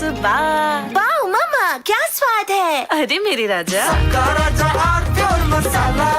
वाह मामा, क्या स्वाद है। अरे मेरे राजा, राजा आरती और मसाला।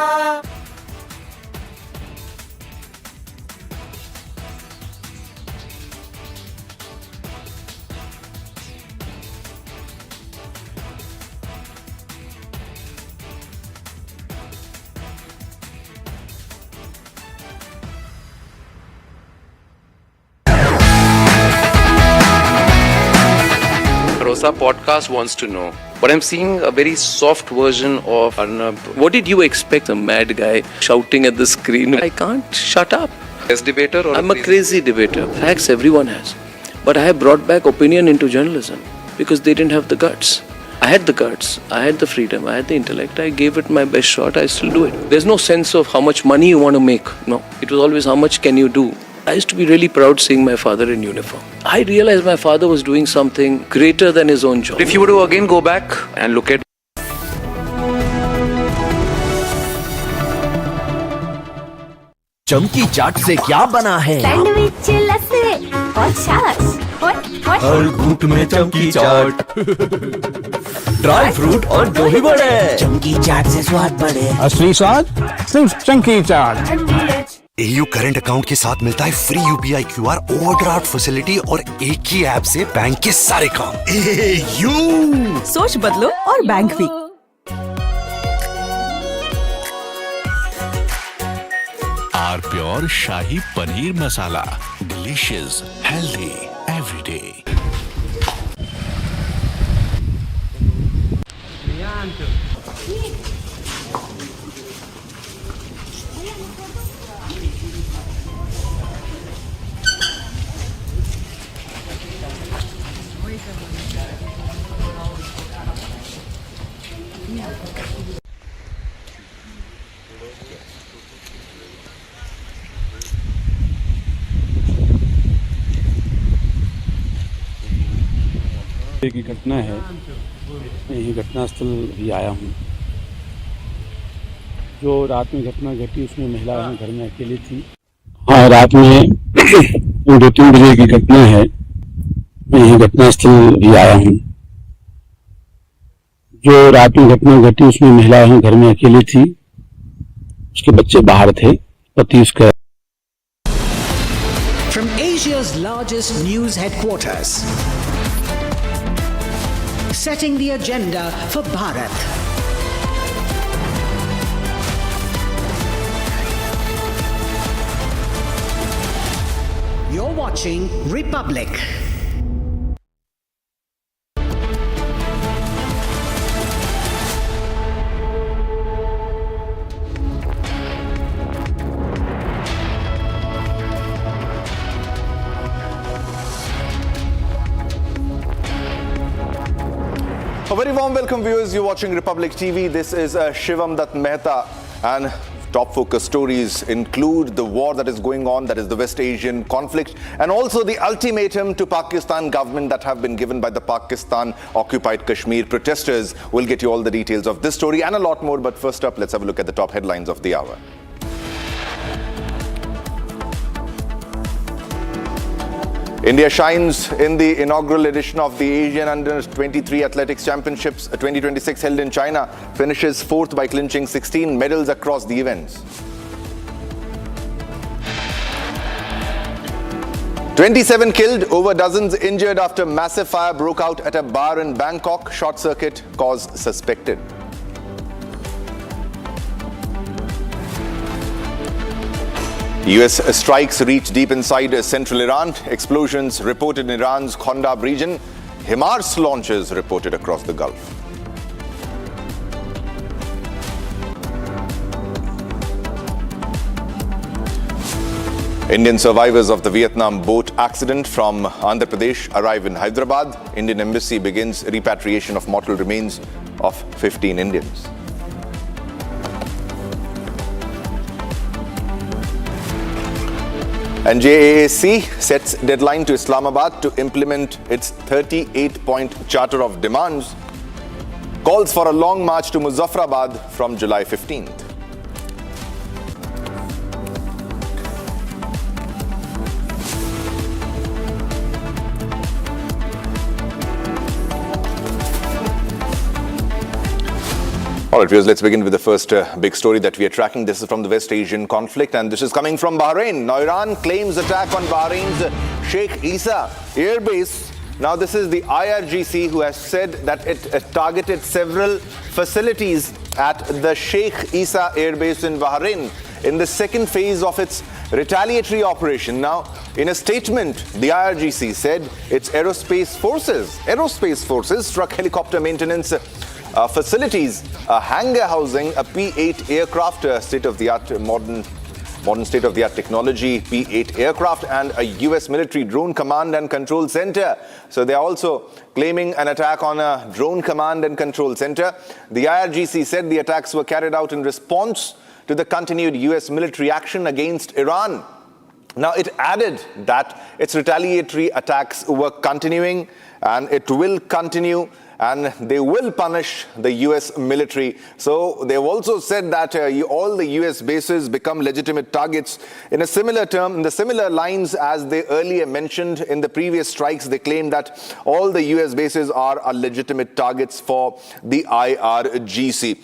Rosa podcast wants to know, but I'm seeing a very soft version of Arnab. What did you expect? A mad guy shouting at the screen. I can't shut up. As debater or I'm a crazy debater. Facts everyone has. But I have brought back opinion into journalism because they didn't have the guts. I had the guts, I had the freedom, I had the intellect. I gave it my best shot. I still do it. There's no sense of how much money you want to make. No, it was always how much can you do. I used to be really proud seeing my father in uniform. I realized my father was doing something greater than his own job. If you were to again go back and look at चमकी चाट से क्या बना है? Sandwich लस्सी और छाछ हर घूंट में चमकी चाट, ड्राई फ्रूट और दही बड़े। चमकी चाट से स्वाद बढ़े। असली स्वाद सिर्फ चमकी चाट। AU करंट अकाउंट के साथ मिलता है free UPI QR overdraft facility और एक ही ऐप से बैंक के सारे काम। AU सोच बदलो और बैंक भी। R pure shahi paneer masala, delicious, healthy everyday. एक घटना है, यही घटना स्थल भी आया हूँ। जो रात में घटना घटी उसमें महिला घर में अकेली थी। हाँ, रात में 2-3 बजे की घटना है, मैं यही घटना स्थल भी आया हूँ। जो रात में घटना घटी उसमें महिला घर में अकेली थी, उसके बच्चे बाहर थे, पति उसका। From Asia's largest news headquarters, setting the agenda for Bharat. You're watching Republic. A very warm welcome, viewers. You're watching Republic TV. This is Shivam Dutt Mehta, and top focus stories include the war that is going on, that is the West Asian conflict, and also the ultimatum to Pakistan government that have been given by the Pakistan occupied Kashmir protesters. We'll get you all the details of this story and a lot more, but first up, let's have a look at the top headlines of the hour. India shines in the inaugural edition of the Asian Under-23 Athletics Championships 2026 held in China. Finishes 4th by clinching 16 medals across the events. 27 killed, over dozens injured after massive fire broke out at a bar in Bangkok. Short circuit cause suspected. US strikes reach deep inside central Iran. Explosions reported in Iran's Condemns region. HIMARS launches reported across the Gulf. Indian survivors of the Vietnam boat accident from Andhra Pradesh arrive in Hyderabad. Indian embassy begins repatriation of mortal remains of 15 Indians. And JAAC sets deadline to Islamabad to implement its 38-point charter of demands. Calls for a long march to Muzaffarabad from July 15th. All right, viewers, let's begin with the first big story that we are tracking. This is from the West Asian conflict, and this is coming from Bahrain. Now, Iran claims attack on Bahrain's Sheikh Issa airbase. Now, this is the IRGC who has said that it targeted several facilities at the Sheikh Issa airbase in Bahrain in the second phase of its retaliatory operation. Now, in a statement, the IRGC said its aerospace forces struck helicopter maintenance facilities, a hangar housing a P-8 aircraft, state-of-the-art modern state-of-the-art technology P-8 aircraft, and a US military drone command and control center. So they are also claiming an attack on a drone command and control center. The IRGC said the attacks were carried out in response to the continued US military action against Iran. Now, it added that its retaliatory attacks were continuing, and it will continue, and they will punish the US military. So they've also said that all the US bases become legitimate targets in the similar lines as they earlier mentioned in the previous strikes. They claim that all the US bases are legitimate targets for the IRGC.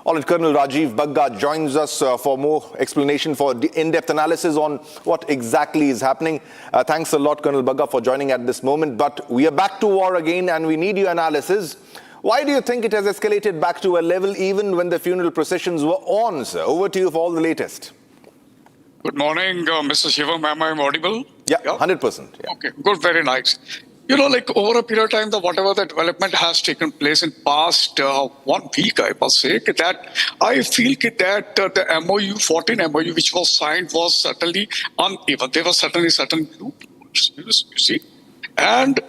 All right, Colonel Rajiv Bagga joins us for more explanation, for in-depth analysis on what exactly is happening. Thanks a lot, Colonel Bagga, for joining at this moment. But we are back to war again, and we need your analysis. Why do you think it has escalated back to a level even when the funeral processions were on, sir? Over to you for all the latest. Good morning, Mr. Shivam. Am I audible? Yeah, 100%. Yeah. Okay, good, very nice. You know, like over a period of time, whatever the development has taken place in past 1 week, I must say, that I feel that the MOU, 14 MOU, which was signed, was certainly uneven. There were certainly certain loopholes, you see. And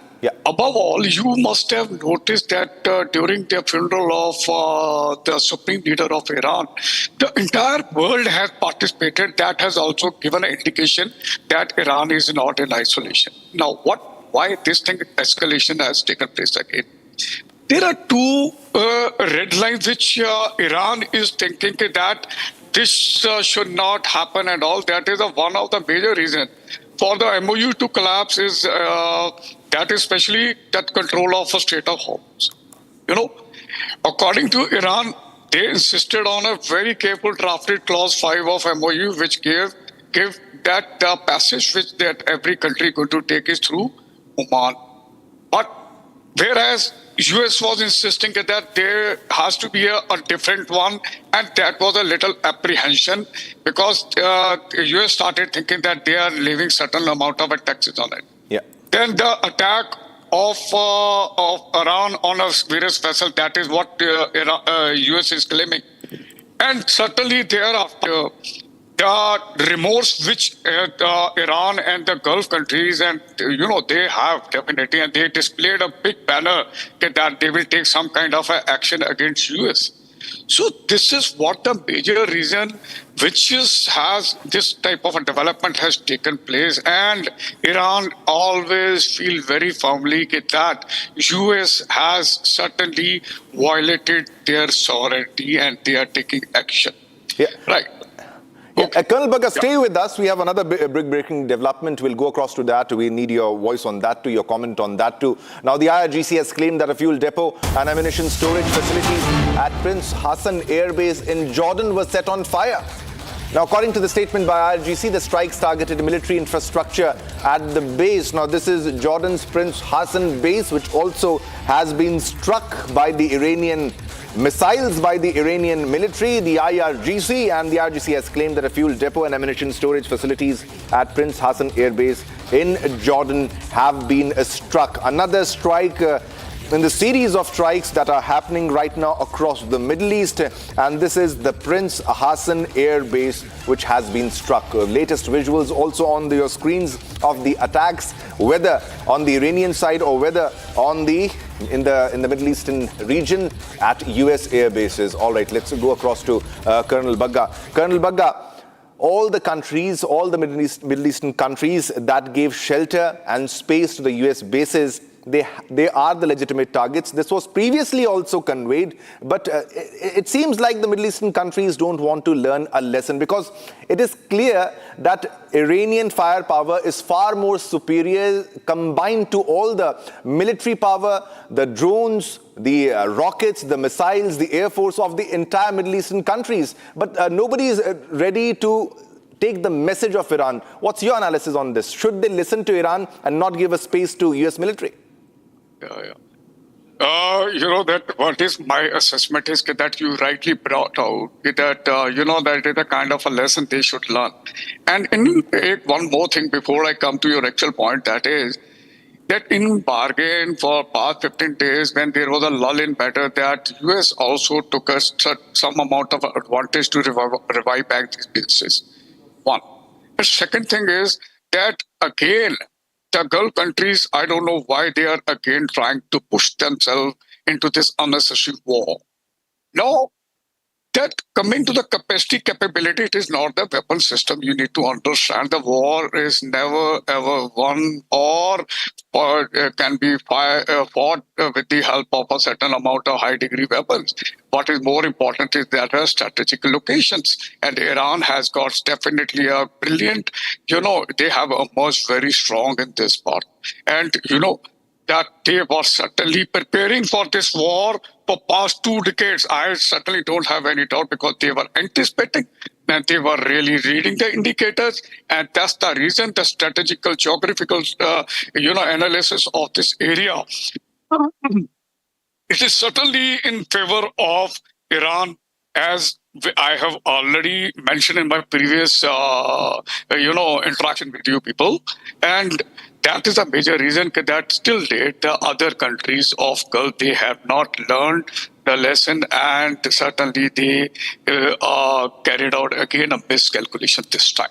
above all, you must have noticed that during the funeral of the Supreme Leader of Iran, the entire world has participated. That has also given an indication that Iran is not in isolation. Now, why this thing escalation has taken place again? There are two red lines which Iran is thinking that this should not happen and all. That is one of the major reasons for the MOU to collapse is that especially that control of a Strait of Hormuz. You know, according to Iran, they insisted on a very careful drafted clause 5 of MOU, which gave that the passage which that every country going to take is through Oman. But whereas US was insisting that there has to be a different one, and that was a little apprehension because the US started thinking that they are leaving certain amount of taxes on it. Yeah. Then the attack of Iran on a various vessel, that is what US is claiming. And certainly thereafter, the remorse which Iran and the Gulf countries and, they have definitely, and they displayed a big banner that they will take some kind of action against US. So this is what the major reason which has this type of a development has taken place, and Iran always feel very firmly that US has certainly violated their sovereignty and they are taking action. Yeah. Right. Okay. Colonel Bagga, stay with us. We have another breaking development. We'll go across to that. We need your voice on that too, your comment on that too. Now, the IRGC has claimed that a fuel depot and ammunition storage facilities at Prince Hassan Air Base in Jordan were set on fire. Now, according to the statement by IRGC, the strikes targeted military infrastructure at the base. Now, this is Jordan's Prince Hassan base, which also has been struck by the Iranian missiles by the Iranian military. The IRGC and the IRGC has claimed that a fuel depot and ammunition storage facilities at Prince Hassan Air Base in Jordan have been struck. Another strike in the series of strikes that are happening right now across the Middle East, and this is the Prince Hassan Air Base which has been struck. Latest visuals also on your screens of the attacks, whether on the Iranian side or whether on the in the Middle Eastern region at US air bases. All right, let's go across to Colonel Bagga. Colonel Bagga, all the countries, all the Middle Eastern countries that gave shelter and space to the US bases, they are the legitimate targets. This was previously also conveyed, but it seems like the Middle Eastern countries don't want to learn a lesson, because it is clear that Iranian firepower is far more superior combined to all the military power, the drones, the rockets, the missiles, the air force of the entire Middle Eastern countries. But nobody is ready to take the message of Iran. What's your analysis on this? Should they listen to Iran and not give a space to US military? That what is my assessment is that you rightly brought out that, that is a kind of a lesson they should learn. And one more thing before I come to your actual point, that is that in bargain for past 15 days, when there was a lull in battle, that US also took us some amount of advantage to revive back these businesses. One. The second thing is that, again, the Gulf countries, I don't know why they are again trying to push themselves into this unnecessary war. No, that coming to the capability, it is not the weapon system. You need to understand the war is never ever won or can be fought with the help of a certain amount of high degree weapons. What is more important is that there are strategic locations, and Iran has got definitely a brilliant, they have emerged very strong in this part. And, that they were certainly preparing for this war for past 2 decades. I certainly don't have any doubt, because they were anticipating and they were really reading the indicators. And that's the reason the strategical, geographical, analysis of this area. It is certainly in favor of Iran, as I have already mentioned in my previous, interaction with you people. And that is a major reason that still date the other countries of Gulf, they have not learned the lesson, and certainly they carried out again a miscalculation this time.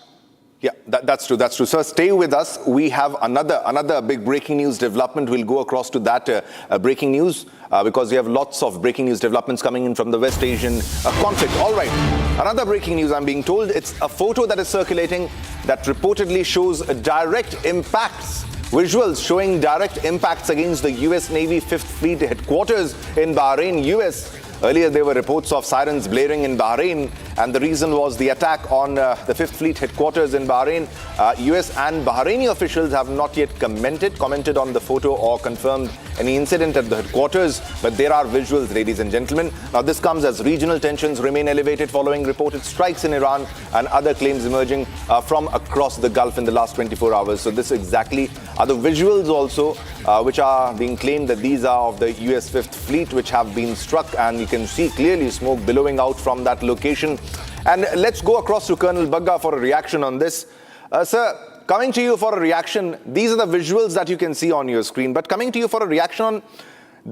Yeah, that's true. That's true. Sir, stay with us. We have another big breaking news development. We'll go across to that breaking news because we have lots of breaking news developments coming in from the West Asian conflict. All right. Another breaking news, I'm being told. It's a photo that is circulating that reportedly shows direct impacts. Visuals showing direct impacts against the US Navy 5th Fleet headquarters in Bahrain, US. Earlier, there were reports of sirens blaring in Bahrain, and the reason was the attack on the 5th Fleet headquarters in Bahrain. US and Bahraini officials have not yet commented on the photo or confirmed any incident at the headquarters, but there are visuals, ladies and gentlemen. Now, this comes as regional tensions remain elevated following reported strikes in Iran and other claims emerging from across the Gulf in the last 24 hours. So this exactly are the visuals also which are being claimed that these are of the US 5th Fleet, which have been struck, and you can see clearly smoke billowing out from that location. And let's go across to Colonel Bagga for a reaction on this. Sir, coming to you for a reaction, these are the visuals that you can see on your screen, but coming to you for a reaction on,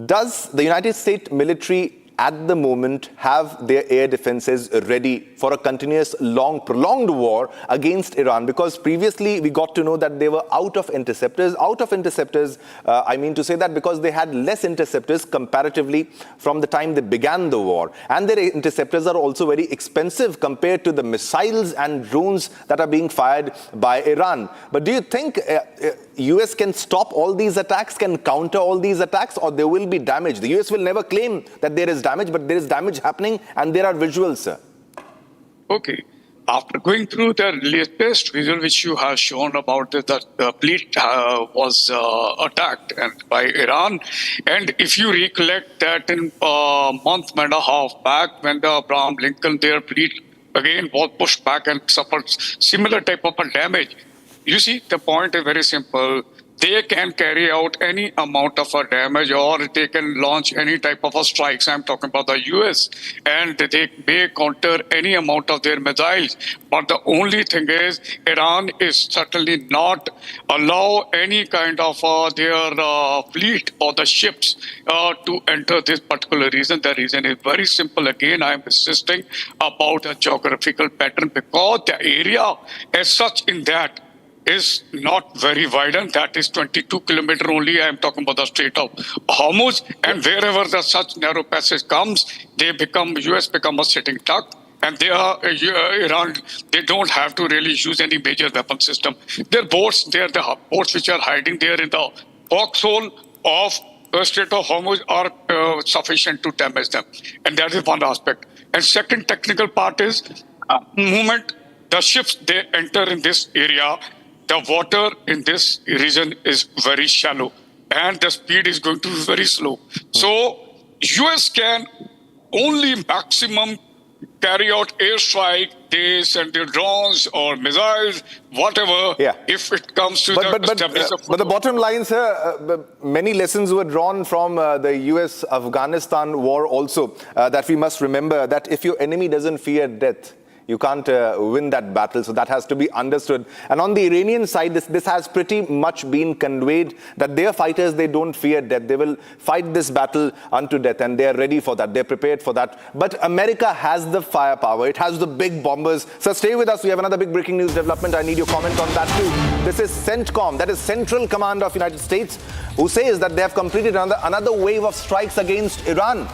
does the United States military at the moment have their air defenses ready for a continuous, long, prolonged war against Iran? Because previously we got to know that they were out of interceptors. I mean to say that because they had less interceptors comparatively from the time they began the war. And their interceptors are also very expensive compared to the missiles and drones that are being fired by Iran. But do you think US can stop all these attacks, can counter all these attacks, or there will be damage? The US will never claim that there is damage, but there is damage happening, and there are visuals, sir. Okay. After going through the latest visual which you have shown about the fleet was attacked by Iran, and if you recollect that in a month and a half back, when the Abraham Lincoln, their fleet again was pushed back and suffered similar type of a damage. You see, the point is very simple. They can carry out any amount of a damage, or they can launch any type of a strikes. I'm talking about the US, and they may counter any amount of their missiles. But the only thing is, Iran is certainly not allow any kind of their fleet or the ships to enter this particular region. The reason is very simple. Again, I'm insisting about a geographical pattern, because the area as such in that is not very widened. That is 22 kilometers only. I am talking about the Strait of Hormuz. And wherever the such narrow passage comes, US become a sitting duck. And they are Iran. They don't have to really use any major weapon system. Their boats, the boats which are hiding there in the foxhole of the Strait of Hormuz are sufficient to damage them. And that is one aspect. And second technical part is movement. The ships, they enter in this area. The water in this region is very shallow, and the speed is going to be very slow. So US can only maximum carry out airstrike, they send their drones or missiles, whatever, if it comes to but the bottom line, sir, many lessons were drawn from the US-Afghanistan war also, that we must remember that if your enemy doesn't fear death, you can't win that battle. So that has to be understood. And on the Iranian side, this has pretty much been conveyed that their fighters, they don't fear death. They will fight this battle unto death, and they are ready for that. They're prepared for that. But America has the firepower. It has the big bombers. So stay with us. We have another big breaking news development. I need your comment on that too. This is CENTCOM, that is Central Command of United States, who says that they have completed another wave of strikes against Iran.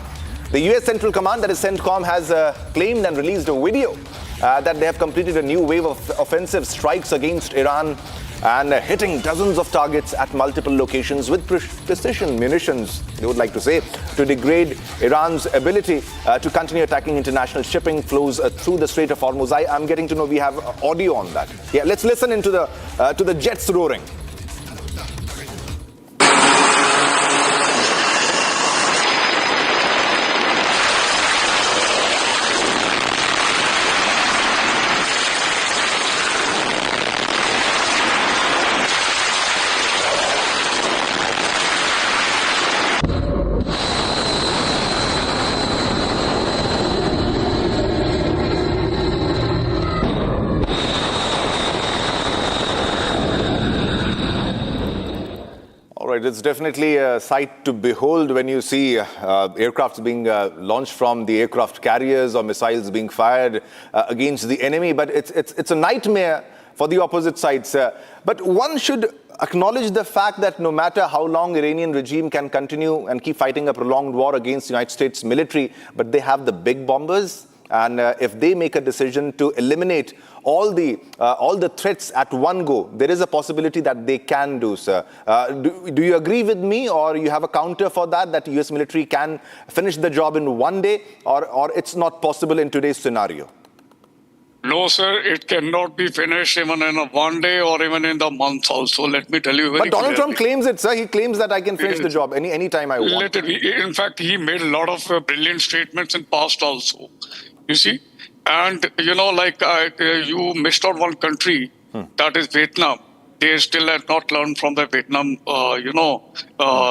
The US Central Command, that is CENTCOM, has claimed and released a video that they have completed a new wave of offensive strikes against Iran and hitting dozens of targets at multiple locations with precision munitions, they would like to say, to degrade Iran's ability to continue attacking international shipping flows through the Strait of Hormuz. I'm getting to know we have audio on that. Yeah, let's listen into the jets roaring. It's definitely a sight to behold when you see aircrafts being launched from the aircraft carriers or missiles being fired against the enemy. But it's a nightmare for the opposite side, sir. But one should acknowledge the fact that no matter how long Iranian regime can continue and keep fighting a prolonged war against the United States military, but they have the big bombers. And if they make a decision to eliminate all the threats at one go, there is a possibility that they can do, sir. Do you agree with me, or you have a counter for that US military can finish the job in one day, or it's not possible in today's scenario? No, sir, it cannot be finished even in a one day or even in the month also. Let me tell you very But Donald Trump claims it, sir. He claims that I can finish the job any time I want. Let it be. In fact, he made a lot of brilliant statements in past also. You see? And, like you missed out one country, that is Vietnam. They still have not learned from the Vietnam,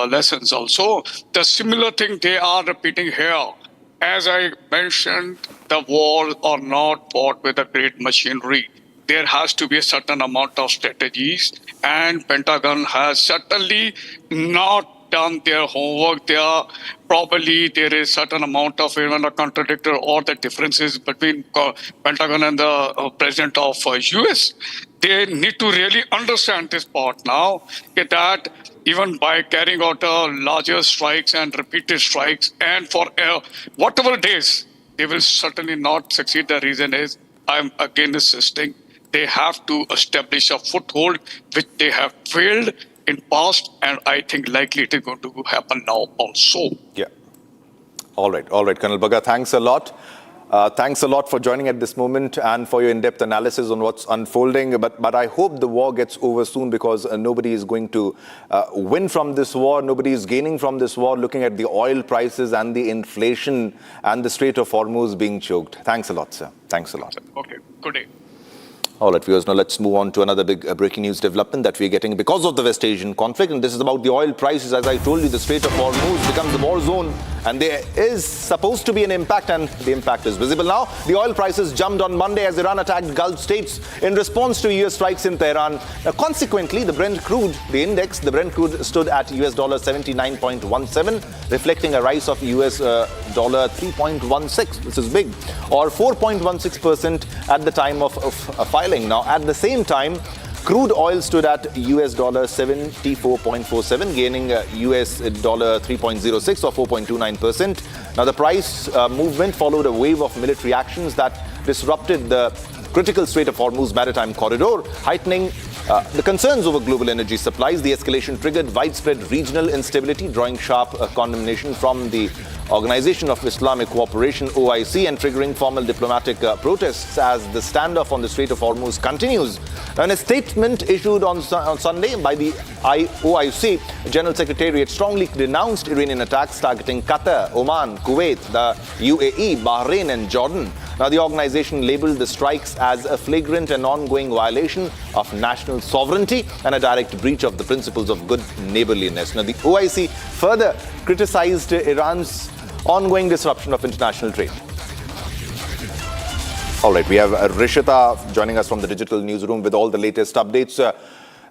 lessons also. The similar thing they are repeating here. As I mentioned, the wars are not fought with a great machinery. There has to be a certain amount of strategies, and Pentagon has certainly not done their homework. There is certain amount of even a contradictor or the differences between Pentagon and the president of US. They need to really understand this part now, that even by carrying out larger strikes and repeated strikes and for whatever days, they will certainly not succeed. The reason is, I'm again insisting, they have to establish a foothold, which they have failed in past, and I think likely it is going to happen now also. Yeah. All right, Colonel Bagga, thanks a lot. Thanks a lot for joining at this moment and for your in-depth analysis on what's unfolding. But I hope the war gets over soon, because nobody is going to win from this war. Nobody is gaining from this war, looking at the oil prices and the inflation and the Strait of Hormuz being choked. Thanks a lot, sir. Thanks a lot. Okay, good day. All right, viewers, now let's move on to another big breaking news development that we're getting because of the West Asian conflict. And this is about the oil prices. As I told you, the Strait of Hormuz becomes a war zone, and there is supposed to be an impact, and the impact is visible now. The oil prices jumped on Monday as Iran attacked Gulf states in response to US strikes in Tehran. Now, consequently, the Brent crude, the index, the Brent crude stood at US $79.17, reflecting a rise of US dollar 3.16. This is big, or 4.16% at the time of filing. Now, at the same time, crude oil stood at US $74.47, gaining US dollar 3.06 or 4.29%. Now, the price movement followed a wave of military actions that disrupted the critical Strait of Hormuz maritime corridor, heightening The concerns over global energy supplies, the escalation triggered widespread regional instability, drawing sharp condemnation from the Organization of Islamic Cooperation, OIC, and triggering formal diplomatic protests as the standoff on the Strait of Hormuz continues. Now, in a statement issued on Sunday by the OIC, General Secretariat strongly denounced Iranian attacks targeting Qatar, Oman, Kuwait, the UAE, Bahrain, and Jordan. Now, the organization labeled the strikes as a flagrant and ongoing violation of national sovereignty and a direct breach of the principles of good neighborliness. Now, the OIC further criticized Iran's ongoing disruption of international trade. All right, we have Rishita joining us from the digital newsroom with all the latest updates.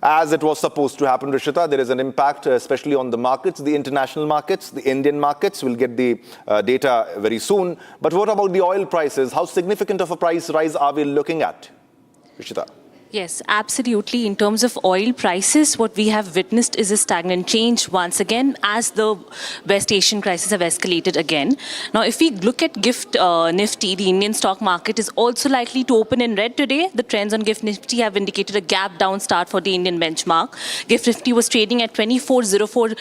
As it was supposed to happen, Rishita, there is an impact, especially on the markets, the international markets, the Indian markets. We'll get the data very soon. But what about the oil prices? How significant of a price rise are we looking at, Rishita? Yes, absolutely. In terms of oil prices, what we have witnessed is a stagnant change once again as the West Asian crisis have escalated again. Now, if we look at GIFT Nifty, the Indian stock market is also likely to open in red today. The trends on GIFT Nifty have indicated a gap down start for the Indian benchmark. GIFT Nifty was trading at 24,040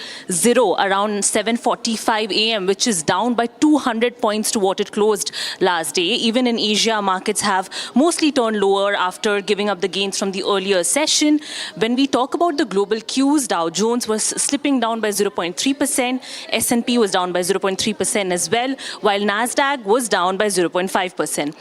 around 7:45 a.m., which is down by 200 points to what it closed last day. Even in Asia, markets have mostly turned lower after giving up the gains from the earlier session. When we talk about the global cues, Dow Jones was slipping down by 0.3%, S&P was down by 0.3% as well, while Nasdaq was down by 0.5%.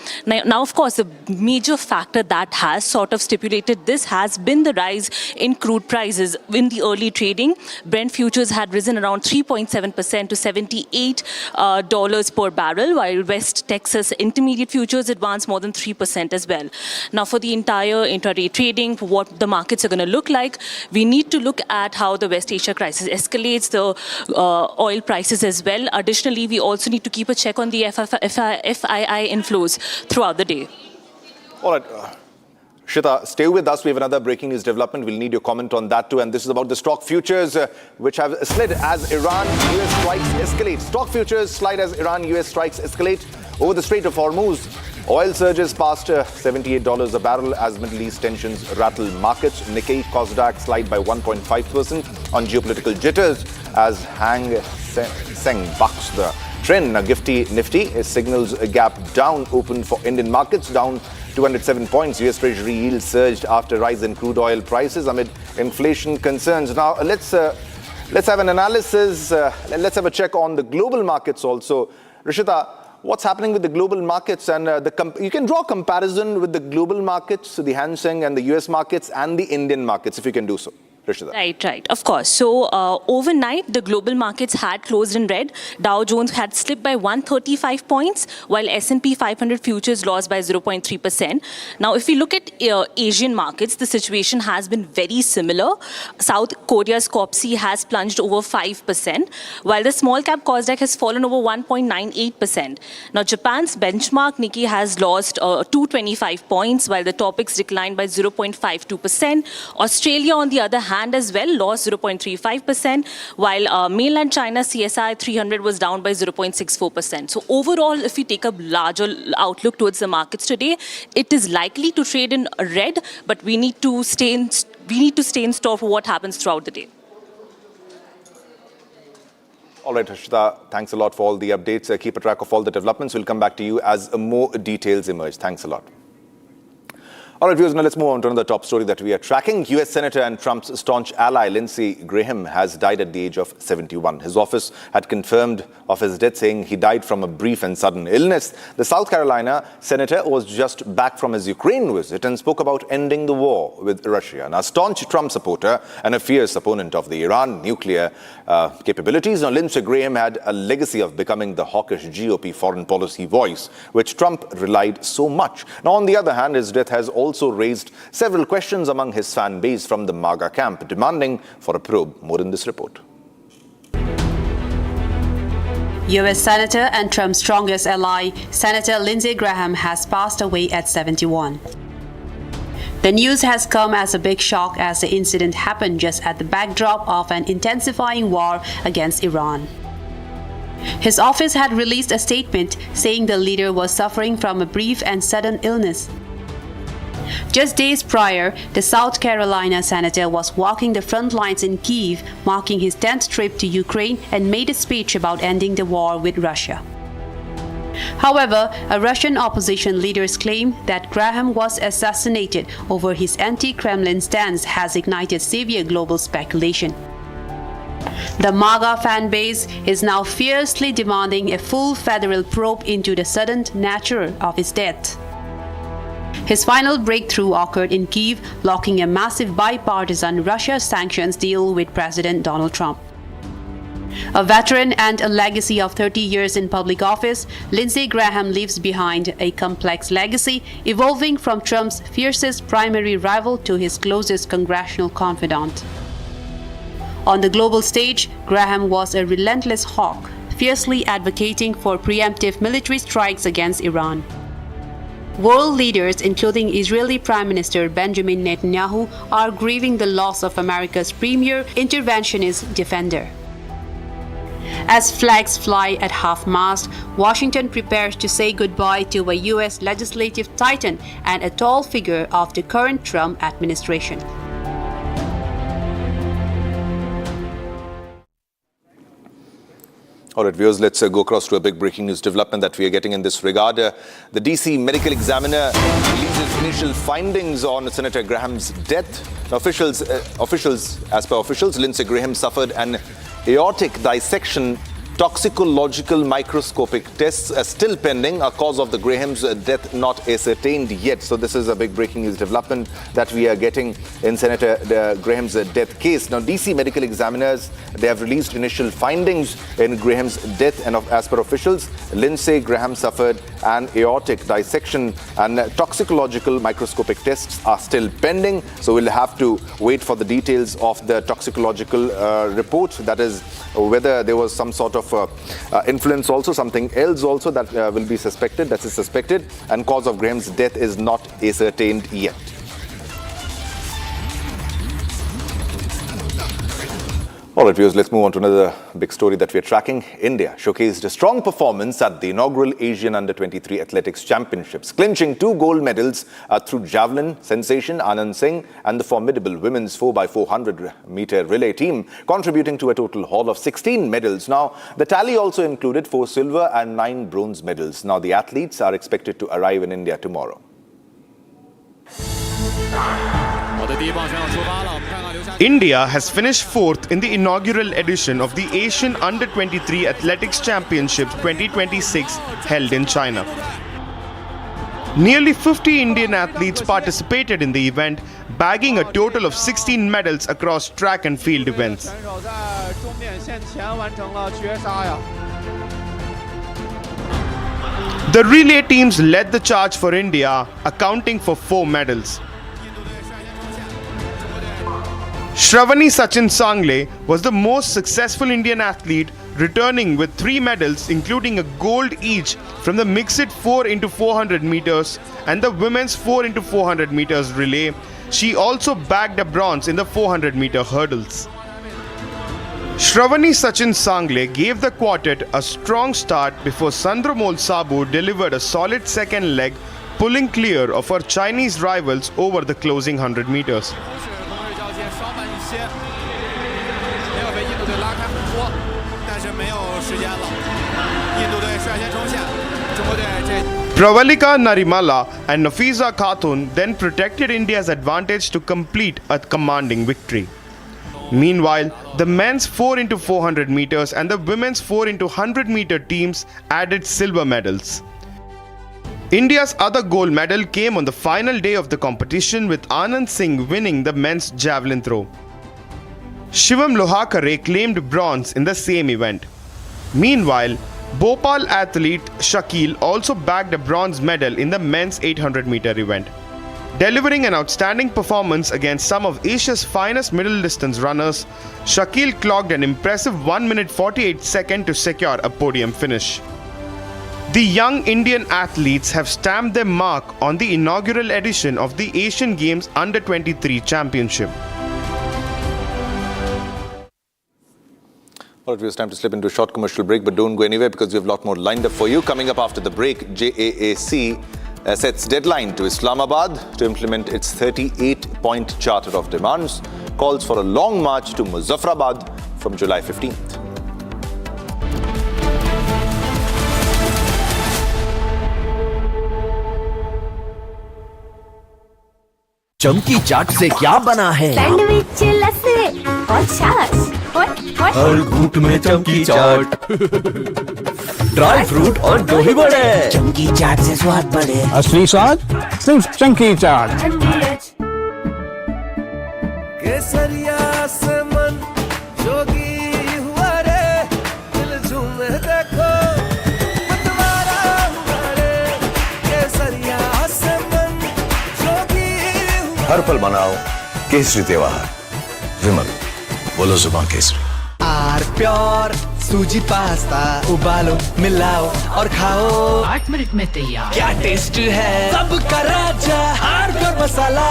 Now, of course, the major factor that has sort of stipulated this has been the rise in crude prices. In the early trading, Brent futures had risen around 3.7% to $78 per barrel, while West Texas intermediate futures advanced more than 3% as well. Now, for the entire intraday trading, for what the markets are going to look like, we need to look at how the West Asia crisis escalates, the oil prices as well. Additionally, we also need to keep a check on the FII inflows throughout the day. All right. Shita, stay with us. We have another breaking news development. We'll need your comment on that too. And this is about the stock futures, which have slid as Iran-US strikes escalate. Stock futures slide as Iran-US strikes escalate over the Strait of Hormuz. Oil surges past $78 a barrel as Middle East tensions rattle markets. Nikkei, Kosdaq slide by 1.5% on geopolitical jitters as Hang Seng bucks the trend. Now, Gifty Nifty signals a gap down open for Indian markets, down 207 points. US Treasury yields surged after rise in crude oil prices amid inflation concerns. Now, let's have an analysis. Let's have a check on the global markets also. Rishita, what's happening with the global markets? And you can draw a comparison with the global markets, the Hang Seng and the US markets and the Indian markets, if you can do so. Rishita. Right. Of course. So overnight, the global markets had closed in red. Dow Jones had slipped by 135 points, while S&P 500 futures lost by 0.3%. Now, if we look at Asian markets, the situation has been very similar. South Korea's Kopsi has plunged over 5%, while the small cap Kosdaq has fallen over 1.98%. Now, Japan's benchmark Nikkei has lost 225 points, while the Topix declined by 0.52%. Australia, on the other hand, as well, lost 0.35%, while mainland China CSI 300 was down by 0.64%. So overall, if we take a larger outlook towards the markets today, it is likely to trade in red, but we need to stay in store for what happens throughout the day. All right, Harshita, thanks a lot for all the updates. Keep a track of all the developments. We'll come back to you as more details emerge. Thanks a lot. All right, viewers, now let's move on to another top story that we are tracking. U.S. Senator and Trump's staunch ally, Lindsey Graham, has died at the age of 71. His office had confirmed of his death, saying he died from a brief and sudden illness. The South Carolina senator was just back from his Ukraine visit and spoke about ending the war with Russia. Now, a staunch Trump supporter and a fierce opponent of the Iran nuclear capabilities. Now, Lindsey Graham had a legacy of becoming the hawkish GOP foreign policy voice, which Trump relied so much. Now, on the other hand, his death has also raised several questions among his fan base from the MAGA camp, demanding for a probe. More in this report. U.S. Senator and Trump's strongest ally, Senator Lindsey Graham, has passed away at 71. The news has come as a big shock as the incident happened just at the backdrop of an intensifying war against Iran. His office had released a statement saying the leader was suffering from a brief and sudden illness. Just days prior, the South Carolina senator was walking the front lines in Kyiv, marking his 10th trip to Ukraine, and made a speech about ending the war with Russia. However, a Russian opposition leader's claim that Graham was assassinated over his anti-Kremlin stance has ignited severe global speculation. The MAGA fan base is now fiercely demanding a full federal probe into the sudden nature of his death. His final breakthrough occurred in Kyiv, locking a massive bipartisan Russia sanctions deal with President Donald Trump. A veteran and a legacy of 30 years in public office, Lindsey Graham leaves behind a complex legacy, evolving from Trump's fiercest primary rival to his closest congressional confidant. On the global stage, Graham was a relentless hawk, fiercely advocating for preemptive military strikes against Iran. World leaders, including Israeli Prime Minister Benjamin Netanyahu, are grieving the loss of America's premier interventionist defender. As flags fly at half-mast, Washington prepares to say goodbye to a U.S. legislative titan and a tall figure of the current Trump administration. All right, viewers, let's go across to a big breaking news development that we are getting in this regard. The DC medical examiner releases initial findings on Senator Graham's death. Now, as per officials, Lindsey Graham suffered an aortic dissection. Toxicological microscopic tests are still pending. A cause of the Graham's death not ascertained yet. So this is a big breaking news development that we are getting in Senator Graham's death case. Now, DC medical examiners, they have released initial findings in Graham's death, and as per officials, Lindsey Graham suffered an aortic dissection, and toxicological microscopic tests are still pending. So we'll have to wait for the details of the toxicological report. That is, whether there was some sort of influence, also something else also that will be suspected, that is suspected, and cause of Graham's death is not ascertained yet. All right, viewers, let's move on to another big story that we are tracking. India showcased a strong performance at the inaugural Asian Under-23 Athletics Championships, clinching 2 gold medals through javelin sensation Anand Singh and the formidable women's 4x400-meter relay team, contributing to a total haul of 16 medals. Now, the tally also included 4 silver and 9 bronze medals. Now, the athletes are expected to arrive in India tomorrow. India has finished 4th in the inaugural edition of the Asian Under-23 Athletics Championships 2026 held in China. Nearly 50 Indian athletes participated in the event, bagging a total of 16 medals across track and field events. The relay teams led the charge for India, accounting for 4 medals. Shravani Sachin Sangle was the most successful Indian athlete, returning with 3 medals, including a gold each from the mixed 4x400 meters and the women's 4x400 meters relay. She also bagged a bronze in the 400-meter hurdles. Shravani Sachin Sangle gave the quartet a strong start before Sandramol Sabu delivered a solid second leg, pulling clear of her Chinese rivals over the closing 100 meters. Pravalika Narimala and Nafiza Khatun then protected India's advantage to complete a commanding victory. Meanwhile, the men's 4x400 meters and the women's 4x100 meter teams added silver medals. India's other gold medal came on the final day of the competition, with Anand Singh winning the men's javelin throw. Shivam Lohakare claimed bronze in the same event. Meanwhile, Bhopal athlete Shakil also bagged a bronze medal in the men's 800-meter event. Delivering an outstanding performance against some of Asia's finest middle distance runners, Shakil clocked an impressive 1 minute 48 seconds to secure a podium finish. The young Indian athletes have stamped their mark on the inaugural edition of the Asian Games Under-23 Championship. All right, it's time to slip into a short commercial break, but don't go anywhere because we have a lot more lined up for you. Coming up after the break, JAAC sets deadline to Islamabad to implement its 38-point charter of demands, calls for a long march to Muzaffarabad from July 15th. चमकी चाट से क्या बना है? Sandwich लस्सी और छाछ हर घूंट में चमकी चाट, ड्राई फ्रूट और दही बड़े। चमकी चाट से स्वाद बढ़े। असली स्वाद सिर्फ चमकी चाट। केसरिया से मन जोगी हुआ रे, दिल झूमे देखो मतवारा हुआ रे। केसरिया से मन जोगी हुआ। हर पल मनाओ केसरी त्योहार। विमल, बोलो जुबान केसरी। आर प्योर सूजी पास्ता उबालो, मिलाओ और खाओ। 8 मिनट में तैयार। क्या टेस्ट है सबका राजा, R pure masala.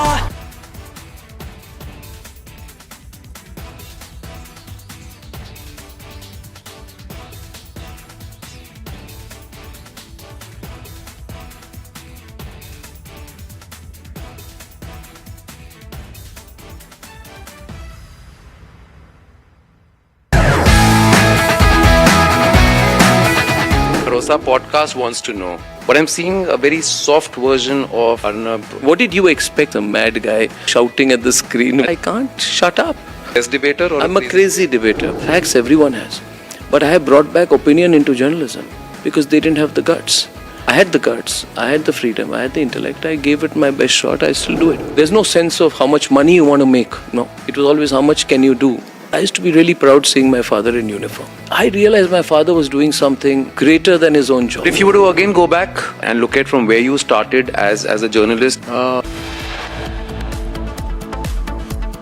Rosa podcast wants to know, but I'm seeing a very soft version of Arnab. What did you expect? A mad guy shouting at the screen. I can't shut up. As debater or I'm a crazy debater. Facts everyone has. But I have brought back opinion into journalism because they didn't have the guts. I had the guts, I had the freedom, I had the intellect. I gave it my best shot. I still do it. There's no sense of how much money you want to make. No. It was always how much can you do. I used to be really proud seeing my father in uniform. I realized my father was doing something greater than his own job. If you were to again go back and look at from where you started as a journalist.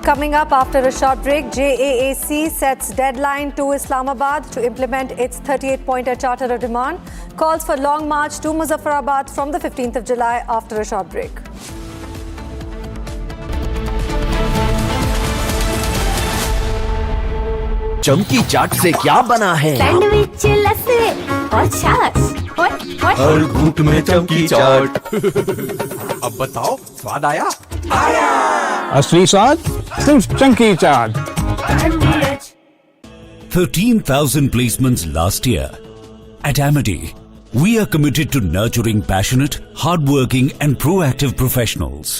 Coming up after a short break, JAAC sets deadline to Islamabad to implement its 38-pointer charter of demand, calls for long march to Muzaffarabad from the 15th of July after a short break. चमकी चाट से क्या बना है? Sandwich लस्सी और छाछ हर घूंट में चमकी चाट। अब बताओ स्वाद आया? आया। असली स्वाद सिर्फ चमकी चाट। 13,000 placements last year. At Amity, we are committed to nurturing passionate, hardworking and proactive professionals.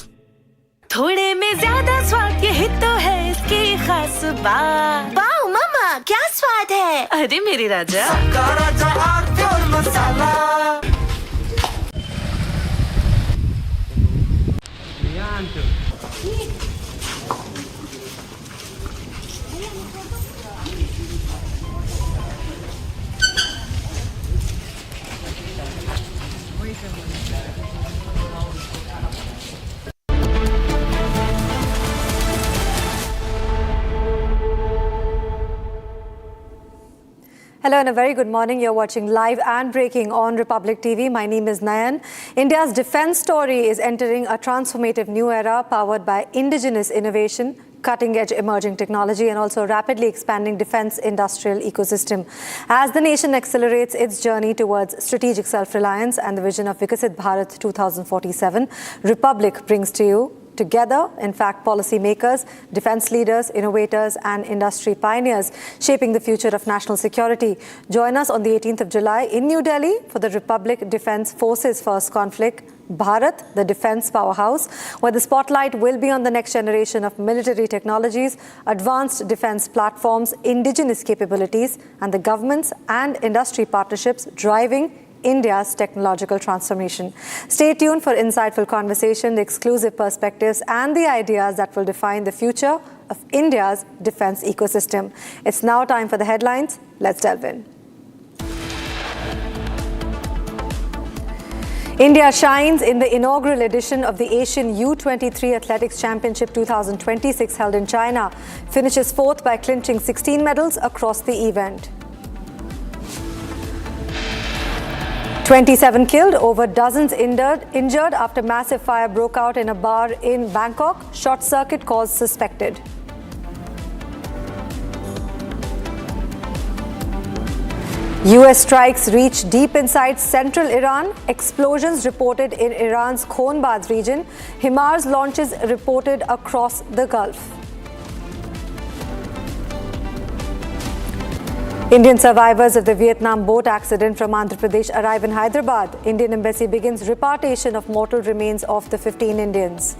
थोड़े में ज्यादा स्वाद, यही तो है इसकी खास बात। वाओ मम्मा, क्या स्वाद है? अरे मेरे राजा, सबका राजा R pure masala. Hello and a very good morning. You're watching live and breaking on Republic TV. My name is Nayan. India's defense story is entering a transformative new era powered by indigenous innovation, cutting-edge emerging technology and also rapidly expanding defense industrial ecosystem. As the nation accelerates its journey towards strategic self-reliance and the vision of Viksit Bharat 2047, Republic brings to you together, in fact, policymakers, defense leaders, innovators and industry pioneers shaping the future of national security. Join us on the 18th of July in New Delhi for the Republic Defense Forces First Conflict, Bharat, the defense powerhouse, where the spotlight will be on the next generation of military technologies, advanced defense platforms, indigenous capabilities, and the governments and industry partnerships driving India's technological transformation. Stay tuned for insightful conversation, exclusive perspectives, and the ideas that will define the future of India's defense ecosystem. It's now time for the headlines. Let's delve in. India shines in the inaugural edition of the Asian U23 Athletics Championship 2026 held in China. Finishes fourth by clinching 16 medals across the event. 27 killed, over dozens injured after massive fire broke out in a bar in Bangkok. Short circuit cause suspected. US strikes reach deep inside central Iran. Explosions reported in Iran's Khonbaz region. HIMARS launches reported across the Gulf. Indian survivors of the Vietnam boat accident from Andhra Pradesh arrive in Hyderabad. Indian embassy begins repatriation of mortal remains of the 15 Indians.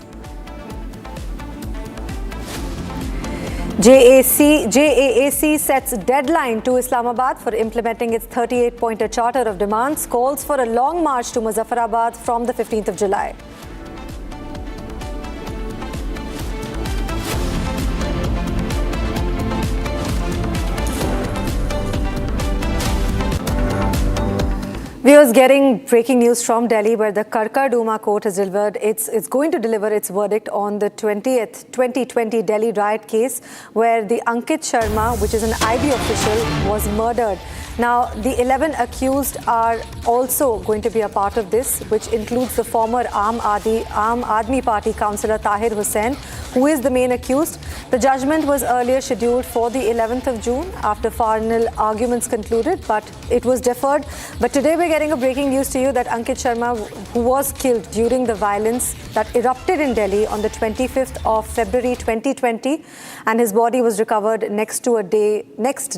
JAAC sets deadline to Islamabad for implementing its 38-pointer charter of demands, calls for a long march to Muzaffarabad from the 15th of July. Viewers, getting breaking news from Delhi, where the Karkarduma court has delivered it's going to deliver its verdict on the 2020 Delhi riot case, where the Ankit Sharma, which is an IB official, was murdered. Now, the 11 accused are also going to be a part of this, which includes the former Aam Aadmi Party councillor Tahir Hussain, who is the main accused. The judgment was earlier scheduled for the 11th of June after final arguments concluded, but it was deferred. But today we're getting a breaking news to you that Ankit Sharma, who was killed during the violence that erupted in Delhi on the 25th of February 2020, and his body was recovered next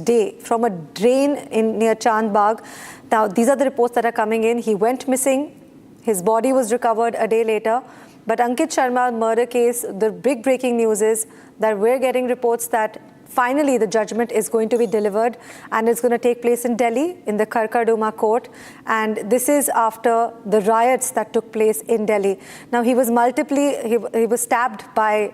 day from a drain near Chandbagh. Now, these are the reports that are coming in. He went missing. His body was recovered a day later. But Ankit Sharma murder case, the big breaking news is that we're getting reports that finally the judgment is going to be delivered, and it's going to take place in Delhi in the Karkarduma court. And this is after the riots that took place in Delhi. Now, he was stabbed by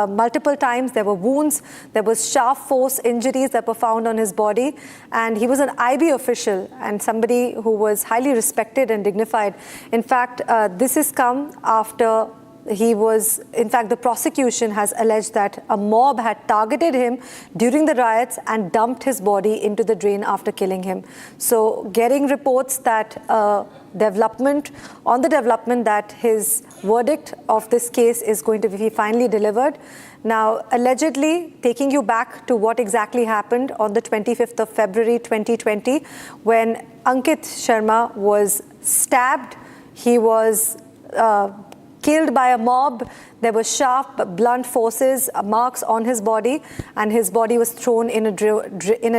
multiple times. There were wounds. There was sharp force injuries that were found on his body. And he was an IB official and somebody who was highly respected and dignified. In fact, this has come after the prosecution has alleged that a mob had targeted him during the riots and dumped his body into the drain after killing him. So, getting reports that development that his verdict of this case is going to be finally delivered. Now, allegedly, taking you back to what exactly happened on the 25th of February 2020, when Ankit Sharma was stabbed, he was killed by a mob. There were sharp, blunt forces, marks on his body, and his body was thrown in a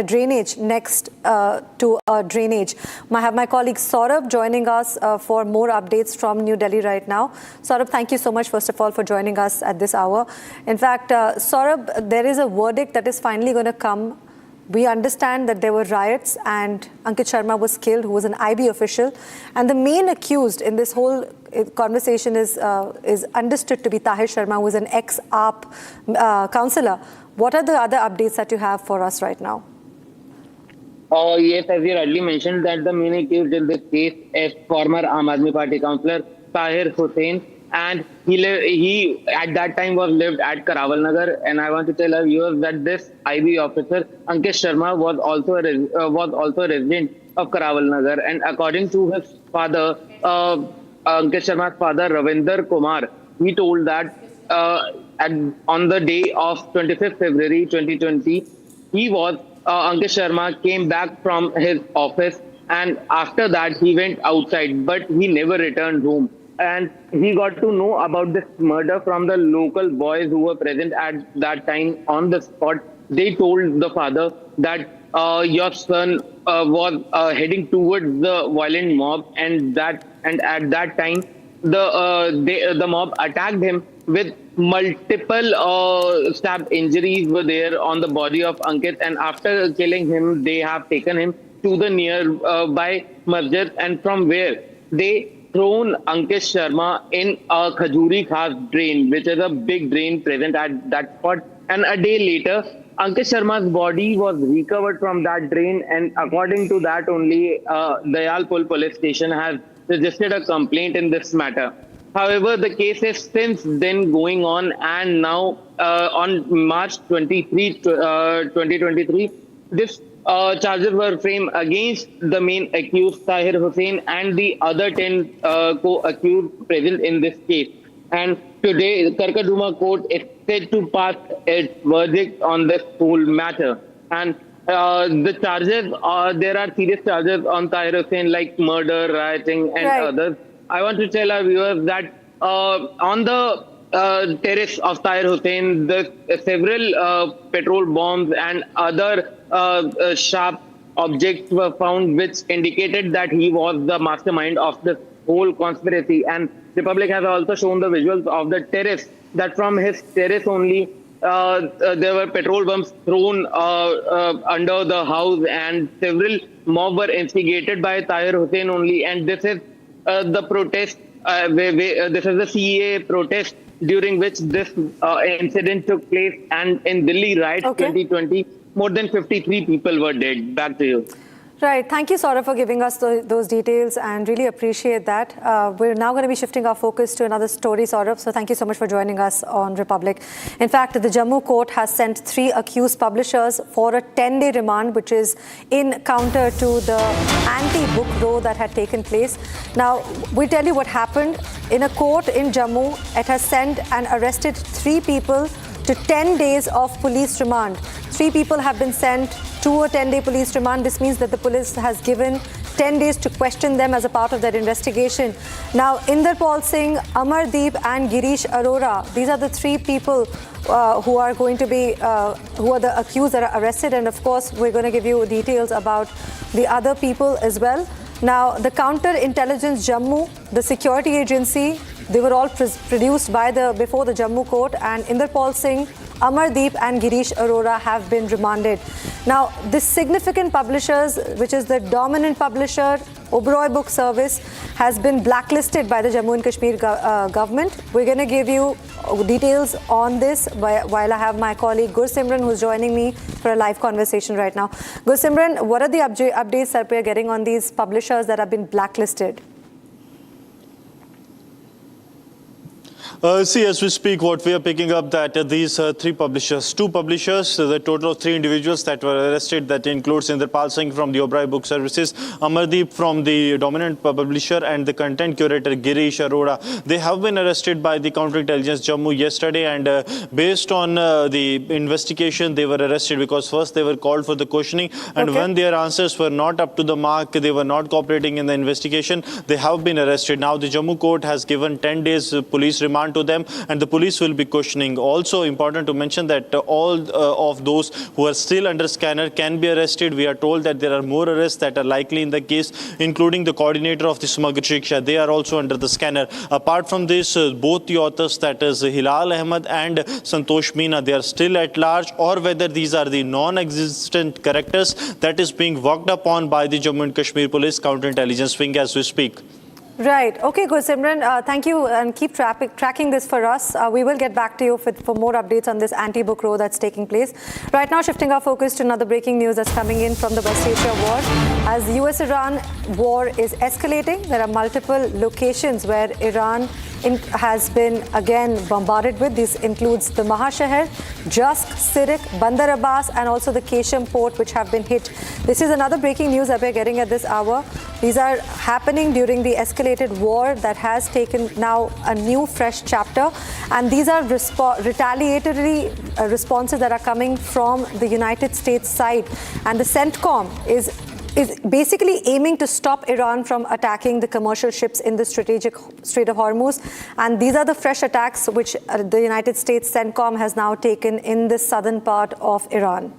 drainage next to a drainage. I have my colleague Saurabh joining us for more updates from New Delhi right now. Saurabh, thank you so much, first of all, for joining us at this hour. In fact, Saurabh, there is a verdict that is finally going to come. We understand that there were riots and Ankit Sharma was killed, who was an IB official. And the main accused in this whole conversation is understood to be Tahir Sharma, who is an ex-AAP councillor. What are the other updates that you have for us right now? Yes, as you rightly mentioned, that the main accused in this case is former Aam Aadmi Party councillor Tahir Hussain. And he at that time lived at Karawal Nagar, and I want to tell our viewers that this IB officer Ankit Sharma was also a resident of Karawal Nagar, and according to his father, Ankit Sharma's father Ravinder Kumar, he told that on the day of 25th February 2020, Ankit Sharma came back from his office, and after that he went outside, but he never returned home. And he got to know about this murder from the local boys who were present at that time on the spot. They told the father that your son was heading towards the violent mob, and at that time the mob attacked him with multiple stab injuries were there on the body of Ankit, and after killing him, they have taken him to the nearby masjid, and from where they thrown Ankit Sharma in a Khajuri Khas drain, which is a big drain present at that spot. And a day later, Ankit Sharma's body was recovered from that drain, and according to that only, Dayalpur police station has registered a complaint in this matter. However, the case is since then going on, and now on March 23, 2023, this charges were framed against the main accused Tahir Hussain and the other 10 co-accused present in this case. And today, the Karkarduma court is set to pass its verdict on this whole matter. And the charges, there are serious charges on Tahir Hussain like murder, rioting, and others. I want to tell our viewers that on the terrace of Tahir Hussain, several petrol bombs and other sharp objects were found, which indicated that he was the mastermind of this whole conspiracy. And the public has also shown the visuals of the terrace, that from his terrace only there were petrol bombs thrown under the house, and several mobs were instigated by Tahir Hussain only. And this is the protest, this is the CAA protest during which this incident took place. And in Delhi riots 2020, more than 53 people were dead. Back to you. Right. Thank you, Saurabh, for giving us those details, and really appreciate that. We're now going to be shifting our focus to another story, Saurabh. So thank you so much for joining us on Republic. In fact, the Jammu court has sent 3 accused publishers for a 10-day remand, which is in counter to the anti-book row that had taken place. Now, we tell you what happened. In a court in Jammu, it has sent and arrested 3 people to 10 days of police remand. 3 people have been sent to a 10-day police remand. This means that the police has given 10 days to question them as a part of their investigation. Now, Inderpal Singh, Amardeep and Girish Arora, these are the 3 people who are going to be, who are the accused that are arrested. And of course, we're going to give you details about the other people as well. Now, the Counter-Intelligence Jammu, the security agency, they were all produced by before the Jammu court, and Inderpal Singh, Amardeep and Girish Arora have been remanded. Now, this significant publishers, which is the dominant publisher, Oberoi Book Service, has been blacklisted by the Jammu and Kashmir government. We're going to give you details on this while I have my colleague Gursimran, who's joining me for a live conversation right now. Gursimran, what are the updates that we're getting on these publishers that have been blacklisted? See, as we speak, what we are picking up that these 2 publishers, the total of 3 individuals that were arrested, that includes Inderpal Singh from the Oberoi Book Services, Amardeep from the dominant publisher, and the content curator Girish Arora. They have been arrested by the Counterintelligence Jammu yesterday, and based on the investigation, they were arrested because first they were called for the questioning, and when their answers were not up to the mark, they were not cooperating in the investigation, they have been arrested. Now the Jammu court has given 10 days police remand to them, and the police will be questioning. Also important to mention that all of those who are still under scanner can be arrested. We are told that there are more arrests that are likely in the case, including the coordinator of the Smuggled Shiksha. They are also under the scanner. Apart from this, both the authors, that is Hilal Ahmed and Santosh Meena, they are still at large, or whether these are the non-existent characters, that is being worked upon by the Jammu and Kashmir Police Counterintelligence Wing as we speak. Right. Okay, Gursimran, thank you, and keep tracking this for us. We will get back to you for more updates on this anti-book row that's taking place. Right now, shifting our focus to another breaking news that's coming in from the West Asia war. As the US-Iran war is escalating, there are multiple locations where Iran has been again bombarded with. This includes the Mahashahar, Jask, Sirik, Bandar Abbas, and also the Kesham port, which have been hit. This is another breaking news that we're getting at this hour. These are happening during the escalated war that has taken now a new fresh chapter, and these are retaliatory responses that are coming from the United States side, and the CENTCOM is basically aiming to stop Iran from attacking the commercial ships in the strategic Strait of Hormuz. And these are the fresh attacks which the United States CENTCOM has now taken in the southern part of Iran.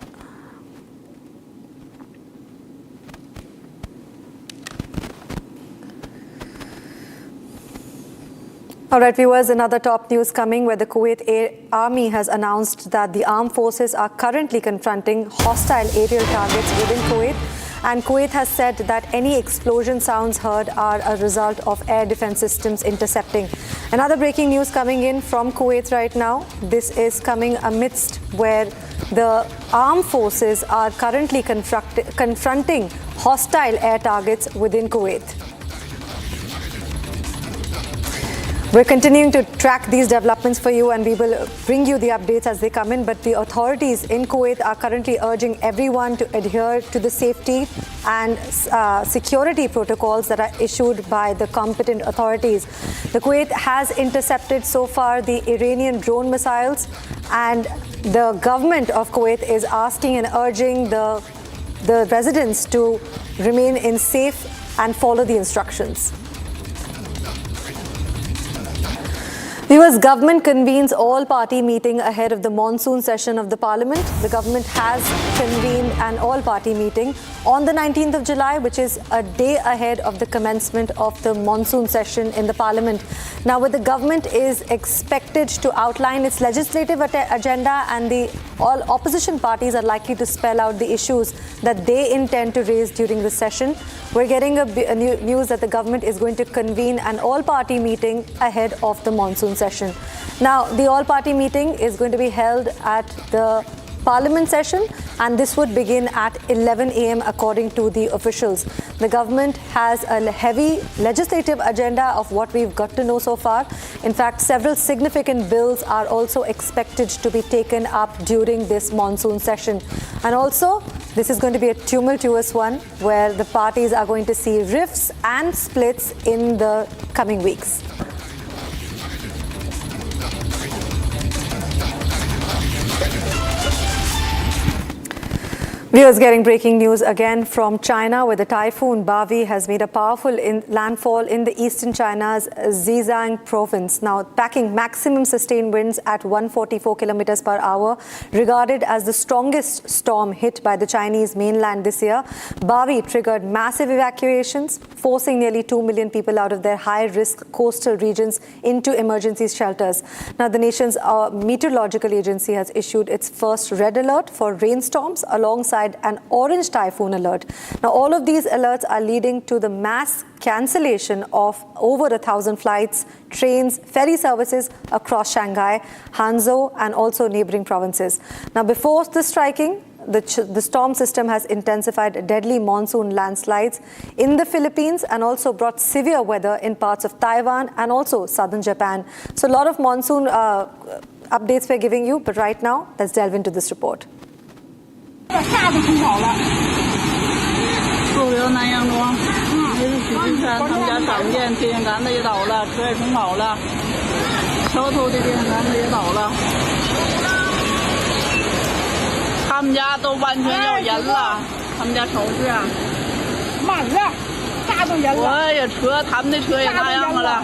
All right, viewers, another top news coming where the Kuwait Army has announced that the armed forces are currently confronting hostile aerial targets within Kuwait. And Kuwait has said that any explosion sounds heard are a result of air defense systems intercepting. Another breaking news coming in from Kuwait right now. This is coming amidst where the armed forces are currently confronting hostile air targets within Kuwait. We're continuing to track these developments for you, and we will bring you the updates as they come in. But the authorities in Kuwait are currently urging everyone to adhere to the safety and security protocols that are issued by the competent authorities. The Kuwait has intercepted so far the Iranian drone missiles and the government of Kuwait is asking and urging the residents to remain in safe and follow the instructions. The US government convenes all-party meeting ahead of the monsoon session of the parliament. The government has convened an all-party meeting on the 19th of July, which is a day ahead of the commencement of the monsoon session in the parliament. Now, where the government is expected to outline its legislative agenda, and all opposition parties are likely to spell out the issues that they intend to raise during the session. We're getting a news that the government is going to convene an all-party meeting ahead of the monsoon session. Now, the all-party meeting is going to be held at the Parliament session, and this would begin at 11 a.m. according to the officials. The government has a heavy legislative agenda of what we've got to know so far. In fact, several significant bills are also expected to be taken up during this monsoon session. And also, this is going to be a tumultuous one where the parties are going to see rifts and splits in the coming weeks. Viewers, getting breaking news again from China, where the typhoon Bavi has made a powerful landfall in the eastern China's Zhejiang province. Now, packing maximum sustained winds at 144 kilometers per hour, regarded as the strongest storm hit by the Chinese mainland this year. Bavi triggered massive evacuations, forcing nearly 2 million people out of their high-risk coastal regions into emergency shelters. Now, the nation's meteorological agency has issued its first red alert for rainstorms alongside an orange typhoon alert. Now, all of these alerts are leading to the mass cancellation of over 1,000 flights, trains, ferry services across Shanghai, Hangzhou, and also neighboring provinces. Now, before the striking, the storm system has intensified deadly monsoon landslides in the Philippines and also brought severe weather in parts of Taiwan and also southern Japan. So a lot of monsoon updates we're giving you, but right now, let's delve into this report. 下都很好了，所有南阳庄，也是徐金山他们家商店电线杆子也倒了，车也冲跑了，桥头的电线杆子也倒了，他们家都完全要淹了，他们家超市啊，满了，啥都淹了。我也车，他们的车也那样了，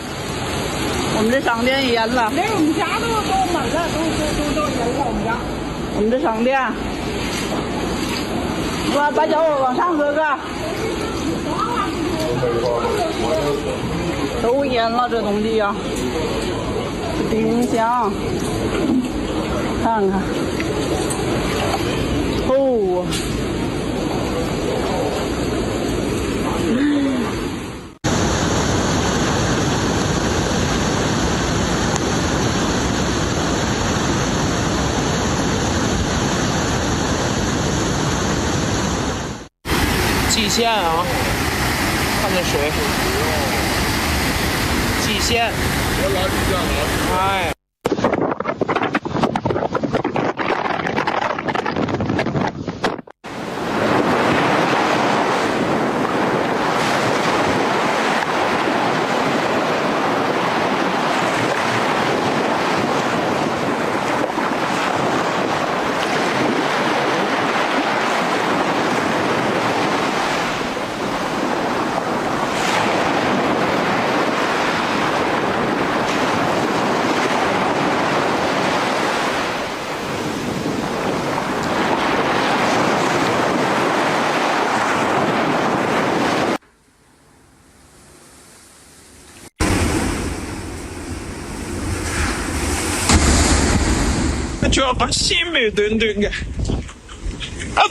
我们这商店也淹了，连我们家都满了，都淹了我们家，我们这商店。 把脚往上搁个，都淹了这东西呀、冰箱，看看，哦。蓟县啊，看这水，蓟县，哎。 就把心没顿顿的，啊，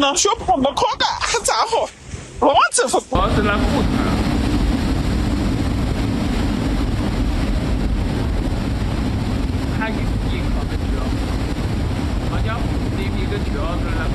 那，说碰不可干，咋好？我这副包子那不干。还有银行的车，好像那个车子那不。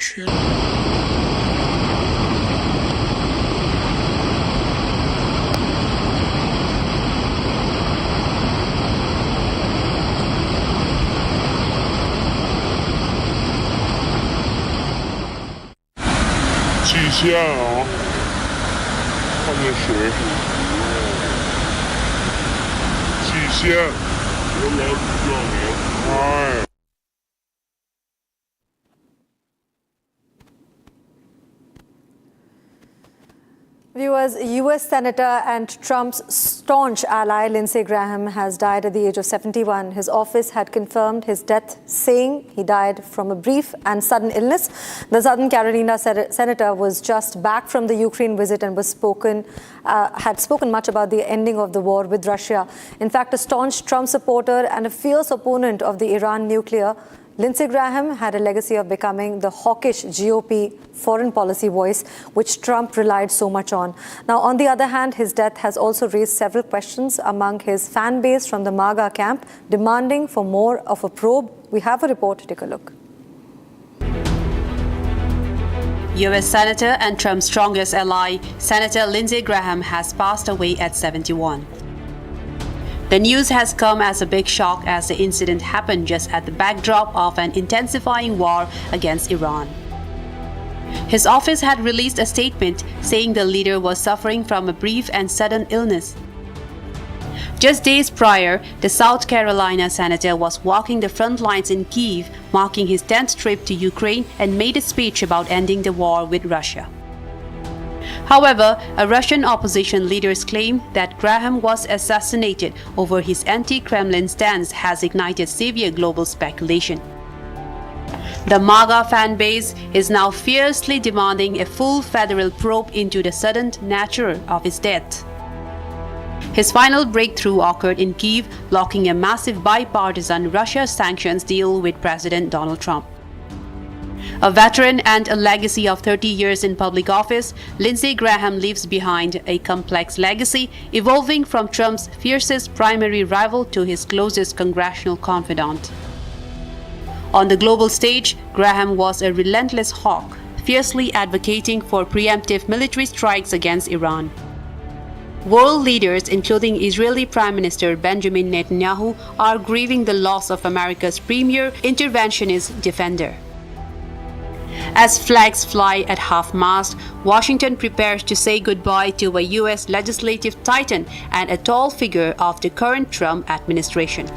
去。极限啊！看见谁？极限！我来叫你，哎。Viewers, US Senator and Trump's staunch ally Lindsey Graham has died at the age of 71. His office had confirmed his death, saying he died from a brief and sudden illness. The Southern Carolina senator was just back from the Ukraine visit and had spoken much about the ending of the war with Russia. In fact, a staunch Trump supporter and a fierce opponent of the Iran nuclear, Lindsey Graham had a legacy of becoming the hawkish GOP foreign policy voice, which Trump relied so much on. Now, on the other hand, his death has also raised several questions among his fan base from the MAGA camp, demanding for more of a probe. We have a report to take a look. U.S. Senator and Trump's strongest ally, Senator Lindsey Graham, has passed away at 71. The news has come as a big shock as the incident happened just at the backdrop of an intensifying war against Iran. His office had released a statement saying the leader was suffering from a brief and sudden illness. Just days prior, the South Carolina senator was walking the front lines in Kyiv, marking his 10th trip to Ukraine, and made a speech about ending the war with Russia. However, a Russian opposition leader's claim that Graham was assassinated over his anti-Kremlin stance has ignited severe global speculation. The MAGA fan base is now fiercely demanding a full federal probe into the sudden nature of his death. His final breakthrough occurred in Kyiv, blocking a massive bipartisan Russia sanctions deal with President Donald Trump. A veteran and a legacy of 30 years in public office, Lindsey Graham leaves behind a complex legacy, evolving from Trump's fiercest primary rival to his closest congressional confidant. On the global stage, Graham was a relentless hawk, fiercely advocating for preemptive military strikes against Iran. World leaders, including Israeli Prime Minister Benjamin Netanyahu, are grieving the loss of America's premier interventionist defender. As flags fly at half-mast, Washington prepares to say goodbye to a U.S. legislative titan and a tall figure of the current Trump administration.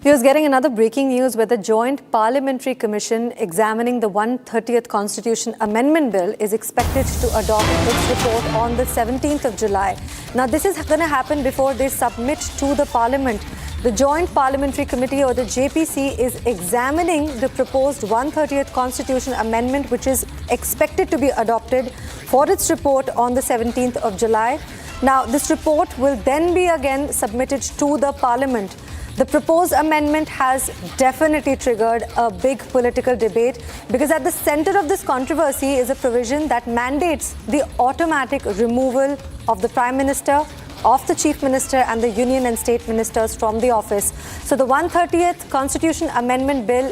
Here's getting another breaking news where the Joint Parliamentary Commission examining the 130th Constitution Amendment Bill is expected to adopt its report on the 17th of July. Now, this is going to happen before they submit to the Parliament. The Joint Parliamentary Committee, or the JPC, is examining the proposed 130th Constitution Amendment, which is expected to be adopted for its report on the 17th of July. Now, this report will then be again submitted to the Parliament. The proposed amendment has definitely triggered a big political debate because at the center of this controversy is a provision that mandates the automatic removal of the Prime Minister, of the Chief Minister and the Union and State Ministers from the office. So the 130th Constitution Amendment Bill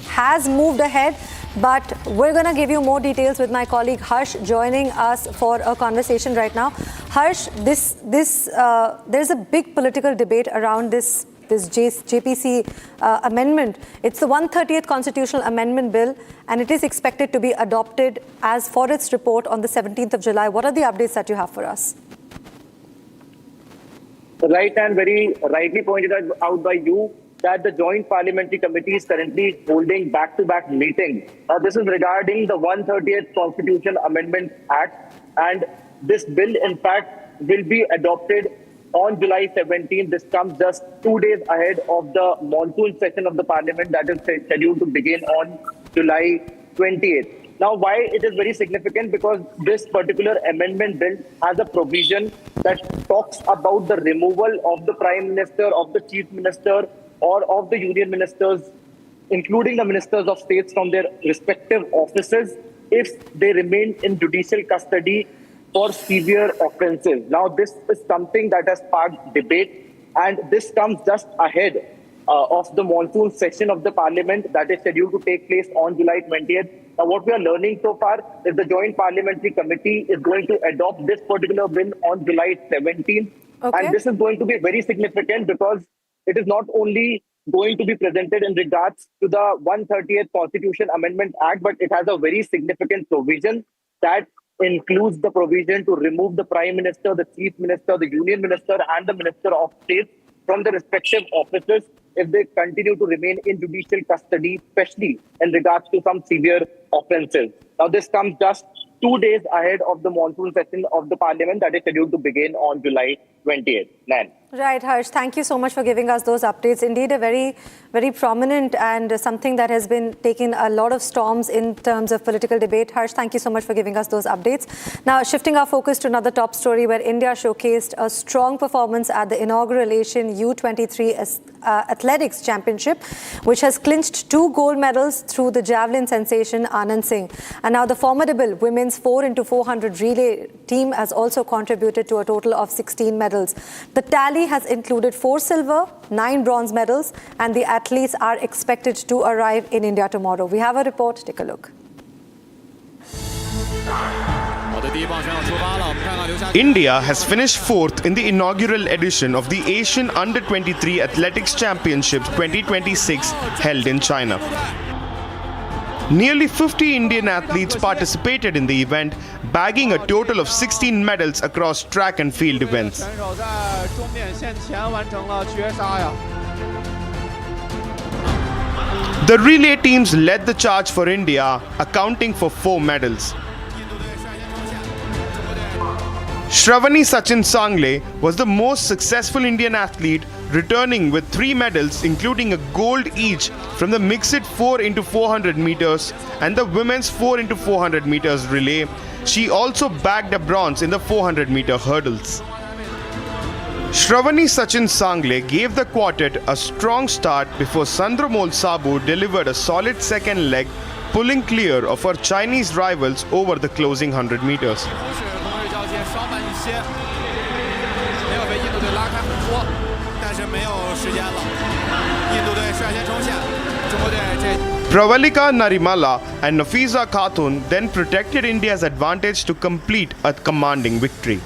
has moved ahead, but we're going to give you more details with my colleague Harsh joining us for a conversation right now. Harsh, there's a big political debate around this JPC amendment. It's the 130th Constitutional Amendment Bill, and it is expected to be adopted as for its report on the 17th of July. What are the updates that you have for us? Right, and very rightly pointed out by you that the Joint Parliamentary Committee is currently holding back-to-back meetings. This is regarding the 130th Constitution Amendment Act, and this bill, in fact, will be adopted on July 17th. This comes just 2 days ahead of the monsoon session of the Parliament that is scheduled to begin on July 28th. Now, why it is very significant? Because this particular amendment bill has a provision that talks about the removal of the Prime Minister, of the Chief Minister, or of the Union Ministers, including the Ministers of States, from their respective offices if they remain in judicial custody for severe offences. Now, this is something that has sparked debate, and this comes just ahead of the monsoon session of the parliament that is scheduled to take place on July 20th. Now, what we are learning so far is the Joint Parliamentary Committee is going to adopt this particular bill on July 17th. Okay. And this is going to be very significant because it is not only going to be presented in regards to the 130th Constitution Amendment Act, but it has a very significant provision that includes the provision to remove the Prime Minister, the Chief Minister, the Union Minister, and the Minister of State from the respective offices if they continue to remain in judicial custody, especially in regards to some severe offences. Now, this comes just 2 days ahead of the monsoon session of the parliament that is scheduled to begin on July 20th. Nan. Right, Harsh. Thank you so much for giving us those updates. Indeed, a very, very prominent and something that has been taking a lot of storms in terms of political debate. Harsh, thank you so much for giving us those updates. Now, shifting our focus to another top story where India showcased a strong performance at the inaugural Asian U23 Athletics Championship, which has clinched 2 gold medals through the javelin sensation Anand Singh. And now the formidable women's 4x400 relay team has also contributed to a total of 16 medals. The tally has included 4 silver, 9 bronze medals, and the athletes are expected to arrive in India tomorrow. We have a report. Take a look. India has finished 4th in the inaugural edition of the Asian Under-23 Athletics Championships 2026 held in China. Nearly 50 Indian athletes participated in the event, bagging a total of 16 medals across track and field events. The relay teams led the charge for India, accounting for 4 medals. Shravani Sachin Sangle was the most successful Indian athlete, returning with 3 medals, including a gold each from the mixed 4x400 meters and the women's 4x400 meters relay. She also bagged a bronze in the 400-meter hurdles. Shravani Sachin Sangle gave the quartet a strong start before Sandramol Sabu delivered a solid second leg, pulling clear of her Chinese rivals over the closing 100 meters. Pravalika Narimala and Nafiza Khatun then protected India's advantage to complete a commanding victory.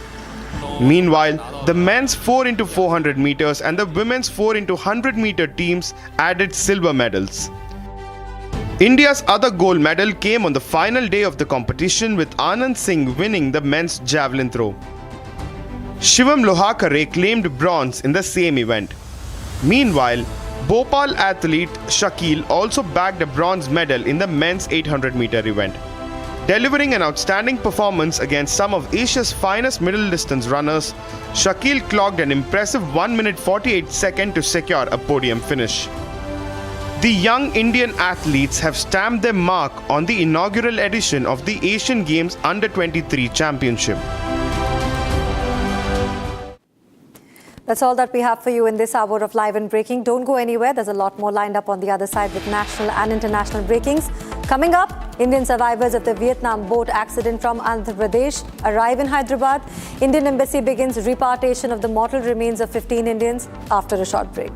Meanwhile, the men's 4x400 meters and the women's 4x100 meter teams added silver medals. India's other gold medal came on the final day of the competition, with Anand Singh winning the men's javelin throw. Shivam Lohakare claimed bronze in the same event. Meanwhile, Bhopal athlete Shakil also bagged a bronze medal in the men's 800-meter event. Delivering an outstanding performance against some of Asia's finest middle distance runners, Shakil clocked an impressive 1 minute 48 seconds to secure a podium finish. The young Indian athletes have stamped their mark on the inaugural edition of the Asian Games Under-23 Championship. That's all that we have for you in this hour of Live and Breaking. Don't go anywhere. There's a lot more lined up on the other side with national and international breakings. Coming up, Indian survivors of the Vietnam boat accident from Andhra Pradesh arrive in Hyderabad. Indian embassy begins repatriation of the mortal remains of 15 Indians after a short break.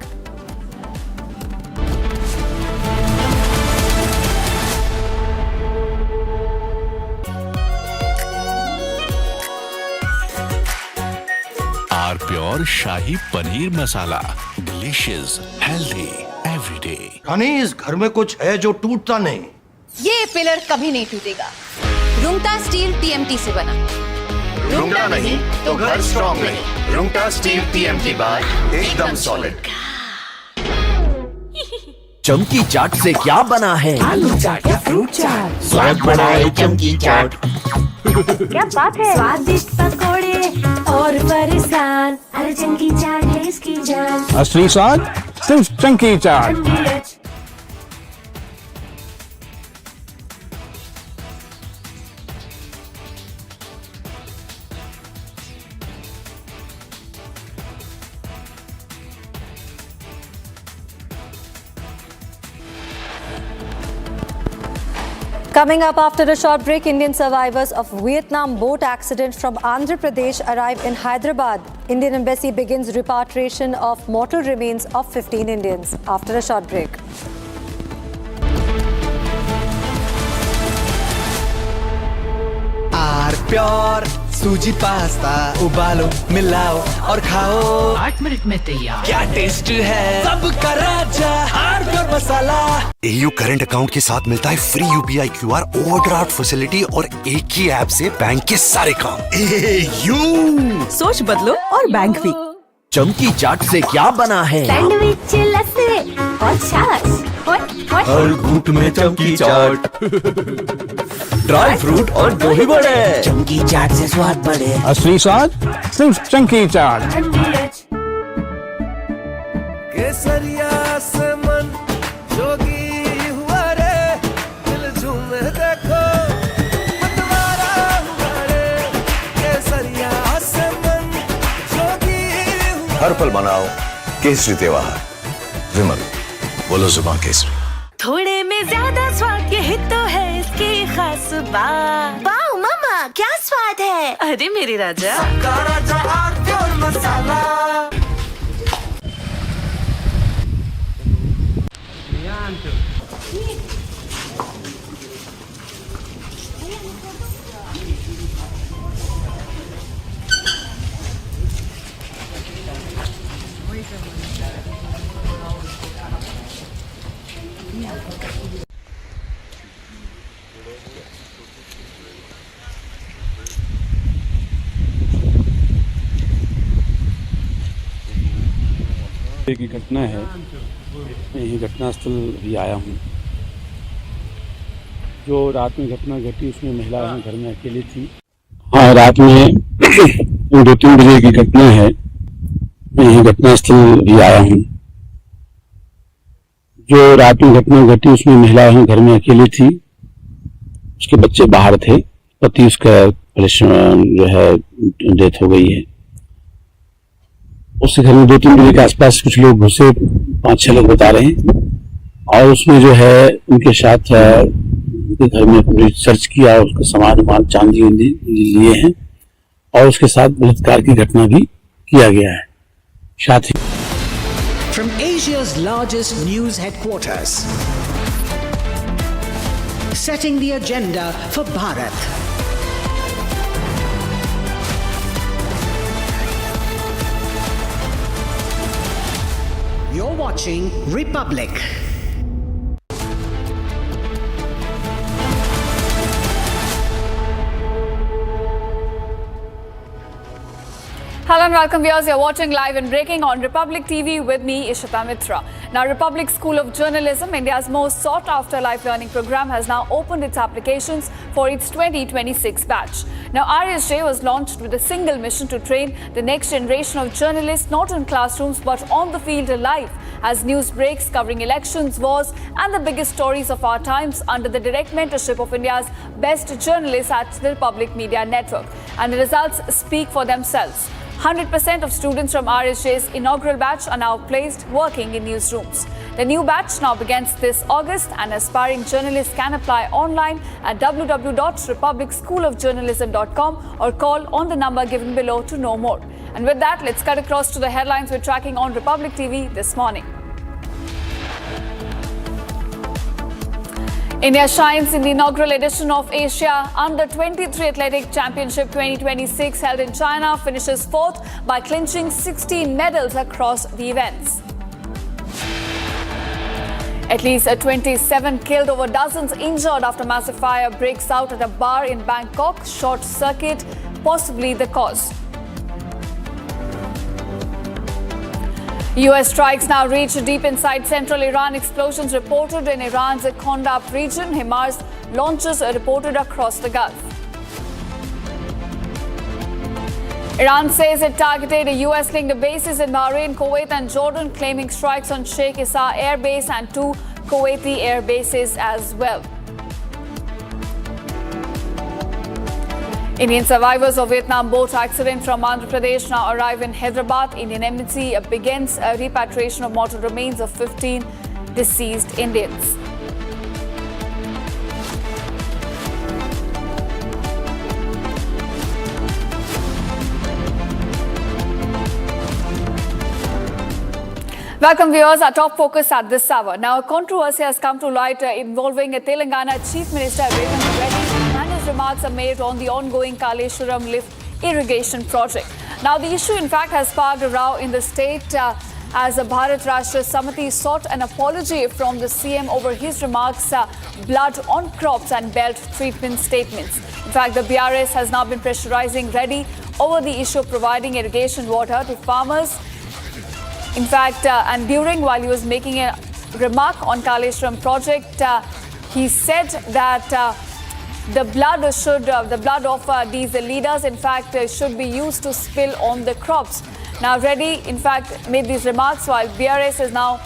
Our pure Shahi Paneer Masala. Delicious, healthy, every day. रानी, इस घर में कुछ है जो टूटता नहीं। ये pillar कभी नहीं टूटेगा। रुंगटा स्टील TMT से बना। रुंगटा नहीं तो घर स्ट्रॉन्ग नहीं। रुंगटा स्टील TMT बार एकदम सॉलिड। चमकी चाट से क्या बना है? आलू चाट या फ्रूट चाट, स्वाद बनाए चमकी चाट। क्या बात है? स्वादिष्ट पकोड़े और फरसान, अरे चमकी चाट है इसकी जान। असली स्वाद सिर्फ चमकी चाट। Coming up after a short break, Indian survivors of Vietnam boat accident from Andhra Pradesh arrive in Hyderabad. Indian embassy begins repatriation of mortal remains of 15 Indians. After a short break. Pure suji pasta उबालो मिलाओ और खाओ 8 minute में तैयार क्या taste है सबका राजा pure masala AU current account के साथ मिलता है free UPI QR overdraft facility और एक ही ऐप से बैंक के सारे काम। AU सोच बदलो और बैंक भी। चमकी चाट से क्या बना है सैंडविच लस्सी और छाछ हर घूंट में चमकी चाट ड्राई फ्रूट और दही बड़े चमकी चाट से स्वाद बढ़े असली स्वाद सिर्फ चमकी चाट। केसरिया से मन जोगी हुआ रे दिल झूमे देखो मतवारा हुआ रे केसरिया से मन जोगी हुआ। हर पल मनाओ केसरी त्योहार। विमल बोलो जुबान केसरी। थोड़े में ज्यादा स्वाद यही तो है इसकी खास बात। वाओ मामा क्या स्वाद है। अरे मेरे राजा सबका राजा प्योर मसाला। की घटना है, मैं यही घटनास्थल भी आया हूँ। जो रात में घटना घटी उसमें महिला घर में अकेली थी। हाँ, रात में 2-3 बजे की घटना है, मैं यही घटनास्थल भी आया हूँ। जो रात में घटना घटी उसमें महिला घर में अकेली थी, उसके बच्चे बाहर थे, पति उसका परेशान जो है डेथ हो गई है। उसके घर में 2-3 बजे के आसपास कुछ लोग घुसे, 5-6 लोग बता रहे हैं, और उसमें जो है उनके साथ उनके घर में पूरी सर्च किया, उसका सामान चांदी लिए हैं और उसके साथ बलात्कार की घटना भी किया गया है। साथ ही From Asia's largest news headquarters, setting the agenda for Bharat. You're watching Republic. Hello and welcome viewers, you're watching live and breaking on Republic TV with me, Ishita Mitra. Now, Republic School of Journalism, India's most sought after life learning program, has now opened its applications for its 2026 batch. Now, RSJ was launched with a single mission to train the next generation of journalists, not in classrooms but on the field live, as news breaks covering elections, wars and the biggest stories of our times under the direct mentorship of India's best journalists at the Republic Media Network. And the results speak for themselves. 100% of students from RSJ's inaugural batch are now placed working in newsrooms. The new batch now begins this August, and aspiring journalists can apply online at www.republicschoolofjournalism.com or call on the number given below to know more. And with that, let's cut across to the headlines we're tracking on Republic TV this morning. India shines in the inaugural edition of Asia Under-23 Athletic Championship 2026 held in China, finishes 4th by clinching 16 medals across the events. At least 27 killed, over dozens injured after massive fire breaks out at a bar in Bangkok. Short circuit, possibly the cause. US strikes now reach deep inside central Iran. Explosions reported in Iran's Condemns region. HIMARS launches are reported across the Gulf. Iran says it targeted US-linked bases in Bahrain, Kuwait and Jordan, claiming strikes on Sheikh Issa Air Base and 2 Kuwaiti air bases as well. Indian survivors of Vietnam boat accident from Andhra Pradesh now arrive in Hyderabad. Indian embassy begins a repatriation of mortal remains of 15 deceased Indians. Welcome viewers, our top focus at this hour. Now, a controversy has come to light involving a Telangana Chief Minister Revant Reddy, and his remarks are made on the ongoing Kaleshwaram lift irrigation project. Now, the issue in fact has sparked a row in the state as a Bharat Rashtra Samiti sought an apology from the CM over his remarks, blood on crops and belt treatment statements. In fact, the BRS has now been pressurizing Reddy over the issue of providing irrigation water to farmers. In fact, and while he was making a remark on Kaleshwaram project, he said that the blood of these leaders, in fact, should be used to spill on the crops. Now, Reddy, in fact, made these remarks while BRS is now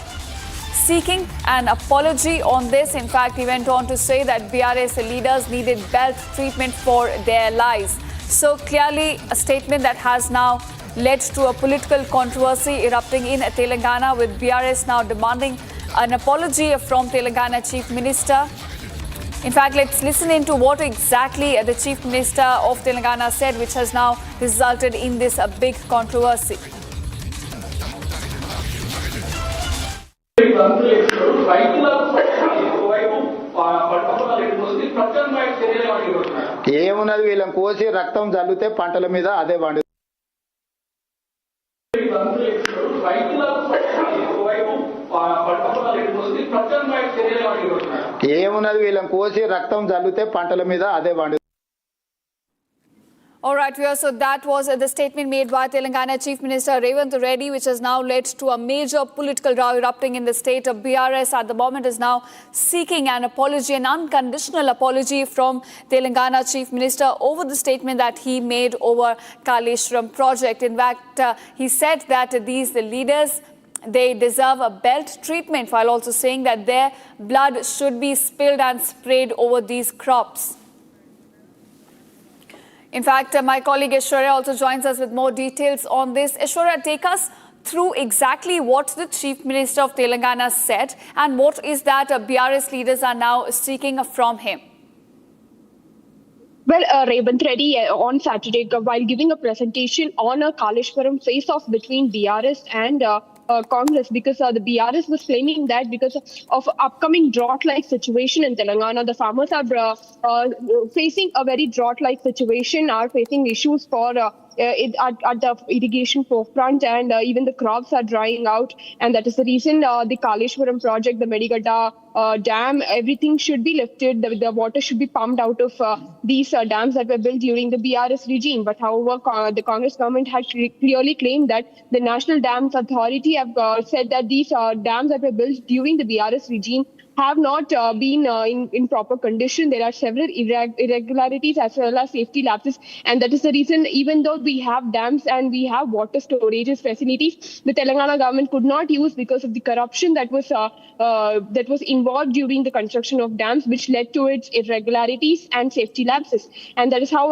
seeking an apology on this. In fact, he went on to say that BRS leaders needed belt treatment for their lives. So clearly, a statement that has now led to a political controversy erupting in Telangana, with BRS now demanding an apology from Telangana Chief Minister. In fact, let's listen into what exactly the Chief Minister of Telangana said, which has now resulted in this big controversy. ఏమున్నది వీళ్ళని కోసి రక్తం జల్లితే పంటల మీద అదే పండు ఏమున్నది వీళ్ళని కోసి రక్తం జల్లితే పంటల మీద అదే పండు. All right, so that was the statement made by Telangana Chief Minister Revant Reddy, which has now led to a major political row erupting in the state. Of BRS at the moment is now seeking an apology, an unconditional apology from Telangana Chief Minister over the statement that he made over Kaleshwaram project. In fact, he said that the leaders, they deserve a belt treatment, while also saying that their blood should be spilled and sprayed over these crops. In fact, my colleague Aishwarya also joins us with more details on this. Aishwarya, take us through exactly what the Chief Minister of Telangana said and what is that BRS leaders are now seeking from him. Well, Revant Reddy on Saturday, while giving a presentation on a Kaleshwaram face-off between BRS and Congress, because the BRS was claiming that because of upcoming drought-like situation in Telangana, the farmers are facing a very drought-like situation, are facing issues for at the irrigation forefront, and even the crops are drying out, and that is the reason the Kaleshwaram project, the Medigada dam, everything should be lifted. The water should be pumped out of these dams that were built during the BRS regime. But however, the Congress government had clearly claimed that the National Dams Authority have said that these dams that were built during the BRS regime have not been in proper condition. There are several irregularities as well as safety lapses, and that is the reason, even though we have dams and we have water storage facilities, the Telangana government could not use because of the corruption that was involved during the construction of dams, which led to its irregularities and safety lapses. And that is how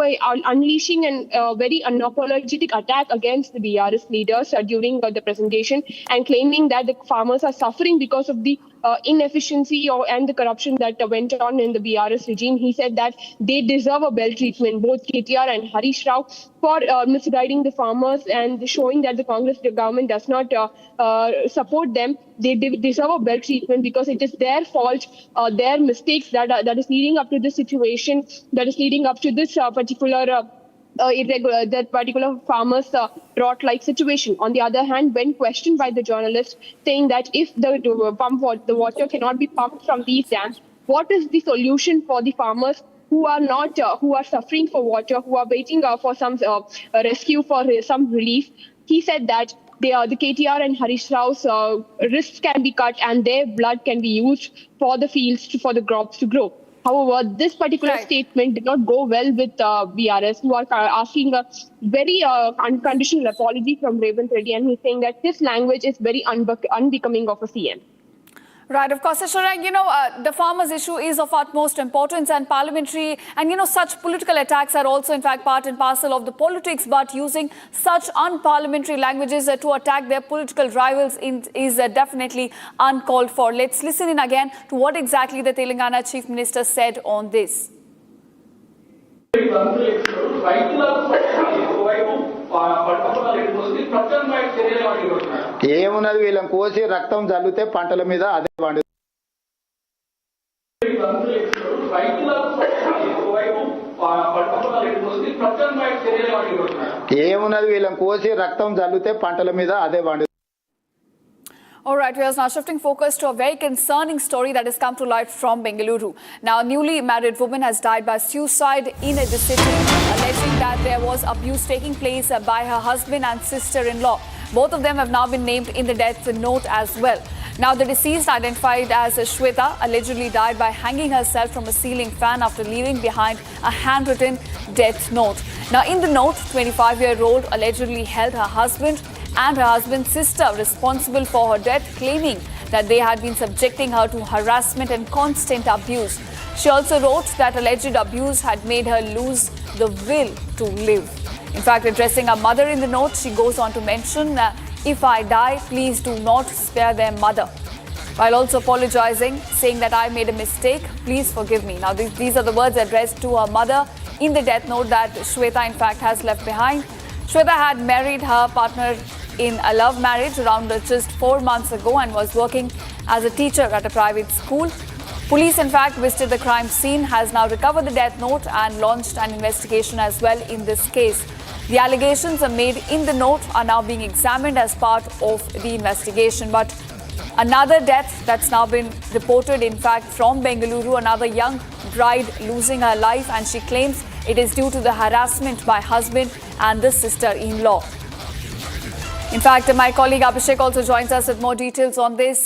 unleashing a very unapologetic attack against the BRS leaders during the presentation, and claiming that the farmers are suffering because of the inefficiency and the corruption that went on in the BRS regime. He said that they deserve a belt treatment, both KTR and Harish Rao, for misguiding the farmers and showing that the Congress government does not support them. They deserve a belt treatment because it is their fault, their mistakes that is leading up to this situation, that is leading up to this particular farmers' drought-like situation. On the other hand, when questioned by the journalist, saying that if the water cannot be pumped from these dams, what is the solution for the farmers who are suffering for water, who are waiting for some rescue, for some relief? He said that the KTR and Harish Rao's wrists can be cut and their blood can be used for the fields, for the crops to grow. However, this particular statement did not go well with BRS, who are asking a very unconditional apology from Revant Reddy, and he's saying that this language is very unbecoming of a CM. Right, of course, Aishwarya, the farmers' issue is of utmost importance, and parliamentary and, such political attacks are also, in fact, part and parcel of the politics, but using such unparliamentary languages to attack their political rivals is definitely uncalled for. Let's listen in again to what exactly the Telangana Chief Minister said on this. ఏమున్నది వీళ్ళని కోసి రక్తం జల్లితే పంటల మీద అదే పండు. ఏమున్నది వీళ్ళని కోసి రక్తం జల్లితే పంటల మీద అదే పండు. All right, we are now shifting focus to a very concerning story that has come to light from Bengaluru. Now, a newly married woman has died by suicide in the city, alleging that there was abuse taking place by her husband and sister-in-law. Both of them have now been named in the death note as well. Now, the deceased, identified as Shweta, allegedly died by hanging herself from a ceiling fan after leaving behind a handwritten death note. Now, in the note, 25-year-old allegedly held her husband and her husband's sister responsible for her death, claiming that they had been subjecting her to harassment and constant abuse. She also wrote that alleged abuse had made her lose the will to live. In fact, addressing her mother in the note, she goes on to mention, "If I die, please do not spare their mother." While also apologizing, saying that I made a mistake, please forgive me. Now, these are the words addressed to her mother in the death note that Shweta, in fact, has left behind. Shweta had married her partner in a love marriage around just 4 months ago and was working as a teacher at a private school. Police, in fact, visited the crime scene, has now recovered the death note and launched an investigation as well in this case. The allegations are made in the note are now being examined as part of the investigation. But another death that's now been reported, in fact, from Bengaluru, another young bride losing her life, and she claims it is due to the harassment by husband and the sister-in-law. In fact, my colleague Abhishek also joins us with more details on this.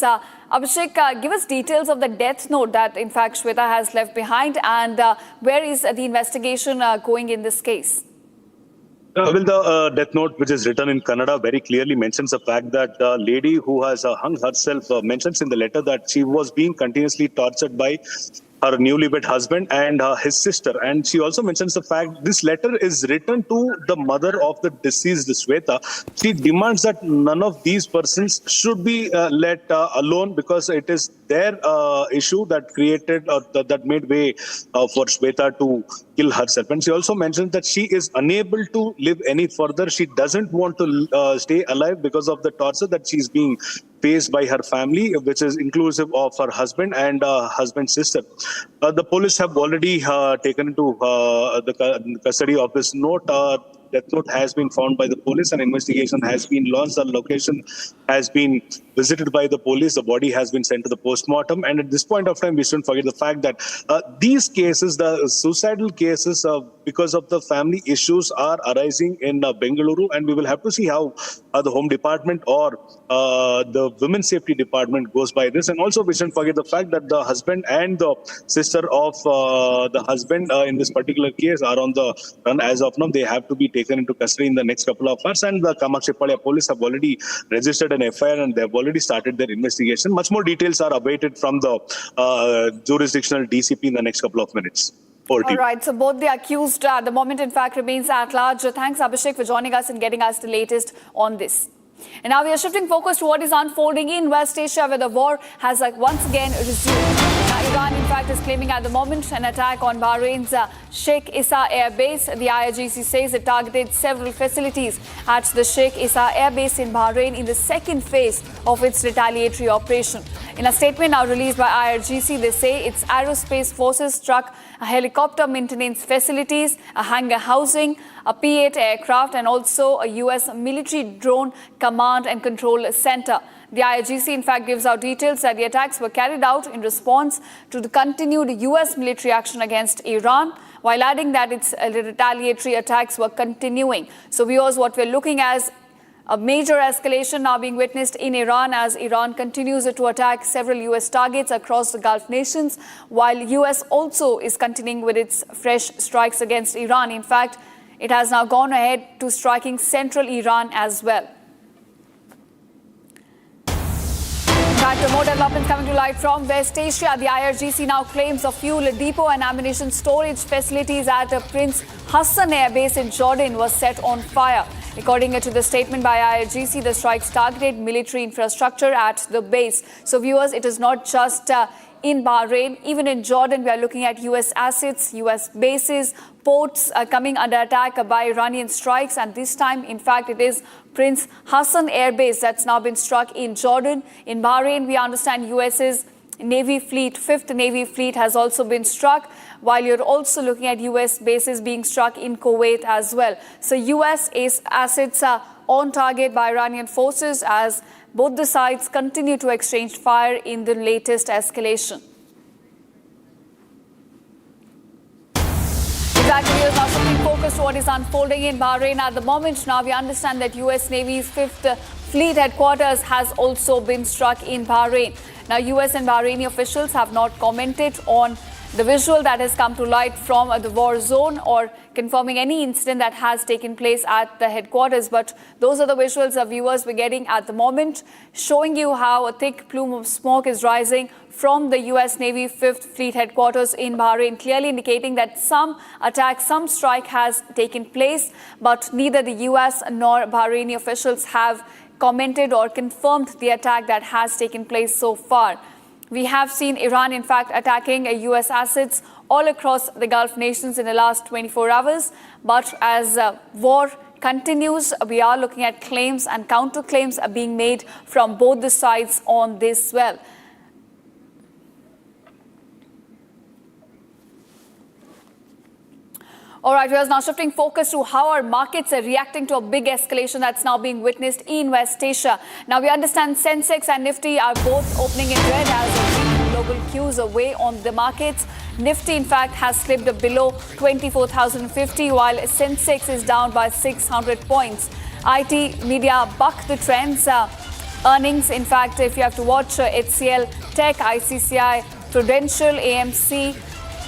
Abhishek, give us details of the death note that, in fact, Shweta has left behind, and where is the investigation going in this case? Well, the death note, which is written in Kannada, very clearly mentions the fact that the lady who has hung herself mentions in the letter that she was being continuously tortured by her newlywed husband and his sister. And she also mentions the fact this letter is written to the mother of the deceased, Shweta. She demands that none of these persons should be let alone because it is their issue that created that made way for Shweta to kill herself. And she also mentions that she is unable to live any further. She doesn't want to stay alive because of the torture that she's being faced by her family, which is inclusive of her husband and husband's sister. The police have already taken into the custody of this note. Death note has been found by the police and investigation has been launched. The location has been visited by the police. The body has been sent to the postmortem. And at this point of time, we shouldn't forget the fact that these cases, the suicidal cases, because of the family issues are arising in Bengaluru. And we will have to see how the Home Department or the Women's Safety Department goes by this. And also, we shouldn't forget the fact that the husband and the sister of the husband in this particular case are on the run as of now. They have to be taken into custody in the next couple of hours, and the Kamakshipalya police have already registered an FIR and they have already started their investigation. Much more details are awaited from the jurisdictional DCP in the next couple of minutes. All right, so both the accused at the moment, in fact, remains at large. Thanks, Abhishek, for joining us and getting us the latest on this. And now we are shifting focus to what is unfolding in West Asia, where the war has once again resumed. Now, Iran, in fact, is claiming at the moment an attack on Bahrain's Sheikh Issa Air Base. The IRGC says it targeted several facilities at the Sheikh Issa Air Base in Bahrain in the second phase of its retaliatory operation. In a statement now released by IRGC, they say its aerospace forces struck a helicopter maintenance facilities, a hangar housing, a P-8 aircraft, and also a U.S. military drone command and control center. The IRGC, in fact, gives out details that the attacks were carried out in response to the continued U.S. military action against Iran, while adding that its retaliatory attacks were continuing. So, viewers, what we're looking at is a major escalation now being witnessed in Iran as Iran continues to attack several U.S. targets across the Gulf nations, while U.S. also is continuing with its fresh strikes against Iran. In fact, it has now gone ahead to striking central Iran as well. Back to more developments coming to light from West Asia. The IRGC now claims a fuel depot and ammunition storage facilities at Prince Hassan Air Base in Jordan was set on fire. According to the statement by IRGC, the strikes targeted military infrastructure at the base. So viewers, it is not just in Bahrain, even in Jordan, we are looking at US assets, US bases, ports coming under attack by Iranian strikes. And this time, in fact, it is Prince Hassan Air Base that's now been struck in Jordan. In Bahrain, we understand US's Navy fleet, 5th Navy fleet has also been struck, while you're also looking at US bases being struck in Kuwait as well. So US assets are on target by Iranian forces as both the sides continue to exchange fire in the latest escalation. Exactly, we are now shifting focus to what is unfolding in Bahrain at the moment. Now we understand that US Navy's 5th Fleet headquarters has also been struck in Bahrain. Now, US and Bahraini officials have not commented on the visual that has come to light from the war zone or confirming any incident that has taken place at the headquarters. But those are the visuals our viewers were getting at the moment, showing you how a thick plume of smoke is rising from the US Navy 5th Fleet headquarters in Bahrain, clearly indicating that some attack, some strike has taken place, but neither the US nor Bahraini officials have commented or confirmed the attack that has taken place so far. We have seen Iran, in fact, attacking US assets all across the Gulf nations in the last 24 hours. But as war continues, we are looking at claims and counterclaims being made from both the sides on this well. All right, we are now shifting focus to how our markets are reacting to a big escalation that's now being witnessed in West Asia. Now, we understand Sensex and Nifty are both opening in red as the global cues away on the markets. Nifty, in fact, has slipped below 24,050, while Sensex is down by 600 points. IT media buck the trends. Earnings, in fact, if you have to watch HCL, Tech, ICCI, Prudential, AMC,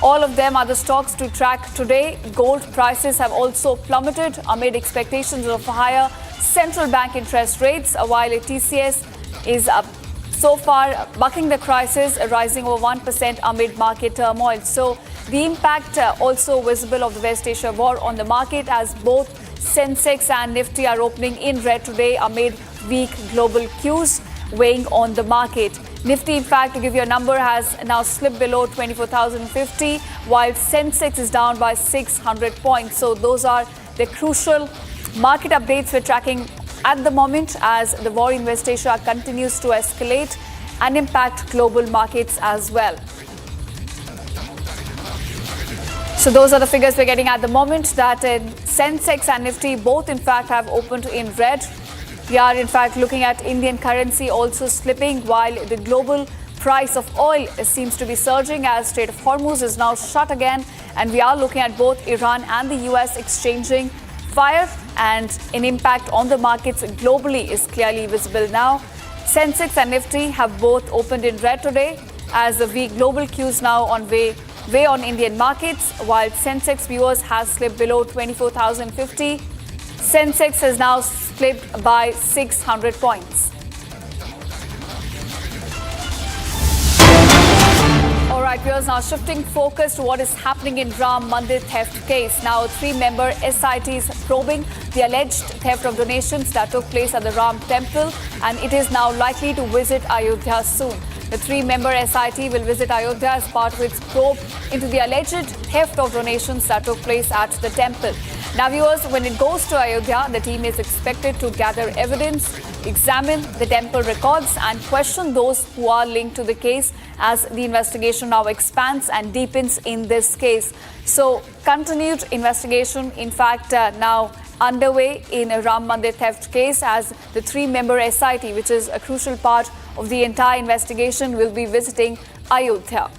all of them are the stocks to track today. Gold prices have also plummeted amid expectations of higher central bank interest rates, while TCS is so far bucking the crisis, rising over 1% amid market turmoil. So the impact also visible of the West Asia war on the market, as both Sensex and Nifty are opening in red today amid weak global cues weighing on the market. Nifty, in fact, to give you a number, has now slipped below 24,050, while Sensex is down by 600 points. So those are the crucial market updates we're tracking at the moment as the war in West Asia continues to escalate and impact global markets as well. So those are the figures we're getting at the moment, that Sensex and Nifty both, in fact, have opened in red. We are, in fact, looking at Indian currency also slipping, while the global price of oil seems to be surging as Strait of Hormuz is now shut again. And we are looking at both Iran and the US exchanging fire, and an impact on the markets globally is clearly visible now. Sensex and Nifty have both opened in red today as the weak global cues now on weigh on Indian markets, while Sensex, viewers, has slipped below 24,050. Sensex has now slipped by 600 points. All right, viewers, now shifting focus to what is happening in Ram Mandir theft case. Now, a 3-member SIT is probing the alleged theft of donations that took place at the Ram temple, and it is now likely to visit Ayodhya soon. The 3-member SIT will visit Ayodhya as part of its probe into the alleged theft of donations that took place at the temple. Now, viewers, when it goes to Ayodhya, the team is expected to gather evidence, examine the temple records, and question those who are linked to the case as the investigation now expands and deepens in this case. So, continued investigation, in fact, now underway in a Ram Mandir theft case, as the 3-member SIT, which is a crucial part of the entire investigation, will be visiting Ayodhya.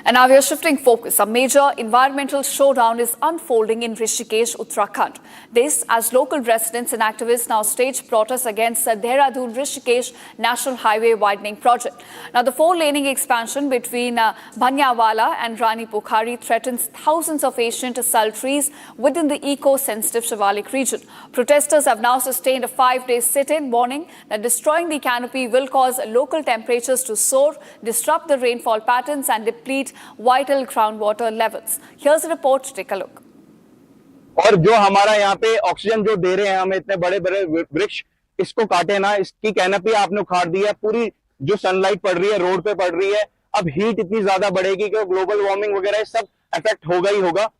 And now we are shifting focus. A major environmental showdown is unfolding in Rishikesh, Uttarakhand. This as local residents and activists now stage protests against the Dehradun-Rishikesh National Highway widening project. Now, the 4-laning expansion between Bhanyawala and Rani Pokhari threatens thousands of ancient sal trees within the eco-sensitive Shivalik region. Protesters have now sustained a 5-day sit-in, warning that destroying the canopy will cause local temperatures to soar, disrupt the rainfall patterns, and deplete vital groundwater levels. Here's a report to take a look. और जो हमारा यहाँ पे oxygen जो दे रहे हैं हमें इतने बड़े बड़े वृक्ष, इसको काटे ना, इसकी कैनपी आपने उखाड़ दी है, पूरी जो सनलाइट पड़ रही है रोड पे पड़ रही है, अब हीट इतनी ज्यादा बढ़ेगी कि ग्लोबल वार्मिंग वगैरह सब इफेक्ट होगा ही होगा।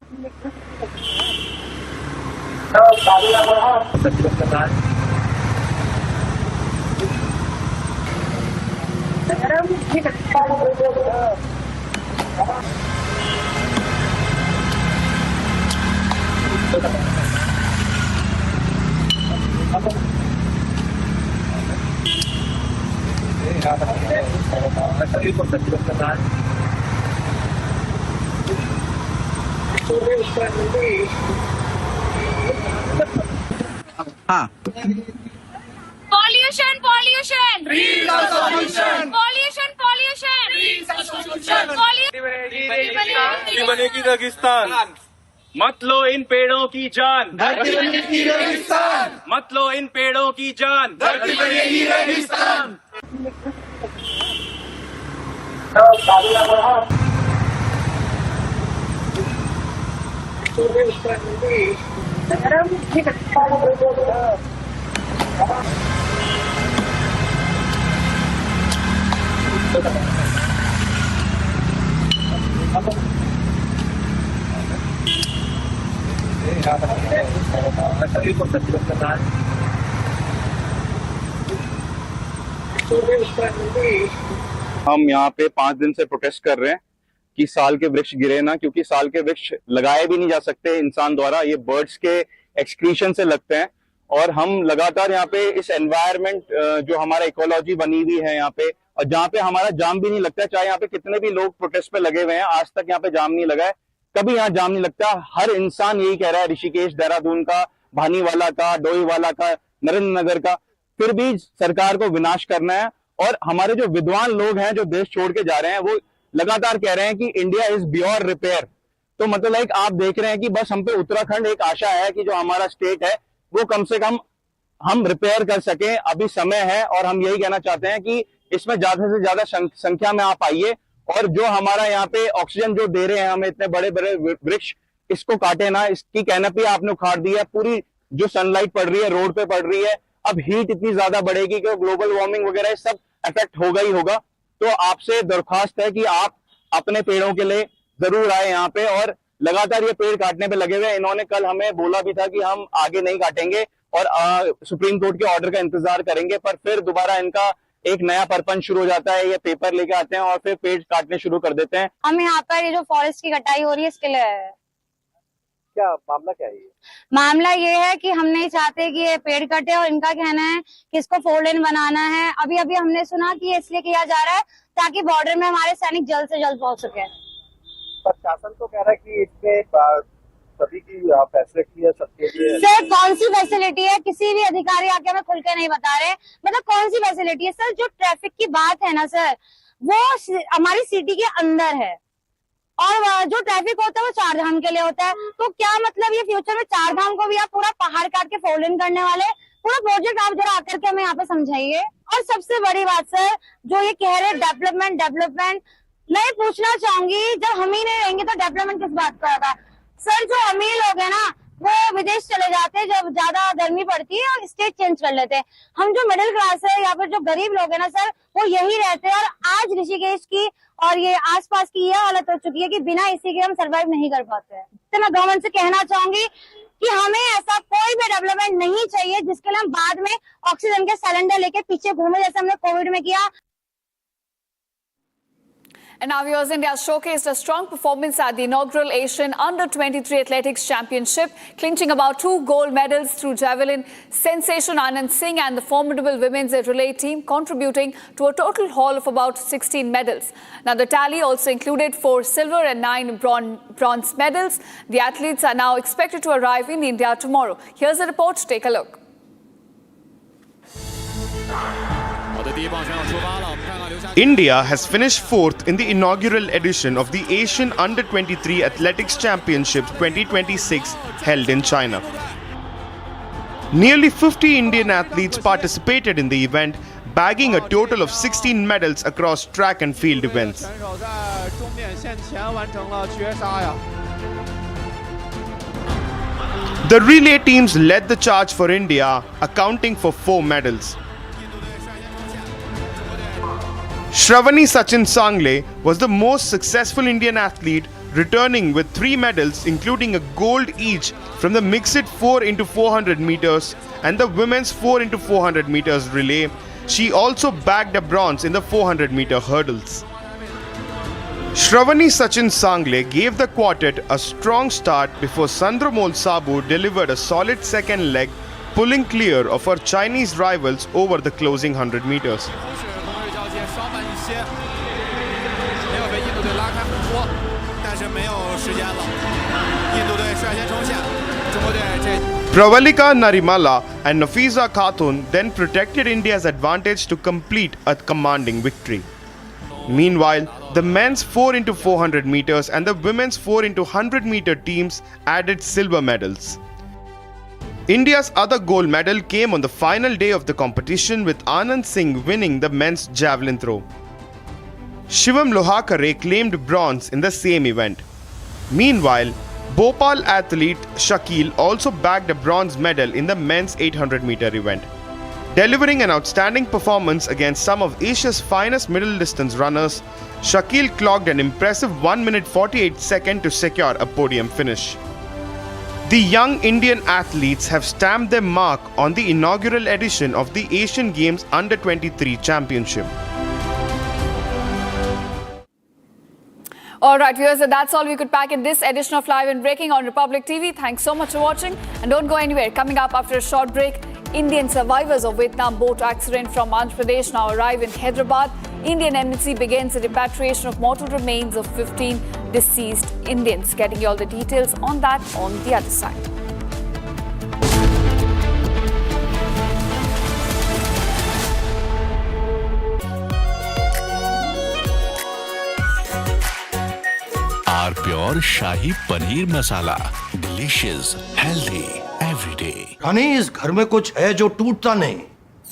हाँ, Pollution, pollution. Trees are solution. Pollution, pollution. Trees are solution. बनेगी रेगिस्तान, मत लो इन पेड़ों की जान, धरती बनेगी रेगिस्तान, मत लो इन पेड़ों की जान, धरती बनेगी रेगिस्तान। हम यहाँ पे 5 दिन से प्रोटेस्ट कर रहे हैं कि साल के वृक्ष गिरे ना, क्योंकि साल के वृक्ष लगाए भी नहीं जा सकते इंसान द्वारा, ये बर्ड्स के एक्सक्रीशन से लगते हैं। और हम लगातार यहाँ पे इस एनवायरनमेंट जो हमारा इकोलॉजी बनी हुई है यहाँ पे, और जहाँ पे हमारा जाम भी नहीं लगता है, चाहे यहाँ पे कितने भी लोग प्रोटेस्ट पे लगे हुए हैं, आज तक यहाँ पे जाम नहीं लगा है, कभी यहाँ जाम नहीं लगता। हर इंसान यही कह रहा है, ऋषिकेश, देहरादून का, भानीवाला का, डोईवाला का, नरेंद्र नगर का, फिर भी सरकार को विनाश करना है। और हमारे जो विद्वान लोग हैं जो देश छोड़ के जा रहे हैं, वो लगातार कह रहे हैं कि इंडिया इज बियॉन्ड रिपेयर। तो मतलब लाइक आप देख रहे हैं कि बस हम पे उत्तराखंड एक आशा है कि जो हमारा स्टेट है वो कम से कम हम रिपेयर कर सके, अभी समय है। और हम यही कहना चाहते हैं कि इसमें ज्यादा से ज्यादा संख्या में आप आइए, और जो हमारा यहाँ पे ऑक्सीजन जो दे रहे हैं हमें इतने बड़े बड़े वृक्ष, इसको काटे ना, इसकी कैनपी आपने उखाड़ दी है, पूरी जो सनलाइट पड़ रही है रोड पे पड़ रही है, अब हीट इतनी ज्यादा बढ़ेगी कि ग्लोबल वार्मिंग वगैरह सब इफेक्ट होगा ही होगा। तो आपसे दरख्वास्त है कि आप अपने पेड़ों के लिए जरूर आए यहाँ पे, और लगातार ये पेड़ काटने पे लगे हुए हैं। इन्होंने कल हमें बोला भी था कि हम आगे नहीं काटेंगे और सुप्रीम कोर्ट के ऑर्डर का इंतजार करेंगे, पर फिर दोबारा इनका एक नया परपंच शुरू हो जाता है, ये पेपर लेके आते हैं और फिर पेड़ काटने शुरू कर देते हैं। हम यहाँ पर ये जो फॉरेस्ट की कटाई हो रही है इसके लिए क्या मामला क्या है? मामला ये है कि हम नहीं चाहते कि ये पेड़ कटे, और इनका कहना है कि इसको 4 लेन बनाना है। अभी अभी हमने सुना कि ये इसलिए किया जा रहा है ताकि बॉर्डर में हमारे सैनिक जल्द से जल्द पहुंच सके। प्रशासन तो कह रहा है कि इसमें सभी की फैसिलिटी है सबके लिए। सर कौन सी फैसिलिटी है? किसी भी अधिकारी आके हमें खुल के नहीं बता रहे, मतलब कौन सी फैसिलिटी है? सर जो ट्रैफिक की बात है ना सर, वो हमारी सिटी के अंदर है, और जो ट्रैफिक होता है वो 4 धाम के लिए होता है। तो क्या मतलब ये फ्यूचर में 4 धाम को भी आप पूरा पहाड़ काट के 4 लेन करने वाले? पूरा प्रोजेक्ट आप जरा आकर के हमें यहाँ पे समझाइए। और सबसे बड़ी बात सर, जो ये कह रहे डेवलपमेंट, मैं पूछना चाहूंगी, जब हम ही नहीं रहेंगे तो डेवलपमेंट किस बात का होगा? सर जो अमीर लोग है ना वो विदेश चले जाते हैं जब ज्यादा गर्मी पड़ती है और स्टेट चेंज कर लेते हैं। हम जो मिडिल क्लास है या फिर जो गरीब लोग है ना सर, वो यही रहते हैं। और आज ऋषिकेश की और ये आसपास की यह हालत हो चुकी है कि बिना इसी के हम सरवाइव नहीं कर पाते हैं। तो मैं गवर्नमेंट से कहना चाहूंगी कि हमें ऐसा कोई भी डेवलपमेंट नहीं चाहिए जिसके लिए हम बाद में ऑक्सीजन के सिलेंडर लेके पीछे घूमे, जैसे हमने कोविड में किया। And now viewers, India showcased a strong performance at the inaugural Asian Under-23 Athletics Championship, clinching about 2 gold medals through javelin sensation Anand Singh and the formidable women's relay team, contributing to a total haul of about 16 medals. Now the tally also included 4 silver and 9 bronze medals. The athletes are now expected to arrive in India tomorrow. Here's a report. Take a look. India has finished 4th in the inaugural edition of the Asian Under-23 Athletics Championships 2026 held in China. Nearly 50 Indian athletes participated in the event, bagging a total of 16 medals across track and field events. The relay teams led the charge for India, accounting for 4 medals. Shravani Sachin Sangle was the most successful Indian athlete, returning with 3 medals, including a gold each from the mixed 4x400 meters and the women's 4x400 meters relay. She also bagged a bronze in the 400-meter hurdles. Shravani Sachin Sangle gave the quartet a strong start before Sandramol Sabu delivered a solid second leg, pulling clear of her Chinese rivals over the closing 100 meters. Pravalika Narimala and Nafisa Khatun then protected India's advantage to complete a commanding victory. Meanwhile, the men's 4x400 meters and the women's 4x100 meter teams added silver medals. India's other gold medal came on the final day of the competition, with Anand Singh winning the men's javelin throw. Shivam Lohakare claimed bronze in the same event. Meanwhile, Bhopal athlete Shakil also bagged a bronze medal in the men's 800 meter event. Delivering an outstanding performance against some of Asia's finest middle distance runners, Shakil clocked an impressive 1 minute 48 seconds to secure a podium finish. The young Indian athletes have stamped their mark on the inaugural edition of the Asian Games Under-23 Championship. All right, viewers, that's all we could pack in this edition of Live and Breaking on Republic TV. Thanks so much for watching, and don't go anywhere. Coming up after a short break, Indian survivors of Vietnam boat accident from Andhra Pradesh now arrive in Hyderabad. Indian embassy begins the repatriation of mortal remains of 15 deceased Indians. Getting you all the details on that on the other side. R pure shahi paneer masala, delicious, healthy, everyday. रानी, इस घर में कुछ है जो टूटता नहीं।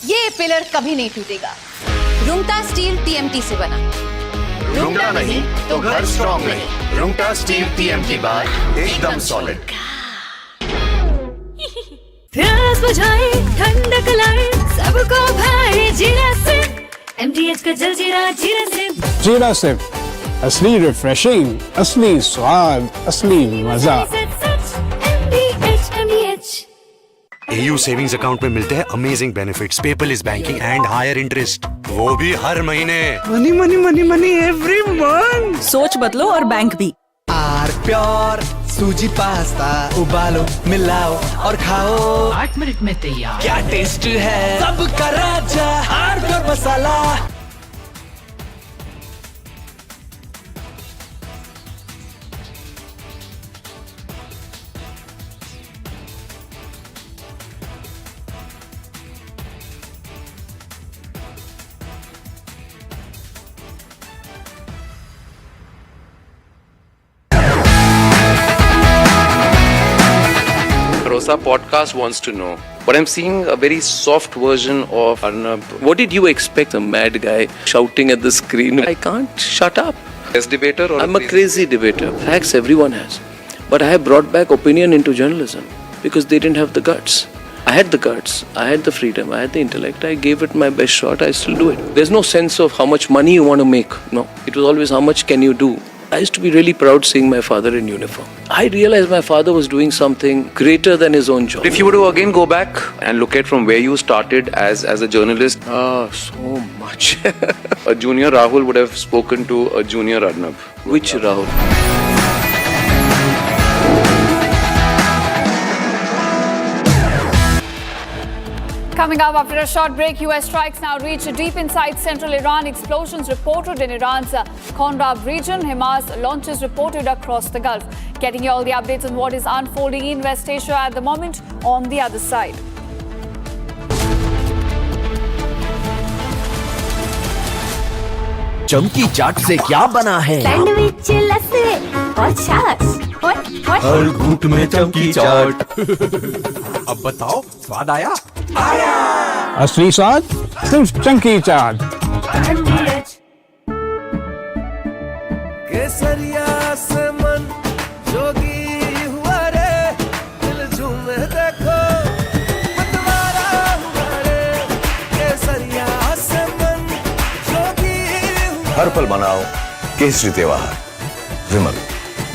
ये पिलर कभी नहीं टूटेगा। रुंगटा स्टील TMT से बना। रुंगटा नहीं तो घर स्ट्रॉन्ग नहीं। रुंगटा स्टील TMT बार एकदम सॉलिड। प्यास बुझाए, ठंडक लाए, सबको भाए जीरा से। MTH का जलजीरा जीरा से। जीरा से असली रिफ्रेशिंग, असली स्वाद, असली मजा। AU सेविंग्स अकाउंट में मिलते हैं amazing benefits, paperless banking and higher interest, वो भी हर महीने। Money money money money every month. सोच बदलो और बैंक भी। आर प्योर सूजी पास्ता उबालो, मिलाओ और खाओ। 8 मिनट में तैयार। क्या टेस्ट है, सबका राजा R pure masala. Rosa podcast wants to know, but I'm seeing a very soft version of Arnab. What did you expect? A mad guy shouting at the screen. I can't shut up. Best debater or I'm a crazy debater. Facts everyone has. But I have brought back opinion into journalism because they didn't have the guts. I had the guts, I had the freedom, I had the intellect. I gave it my best shot. I still do it. There's no sense of how much money you want to make. No, it was always how much can you do. I used to be really proud seeing my father in uniform. I realized my father was doing something greater than his own job. If you were to again go back and look at from where you started as a journalist, so much. A junior Rahul would have spoken to a junior Arnab. Which Rahul? Coming up after a short break, US strikes now reach deep inside central Iran. Explosions reported in Iran's Condemns region. Hamas launches reported across the Gulf. Getting you all the updates on what is unfolding in West Asia at the moment on the other side. चमकी चाट से क्या बना है? Sandwich, लस्सी और छाछ और हर घूंट में चमकी चाट। अब बताओ, स्वाद आया? आया। असली स्वाद सिर्फ चंकी चाट। केसरिया से मन जोगी हुआ रे, दिल झूमे देखो मतवारा हुआ रे। केसरिया से मन जोगी हुआ। हर पल मनाओ केसरी त्योहार। विमल,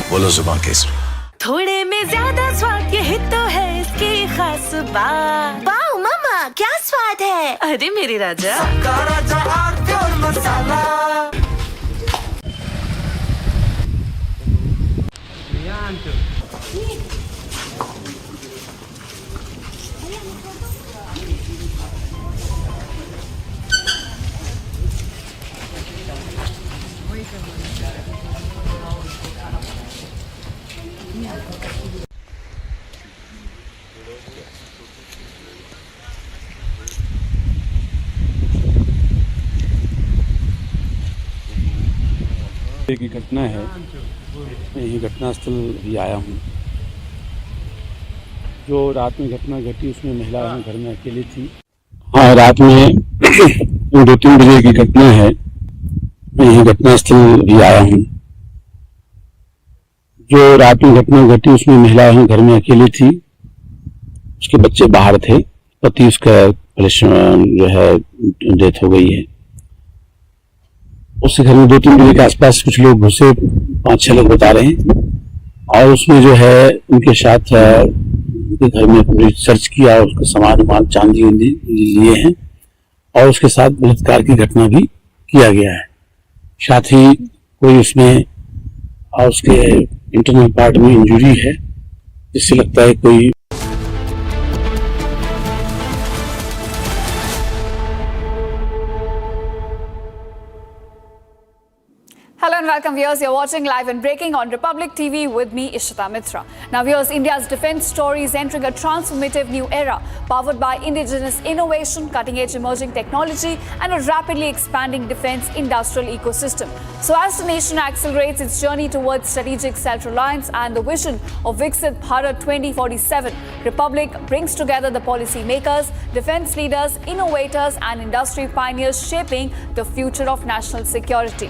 बोलो जुबान केसरी। थोड़े में ज्यादा स्वाद, यही तो है इसकी खास बात। वाओ मामा, क्या स्वाद है। अरे मेरे राजा, राजा आरती और मसाला। एक घटना है, मैं यही घटनास्थल भी आया हूँ। जो रात में घटना घटी उसमें महिला घर में अकेली थी। हाँ, रात में 2-3 बजे की घटना है, मैं यही घटनास्थल भी आया हूँ। जो रात में घटना घटी उसमें महिला घर में अकेली थी, उसके बच्चे बाहर थे, पति उसका जो है डेथ हो गई है। उसके घर में 2-3 बजे के आसपास कुछ लोग घुसे, 5-6 लोग बता रहे हैं, और उसमें जो है उनके साथ उनके घर में पूरी सर्च किया, उसका सामान चांदी लिए हैं, और उसके साथ बलात्कार की घटना भी किया गया है। साथ ही कोई उसमें और उसके इंटरनल पार्ट में इंजरी है, जिससे लगता है कोई। Hello and welcome viewers, you're watching live and breaking on Republic TV with me Ishita Mitra. Now viewers, India's defence story is entering a transformative new era powered by indigenous innovation, cutting edge emerging technology and a rapidly expanding defence industrial ecosystem. So as the nation accelerates its journey towards strategic self-reliance and the vision of Viksit Bharat 2047, Republic brings together the policy makers, defence leaders, innovators and industry pioneers shaping the future of national security.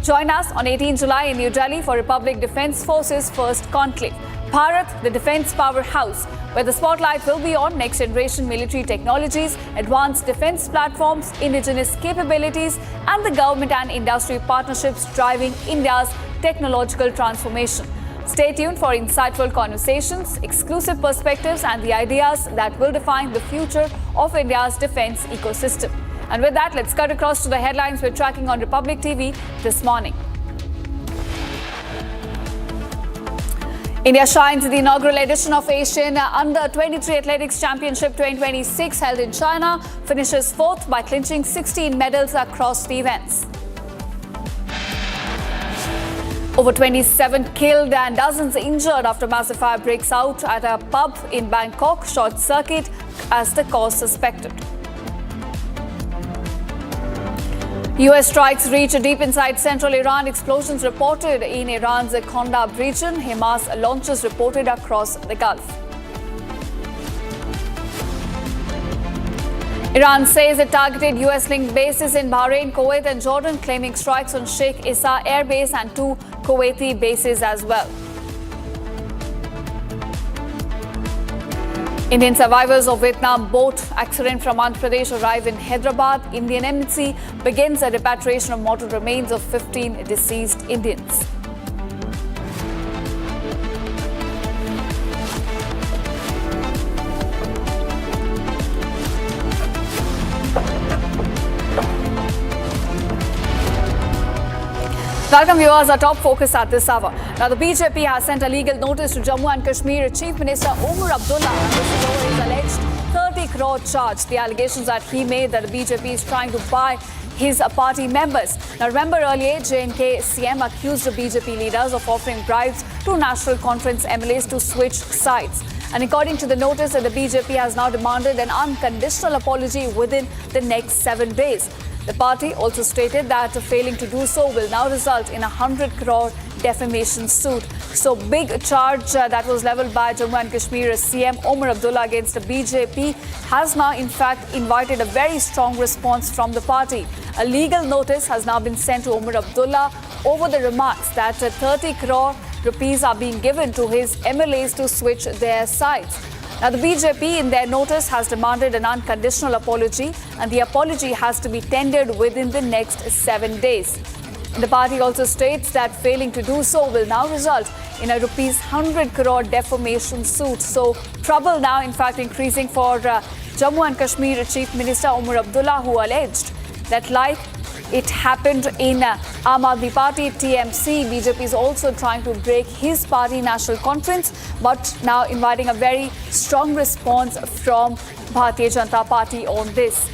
Join us on 18 July in New Delhi for Republic Defence Forces First Conclave, Bharat, the Defence Powerhouse, where the spotlight will be on next-generation military technologies, advanced defence platforms, indigenous capabilities, and the government and industry partnerships driving India's technological transformation. Stay tuned for insightful conversations, exclusive perspectives, and the ideas that will define the future of India's defence ecosystem. And with that, let's cut across to the headlines we're tracking on Republic TV this morning. India shines in the inaugural edition of Asian Under-23 Athletics Championship 2026 held in China, finishes 4th by clinching 16 medals across the events. Over 27 killed and dozens injured after massive fire breaks out at a pub in Bangkok, short circuit as the cause suspected. US strikes reach deep inside central Iran. Explosions reported in Iran's Condemns region. Hamas launches reported across the Gulf. Iran says it targeted US-linked bases in Bahrain, Kuwait and Jordan, claiming strikes on Sheikh Issa Air Base and 2 Kuwaiti bases as well. Indian survivors of Vietnam boat accident from Andhra Pradesh arrive in Hyderabad. Indian embassy begins a repatriation of mortal remains of 15 deceased Indians. Welcome viewers, our top focus at this hour. Now the BJP has sent a legal notice to Jammu and Kashmir Chief Minister Umar Abdullah and this over his alleged 30 crore charge. The allegations that he made that the BJP is trying to buy his party members. Now remember earlier, J&K CM accused the BJP leaders of offering bribes to National Conference MLAs to switch sides. And according to the notice, the BJP has now demanded an unconditional apology within the next 7 days. The party also stated that failing to do so will now result in a 100 crore defamation suit. So big charge that was leveled by Jammu and Kashmir CM Omar Abdullah against the BJP has now in fact invited a very strong response from the party. A legal notice has now been sent to Omar Abdullah over the remarks that 30 crore rupees are being given to his MLAs to switch their sides. Now, the BJP in their notice has demanded an unconditional apology, and the apology has to be tendered within the next 7 days. The party also states that failing to do so will now result in a rupees 100 crore defamation suit. So trouble now in fact increasing for Jammu and Kashmir Chief Minister Omar Abdullah, who alleged that like it happened in Aam Aadmi Party, TMC, BJP is also trying to break his party national conference, but now inviting a very strong response from Bharatiya Janata Party on this.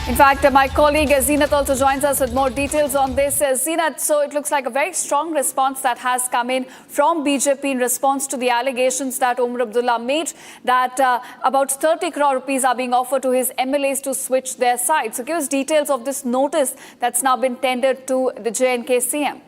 In fact, my colleague Zeenat also joins us with more details on this. Zeenat, so it looks like a very strong response that has come in from BJP in response to the allegations that Omar Abdullah made that about 30 crore rupees are being offered to his MLAs to switch their sides. So give us details of this notice that's now been tendered to the J&K CM.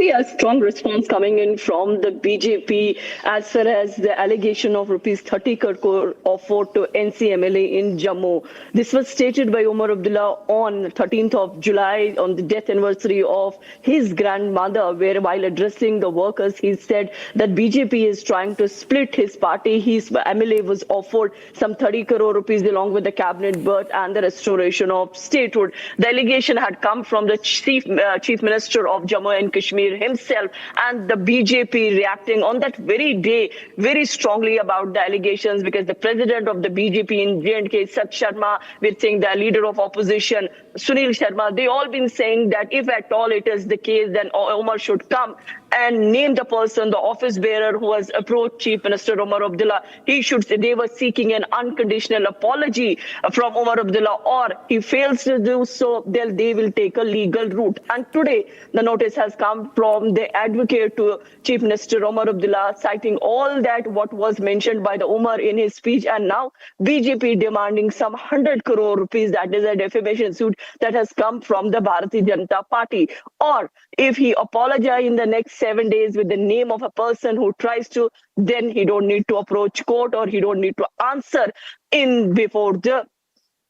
A strong response coming in from the BJP as far as the allegation of rupees 30 crore offered to NCMLA in Jammu. This was stated by Omar Abdullah on 13th of July on the death anniversary of his grandmother, where while addressing the workers, he said that BJP is trying to split his party. His MLA was offered some 30 crore rupees along with the cabinet berth and the restoration of statehood. The allegation had come from the Chief Minister of Jammu and Kashmir himself, and the BJP reacting on that very day very strongly about the allegations, because the president of the BJP in J&K, Sat Sharma, we're saying the leader of opposition, Sunil Sharma, they all been saying that if at all it is the case, then Omar should come and name the person, the office bearer who has approached Chief Minister Omar Abdullah. They were seeking an unconditional apology from Omar Abdullah, or he fails to do so, then they will take a legal route. And today, the notice has come from the advocate to Chief Minister Omar Abdullah, citing all that what was mentioned by the Omar in his speech, and now BJP demanding some 100 crore rupees, that is a defamation suit that has come from the Bharatiya Janata Party. Or if he apologizes in the next 7 days with the name of a person who tries to, then he don't need to approach court, or he don't need to answer in before the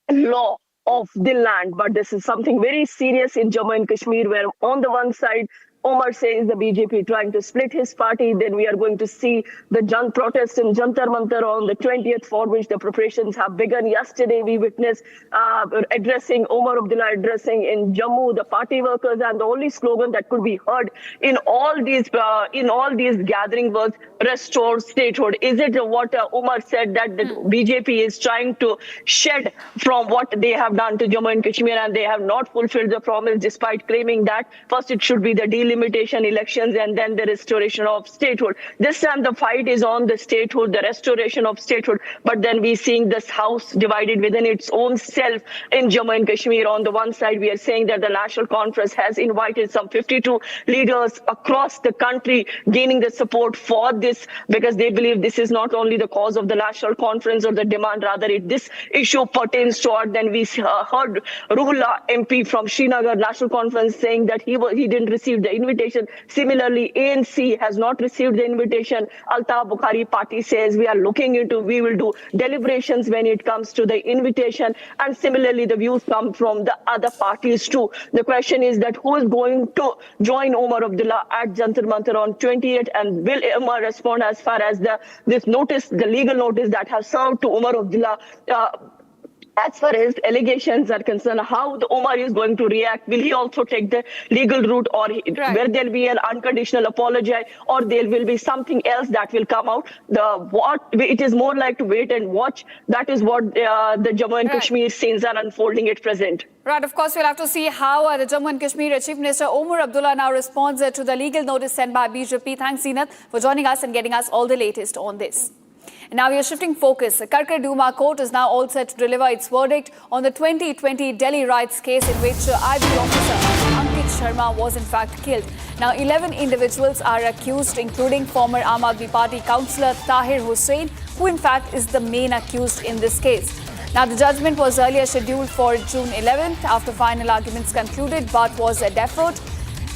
law of the land. But this is something very serious in Jammu and Kashmir, where on the one side Omar says the BJP trying to split his party. Then we are going to see the protest in Jantar Mantar on the 20th, for which the preparations have begun. Yesterday, we witnessed Omar Abdullah addressing in Jammu the party workers, and the only slogan that could be heard in all these gatherings was "Restore statehood." Is it what Omar said, that the BJP is trying to shed from what they have done to Jammu and Kashmir, and they have not fulfilled the promise, despite claiming that first it should be the delimitation elections and then the restoration of statehood. This time the fight is on the statehood, the restoration of statehood. But then we seeing this house divided within its own self in Jammu and Kashmir. On the one side, we are saying that the National Conference has invited some 52 leaders across the country, gaining the support for this, because they believe this is not only the cause of the National Conference or the demand, rather this issue pertains to it. Then we heard Ruhullah MP from Srinagar National Conference saying that he didn't receive the invitation. Similarly, ANC has not received the invitation. Altaf Bukhari party says we will do deliberations when it comes to the invitation. And similarly, the views come from the other parties too. The question is that who is going to join Omar Abdullah at Jantar Mantar on 28th, and will Omar respond as far as this notice, the legal notice that has served to Omar Abdullah? As far as allegations are concerned, how the Omar is going to react? Will he also take the legal route, or where there will be an unconditional apology, or there will be something else that will come out? It is more like to wait and watch. That is what the Jammu and Kashmir scenes are unfolding at present. Right, of course, we'll have to see how the Jammu and Kashmir Chief Minister Omar Abdullah now responds to the legal notice sent by BJP. Thanks, Zeenat, for joining us and getting us all the latest on this. And now we are shifting focus. The Karkar Duma Court is now all set to deliver its verdict on the 2020 Delhi riots case in which IB officer Ankit Sharma was in fact killed. Now 11 individuals are accused, including former Aam Aadmi Party councillor Tahir Hussain, who in fact is the main accused in this case. Now the judgment was earlier scheduled for June 11th after final arguments concluded, but was deferred.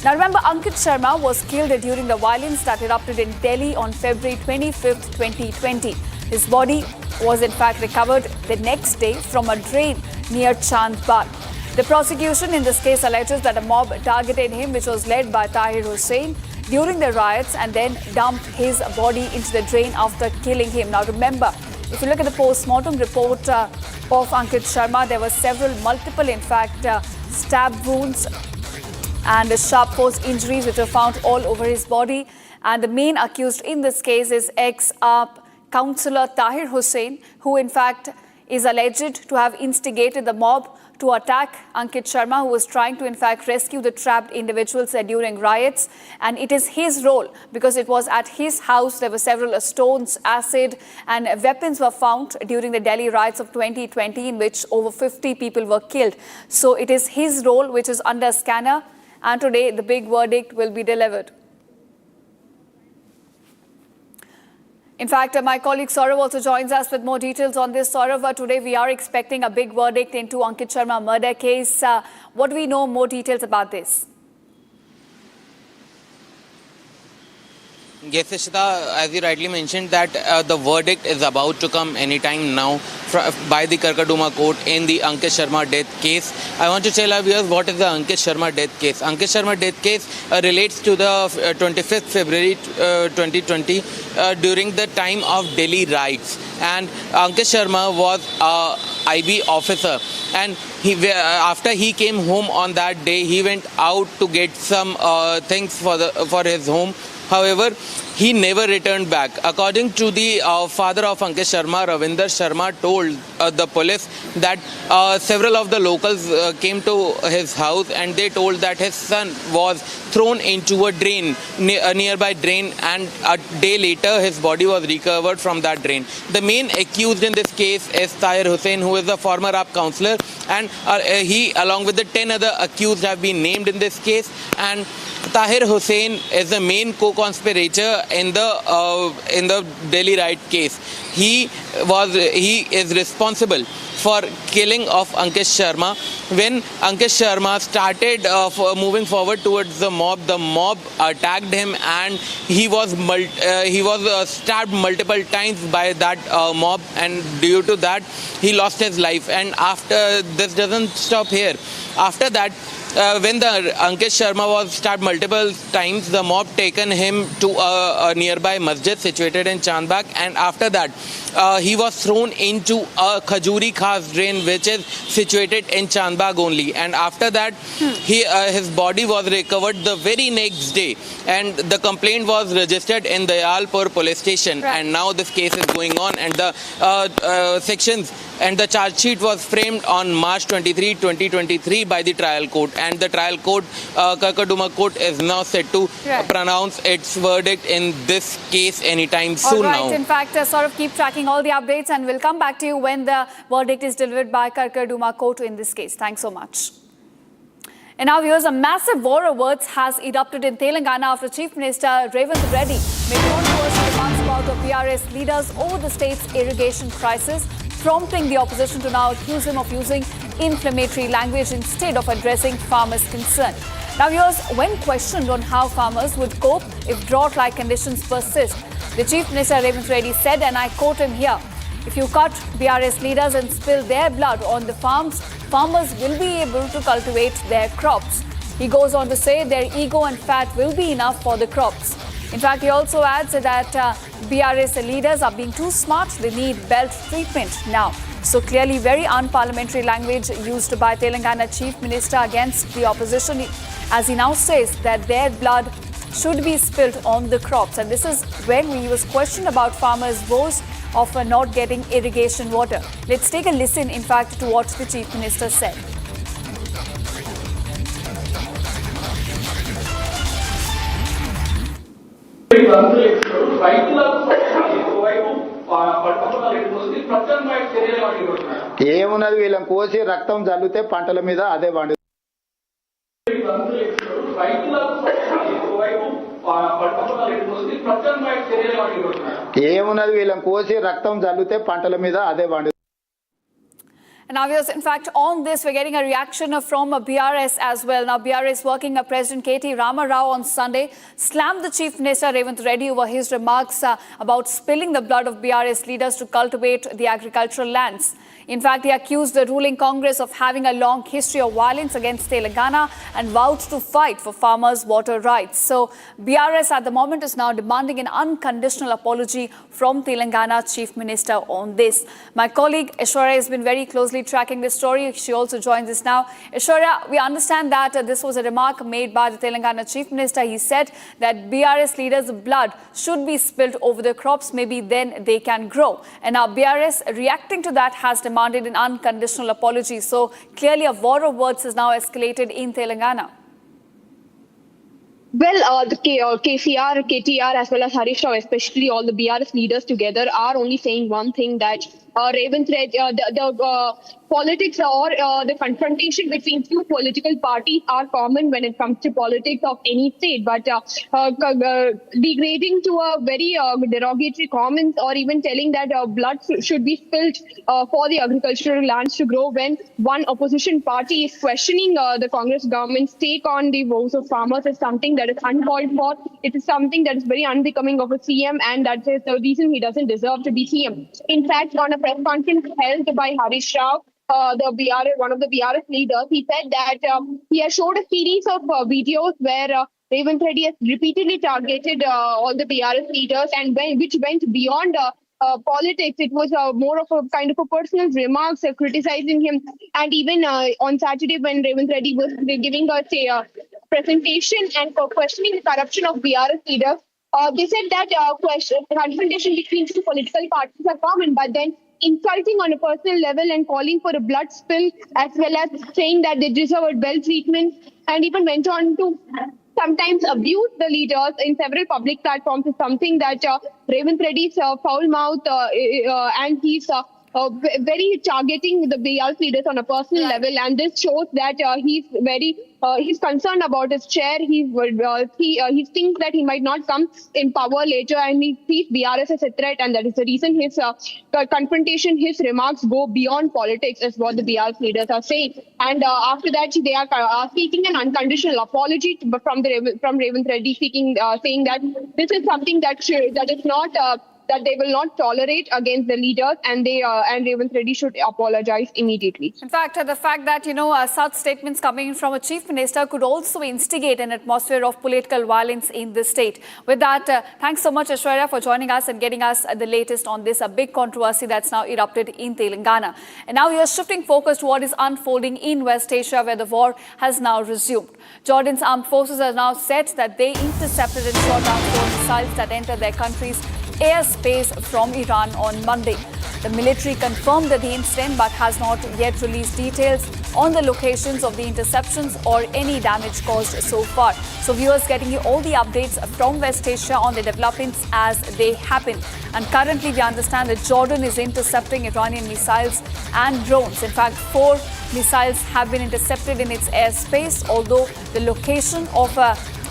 Now remember, Ankit Sharma was killed during the violence that erupted in Delhi on February 25th, 2020. His body was in fact recovered the next day from a drain near Chandbagh. The prosecution in this case alleges that a mob targeted him, which was led by Tahir Hussain, during the riots and then dumped his body into the drain after killing him. Now remember, if you look at the post-mortem report of Ankit Sharma, there were multiple in fact stab wounds and sharp force injuries which were found all over his body. And the main accused in this case is ex-councillor Tahir Hussain, who in fact is alleged to have instigated the mob to attack Ankit Sharma, who was trying to in fact rescue the trapped individuals during riots. And it is his role, because it was at his house there were several stones, acid and weapons were found during the Delhi riots of 2020, in which over 50 people were killed. So it is his role which is under scanner, and today the big verdict will be delivered. In fact, my colleague Saurav also joins us with more details on this. Saurav, today we are expecting a big verdict into Ankit Sharma murder case. What do we know more details about this? Yes, Ishita, as you rightly mentioned, that the verdict is about to come anytime now by the Karkaduma court in the Ankit Sharma death case. I want to tell our viewers what is the Ankit Sharma death case. Ankit Sharma death case relates to the 25th February 2020 during the time of Delhi riots. And Ankit Sharma was a IB officer, and after he came home on that day, he went out to get some things for his home. However, he never returned back. According to the father of Ankit Sharma, Ravinder Sharma, told the police that several of the locals came to his house and they told that his son was thrown into a drain, a nearby drain, and a day later his body was recovered from that drain. The main accused in this case is Tahir Hussain, who is a former AAP councillor, and he, along with the 10 other accused, have been named in this case. And Tahir Hussain is the main co-conspirator in the Delhi riot case. He is responsible for killing of Ankit Sharma. When Ankit Sharma started moving forward towards the mob attacked him, and he was stabbed multiple times by that mob, and due to that he lost his life. And after this doesn't stop here. After that, when the Ankit Sharma was stabbed multiple times, the mob taken him to a nearby masjid situated in Chandbagh, and after that he was thrown into a Khajuri Khas drain which is situated in Chandbagh only. And after that his body was recovered the very next day, and the complaint was registered in Dayalpur police station. Right. And now this case is going on, and the sections and the charge sheet was framed on March 23, 2023 by the trial court, and the trial court, Karkaduma court, is now set to pronounce its verdict in this case anytime soon. Now. In fact, sort of keep tracking all the updates, and we'll come back to you when the verdict is delivered by Karkaduma court in this case. Thanks so much. And now, viewers, a massive war of words has erupted in Telangana after Chief Minister Revanth Reddy made controversial remarks about the PRS leaders over the state's irrigation crisis, prompting the opposition to now accuse him of using inflammatory language instead of addressing farmers' concern. Now, viewers, when questioned on how farmers would cope if drought-like conditions persist, the Chief Minister Revanth Reddy said, and I quote him here, "If you cut BRS leaders and spill their blood on the farms, farmers will be able to cultivate their crops." He goes on to say their ego and fat will be enough for the crops. In fact, he also adds that BRS leaders are being too smart. They need belt treatment now. So clearly very unparliamentary language used by Telangana Chief Minister against the opposition, as he now says that their blood should be spilled on the crops. And this is when he was questioned about farmers' woes of not getting irrigation water. Let's take a listen, in fact, to what the Chief Minister said. ఏమున్నది వీళ్ళని కోసి రక్తం జల్లితే పంటల మీద అదే పండు. ఏమున్నది వీళ్ళని కోసి రక్తం జల్లితే పంటల మీద అదే పండు. And now, viewers, in fact, on this, we're getting a reaction from BRS as well. Now, BRS working President K.T. Rama Rao on Sunday slammed the Chief Minister Revanth Reddy over his remarks about spilling the blood of BRS leaders to cultivate the agricultural lands. In fact, he accused the ruling Congress of having a long history of violence against Telangana and vowed to fight for farmers' water rights. So, BRS at the moment is now demanding an unconditional apology from Telangana Chief Minister on this. My colleague Aishwarya has been very closely tracking this story. She also joins us now. Aishwarya, we understand that this was a remark made by the Telangana Chief Minister. He said that BRS leaders' blood should be spilled over the crops, maybe then they can grow. And now BRS reacting to that has demanded an unconditional apology. So clearly a war of words has now escalated in Telangana. Well, the KCR, KTR, as well as Harish Rao, especially all the BRS leaders together, are only saying one thing, that Revanth Reddy, the politics or the confrontation between two political parties are common when it comes to politics of any state. But degrading to a very derogatory comments, or even telling that blood should be spilled for the agricultural lands to grow, when one opposition party is questioning the Congress government's take on the woes of farmers, is something that is uncalled for. It is something that is very unbecoming of a CM, and that is the reason he doesn't deserve to be CM. In fact, on a press conference held by Harish Rao, one of the BRS leaders, he said that he has showed a series of videos where Revanth Reddy has repeatedly targeted all the BRS leaders, and which went beyond politics. It was more of a kind of a personal remarks criticizing him. And even on Saturday, when Revanth Reddy was giving us a presentation and questioning the corruption of BRS leaders, they said that confrontation between two political parties are common, but then insulting on a personal level and calling for a blood spill, as well as saying that they deserve a well treatment, and even went on to sometimes abuse the leaders in several public platforms, is something that Revanth Reddy's foul mouth and he's very targeting the BRS leaders on a personal level, and this shows that he's concerned about his chair. He thinks that he might not come in power later, and he sees BRS as a threat, and that is the reason his confrontation, his remarks go beyond politics, is what the BRS leaders are saying. And after that, they are seeking an unconditional apology from Revanth Reddy, saying that this is something that is not. That they will not tolerate against the leaders, and Revanth Reddy should apologize immediately. In fact, the fact that, such statements coming from a chief minister could also instigate an atmosphere of political violence in the state. With that, thanks so much, Aishwarya, for joining us and getting us the latest on this big controversy that's now erupted in Telangana. And now we are shifting focus to what is unfolding in West Asia, where the war has now resumed. Jordan's armed forces have now said that they intercepted and shot down 4 missiles that entered their country's airspace from Iran on Monday. The military confirmed the incident but has not yet released details on the locations of the interceptions or any damage caused so far. So viewers, getting you all the updates from West Asia on the developments as they happen. And currently we understand that Jordan is intercepting Iranian missiles and drones. In fact, 4 missiles have been intercepted in its airspace, although the location of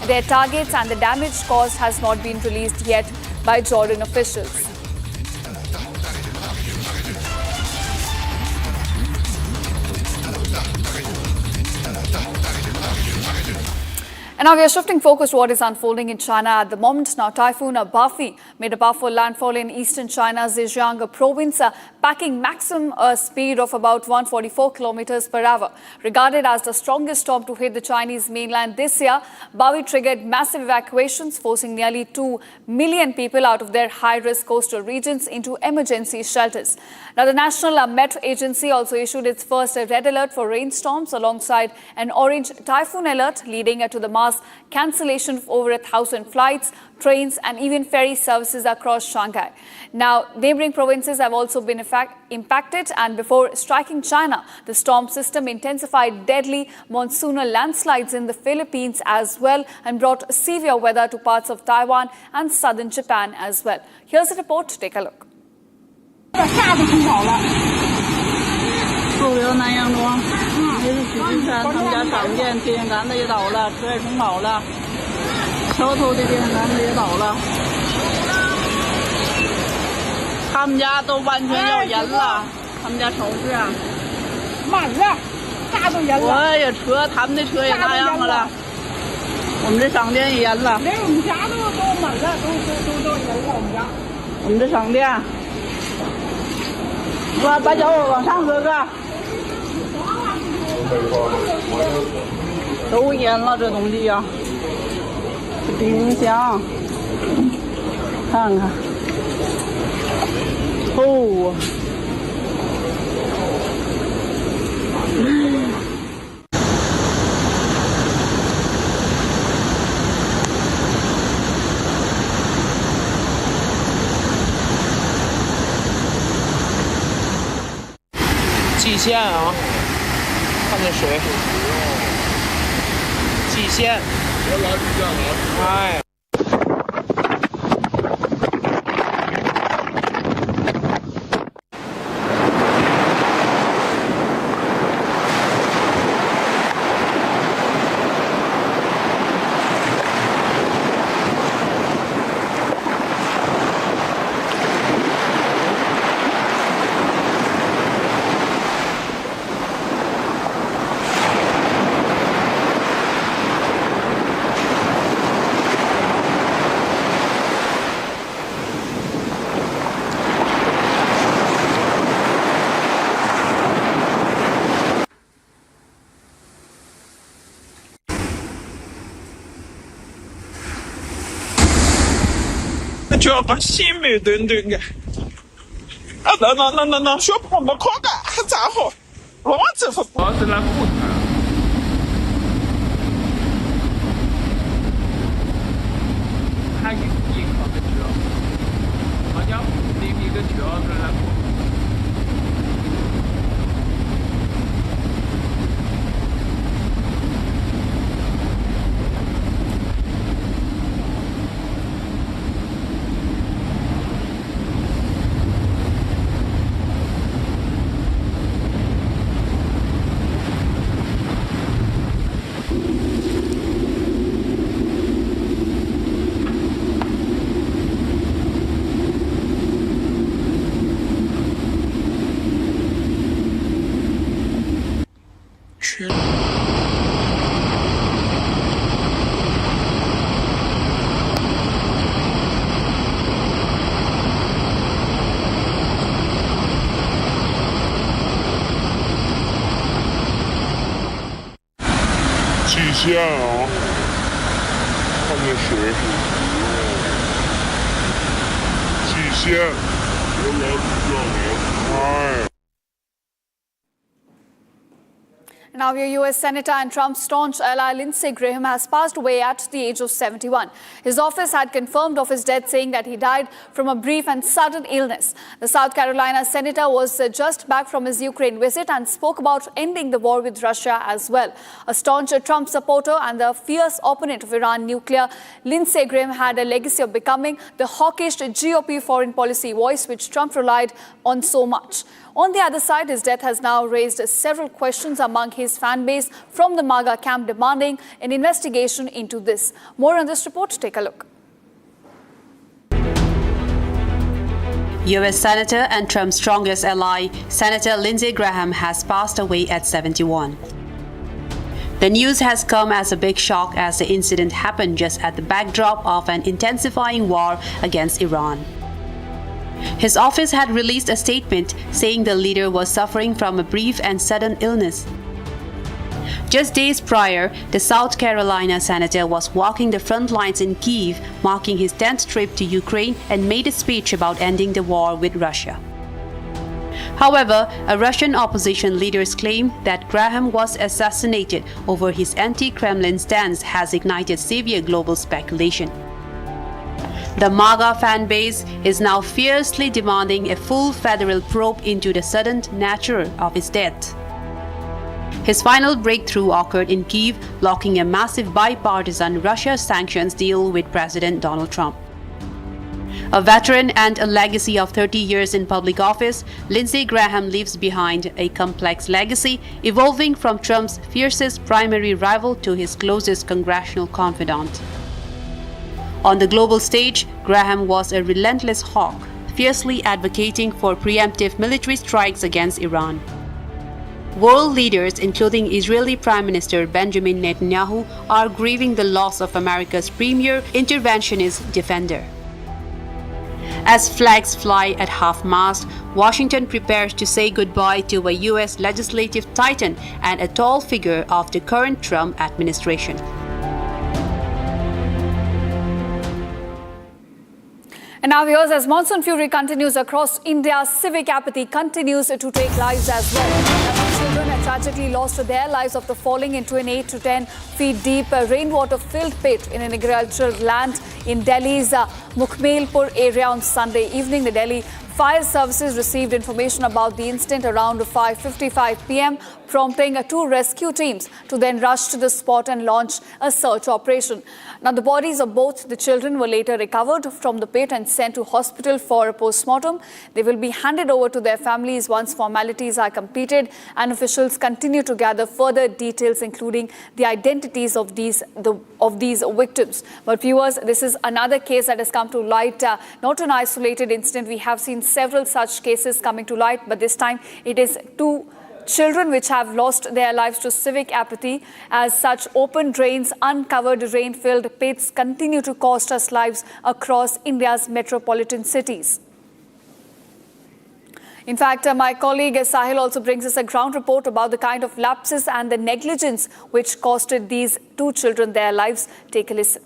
their targets and the damage caused has not been released yet by Jordan officials. And now we are shifting focus to what is unfolding in China at the moment. Now, Typhoon Bafi made a powerful landfall in eastern China's Zhejiang province, packing maximum speed of about 144 kilometers per hour. Regarded as the strongest storm to hit the Chinese mainland this year, Bafi triggered massive evacuations, forcing nearly 2 million people out of their high-risk coastal regions into emergency shelters. Now, the National Met Agency also issued its first red alert for rainstorms alongside an orange typhoon alert, leading to the mass cancellation of over 1,000 flights, trains and even ferry services across Shanghai. Now, neighboring provinces have also been impacted, and before striking China, the storm system intensified deadly monsoonal landslides in the Philippines as well and brought severe weather to parts of Taiwan and southern Japan as well. Here's a report. Take a look. 陆流南阳庄，这是许金山他们家厂建电线杆子也倒了，车也冲跑了，桥头的电线杆子也倒了，他们家都完全要淹了，他们家超市啊。满了，大都淹了。我也车，他们的车也那样了。我们这商店也淹了。连我们家都满了，都淹了我们家。我们这商店，把脚往上哥哥。都淹了这东西呀、这冰箱，看看，厚啊！蓟县啊，看见水，蓟县，哎。叫把心美墩墩的，那小朋友看看还咋好？我这副包是那不谈。还有一个车，好像另一个车是那不。蓟县啊，看见水，蓟县，哎。Now, your US Senator and Trump's staunch ally Lindsey Graham has passed away at the age of 71. His office had confirmed of his death, saying that he died from a brief and sudden illness. The South Carolina senator was just back from his Ukraine visit and spoke about ending the war with Russia as well. A staunch Trump supporter and the fierce opponent of Iran nuclear, Lindsey Graham had a legacy of becoming the hawkish GOP foreign policy voice which Trump relied on so much. On the other side, his death has now raised several questions among his fan base from the MAGA camp, demanding an investigation into this. More on this report, take a look. U.S. Senator and Trump's strongest ally, Senator Lindsey Graham, has passed away at 71. The news has come as a big shock as the incident happened just at the backdrop of an intensifying war against Iran. His office had released a statement saying the leader was suffering from a brief and sudden illness. Just days prior, the South Carolina senator was walking the front lines in Kyiv, marking his 10th trip to Ukraine, and made a speech about ending the war with Russia. However, a Russian opposition leader's claim that Graham was assassinated over his anti-Kremlin stance has ignited severe global speculation. The MAGA fan base is now fiercely demanding a full federal probe into the sudden nature of his death. His final breakthrough occurred in Kyiv, blocking a massive bipartisan Russia sanctions deal with President Donald Trump. A veteran and a legacy of 30 years in public office, Lindsey Graham leaves behind a complex legacy evolving from Trump's fiercest primary rival to his closest congressional confidant. On the global stage, Graham was a relentless hawk, fiercely advocating for preemptive military strikes against Iran. World leaders, including Israeli Prime Minister Benjamin Netanyahu, are grieving the loss of America's premier interventionist defender. As flags fly at half-mast, Washington prepares to say goodbye to a U.S. legislative titan and a tall figure of the current Trump administration. And now, viewers, as monsoon fury continues across India, civic apathy continues to take lives as well. Children have tragically lost their lives after falling into an 8 to 10 feet deep rainwater-filled pit in an agricultural land in Delhi's Mukhmelpur area on Sunday evening. The Delhi Fire Services received information about the incident around 5:55 p.m., prompting two rescue teams to then rush to the spot and launch a search operation. Now, the bodies of both the children were later recovered from the pit and sent to hospital for a post-mortem. They will be handed over to their families once formalities are completed, and officials continue to gather further details, including the identities of these victims. But viewers, this is another case that has come to light, not an isolated incident. We have seen several such cases coming to light, but this time it is two children which have lost their lives to civic apathy. As such, open drains, uncovered rain-filled pits continue to cost us lives across India's metropolitan cities. In fact, my colleague Sahil also brings us a ground report about the kind of lapses and the negligence which costed these two children their lives. Take a listen.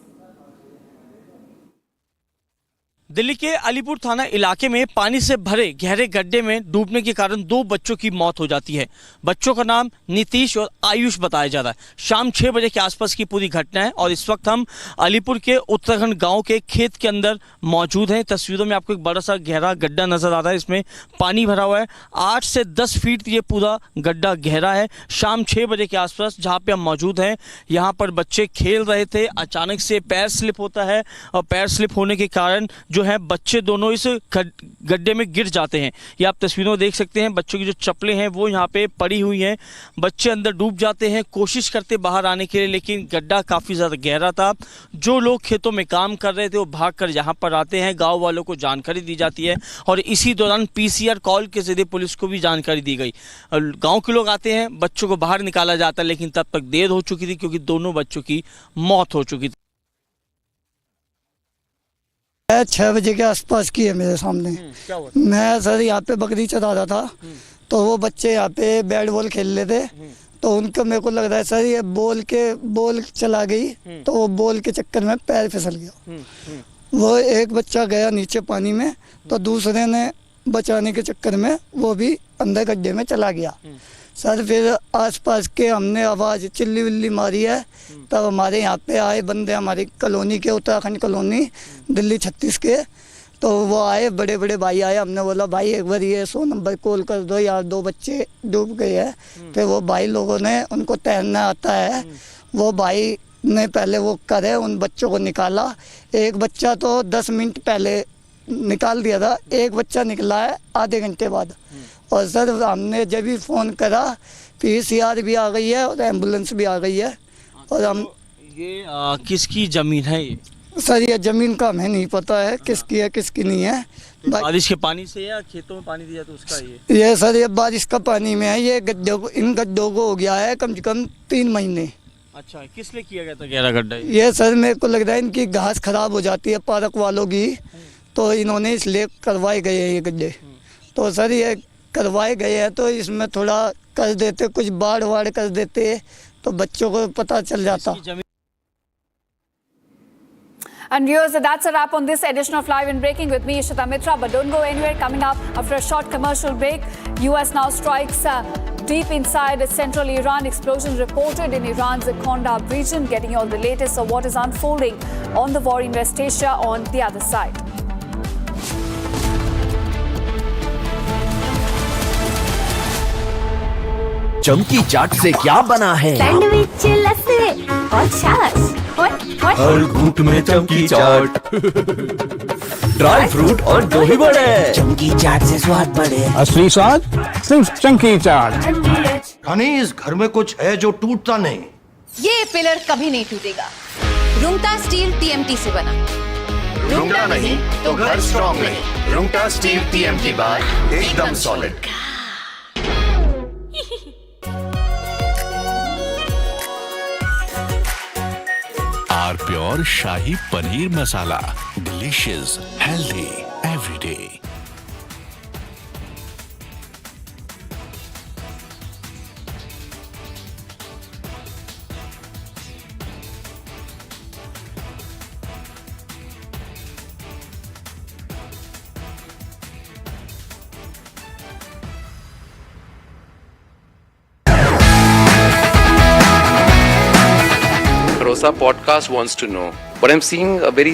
Delhi के अलीपुर थाना इलाके में पानी से भरे गहरे गड्ढे में डूबने के कारण 2 बच्चों की मौत हो जाती है। बच्चों का नाम नीतीश और आयुष बताया जा रहा है। शाम 6 बजे के आसपास की पूरी घटना है और इस वक्त हम अलीपुर के उत्तराखंड गांव के खेत के अंदर मौजूद हैं। तस्वीरों में आपको एक बड़ा सा गहरा गड्ढा नजर आ रहा है, इसमें पानी भरा हुआ है। 8 से 10 फीट ये पूरा गड्ढा गहरा है। शाम 6 बजे के आसपास जहाँ पे हम मौजूद हैं, यहाँ पर बच्चे खेल रहे थे। अचानक से पैर स्लिप होता है और पैर स्लिप होने के कारण जो है बच्चे दोनों इस गड्ढे में गिर जाते हैं। ये आप तस्वीरों में देख सकते हैं, बच्चों की जो चप्पलें हैं वो यहाँ पे पड़ी हुई हैं। बच्चे अंदर डूब जाते हैं, कोशिश करते बाहर आने के लिए, लेकिन गड्ढा काफ़ी ज़्यादा गहरा था। जो लोग खेतों में काम कर रहे थे वो भागकर यहाँ पर आते हैं। गाँव वालों को जानकारी दी जाती है और इसी दौरान PCR कॉल के जरिए पुलिस को भी जानकारी दी गई। गाँव के लोग आते हैं, बच्चों को बाहर निकाला जाता है, लेकिन तब तक देर हो चुकी थी क्योंकि दोनों बच्चों की मौत हो चुकी थी। 6 बजे के आसपास की है मेरे सामने। क्या हुआ? मैं सर यहाँ पे बकरी चरा रहा था, तो वो बच्चे यहाँ पे बैट बॉल खेल रहे थे, तो उनका मेरे को लग रहा है सर ये बॉल चला गई, तो वो बॉल के चक्कर में पैर फिसल गया। वो एक बच्चा गया नीचे पानी में, तो दूसरे ने बचाने के चक्कर में वो भी अंदर गड्ढे में चला गया। सर फिर आसपास के हमने आवाज़ चिल्ली विल्ली मारी है, तब हमारे यहाँ पे आए बंदे, हमारी कॉलोनी के, उत्तराखंड कॉलोनी दिल्ली 36 के, तो वो आए, बड़े बड़े भाई आए। हमने बोला भाई एक बार ये 100 नंबर कॉल कर दो यार, 2 बच्चे डूब गए हैं। फिर वो भाई लोगों ने, उनको तैरना आता है, वो भाई ने पहले वो करे, उन बच्चों को निकाला। एक बच्चा तो 10 मिनट पहले निकाल दिया था, एक बच्चा निकला है आधे घंटे बाद। और सर हमने जब भी फ़ोन करा PCR भी आ गई है और एम्बुलेंस भी आ गई है। और हम ये किसकी ज़मीन है ये? सर ये ज़मीन का हमें नहीं पता है किसकी है किसकी नहीं है। बारिश के पानी से या खेतों में पानी दिया तो उसका ये सर ये बारिश का पानी में है। ये गड्ढों, इन गड्ढों को हो गया है कम से कम 3 महीने। अच्छा, किस लिए किया गया था गहरा गड्ढा? ये सर मेरे को लग रहा है इनकी घास खराब हो जाती है पार्क वालों की, तो इन्होंने इसलिए करवाए गए हैं ये गड्ढे। तो सर ये करवाए गए हैं, तो इसमें थोड़ा कर देते, कुछ बाढ़ वाड़ कर देते तो बच्चों को पता चल जाता। And viewers, that's a wrap on this edition of Live and Breaking with me, Ishita Mitra. But don't go anywhere. Coming up after a short commercial break, US now strikes deep inside central Iran. Explosion reported in Iran's Condemns region. Getting you all the latest of what is unfolding on the war in West Asia on the other side. चमकी चाट से क्या बना है? Sandwich, लस्सी और छाछ और हर घूंट में चमकी चाट, ड्राई फ्रूट और दही बड़े। चमकी चाट से स्वाद बढ़े। असली स्वाद सिर्फ चमकी चाट। यानी इस घर में कुछ है जो टूटता नहीं। ये पिलर कभी नहीं टूटेगा। रुंगटा स्टील TMT से बना। रुंगटा नहीं तो घर स्ट्रॉन्ग नहीं। रुंगटा स्टील TMT बार एकदम सॉलिड। और shahi paneer masala. Delicious, healthy, everyday. Rosa podcast wants to know, but I'm seeing a very...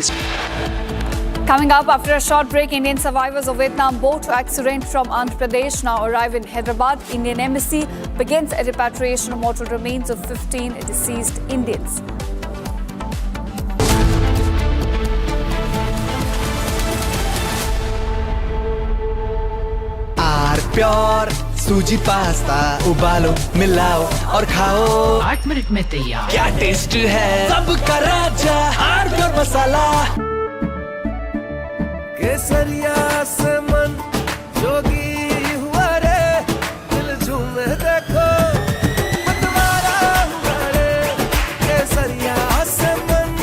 Coming up after a short break, Indian survivors of Vietnam boat accident from Andhra Pradesh now arrive in Hyderabad. Indian embassy begins a repatriation of mortal remains of 15 deceased Indians. Pure suji pasta उबालो मिलाओ और खाओ 8 minute में तैयार। क्या taste है सबका राजा आर प्योर मसाला। केसरिया से मन जोगी हुआ रे, दिल झूमे देखो मतवारा हुआ रे। केसरिया से मन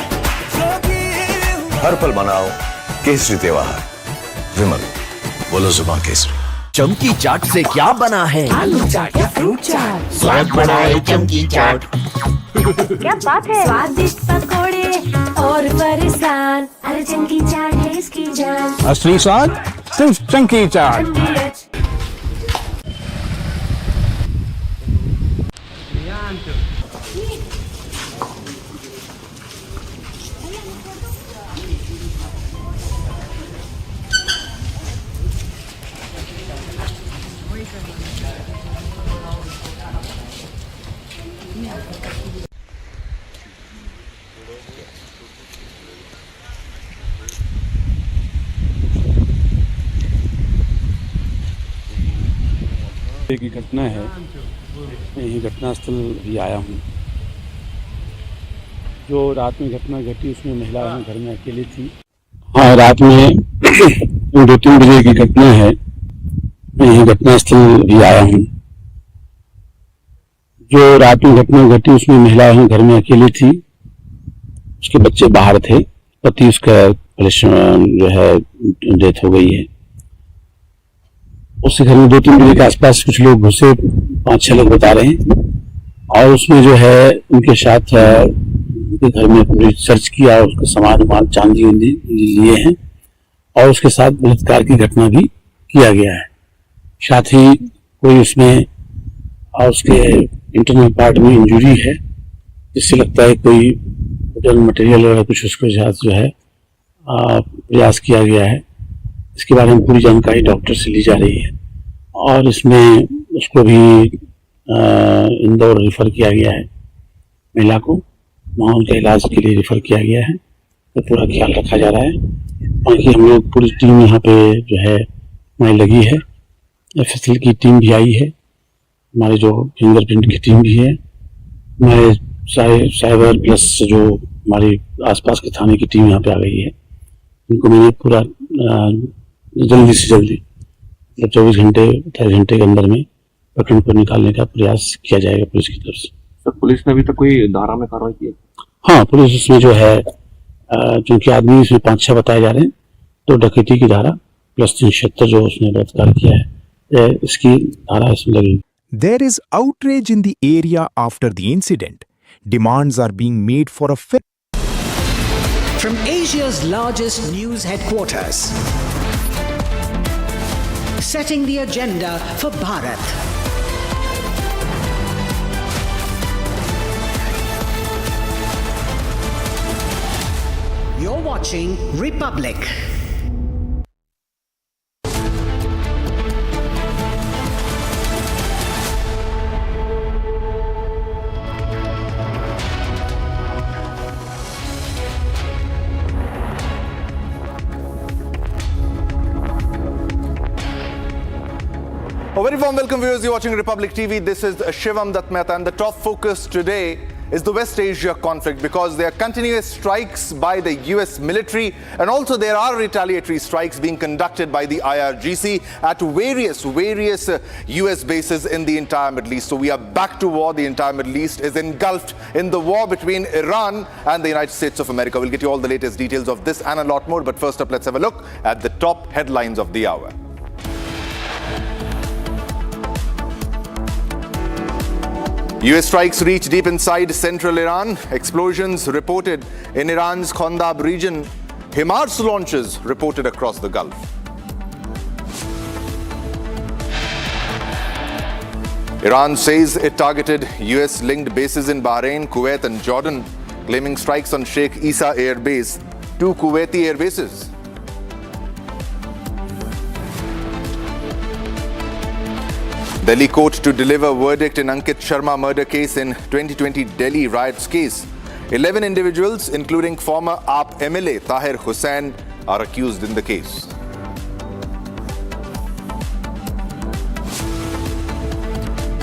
जोगी हुआ। हर पल मनाओ केसरी त्योहार। विमल, बोलो जुबान केसरी। चमकी चाट से क्या बना है? आलू चाट या फ्रूट चाट, स्वाद बढ़ाए चमकी चाट। क्या बात है? स्वादिष्ट पकोड़े और फरसान, अरे चमकी चाट है इसकी जान। असली स्वाद सिर्फ चमकी चाट। की घटना है, मैं यही घटनास्थल भी आया हूँ। जो रात में घटना घटी उसमें महिला घर में अकेली थी। हाँ, रात में 2-3 बजे की घटना है, मैं यही घटनास्थल भी आया हूँ। जो रात में घटना घटी उसमें महिला घर में अकेली थी, उसके बच्चे बाहर थे, पति उसका जो है डेथ हो गई है। उसके घर में 2-3 बजे के आसपास कुछ लोग घुसे, 5-6 लोग बता रहे हैं, और उसमें जो है उनके साथ उनके घर में पूरी सर्च किया, उसका सामान चांदी लिए हैं, और उसके साथ बलात्कार की घटना भी किया गया है। साथ ही कोई उसमें उसके इंटरनल पार्ट में इंजरी है, जिससे लगता है कोई मटेरियल वगैरह कुछ उसके साथ जो है प्रयास किया गया है। इसके बारे में पूरी जानकारी डॉक्टर से ली जा रही है, और इसमें उसको भी इंदौर रेफर किया गया है। महिला को वहाँ उनके इलाज के लिए रेफर किया गया है, तो पूरा ख्याल रखा जा रहा है। बाकी हम लोग पूरी टीम यहाँ पे जो है हमारी लगी है, एफएसएल की टीम भी आई है, हमारे जो फिंगरप्रिंट की टीम भी है, हमारे साइबर प्लस जो हमारी आसपास के थाने की टीम यहाँ पे आ गई है। उनको मैंने पूरा जल्दी से जल्दी, मतलब 24 घंटे 28 घंटे के अंदर में पकड़ को निकालने का प्रयास किया जाएगा पुलिस की तरफ से। सर, पुलिस ने अभी तक कोई धारा में कार्रवाई की है? हाँ, पुलिस इसमें जो है क्योंकि आदमी इसमें 5-6 बताए जा रहे हैं, तो डकैती की धारा प्लस 376 जो उसने बलात्कार किया है, इसकी धारा इसमें लगेगी। There is outrage in the area after the incident. Demands are being made for a fair. From Asia's largest news headquarters, setting the agenda for Bharat. You're watching Republic. A very warm welcome, viewers. You're watching Republic TV. This is Shivam Dutt Mehta, and the top focus today is the West Asia conflict, because there are continuous strikes by the US military, and also there are retaliatory strikes being conducted by the IRGC at various US bases in the entire Middle East. So we are back to war. The entire Middle East is engulfed in the war between Iran and the United States of America. We'll get you all the latest details of this and a lot more, but first up, let's have a look at the top headlines of the hour. US strikes reach deep inside central Iran. Explosions reported in Iran's Condemns region. HIMARS launches reported across the Gulf. Iran says it targeted US-linked bases in Bahrain, Kuwait and Jordan, claiming strikes on Sheikh Issa Air Base, 2 Kuwaiti air bases. Delhi court to deliver verdict in Ankit Sharma murder case in 2020 Delhi riots case. 11 individuals, including former AAP MLA Tahir Hussain, are accused in the case.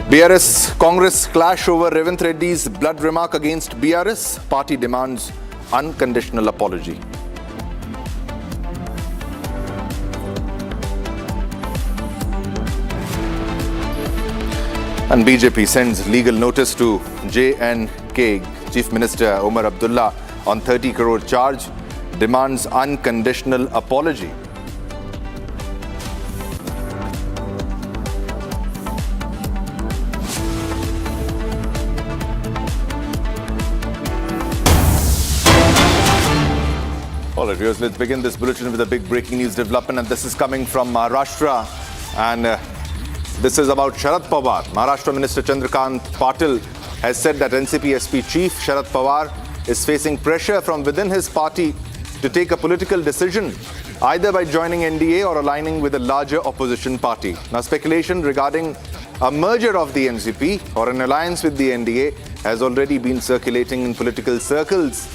BRS Congress clash over Revant Reddy's blood remark against BRS. Party demands unconditional apology. And BJP sends legal notice to J&K Chief Minister Omar Abdullah on 30 crore charge, demands unconditional apology. All right, viewers, let's begin this bulletin with a big breaking news development, and this is coming from Maharashtra, and this is about Sharad Pawar. Maharashtra Minister Chandrakant Patil has said that NCP SP Chief Sharad Pawar is facing pressure from within his party to take a political decision, either by joining NDA or aligning with a larger opposition party. Now, speculation regarding a merger of the NCP or an alliance with the NDA has already been circulating in political circles.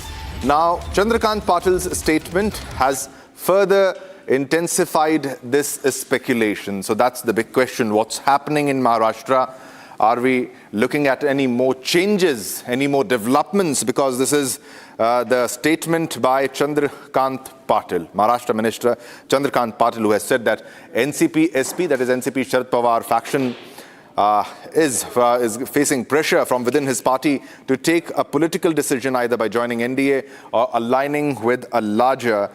Now, Chandrakant Patil's statement has further intensified this speculation. So that's the big question. What's happening in Maharashtra? Are we looking at any more changes, any more developments? Because this is the statement by Chandrakant Patil, Maharashtra Minister Chandrakant Patil, who has said that NCP SP, that is NCP Sharad Pawar faction, is facing pressure from within his party to take a political decision, either by joining NDA or aligning with a larger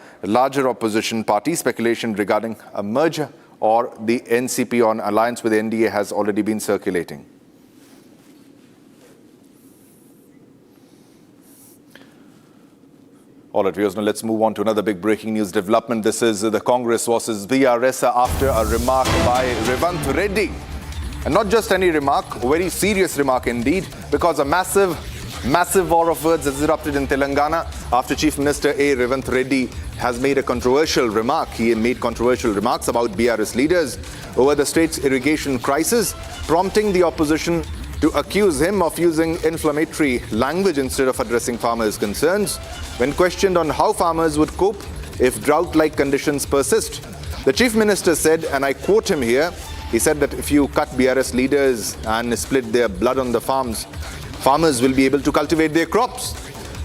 opposition party. Speculation regarding a merger or the NCP on alliance with the NDA has already been circulating. All right, viewers, now let's move on to another big breaking news development. This is the Congress versus BRS after a remark by Revant Reddy. And not just any remark, a very serious remark indeed, because a massive war of words has erupted in Telangana after Chief Minister A. Revant Reddy has made a controversial remark. He made controversial remarks about BRS leaders over the state's irrigation crisis, prompting the opposition to accuse him of using inflammatory language instead of addressing farmers' concerns. When questioned on how farmers would cope if drought-like conditions persist, the Chief Minister said, and I quote him here, he said that if you cut BRS leaders and split their blood on the farms, farmers will be able to cultivate their crops.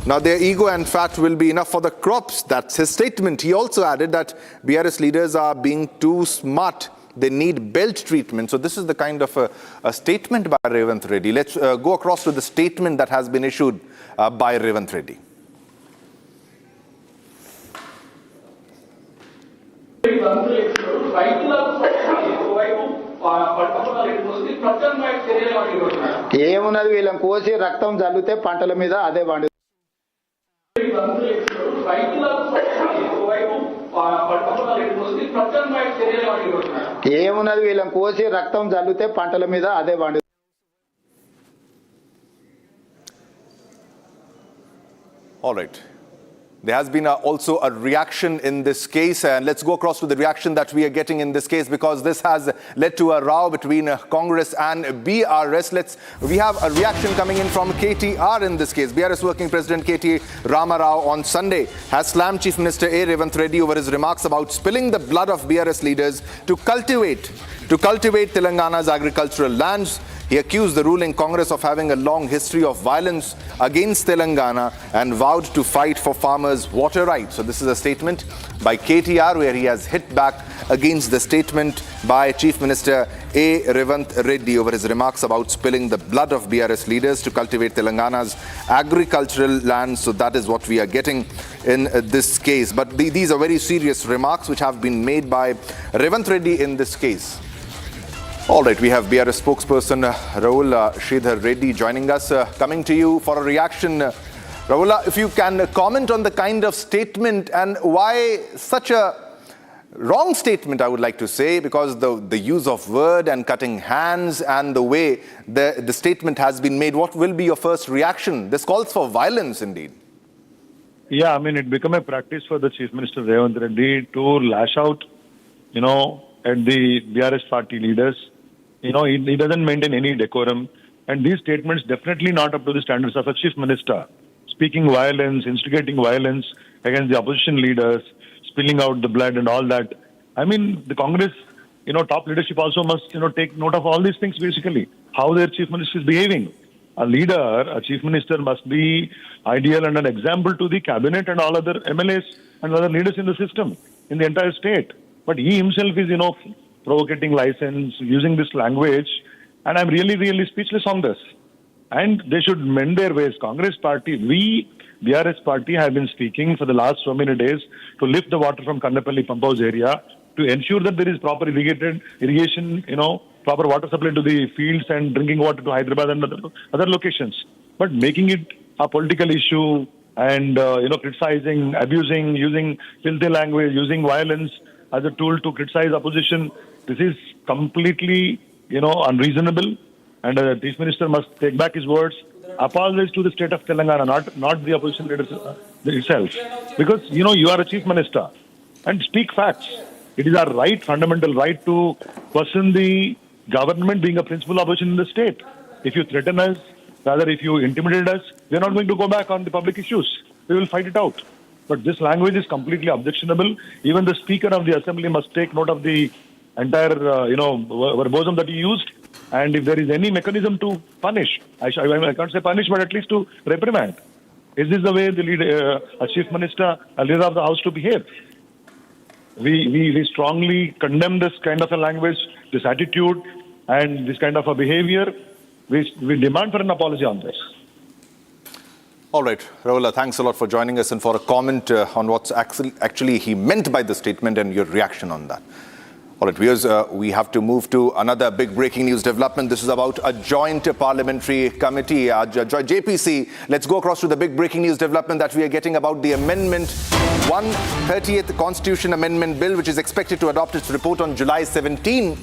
Now, their ego and fat will be enough for the crops. That's his statement. He also added that BRS leaders are being too smart. They need belt treatment. So this is the kind of a statement by Revant Reddy. Let's go across to the statement that has been issued by Revant Reddy. ఏమున్నది వీళ్ళని కోసి రక్తం జల్లితే పంటల మీద అదే పండు ఏమున్నది వీళ్ళని కోసి రక్తం జల్లితే పంటల మీద అదే పండు. All right. There has been also a reaction in this case, and let's go across to the reaction that we are getting in this case, because this has led to a row between Congress and BRS. We have a reaction coming in from KTR in this case. BRS Working President KT Rama Rao on Sunday has slammed Chief Minister A. Revant Reddy over his remarks about spilling the blood of BRS leaders to cultivate Telangana's agricultural lands. He accused the ruling Congress of having a long history of violence against Telangana and vowed to fight for farmers' water rights. So this is a statement by KTR where he has hit back against the statement by Chief Minister A. Revant Reddy over his remarks about spilling the blood of BRS leaders to cultivate Telangana's agricultural lands. So that is what we are getting in this case. But these are very serious remarks which have been made by Revant Reddy in this case. All right, we have BRS spokesperson Rahul Sridhar Reddy joining us. Coming to you for a reaction. Rahul, if you can comment on the kind of statement and why such a wrong statement, I would like to say, because the use of word and cutting hands and the way the statement has been made. What will be your first reaction? This calls for violence indeed. Yeah, I mean, it became a practice for the Chief Minister Revant Reddy to lash out, at the BRS party leaders. He doesn't maintain any decorum. And these statements definitely not up to the standards of a Chief Minister. Speaking violence, instigating violence against the opposition leaders, spilling out the blood and all that. I mean, the Congress, top leadership also must, take note of all these things basically. How their Chief Minister is behaving. A leader, a Chief Minister must be ideal and an example to the cabinet and all other MLAs and other leaders in the system, in the entire state. But he himself is, provocating license, using this language. And I'm really, really speechless on this. And they should mend their ways. Congress party, we, BRS party, have been speaking for the last so many days to lift the water from Kandapalli pump house area, to ensure that there is proper irrigation, proper water supply to the fields and drinking water to Hyderabad and other locations. But making it a political issue and, criticizing, abusing, using filthy language, using violence as a tool to criticize opposition, this is completely, unreasonable. And the Chief Minister must take back his words, apologize to the state of Telangana, not the opposition leaders itself. Because, you are a Chief Minister and speak facts. It is our right, fundamental right to question the government being a principal opposition in the state. If you threaten us, rather if you intimidate us, we are not going to go back on the public issues. We will fight it out. But this language is completely objectionable. Even the Speaker of the Assembly must take note of the entire, verbosum that he used. And if there is any mechanism to punish, I can't say punish, but at least to reprimand. Is this the way the leader, a Chief Minister, a leader of the House to behave? We strongly condemn this kind of a language, this attitude, and this kind of a behavior. We demand for an apology on this. All right, Rahul, thanks a lot for joining us and for a comment on what's actually he meant by the statement and your reaction on that. All right, viewers, we have to move to another big breaking news development. This is about a joint parliamentary committee, JPC. Let's go across to the big breaking news development that we are getting about the amendment, 130th Constitution Amendment Bill, which is expected to adopt its report on July 17.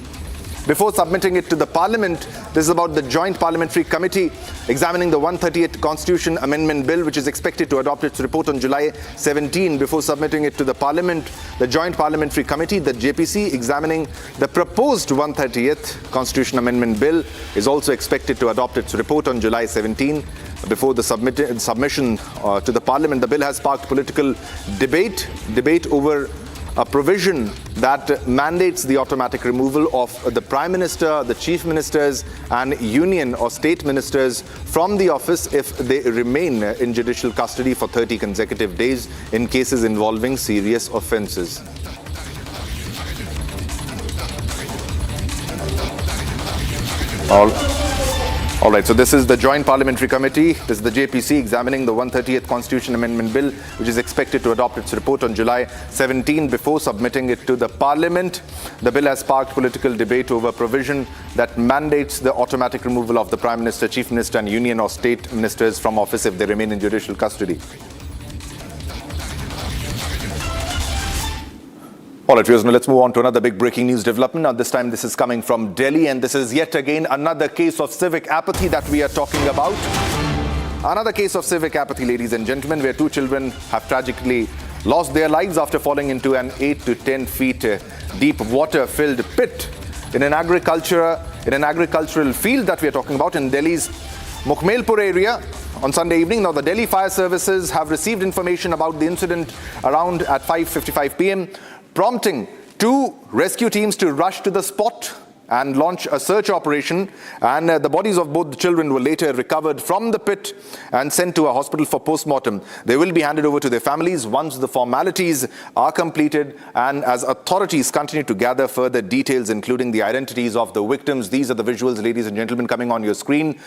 Before submitting it to the Parliament, this is about the Joint Parliamentary Committee examining the 130th Constitution Amendment Bill, which is expected to adopt its report on July 17. Before submitting it to the Parliament, the Joint Parliamentary Committee, the JPC, examining the proposed 130th Constitution Amendment Bill, is also expected to adopt its report on July 17. Before the submission to the Parliament, the bill has sparked political debate over a provision that mandates the automatic removal of the Prime Minister, the Chief Ministers and Union or State Ministers from the office if they remain in judicial custody for 30 consecutive days in cases involving serious offences. All right, so this is the Joint Parliamentary Committee. This is the JPC examining the 130th Constitution Amendment Bill, which is expected to adopt its report on July 17 before submitting it to the Parliament. The bill has sparked political debate over a provision that mandates the automatic removal of the Prime Minister, Chief Minister and Union or State Ministers from office if they remain in judicial custody. All right, viewers, now let's move on to another big breaking news development. Now, this time this is coming from Delhi, and this is yet again another case of civic apathy that we are talking about. Another case of civic apathy, ladies and gentlemen, where two children have tragically lost their lives after falling into an 8 to 10 feet deep water-filled pit in an agricultural field that we are talking about in Delhi's Mukhmelpur area on Sunday evening. Now, the Delhi Fire Services have received information about the incident around at 5:55 p.m., prompting two rescue teams to rush to the spot and launch a search operation, and the bodies of both the children were later recovered from the pit and sent to a hospital for post-mortem. They will be handed over to their families once the formalities are completed and as authorities continue to gather further details, including the identities of the victims. These are the visuals, ladies and gentlemen, coming on your screen.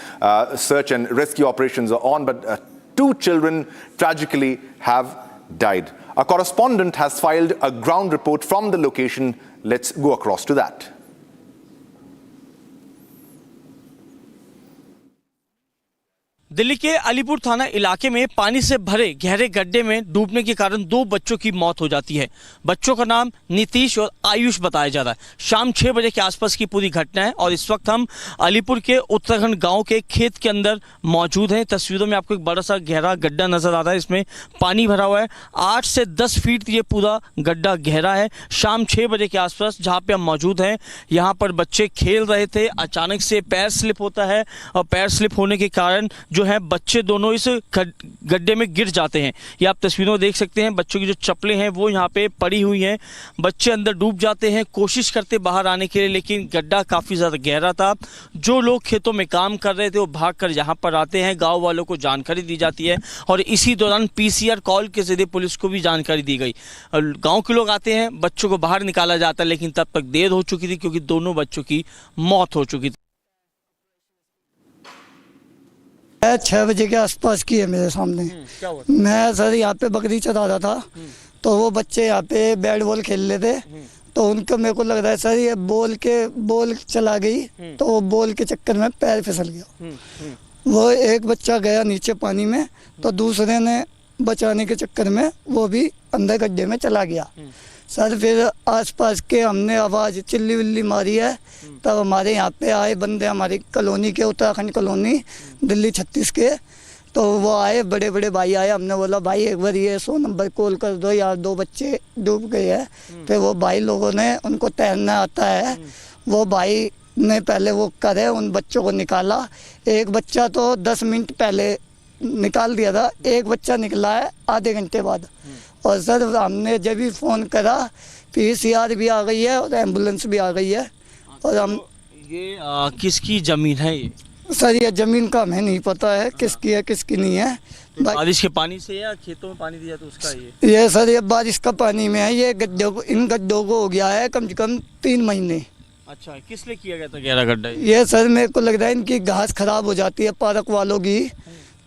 Search and rescue operations are on, but 2 children tragically have died. A correspondent has filed a ground report from the location. Let's go across to that. Delhi के अलीपुर थाना इलाके में पानी से भरे गहरे गड्ढे में डूबने के कारण 2 बच्चों की मौत हो जाती है। बच्चों का नाम नीतीश और आयुष बताया जा रहा है। शाम 6 बजे के आसपास की पूरी घटना है और इस वक्त हम अलीपुर के उत्तराखंड गांव के खेत के अंदर मौजूद हैं। तस्वीरों में आपको एक बड़ा सा गहरा गड्ढा नजर आ रहा है, इसमें पानी भरा हुआ है। 8 से 10 फीट ये पूरा गड्ढा गहरा है। शाम 6 बजे के आसपास जहाँ पे हम मौजूद हैं, यहाँ पर बच्चे खेल रहे थे। अचानक से पैर स्लिप होता है और पैर स्लिप होने के कारण जो है बच्चे दोनों इस गड्ढे में गिर जाते हैं। ये आप तस्वीरों में देख सकते हैं, बच्चों की जो चप्पलें हैं वो यहाँ पे पड़ी हुई हैं। बच्चे अंदर डूब जाते हैं, कोशिश करते बाहर आने के लिए, लेकिन गड्ढा काफ़ी ज़्यादा गहरा था। जो लोग खेतों में काम कर रहे थे वो भागकर यहाँ पर आते हैं। गाँव वालों को जानकारी दी जाती है और इसी दौरान PCR कॉल के जरिए पुलिस को भी जानकारी दी गई। गाँव के लोग आते हैं, बच्चों को बाहर निकाला जाता है, लेकिन तब तक देर हो चुकी थी क्योंकि दोनों बच्चों की मौत हो चुकी थी। 6 बजे के आसपास की है मेरे सामने। मैं सर यहाँ पे बकरी चरा रहा था, तो वो बच्चे यहाँ पे बैट बॉल खेल रहे थे, तो उनको मेरे को लग रहा है सर ये बॉल चला गई, तो वो बॉल के चक्कर में पैर फिसल गया। वो एक बच्चा गया नीचे पानी में, तो दूसरे ने बचाने के चक्कर में वो भी अंदर गड्ढे में चला गया। सर फिर आसपास के हमने आवाज़ चिल्ली विल्ली मारी है, तब हमारे यहाँ पे आए बंदे, हमारी कॉलोनी के, उत्तराखंड कॉलोनी दिल्ली 36 के, तो वो आए, बड़े बड़े भाई आए। हमने बोला भाई एक बार ये 100 नंबर कॉल कर दो यार, 2 बच्चे डूब गए हैं। फिर वो भाई लोगों ने, उनको तैरना आता है, वो भाई ने पहले वो करे, उन बच्चों को निकाला। एक बच्चा तो 10 मिनट पहले निकाल दिया था, एक बच्चा निकला है आधे घंटे बाद। और सर हमने जब भी फ़ोन करा PCR भी आ गई है और एम्बुलेंस भी आ गई है। और हम ये किसकी ज़मीन है ये? सर ये ज़मीन का हमें नहीं पता है किसकी है किसकी नहीं है। बारिश के पानी से या खेतों में पानी दिया तो उसका ये सर ये बारिश का पानी में है। ये गड्ढों को, इन गड्ढों को हो गया है कम से कम 3 महीने। अच्छा, किस लिए किया गया था गहरा गड्ढा? ये सर मेरे को लग रहा है इनकी घास खराब हो जाती है पार्क वालों की,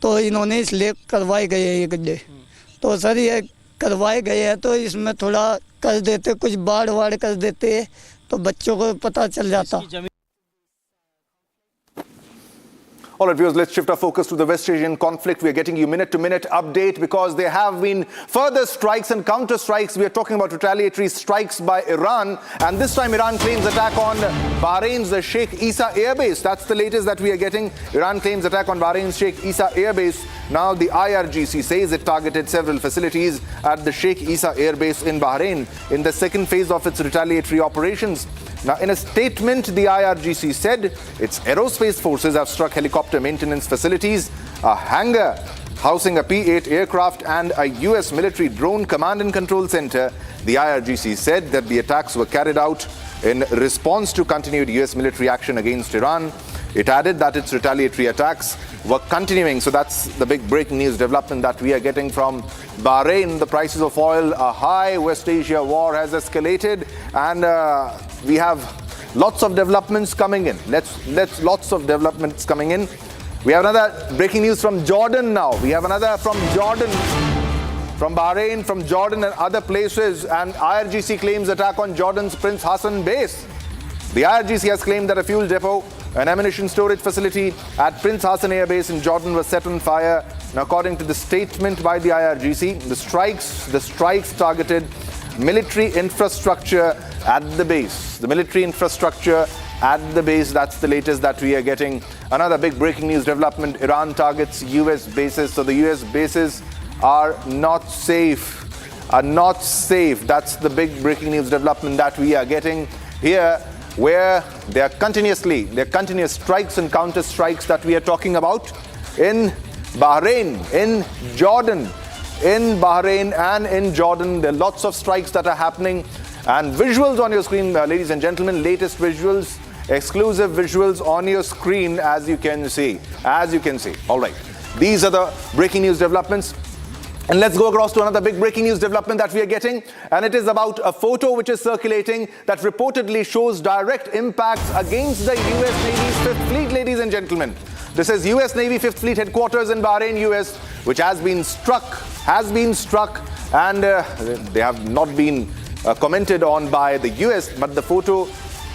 तो इन्होंने इसलिए करवाए गए हैं ये गड्ढे। तो सर ये करवाए गए हैं, तो इसमें थोड़ा कर देते, कुछ बाढ़ वाड़ कर देते तो बच्चों को पता चल जाता। All right, viewers, let's shift our focus to the West Asian conflict. We are getting you minute-to-minute update because there have been further strikes and counter-strikes. We are talking about retaliatory strikes by Iran, and this time Iran claims attack on Bahrain's Sheikh Issa airbase. That's the latest that we are getting. Iran claims attack on Bahrain's Sheikh Issa airbase. Now the IRGC says it targeted several facilities at the Sheikh Issa airbase in Bahrain in the second phase of its retaliatory operations. Now, in a statement, the IRGC said its aerospace forces have struck helicopter maintenance facilities, a hangar housing a P-8 aircraft and a US military drone command and control center. The IRGC said that the attacks were carried out in response to continued US military action against Iran. It added that its retaliatory attacks were continuing. So that's the big breaking news development that we are getting from Bahrain. The prices of oil are high. West Asia war has escalated, and we have lots of developments coming in. Lots of developments coming in. We have another breaking news from Jordan now. We have another from Jordan, from Bahrain, from Jordan and other places. And IRGC claims attack on Jordan's Prince Hassan base. The IRGC has claimed that a fuel depot, an ammunition storage facility at Prince Hassan Air Base in Jordan was set on fire. Now, according to the statement by the IRGC, the strikes targeted military infrastructure at the base. The military infrastructure at the base, that's the latest that we are getting. Another big breaking news development, Iran targets US bases. So the US bases are not safe. That's the big breaking news development that we are getting here, where there are continuous strikes and counter strikes that we are talking about in Bahrain, in Jordan. In Bahrain and in Jordan, there are lots of strikes that are happening. And visuals on your screen, ladies and gentlemen, latest visuals. Exclusive visuals on your screen, as you can see. All right. These are the breaking news developments. And let's go across to another big breaking news development that we are getting. And it is about a photo which is circulating that reportedly shows direct impacts against the US Navy's 5th Fleet, ladies and gentlemen. This is US Navy 5th Fleet headquarters in Bahrain, US, which has been struck, and they have not been commented on by the US, but the photo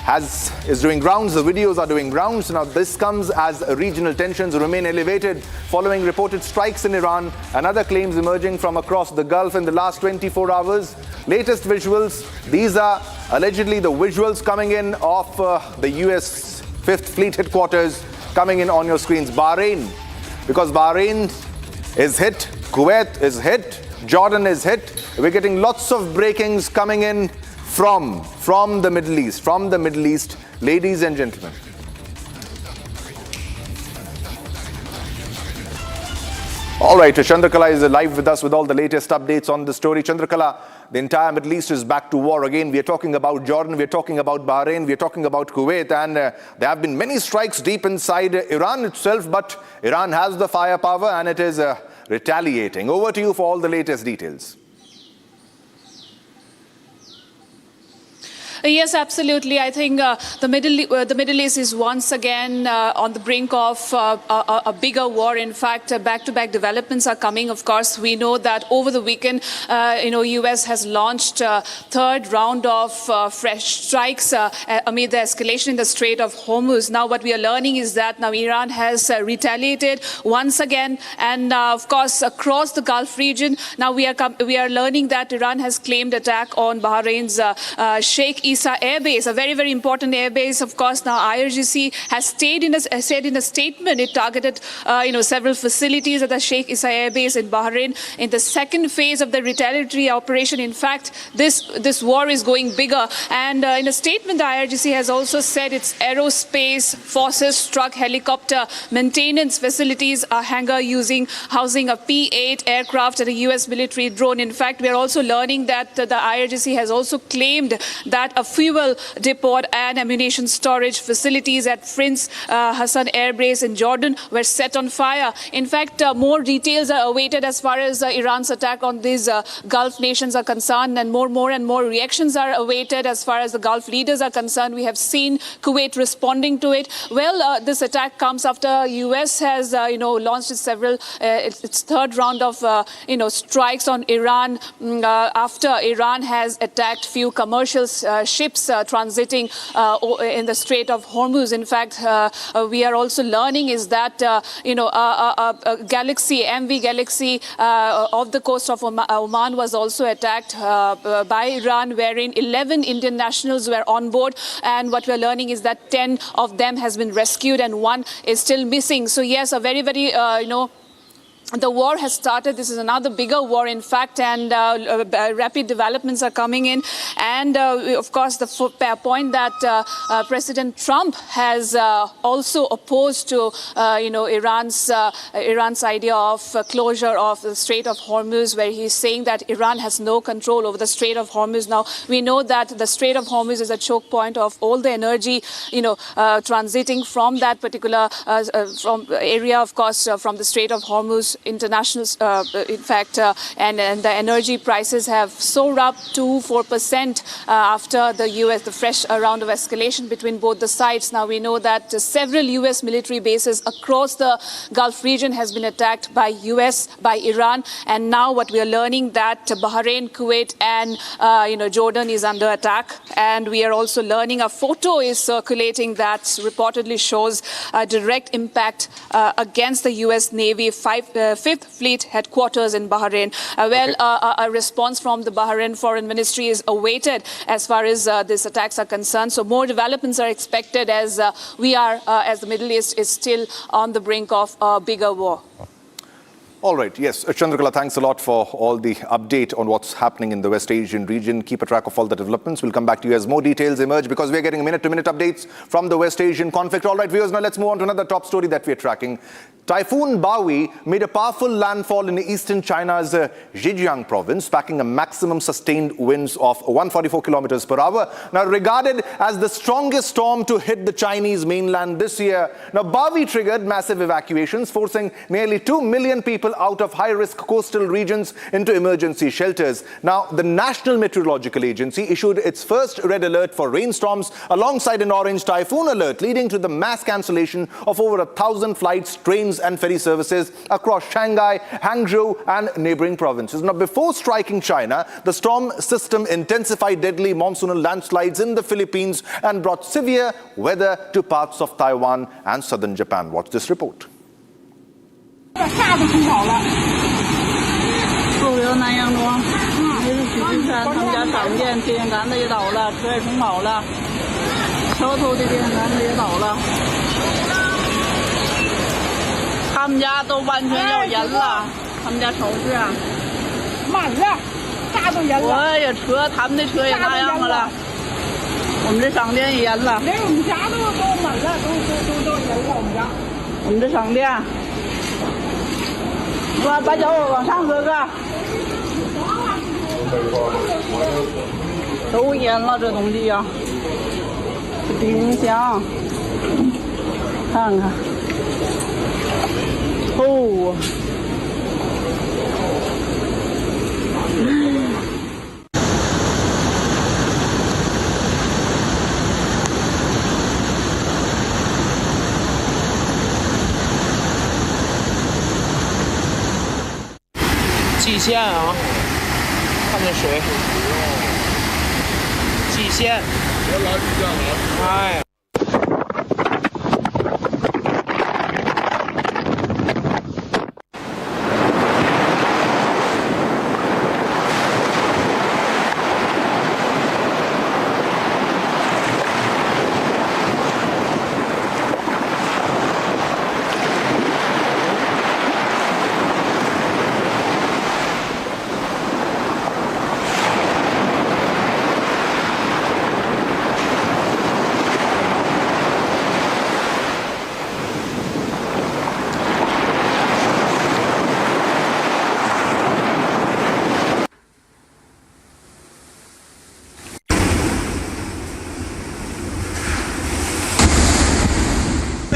is doing rounds, the videos are doing rounds. Now this comes as regional tensions remain elevated following reported strikes in Iran and other claims emerging from across the Gulf in the last 24 hours. Latest visuals, these are allegedly the visuals coming in of the US 5th Fleet headquarters coming in on your screens. Bahrain, because Bahrain is hit, Kuwait is hit, Jordan is hit. We're getting lots of breakings coming in from the Middle East, ladies and gentlemen. All right, Chandrakala is live with us with all the latest updates on the story. Chandrakala, the entire Middle East is back to war again. We are talking about Jordan, we are talking about Bahrain, we are talking about Kuwait, and there have been many strikes deep inside Iran itself, but Iran has the firepower and it is retaliating. Over to you for all the latest details. Yes, absolutely. I think the Middle East is once again on the brink of a bigger war. In fact, back-to-back developments are coming. Of course, we know that over the weekend, US has launched third round of fresh strikes amid the escalation in the Strait of Hormuz. Now, what we are learning is that now Iran has retaliated once again, and of course, across the Gulf region. Now we are learning that Iran has claimed attack on Bahrain's Sheikh Isa Air Base, a very, very important air base. Of course, now IRGC has said in a statement it targeted several facilities at the Sheikh Isa Air Base in Bahrain in the second phase of the retaliatory operation. In fact, this war is going bigger, and in a statement the IRGC has also said its aerospace forces struck helicopter maintenance facilities, a hangar housing a P-8 aircraft and a US military drone. In fact, we are also learning that the IRGC has also claimed that a fuel depot and ammunition storage facilities at Prince Hassan Air Base in Jordan were set on fire. In fact, more details are awaited as far as Iran's attack on these Gulf nations are concerned, and more reactions are awaited as far as the Gulf leaders are concerned. We have seen Kuwait responding to it. Well, this attack comes after US has launched its third round of strikes on Iran after Iran has attacked few commercial ships transiting in the Strait of Hormuz. In fact, we are also learning is that a MV Galaxy off the coast of Oman was also attacked by Iran, wherein 11 Indian nationals were on board, and what we are learning is that 10 of them has been rescued and one is still missing. So yes, a very, very the war has started. This is another bigger war, in fact, and rapid developments are coming in. And of course, the point that President Trump has also opposed to, Iran's idea of closure of the Strait of Hormuz, where he's saying that Iran has no control over the Strait of Hormuz. Now, we know that the Strait of Hormuz is a choke point of all the energy, transiting from that particular from area, of course, from the Strait of Hormuz international, in fact, and the energy prices have soared up to 4% after the fresh round of escalation between both the sides. Now we know that several US military bases across the Gulf region has been attacked by Iran, and now what we are learning that Bahrain, Kuwait, and Jordan is under attack, and we are also learning a photo is circulating that reportedly shows a direct impact against the US Navy 5th Fleet headquarters in Bahrain. A response from the Bahrain Foreign Ministry is awaited as far as these attacks are concerned. So more developments are expected as as the Middle East is still on the brink of a bigger war. All right, yes. Chandrakala, thanks a lot for all the update on what's happening in the West Asian region. Keep a track of all the developments. We'll come back to you as more details emerge because we're getting minute-to-minute updates from the West Asian conflict. All right, viewers, now let's move on to another top story that we're tracking. Typhoon Bawi made a powerful landfall in eastern China's Zhejiang province, packing a maximum sustained winds of 144 kilometers per hour. Now, regarded as the strongest storm to hit the Chinese mainland this year. Now, Bawi triggered massive evacuations, forcing nearly 2 million people out of high-risk coastal regions into emergency shelters. Now, the National Meteorological Agency issued its first red alert for rainstorms alongside an orange typhoon alert, leading to the mass cancellation of over 1,000 flights, trains and ferry services across Shanghai, Hangzhou and neighboring provinces. Now, before striking China, the storm system intensified deadly monsoonal landslides in the Philippines and brought severe weather to parts of Taiwan and southern Japan. Watch this report. 下都冲跑了，后流南阳庄，那是许金山他们家厂店电线杆子也倒了，车也冲跑了，桥头的电线杆子也倒了，他们家都完全要淹了，他们家超市啊，满了，啥都淹了，我也车，他们的车也那样了，我们这商店也淹了，连我们家都满了，都淹了我们这商店。 把脚往上，哥哥，都淹了这东西呀、冰箱，看看，哦。蓟县啊，看这水，蓟县，哎。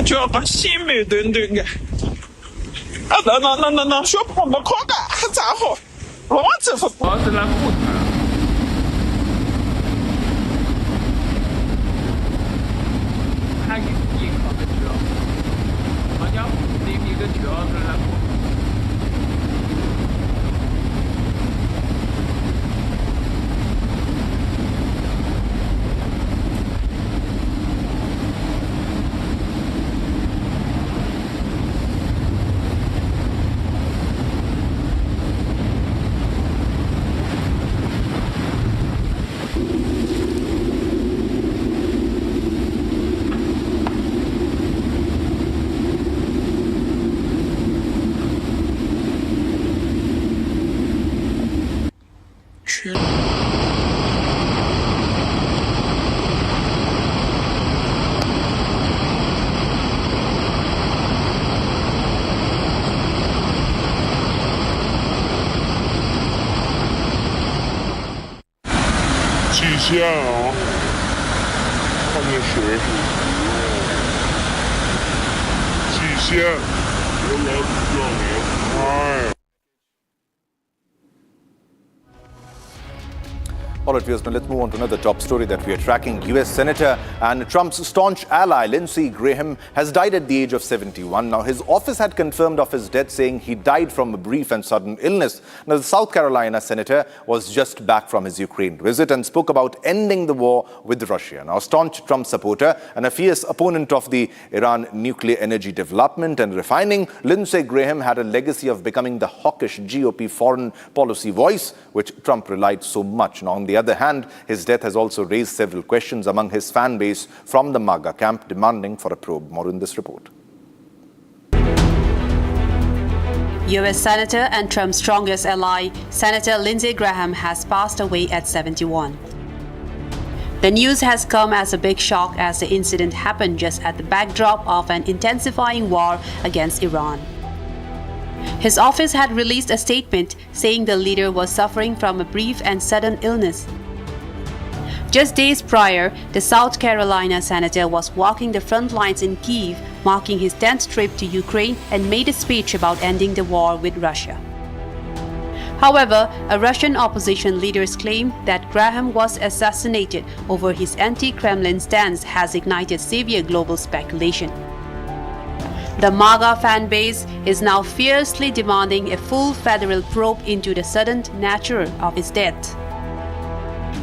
就把心没顿顿的，那小朋友可干咋好？我这副包是那不谈。还一靠的车，我家那个车是那不。 蓟县啊，看这水，蓟县，我老叫你，哎。 All right, viewers, now let's move on to another top story that we are tracking. US Senator and Trump's staunch ally, Lindsey Graham, has died at the age of 71. Now, his office had confirmed of his death, saying he died from a brief and sudden illness. Now, the South Carolina senator was just back from his Ukraine visit and spoke about ending the war with Russia. Now, a staunch Trump supporter and a fierce opponent of the Iran nuclear energy development and refining, Lindsey Graham had a legacy of becoming the hawkish GOP foreign policy voice, which Trump relied so much. Now, on the other hand, his death has also raised several questions among his fan base from the MAGA camp, demanding for a probe. More in this report. U.S. Senator and Trump's strongest ally, Senator Lindsey Graham, has passed away at 71. The news has come as a big shock as the incident happened just at the backdrop of an intensifying war against Iran. His office had released a statement saying the leader was suffering from a brief and sudden illness. Just days prior, the South Carolina senator was walking the front lines in Kyiv, marking his 10th trip to Ukraine, and made a speech about ending the war with Russia. However, a Russian opposition leader's claim that Graham was assassinated over his anti-Kremlin stance has ignited severe global speculation. The MAGA fan base is now fiercely demanding a full federal probe into the sudden nature of his death.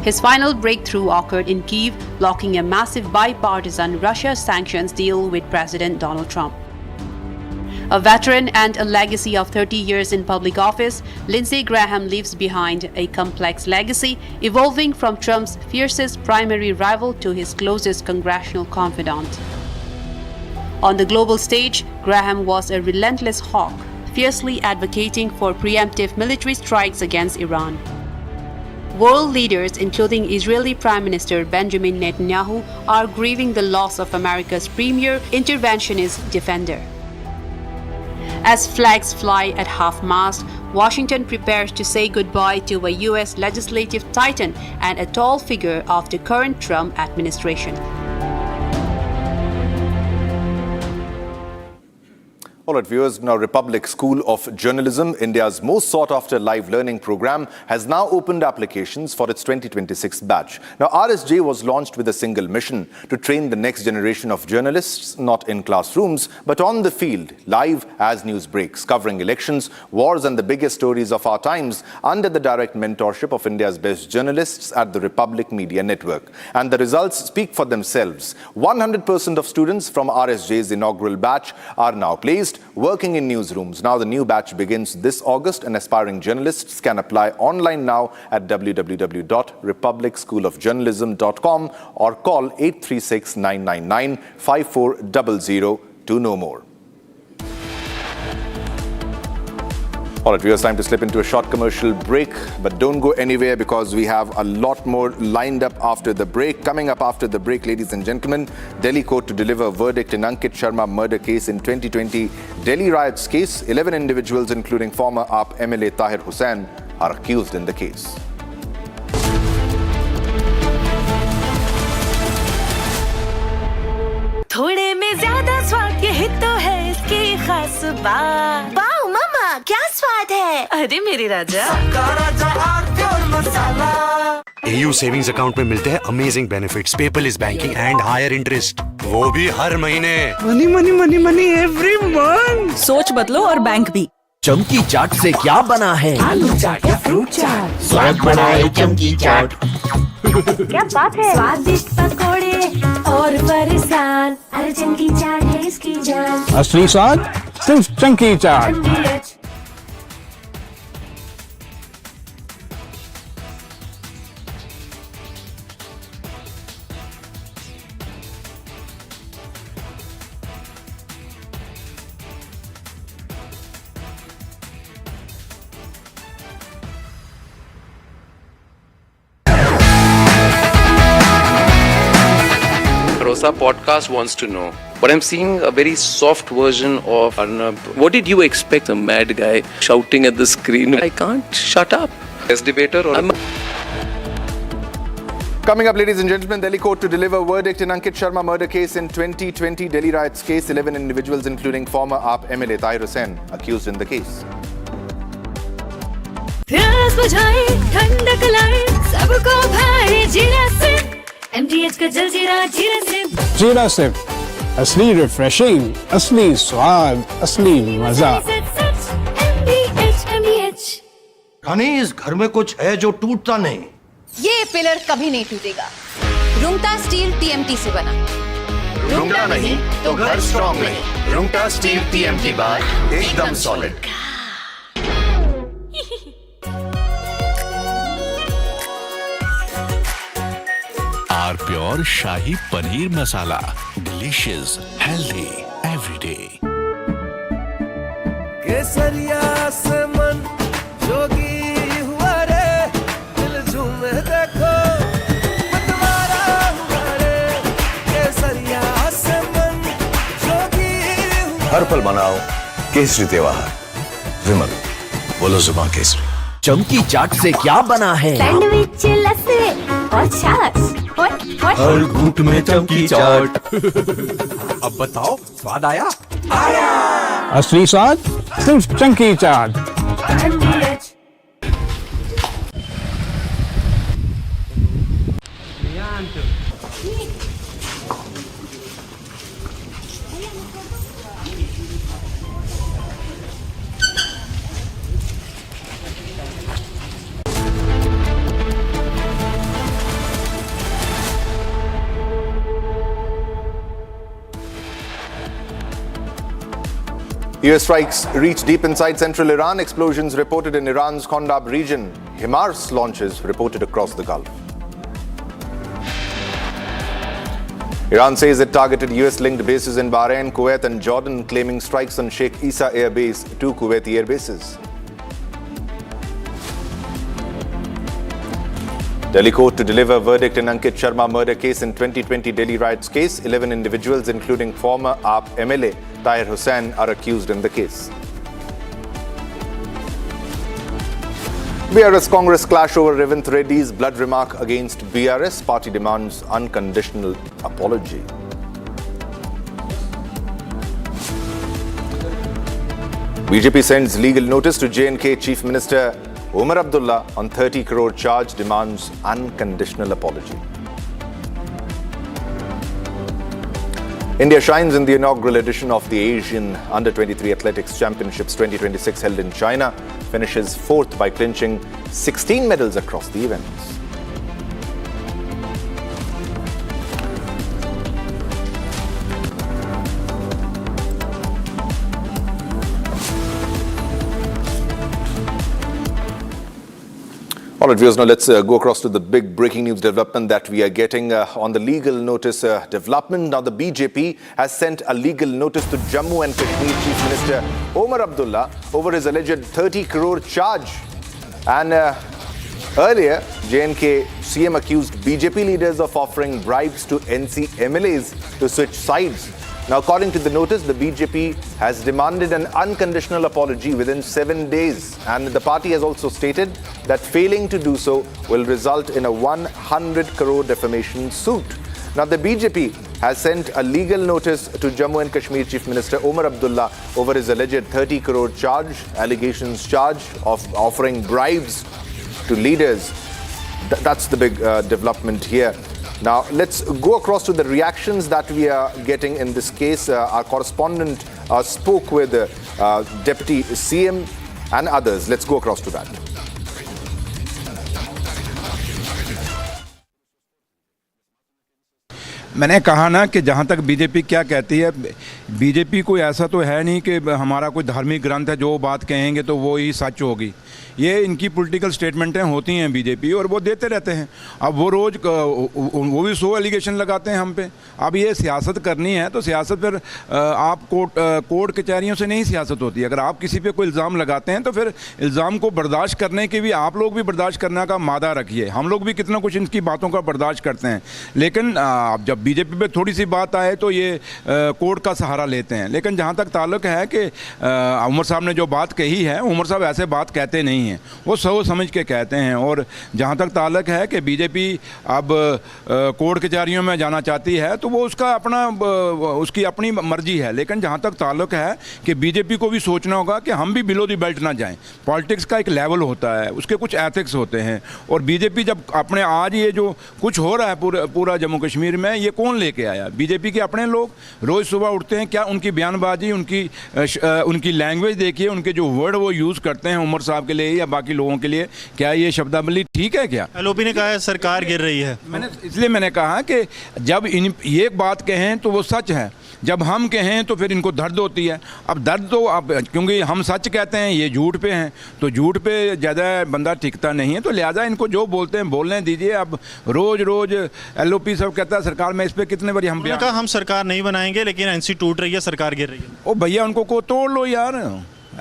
His final breakthrough occurred in Kyiv, blocking a massive bipartisan Russia sanctions deal with President Donald Trump. A veteran and a legacy of 30 years in public office, Lindsey Graham leaves behind a complex legacy, evolving from Trump's fiercest primary rival to his closest congressional confidant. On the global stage, Graham was a relentless hawk, fiercely advocating for preemptive military strikes against Iran. World leaders, including Israeli Prime Minister Benjamin Netanyahu, are grieving the loss of America's premier interventionist defender. As flags fly at half-mast, Washington prepares to say goodbye to a U.S. legislative titan and a tall figure of the current Trump administration. All right, viewers, now Republic School of Journalism, India's most sought-after live learning program, has now opened applications for its 2026 batch. Now, RSJ was launched with a single mission: to train the next generation of journalists, not in classrooms, but on the field, live as news breaks, covering elections, wars and the biggest stories of our times, under the direct mentorship of India's best journalists at the Republic Media Network. And the results speak for themselves. 100% of students from RSJ's inaugural batch are now placed working in newsrooms. Now the new batch begins this August, and aspiring journalists can apply online now at www.republicschoolofjournalism.com or call 836-999-5400 to know more. All right, viewers, time to slip into a short commercial break, but don't go anywhere because we have a lot more lined up after the break. Coming up after the break, ladies and gentlemen, Delhi court to deliver verdict in Ankit Sharma murder case in 2020 Delhi riots case. 11 individuals, including former AAP MLA Tahir Hussain, are accused in the case. थोड़े में ज्यादा स्वाद यही तो है इसकी खास बात। वाओ मामा, क्या स्वाद है? अरे मेरी राजा, AU सेविंग्स अकाउंट में मिलते हैं amazing benefits, paperless banking and higher interest, वो भी हर महीने। Money money money money every month. सोच बदलो और बैंक भी। चमकी चाट से क्या बना है? आलू चाट या फ्रूट चाट, स्वाद बनाए चमकी चाट। क्या बात है? स्वादिष्ट पकोड़े और फरसान, अरे चमकी चाट है इसकी जान। असली स्वाद सिर्फ चमकी चाट। Rosa podcast wants to know, but I'm seeing a very soft version of Arnab. What did you expect? A mad guy shouting at the screen. I can't shut up. Best debater or Coming up, ladies and gentlemen, Delhi court to deliver verdict in Ankit Sharma murder case in 2020 Delhi riots case. 11 individuals, including former AAP MLA Tahir Hussain, accused in the case. प्यास बुझाए, ठंडक लाए, सबको भाए जीरा SIP, MTH का जलजीरा जीरा SIP. जीरा सिप, असली रिफ्रेशिंग, असली स्वाद, असली मजा। MTH। रानी, इस घर में कुछ है जो टूटता नहीं। ये पिलर कभी नहीं टूटेगा। रुंगटा स्टील TMT से बना। रुंगटा नहीं तो घर स्ट्रॉन्ग नहीं। रुंगटा स्टील TMT बार एकदम solid. R pure shahi paneer masala, delicious, healthy every day. केसरिया से मन जोगी हुआ रे, दिल झूमे देखो मतवारा हुआ रे, केसरिया से मन जोगी हुआ। हर पल मनाओ केसरी त्योहार। विमल, बोलो जुबान केसरी। चमकी चाट से क्या बना है? सैंडविच, लस्सी और छाछ और हर घूंट में चमकी चाट। अब बताओ स्वाद आया? आया। असली स्वाद सिर्फ चंकी चाट। US strikes reach deep inside central Iran. Explosions reported in Iran's Condemns region. HIMARS launches reported across the Gulf. Iran says it targeted US-linked bases in Bahrain, Kuwait and Jordan, claiming strikes on Sheikh Issa Air Base, 2 Kuwaiti air bases. Delhi court to deliver verdict in Ankit Sharma murder case in 2020 Delhi riots case. 11 individuals, including former AAP MLA Tahir Hussain, are accused in the case. BRS Congress clash over Revanth Reddy's blood remark against BRS. Party demands unconditional apology. BJP sends legal notice to J&K Chief Minister Umar Abdullah on 30 crore charge, demands unconditional apology. India shines in the inaugural edition of the Asian Under-23 Athletics Championships 2026 held in China. Finishes 4th by clinching 16 medals across the events. All right, viewers, now let's go across to the big breaking news development that we are getting on the legal notice development. Now, the BJP has sent a legal notice to Jammu and Kashmir Chief Minister Omar Abdullah over his alleged 30 crore charge. And earlier, J&K CM accused BJP leaders of offering bribes to NC MLAs to switch sides. Now, according to the notice, the BJP has demanded an unconditional apology within 7 days. And the party has also stated that failing to do so will result in a 100 crore defamation suit. Now, the BJP has sent a legal notice to Jammu and Kashmir Chief Minister Omar Abdullah over his alleged 30 crore allegations charge of offering bribes to leaders. That's the big development here. Now, let's go across to the reactions that we are getting in this case. Our correspondent spoke with Deputy CM and others. Let's go across to that. मैंने कहा ना कि जहाँ तक BJP क्या कहती है, BJP कोई ऐसा तो है नहीं कि हमारा कोई धार्मिक ग्रंथ है, जो बात कहेंगे तो वो ही सच होगी। ये इनकी पॉलिटिकल स्टेटमेंटें होती हैं बीजेपी, और वो देते रहते हैं। अब वो रोज़ वो भी 100 एलिगेशन लगाते हैं हम पे। अब ये सियासत करनी है तो सियासत फिर आप कोर्ट कचहरियों से नहीं सियासत होती। अगर आप किसी पे कोई इल्ज़ाम लगाते हैं तो फिर इल्ज़ाम को बर्दाश्त करने की भी आप लोग भी बर्दाश्त करने का मादा रखिए। हम लोग भी कितना कुछ इनकी बातों का बर्दाश्त करते हैं, लेकिन जब बीजेपी पे थोड़ी सी बात आए तो ये कोर्ट का सहारा लेते हैं। लेकिन जहाँ तक ताल्लुक है कि उमर साहब ने जो बात कही है, उमर साहब ऐसे बात कहते नहीं हैं, वो सोच समझ के कहते हैं। और जहाँ तक ताल्लुक है कि बीजेपी अब कोर्ट कचहरियों में जाना चाहती है तो वो उसका अपना उसकी अपनी मर्जी है। लेकिन जहाँ तक ताल्लुक है कि बीजेपी को भी सोचना होगा कि हम भी बिलो दी बेल्ट ना जाएं। पॉलिटिक्स का एक लेवल होता है, उसके कुछ एथिक्स होते हैं। और बीजेपी जब अपने आज ये जो कुछ हो रहा है पूरा जम्मू कश्मीर में, ये कौन लेके आया? बीजेपी के अपने लोग रोज़ सुबह उठते हैं। क्या उनकी बयानबाजी, उनकी लैंग्वेज देखिए, उनके जो वर्ड वो यूज़ करते हैं उमर साहब के लिए या बाकी लोगों के लिए, क्या ये शब्दावली ठीक है? क्या एलओपी ने कहा है सरकार गिर रही है। इसलिए मैंने कहा कि जब ये बात कहें तो वो सच है, जब हम कहें तो फिर इनको दर्द होती है। अब दर्द तो अब क्योंकि हम सच कहते हैं, ये झूठ पे हैं, तो झूठ पे ज़्यादा बंदा टिकता नहीं है, तो लिहाजा इनको जो बोलते हैं बोलने दीजिए। अब रोज़ एलओपी सब कहता है सरकार में, इस पर कितने बार हम कहा हम सरकार नहीं बनाएंगे, लेकिन एनसी टूट रही है, सरकार गिर रही है। ओ भैया, उनको को तोड़ लो यार,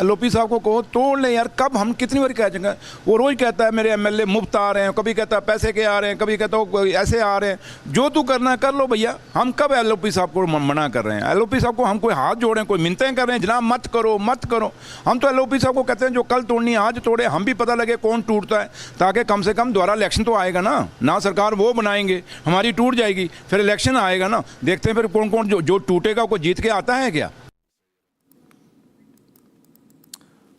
एलओपी साहब को कहो तोड़ ले यार, कब हम कितनी बार कह चुके हैं। वो रोज़ कहता है मेरे एमएलए मुफ्त आ रहे हैं, कभी कहता है पैसे के आ रहे हैं, कभी कहता है ऐसे आ रहे हैं। जो तू करना है कर लो भैया, हम कब एलओपी साहब को मना कर रहे हैं? एलओपी साहब को हम कोई हाथ जोड़ें, कोई मिन्नतें कर रहे हैं जनाब मत करो मत करो। हम तो एलओपी साहब को कहते हैं जो कल तोड़नी है आज तोड़े, हम भी पता लगे कौन टूटता है, ताकि कम से कम दोबारा इलेक्शन तो आएगा ना सरकार वो बनाएंगे, हमारी टूट जाएगी, फिर इलेक्शन आएगा ना, देखते हैं फिर कौन कौन जो टूटेगा कोई जीत के आता है क्या।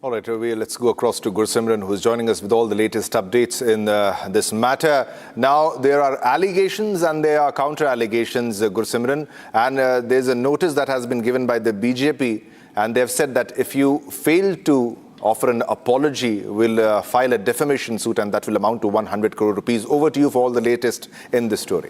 All right, let's go across to Gursimran, who is joining us with all the latest updates in this matter. Now, there are allegations and there are counter-allegations, Gursimran, and there's a notice that has been given by the BJP, and they've said that if you fail to offer an apology, we'll file a defamation suit, and that will amount to 100 crore rupees. Over to you for all the latest in this story.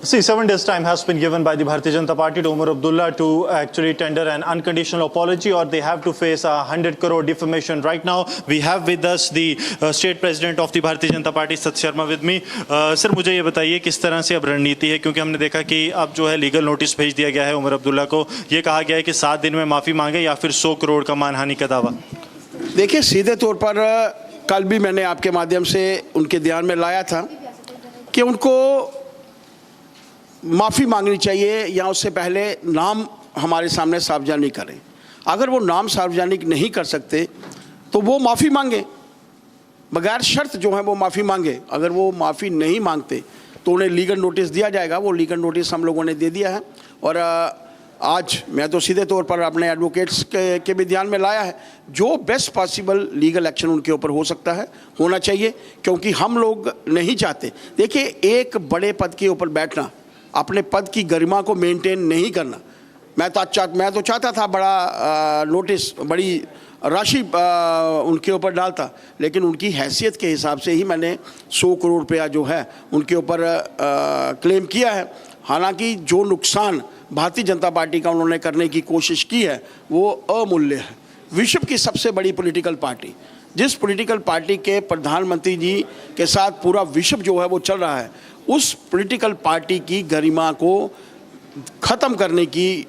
See, 7 days time has been given by the Bharatiya Janata Party to Umar Abdullah to actually tender an unconditional apology, or they have to face a 100 crore defamation. Right now, we have with us the state president of the Bharatiya Janata Party, Sat Sharma, with me. Sir, मुझे ये बताइए किस तरह से अब रणनीति है, क्योंकि हमने देखा कि अब जो है लीगल नोटिस भेज दिया गया है उमर अब्दुल्ला को। ये कहा गया है कि 7 दिन में माफ़ी मांगे या फिर 100 करोड़ का मानहानि का दावा। देखिए, सीधे तौर पर कल भी मैंने आपके माध्यम से उनके ध्यान में लाया था कि उनको माफ़ी मांगनी चाहिए या उससे पहले नाम हमारे सामने सार्वजनिक करें। अगर वो नाम सार्वजनिक नहीं कर सकते तो वो माफ़ी मांगे, बगैर शर्त जो है वो माफ़ी मांगे। अगर वो माफ़ी नहीं मांगते तो उन्हें लीगल नोटिस दिया जाएगा। वो लीगल नोटिस हम लोगों ने दे दिया है, और आज मैं तो सीधे तौर पर अपने एडवोकेट्स के भी ध्यान में लाया है, जो बेस्ट पॉसिबल लीगल एक्शन उनके ऊपर हो सकता है होना चाहिए, क्योंकि हम लोग नहीं चाहते। देखिए, एक बड़े पद के ऊपर बैठना, अपने पद की गरिमा को मेंटेन नहीं करना, मैं तो चाहता था बड़ा नोटिस, बड़ी राशि उनके ऊपर डालता, लेकिन उनकी हैसियत के हिसाब से ही मैंने 100 करोड़ रुपया जो है उनके ऊपर क्लेम किया है। हालांकि जो नुकसान भारतीय जनता पार्टी का उन्होंने करने की कोशिश की है वो अमूल्य है। विश्व की सबसे बड़ी पॉलिटिकल पार्टी, जिस पॉलिटिकल पार्टी के प्रधानमंत्री जी के साथ पूरा विश्व जो है वो चल रहा है, उस पॉलिटिकल पार्टी की गरिमा को ख़त्म करने की,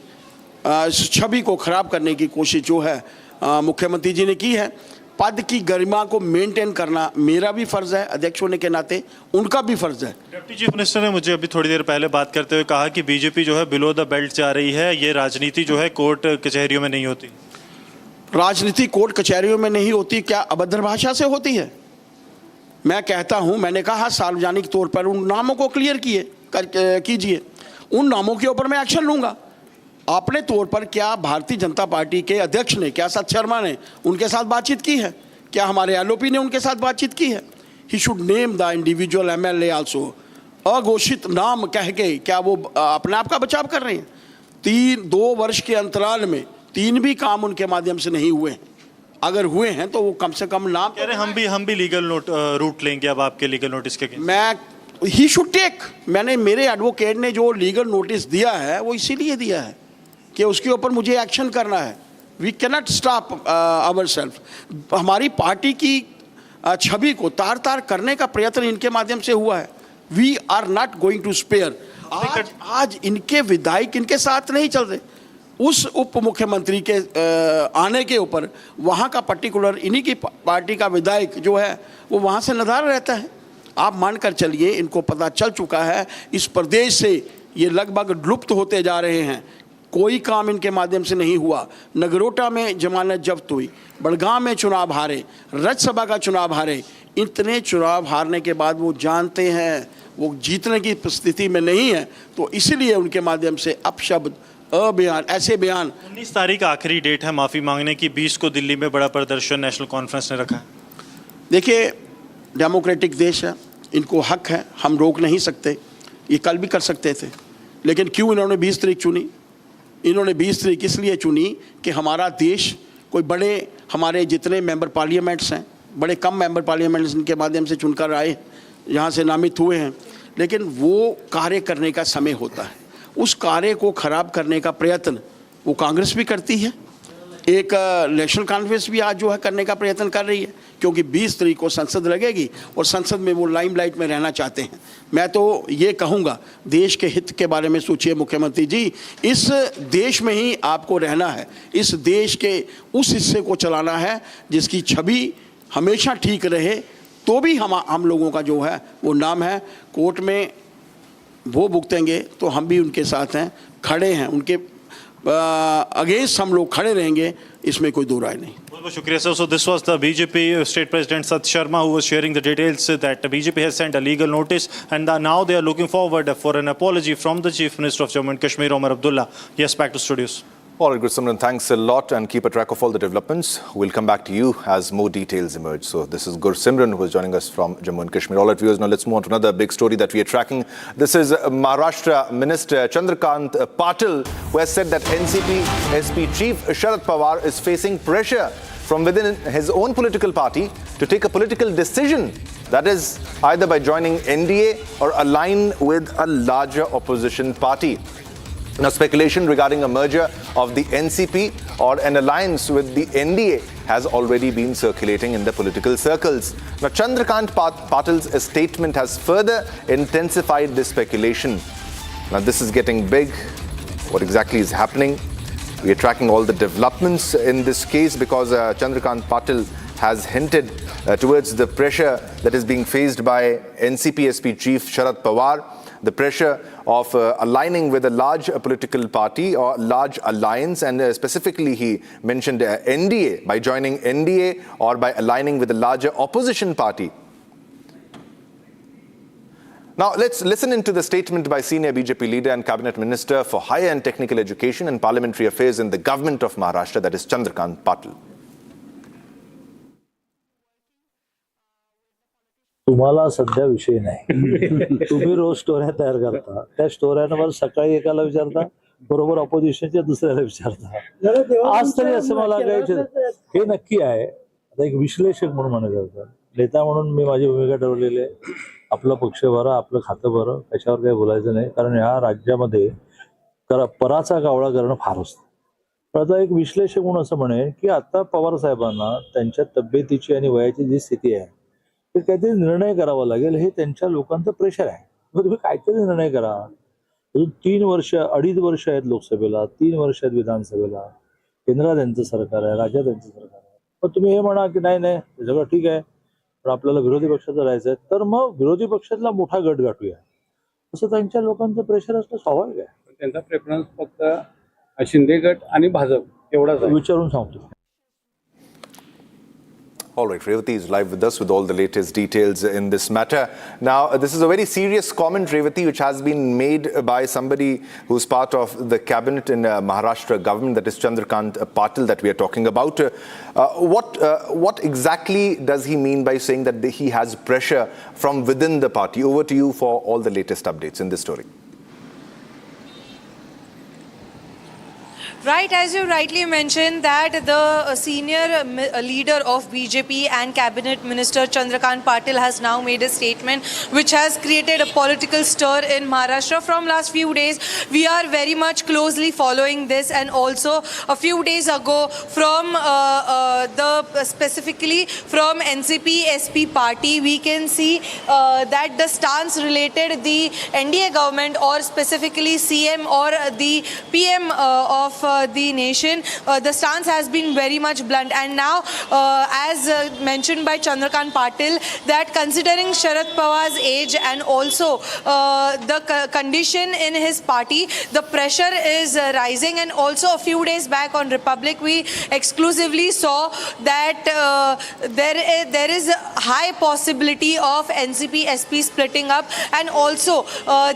छवि को ख़राब करने की कोशिश जो है मुख्यमंत्री जी ने की है। पद की गरिमा को मेंटेन करना मेरा भी फ़र्ज़ है, अध्यक्ष होने के नाते उनका भी फ़र्ज़ है। डिप्टी चीफ मिनिस्टर ने मुझे अभी थोड़ी देर पहले बात करते हुए कहा कि बीजेपी जो है बिलो द बेल्ट जा रही है, ये राजनीति जो है कोर्ट कचहरियों में नहीं होती। राजनीति कोर्ट कचहरियों में नहीं होती, क्या अभद्र भाषा से होती है? मैं कहता हूं, मैंने कहा सार्वजनिक तौर पर उन नामों को क्लियर कीजिए, उन नामों के ऊपर मैं एक्शन लूंगा। अपने तौर पर क्या भारतीय जनता पार्टी के अध्यक्ष ने, क्या सत शर्मा ने उनके साथ बातचीत की है? क्या हमारे एलओपी ने उनके साथ बातचीत की है? He should name the individual MLA also. अघोषित नाम कह के क्या वो अपने आप का बचाव कर रहे हैं? 2 वर्ष के अंतराल में 3 भी काम उनके माध्यम से नहीं हुए हैं। अगर हुए हैं तो वो कम से कम नाम कह रहे हम भी लीगल रूट लेंगे अब आपके लीगल नोटिस के। मैं ही शुड टेक, मैंने मेरे एडवोकेट ने जो लीगल नोटिस दिया है वो इसीलिए दिया है कि उसके ऊपर मुझे एक्शन करना है। We cannot stop ourselves. हमारी पार्टी की छवि को तार तार करने का प्रयत्न इनके माध्यम से हुआ है। We are not going to spare. आज इनके विधायक इनके साथ नहीं चल रहे। उस उप मुख्यमंत्री के आने के ऊपर वहाँ का पर्टिकुलर इन्हीं की पार्टी का विधायक जो है वो वहाँ से नदार रहता है। आप मानकर चलिए, इनको पता चल चुका है इस प्रदेश से ये लगभग लुप्त होते जा रहे हैं। कोई काम इनके माध्यम से नहीं हुआ। नगरोटा में जमानत जब्त हुई, बड़गांव में चुनाव हारे, राज्यसभा का चुनाव हारे। इतने चुनाव हारने के बाद वो जानते हैं वो जीतने की स्थिति में नहीं है, तो इसीलिए उनके माध्यम से अपशब्द, अबयान, ऐसे बयान। 19 तारीख आखिरी डेट है माफ़ी मांगने की। 20 को दिल्ली में बड़ा प्रदर्शन नेशनल कॉन्फ्रेंस ने रखा है। देखिए, डेमोक्रेटिक देश है, इनको हक है, हम रोक नहीं सकते। ये कल भी कर सकते थे, लेकिन क्यों इन्होंने 20 तारीख चुनी? इन्होंने 20 तारीख इसलिए चुनी कि हमारा देश कोई बड़े, हमारे जितने मेंबर पार्लियामेंट्स हैं, बड़े कम मेंबर पार्लियामेंट्स इनके माध्यम से चुनकर आए, यहाँ से नामित हुए हैं, लेकिन वो कार्य करने का समय होता है। उस कार्य को ख़राब करने का प्रयत्न वो कांग्रेस भी करती है, एक नेशनल कॉन्फ्रेंस भी आज जो है करने का प्रयत्न कर रही है, क्योंकि 20 तारीख को संसद लगेगी और संसद में वो लाइमलाइट में रहना चाहते हैं। मैं तो ये कहूँगा, देश के हित के बारे में सोचिए मुख्यमंत्री जी। इस देश में ही आपको रहना है, इस देश के उस हिस्से को चलाना है जिसकी छवि हमेशा ठीक रहे, तो भी हम लोगों का जो है वो नाम है। कोर्ट में वो भुगतेंगे तो हम भी उनके साथ हैं, खड़े हैं, उनके अगेंस्ट हम लोग खड़े रहेंगे, इसमें कोई दो राय नहीं। बहुत बहुत शुक्रिया sir. So this was the BJP State President Sat Sharma who was sharing the details that BJP has sent a legal notice and now they are looking forward for an apology from the Chief Minister of Jammu and Kashmir, Omar Abdullah. Yes, back to studios. All right, Goswami, thanks a lot and keep a track of all the developments. We'll come back to you as more details emerge. So this is Gursimran who is joining us from Jammu and Kashmir. All right, viewers, now let's move on to another big story that we are tracking. This is Maharashtra Minister Chandrakant Patil, who has said that NCP SP Chief Sharad Pawar is facing pressure from within his own political party to take a political decision. That is either by joining NDA or align with a larger opposition party. Now, speculation regarding a merger of the NCP or an alliance with the NDA has already been circulating in the political circles. Now, Chandrakant Patil's statement has further intensified this speculation. Now, this is getting big. What exactly is happening? We are tracking all the developments in this case because Chandrakant Patil has hinted towards the pressure that is being faced by NCP SP Chief Sharad Pawar. The pressure of aligning with a large political party or large alliance, and specifically he mentioned NDA, by joining NDA or by aligning with a larger opposition party. Now let's listen into the statement by senior BJP leader and Cabinet Minister for Higher and Technical Education and Parliamentary Affairs in the government of Maharashtra, that is Chandrakant Patil. तुम्हाला सध्या विषय नाही. तुम्ही रोज स्टोऱ्या तयार करता, त्या स्टोऱ्यांवर सकाळी एकाला विचारता, बरोबर ऑपोजिशनच्या दुसऱ्याला विचारता. आज तरी असं मला काही हे नक्की आहे. आता एक विश्लेषक म्हणून म्हणायचं, नेता म्हणून मी माझी भूमिका ठरवलेली आहे. आपलं पक्ष बरं, आपलं खातं बरं, त्याच्यावर काही बोलायचं नाही, कारण ह्या राज्यामध्ये पराचा कावळा करणं फार असतं. पण आता एक विश्लेषक म्हणून असं म्हणेल की आता पवार साहेबांना त्यांच्या तब्येतीची आणि वयाची जी स्थिती आहे ते काहीतरी निर्णय करावा लागेल. हे त्यांच्या लोकांचं प्रेशर आहे. मग तुम्ही काहीतरी निर्णय करा. अजून 3 वर्ष 2.5 वर्ष आहेत लोकसभेला, 3 वर्ष आहेत विधानसभेला, केंद्रात त्यांचं सरकार आहे, राज्यात त्यांचं सरकार आहे. पण तुम्ही हे म्हणा की नाही नाही सगळं ठीक आहे पण आपल्याला विरोधी पक्षाचं राहायचं आहे, तर मग विरोधी पक्षातला मोठा गट गाठूया, असं त्यांच्या लोकांचं प्रेशर असणं स्वाभाविक आहे. त्यांचा प्रेफरन्स फक्त शिंदे गट आणि भाजप एवढाच विचारून सांगतो. All right, Revati is live with us with all the latest details in this matter. Now, this is a very serious comment, Revati, which has been made by somebody who's part of the cabinet in Maharashtra government, that is Chandrakant Patil, that we are talking about. What exactly does he mean by saying that he has pressure from within the party? Over to you for all the latest updates in this story. Right, as you rightly mentioned, that the senior leader of BJP and Cabinet Minister Chandrakant Patil has now made a statement which has created a political stir in Maharashtra from last few days. We are very much closely following this, and also a few days ago from specifically from NCP SP party, we can see that the stance related the NDA government or specifically CM or the PM of the nation, the stance has been very much blunt. And now, as mentioned by Chandrakant Patil, that considering Sharad Pawar's age and also the condition in his party, the pressure is rising. And also a few days back on Republic, we exclusively saw that there is a high possibility of NCP SP splitting up, and also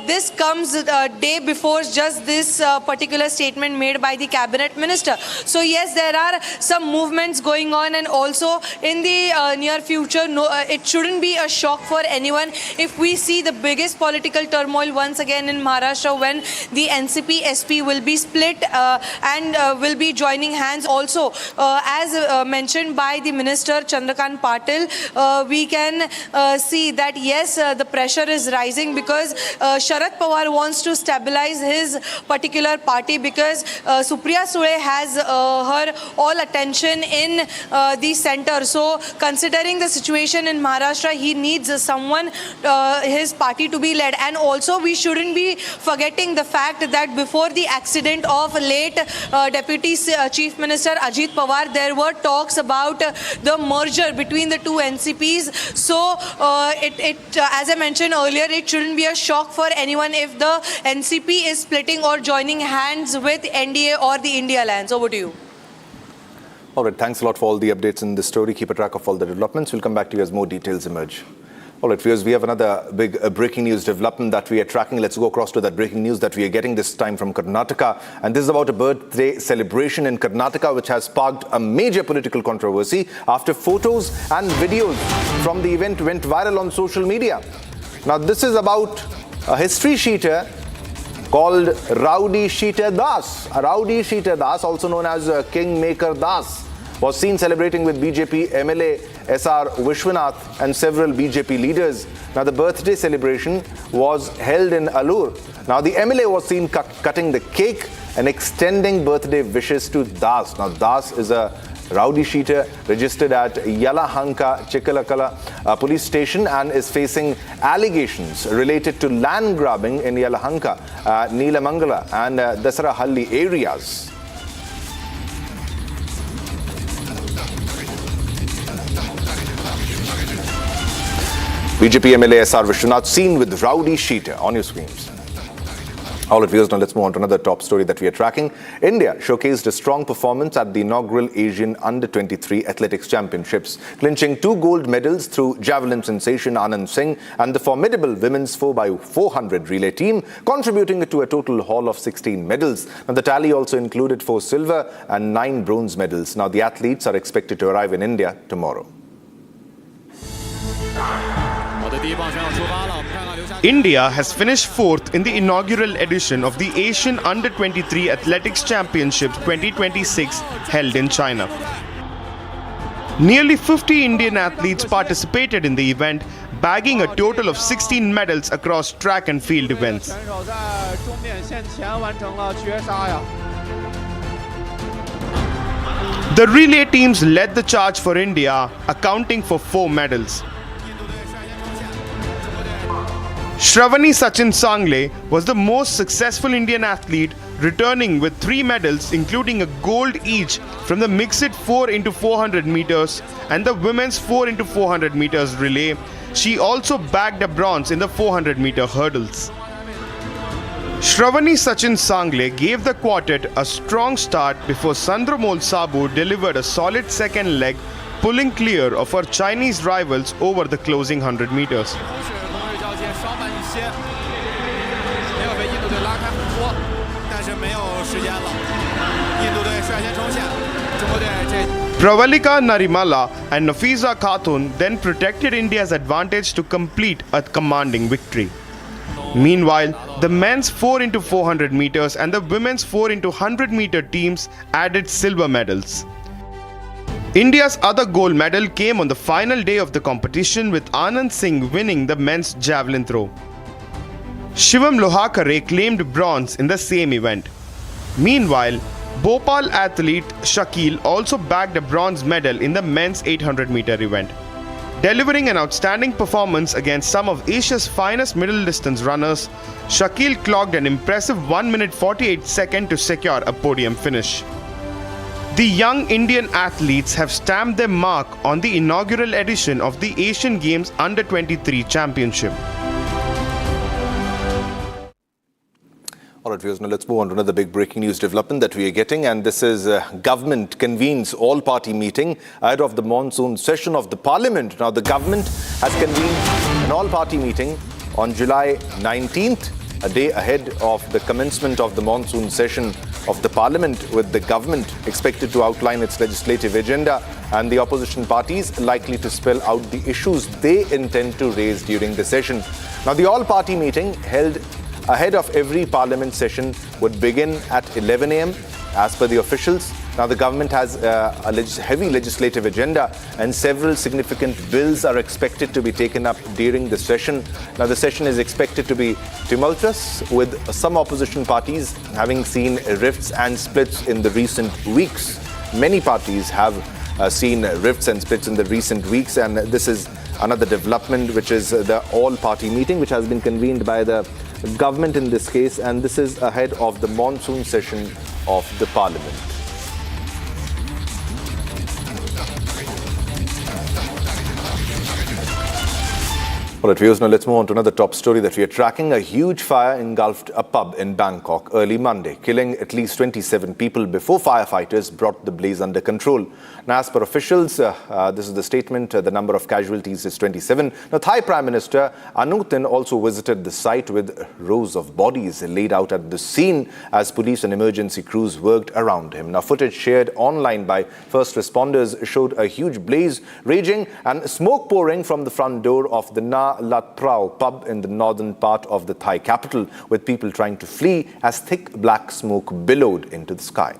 this comes a day before just this particular statement made by the cabinet minister. So yes, there are some movements going on, and also in the near future, it shouldn't be a shock for anyone if we see the biggest political turmoil once again in Maharashtra when the NCP SP will be split and will be joining hands. Also, as mentioned by the minister Chandrakant Patil, we can see that yes, the pressure is rising because Sharad Pawar wants to stabilize his particular party because Supriya Sule has her all attention in the center. So considering the situation in Maharashtra, he needs someone, his party to be led. And also we shouldn't be forgetting the fact that before the accident of late Deputy Chief Minister Ajit Pawar, there were talks about the merger between the two NCPs. So as I mentioned earlier, it shouldn't be a shock for anyone if the NCP is splitting or joining hands with NDA or the India Alliance. Over to you. All right, thanks a lot for all the updates in this story. Keep a track of all the developments. We'll come back to you as more details emerge. All right, viewers, we have another big breaking news development that we are tracking. Let's go across to that breaking news that we are getting this time from Karnataka. And this is about a birthday celebration in Karnataka, which has sparked a major political controversy after photos and videos from the event went viral on social media. Now, this is about a history sheeter called Rowdy Sheeter Das. Rowdy Sheeter Das, also known as Kingmaker Das, was seen celebrating with BJP MLA SR Vishwanath and several BJP leaders. Now, the birthday celebration was held in Alur. Now, the MLA was seen cutting the cake and extending birthday wishes to Das. Now, Das is a rowdy sheeter registered at Yalahanka Chikkalakala police station and is facing allegations related to land grabbing in Yalahanka, Neelamangala and Dasarahalli areas. BJP MLA SR Vishwanath seen with rowdy sheeter on your screens. All right, viewers, now let's move on to another top story that we are tracking. India showcased a strong performance at the inaugural Asian Under-23 Athletics Championships, clinching 2 gold medals through javelin sensation Anand Singh and the formidable women's 4x400 relay team, contributing to a total haul of 16 medals. Now, the tally also included 4 silver and 9 bronze medals. Now, the athletes are expected to arrive in India tomorrow. India has finished 4th in the inaugural edition of the Asian Under-23 Athletics Championships 2026 held in China. Nearly 50 Indian athletes participated in the event, bagging a total of 16 medals across track and field events. The relay teams led the charge for India, accounting for 4 medals. Shravani Sachin Sangle was the most successful Indian athlete, returning with 3 medals, including a gold each from the mixed 4x400 meters and the women's 4x400 meters relay. She also bagged a bronze in the 400-meter hurdles. Shravani Sachin Sangle gave the quartet a strong start before Sandramol Sabu delivered a solid second leg, pulling clear of her Chinese rivals over the closing 100 meters. Pravalika Narimala and Nafiza Khatun then protected India's advantage to complete a commanding victory. Meanwhile, the men's 4x400 meters and the women's 4x100 meter teams added silver medals. India's other gold medal came on the final day of the competition, with Anand Singh winning the men's javelin throw. Shivam Lohakare claimed bronze in the same event. Meanwhile, Bhopal athlete Shakil also bagged a bronze medal in the men's 800-meter event. Delivering an outstanding performance against some of Asia's finest middle distance runners, Shakil clocked an impressive 1 minute 48 seconds to secure a podium finish. The young Indian athletes have stamped their mark on the inaugural edition of the Asian Games Under-23 Championship. All right, viewers, now let's move on to another big breaking news development that we are getting, and this is government convenes all-party meeting ahead of the monsoon session of the parliament. Now, the government has convened an all-party meeting on July 19th, a day ahead of the commencement of the monsoon session of the parliament, with the government expected to outline its legislative agenda and the opposition parties likely to spell out the issues they intend to raise during the session. Now, the all-party meeting held ahead of every parliament session would begin at 11 a.m. As per the officials, now the government has a heavy legislative agenda and several significant bills are expected to be taken up during the session. Now the session is expected to be tumultuous, with some opposition parties having seen rifts and splits in the recent weeks. Many parties have seen rifts and splits in the recent weeks, and this is another development, which is the all-party meeting which has been convened by the government in this case, and this is ahead of the monsoon session of the parliament. All right, viewers, now let's move on to another top story that we are tracking. A huge fire engulfed a pub in Bangkok early Monday, killing at least 27 people before firefighters brought the blaze under control. Now, as per officials, this is the statement, the number of casualties is 27. Now, Thai Prime Minister Anutin also visited the site with rows of bodies laid out at the scene as police and emergency crews worked around him. Now, footage shared online by first responders showed a huge blaze raging and smoke pouring from the front door of the Na Lat Prao pub in the northern part of the Thai capital, with people trying to flee as thick black smoke billowed into the sky.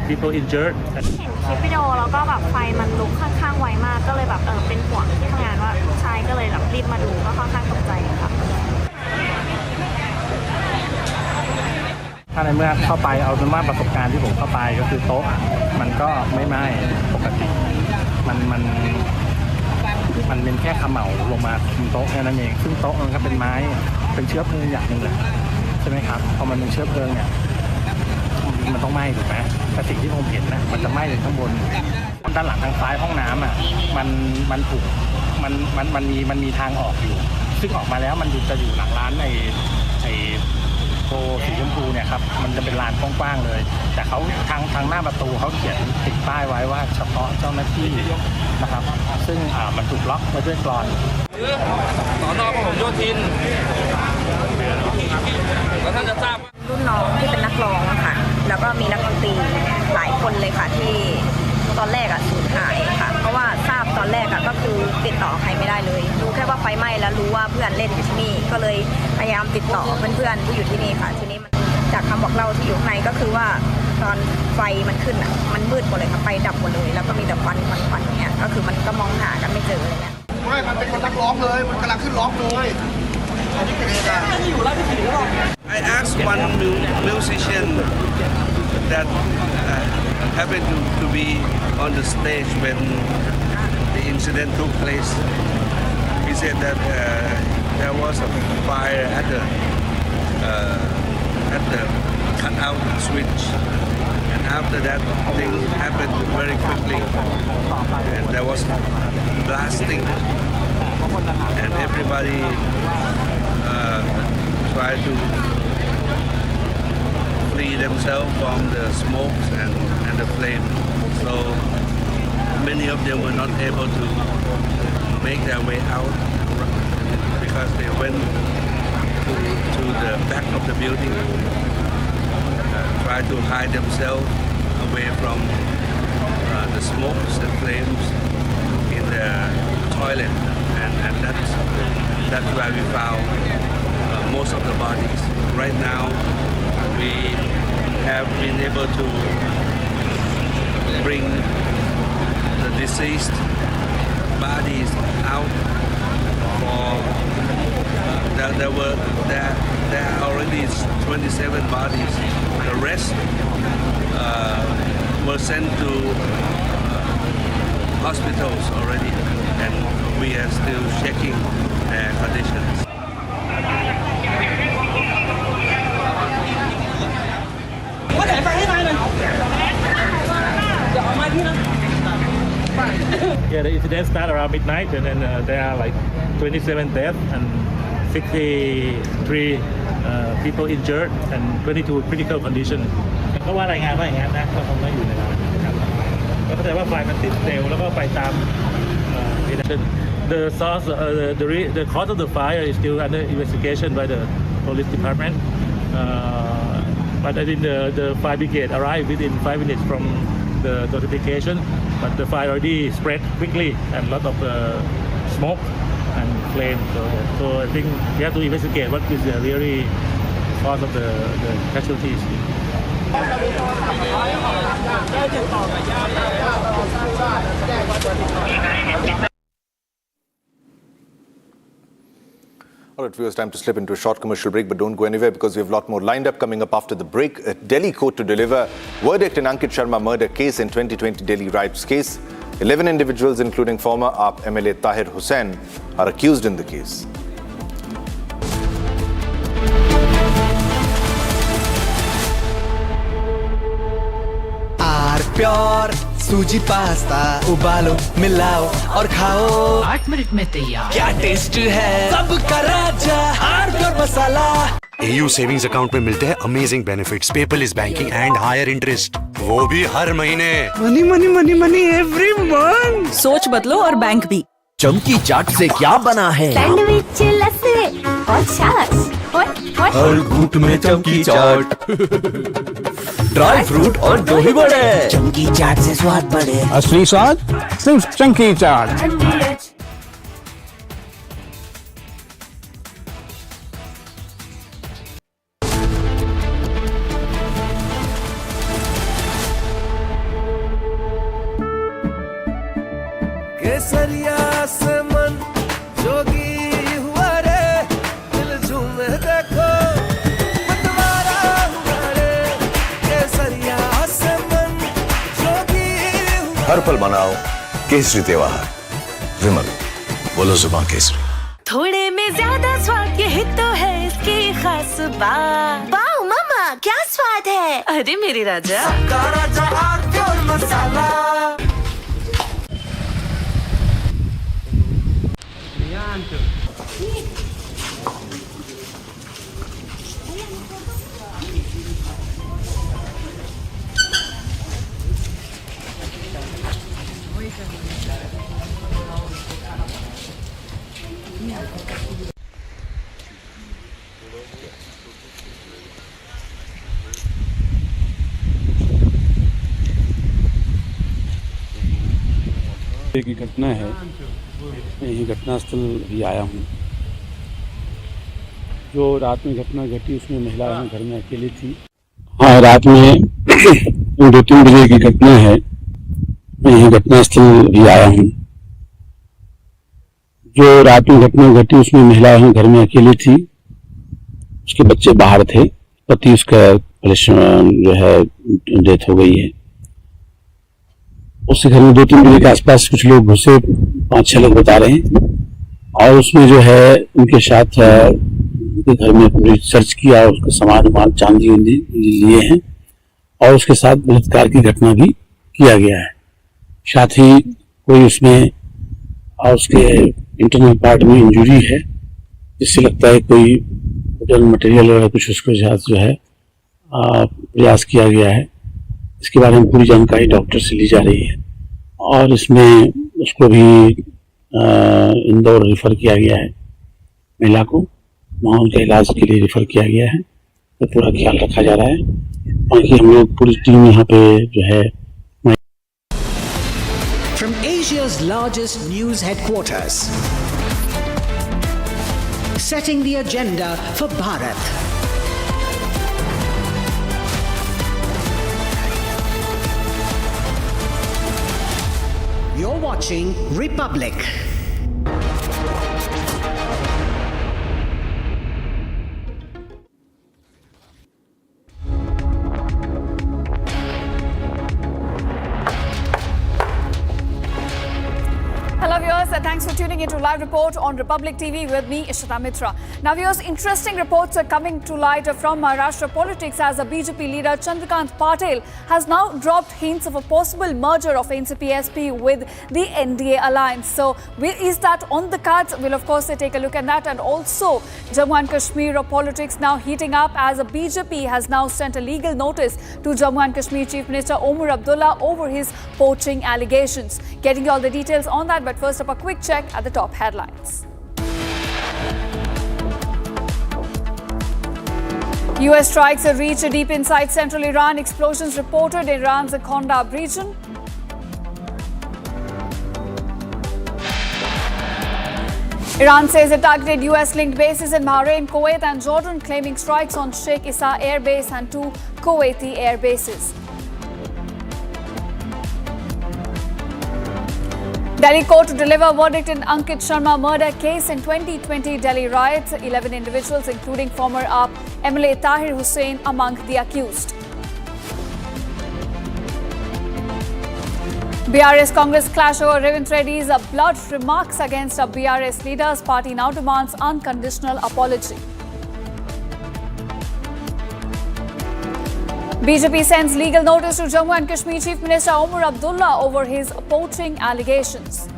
People injured. เห็นคลิปวิดีโอแล้วก็แบบไฟมันลุกค่อนข้างไวมากก็เลยแบบเป็นห่วงที่ทำงานว่าลูกชายก็เลยแบบรีบมาดูก็ค่อนข้างตกใจค่ะ ถ้าในเมื่อเข้าไปเอาเป็นว่าประสบการณ์ที่ผมเข้าไปก็คือโต๊ะมันก็ไม่ไหม้ปกติมันเป็นแค่ขมเหลาลงมาบนโต๊ะแค่นั้นเองซึ่งโต๊ะมันก็เป็นไม้เป็นเชื้อเพลิงอย่างหนึ่งแหละใช่ไหมครับพอมันเป็นเชื้อเพลิงเนี่ยมันต้องไหม้ถูกไหมแต่สิ่งที่ผมเห็นนะมันจะไหม้จากข้างบนด้านหลังทางซ้ายห้องน้ำอ่ะมันถูกมันมีทางออกอยู่ซึ่งออกมาแล้วมันจะอยู่หลังร้านไอ้โกสีชมพูเนี่ยครับมันจะเป็นลานกว้างๆเลยแต่เขาทางหน้าประตูเขาเขียนติดป้ายไว้ว่าเฉพาะเจ้าหน้าที่นะครับซึ่งมันถูกล็อกไว้ด้วยกลอนสน.พหลโยธินแล้วท่านจะทราบรุ่นน้องที่เป็นนักร้องอะค่ะแล้วก็มีนักดนตรีหลายคนเลยค่ะที่ตอนแรกสูญหายค่ะเพราะว่าทราบตอนแรกก็คือติดต่อใครไม่ได้เลยรู้แค่ว่าไฟไหม้แล้วรู้ว่าเพื่อนเล่นอยู่ที่นี่ก็เลยพยายามติดต่อเพื่อนๆที่อยู่ที่นี่ค่ะทีนี้จากคำบอกเล่าที่อยู่ข้างในก็คือว่าตอนไฟมันขึ้นมันมืดหมดเลยค่ะไฟดับหมดเลยแล้วก็มีแต่ควันเนี่ยก็คือมันก็มองหากันไม่เจออะไรเงี้ยไม่มันเป็นคนนักร้องเลยมันกำลังขึ้นร้องเลย I asked one musician that happened to be on the stage when the incident took place. He said that there was a fire at the cutout switch, and after that thing happened very quickly, and there was blasting, and everybody tried to flee themselves from the smokes and the flame. So many of them were not able to make their way out because they went to the back of the building, tried to hide themselves away from the smokes and flames in the toilet, and that's where we found most of the bodies. Right now, we have been able to bring the deceased bodies out. There are already 27 bodies. The rest were sent to hospitals already, and we are still checking their conditions. Yeah, the incident started around midnight, and then there are like 27 deaths and 63 people injured and 22 critical condition. ก็ว่ารายงานว่าอย่างนั้นนะก็คงไม่อยู่ในนั้นนะครับ เข้าใจว่าไฟมันติดเร็วแล้วก็ไปตามThe source, the cause of the fire is still under investigation by the police department. But I think the fire brigade arrived within 5 minutes from the notification. But the fire already spread quickly and lot of smoke and flame. So I think we have to investigate what is the really cause of the casualties. All right, viewers, time to slip into a short commercial break, but don't go anywhere because we have a lot more lined up coming up after the break. A Delhi court to deliver verdict in Ankit Sharma murder case in 2020 Delhi riots case. 11 individuals, including former AAP MLA Tahir Hussain, are accused in the case. Pure suji pasta उबालो मिलाओ और खाओ 8 minute में तैयार। क्या taste है सबका राजा pure masala. AU savings account में मिलते हैं amazing benefits, paperless banking and higher interest, वो भी हर महीने। Money money money money every month. सोच बदलो और बैंक भी। चमकी चाट से क्या बना है? सैंडविच लस्सी और छाछ हर घूंट में चमकी चाट, ड्राई फ्रूट और दही बड़े। चमकी चाट से स्वाद बढ़े। असली स्वाद सिर्फ चंकी चाट। केसरिया से मन जोगी हुआ रे, दिल झूमे देखो मतवारा हुआ रे। केसरिया से मन जोगी हुआ। हर पल मनाओ केसरी त्योहार। विमल, बोलो जुबान केसरी। थोड़े में ज्यादा स्वाद, यही तो है इसकी खास बात। वाओ मामा, क्या स्वाद है। अरे मेरे राजा, सबका राजा प्योर मसाला। एक घटना है, यही घटनास्थल भी आया हूँ। जो रात में घटना घटी उसमें महिला यहाँ घर में अकेली थी। हाँ, रात में 2-3 बजे की घटना है, मैं यही घटनास्थल भी आया हूँ। जो रात में घटना घटी उसमें महिला यहाँ घर में अकेली थी, उसके बच्चे बाहर थे, पति उसका परेशान जो है डेथ हो गई है। उसके घर में 2-3 बजे के आसपास कुछ लोग घुसे, 5-6 लोग बता रहे हैं, और उसमें जो है उनके साथ उनके घर में पूरी सर्च किया, उसका सामान चांदी लिए हैं, और उसके साथ बलात्कार की घटना भी किया गया है। साथ ही कोई उसमें और उसके इंटरनल पार्ट में इंजरी है, जिससे लगता है कोई मटेरियल वगैरह कुछ उसके साथ जो है प्रयास किया गया है। इसके बारे में पूरी जानकारी डॉक्टर से ली जा रही है, और इसमें उसको भी इंदौर रेफर किया गया है। महिला को वहाँ उनके इलाज के लिए रेफर किया गया है, तो पूरा ख्याल रखा जा रहा है। बाकी हम लोग पूरी टीम यहाँ पे जो है। From Asia's largest news headquarters, setting the agenda for Bharat. You're watching Republic. Hello viewers, thanks Thanks for tuning into Live Report on Republic TV with me, Ishita Mitra. Now, viewers, interesting reports are coming to light from Maharashtra politics as the BJP leader Chandrakant Patil has now dropped hints of a possible merger of NCP-SP with the NDA alliance. So, is that on the cards? We'll of course take a look at that. And also, Jammu and Kashmir politics now heating up as the BJP has now sent a legal notice to Jammu and Kashmir Chief Minister Omar Abdullah over his poaching allegations. Getting you all the details on that, but first up a quick check at the top headlines. US strikes reach deep inside central Iran. Explosions reported in Iran's Condemns region. Iran says it targeted US-linked bases in Bahrain, Kuwait and Jordan, claiming strikes on Sheikh Issa Air Base and 2 Kuwaiti air bases. Delhi court to deliver verdict in Ankit Sharma murder case in 2020 Delhi riots. 11 individuals, including former AAP MLA Tahir Hussain, among the accused. BRS Congress clash over Revant Reddy's blunt remarks against BRS leaders. Party now demands unconditional apology. BJP sends legal notice to Jammu and Kashmir Chief Minister Omar Abdullah over his poaching allegations.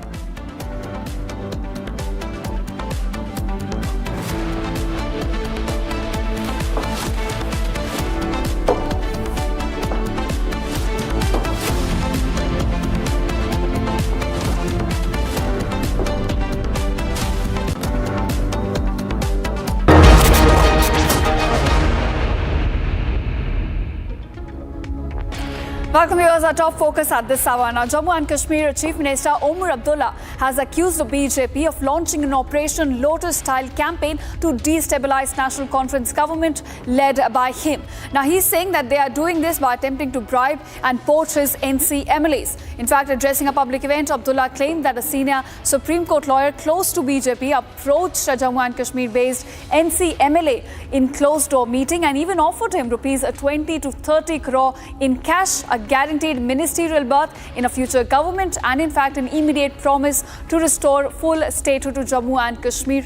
Welcome viewers, our top focus at this hour. Now, Jammu and Kashmir Chief Minister Omar Abdullah has accused the BJP of launching an Operation Lotus-style campaign to destabilize National Conference government led by him. Now, he's saying that they are doing this by attempting to bribe and poach his NC MLAs. In fact, addressing a public event, Abdullah claimed that a senior Supreme Court lawyer close to BJP approached a Jammu and Kashmir-based NC MLA in closed-door meeting and even offered him rupees 20 to 30 crore in cash, a guaranteed ministerial berth in a future government, and in fact an immediate promise to restore full statehood to Jammu and Kashmir.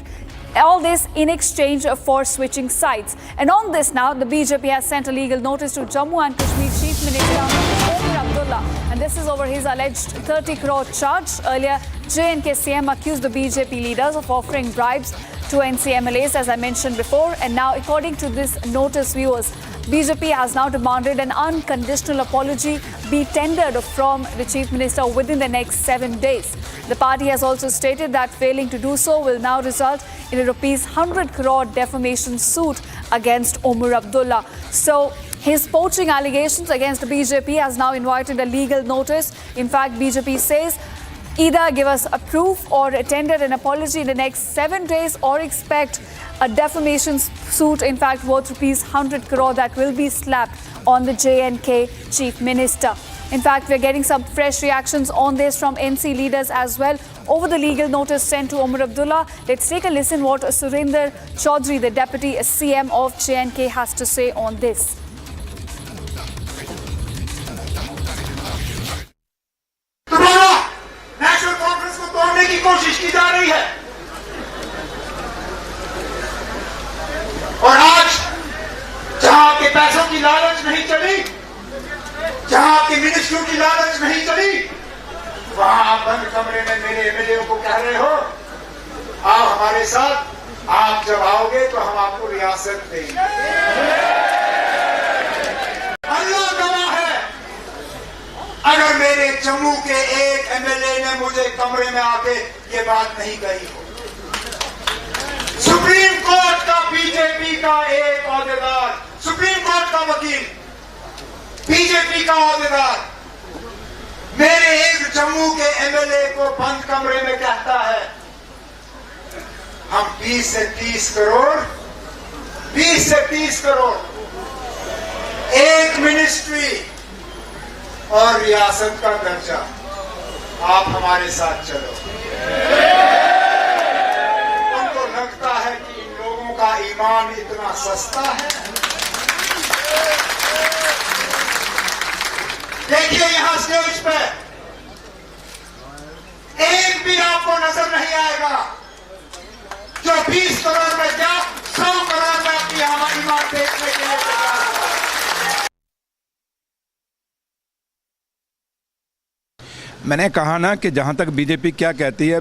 All this in exchange for switching sides. And on this now, the BJP has sent a legal notice to Jammu and Kashmir Chief Minister Omar Abdullah. And this is over his alleged 30 crore charge. Earlier, J&K CM accused the BJP leaders of offering bribes to NC MLAs, as I mentioned before. And now, according to this notice, viewers, BJP has now demanded an unconditional apology be tendered from the Chief Minister within the next 7 days. The party has also stated that failing to do so will now result in a rupees 100 crore defamation suit against Omar Abdullah. So, his poaching allegations against the BJP has now invited a legal notice. In fact, BJP says either give us a proof or tender an apology in the next 7 days or expect a defamation suit, in fact, worth rupees 100 crore that will be slapped on the J&K Chief Minister. In fact, we're getting some fresh reactions on this from NC leaders as well over the legal notice sent to Omar Abdullah. Let's take a listen what Surinder Chaudhary, the Deputy CM of J&K, has to say on this. National conference को तोड़ने की कोशिश की जा रही है और आज जहां के पैसों की लालच नहीं चली, जहां के मिनिस्ट्रियों की लालच नहीं चली, वहां आप बंद कमरे में मेरे एमएलए को कह रहे हो आओ हमारे साथ, आप जब आओगे तो हम आपको रियासत देंगे। अल्लाह गवाह है, अगर मेरे जम्मू के एक एमएलए ने मुझे कमरे में आके ये बात नहीं कही हो, सुप्रीम कोर्ट का बीजेपी का एक ओहदेदार, सुप्रीम कोर्ट का वकील, बीजेपी का ओहदेदार मेरे एक जम्मू के एमएलए को बंद कमरे में कहता है हम 20 से 30 करोड़ एक मिनिस्ट्री और रियासत का दर्जा, आप हमारे साथ चलो। उनको लगता है कि इन लोगों का ईमान इतना सस्ता है। देखिए यहां स्टेज पे एक भी आप आपको नजर नहीं आएगा। जो 20 करोड़ में क्या 100 करोड़ में अपनी हमारी बात देखने के लिए तैयार है। मैंने कहा ना कि जहाँ तक बीजेपी क्या कहती है,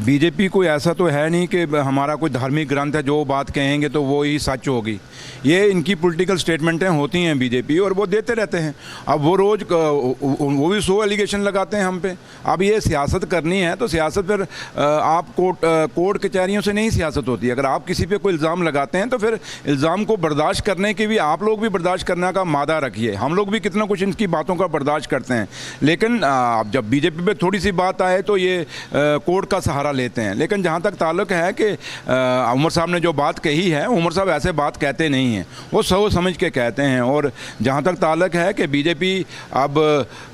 बीजेपी कोई ऐसा तो है नहीं कि हमारा कोई धार्मिक ग्रंथ है जो बात कहेंगे तो वो ही सच होगी। ये इनकी पॉलिटिकल स्टेटमेंटें होती हैं बीजेपी, और वो देते रहते हैं। अब वो रोज़ वो भी 100 एलिगेशन लगाते हैं हम पे। अब ये सियासत करनी है तो सियासत फिर आप कोर्ट कचहरियों से नहीं सियासत होती। अगर आप किसी पे कोई इल्ज़ाम लगाते हैं तो फिर इल्ज़ाम को बर्दाश्त करने की भी आप लोग भी बर्दाश्त करने का मादा रखिए। हम लोग भी कितना कुछ इनकी बातों का बर्दाश्त करते हैं, लेकिन अब जब बीजेपी पे थोड़ी सी बात आए तो ये कोर्ट का सहारा लेते हैं। लेकिन जहाँ तक ताल्लुक है कि उमर साहब ने जो बात कही है, उमर साहब ऐसे बात कहते नहीं हैं, वो सोच समझ के कहते हैं। और जहाँ तक ताल्लुक है कि बीजेपी अब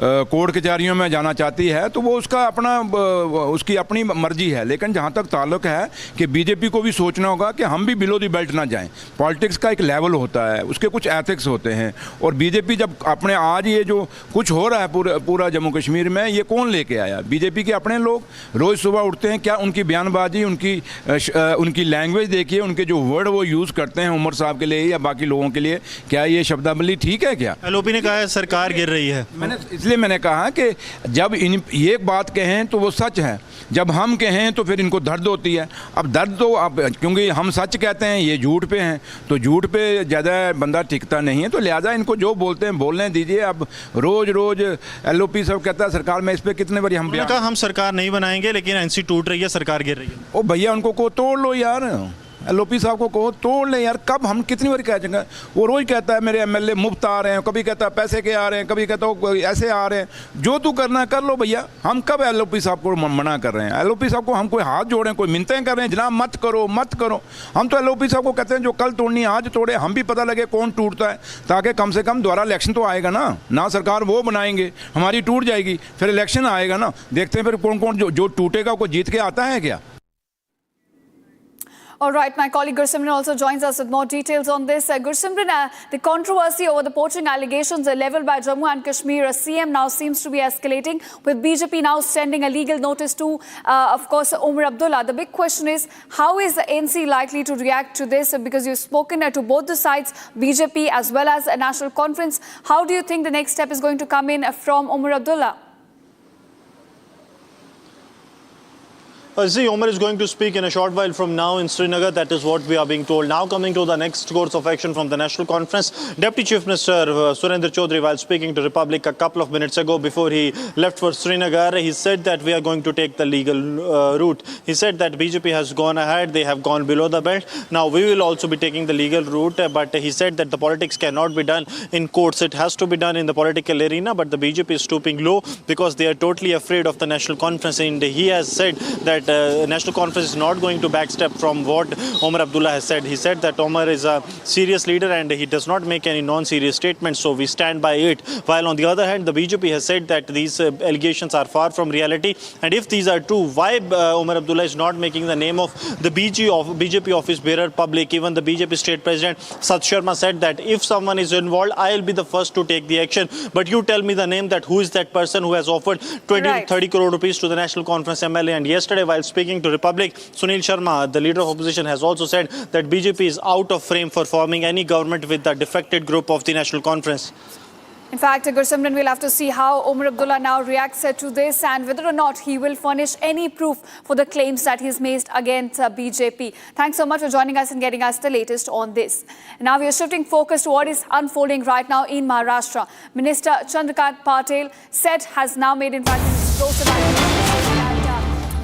कोर्ट कचहरियों में जाना चाहती है तो वो उसकी अपनी मर्जी है। लेकिन जहाँ तक ताल्लुक है कि बीजेपी को भी सोचना होगा कि हम भी बिलो द बेल्ट ना जाएं। पॉलिटिक्स का एक लेवल होता है, उसके कुछ एथिक्स होते हैं। और बीजेपी जब अपने आज ये जो कुछ हो रहा है पूरा जम्मू कश्मीर में, ये कौन लेके आया? बीजेपी के अपने लोग रोज़ सुबह उठते हैं। क्या उनकी बयानबाजी, उनकी लैंग्वेज देखिए, उनके जो वर्ड वो यूज़ करते हैं उमर साहब के लिए या बाकी लोगों के लिए, क्या ये शब्दावली ठीक है? क्या एलओपी ने कहा है सरकार गिर रही है। इसलिए मैंने कहा कि जब ये बात कहें तो वो सच है, जब हम कहें तो फिर इनको दर्द होती है। अब दर्द तो अब क्योंकि हम सच कहते हैं, ये झूठ पे हैं, तो झूठ पे ज़्यादा बंदा टिकता नहीं है। तो लिहाजा इनको जो बोलते हैं बोलने दीजिए। अब रोज़ एलओपी सब कहता है सरकार में, इस पे कितने बार हम सरकार नहीं बनाएंगे, लेकिन एनसी टूट रही है, सरकार गिर रही है। ओ भैया, उनको को तोड़ लो यार। एलओपी साहब को कहो तोड़ ले यार। कब हम कितनी बार कह जाएंगे? वो रोज़ कहता है मेरे एमएलए मुफ्त आ रहे हैं, कभी कहता है पैसे के आ रहे हैं, कभी कहता है ऐसे आ रहे हैं। जो तू करना है कर लो भैया। हम कब एलओपी साहब को मना कर रहे हैं? एलओपी साहब को हम कोई हाथ जोड़ें, कोई मिन्नतें कर रहे हैं जनाब मत करो मत करो? हम तो एलओपी साहब को कहते हैं जो कल तोड़नी है आज तोड़े। हम भी पता लगे कौन टूटता है, ताकि कम से कम दोबारा इलेक्शन तो आएगा ना सरकार वो बनाएंगे, हमारी टूट जाएगी, फिर इलेक्शन आएगा ना, देखते हैं फिर कौन जो टूटेगा को जीत के आता है क्या? All right, my colleague Gursimran also joins us with more details on this. Gursimran, the controversy over the poaching allegations leveled by Jammu and Kashmir CM now seems to be escalating, with BJP now sending a legal notice to, of course, Umar Abdullah. The big question is, how is the NC likely to react to this? Because you've spoken to both the sides, BJP as well as a national conference. How do you think the next step is going to come in from Umar Abdullah? See, Omar is going to speak in a short while from now in Srinagar. That is what we are being told. Now coming to the next course of action from the National Conference, Deputy Chief Minister Surendra Chaudhary, while speaking to Republic a couple of minutes ago before he left for Srinagar, he said that we are going to take the legal route. He said that BJP has gone ahead, they have gone below the belt. Now we will also be taking the legal route, but he said that the politics cannot be done in courts. It has to be done in the political arena, but the BJP is stooping low because they are totally afraid of the National Conference. And he has said that National Conference is not going to backstep from what Omar Abdullah has said. He said that Omar is a serious leader and he does not make any non-serious statements, so we stand by it. While on the other hand, the BJP has said that these allegations are far from reality, and if these are true, why Omar Abdullah is not making the name of the BJP office bearer public? Even the BJP state president Sat Sharma said that if someone is involved, I'll be the first to take the action. But you tell me the name, that who is that person who has offered 20 to 30 crore rupees to the National Conference MLA. And yesterday, while speaking to Republic, Sunil Sharma, the leader of opposition, has also said that BJP is out of frame for forming any government with the defected group of the National Conference. In fact, Gursimran, we'll have to see how Omar Abdullah now reacts to this and whether or not he will furnish any proof for the claims that he's made against BJP. Thanks so much for joining us and getting us the latest on this. Now we are shifting focus to what is unfolding right now in Maharashtra. Minister Chandrakant Patel said has now made, in fact, explosive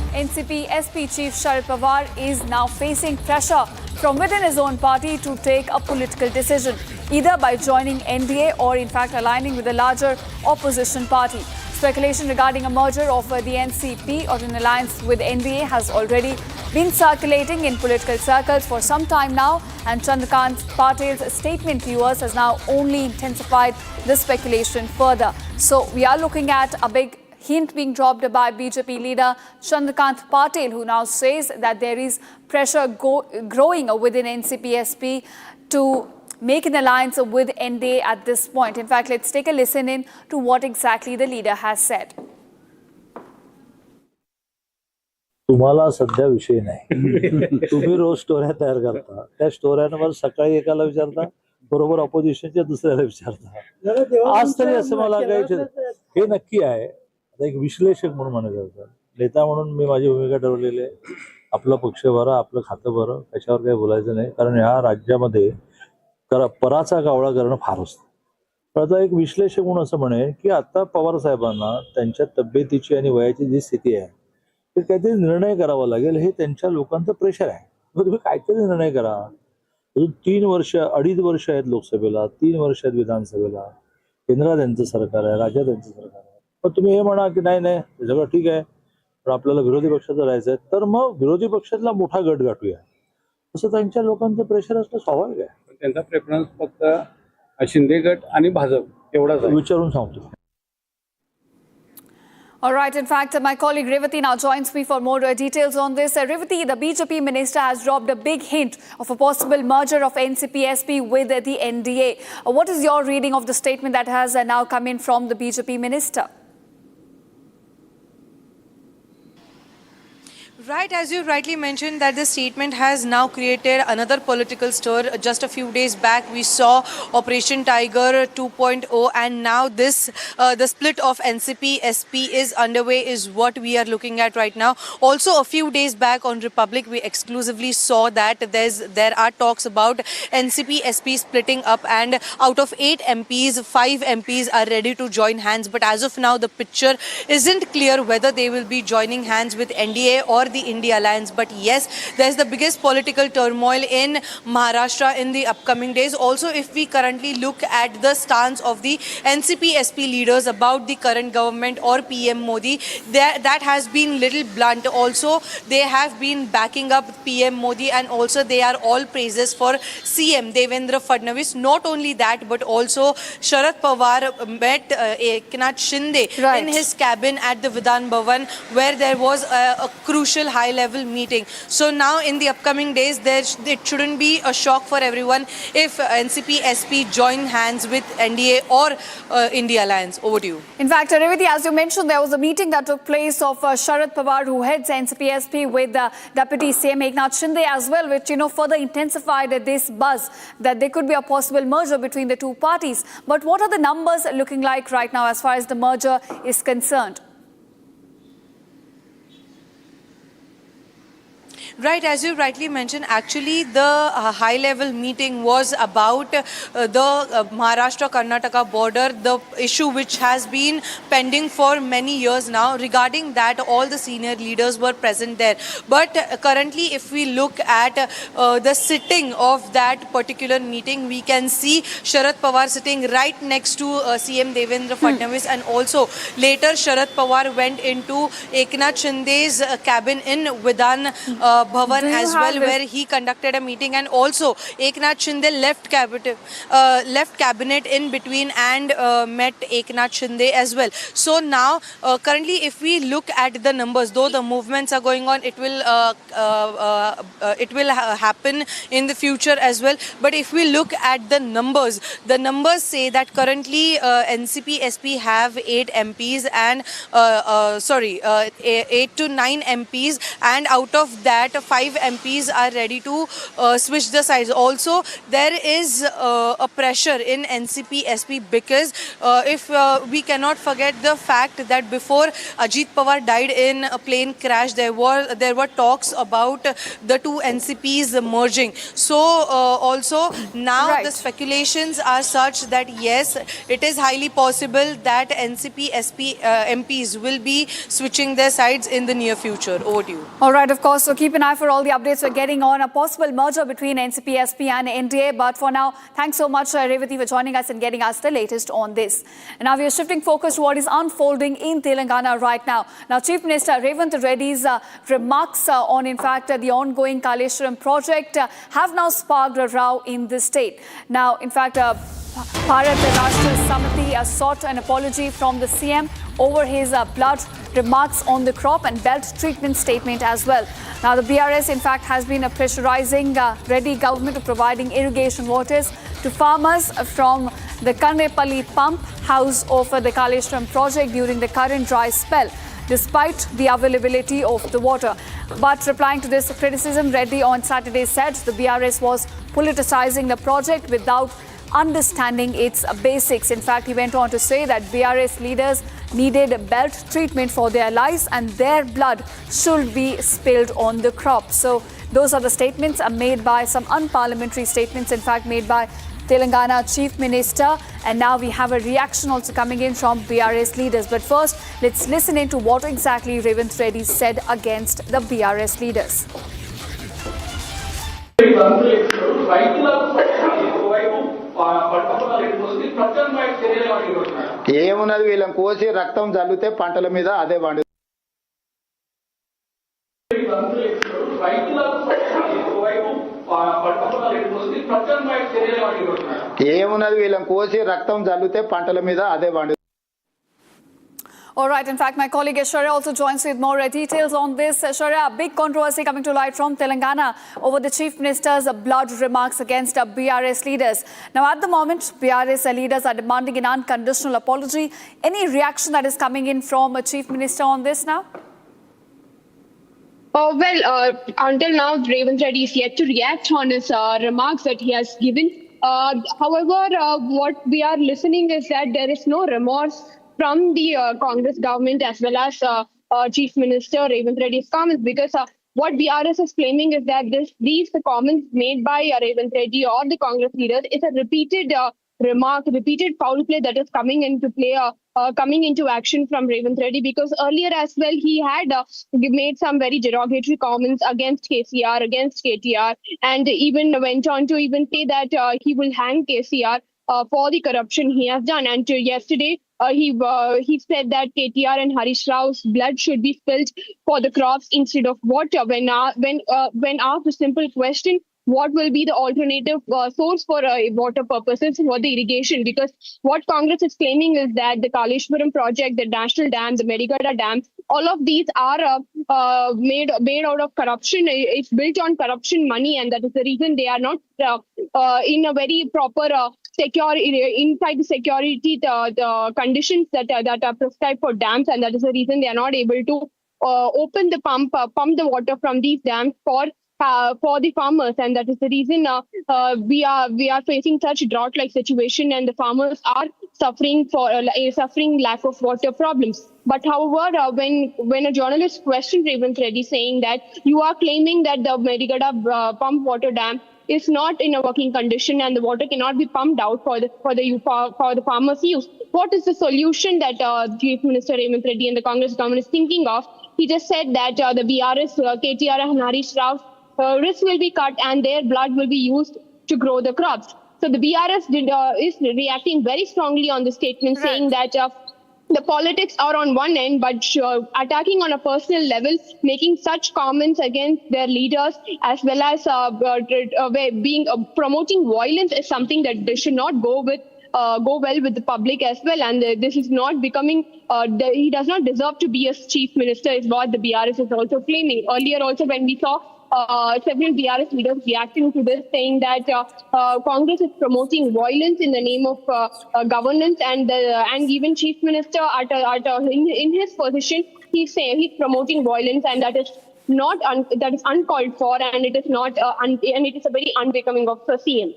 NCP SP Chief Sharad Pawar is now facing pressure from within his own party to take a political decision, either by joining NDA or in fact aligning with a larger opposition party. Speculation regarding a merger of the NCP or an alliance with NDA has already been circulating in political circles for some time now, and Chandrakant Patel's statement to us has now only intensified the speculation further. So we are looking at a big hint being dropped by BJP leader Chandrakant Patel, who now says that there is pressure growing within NCP-SP to make an alliance with NDA at this point. In fact, let's take a listen in to what exactly the leader has said. तुम्हाला सध्या विषय नाही. तुम्ही रोज स्टोऱ्या तयार करता, त्या स्टोऱ्यांवर सकाळी एकाला विचारता, बरोबर ऑपोजिशनच्या दुसऱ्याला विचारता. आज तरी असं मला काही हे नक्की आहे. आता एक विश्लेषक म्हणून म्हणायचं, नेता म्हणून मी माझी भूमिका ठरवलेली आहे. आपला पक्ष बरं, आपलं खातं बरं, त्याच्यावर काही बोलायचं नाही. कारण ह्या राज्यामध्ये पराचा कावळा करणं फार असतं. पण आता एक विश्लेषक म्हणून असं म्हणेन की आता पवार साहेबांना त्यांच्या तब्येतीची आणि वयाची जी स्थिती आहे ते काहीतरी निर्णय करावा लागेल. हे त्यांच्या लोकांचं प्रेशर आहे. मग तुम्ही काहीतरी निर्णय करा. अजून 3 वर्ष 2.5 वर्ष आहेत लोकसभेला, 3 वर्ष आहेत विधानसभेला. केंद्रात त्यांचं सरकार आहे, राज्यात त्यांचं सरकार आहे. पण तुम्ही हे म्हणा की नाही नाही सगळं ठीक आहे पण आपल्याला विरोधी पक्षाचं राहायचं आहे, तर मग विरोधी पक्षातला मोठा गट गाठूया, असं त्यांच्या लोकांचं प्रेशर असणं स्वाभाविक आहे. त्यांचा प्रेफरन्स फक्त शिंदे गट आणि भाजप एवढाच विचारून सांगतो. All right. In fact, my colleague Revati now joins me for more details on this. Revati, the BJP minister has dropped a big hint of a possible merger of NCP-SP with the NDA. What is your reading of the statement that has now come in from the BJP minister? Right, as you rightly mentioned, that the statement has now created another political stir. Just a few days back, we saw Operation Tiger 2.0, and now this, the split of NCP-SP is underway, is what we are looking at right now. Also, a few days back on Republic, we exclusively saw that there are talks about NCP-SP splitting up, and out of 8 MPs, 5 MPs are ready to join hands. But as of now, the picture isn't clear whether they will be joining hands with NDA or the India Alliance. But yes, there's the biggest political turmoil in Maharashtra in the upcoming days. Also, if we currently look at the stance of the NCP-SP leaders about the current government or PM Modi, that has been little blunt. Also, they have been backing up PM Modi, and also they are all praises for CM Devendra Fadnavis. Not only that, but also Sharad Pawar met Eknath Shinde in his cabin at the Vidhan Bhavan, where there was a crucial high-level meeting. So now in the upcoming days, it shouldn't be a shock for everyone if NCP-SP join hands with NDA or India Alliance. Over to you. In fact, Revati, as you mentioned, there was a meeting that took place of Sharad Pawar, who heads NCP-SP, with Deputy CM Eknath Shinde as well, which further intensified this buzz that there could be a possible merger between the two parties. But what are the numbers looking like right now as far as the merger is concerned? Right, as you rightly mentioned, actually the high-level meeting was about the Maharashtra-Karnataka border, the issue which has been pending for many years now. Regarding that, all the senior leaders were present there. But currently, if we look at the sitting of that particular meeting, we can see Sharad Pawar sitting right next to CM Devendra Fadnavis, and also later Sharad Pawar went into Eknath Shinde's cabin in Vidhan Bhavan as well, where he conducted a meeting, and also Eknath Shinde left cabinet in between and met Eknath Shinde as well. So now currently, if we look at the numbers, though the movements are going on, it will happen in the future as well. But if we look at the numbers say that currently NCP-SP have 8 MPs and 8 to 9 MPs, and out of that 5 MPs are ready to switch the sides. Also, there is a pressure in NCP-SP because if we cannot forget the fact that before Ajit Pawar died in a plane crash, there were talks about the two NCPs merging. So also now the speculations are such that yes, it is highly possible that NCP-SP MPs will be switching their sides in the near future. Over to you. All right, of course. So keep an eye for all the updates we're getting on a possible merger between NCP-SP and NDA. But for now, thanks so much, Revati, for joining us and getting us the latest on this. And now we are shifting focus to what is unfolding in Telangana right now. Now, Chief Minister Revanth Reddy's remarks on, in fact, the ongoing Kaleshwaram project have now sparked a row in the state. Now, in fact, Bharat Rashtra Samiti sought an apology from the CM over his blunt remarks on the crop and belt treatment statement as well. Now, the BRS, in fact, has been pressurizing Reddy government of providing irrigation waters to farmers from the Kannepalli pump house of the Kaleshwaram project during the current dry spell, despite the availability of the water. But replying to this criticism, Reddy on Saturday said the BRS was politicizing the project without understanding its basics. In fact, he went on to say that BRS leaders needed belt treatment for their lives and their blood should be spilled on the crop. So those are the statements made by some unparliamentary statements, in fact, made by Telangana Chief Minister. And now we have a reaction also coming in from BRS leaders. But first, let's listen into what exactly Revanth Reddy said against the BRS leaders. ఏమున్నది వీళ్ళని కోసి రక్తం జల్లితే పంటల మీద అదే పండు ఏమున్నది వీళ్ళని కోసి రక్తం జల్లితే పంటల మీద అదే పండు. All right. In fact, my colleague Aishwarya also joins with more details on this. Aishwarya, a big controversy coming to light from Telangana over the Chief Minister's blunt remarks against BRS leaders. Now, at the moment, BRS leaders are demanding an unconditional apology. Any reaction that is coming in from a Chief Minister on this now? Until now, Revanth Reddy is yet to react on his remarks that he has given. However, what we are listening is that there is no remorse from the Congress government as well as Chief Minister Revanth Reddy's comments, because what BRS is claiming is that these comments made by Revanth Reddy or the Congress leaders is a repeated remark, repeated foul play that is coming into play, coming into action from Revanth Reddy, because earlier as well he had made some very derogatory comments against KCR, against KTR, and even went on to even say that he will hang KCR for the corruption he has done. And yesterday, he said that KTR and Harish Raw's blood should be spilled for the crops instead of water. When asked a simple question, what will be the alternative source for water purposes for the irrigation? Because what Congress is claiming is that the Kaleshwaram project, the National Dam, the Medigada Dam, all of these are made out of corruption. It's built on corruption money, and that is the reason they are not in a very proper inside the security the conditions that are prescribed for dams, and that is the reason they are not able to open the pump the water from these dams for the farmers, and that is the reason we are facing such drought-like situation, and the farmers are suffering lack of water problems. But however, when a journalist questioned Revanth Reddy, saying that you are claiming that the Medigada pump water dam is not in a working condition and the water cannot be pumped out for the farmers' use, what is the solution that Chief Minister Revanth Reddy and the Congress government is thinking of? He just said that the BRS, KTR and Harish Raw wrists will be cut and their blood will be used to grow the crops. So the BRS is reacting very strongly on the statement, saying that the politics are on one end, but attacking on a personal level, making such comments against their leaders, as well as promoting violence, is something that they should not go well with the public as well. And this is not becoming, he does not deserve to be a chief minister, is what the BRS is also claiming. Earlier also, when we saw several BRS leaders reacting to this, saying that Congress is promoting violence in the name of governance, and even Chief Minister in his position, he's promoting violence, and that is that is uncalled for, and it is not and it is a very unbecoming of the CM.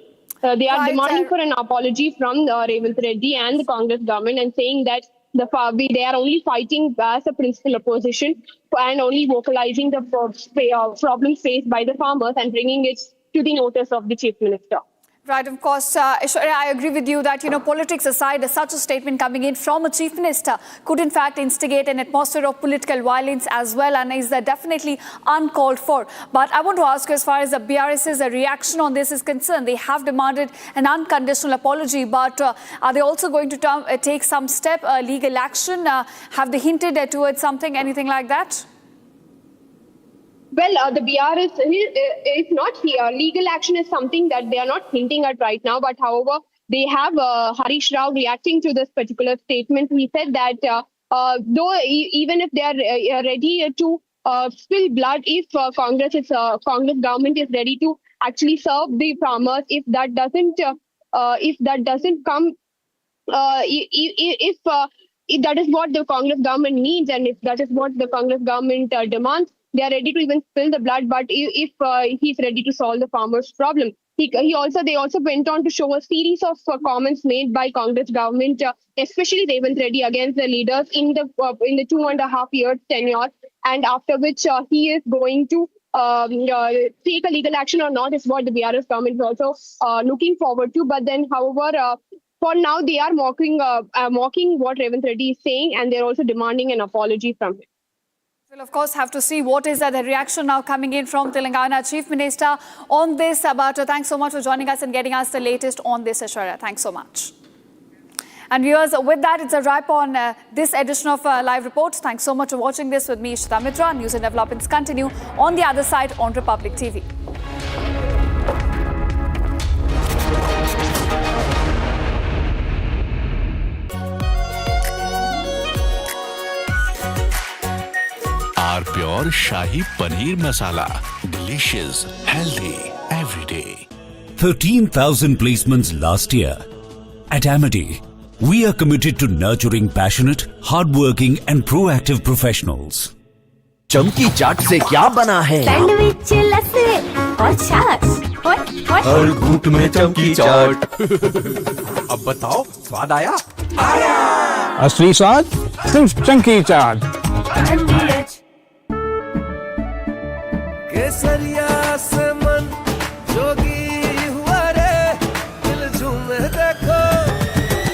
They are demanding for an apology from Revanth Reddy and the Congress government, and saying that they are only fighting as a principal opposition and only vocalizing the problems faced by the farmers and bringing it to the notice of the Chief Minister. Right, of course, Aishwarya, I agree with you that, politics aside, such a statement coming in from a chief minister could in fact instigate an atmosphere of political violence as well, and is definitely uncalled for. But I want to ask you, as far as the BRS's reaction on this is concerned, they have demanded an unconditional apology, but are they also going to take some step, legal action? Have they hinted towards something, anything like that? Well, the BRS is not here. Legal action is something that they are not hinting at right now. But however, they have Harish Rao reacting to this particular statement. He said that though even if they are ready to spill blood, if Congress government is ready to actually serve the farmers, if that doesn't come if that is what the Congress government needs, and if that is what the Congress government demands, they are ready to even spill the blood. But if he's ready to solve the farmers' problem, they also went on to show a series of comments made by Congress government, especially Revanth Reddy, against the leaders in the 2.5 year tenure, and after which he is going to take a legal action or not is what the BRS government is also looking forward to. But then, however, for now they are mocking what Revanth Reddy is saying, and they're also demanding an apology from him. We'll of course have to see what is the reaction now coming in from Telangana Chief Minister on this. But thanks so much for joining us and getting us the latest on this, Aishwarya. Thanks so much. And viewers, with that, it's a wrap on this edition of Live Reports. Thanks so much for watching this with me, Ishita Mitra. News and developments continue on the other side on Republic TV. Our Pure Shahi Paneer Masala. Delicious, healthy, every day. 13,000 placements last year. At Amity, we are committed to nurturing passionate, hardworking and proactive professionals. चमकी चाट से क्या बना है? Sandwich, लस्सी और छाछ। हर घूंट में चमकी चाट। अब बताओ, स्वाद आया? आया। असली स्वाद सिर्फ चमकी चाट। केसरिया से मन जोगी हुआ रे, दिल झूमे देखो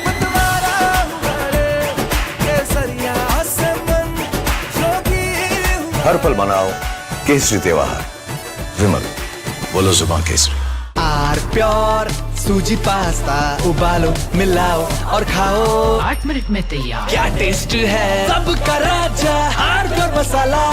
मतवारा हुआ रे, केसरिया से मन जोगी हुआ। हर पल मनाओ केसरी त्योहार। विमल, बोलो जुबान केसरी। आर प्योर सूजी पास्ता उबालो, मिलाओ और खाओ। 8 मिनट में तैयार। क्या टेस्ट है सबका राजा, R pure masala.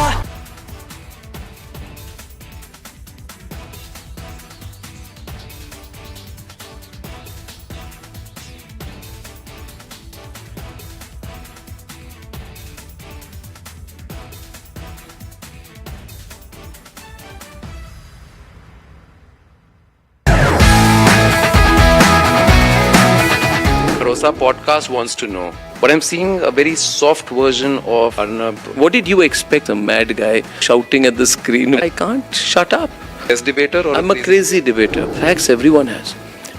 Rosa podcast wants to know, but I'm seeing a very soft version of Arnab. What did you expect? A mad guy shouting at the screen. I can't shut up. As debater, or I'm a crazy debater. Facts everyone has,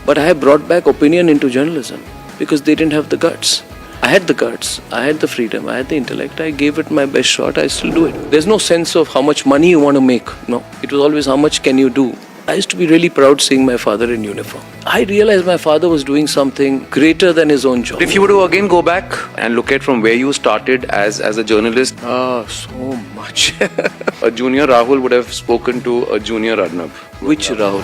but I have brought back opinion into journalism because they didn't have the guts. I had the guts, I had the freedom, I had the intellect. I gave it my best shot. I still do it. There's no sense of how much money you want to make. No, it was always how much can you do. I used to be really proud seeing my father in uniform. I realized my father was doing something greater than his own job. If you were to again go back and look at from where you started as a journalist, so much. A junior Rahul would have spoken to a junior Arnab. Which Rahul?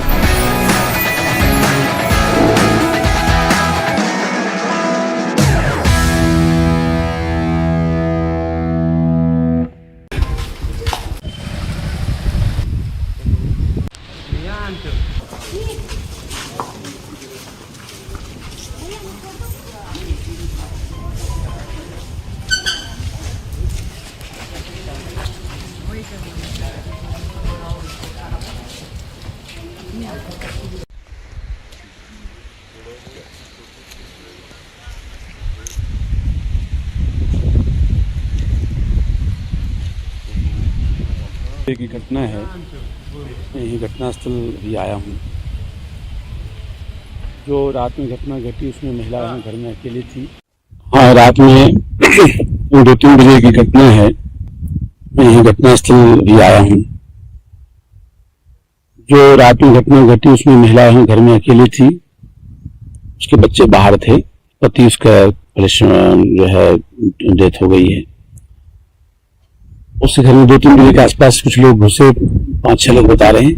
की घटना है, यही घटनास्थल भी आया हूँ। जो रात में घटना घटी उसमें महिला घर में अकेली थी। हाँ, रात में 2-3 बजे की घटना है, यही घटनास्थल भी आया हूँ। जो रात में घटना घटी उसमें महिला घर में अकेली थी, उसके बच्चे बाहर थे, पति उसका जो है डेथ हो गई है। उस घर में 2-3 बजे के आसपास कुछ लोग घुसे, 5-6 लोग बता रहे हैं,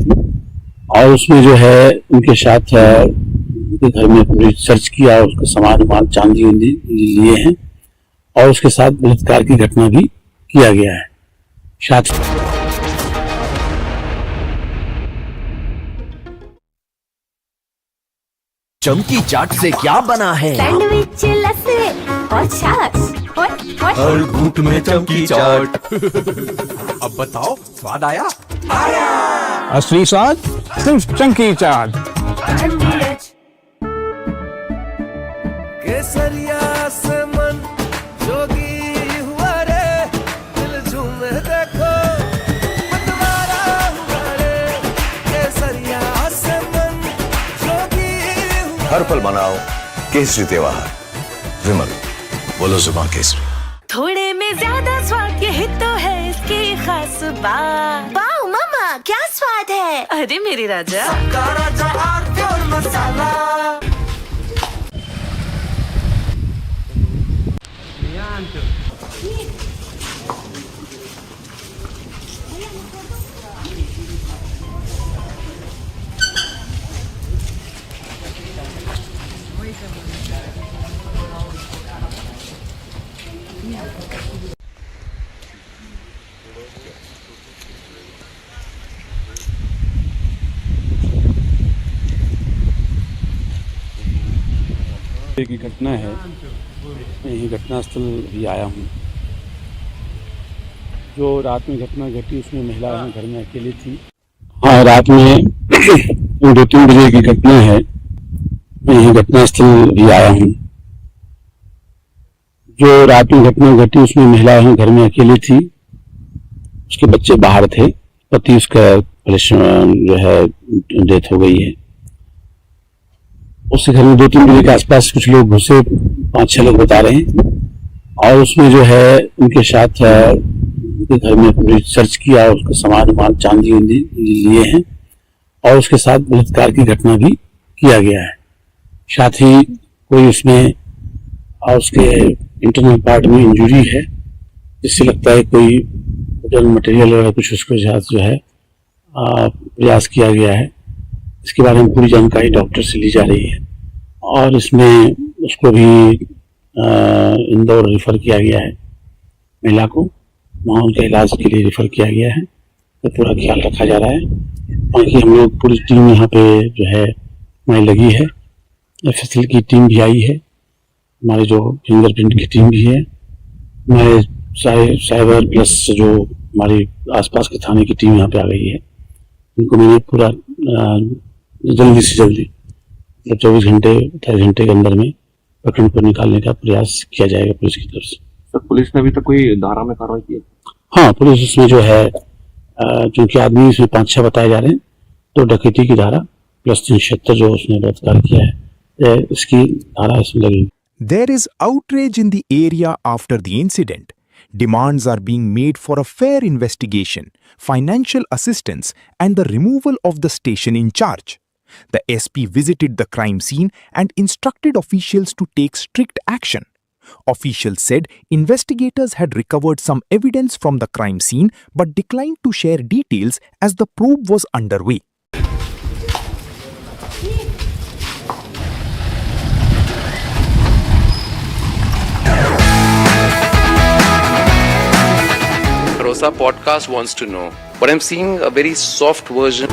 और उसमें जो है उनके साथ उनके घर में पूरी सर्च किया, उसका सामान चांदी लिए हैं, और उसके साथ बलात्कार की घटना भी किया गया है। साथ चमकी चाट से क्या बना है? सैंडविच, लस्सी और छाछ। हर घूंट में चमकी चाट। अब बताओ, स्वाद आया? आया। असली स्वाद सिर्फ चमकी चाट। केसरिया हर पल मनाओ केसरी त्योहार। विमल, बोलो जुबान केसरी। थोड़े में ज्यादा स्वाद, यही तो है इसकी खास बात। वाओ मामा, क्या स्वाद है। अरे मेरे राजा, राजा और मसाला। की घटना है, मैं यही घटनास्थल भी आया हूँ। जो रात में घटना घटी उसमें महिला घर में अकेली थी। हाँ, रात में 2-3 बजे की घटना है, मैं यही घटनास्थल भी आया हूँ। जो रात में घटना घटी उसमें महिला घर में अकेली थी, उसके बच्चे बाहर थे, पति उसका जो है डेथ हो गई है। उसके घर में 2-3 बजे के आसपास कुछ लोग घुसे, 5-6 लोग बता रहे हैं, और उसमें जो है उनके साथ उनके घर में सर्च किया, उसका सामान चांदी लिए हैं, और उसके साथ बलात्कार की घटना भी किया गया है। साथ ही कोई उसमें और उसके इंटरनल पार्ट में इंजरी है, जिससे लगता है कोई मटेरियल वगैरह कुछ उसके साथ जो है प्रयास किया गया है। इसके बारे में पूरी जानकारी डॉक्टर से ली जा रही है, और इसमें उसको भी इंदौर रेफर किया गया है। महिला को वहाँ उनके इलाज के लिए रेफर किया गया है, तो पूरा ख्याल रखा जा रहा है। बाकी हम लोग पूरी टीम यहाँ पे जो है हमारी लगी है, एफएसएल की टीम भी आई है, हमारे जो फिंगरप्रिंट की टीम भी है, हमारे साइबर प्लस जो हमारी आसपास के थाने की टीम यहाँ पे आ गई है। इनको मैंने पूरा जल्दी से जल्दी 24 घंटे 28 घंटे के अंदर में प्रकरण को निकालने का प्रयास किया जाएगा पुलिस की तरफ से। सर, पुलिस ने अभी तक कोई धारा में कार्रवाई की है? हाँ, पुलिस इसमें जो है क्योंकि आदमी इसमें 5-6 बताए जा रहे हैं, तो डकैती की धारा प्लस 376 जो उसने बलात्कार किया है, इसकी धारा इसमें लगी। There is outrage in the area after the incident. Demands are being made for a fair investigation, financial assistance, and the removal of the station in charge. The SP visited the crime scene and instructed officials to take strict action. Officials said investigators had recovered some evidence from the crime scene but declined to share details as the probe was underway. Rosa podcast wants to know, but I'm seeing a very soft version.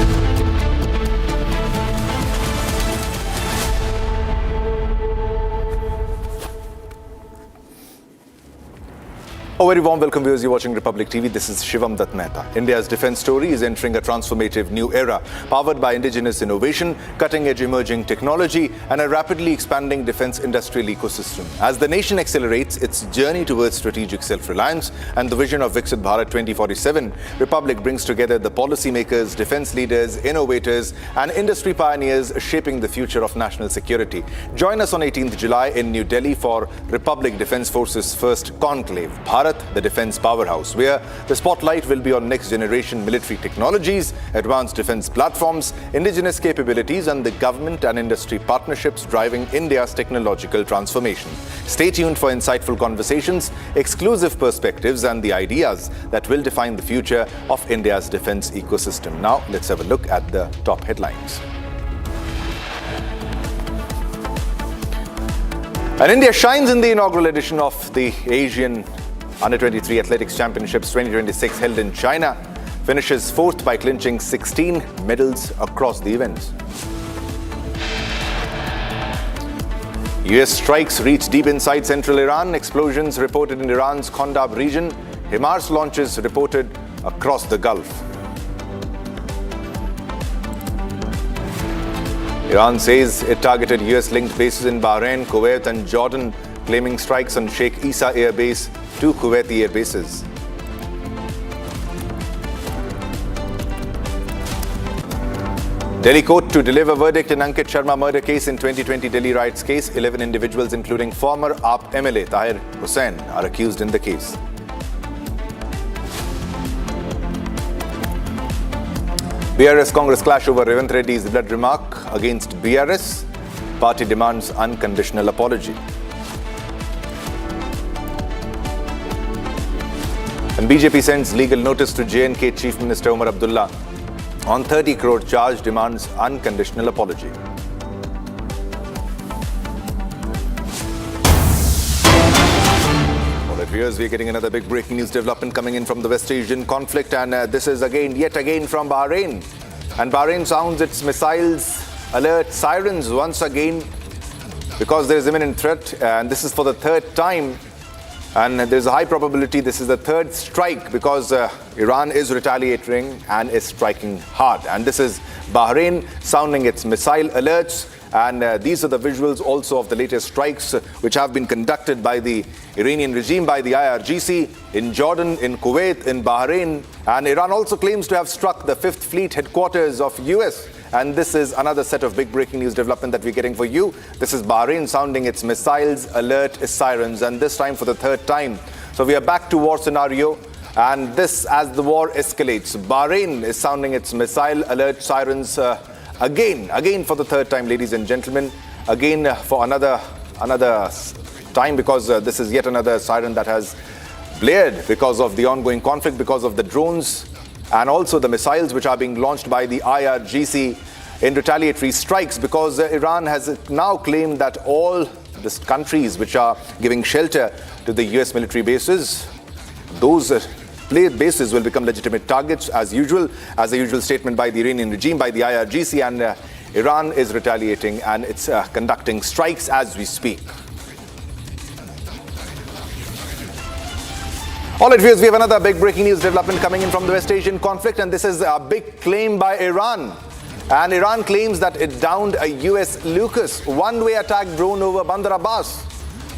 A very warm welcome, viewers. You're watching Republic TV. This is Shivam Dutt Mehta. India's defense story is entering a transformative new era, powered by indigenous innovation, cutting-edge emerging technology, and a rapidly expanding defense industrial ecosystem. As the nation accelerates its journey towards strategic self-reliance and the vision of Viksit Bharat 2047, Republic brings together the policymakers, defense leaders, innovators, and industry pioneers shaping the future of national security. Join us on 18th July in New Delhi for Republic Defense Forces' first conclave, Bharat, the defense powerhouse, where the spotlight will be on next-generation military technologies, advanced defense platforms, indigenous capabilities, and the government and industry partnerships driving India's technological transformation. Stay tuned for insightful conversations, exclusive perspectives, and the ideas that will define the future of India's defense ecosystem. Now, let's have a look at the top headlines. And India shines in the inaugural edition of the Asian Under-23 Athletics Championships 2026 held in China. Finishes 4th by clinching 16 medals across the events. US strikes reach deep inside central Iran. Explosions reported in Iran's Condemns region. HIMARS launches reported across the Gulf. Iran says it targeted US-linked bases in Bahrain, Kuwait and Jordan, claiming strikes on Sheikh Issa Air Base, 2 Kuwaiti air bases. Delhi court to deliver verdict in Ankit Sharma murder case in 2020 Delhi riots case. 11 individuals, including former AAP MLA Tahir Hussain, are accused in the case. BRS Congress clash over Revant Reddy's blood remark against BRS. Party demands unconditional apology. And BJP sends legal notice to J&K Chief Minister Omar Abdullah on 30 crore charge, demands unconditional apology. All right, viewers, we're getting another big breaking news development coming in from the West Asian conflict, and this is yet again from Bahrain. And Bahrain sounds its missiles alert sirens once again because there is imminent threat, and this is for the third time. And there's a high probability this is the third strike because Iran is retaliating and is striking hard. And this is Bahrain sounding its missile alerts. And these are the visuals also of the latest strikes which have been conducted by the Iranian regime, by the IRGC, in Jordan, in Kuwait, in Bahrain. And Iran also claims to have struck the 5th Fleet headquarters of US. And this is another set of big breaking news development that we're getting for you. This is Bahrain sounding its missiles alert sirens, and this time for the third time. So we are back to war scenario, and this as the war escalates. Bahrain is sounding its missile alert sirens again for the third time, ladies and gentlemen. Again for another time, because this is yet another siren that has blared because of the ongoing conflict, because of the drones and also the missiles which are being launched by the IRGC in retaliatory strikes, because Iran has now claimed that all the countries which are giving shelter to the US military bases, those bases will become legitimate targets as usual, as a usual statement by the Iranian regime, by the IRGC, and Iran is retaliating and it's conducting strikes as we speak. All right, viewers, we have another big breaking news development coming in from the West Asian conflict, and this is a big claim by Iran. And Iran claims that it downed a US Lucas one-way attack drone over Bandar Abbas.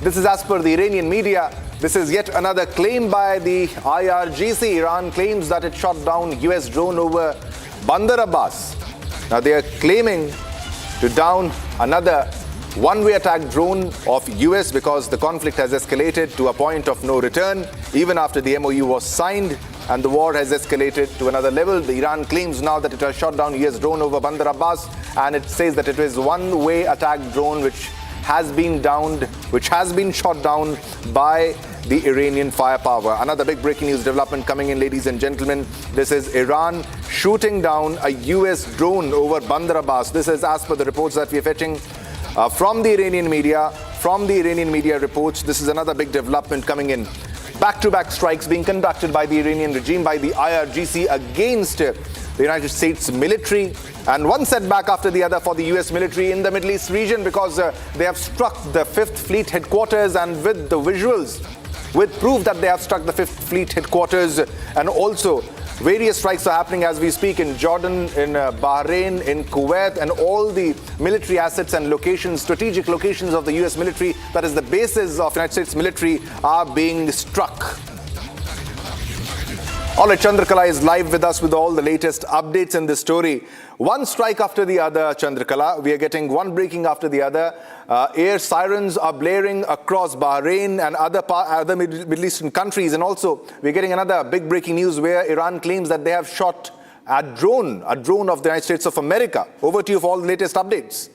This is as per the Iranian media. This is yet another claim by the IRGC. Iran claims that it shot down US drone over Bandar Abbas. Now they are claiming to down another one-way attack drone of US because the conflict has escalated to a point of no return even after the MOU was signed, and the war has escalated to another level. The Iran claims now that it has shot down US drone over Bandar Abbas, and it says that it is one-way attack drone which has been shot down by the Iranian firepower. Another big breaking news development coming in, ladies and gentlemen. This is Iran shooting down a US drone over Bandar Abbas. This is as per the reports that we are fetching from the Iranian media. From the Iranian media reports, this is another big development coming in. Back-to-back strikes being conducted by the Iranian regime, by the IRGC against the United States military, and one setback after the other for the US military in the Middle East region, because they have struck the 5th Fleet headquarters, and with the visuals, with proof that they have struck the 5th Fleet headquarters, and also various strikes are happening as we speak in Jordan, in Bahrain, in Kuwait, and all the military assets and locations, strategic locations of the US military, that is the bases of United States military, are being struck. All right, Chandrakala is live with us with all the latest updates in this story. One strike after the other, Chandrakala. We are getting one breaking after the other. Air sirens are blaring across Bahrain and other Middle Eastern countries. And also, we're getting another big breaking news where Iran claims that they have shot a drone of the United States of America. Over to you for all the latest updates.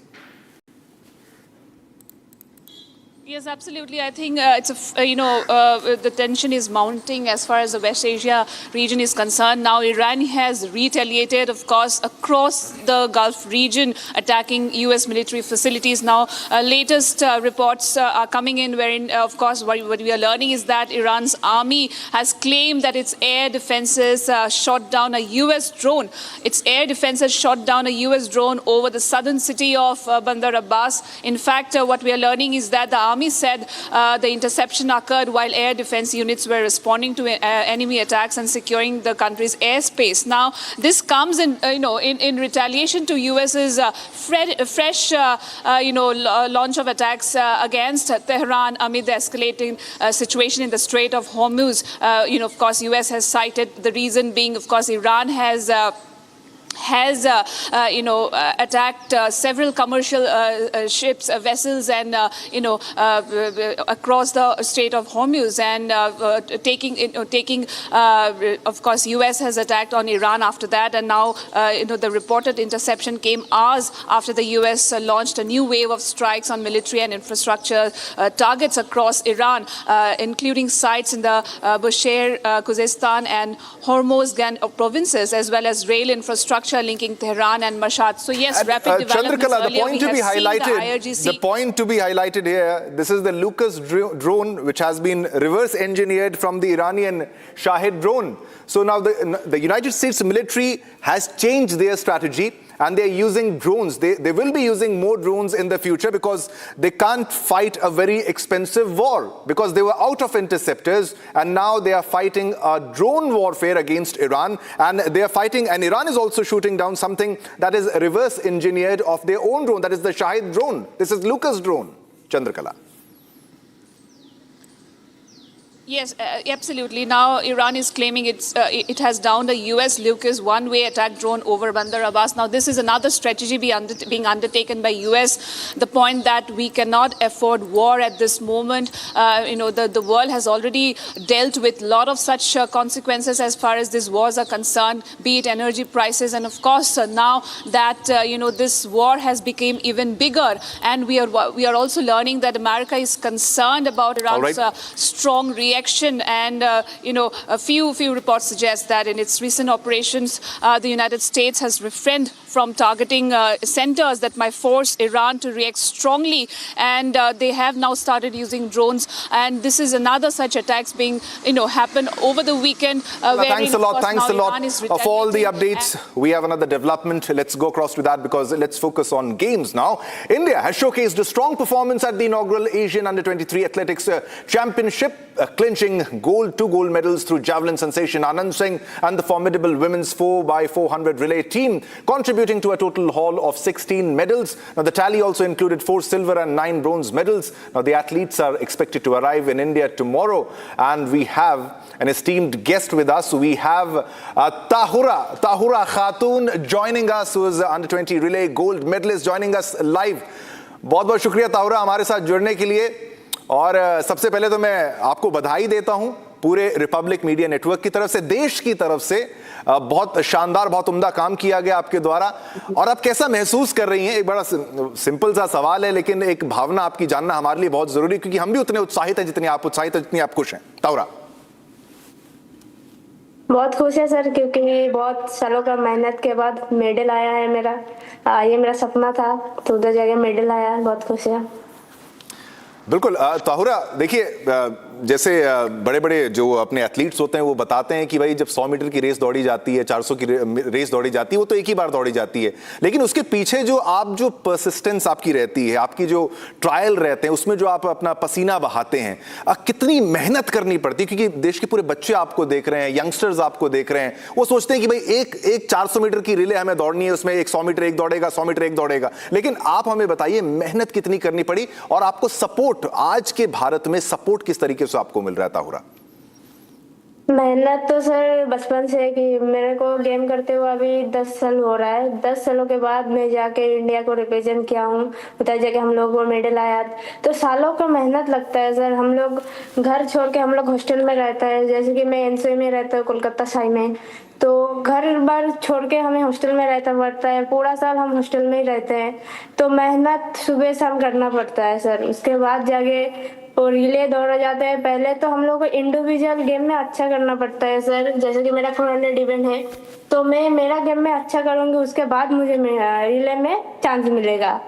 Yes, absolutely. I think the tension is mounting as far as the West Asia region is concerned. Now, Iran has retaliated, of course, across the Gulf region, attacking U.S. military facilities. Now, latest reports are coming in wherein, of course, what we are learning is that Iran's army has claimed that its air defenses shot down a U.S. drone. Its air defenses shot down a U.S. drone over the southern city of Bandar Abbas. In fact, what we are learning is that the army said the interception occurred while air defense units were responding to enemy attacks and securing the country's airspace. Now, this comes in retaliation to US's fresh launch of attacks against Tehran amid the escalating situation in the Strait of Hormuz. Of course, US has cited the reason being, of course, Iran has has, attacked several commercial ships, vessels, and across the Strait of Hormuz, and taking. Of course, U.S. has attacked on Iran after that, and now the reported interception came hours after the U.S. launched a new wave of strikes on military and infrastructure targets across Iran, including sites in the Bushehr, Khuzestan, and Hormozgan provinces, as well as rail infrastructure linking Tehran and Mashhad. So yes, rapid developments. Earlier, the point to be highlighted here, this is the Lucas drone, which has been reverse engineered from the Iranian Shahid drone. So now the United States military has changed their strategy, and they're using drones. They will be using more drones in the future because they can't fight a very expensive war, because they were out of interceptors, and now they are fighting a drone warfare against Iran, and they are fighting, and Iran is also shooting down something that is reverse engineered of their own drone, that is the Shahid drone. This is Lucas drone. Chandrakala. Yes, absolutely. Now Iran is claiming it has downed a U.S. Lucas one-way attack drone over Bandar Abbas. Now this is another strategy being undertaken by U.S. The point that we cannot afford war at this moment. The world has already dealt with a lot of such consequences as far as these wars are concerned, be it energy prices, and of course now that this war has become even bigger, and we are also learning that America is concerned about Iran's strong reaction. And a few reports suggest that in its recent operations, the United States has refrained from targeting centers that might force Iran to react strongly, and they have now started using drones. And this is another such attacks being happen over the weekend. Thanks a lot of all the updates. We have another development. Let's go across to that, because let's focus on games now. India has showcased a strong performance at the inaugural Asian Under-23 Athletics Championship, clinching two gold medals through javelin sensation Anand Singh and the formidable women's 4x400 relay team, contributing to a total haul of 16 medals. Now, the tally also included 4 silver and 9 bronze medals. Now, the athletes are expected to arrive in India tomorrow, and we have an esteemed guest with us. We have Tahura Khatun joining us, who is Under-20 relay gold medalist, joining us live. बहुत-बहुत शुक्रिया ताहुरा हमारे साथ जुड़ने के लिए। और सबसे पहले तो मैं आपको बधाई देता हूं पूरे रिपब्लिक मीडिया नेटवर्क की तरफ से, देश की तरफ से। बहुत शानदार, बहुत उम्दा काम किया गया आपके द्वारा। और आप कैसा महसूस कर रही हैं? एक बड़ा सिंपल सा सवाल है, लेकिन एक भावना आपकी जानना हमारे लिए बहुत जरूरी, क्योंकि हम भी उतने उत्साहित हैं जितने आप उत्साहित हैं, जितनी आप खुश हैं। ताहुरा। बहुत खुश है सर, क्योंकि बहुत सालों का मेहनत के बाद मेडल आया है मेरा। ये मेरा सपना था, तो उधर जगह मेडल आया, बहुत खुश है। बिल्कुल ताहुरा, देखिए जैसे बड़े बड़े जो अपने एथलीट्स होते हैं वो बताते हैं कि भाई जब 100 मीटर की रेस दौड़ी जाती है, 400 की रेस दौड़ी जाती है, वो तो एक ही बार दौड़ी जाती है, लेकिन उसके पीछे जो परसिस्टेंस आपकी रहती है, आपकी जो ट्रायल रहते हैं, उसमें जो आप अपना पसीना बहाते हैं, कितनी मेहनत करनी पड़ती है, क्योंकि देश के पूरे बच्चे आपको देख रहे हैं, यंगस्टर्स आपको देख रहे हैं, वो सोचते हैं कि भाई एक 400 मीटर की रिले हमें दौड़नी है, उसमें 100 मीटर एक दौड़ेगा, 100 मीटर एक दौड़ेगा, लेकिन आप हमें बताइए मेहनत कितनी करनी पड़ी, और आपको सपोर्ट, आज के भारत में सपोर्ट किस तरीके से आपको मिल रहा है ताहुरा? मेहनत तो सर बचपन से, कि मेरे को गेम करते हुए अभी 10 साल हो रहा है। 10 सालों के बाद मैं जाके इंडिया को रिप्रेजेंट किया हूँ, उधर जाके हम लोग को मेडल आया, तो सालों का मेहनत लगता है सर। हम लोग घर छोड़ के हम लोग हॉस्टल में रहता है, जैसे कि मैं एनसीओ में रहता हूँ कोलकाता साई में, तो घर बार छोड़ के हमें हॉस्टल में रहना पड़ता है, पूरा साल हम हॉस्टल में ही रहते हैं, तो मेहनत सुबह शाम करना पड़ता है सर। उसके बाद जाके और रिले दौड़ा जाता है। पहले तो हम लोग को इंडिविजुअल गेम में अच्छा करना पड़ता है सर, जैसे कि मेरा 400 इवेंट है, तो मैं मेरा गेम में अच्छा करूँगी, उसके बाद मुझे रिले में चांस मिलेगा,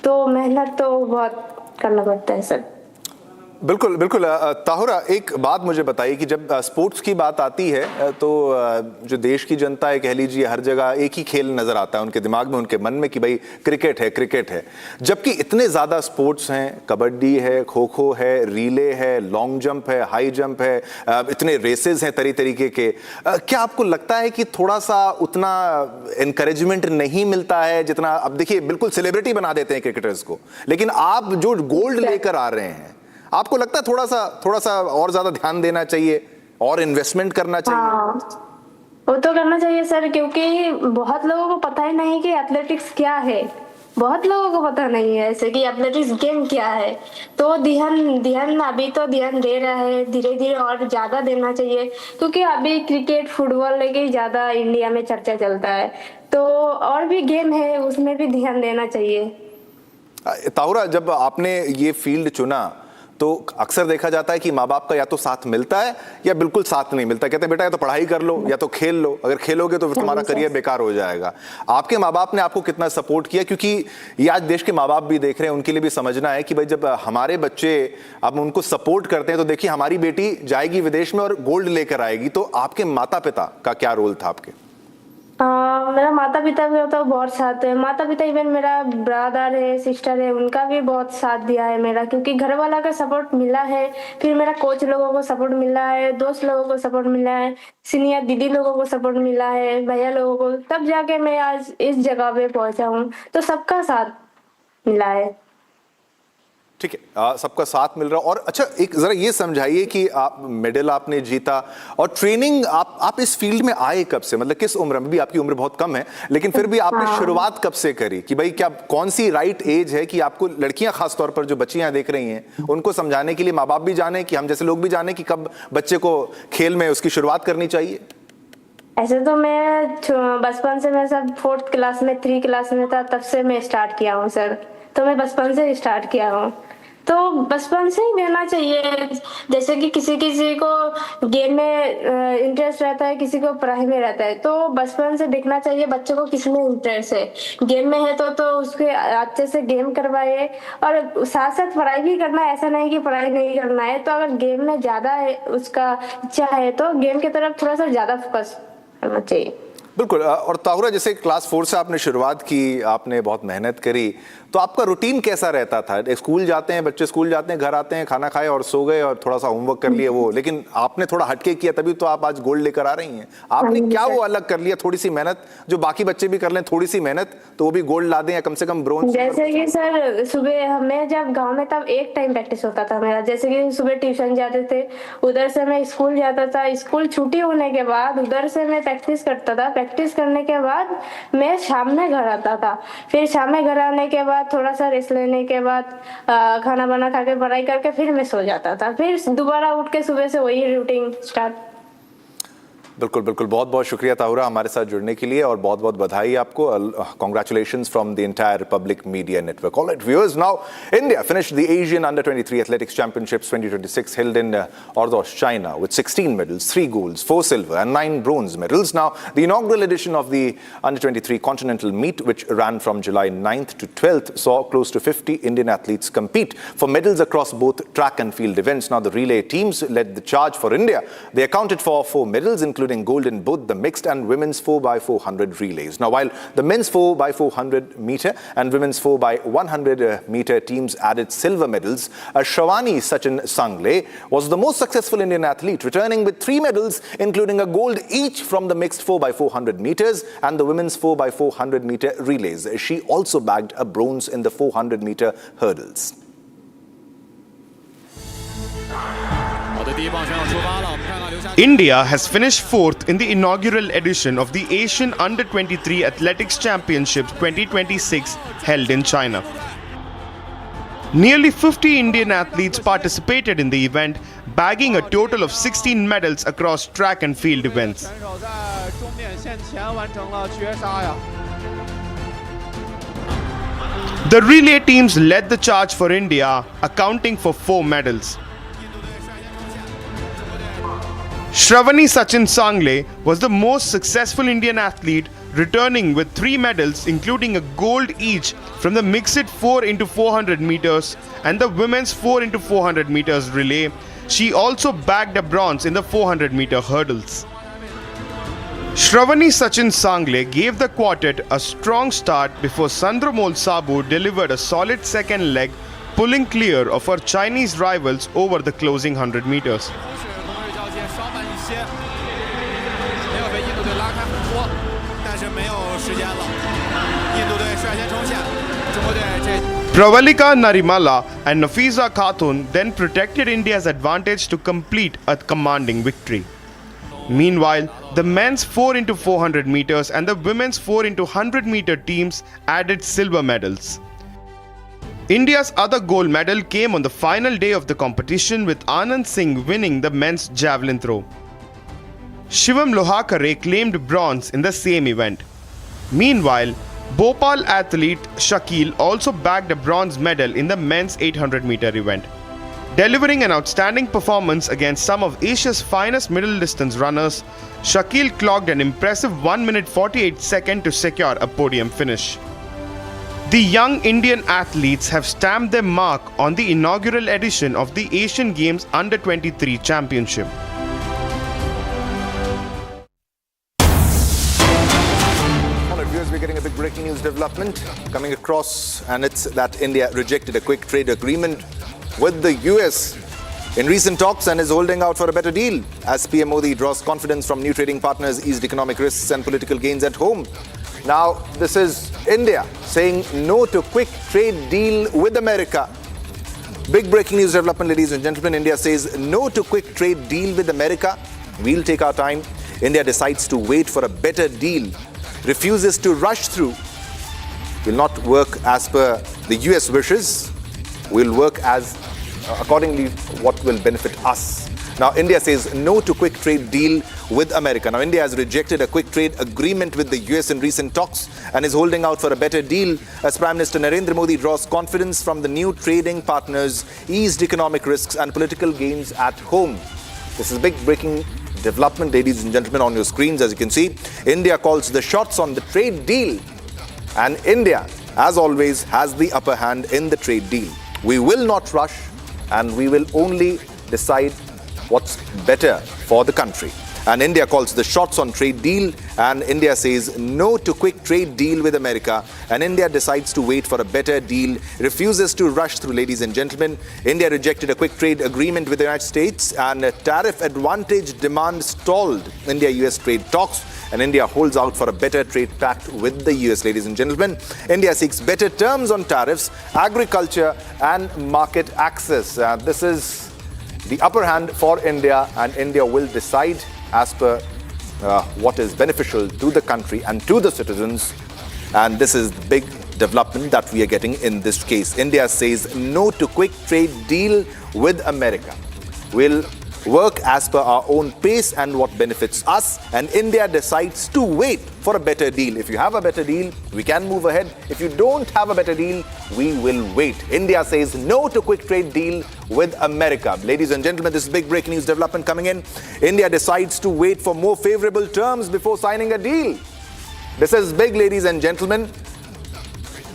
तो मेहनत तो बहुत करना पड़ता है सर। बिल्कुल बिल्कुल ताहुरा, एक बात मुझे बताइए कि जब स्पोर्ट्स की बात आती है तो जो देश की जनता है, कह लीजिए, हर जगह एक ही खेल नजर आता है उनके दिमाग में, उनके मन में, कि भाई क्रिकेट है, क्रिकेट है, जबकि इतने ज़्यादा स्पोर्ट्स हैं, कबड्डी है, खो खो है, रीले है, लॉन्ग जंप है, हाई जंप है, इतने रेसेस हैं तरह तरीके के। क्या आपको लगता है कि थोड़ा सा उतना इनकरेजमेंट नहीं मिलता है जितना? अब देखिए, बिल्कुल सेलिब्रिटी बना देते हैं क्रिकेटर्स को, लेकिन आप जो गोल्ड लेकर आ रहे हैं, आपको लगता है थोड़ा सा और ज्यादा ध्यान देना चाहिए और इन्वेस्टमेंट करना चाहिए? वो तो करना चाहिए सर, क्योंकि बहुत लोगों को पता ही नहीं कि एथलेटिक्स क्या है। बहुत लोगों को पता नहीं है ऐसे कि एथलेटिक्स गेम क्या है। तो ध्यान अभी तो ध्यान दे रहा है, धीरे धीरे और ज्यादा देना चाहिए, क्योंकि अभी क्रिकेट फुटबॉल लेके ज्यादा इंडिया में चर्चा चलता है। तो और भी गेम है, उसमें भी ध्यान देना चाहिए। ताहुरा, जब आपने ये फील्ड चुना तो अक्सर देखा जाता है कि माँ बाप का या तो साथ मिलता है या बिल्कुल साथ नहीं मिलता। कहते हैं बेटा या तो पढ़ाई कर लो या तो खेल लो, अगर खेलोगे तो फिर तुम्हारा करियर बेकार हो जाएगा। आपके माँ बाप ने आपको कितना सपोर्ट किया? क्योंकि ये आज देश के माँ बाप भी देख रहे हैं, उनके लिए भी समझना है कि भाई जब हमारे बच्चे अब उनको सपोर्ट करते हैं तो देखिए हमारी बेटी जाएगी विदेश में और गोल्ड लेकर आएगी। तो आपके माता पिता का क्या रोल था आपके? मेरा माता पिता भी तो बहुत साथ है। माता पिता इवन मेरा ब्रदर है, सिस्टर है, उनका भी बहुत साथ दिया है मेरा, क्योंकि घर वाला का सपोर्ट मिला है, फिर मेरा कोच लोगों को सपोर्ट मिला है, दोस्त लोगों को सपोर्ट मिला है, सीनियर दीदी लोगों को सपोर्ट मिला है, भैया लोगों को, तब जाके मैं आज इस जगह पे पहुंचा हूँ। तो सबका साथ मिला है। ठीक है, सबका साथ मिल रहा। और अच्छा, एक जरा ये समझाइए कि आप मेडल आपने जीता और ट्रेनिंग आप इस फील्ड में आए कब से? मतलब किस उम्र में? भी आपकी उम्र बहुत कम है, लेकिन फिर भी आपने शुरुआत कब से करी कि भाई क्या कौन सी राइट एज है कि आपको, लड़कियां खास तौर पर जो बच्चियां देख रही हैं, उनको समझाने के लिए, माँ बाप भी जाने कि हम जैसे लोग भी जाने कि कब बच्चे को खेल में उसकी शुरुआत करनी चाहिए? ऐसे तो मैं बचपन से, मैं सब 4th क्लास में 3 क्लास में था तब से मैं स्टार्ट किया हूँ सर। तो मैं बचपन से स्टार्ट किया हूँ, तो बचपन से ही देना चाहिए। जैसे कि किसी किसी को गेम में इंटरेस्ट रहता है, किसी को पढ़ाई में रहता है, तो बचपन से देखना चाहिए बच्चों को किस में इंटरेस्ट है। गेम में है तो उसके अच्छे से गेम करवाइए, और साथ साथ पढ़ाई भी करना है। ऐसा नहीं कि पढ़ाई नहीं करना है, तो अगर गेम में ज्यादा है, उसका इच्छा है, तो गेम की तरफ थोड़ा सा ज्यादा फोकस करना चाहिए। बिल्कुल। और ताहुरा, जैसे क्लास 4 से आपने शुरुआत की, आपने बहुत मेहनत करी, तो आपका रूटीन कैसा रहता था? स्कूल जाते हैं बच्चे, स्कूल जाते हैं, घर आते हैं, खाना खाए और सो गए और थोड़ा सा होमवर्क कर लिए वो, लेकिन आपने थोड़ा हटके किया, तभी तो आप आज गोल्ड लेकर आ रही हैं। आपने क्या वो अलग कर लिया? थोड़ी सी मेहनत जो बाकी बच्चे भी कर लें, थोड़ी सी मेहनत तो वो भी गोल्ड ला दें या कम से कम ब्रोंज। जैसे कि सर सुबह मैं जब गांव में, तब एक टाइम प्रैक्टिस होता था मेरा। जैसे कि सुबह ट्यूशन जाते थे, उधर से मैं स्कूल जाता था, स्कूल छुट्टी होने के बाद उधर से मैं प्रैक्टिस करता था। प्रैक्टिस करने के बाद मैं शाम में घर आता था, फिर शाम में घर आने के बाद थोड़ा सा रेस्ट लेने के बाद खाना बना खा के पढ़ाई करके फिर मैं सो जाता था, फिर दोबारा उठ के सुबह से वही रूटीन स्टार्ट। बिल्कुल बिल्कुल, बहुत बहुत शुक्रिया ताहुरा हमारे साथ जुड़ने के लिए, और बहुत बहुत बधाई आपको। Congratulations from the entire public media network. All right, viewers, now India finished the Asian Under-23 Athletics Championships 2026 held in Ordos, China, with 16 medals, 3 golds, 4 silver and 9 bronze medals. Now, the inaugural edition of the Under-23 Continental Meet, which ran from July 9th to 12th, saw close to 50 Indian athletes compete for medals across both track and field events. Now, the relay teams led the charge for India. They accounted for 4 medals, including gold in both the mixed and women's 4x400 relays. Now, while the men's 4x400 meter and women's 4x100 meter teams added silver medals, Shravani Sachin Sangle was the most successful Indian athlete, returning with 3 medals, including a gold each from the mixed 4x400 meters and the women's 4x400 meter relays. She also bagged a bronze in the 400 meter hurdles. India has finished 4th in the inaugural edition of the Asian Under-23 Athletics Championships 2026 held in China. Nearly 50 Indian athletes participated in the event, bagging a total of 16 medals across track and field events. The relay teams led the charge for India, accounting for 4 medals. Shravani Sachin Sangle was the most successful Indian athlete, returning with 3 medals, including a gold each from the mixed 4x400 meters and the women's 4x400 meters relay. She also bagged a bronze in the 400 meter hurdles. Shravani Sachin Sangle gave the quartet a strong start before Sandramol Sabu delivered a solid second leg, pulling clear of her Chinese rivals over the closing 100 meters. Pravalika Narimala and Nafiza Khatun then protected India's advantage to complete a commanding victory. Meanwhile, the men's 4x400 meters and the women's 4x100 meter teams added silver medals. India's other gold medal came on the final day of the competition, with Anand Singh winning the men's javelin throw. Shivam Lohakare claimed bronze in the same event. Meanwhile, Bhopal athlete Shakil also bagged a bronze medal in the men's 800 meter event. Delivering an outstanding performance against some of Asia's finest middle distance runners, Shakil clocked an impressive 1 minute 48 seconds to secure a podium finish. The young Indian athletes have stamped their mark on the inaugural edition of the Asian Games Under-23 Championship. We're getting a big breaking news development coming across, and it's that India rejected a quick trade agreement with the US in recent talks and is holding out for a better deal as PM Modi draws confidence from new trading partners, eased economic risks and political gains at home. Now, this is India saying no to quick trade deal with America. Big breaking news development, ladies and gentlemen. India says no to quick trade deal with America. We'll take our time. India decides to wait for a better deal, refuses to rush through, will not work as per the US wishes, will work as accordingly what will benefit us. Now, India says no to quick trade deal with America. Now, India has rejected a quick trade agreement with the US in recent talks and is holding out for a better deal as Prime Minister Narendra Modi draws confidence from the new trading partners, eased economic risks and political gains at home. This is big breaking development, ladies and gentlemen, on your screens. As you can see, India calls the shots on the trade deal, and India, as always, has the upper hand in the trade deal. We will not rush, and we will only decide what's better for the country. And India calls the shots on trade deal, and India says no to quick trade deal with America, and India decides to wait for a better deal, refuses to rush through, ladies and gentlemen. India rejected a quick trade agreement with the United States, and a tariff advantage demand stalled India-US trade talks, and India holds out for a better trade pact with the US, ladies and gentlemen. India seeks better terms on tariffs, agriculture and market access. This is the upper hand for India, and India will decide as per what is beneficial to the country and to the citizens. And this is the big development that we are getting in this case. India says no to quick trade deal with America. We'll work as per our own pace and what benefits us, and India decides to wait for a better deal. If you have a better deal, we can move ahead. If you don't have a better deal, we will wait. India says no to quick trade deal with America. Ladies and gentlemen, this is big breaking news development coming in. India decides to wait for more favorable terms before signing a deal. This is big, ladies and gentlemen.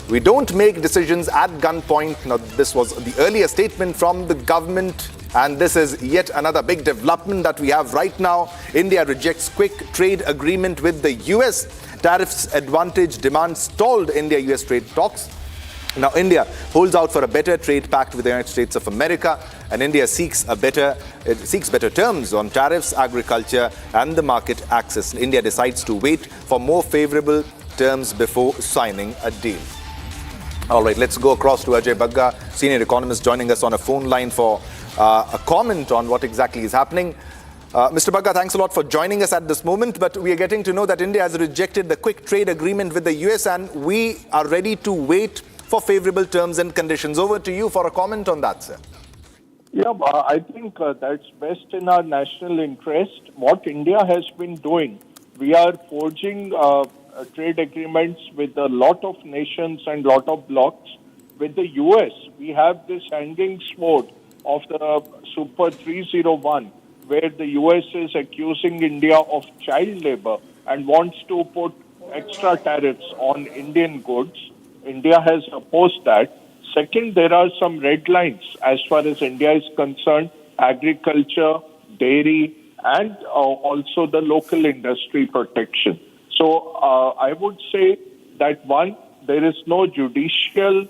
We don't make decisions at gunpoint. Now, this was the earlier statement from the government, and this is yet another big development that we have right now. India rejects quick trade agreement with the US. Tariffs advantage demand stalled India-US trade talks. Now, India holds out for a better trade pact with the United States of America, and India seeks better terms on tariffs, agriculture, and the market access. India decides to wait for more favorable terms before signing a deal. All right, let's go across to Ajay Bagga, senior economist, joining us on a phone line for a comment on what exactly is happening. Mr. Bagga, thanks a lot for joining us at this moment, but we are getting to know that India has rejected the quick trade agreement with the US, and we are ready to wait for favorable terms and conditions. Over to you for a comment on that, sir. Yeah, I think that's best in our national interest. What India has been doing, we are forging trade agreements with a lot of nations and lot of blocs. With the US, we have this hanging sword of the Super 301, where the US is accusing India of child labor and wants to put extra tariffs on Indian goods. India has opposed that. Second, there are some red lines as far as India is concerned: agriculture, dairy, and also the local industry protection. So I would say that, one, there is no judicial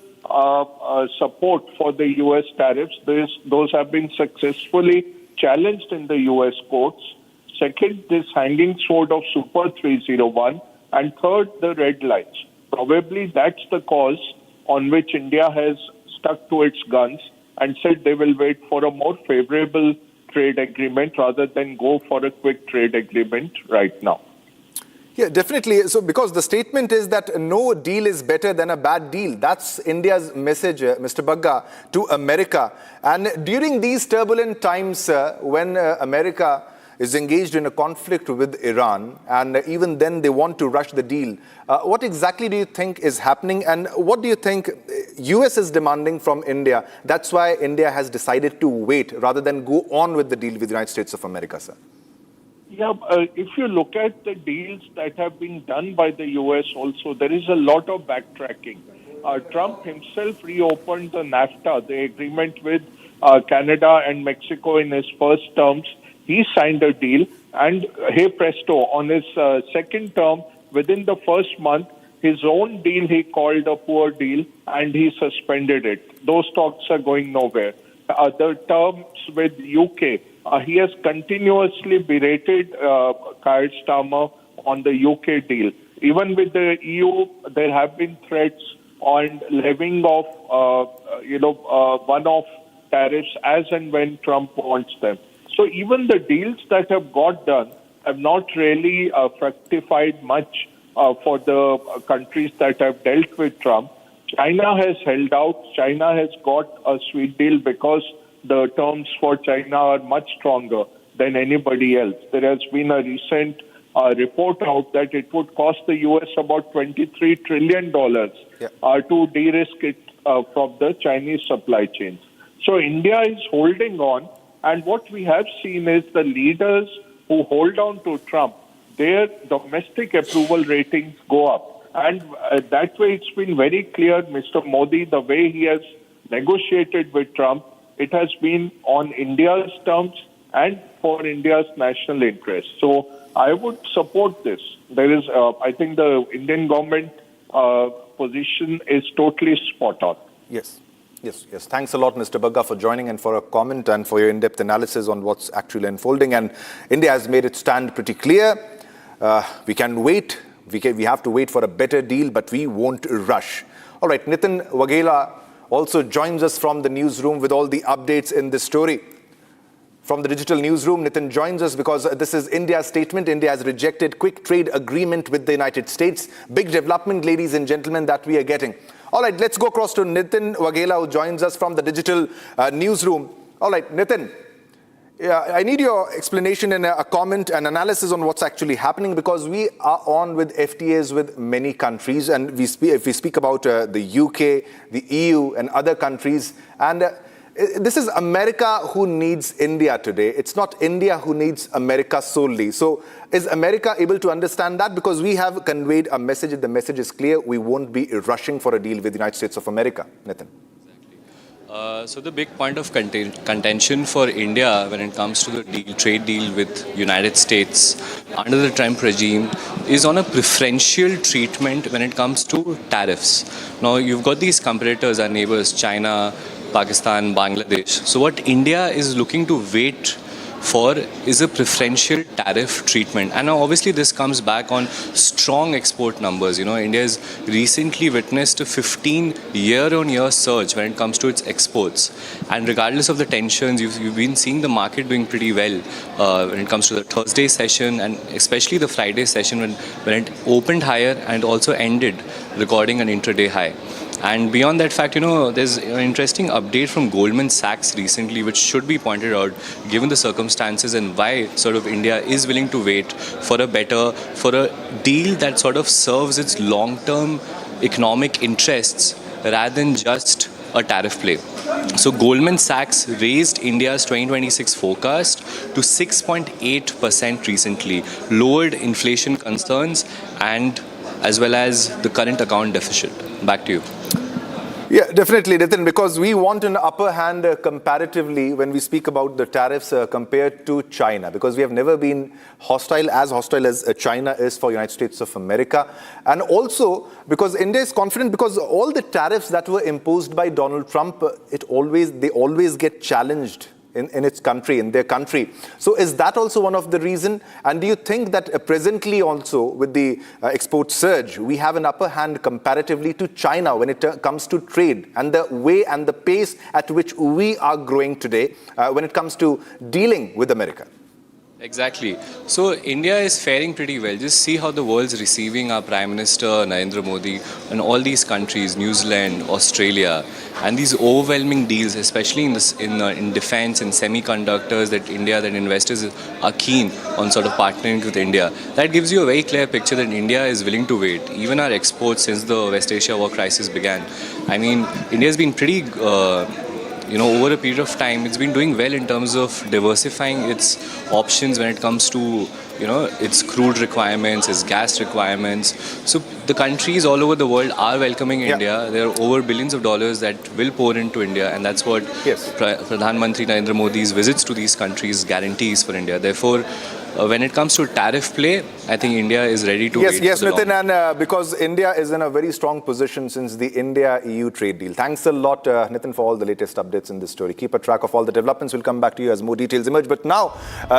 support for the U.S. tariffs. Those have been successfully challenged in the U.S. courts. Second, this hanging sword of Super 301. And third, the red lines. Probably that's the cause on which India has stuck to its guns and said they will wait for a more favorable trade agreement rather than go for a quick trade agreement right now. Yeah, definitely. So, because the statement is that no deal is better than a bad deal. That's India's message, Mr. Bagga, to America. And during these turbulent times, when America is engaged in a conflict with Iran, and even then they want to rush the deal, what exactly do you think is happening? And what do you think US is demanding from India? That's why India has decided to wait rather than go on with the deal with the United States of America, sir. Yeah, if you look at the deals that have been done by the U.S. also, there is a lot of backtracking. Trump himself reopened the NAFTA, the agreement with Canada and Mexico in his first terms. He signed a deal, and hey presto, on his second term, within the first month, his own deal he called a poor deal, and he suspended it. Those talks are going nowhere. The terms with UK, he has continuously berated Keir Starmer on the UK deal. Even with the EU, there have been threats on levying off, one-off tariffs as and when Trump wants them. So even the deals that have got done have not really fructified much for the countries that have dealt with Trump. China has held out. China has got a sweet deal because the terms for China are much stronger than anybody else. There has been a recent report out that it would cost the U.S. about $23 trillion to de-risk it from the Chinese supply chains. So India is holding on, and what we have seen is the leaders who hold on to Trump, their domestic approval ratings go up. And that way it's been very clear, Mr. Modi, the way he has negotiated with Trump, it has been on India's terms and for India's national interest. So I would support this. There is, I think the Indian government position is totally spot on. Yes. Thanks a lot, Mr. Bagga, for joining and for a comment and for your in-depth analysis on what's actually unfolding. And India has made its stand pretty clear. We can wait. We have to wait for a better deal, but we won't rush. All right, Nitin Waghela also joins us from the newsroom with all the updates in this story. From the digital newsroom, Nitin joins us because this is India's statement. India has rejected quick trade agreement with the United States. Big development, ladies and gentlemen, that we are getting. All right, let's go across to Nitin Waghela, who joins us from the digital newsroom. All right, Nitin, I need your explanation and a comment and analysis on what's actually happening, because we are on with FTAs with many countries, and if we speak about the UK, the EU and other countries, and this is America who needs India today. It's not India who needs America solely. So is America able to understand that? Because we have conveyed a message, and the message is clear. We won't be rushing for a deal with the United States of America. Nitin. So the big point of contention for India when it comes to the trade deal with United States under the Trump regime is on a preferential treatment when it comes to tariffs. Now you've got these competitors, our neighbors, China, Pakistan, Bangladesh. So what India is looking to wait for is a preferential tariff treatment. And now obviously this comes back on strong export numbers. You know, India has recently witnessed a 15 year-on-year surge when it comes to its exports. And regardless of the tensions, you've been seeing the market doing pretty well when it comes to the Thursday session and especially the Friday session when it opened higher and also ended recording an intraday high. And beyond that fact, you know, there's an interesting update from Goldman Sachs recently, which should be pointed out given the circumstances and why sort of India is willing to wait for a deal that sort of serves its long-term economic interests rather than just a tariff play. So Goldman Sachs raised India's 2026 forecast to 6.8% recently, lowered inflation concerns and as well as the current account deficit. Back to you. Yeah, definitely, Nitin, because we want an upper hand comparatively when we speak about the tariffs compared to China, because we have never been as hostile as China is for United States of America. And also because India is confident, because all the tariffs that were imposed by Donald Trump, they always get challenged in its country, in their country. So is that also one of the reason? And do you think that presently also with the export surge, we have an upper hand comparatively to China when it comes to trade and the way and the pace at which we are growing today when it comes to dealing with America? Exactly. So India is faring pretty well. Just see how the world's receiving our Prime Minister Narendra Modi and all these countries, New Zealand, Australia, and these overwhelming deals, especially in defense and semiconductors, that investors are keen on sort of partnering with India. That gives you a very clear picture that India is willing to wait. Even our exports since the West Asia war crisis began. I mean, India's been pretty over a period of time, it's been doing well in terms of diversifying its options when it comes to, its crude requirements, its gas requirements. So the countries all over the world are welcoming India. There are over billions of dollars that will pour into India, and that's what Pradhan Mantri Narendra Modi's visits to these countries guarantees for India. Therefore, when it comes to tariff play, I think India is ready to wait. Yes, Nitin, and because India is in a very strong position since the India-EU trade deal. Thanks a lot, Nitin, for all the latest updates in this story. Keep a track of all the developments. We'll come back to you as more details emerge. But now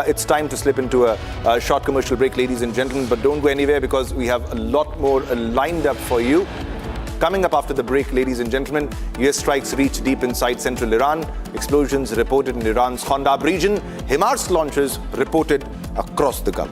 it's time to slip into a short commercial break, ladies and gentlemen. But don't go anywhere because we have a lot more lined up for you. Coming up after the break, ladies and gentlemen, US strikes reach deep inside central Iran. Explosions reported in Iran's Condemns region. HIMARS launches reported across the Gulf.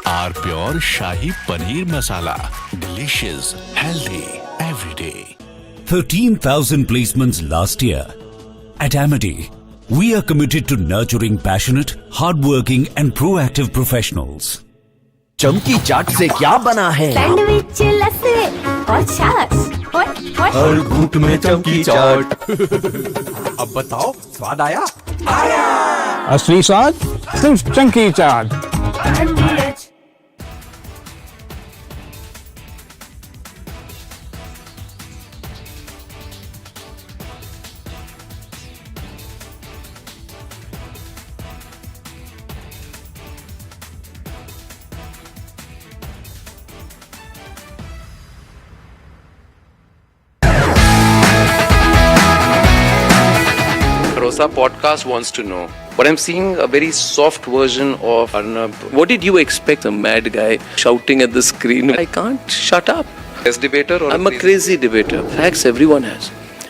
Our pure Shahi Paneer Masala. Delicious, healthy, every day. 13,000 placements last year. At Amity, we are committed to nurturing passionate, hardworking and proactive professionals. चमकी चाट से क्या बना है? Sandwich, लस्सी और छाछ। हर घूंट में चमकी चाट। अब बताओ, स्वाद आया? आया। असली स्वाद सिर्फ चमकी चाट। Rosa podcast wants to know, but I'm seeing a very soft version of Arnab. What did you expect? A mad guy shouting at the screen. I can't shut up. As debater, or I'm a crazy debater. Facts everyone has,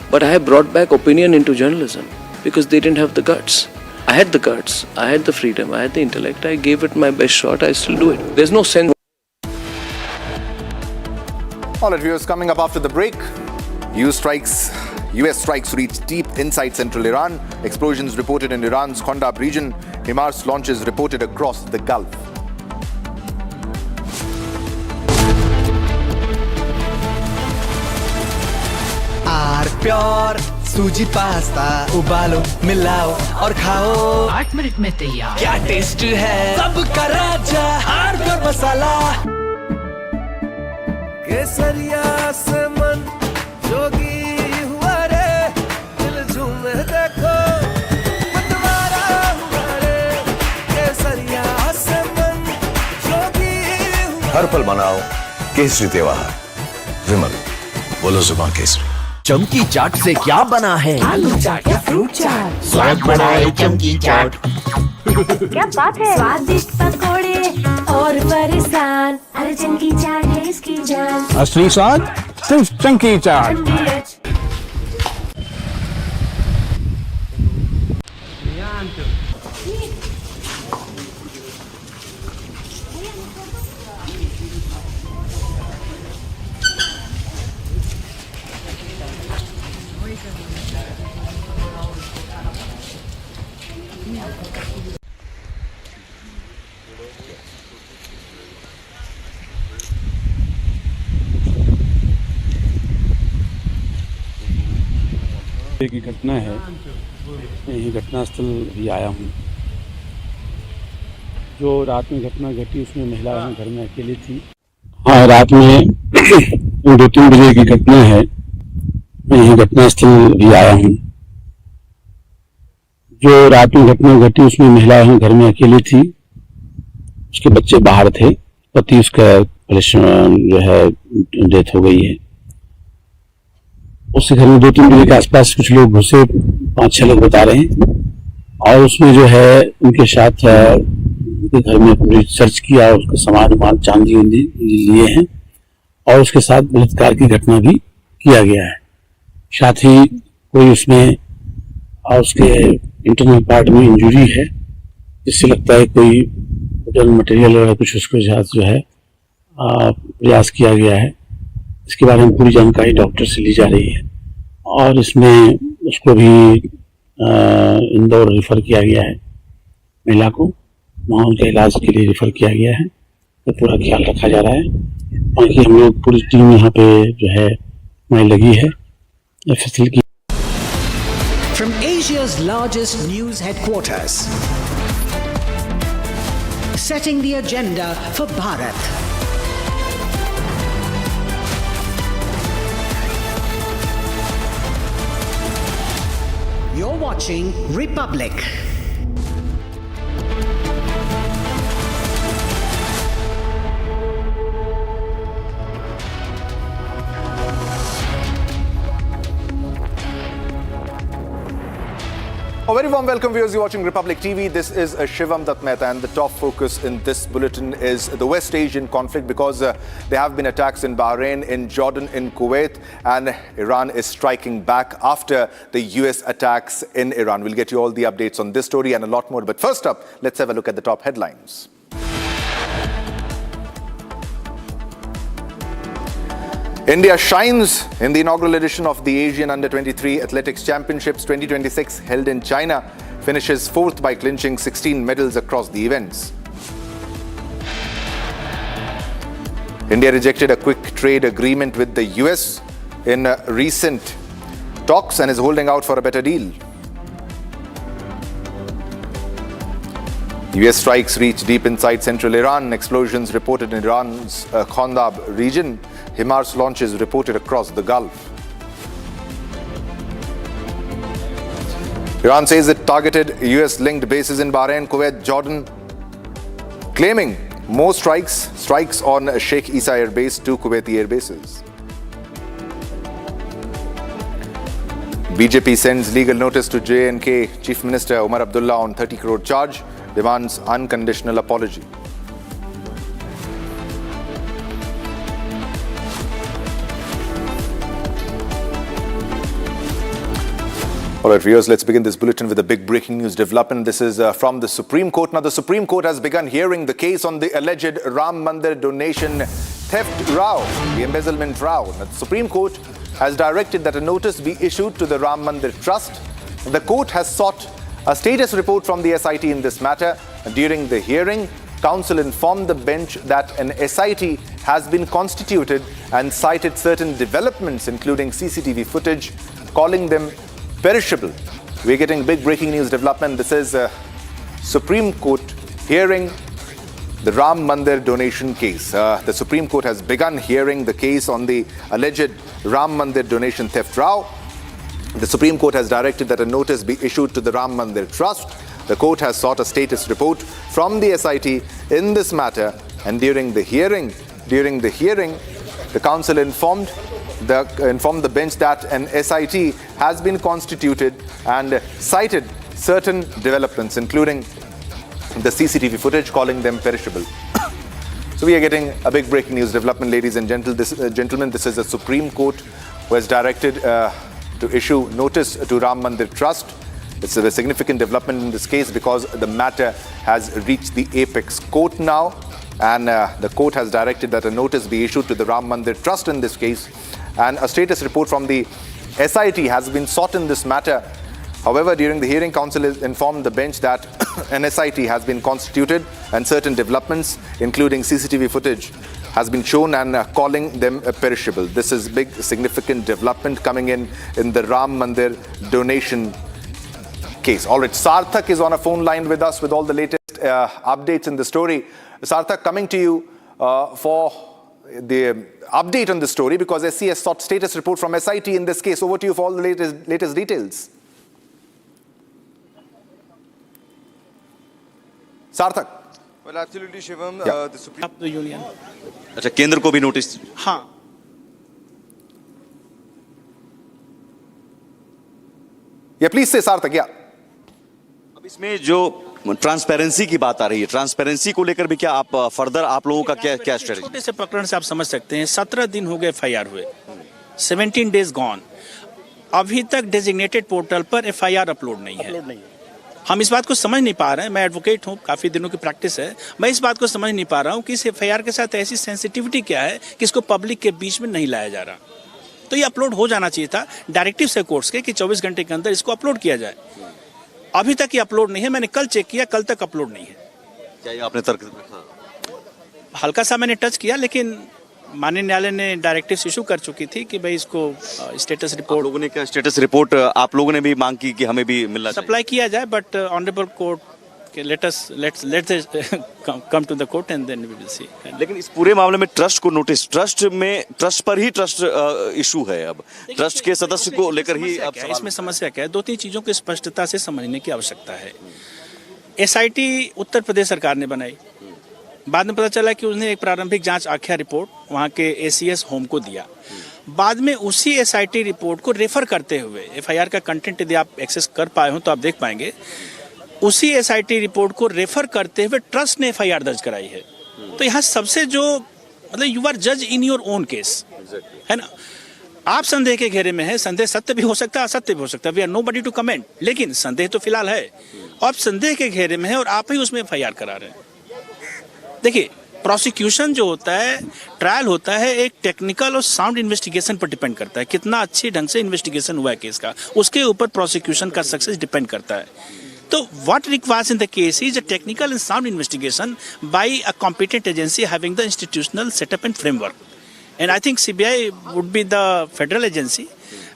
but I have brought back opinion into journalism because they didn't have the guts. I had the guts, I had the freedom, I had the intellect. I gave it my best shot. I still do it. There's no sense. All right, viewers, coming up after the break, US strikes reach deep inside central Iran. Explosions reported in Iran's Condemns region. HIMARS launches reported across the Gulf. Pure suji pasta उबालो मिलाओ और खाओ 8 minute में तैयार क्या taste है सबका राजा हार्डकोर मसाला केसरिया से मन जोगी हुआ रे दिल झूमे देखो मतवारा हुआ रे केसरिया से मन जोगी हुआ हर पल मनाओ केसरी त्योहार विमल बोलो जुबान केसरी चमकी चाट से क्या बना है आलू चाट या फ्रूट चाट स्वाद बनाए चमकी चाट क्या बात है स्वादिष्ट पकोड़े और परेशान अरे चमकी चाट है इसकी जान असली स्वाद सिर्फ चमकी चाट की घटना है, यही घटनास्थल भी आया हूँ। जो रात में घटना घटी उसमें महिला यहाँ घर में अकेली थी। हाँ, रात में 2-3 बजे की घटना है, मैं यही घटनास्थल भी आया हूँ। जो रात में घटना घटी उसमें महिला यहाँ घर में अकेली थी। उसके बच्चे बाहर थे, पति उसका जो है डेथ हो गई है। उसके घर में 2-3 बजे के आसपास कुछ लोग घुसे, 5-6 लोग बता रहे हैं, और उसमें जो है उनके साथ उनके घर में पूरी सर्च किया, उसका सामान चांदी लिए हैं, और उसके साथ बलात्कार की घटना भी किया गया है। साथ ही कोई उसमें और उसके इंटरनल पार्ट में इंजरी है, जिससे लगता है कोई होटल मटेरियल वगैरह कुछ उसके साथ जो है प्रयास किया गया है। इसके बारे में पूरी जानकारी डॉक्टर से ली जा रही है, और इसमें उसको भी इंदौर रेफर किया गया है, महिला को वहाँ उनके इलाज के लिए रेफर किया गया है। तो पूरा ख्याल रखा जा रहा है। बाकी हम लोग पूरी टीम यहाँ पे जो है हमारी लगी है एफएसएल की। From Asia's largest news headquarters, setting the agenda for Bharat. You're watching Republic. A very warm welcome, viewers. You're watching Republic TV. This is Shivam Dutt Mehta, and the top focus in this bulletin is the West Asian conflict, because there have been attacks in Bahrain, in Jordan, in Kuwait, and Iran is striking back after the US attacks in Iran. We'll get you all the updates on this story and a lot more. But first up, let's have a look at the top headlines. India shines in the inaugural edition of the Asian Under-23 Athletics Championships 2026 held in China, finishes 4th by clinching 16 medals across the events. India rejected a quick trade agreement with the US in recent talks and is holding out for a better deal. US strikes reach deep inside central Iran. Explosions reported in Iran's Condemns region. HIMARS launches reported across the Gulf. Iran says it targeted US-linked bases in Bahrain, Kuwait, Jordan, claiming more strikes on Sheikh Isa Air Base, 2 Kuwaiti air bases. BJP sends legal notice to J&K Chief Minister Umar Abdullah on 30 crore charge, demands unconditional apology. All right, viewers, let's begin this bulletin with a big breaking news development. This is from the Supreme Court. Now, the Supreme Court has begun hearing the case on the alleged Ram Mandir donation theft row, the embezzlement row. Now, the Supreme Court has directed that a notice be issued to the Ram Mandir Trust. The court has sought a status report from the SIT in this matter. During the hearing, counsel informed the bench that an SIT has been constituted and cited certain developments, including CCTV footage, calling them perishable. We're getting big breaking news development. This is Supreme Court hearing the Ram Mandir donation case. The Supreme Court has begun hearing the case on the alleged Ram Mandir donation theft row. The Supreme Court has directed that a notice be issued to the Ram Mandir Trust. The court has sought a status report from the SIT in this matter, and during the hearing, the counsel informed the bench that an SIT has been constituted and cited certain developments, including the CCTV footage, calling them perishable. So we are getting a big breaking news development, ladies and gentlemen. This is the Supreme Court who has directed to issue notice to Ram Mandir Trust. It's a significant development in this case because the matter has reached the apex court now, and the court has directed that a notice be issued to the Ram Mandir Trust in this case, and a status report from the SIT has been sought in this matter. However, during the hearing, counsel informed the bench that an SIT has been constituted and certain developments, including CCTV footage, has been shown and calling them perishable. This is big, significant development coming in the Ram Mandir donation case. All right, Sarthak is on a phone line with us with all the latest updates in the story. Sarthak, coming to you for the update on the story, because SC has sought status report from SIT in this case. Over to you for all the latest details. Sarthak. Well, absolutely, Shivam. The Supreme the union. अच्छा, केंद्र को भी notice? हाँ. Yeah, please say, Sarthak. Yeah. अब इसमें जो transparency की बात आ रही है, ट्रांसपेरेंसी को लेकर भी क्या आप फर्दर आप लोगों का क्या स्ट्रेटजी? छोटे से प्रकरण से आप समझ सकते हैं, 17 दिन हो गए FIR हुए, 17 डेज गॉन, अभी तक डेजिग्नेटेड पोर्टल पर FIR अपलोड नहीं है। हम इस बात को समझ नहीं पा रहे हैं, मैं एडवोकेट हूँ, काफी दिनों की प्रैक्टिस है, मैं इस बात को समझ नहीं पा रहा हूँ कि इस FIR के साथ ऐसी सेंसिटिविटी क्या है कि इसको पब्लिक के बीच में नहीं लाया जा रहा। तो ये अपलोड हो जाना चाहिए था, डायरेक्टिव से कोर्ट्स के कि 24 घंटे के अंदर इसको अपलोड किया जाए। अभी तक ये अपलोड नहीं है, मैंने कल चेक किया, कल तक अपलोड नहीं है। क्या ये आपने तर्क रखा? हल्का सा मैंने टच किया, लेकिन माननीय न्यायालय ने डायरेक्टिव इशू कर चुकी थी कि भाई इसको स्टेटस रिपोर्ट, लोगों ने क्या स्टेटस रिपोर्ट आप लोगों ने भी मांग की कि हमें भी मिलना चाहिए, सप्लाई किया जाए, but honourable court let's come to the court and then we will see. लेकिन इस पूरे मामले में ट्रस्ट को नोटिस, ट्रस्ट पर ही ट्रस्ट इशू है, अब ट्रस्ट के सदस्य को लेकर ही अब इसमें समस्या क्या है, 2-3 चीजों को स्पष्टता से समझने की आवश्यकता है। SIT उत्तर प्रदेश सरकार ने बनाई, बाद में पता चला कि उसने एक प्रारंभिक जांच आख्या रिपोर्ट वहां के ACS होम को दिया, बाद में उसी SIT रिपोर्ट को रेफर करते हुए, FIR का कंटेंट यदि आप एक्सेस कर पाए हो तो आप देख पाएंगे, उसी SIT रिपोर्ट को रेफर करते हुए ट्रस्ट ने FIR दर्ज कराई है। तो यहाँ सबसे जो मतलब यू आर जज इन योर ओन केस, है ना, आप संदेह के घेरे में है, संदेह सत्य भी हो सकता है, असत्य भी हो सकता है, we are nobody to comment, लेकिन संदेह तो फिलहाल है, आप संदेह के घेरे में है और आप ही उसमें FIR करा रहे हैं। देखिए, प्रोसिक्यूशन जो होता है, ट्रायल होता है, एक टेक्निकल और साउंड इन्वेस्टिगेशन पर डिपेंड करता है, कितना अच्छी ढंग से इन्वेस्टिगेशन हुआ है केस का, उसके ऊपर प्रोसिक्यूशन का सक्सेस डिपेंड करता है। तो what requires in the case is a technical and sound investigation by a competent agency having the institutional setup and framework. And I think CBI would be the federal agency.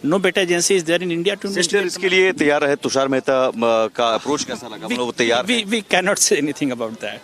No better agency is there in India to investigate. इसके लिए तैयार है। तुषार मेहता का approach कैसा लगा? मतलब वो तैयार है? We cannot say anything about that.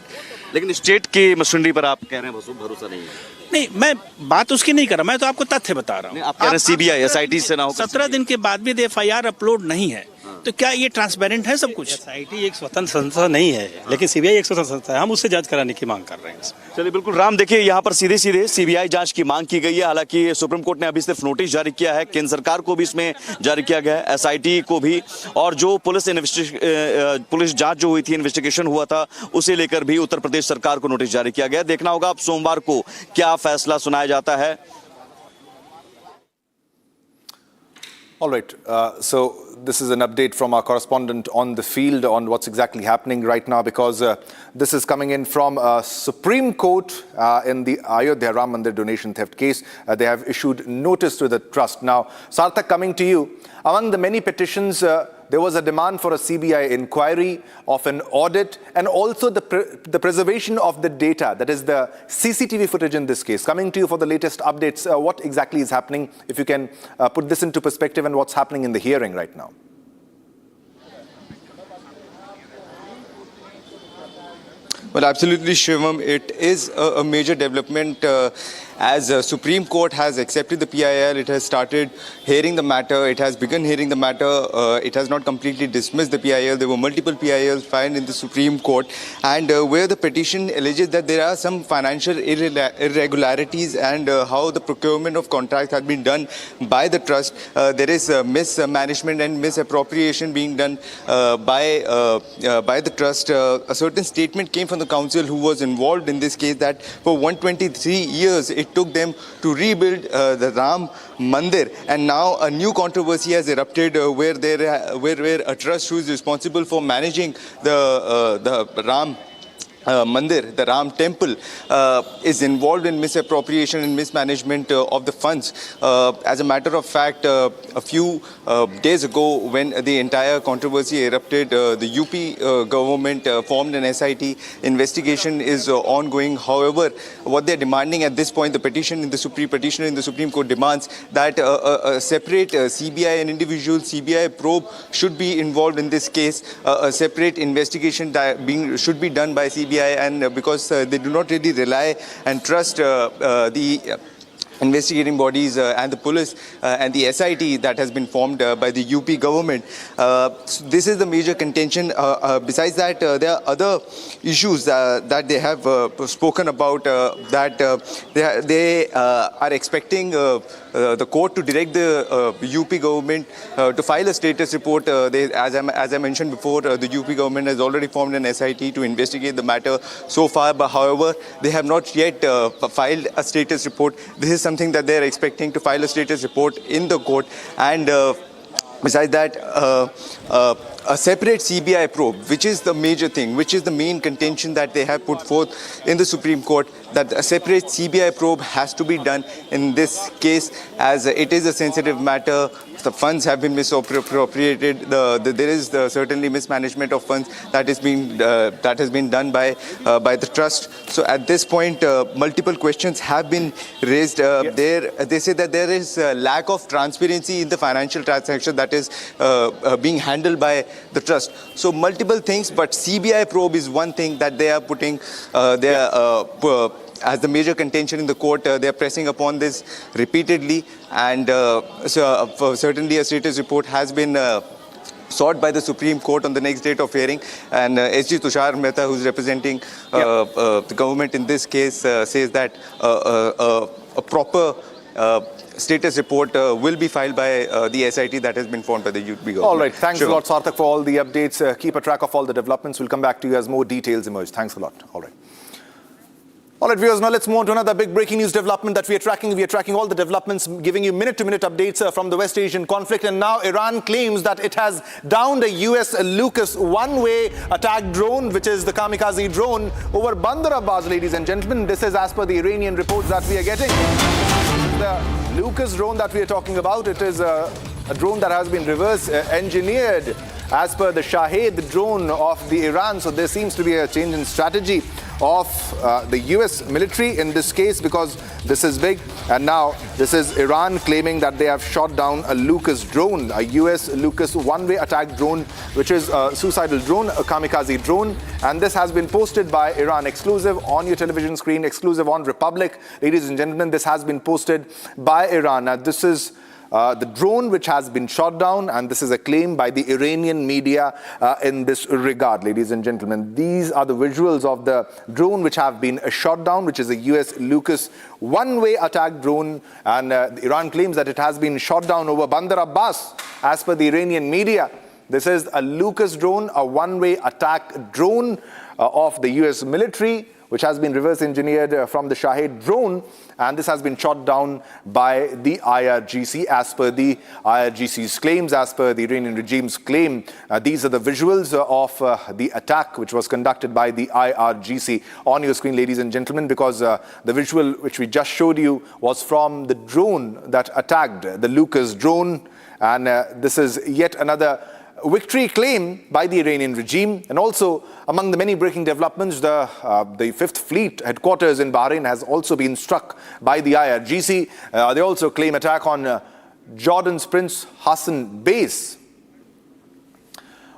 लेकिन स्टेट की मशीनरी पर आप कह रहे हैं भरोसा नहीं है? नहीं, मैं बात उसकी नहीं कर रहा, मैं तो आपको तथ्य बता रहा हूँ। आप कह रहे हैं CBI SIT से ना हो, 17 दिन के बाद भी FIR अपलोड नहीं है, तो क्या ये ट्रांसपेरेंट है सब कुछ? SIT एक स्वतंत्र संस्था नहीं है, लेकिन CBI एक स्वतंत्र संस्था है, हम उससे जांच कराने की मांग कर रहे हैं। चलिए, बिल्कुल राम, देखिए यहाँ पर सीधे सीधे CBI जांच की मांग की गई है। हालांकि सुप्रीम कोर्ट ने अभी सिर्फ नोटिस जारी किया है, केंद्र सरकार को भी इसमें जारी किया गया है, SIT को भी, और जो पुलिस जांच जो हुई थी, इन्वेस्टिगेशन हुआ था, उसे लेकर भी उत्तर प्रदेश सरकार को नोटिस जारी किया गया। देखना होगा अब सोमवार को क्या फैसला सुनाया जाता है। All right. So this is an update from our correspondent on the field on what's exactly happening right now, because this is coming in from Supreme Court in the Ayodhya Ram Mandir donation theft case. They have issued notice to the trust. Now, Sarthak, coming to you, among the many petitions, there was a demand for a CBI inquiry, of an audit, and also the preservation of the data, that is the CCTV footage in this case. Coming to you for the latest updates, what exactly is happening, if you can put this into perspective, and what's happening in the hearing right now? Well, absolutely, Shivam. It is a major development as Supreme Court has accepted the PIL. It has started hearing the matter. It has begun hearing the matter. It has not completely dismissed the PIL. There were multiple PILs filed in the Supreme Court, and where the petition alleges that there are some financial irregularities and how the procurement of contracts has been done by the trust. There is mismanagement and misappropriation being done by the trust. A certain statement came from the council who was involved in this case that for 123 years it took them to rebuild the Ram Mandir, and now a new controversy has erupted where a trust who is responsible for managing the Ram Mandir, the Ram temple, is involved in misappropriation and mismanagement of the funds. As a matter of fact, a few days ago, when the entire controversy erupted, the UP government formed an SIT. Investigation is ongoing. However, what they're demanding at this point, the petitioner in the Supreme Court demands that a separate CBI, an individual CBI probe should be involved in this case. A separate investigation should be done by CBI, and because they do not really rely and trust the investigating bodies and the police and the SIT that has been formed by the UP government. So this is the major contention. Besides that, there are other issues that they have spoken about, that they are expecting the court to direct the UP government to file a status report. As I mentioned before, the UP government has already formed an SIT to investigate the matter so far, but however, they have not yet filed a status report. This is something that they are expecting to file a status report in the court. And besides that, a separate CBI probe, which is the major thing, which is the main contention that they have put forth in the Supreme Court, that a separate CBI probe has to be done in this case, as it is a sensitive matter. The funds have been misappropriated. There is certainly mismanagement of funds that has been done by the trust. So at this point, multiple questions have been raised. They say that there is a lack of transparency in the financial transaction that is being handled by the trust. So multiple things, but CBI probe is one thing that they are putting as the major contention in the court. They are pressing upon this repeatedly, and certainly a status report has been sought by the Supreme Court on the next date of hearing. And S.G. Tushar Mehta, who is representing the government in this case, says that a proper status report will be filed by the SIT that has been formed by the UP government. All right, thanks a lot, Sarthak, for all the updates. Keep a track of all the developments. We'll come back to you as more details emerge. Thanks a lot. All right. All right, viewers, now let's move on to another big breaking news development that we are tracking. We are tracking all the developments, giving you minute-to-minute updates from the West Asian conflict. And now Iran claims that it has downed a US Lucas one-way attack drone, which is the kamikaze drone, over Bandar Abbas, ladies and gentlemen. This is as per the Iranian reports that we are getting. The Lucas drone that we are talking about, it is a drone that has been reverse engineered as per the Shahed drone of the Iran. So there seems to be a change in strategy of the US military in this case, because this is big. And now this is Iran claiming that they have shot down a Lucas drone, a US Lucas one-way attack drone, which is a suicidal drone, a kamikaze drone. And this has been posted by Iran, exclusive on your television screen, exclusive on Republic. Ladies and gentlemen, this has been posted by Iran. Now this is the drone which has been shot down, and this is a claim by the Iranian media in this regard, ladies and gentlemen. These are the visuals of the drone which have been shot down, which is a US Lucas one-way attack drone, and Iran claims that it has been shot down over Bandar Abbas, as per the Iranian media. This is a Lucas drone, a one-way attack drone of the US military, which has been reverse engineered from the Shahed drone, and this has been shot down by the IRGC as per the IRGC's claims, as per the Iranian regime's claim. These are the visuals of the attack which was conducted by the IRGC on your screen, ladies and gentlemen, because the visual which we just showed you was from the drone that attacked, the Lucas drone, and this is yet another victory claim by the Iranian regime. And also, among the many breaking developments, the 5th Fleet headquarters in Bahrain has also been struck by the IRGC. They also claim attack on Jordan's Prince Hassan base.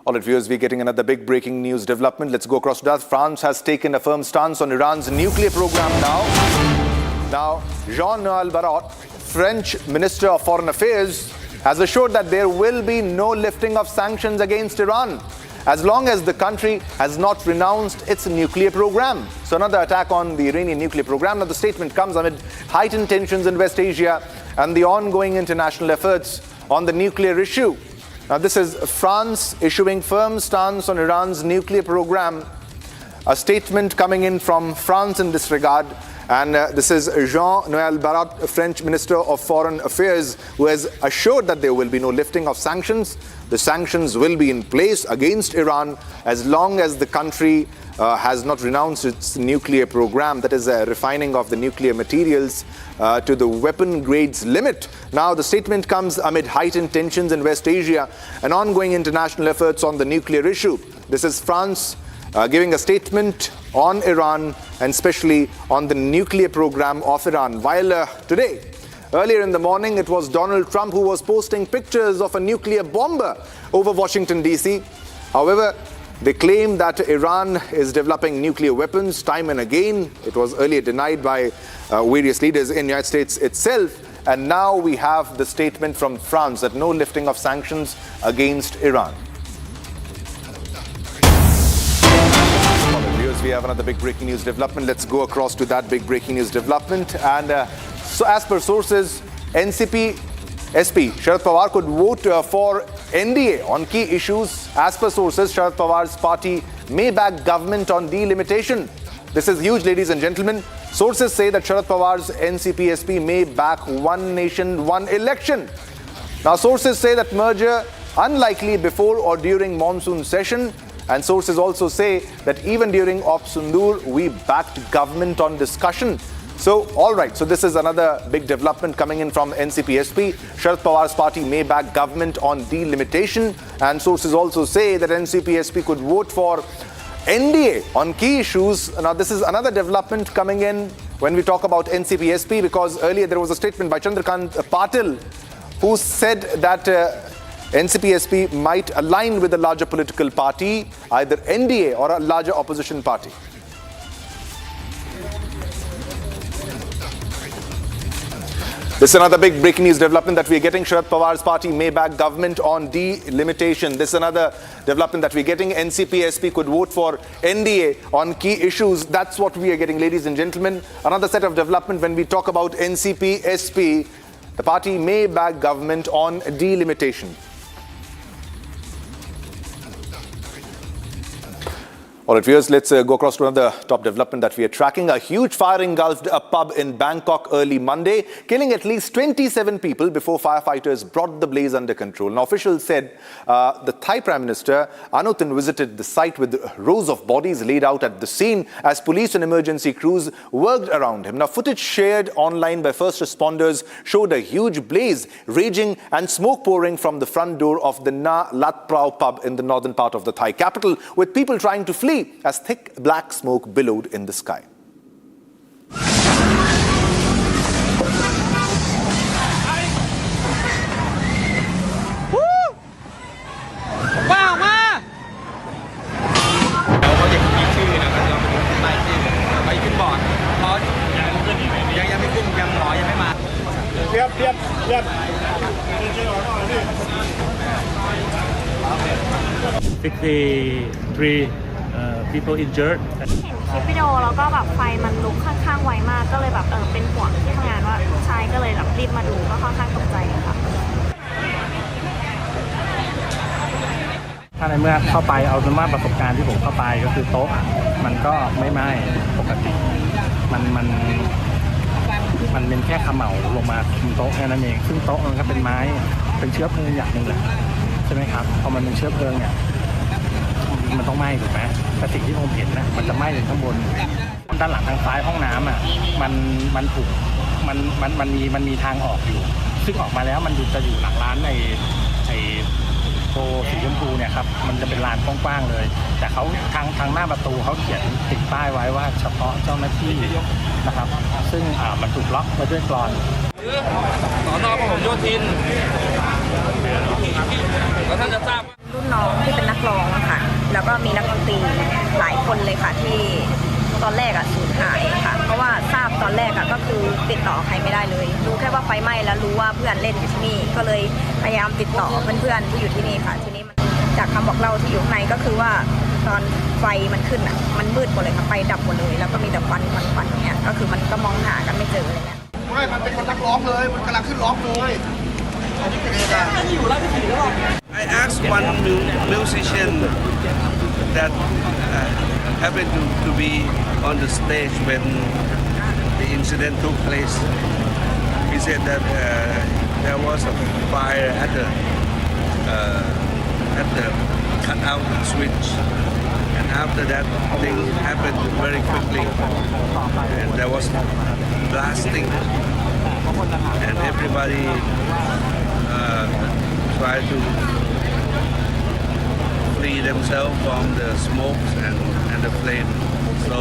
All right, viewers, we're getting another big breaking news development. Let's go across to that. France has taken a firm stance on Iran's nuclear program now. Now, Jean-Noël Barrot, French Minister of Foreign Affairs, has assured that there will be no lifting of sanctions against Iran as long as the country has not renounced its nuclear program. So another attack on the Iranian nuclear program. Now the statement comes amid heightened tensions in West Asia and the ongoing international efforts on the nuclear issue. Now this is France issuing firm stance on Iran's nuclear program. A statement coming in from France in this regard. And this is Jean-Noël Barrot, French Minister of Foreign Affairs, who has assured that there will be no lifting of sanctions. The sanctions will be in place against Iran as long as the country has not renounced its nuclear program, that is refining of the nuclear materials to the weapon grades limit. Now, the statement comes amid heightened tensions in West Asia and ongoing international efforts on the nuclear issue. This is France giving a statement on Iran and especially on the nuclear program of Iran. While today, earlier in the morning, it was Donald Trump who was posting pictures of a nuclear bomber over Washington, D.C. However, They claim that Iran is developing nuclear weapons time and again. It was earlier denied by various leaders in the United States itself. And now we have the statement from France that no lifting of sanctions against Iran. We have another big breaking news development. Let's go across to that big breaking news development. And so as per sources, NCP SP Sharad Pawar could vote for NDA on key issues. As per sources, Sharad Pawar's party may back government on delimitation. This is huge, ladies and gentlemen. Sources say that Sharad Pawar's NCP SP may back one nation, one election. Now, sources say that merger unlikely before or during monsoon session. And sources also say that even during Op Sindoor, we backed government on discussion. So, all right, so this is another big development coming in from NCP-SP. Sharad Pawar's party may back government on delimitation. And sources also say that NCP-SP could vote for NDA on key issues. Now, this is another development coming in when we talk about NCP-SP, because earlier there was a statement by Chandrakant Patil who said that NCP-SP might align with a larger political party, either NDA or a larger opposition party. This is another big breaking news development that we're getting. Sharad Pawar's party may back government on delimitation. This is another development that we're getting. NCP-SP could vote for NDA on key issues. That's what we are getting, ladies and gentlemen. Another set of development when we talk about NCP-SP. The party may back government on delimitation. All right, viewers, let's go across to another top development that we are tracking. A huge fire engulfed a pub in Bangkok early Monday, killing at least 27 people before firefighters brought the blaze under control. Now, officials said the Thai Prime Minister Anutin visited the site with rows of bodies laid out at the scene as police and emergency crews worked around him. Now, footage shared online by first responders showed a huge blaze raging and smoke pouring from the front door of the Na Lat Prao pub in the northern part of the Thai capital, with people trying to flee as thick black smoke billowed in the sky. People injured. คลิปวิดีโอแล้วก็แบบไฟมันลุกค่อนข้างไวมากก็เลยแบบเป็นห่วงที่ทำงานว่าลูกชายก็เลยแบบรีบมาดูก็ค่อนข้างตกใจค่ะถ้าในเมื่อเข้าไปเอาเป็นว่าประสบการณ์ที่ผมเข้าไปก็คือโต๊ะมันก็ไม่ไหม้ปกติมันเป็นแค่เขม่าลงมาบนโต๊ะแค่นั้นเองซึ่งโต๊ะมันก็เป็นไม้เป็นเชื้อเพลิงอย่างหนึ่งแหละใช่ไหมครับพอมันเป็นเชื้อเพลิงเนี่ยมันต้องไหม้ถูกไหมแต่สิ่งที่ผมเห็นนะมันจะไหม้ถึงข้างบนด้านหลังทางซ้ายห้องน้ำอ่ะมันถูกมันมีทางออกอยู่ซึ่งออกมาแล้วมันจะอยู่หลังร้านในโตสีชมพูเนี่ยครับมันจะเป็นลานกว้างๆเลยแต่เขาทางหน้าประตูเขาเขียนติดป้ายไว้ว่าเฉพาะเจ้าหน้าที่นะครับซึ่งมันถูกล็อกไว้ด้วยกลอนสน.พหลโยธินแล้วท่านจะทราบรุ่นน้องที่เป็นนักร้องค่ะแล้วก็มีนักดนตรีหลายคนเลยค่ะที่ตอนแรกสูญหายค่ะเพราะว่าทราบตอนแรกก็คือติดต่อใครไม่ได้เลยรู้แค่ว่าไฟไหม้แล้วรู้ว่าเพื่อนเล่นอยู่ที่นี่ก็เลยพยายามติดต่อเพื่อนๆที่อยู่ที่นี่ค่ะทีนี้จากคำบอกเล่าที่อยู่ข้างในก็คือว่าตอนไฟมันขึ้นมันมืดหมดเลยค่ะไฟดับหมดเลยแล้วก็มีแต่ควันเนี่ยก็คือมันก็มองหากันไม่เจออะไรเงี้ยมันเป็นคนนักร้องเลยมันกำลังขึ้นร้องเลยI asked one musician that happened to be on the stage when the incident took place. He said that there was a fire at the cutout switch, and after that thing happened very quickly, and there was blasting, and everybody tried to free themselves from the smokes and the flame. So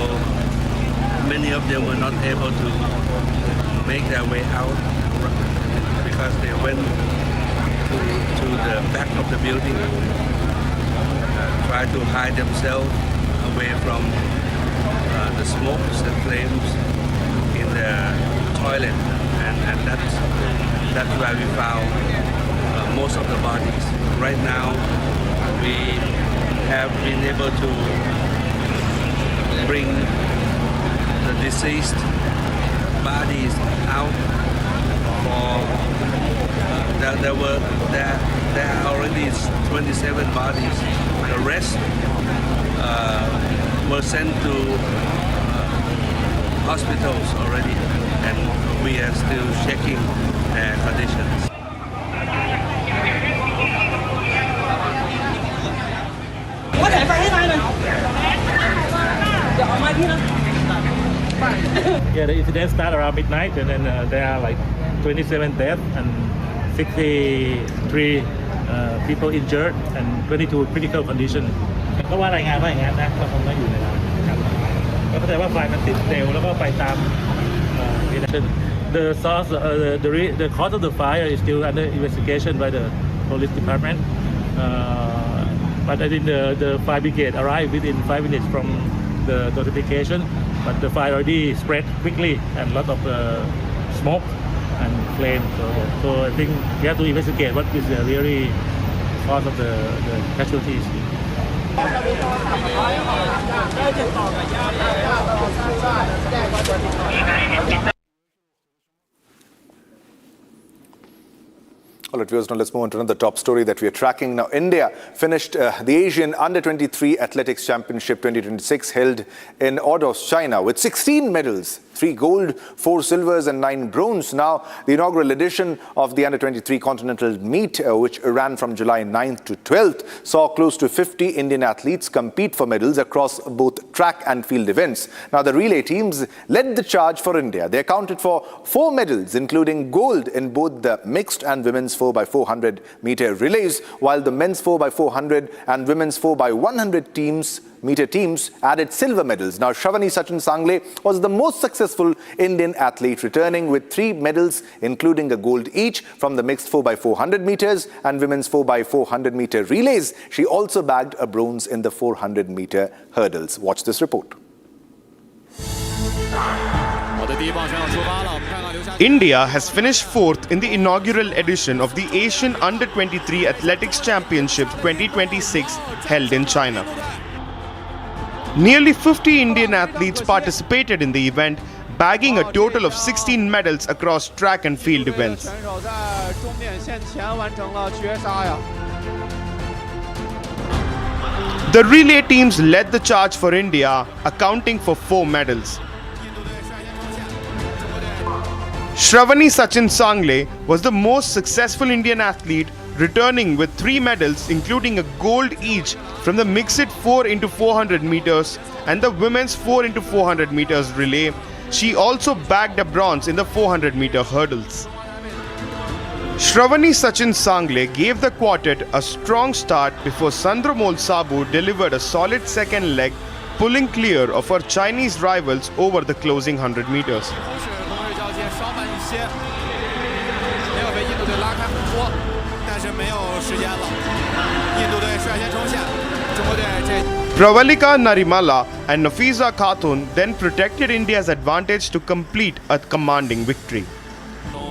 many of them were not able to make their way out because they went to the back of the building try to hide themselves away from the smokes and flames in the toilet, and that's where we found most of the bodies. Right now, we have been able to bring the deceased bodies out. There are already 27 bodies. The rest were sent to hospitals already, and we are still checking their conditions. Yeah, the incident started around midnight, and then there are like 27 deaths and 63 people injured and 22 critical condition. ก็ว่ารายงานว่าอย่างนั้นนะก็คงต้องอยู่ในนั้นนะครับก็เข้าใจว่าไฟมันติดเร็วแล้วก็ไปตามThe source, the cause of the fire is still under investigation by the police department. But I think the fire brigade arrived within 5 minutes from the notification. But the fire already spread quickly and a lot of smoke and flame. So I think we have to investigate what is the really cause of the casualties. All right, viewers, now let's move on to another top story that we are tracking. Now, India finished the Asian Under-23 Athletics Championship 2026 held in Ordos, China, with 16 medals, 3 gold, 4 silvers and 9 bronze. Now, the inaugural edition of the Under-23 Continental Meet, which ran from July 9th to 12th, saw close to 50 Indian athletes compete for medals across both track and field events. Now, the relay teams led the charge for India. They accounted for 4 medals, including gold in both the mixed and women's 4x400 meter relays, while the men's 4x400 and women's 4x100 meter teams added silver medals. Now, Shravani Sachin Sangle was the most successful Indian athlete, returning with 3 medals, including a gold each from the mixed 4x400 meters and women's 4x400 meter relays. She also bagged a bronze in the 400 meter hurdles. Watch this report. India has finished 4th in the inaugural edition of the Asian Under-23 Athletics Championship 2026 held in China. Nearly 50 Indian athletes participated in the event, bagging a total of 16 medals across track and field events. The relay teams led the charge for India, accounting for 4 medals. Shravani Sachin Sangle was the most successful Indian athlete, returning with 3 medals, including a gold each from the mixed 4x400 meters and the women's 4x400 meters relay. She also bagged a bronze in the 400 meter hurdles. Shravani Sachin Sangle gave the quartet a strong start before Sandramol Sabu delivered a solid second leg, pulling clear of her Chinese rivals over the closing 100 meters. Pravalika Narimala and Nafiza Khatun then protected India's advantage to complete a commanding victory.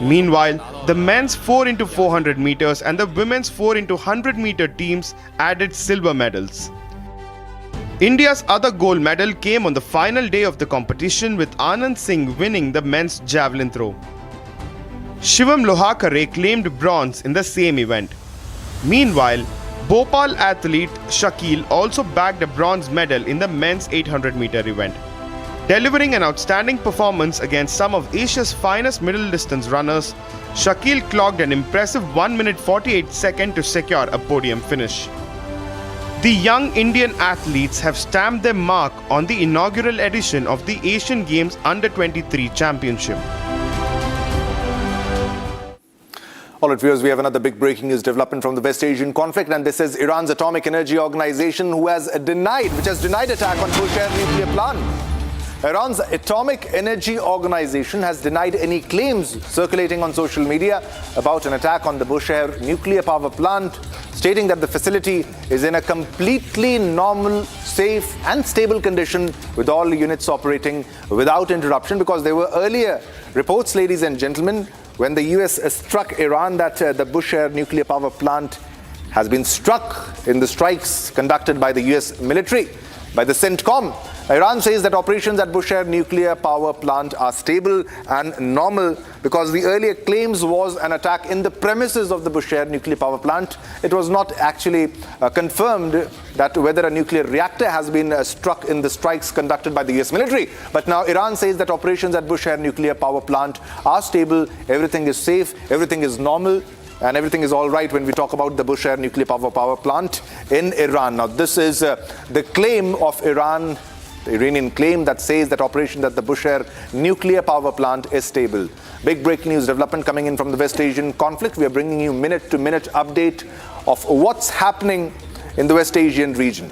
Meanwhile, the men's 4x400 meters and the women's 4x100 meter teams added silver medals. India's other gold medal came on the final day of the competition, with Anand Singh winning the men's javelin throw. Shivam Lohakare claimed bronze in the same event. Meanwhile, Bhopal athlete Shakil also bagged a bronze medal in the men's 800 meter event. Delivering an outstanding performance against some of Asia's finest middle distance runners, Shakil clocked an impressive 1 minute 48 seconds to secure a podium finish. The young Indian athletes have stamped their mark on the inaugural edition of the Asian Games Under-23 Championship. All right, viewers, we have another big breaking news development from the West Asian conflict, and this is Iran's Atomic Energy Organization, which has denied attack on Bushehr nuclear plant. Iran's Atomic Energy Organization has denied any claims circulating on social media about an attack on the Bushehr nuclear power plant. stating that the facility is in a completely normal, safe and stable condition with all units operating without interruption, because there were earlier reports, ladies and gentlemen, when the US struck Iran that the Bushehr nuclear power plant has been struck in the strikes conducted by the US military, by the CENTCOM. Iran says that operations at Bushehr nuclear power plant are stable and normal because the earlier claims was an attack in the premises of the Bushehr nuclear power plant. It was not actually confirmed that whether a nuclear reactor has been struck in the strikes conducted by the US military. But now Iran says that operations at Bushehr nuclear power plant are stable, everything is safe, everything is normal, and everything is all right when we talk about the Bushehr nuclear power plant in Iran. Now this is the claim of Iran, the Iranian claim that says that operation at the Bushehr nuclear power plant is stable. Big breaking news development coming in from the West Asian conflict. We are bringing you minute-to-minute update of what's happening in the West Asian region.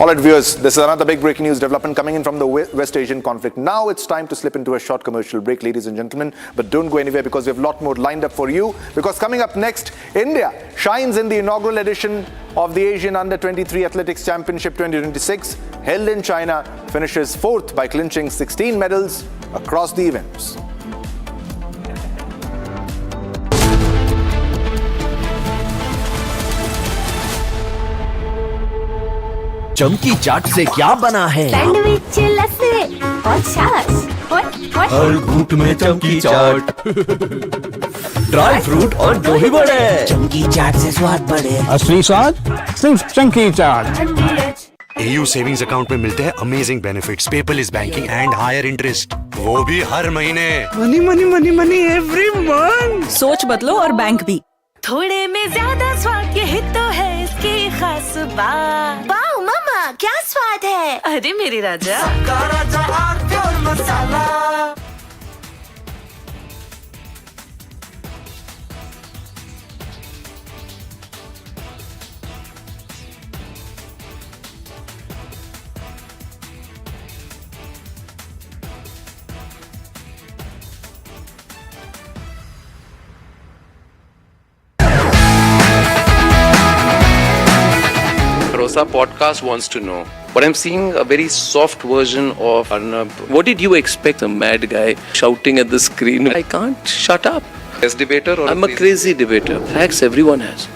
All right, viewers, this is another big breaking news development coming in from the West Asian conflict. Now it's time to slip into a short commercial break, ladies and gentlemen. But don't go anywhere because we have a lot more lined up for you. Because coming up next, India shines in the inaugural edition of the Asian Under-23 Athletics Championship 2026, held in China, finishes 4th by clinching 16 medals across the events. चमकी चाट से क्या बना है? Sandwich, लस्सी और छाछ हर घूंट में चमकी चाट, ड्राई फ्रूट और दही बड़े, चमकी चाट से स्वाद बढ़े, असली स्वाद सिर्फ चमकी चाट। AU सेविंग्स अकाउंट में मिलते हैं amazing benefits, paperless banking and higher interest, वो भी हर महीने। Money money money money every month. सोच बदलो और बैंक भी। थोड़े में ज्यादा स्वाद, यही तो है इसकी खास बात। वाओ मम्मा, क्या स्वाद है? अरे मेरे राजा, राजा और मसाला। Rosa podcast wants to know, but I'm seeing a very soft version of Arnab. What did you expect? A mad guy shouting at the screen. I can't shut up. As debater or I'm a crazy debater. Facts everyone has.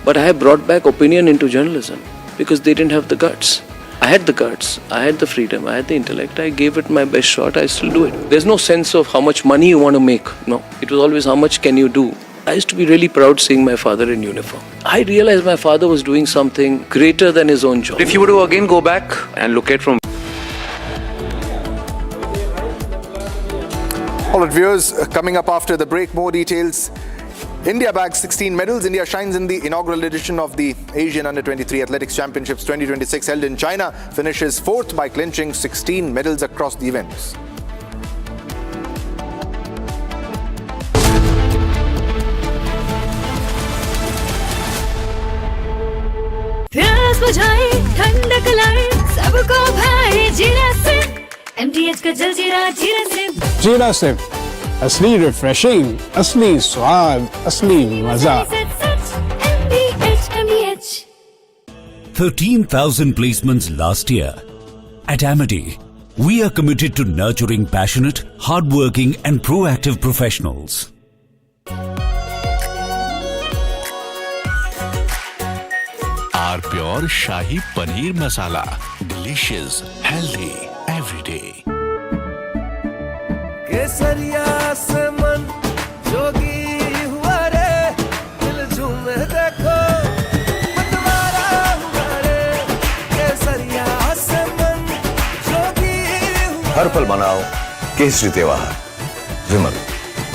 But I have brought back opinion into journalism because they didn't have the guts. I had the guts, I had the freedom, I had the intellect. I gave it my best shot. I still do it. There's no sense of how much money you want to make. No, it was always how much can you do. I used to be really proud seeing my father in uniform. I realized my father was doing something greater than his own job. If you were to again go back and look at from... All right, viewers, coming up after the break, more details. India bags 16 medals. India shines in the inaugural edition of the Asian Under-23 Athletics Championships 2026 held in China, finishes 4th by clinching 16 medals across the events. प्यास बुझाए, ठंडक लाए, सबको भाए जीरा से। MTH का जल जीरा, जीरा से। जीरा से असली रिफ्रेशिंग, असली स्वाद, असली मजा। MTH 13,000 placements last year. At Amity, we are committed to nurturing passionate, hardworking and proactive professionals. R pure shahi paneer masala, delicious, healthy everyday. केसरिया से मन जोगी हुआ रे, दिल झूमे देखो मतवारा हुआ रे। केसरिया से मन जोगी हुआ। हर पल मनाओ केसरी त्योहार, विमल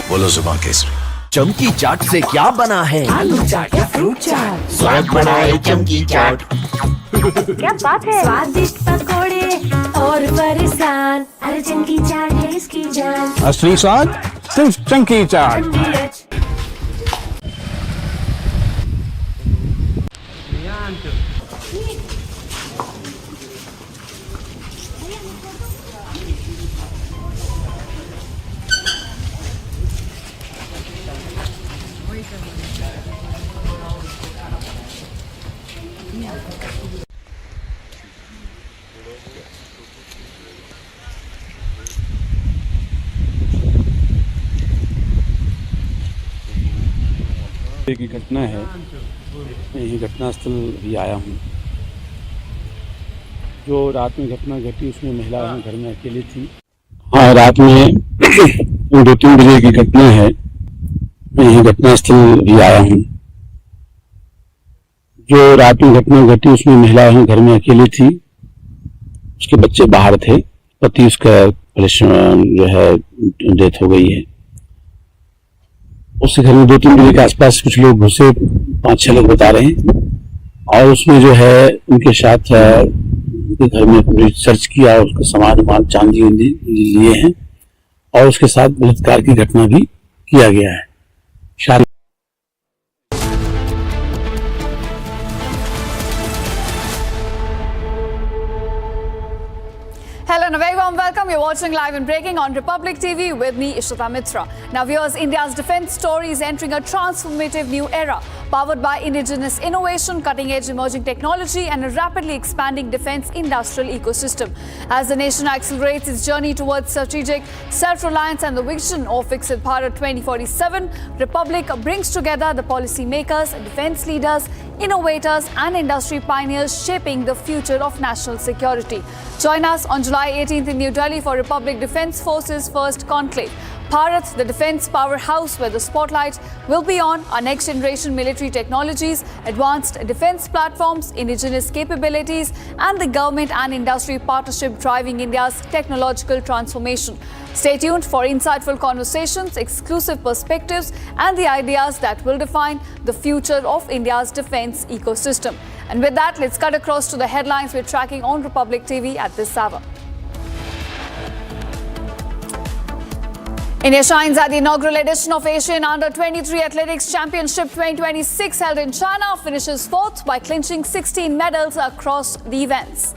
बोलो जुबान केसरी। चमकी चाट से क्या बना है? आलू चाट या फ्रूट चाट, स्वाद बढ़ाए चमकी चाट। क्या बात है? स्वादिष्ट पकोड़े और बरसान, अरे चमकी चाट है इसकी जान। असली स्वाद सिर्फ चमकी चाट। की घटना है, मैं यही घटनास्थल भी आया हूँ। जो रात में घटना घटी उसमें महिला घर में अकेली थी। हाँ, रात में 2-3 बजे की घटना है, मैं यही घटनास्थल भी आया हूँ। जो रात में घटना घटी उसमें महिला घर में अकेली थी, उसके बच्चे बाहर थे, पति उसका जो है डेथ हो गई है। उसके घर में 2-3 बजे के आसपास कुछ लोग घुसे, 5-6 लोग बता रहे हैं, और उसमें जो है उनके साथ उनके घर में पूरी सर्च किया, उसका सामान चांदी लिए हैं, और उसके साथ बलात्कार की घटना भी किया गया है। Hello and a very warm welcome. You're watching Live and Breaking on Republic TV with me, Ishita Mitra. Now viewers, India's defence story is entering a transformative new era, powered by indigenous innovation, cutting-edge emerging technology and a rapidly expanding defence industrial ecosystem. As the nation accelerates its journey towards strategic self-reliance and the vision of Viksit Bharat 2047, Republic brings together the policy makers, defence leaders, innovators and industry pioneers shaping the future of national security. Join us on July 18th in New Delhi for Republic Defence Forces First Conclave. Bharat, the defence powerhouse, where the spotlight will be on our next generation military technologies, advanced defence platforms, indigenous capabilities, and the government and industry partnership driving India's technological transformation. Stay tuned for insightful conversations, exclusive perspectives, and the ideas that will define the future of India's defence ecosystem. And with that, let's cut across to the headlines we're tracking on Republic TV at this hour. India shines at the inaugural edition of Asian Under-23 Athletics Championship 2026 held in China, finishes fourth by clinching 16 medals across the events.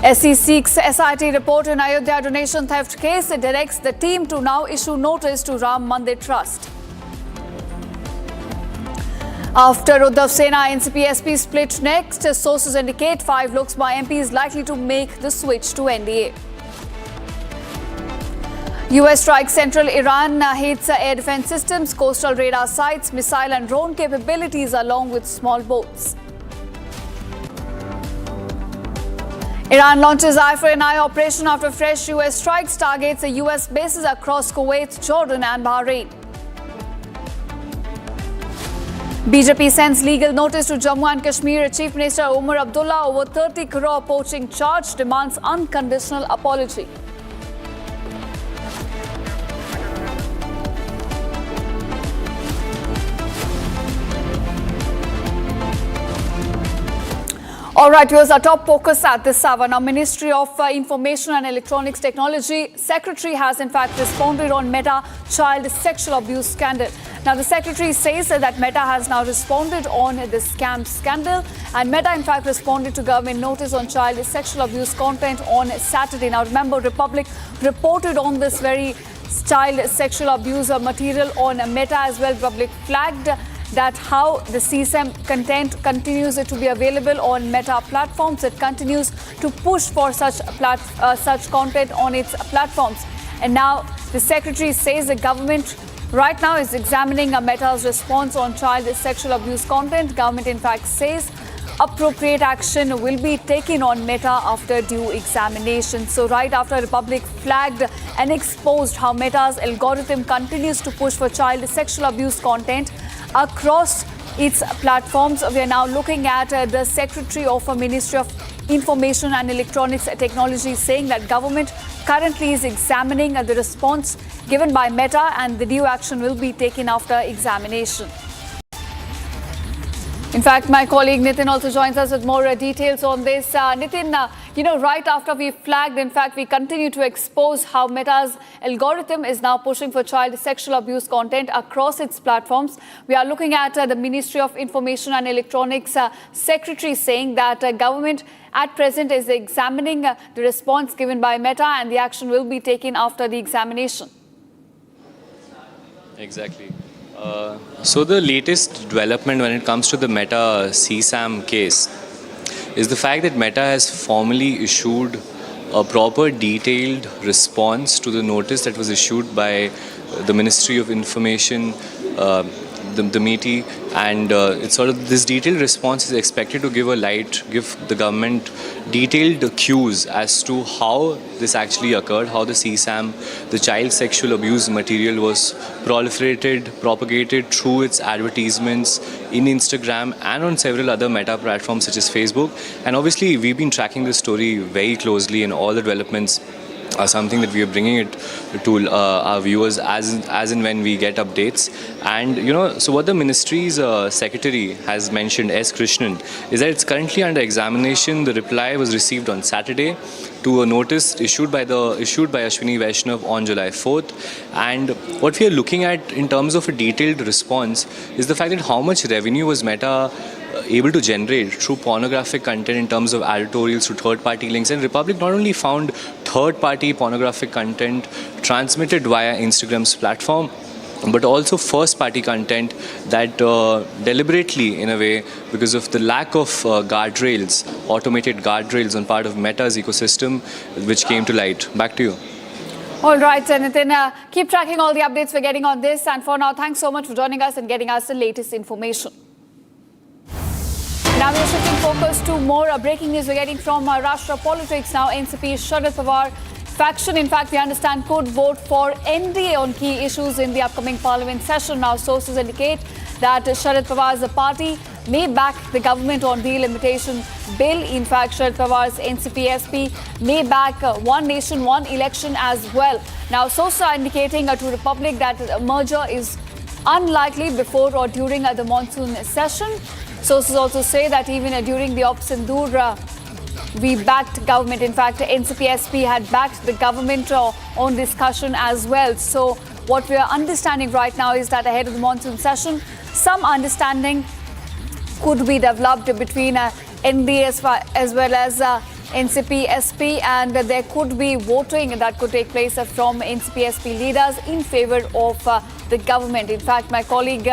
SC seeks SIT report in Ayodhya donation theft case. It directs the team to now issue notice to Ram Mandir Trust. After Uddhav Sena, NCP-SP split next. Sources indicate 5 Lok Sabha MPs likely to make the switch to NDA. US strikes central Iran, hits air defense systems, coastal radar sites, missile and drone capabilities along with small boats. Iran launches eye for an eye operation after fresh US strikes, targets the US bases across Kuwait, Jordan and Bahrain. BJP sends legal notice to Jammu and Kashmir. Chief Minister Umar Abdullah over 30 crore poaching charge, demands unconditional apology. All right, here's our top focus at this hour. Now, Ministry of Information and Electronics Technology Secretary has in fact responded on Meta child sexual abuse scandal. Now, the Secretary says that Meta has now responded on the scam scandal, and Meta in fact responded to government notice on child sexual abuse content on Saturday. Now, remember, Republic reported on this very child sexual abuse material on Meta as well. Republic flagged that how the CSAM content continues to be available on Meta platforms. It continues to push for such content on its platforms. And now the Secretary says the government right now is examining Meta's response on child sexual abuse content. Government in fact says appropriate action will be taken on Meta after due examination. So right after Republic flagged and exposed how Meta's algorithm continues to push for child sexual abuse content across its platforms, we are now looking at the Secretary of Ministry of Information and Electronics Technology saying that government currently is examining the response given by Meta and the due action will be taken after examination. In fact, my colleague Nitin also joins us with more details on this. Nitin, right after we flagged, in fact, we continue to expose how Meta's algorithm is now pushing for child sexual abuse content across its platforms. We are looking at the Ministry of Information and Electronics Secretary saying that government at present is examining the response given by Meta and the action will be taken after the examination. Exactly. So the latest development when it comes to the Meta CSAM case is the fact that Meta has formally issued a proper detailed response to the notice that was issued by the Ministry of Information, the MeitY, and it's sort of this detailed response is expected to give the government detailed cues as to how this actually occurred, how the CSAM, the child sexual abuse material was proliferated, propagated through its advertisements in Instagram and on several other meta platforms such as Facebook. And obviously we've been tracking this story very closely, and all the developments are something that we are bringing it to our viewers as and when we get updates. And so what the ministry's secretary has mentioned, S. Krishnan, is that it's currently under examination. The reply was received on Saturday to a notice issued by Ashwini Vaishnav on July 4th. And what we are looking at in terms of a detailed response is the fact that how much revenue was Meta able to generate through pornographic content in terms of editorials to third-party links. And Republic not only found third-party pornographic content transmitted via Instagram's platform, but also first-party content that deliberately, in a way, because of the lack of guardrails, automated guardrails on part of Meta's ecosystem, which came to light. Back to you. All right, Nitin, keep tracking all the updates we're getting on this. And for now, thanks so much for joining us and getting us the latest information. Now we're shifting focus to more breaking news we're getting from Maharashtra politics. Now NCP's Sharad Pawar faction, in fact, we understand, could vote for NDA on key issues in the upcoming parliament session. Now sources indicate that Sharad Pawar's party may back the government on delimitation bill. In fact, Sharad Pawar's NCP-SP may back one nation, one election as well. Now sources are indicating to Republic that a merger is unlikely before or during the monsoon session. Sources also say that even during the Op Sindoor, we backed government. In fact, NCP-SP had backed the government on discussion as well. So what we are understanding right now is that ahead of the monsoon session, some understanding could be developed between NDA as well as NCP-SP, and there could be voting that could take place from NCP-SP leaders in favor of the government. In fact, my colleague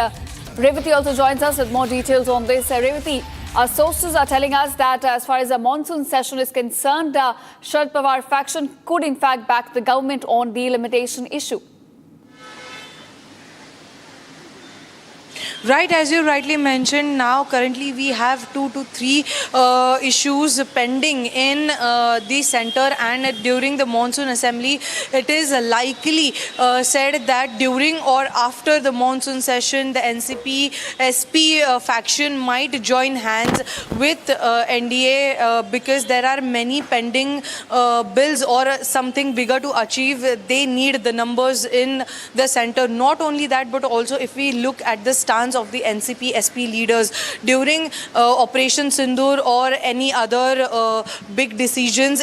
Revati also joins us with more details on this. Revati, our sources are telling us that as far as the monsoon session is concerned, Sharad Pawar faction could in fact back the government on the delimitation issue. Right, as you rightly mentioned, now currently we have 2 to 3 issues pending in the center, and during the monsoon assembly, it is likely said that during or after the monsoon session, the NCP-SP faction might join hands with NDA because there are many pending bills or something bigger to achieve. They need the numbers in the center. Not only that, but also if we look at the stance of the NCP-SP leaders during Operation Sindoor or any other big decisions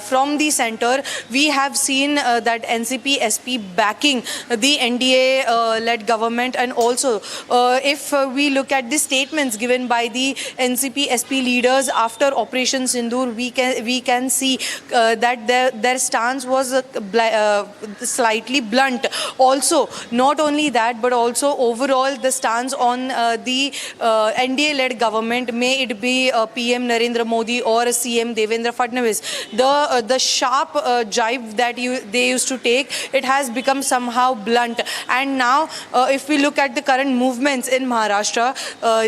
from the center, we have seen that NCP-SP backing the NDA-led government. And also, if we look at the statements given by the NCP-SP leaders after Operation Sindoor, we can see that their stance was slightly blunt. Also, not only that, but also overall the stance on the NDA-led government, may it be PM Narendra Modi or CM Devendra Fadnavis, the sharp jibe that they used to take, it has become somehow blunt. And now, if we look at the current movements in Maharashtra,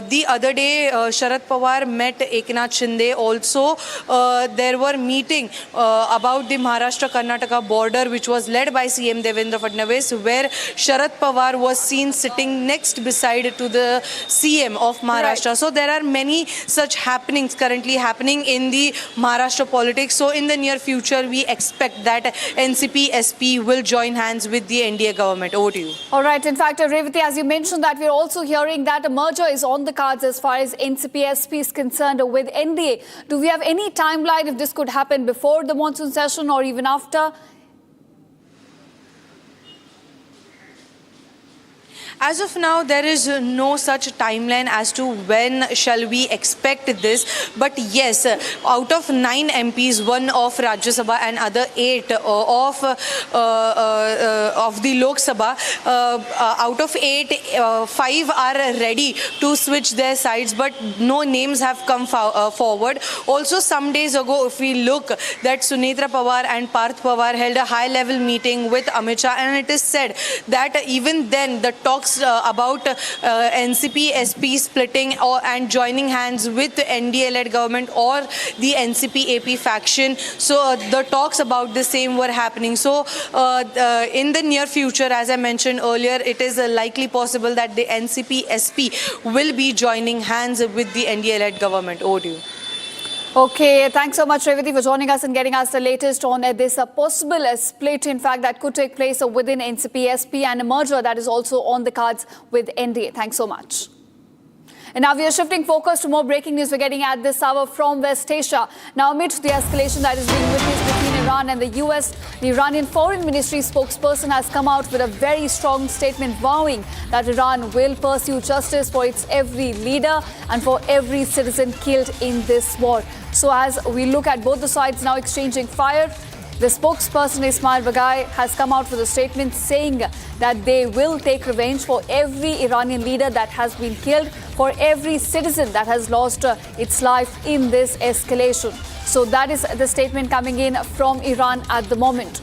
the other day Sharad Pawar met Eknath Shinde. Also, there were meeting about the Maharashtra-Karnataka border, which was led by CM Devendra Fadnavis, where Sharad Pawar was seen sitting next beside to the CM of Maharashtra. Right. So there are many such happenings currently happening in the Maharashtra politics. So in the near future, we expect that NCP-SP will join hands with the NDA government. Over to you. All right. In fact, Revati, as you mentioned that, we're also hearing that a merger is on the cards as far as NCP-SP is concerned with NDA. Do we have any timeline if this could happen before the monsoon session or even after? As of now, there is no such timeline as to when shall we expect this. But yes, out of 9 MPs, 1 of Rajya Sabha and other 8 of the Lok Sabha, out of 8, 5 are ready to switch their sides, but no names have come forward. Also, some days ago, if we look, that Sunetra Pawar and Parth Pawar held a high-level meeting with Amit Shah, and it is said that even then the talks about NCP-SP splitting and joining hands with the NDA-led government or the NCP-AP faction, so the talks about the same were happening. So in the near future, as I mentioned earlier, it is likely possible that the NCP-SP will be joining hands with the NDA-led government. Over to you. Okay, thanks so much, Revati, for joining us and getting us the latest on this possible split, in fact, that could take place within NCP-SP and a merger that is also on the cards with NDA. Thanks so much. And now we are shifting focus to more breaking news we're getting at this hour from West Asia. Now, amid the escalation that is being witnessed between Iran and the US, the Iranian Foreign Ministry spokesperson has come out with a very strong statement vowing that Iran will pursue justice for its every leader and for every citizen killed in this war. So as we look at both the sides now exchanging fire, the spokesperson Ismail Baghai has come out with a statement saying that they will take revenge for every Iranian leader that has been killed, for every citizen that has lost its life in this escalation. So that is the statement coming in from Iran at the moment.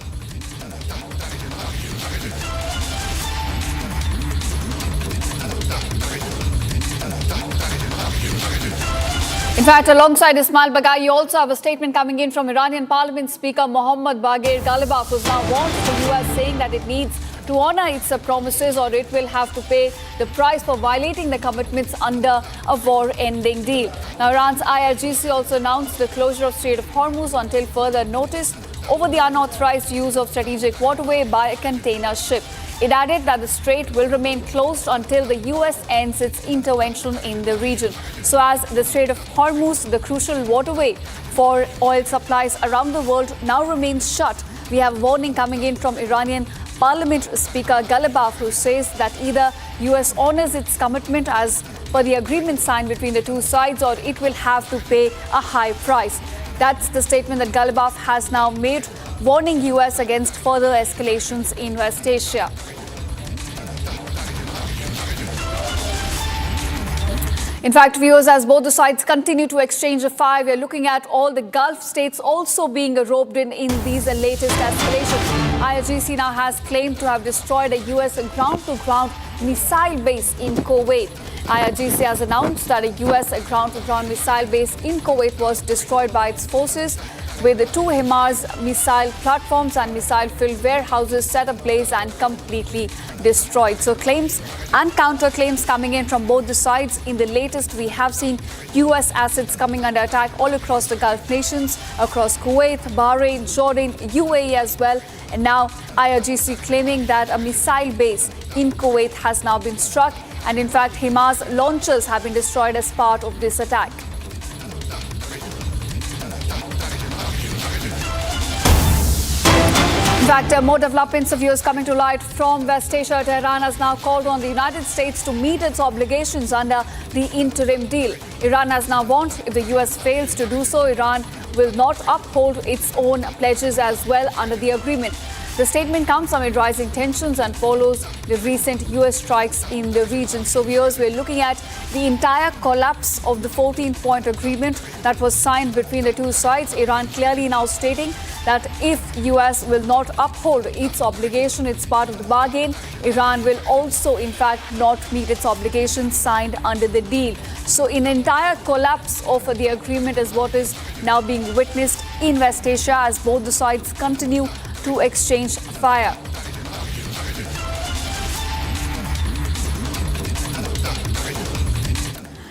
In fact, alongside Ismail Baghai, you also have a statement coming in from Iranian Parliament Speaker Mohammad Bagher Ghalibaf, who's now warned the US, saying that it needs to honor its promises or it will have to pay the price for violating the commitments under a war-ending deal. Now, Iran's IRGC also announced the closure of Strait of Hormuz until further notice over the unauthorized use of strategic waterway by a container ship. It added that the strait will remain closed until the US ends its intervention in the region. So as the Strait of Hormuz, the crucial waterway for oil supplies around the world, now remains shut, we have a warning coming in from Iranian Parliament Speaker Ghalibaf, who says that either US honors its commitment as per the agreement signed between the two sides, or it will have to pay a high price. That's the statement that Ghalibaf has now made, warning US against further escalations in West Asia. In fact, viewers, as both the sides continue to exchange fire, we are looking at all the Gulf states also being roped in these latest escalations. IRGC now has claimed to have destroyed a US ground-to-ground missile base in Kuwait. IRGC has announced that a US ground-to-ground missile base in Kuwait was destroyed by its forces, with the 2 HIMARS missile platforms and missile-filled warehouses set ablaze and completely destroyed. So claims and counterclaims coming in from both the sides. In the latest, we have seen US assets coming under attack all across the Gulf nations, across Kuwait, Bahrain, Jordan, UAE as well. And now IRGC claiming that a missile base in Kuwait has now been struck. And in fact, HIMARS launchers have been destroyed as part of this attack. In fact, more developments of viewers coming to light from West Asia. Tehran has now called on the United States to meet its obligations under the interim deal. Iran has now warned if the US fails to do so, Iran will not uphold its own pledges as well under the agreement. The statement comes amid rising tensions and follows the recent US strikes in the region. So viewers, we're looking at the entire collapse of the 14-point agreement that was signed between the two sides. Iran clearly now stating that if US will not uphold its obligation, it's part of the bargain, Iran will also in fact not meet its obligations signed under the deal. So an entire collapse of the agreement is what is now being witnessed in West Asia as both the sides continue to exchange fire.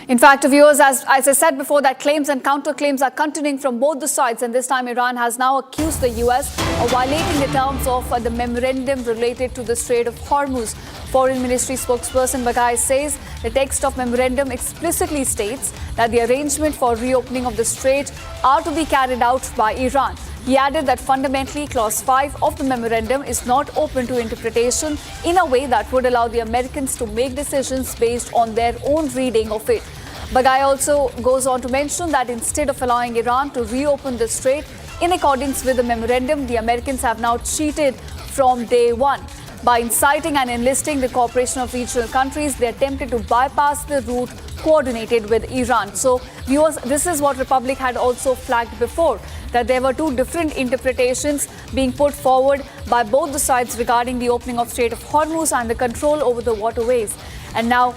In fact, viewers, as I said before, that claims and counterclaims are continuing from both the sides, and this time Iran has now accused the US of violating the terms of the memorandum related to the Strait of Hormuz. Foreign Ministry spokesperson Baghai says the text of memorandum explicitly states that the arrangement for reopening of the strait are to be carried out by Iran. He added that fundamentally Clause 5 of the memorandum is not open to interpretation in a way that would allow the Americans to make decisions based on their own reading of it. Bagai also goes on to mention that instead of allowing Iran to reopen the strait in accordance with the memorandum, the Americans have now cheated from day one. By inciting and enlisting the cooperation of regional countries, they attempted to bypass the route coordinated with Iran. So, viewers, this is what Republic had also flagged before, that there were two different interpretations being put forward by both the sides regarding the opening of Strait of Hormuz and the control over the waterways. And now,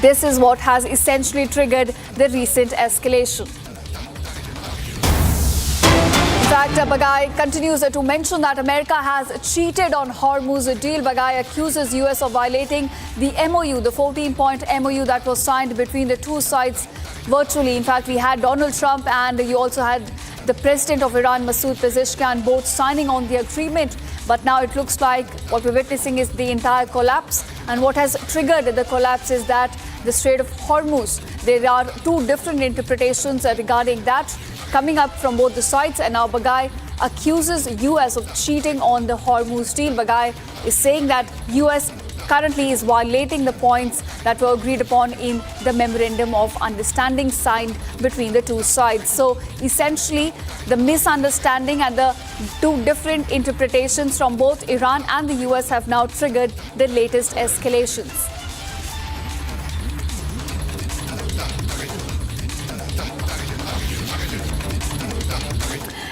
this is what has essentially triggered the recent escalation. In fact, Bagai continues to mention that America has cheated on Hormuz deal. Bagai accuses US of violating the MOU, the 14-point MOU that was signed between the two sides virtually. In fact, we had Donald Trump and you also had the president of Iran, Masoud Pezeshkian, both signing on the agreement. But now it looks like what we're witnessing is the entire collapse. And what has triggered the collapse is that the Strait of Hormuz. There are two different interpretations regarding that coming up from both the sides. And now Bagai accuses US of cheating on the Hormuz deal. Bagai is saying that US currently is violating the points that were agreed upon in the memorandum of understanding signed between the two sides. So essentially, the misunderstanding and the two different interpretations from both Iran and the US have now triggered the latest escalations.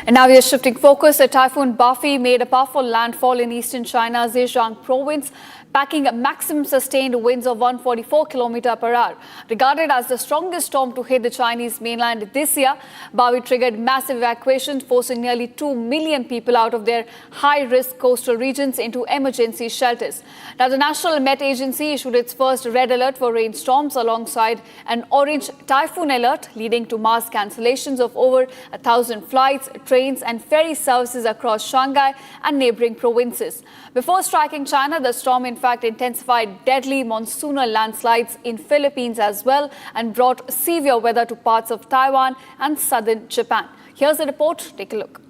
And now we are shifting focus. A typhoon Bafi made a powerful landfall in eastern China's Zhejiang province, packing maximum sustained winds of 144 km per hour. Regarded as the strongest storm to hit the Chinese mainland this year, Bavi triggered massive evacuations, forcing nearly 2 million people out of their high-risk coastal regions into emergency shelters. Now, the National Met Agency issued its first red alert for rainstorms alongside an orange typhoon alert, leading to mass cancellations of over 1,000 flights, trains and ferry services across Shanghai and neighboring provinces. Before striking China, the storm in fact intensified deadly monsoonal landslides in Philippines as well and brought severe weather to parts of Taiwan and southern Japan. Here's the report. Take a look.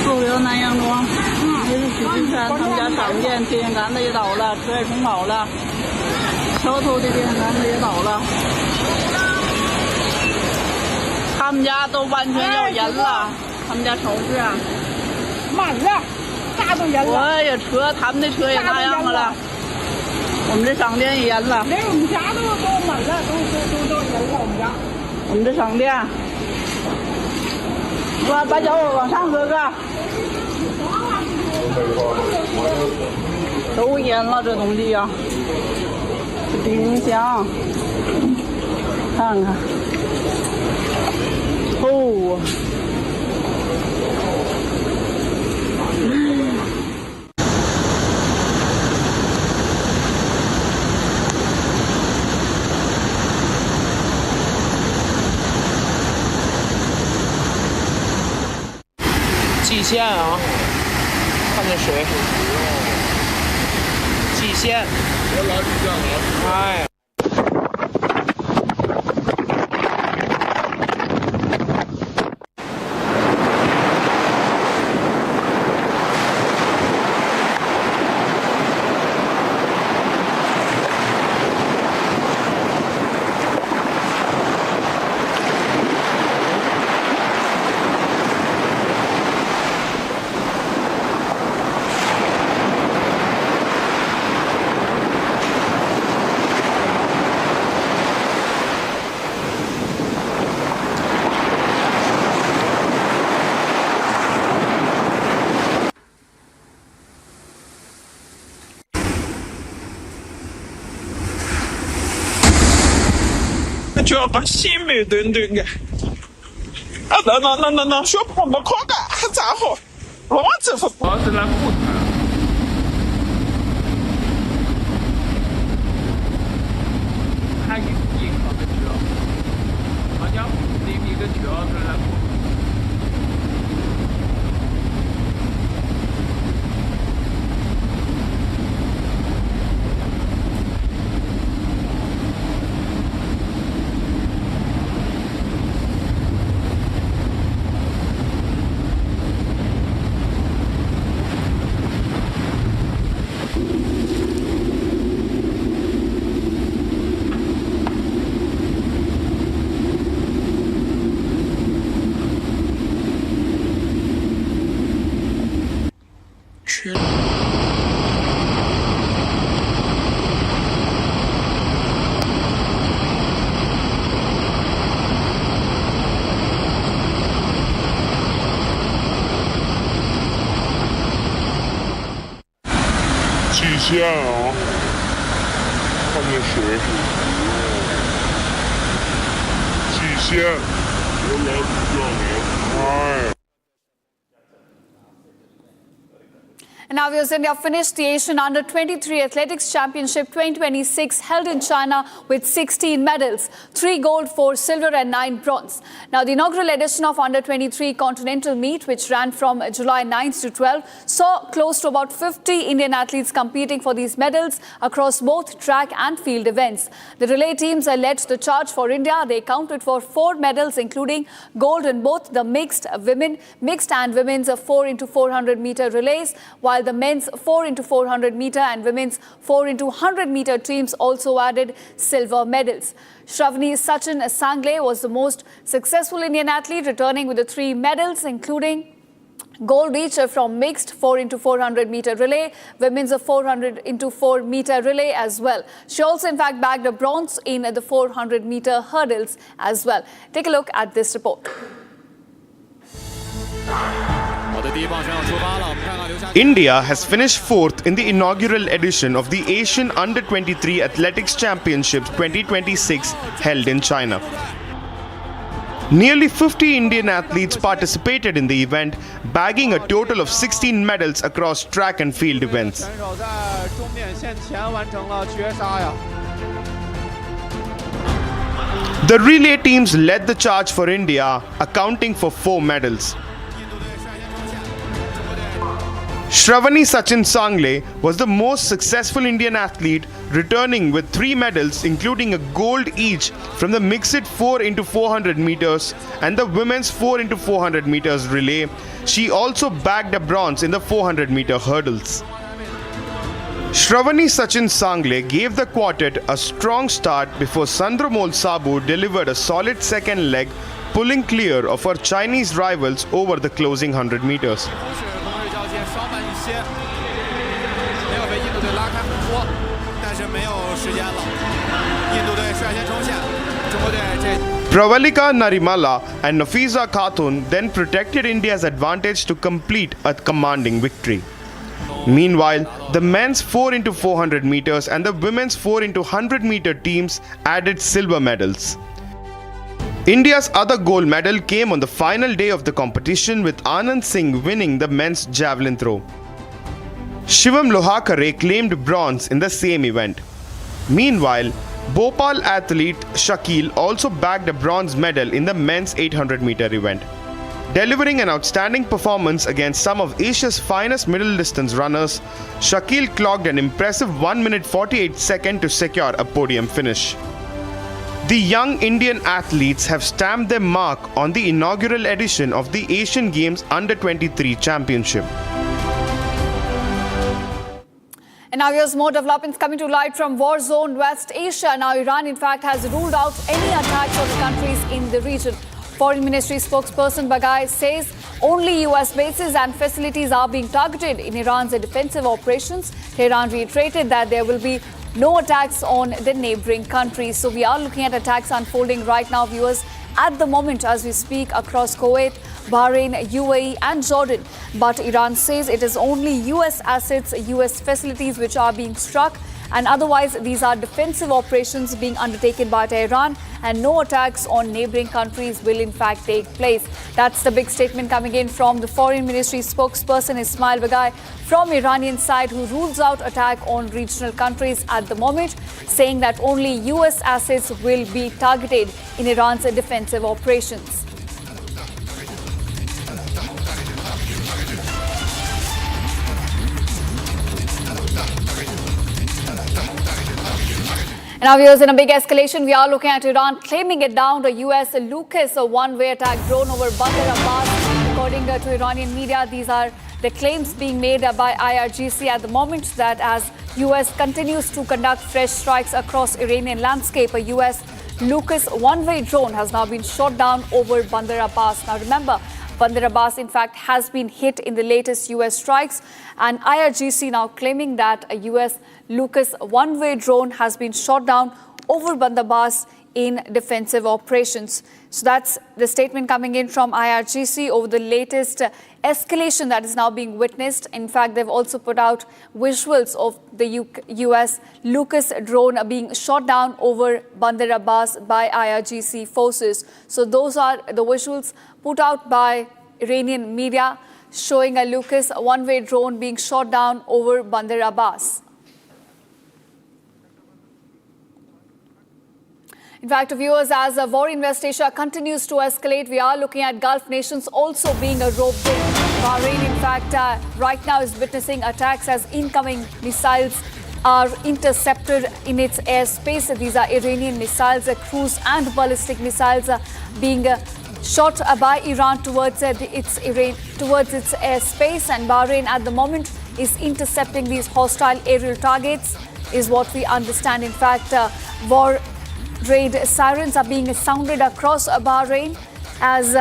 后游南阳庄，这是许金山他们家厂建电线杆子也倒了，车也冲跑了，桥头的电线杆子也倒了，他们家都完全要淹了，他们家超市啊，满了，啥都淹了。我也车，他们的车也那样了，我们这商店也淹了，连我们家都满了，都淹了我们家，我们这商店。 把脚往上搁个，都淹了这东西呀、这冰箱，看看，厚啊！蓟县啊，看这水，蓟县，哎。 就把心没顿顿的，那小朋友可干咋好？老子不。我是来不谈。还有银行的车，好像那个车是来不。 这缺。极限啊！看见谁？极限！我来叫你，哎。 And now viewers, India finished the Asian Under-23 Athletics Championship 2026 held in China with 16 medals, 3 gold, 4 silver and 9 bronze. Now the inaugural edition of Under-23 Continental Meet, which ran from July 9th to 12th, saw close to about 50 Indian athletes competing for these medals across both track and field events. The relay teams led the charge for India. They counted for 4 medals, including gold in both the mixed and women's 4x400 meter relays, while the men's 4x400 meter and women's 4x100 meter teams also added silver medals. Shravani Sachin Sangle was the most successful Indian athlete, returning with the 3 medals, including gold each from mixed 4x400 meter relay, women's 400x4 meter relay as well. She also in fact bagged a bronze in the 400 meter hurdles as well. Take a look at this report. India has finished 4th in the inaugural edition of the Asian Under-23 Athletics Championships 2026 held in China. Nearly 50 Indian athletes participated in the event, bagging a total of 16 medals across track and field events. The relay teams led the charge for India, accounting for 4 medals. Shravani Sachin Sangle was the most successful Indian athlete, returning with 3 medals, including a gold each from the mixed 4x400 meters and the women's 4x400 meters relay. She also bagged a bronze in the 400 meter hurdles. Shravani Sachin Sangle gave the quartet a strong start before Sandramol Sabu delivered a solid second leg, pulling clear of her Chinese rivals over the closing 100 meters. Pravalika Narimala and Nafiza Khatun then protected India's advantage to complete a commanding victory. Meanwhile, the men's 4x400 meters and the women's 4x100 meter teams added silver medals. India's other gold medal came on the final day of the competition, with Anand Singh winning the men's javelin throw. Shivam Lohakare claimed bronze in the same event. Meanwhile, Bhopal athlete Shakil also bagged a bronze medal in the men's 800 meter event. Delivering an outstanding performance against some of Asia's finest middle distance runners, Shakil clocked an impressive 1 minute 48 seconds to secure a podium finish. The young Indian athletes have stamped their mark on the inaugural edition of the Asian Games Under-23 Championship. And now here's more developments coming to light from war-zone West Asia. Now Iran in fact has ruled out any attacks on the countries in the region. Foreign Ministry spokesperson Bagai says only US bases and facilities are being targeted in Iran's defensive operations. Tehran reiterated that there will be no attacks on the neighboring countries. So we are looking at attacks unfolding right now, viewers, at the moment as we speak across Kuwait, Bahrain, UAE and Jordan. But Iran says it is only US assets, US facilities which are being struck, and otherwise these are defensive operations being undertaken by Tehran, and no attacks on neighboring countries will in fact take place. That's the big statement coming in from the Foreign Ministry spokesperson Ismail Bagai from Iranian side, who rules out attack on regional countries at the moment, saying that only US assets will be targeted in Iran's defensive operations. And now viewers, in a big escalation, we are looking at Iran claiming it downed a US Lucas, a one-way attack drone over Bandar Abbas. According to Iranian media, these are the claims being made by IRGC at the moment, that as US continues to conduct fresh strikes across Iranian landscape, a US Lucas one-way drone has now been shot down over Bandar Abbas. Now remember, Bandar Abbas, in fact, has been hit in the latest US strikes. And IRGC now claiming that a US Lucas one-way drone has been shot down over Bandar Abbas in defensive operations. So that's the statement coming in from IRGC over the latest escalation that is now being witnessed. In fact, they've also put out visuals of the US Lucas drone being shot down over Bandar Abbas by IRGC forces. So those are the visuals put out by Iranian media showing a Lucas one-way drone being shot down over Bandar Abbas. In fact, viewers, as the war in West Asia continues to escalate, we are looking at Gulf nations also being roped in. Bahrain, in fact, right now is witnessing attacks as incoming missiles are intercepted in its airspace. These are Iranian missiles, cruise and ballistic missiles being shot by Iran towards its airspace. And Bahrain at the moment is intercepting these hostile aerial targets, is what we understand. In fact, war raid sirens are being sounded across Bahrain as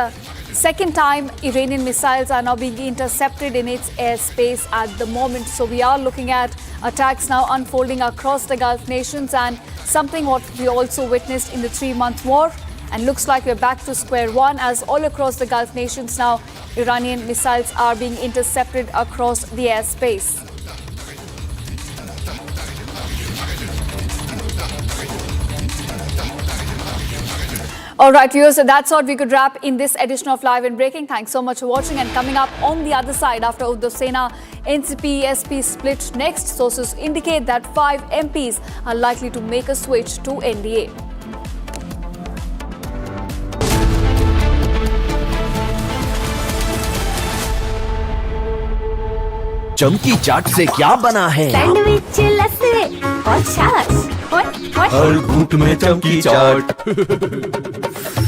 second time Iranian missiles are now being intercepted in its airspace at the moment. So we are looking at attacks now unfolding across the Gulf nations, and something what we also witnessed in the 3-month war. And looks like we're back to square one as all across the Gulf nations now Iranian missiles are being intercepted across the airspace. All right, viewers, so that's what we could wrap in this edition of Live and Breaking. Thanks so much for watching. And coming up on the other side, after Uddhav Sena, NCP, SP split next, sources indicate that 5 MPs are likely to make a switch to NDA. चमकी चाट से क्या बना है? Sandwich, लस्सी और छाछ। हर घूंट में चमकी चाट,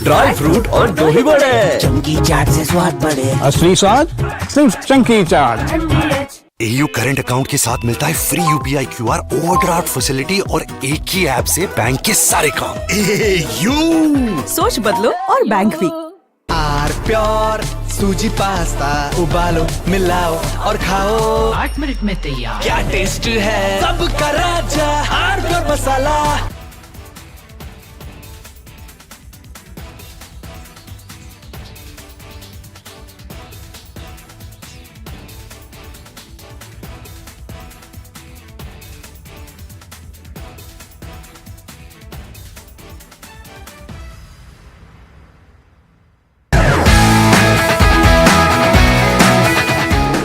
ड्राई फ्रूट और दही बड़े। चमकी चाट से स्वाद बढ़े। असली स्वाद सिर्फ चमकी चाट। AU करंट अकाउंट के साथ मिलता है free UPI QR overdraft facility और एक ही ऐप से बैंक के सारे काम। AU सोच बदलो और बैंक भी। आर प्योर सूजी पास्ता उबालो मिलाओ और खाओ 8 मिनट में तैयार। क्या टेस्ट है सबका राजा R pure masala.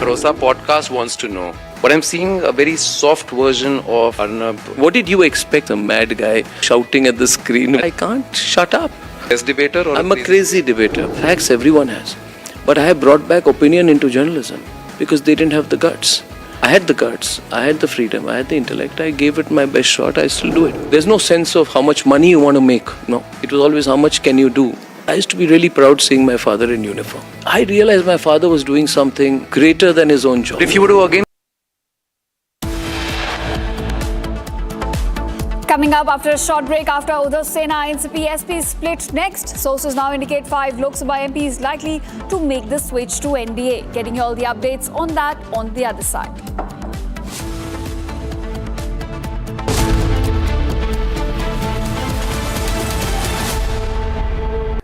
Rosa podcast wants to know, but I'm seeing a very soft version of Arnab. What did you expect? A mad guy shouting at the screen. I can't shut up. As debater or I'm a crazy debater. Facts everyone has. But I have brought back opinion into journalism because they didn't have the guts. I had the guts, I had the freedom, I had the intellect. I gave it my best shot. I still do it. There's no sense of how much money you want to make. No, it was always how much can you do. I used to be really proud seeing my father in uniform. I realized my father was doing something greater than his own job. If you were to again... Coming up after a short break, after Uddhav Sena, NCP, SP split next. Sources now indicate 5 Lok Sabha MPs likely to make the switch to NDA. Getting you all the updates on that on the other side.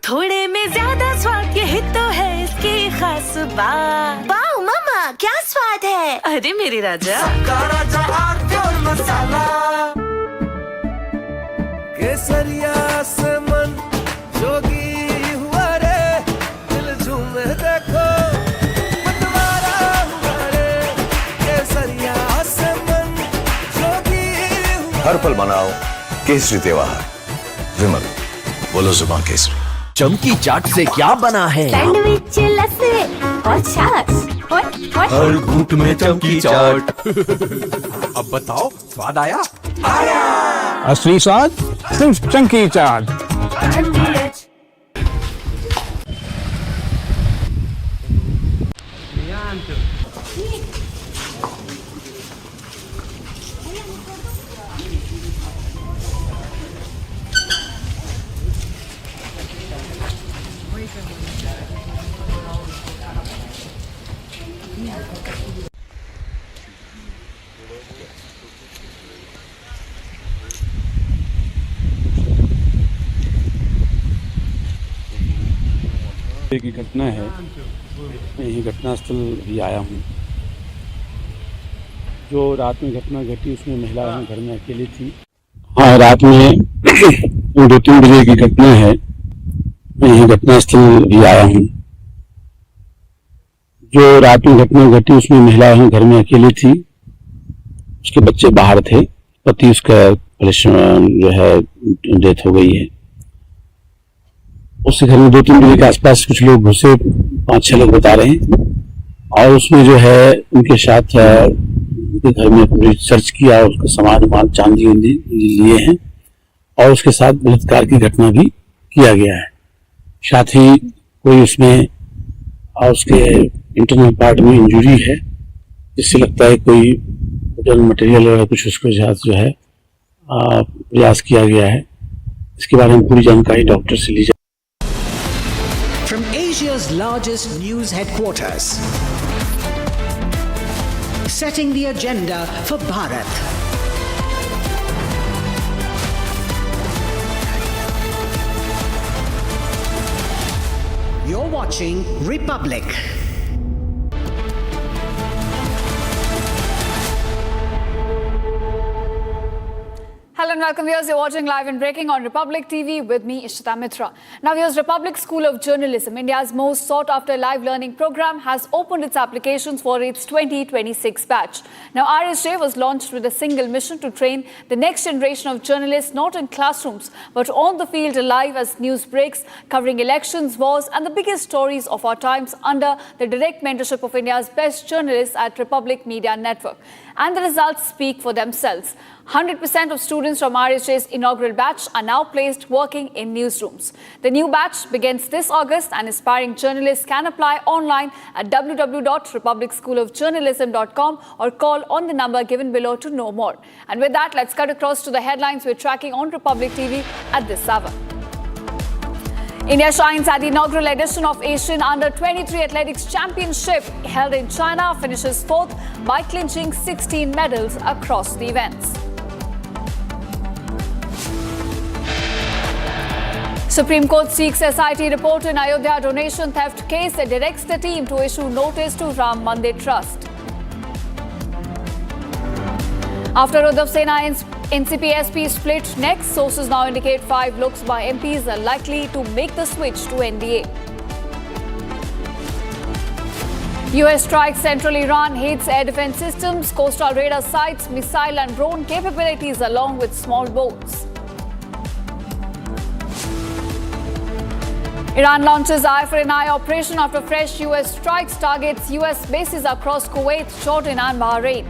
थोड़े में ज्यादा स्वाद, यही तो है इसकी खास बात। वाओ मामा, क्या स्वाद है? अरे मेरे राजा, सबका राजा आर प्योर मसाला। केसरिया से मन जोगी हुआ रे, दिल झूमे देखो मतवारा हुआ रे। केसरिया से मन जोगी हुआ। हर पल मनाओ केसरी त्योहार। विमल, बोलो जुबान केसरी। चमकी चाट से क्या बना है? सैंडविच, लस्सी और छाछ। हर घूंट में चमकी चाट। अब बताओ स्वाद आया? आया। असली स्वाद सिर्फ चमकी चाट। एक घटना है, मैं यही घटनास्थल भी आया हूँ। जो रात में घटना घटी उसमें महिलाएं घर में अकेली थी। हाँ, रात में 2-3 बजे की घटना है, मैं यही घटनास्थल भी आया हूँ। जो रात में घटना घटी उसमें महिलाएं घर में अकेली थी, उसके बच्चे बाहर थे, पति उसका जो है डेथ हो गई है। उसके घर में 2-3 बजे के आसपास कुछ लोग घुसे, 5-6 लोग बता रहे हैं, और उसमें जो है उनके साथ उनके घर में पूरी सर्च किया, उसका सामान चांदी लिए हैं, और उसके साथ बलात्कार की घटना भी किया गया है। साथ ही कोई उसमें उसके इंटरनल पार्ट में इंजरी है, जिससे लगता है कोई होटल मटेरियल वगैरह कुछ उसके साथ जो है प्रयास किया गया है। इसके बारे में पूरी जानकारी डॉक्टर से ली जाए। From Asia's largest news headquarters, setting the agenda for Bharat. You're watching Republic. Hello and welcome viewers, you're watching Live and Breaking on Republic TV with me, Ishita Mitra. Now viewers, Republic School of Journalism, India's most sought after live learning program, has opened its applications for its 2026 batch. Now RSJ was launched with a single mission to train the next generation of journalists not in classrooms but on the field live as news breaks, covering elections, wars and the biggest stories of our times under the direct mentorship of India's best journalists at Republic Media Network. And the results speak for themselves. 100% of students from RSJ's inaugural batch are now placed working in newsrooms. The new batch begins this August and aspiring journalists can apply online at www.republicschoolofjournalism.com or call on the number given below to know more. And with that, let's cut across to the headlines we're tracking on Republic TV at this hour. India shines at the inaugural edition of Asian Under-23 Athletics Championship held in China, finishes 4th by clinching 16 medals across the events. Supreme Court seeks SIT report in Ayodhya donation theft case. It directs the team to issue notice to Ram Mandir Trust. After Uddhav Sena NCP SP split next, sources now indicate 5 looks by MPs are likely to make the switch to NDA. US strikes central Iran, hits air defense systems, coastal radar sites, missile and drone capabilities along with small boats. Iran launches eye for an eye operation after fresh US strikes, targets US bases across Kuwait, Jordan and Bahrain.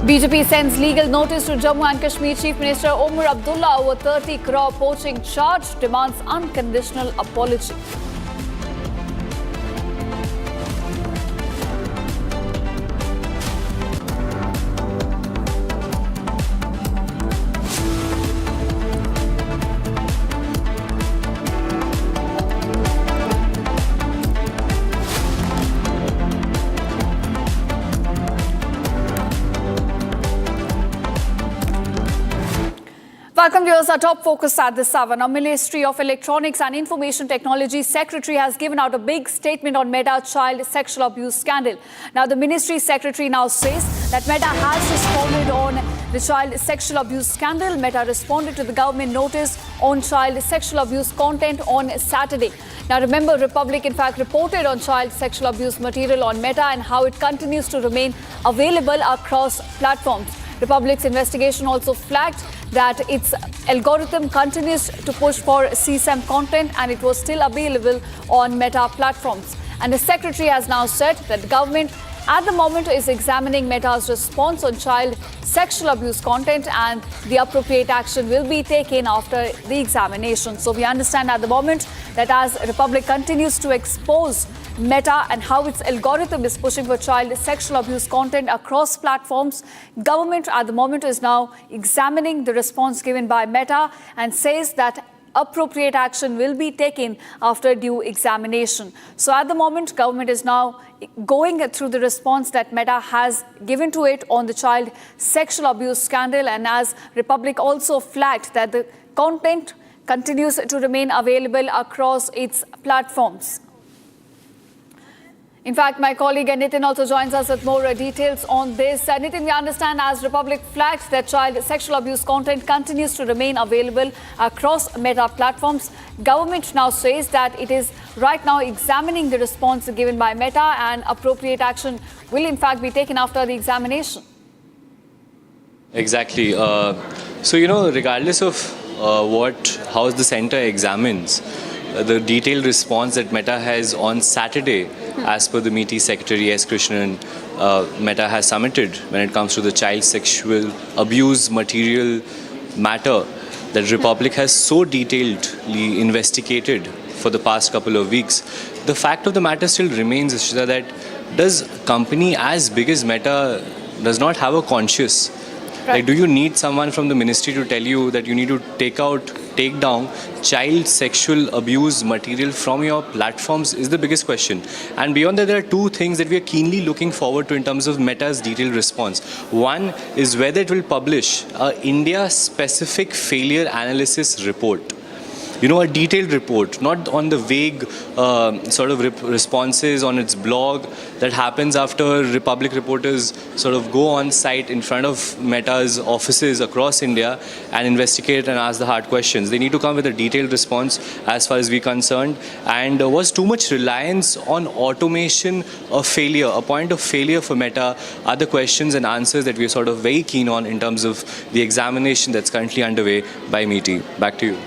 BJP sends legal notice to Jammu and Kashmir Chief Minister Omar Abdullah over 30 crore poaching charge, demands unconditional apology. Welcome viewers, our top focus at this hour. Now, Ministry of Electronics and Information Technology Secretary has given out a big statement on Meta child sexual abuse scandal. Now, the Ministry Secretary now says that Meta has responded on the child sexual abuse scandal. Meta responded to the government notice on child sexual abuse content on Saturday. Now, remember, Republic in fact reported on child sexual abuse material on Meta and how it continues to remain available across platforms. Republic's investigation also flagged that its algorithm continues to push for CSAM content and it was still available on Meta platforms. And the Secretary has now said that the government at the moment is examining Meta's response on child sexual abuse content and the appropriate action will be taken after the examination. So we understand at the moment that as Republic continues to expose Meta and how its algorithm is pushing for child sexual abuse content across platforms, government at the moment is now examining the response given by Meta and says that appropriate action will be taken after due examination. So at the moment, government is now going through the response that Meta has given to it on the child sexual abuse scandal, and as Republic also flagged that the content continues to remain available across its platforms. In fact, my colleague Nitin also joins us with more details on this. Nitin, we understand as Republic flagged that child sexual abuse content continues to remain available across Meta platforms. Government now says that it is right now examining the response given by Meta, and appropriate action will in fact be taken after the examination. Exactly. So, regardless of how the center examines, the detailed response that Meta has on Saturday, as per the MeToo Secretary S. Krishnan, Meta has submitted when it comes to the child sexual abuse material matter that Republic has so detailedly investigated for the past couple of weeks. The fact of the matter still remains, Ishita, that does company as big as Meta does not have a conscience? Like, do you need someone from the ministry to tell you that you need to take down child sexual abuse material from your platforms is the biggest question. And beyond that, there are two things that we are keenly looking forward to in terms of Meta's detailed response. One is whether it will publish a India-specific failure analysis report. A detailed report, not on the vague responses on its blog that happens after Republic reporters go on site in front of Meta's offices across India and investigate and ask the hard questions. They need to come with a detailed response as far as we're concerned. And was too much reliance on automation a failure, a point of failure for Meta? Are the questions and answers that we're very keen on in terms of the examination that's currently underway by MeToo. Back to you.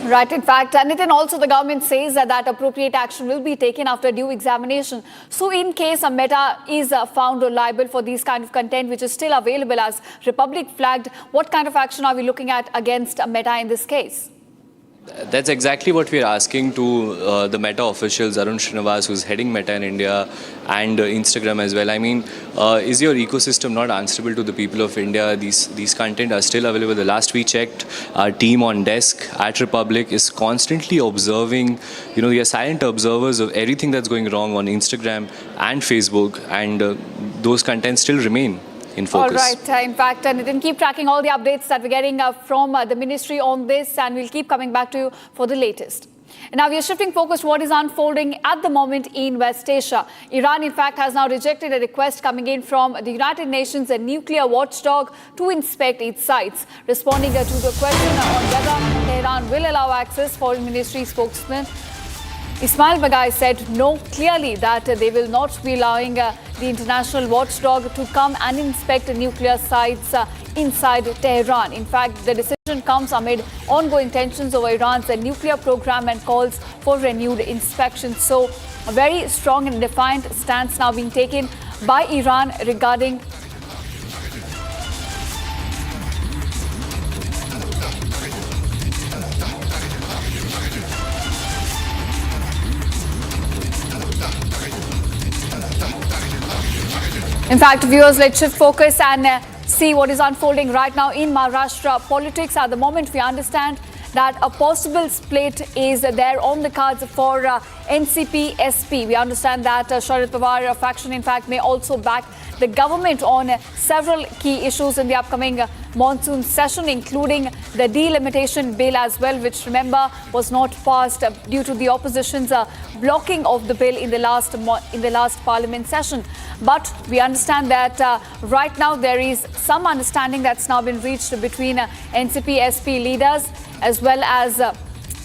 Right, in fact, Nitin, also the government says that appropriate action will be taken after due examination. So in case a Meta is found liable for these kind of content which is still available as Republic flagged, what kind of action are we looking at against Meta in this case? That's exactly what we're asking to the Meta officials, Arun Srinivas, who's heading Meta in India, and Instagram as well. I mean, is your ecosystem not answerable to the people of India? These content are still available. The last we checked, our team on desk at Republic is constantly observing, we are silent observers of everything that's going wrong on Instagram and Facebook, and those contents still remain in focus. All right. In fact, Nitin, keep tracking all the updates that we're getting from the ministry on this, and we'll keep coming back to you for the latest. And now we are shifting focus to what is unfolding at the moment in West Asia. Iran, in fact, has now rejected a request coming in from the United Nations, a nuclear watchdog, to inspect its sites. Responding to the question on whether Tehran will allow access, Foreign Ministry spokesman Ismail Baghai said no, clearly that they will not be allowing the international watchdog to come and inspect nuclear sites inside Tehran. In fact, the decision comes amid ongoing tensions over Iran's nuclear program and calls for renewed inspection. So a very strong and defiant stance now being taken by Iran regarding In fact, viewers, let's shift focus and see what is unfolding right now in Maharashtra politics. At the moment, we understand that a possible split is there on the cards for NCP-SP. We understand that Sharad Pawar faction, in fact, may also back the government on several key issues in the upcoming monsoon session, including the delimitation bill as well, which, remember, was not passed due to the opposition's blocking of the bill in the last parliament session. But we understand that right now there is some understanding that's now been reached between NCP-SP leaders as well as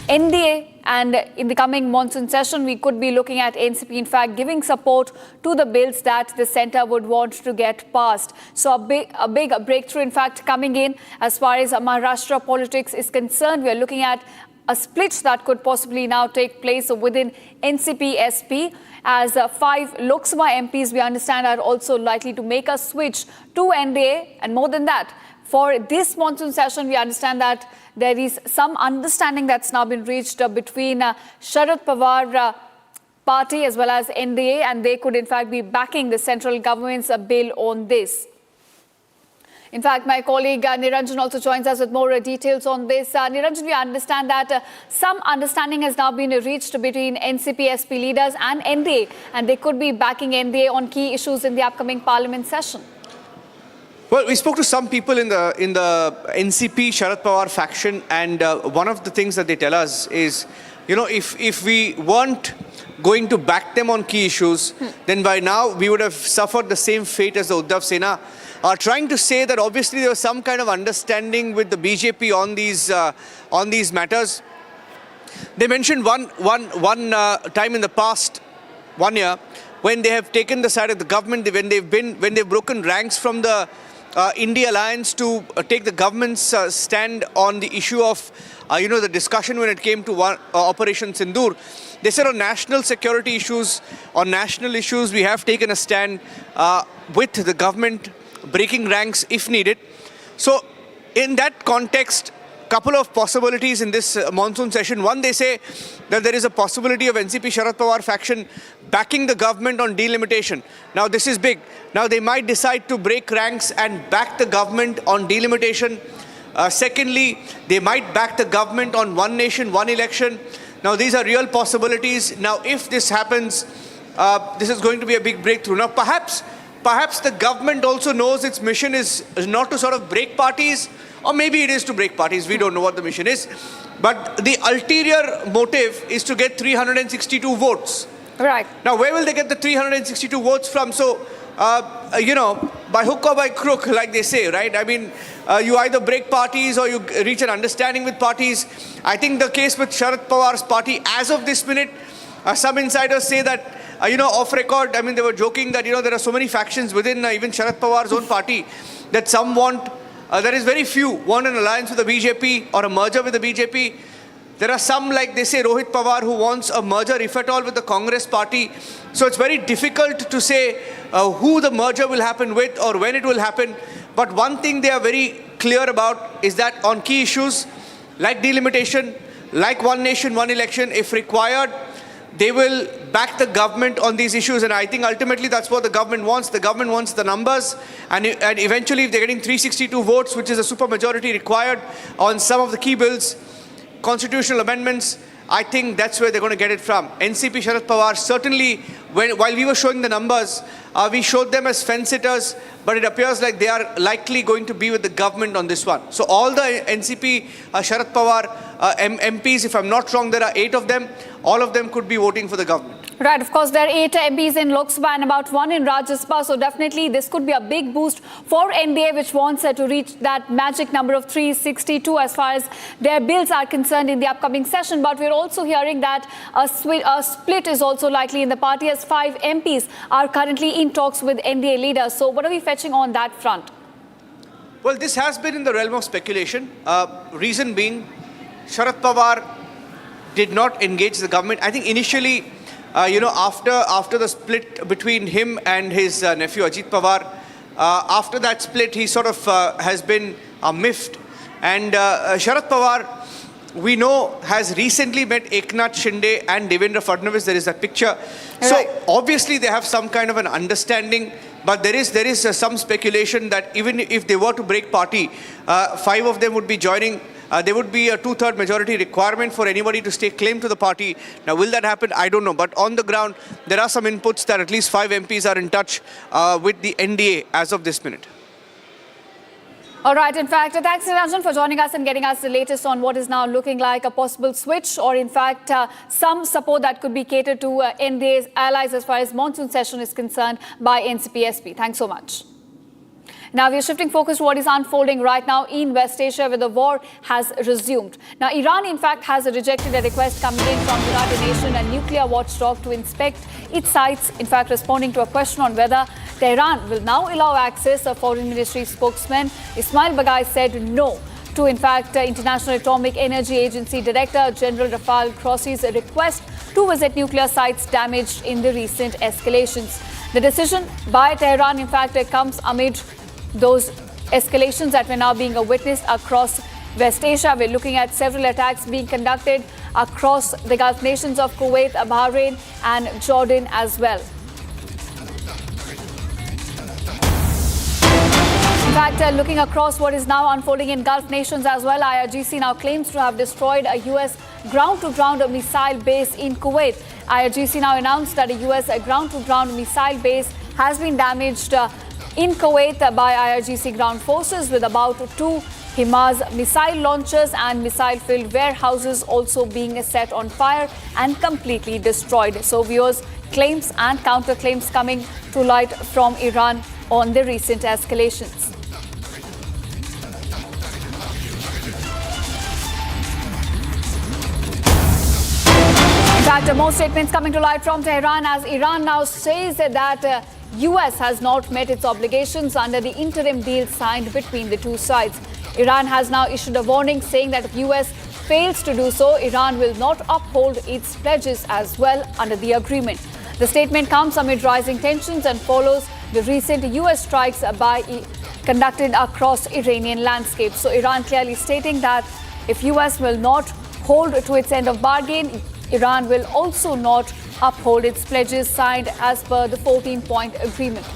NDA, and in the coming monsoon session, we could be looking at NCP, in fact, giving support to the bills that the centre would want to get passed. So a big breakthrough, in fact, coming in as far as Maharashtra politics is concerned. We are looking at a split that could possibly now take place within NCP-SP, as 5 Lok Sabha MPs, we understand, are also likely to make a switch to NDA. And more than that, for this monsoon session, we understand that there is some understanding that's now been reached between Sharad Pawar party as well as NDA, and they could in fact be backing the central government's bill on this. In fact, my colleague Niranjan also joins us with more details on this. Niranjan, we understand that some understanding has now been reached between NCP-SP leaders and NDA, and they could be backing NDA on key issues in the upcoming parliament session. Well, we spoke to some people in the NCP Sharad Pawar faction, and one of the things that they tell us is, if we weren't going to back them on key issues, then by now we would have suffered the same fate as the Uddhav Sena. Trying to say that obviously there was some kind of understanding with the BJP on these matters. They mentioned one time in the past 1 year when they have taken the side of the government, when they've broken ranks from the India alliance to take the government's stand on the issue of the discussion when it came to Operation Sindoor. They said on national security issues, on national issues, we have taken a stand with the government, breaking ranks if needed. So in that context, couple of possibilities in this monsoon session. One, they say that there is a possibility of NCP Sharad Pawar faction backing the government on delimitation. Now this is big. Now they might decide to break ranks and back the government on delimitation. Secondly, they might back the government on one nation, one election. Now these are real possibilities. Now if this happens, this is going to be a big breakthrough. Now perhaps the government also knows its mission is not to sort of break parties, or maybe it is to break parties. We don't know what the mission is. But the ulterior motive is to get 362 votes. Right. Now, where will they get the 362 votes from? So, by hook or by crook, like they say, right? I mean, you either break parties or you reach an understanding with parties. I think the case with Sharad Pawar's party, as of this minute, some insiders say that, off record, I mean, they were joking that, there are so many factions within even Sharad Pawar's own party that some want, there is very few want an alliance with the BJP or a merger with the BJP. There are some, like they say, Rohit Pawar, who wants a merger, if at all, with the Congress party. So it's very difficult to say who the merger will happen with or when it will happen. But one thing they are very clear about is that on key issues like delimitation, like one nation, one election, if required, they will back the government on these issues. And I think ultimately that's what the government wants. The government wants the numbers. And eventually, if they're getting 362 votes, which is a supermajority required on some of the key bills, constitutional amendments, I think that's where they're going to get it from. NCP Sharad Pawar, certainly, while we were showing the numbers, we showed them as fence-sitters, but it appears like they are likely going to be with the government on this one. So all the NCP Sharad Pawar MPs, if I'm not wrong, there are 8 of them. All of them could be voting for the government. Right, of course, there are 8 MPs in Lok Sabha and about 1 in Rajya Sabha. So definitely this could be a big boost for NDA, which wants to reach that magic number of 362 as far as their bills are concerned in the upcoming session. But we're also hearing that a split is also likely in the party, as 5 MPs are currently in talks with NDA leaders. So what are we fetching on that front? Well, this has been in the realm of speculation. Reason being, Sharad Pawar did not engage the government. I think initially, after the split between him and his nephew Ajit Pawar, after that split, he sort of has been miffed. And Sharad Pawar, we know, has recently met Eknath Shinde and Devendra Fadnavis. There is that picture. So obviously they have some kind of an understanding. But there is some speculation that even if they were to break party, 5 of them would be joining. There would be a 2/3 majority requirement for anybody to stake claim to the party. Now, will that happen? I don't know. But on the ground, there are some inputs that at least 5 MPs are in touch with the NDA as of this minute. All right. In fact, thanks, Niranjan, for joining us and getting us the latest on what is now looking like a possible switch, or in fact, some support that could be catered to NDA's allies as far as monsoon session is concerned by NCP-SP. Thanks so much. Now, we are shifting focus to what is unfolding right now in West Asia, where the war has resumed. Now, Iran, in fact, has rejected a request coming in from the United Nations and nuclear watchdog to inspect its sites, in fact, responding to a question on whether Tehran will now allow access. A foreign ministry spokesman, Ismail Baghai, said no to, in fact, International Atomic Energy Agency Director General Rafael Grossi's request to visit nuclear sites damaged in the recent escalations. The decision by Tehran, in fact, comes amid those escalations that were now being witnessed across West Asia. We're looking at several attacks being conducted across the Gulf nations of Kuwait, Bahrain and Jordan as well. In fact, looking across what is now unfolding in Gulf nations as well, IRGC now claims to have destroyed a U.S. ground-to-ground missile base in Kuwait. IRGC now announced that a U.S. ground-to-ground missile base has been damaged in Kuwait by IRGC ground forces, with about 2 HIMARS missile launchers and missile-filled warehouses also being set on fire and completely destroyed. So viewers, claims and counterclaims coming to light from Iran on the recent escalations. In fact, more statements coming to light from Tehran as Iran now says that US has not met its obligations under the interim deal signed between the two sides. Iran has now issued a warning saying that if US fails to do so, Iran will not uphold its pledges as well under the agreement. The statement comes amid rising tensions and follows the recent US strikes conducted across Iranian landscape. So Iran clearly stating that if US will not hold to its end of bargain, Iran will also not uphold its pledges signed as per the 14-point agreement.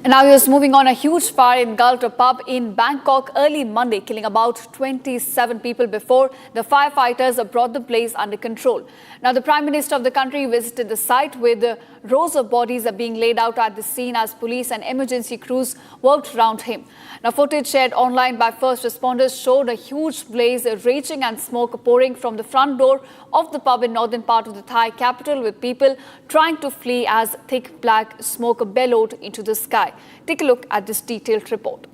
And now here's moving on. A huge fire engulfed a pub in Bangkok early Monday, killing about 27 people before the firefighters brought the blaze under control. Now, the Prime Minister of the country visited the site with rows of bodies being laid out at the scene as police and emergency crews worked around him. Now, footage shared online by first responders showed a huge blaze raging and smoke pouring from the front door of the pub in northern part of the Thai capital, with people trying to flee as thick black smoke bellowed into the sky. Take a look at this detailed report.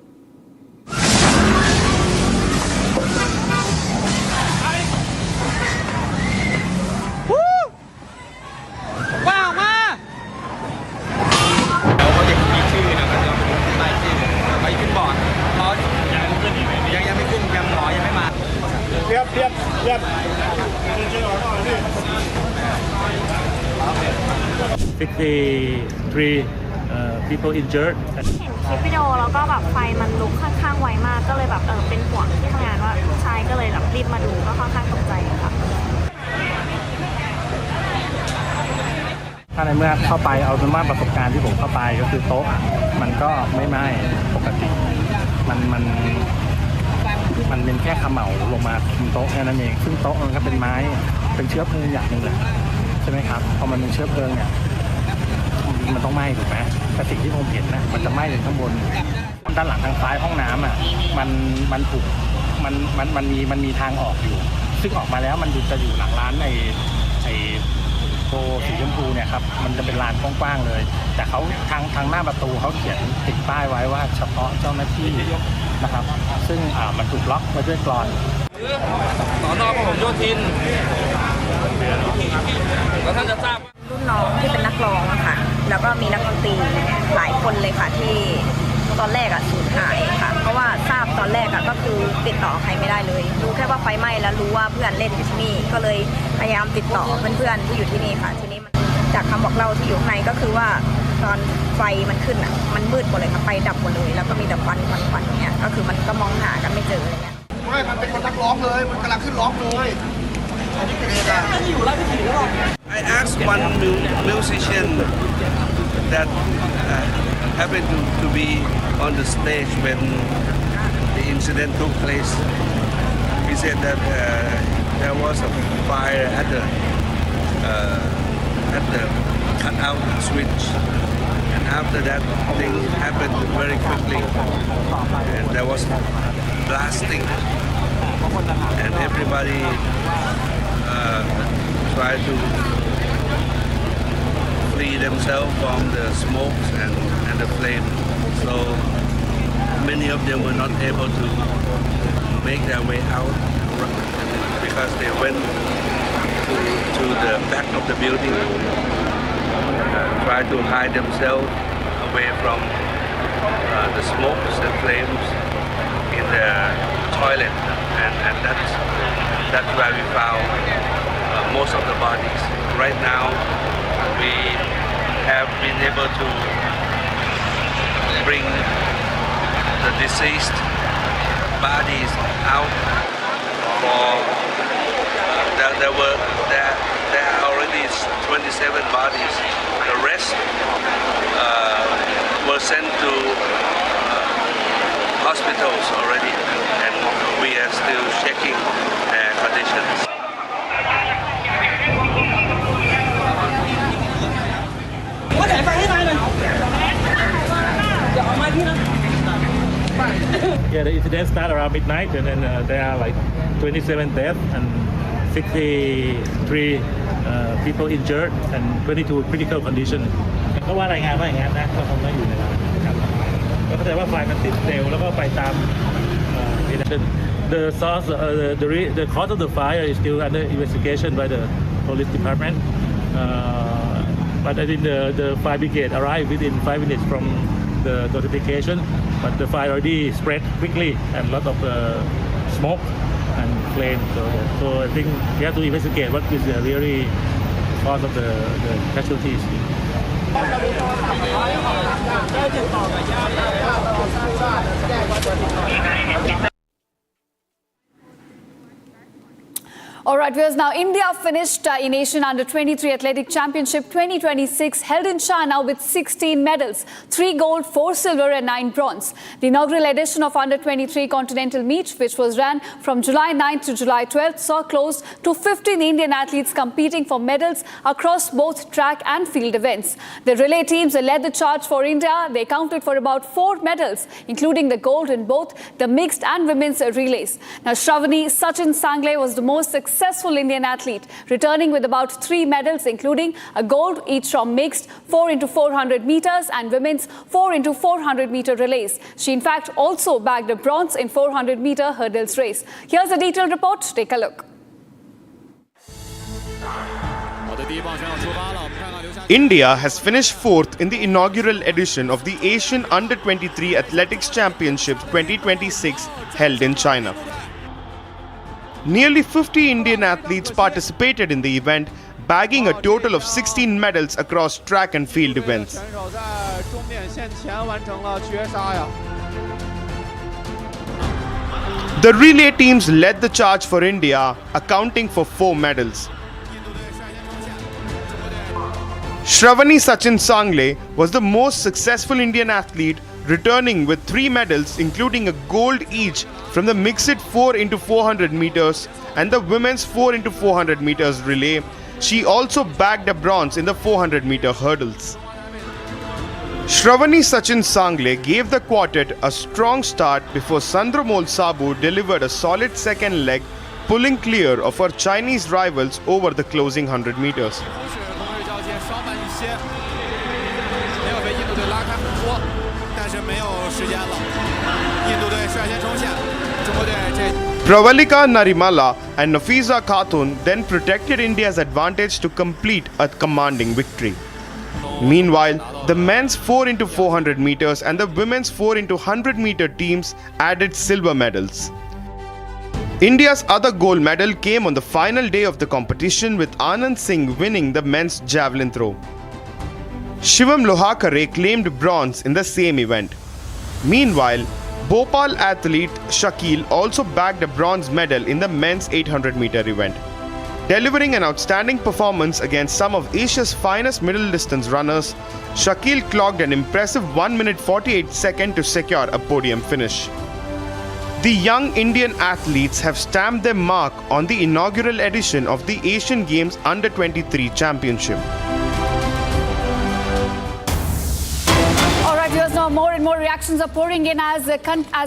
People injured. คลิปวิดีโอแล้วก็แบบไฟมันลุกค่อนข้างไวมากก็เลยแบบเป็นห่วงที่ทำงานว่าใช่ก็เลยแบบรีบมาดูก็ค่อนข้างตกใจค่ะ ถ้าในเมื่อเข้าไปเอาเป็นว่าประสบการณ์ที่ผมเข้าไปก็คือโต๊ะมันก็ไม่ไหม้ปกติมันเป็นแค่ขมเหลาลงมาบนโต๊ะแค่นั้นเองซึ่งโต๊ะมันก็เป็นไม้เป็นเชื้อเพลิงอย่างหนึ่งแหละใช่ไหมครับพอมันเป็นเชื้อเพลิงเนี่ยมันต้องไหม้ถูกไหมแต่สิ่งที่ผมเห็นนะมันจะไหม้ถึงข้างบนด้านหลังทางซ้ายห้องน้ำอ่ะมันถูกมันมีทางออกอยู่ซึ่งออกมาแล้วมันจะอยู่หลังร้านไอโฟสีชมพูเนี่ยครับมันจะเป็นลานกว้างๆเลยแต่เขาทางหน้าประตูเขาเขียนติดป้ายไว้ว่าเฉพาะเจ้าหน้าที่นะครับซึ่งมันถูกล็อกไว้ด้วยกลอนสน.พหลโยธินแล้วท่านจะทราบรุ่นน้องที่เป็นนักร้องค่ะแล้วก็มีนักดนตรีหลายคนเลยค่ะที่ตอนแรกสูญหายค่ะเพราะว่าทราบตอนแรกก็คือติดต่อใครไม่ได้เลยรู้แค่ว่าไฟไหม้แล้วรู้ว่าเพื่อนเล่นอยู่ที่นี่ก็เลยพยายามติดต่อเพื่อนๆที่อยู่ที่นี่ค่ะทีนี้จากคำบอกเล่าที่อยู่ข้างในก็คือว่าตอนไฟมันขึ้นมันมืดหมดเลยค่ะไฟดับหมดเลยแล้วก็มีแต่ควันเนี่ยก็คือมันก็มองหากันไม่เจออะไรเงี้ยไม่มันเป็นคนนักร้องเลยมันกำลังขึ้นร้องเลยI asked one musician that happened to be on the stage when the incident took place. He said that there was a fire at the cutout switch, and after that thing happened very quickly, and there was blasting, and everybody tried to free themselves from the smokes and the flame. So many of them were not able to make their way out because they went to the back of the building, tried to hide themselves away from the smokes and flames in the toilet, and that's where we found most of the bodies. Right now, we have been able to bring the deceased bodies out. For there are already reached 27 bodies. The rest were sent to hospitals already, and we are still checking their conditions. Yeah, the incident started around midnight, and then there are like 27 deaths and 63 people injured and 22 critical condition. ก็ว่ารายงานว่าอย่างนั้นนะก็คงไม่อยู่ในนั้นนะครับก็เข้าใจว่าไฟมันติดเร็วแล้วก็ไปตามThe source, the cause of the fire is still under investigation by the police department. But I think the fire brigade arrived within 5 minutes from the notification. But the fire already spread quickly and a lot of smoke and flame. So I think we have to investigate what is the really cause of the casualties. All right, viewers, now India finished in Asian Under-23 Athletic Championship 2026 held in China with 16 medals, 3 gold, 4 silver and 9 bronze. The inaugural edition of Under-23 Continental Meet, which was ran from July 9th to July 12th, saw close to 15 Indian athletes competing for medals across both track and field events. The relay teams led the charge for India. They counted for about 4 medals, including the gold in both the mixed and women's relays. Now, Shravani Sachin Sangle was the most successful Indian athlete, returning with about 3 medals, including a gold each from mixed 4x400 meters and women's 4x400 relays. She in fact also bagged a bronze in 400-meter hurdles race. Here's a detailed report. Take a look. India has finished 4th in the inaugural edition of the Asian Under-23 Athletics Championship 2026 held in China. Nearly 50 Indian athletes participated in the event, bagging a total of 16 medals across track and field events. The relay teams led the charge for India, accounting for 4 medals. Shravani Sachin Sangle was the most successful Indian athlete, returning with 3 medals, including a gold each from the mixed 4x400 meters and the women's 4x400 meters relay. She also bagged a bronze in the 400-meter hurdles. Shravani Sachin Sangle gave the quartet a strong start before Sandramol Sabu delivered a solid second leg, pulling clear of her Chinese rivals over the closing 100 meters. Pravalika Narimala and Nafiza Khatun then protected India's advantage to complete a commanding victory. Meanwhile, the men's 4x400 meters and the women's 4x100 meter teams added silver medals. India's other gold medal came on the final day of the competition, with Anand Singh winning the men's javelin throw. Shivam Lohakare claimed bronze in the same event. Meanwhile, Bhopal athlete Shakil also bagged a bronze medal in the men's 800-meter event. Delivering an outstanding performance against some of Asia's finest middle-distance runners, Shakil clocked an impressive 1 minute 48 seconds to secure a podium finish. The young Indian athletes have stamped their mark on the inaugural edition of the Asian Games Under-23 Championship. Viewers, now more and more reactions are pouring in as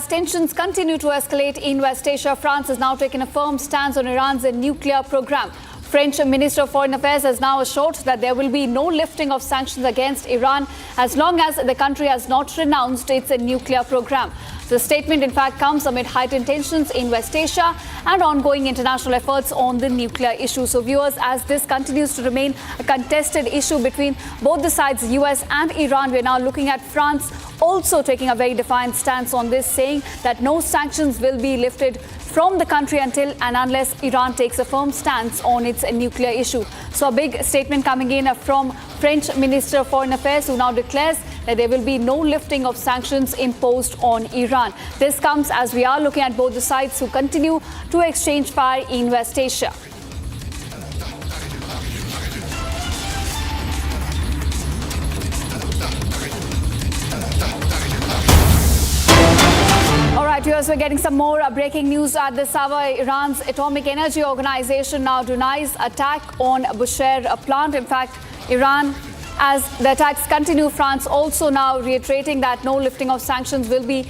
tensions continue to escalate in West Asia. France has now taken a firm stance on Iran's nuclear program. French Minister of Foreign Affairs has now assured that there will be no lifting of sanctions against Iran as long as the country has not renounced its nuclear program. The statement, in fact, comes amid heightened tensions in West Asia and ongoing international efforts on the nuclear issue. So, viewers, as this continues to remain a contested issue between both the sides, US and Iran, we're now looking at France also taking a very defiant stance on this, saying that no sanctions will be lifted from the country until and unless Iran takes a firm stance on its nuclear issue. So a big statement coming in from French Minister of Foreign Affairs, who now declares that there will be no lifting of sanctions imposed on Iran. This comes as we are looking at both the sides who continue to exchange fire in West Asia. viewers, we're getting some more breaking news at this hour. Iran's Atomic Energy Organization now denies attack on Bushehr plant. In fact, Iran, as the attacks continue, France also now reiterating that no lifting of sanctions will be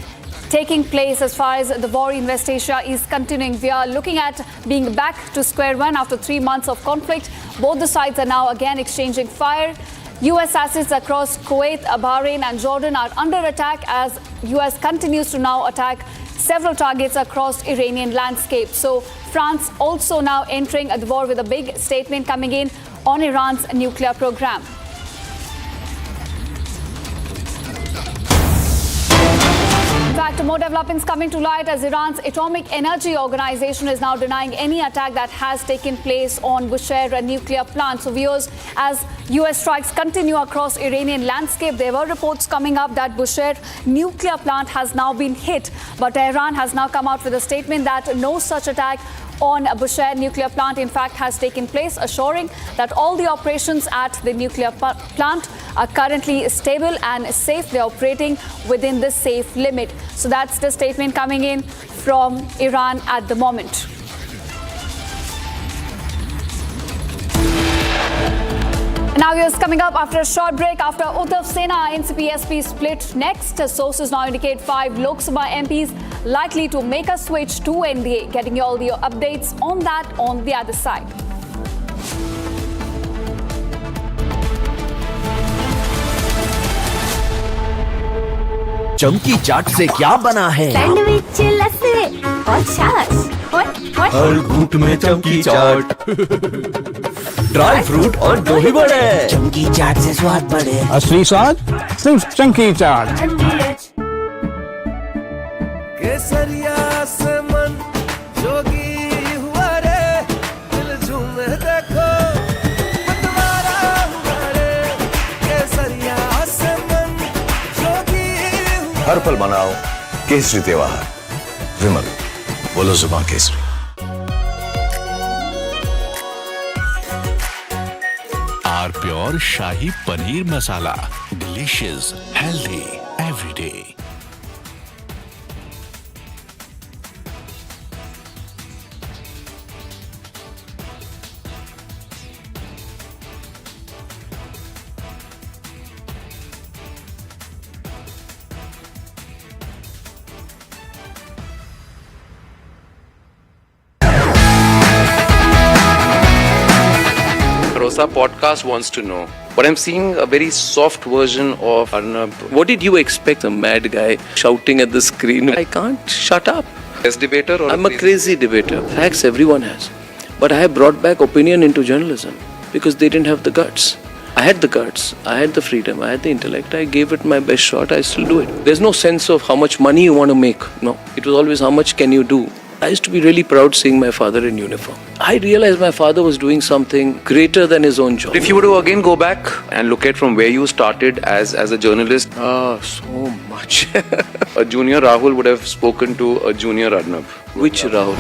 taking place as far as the war in West Asia is continuing. We are looking at being back to square one after 3 months of conflict. Both the sides are now again exchanging fire. U.S. assets across Kuwait, Bahrain and Jordan are under attack as U.S. continues to now attack several targets across Iranian landscape. So France also now entering the war with a big statement coming in on Iran's nuclear program. In fact, more developments coming to light as Iran's Atomic Energy Organization is now denying any attack that has taken place on Bushehr nuclear plant. So viewers, as U.S. strikes continue across Iranian landscape, there were reports coming up that Bushehr nuclear plant has now been hit. But Tehran has now come out with a statement that no such attack on Bushehr nuclear plant in fact has taken place, assuring that all the operations at the nuclear plant are currently stable and safe. They're operating within the safe limit. So that's the statement coming in from Iran at the moment. Now here's coming up after a short break. After Uddhav Sena, NCP-SP split next. Sources now indicate 5 Lok Sabha MPs likely to make a switch to NDA. Getting you all the updates on that on the other side. चमकी चाट से क्या बना है? Sandwich लस्सी और छाछ हर घूंट में चमकी चाट, ड्राई फ्रूट और दही बड़े। चमकी चाट से स्वाद बढ़े। असली स्वाद सिर्फ चमकी चाट। केसरिया से मन जोगी हुआ रे, दिल झूमे देखो मतवारा हुआ रे। केसरिया से मन जोगी हुआ। हर पल मनाओ केसरी त्योहार। विमल, बोलो जुबान केसरी। R pure shahi paneer masala, delicious, healthy every day. Rosa podcast wants to know, but I'm seeing a very soft version of Arnab. What did you expect? A mad guy shouting at the screen. I can't shut up. As debater or I'm a crazy debater. Facts everyone has. But I have brought back opinion into journalism because they didn't have the guts. I had the guts, I had the freedom, I had the intellect. I gave it my best shot. I still do it. There's no sense of how much money you want to make. No, it was always how much can you do. I used to be really proud seeing my father in uniform. I realized my father was doing something greater than his own job. If you were to again go back and look at from where you started as a journalist, so much. A junior Rahul would have spoken to a junior Arnab. Which Rahul?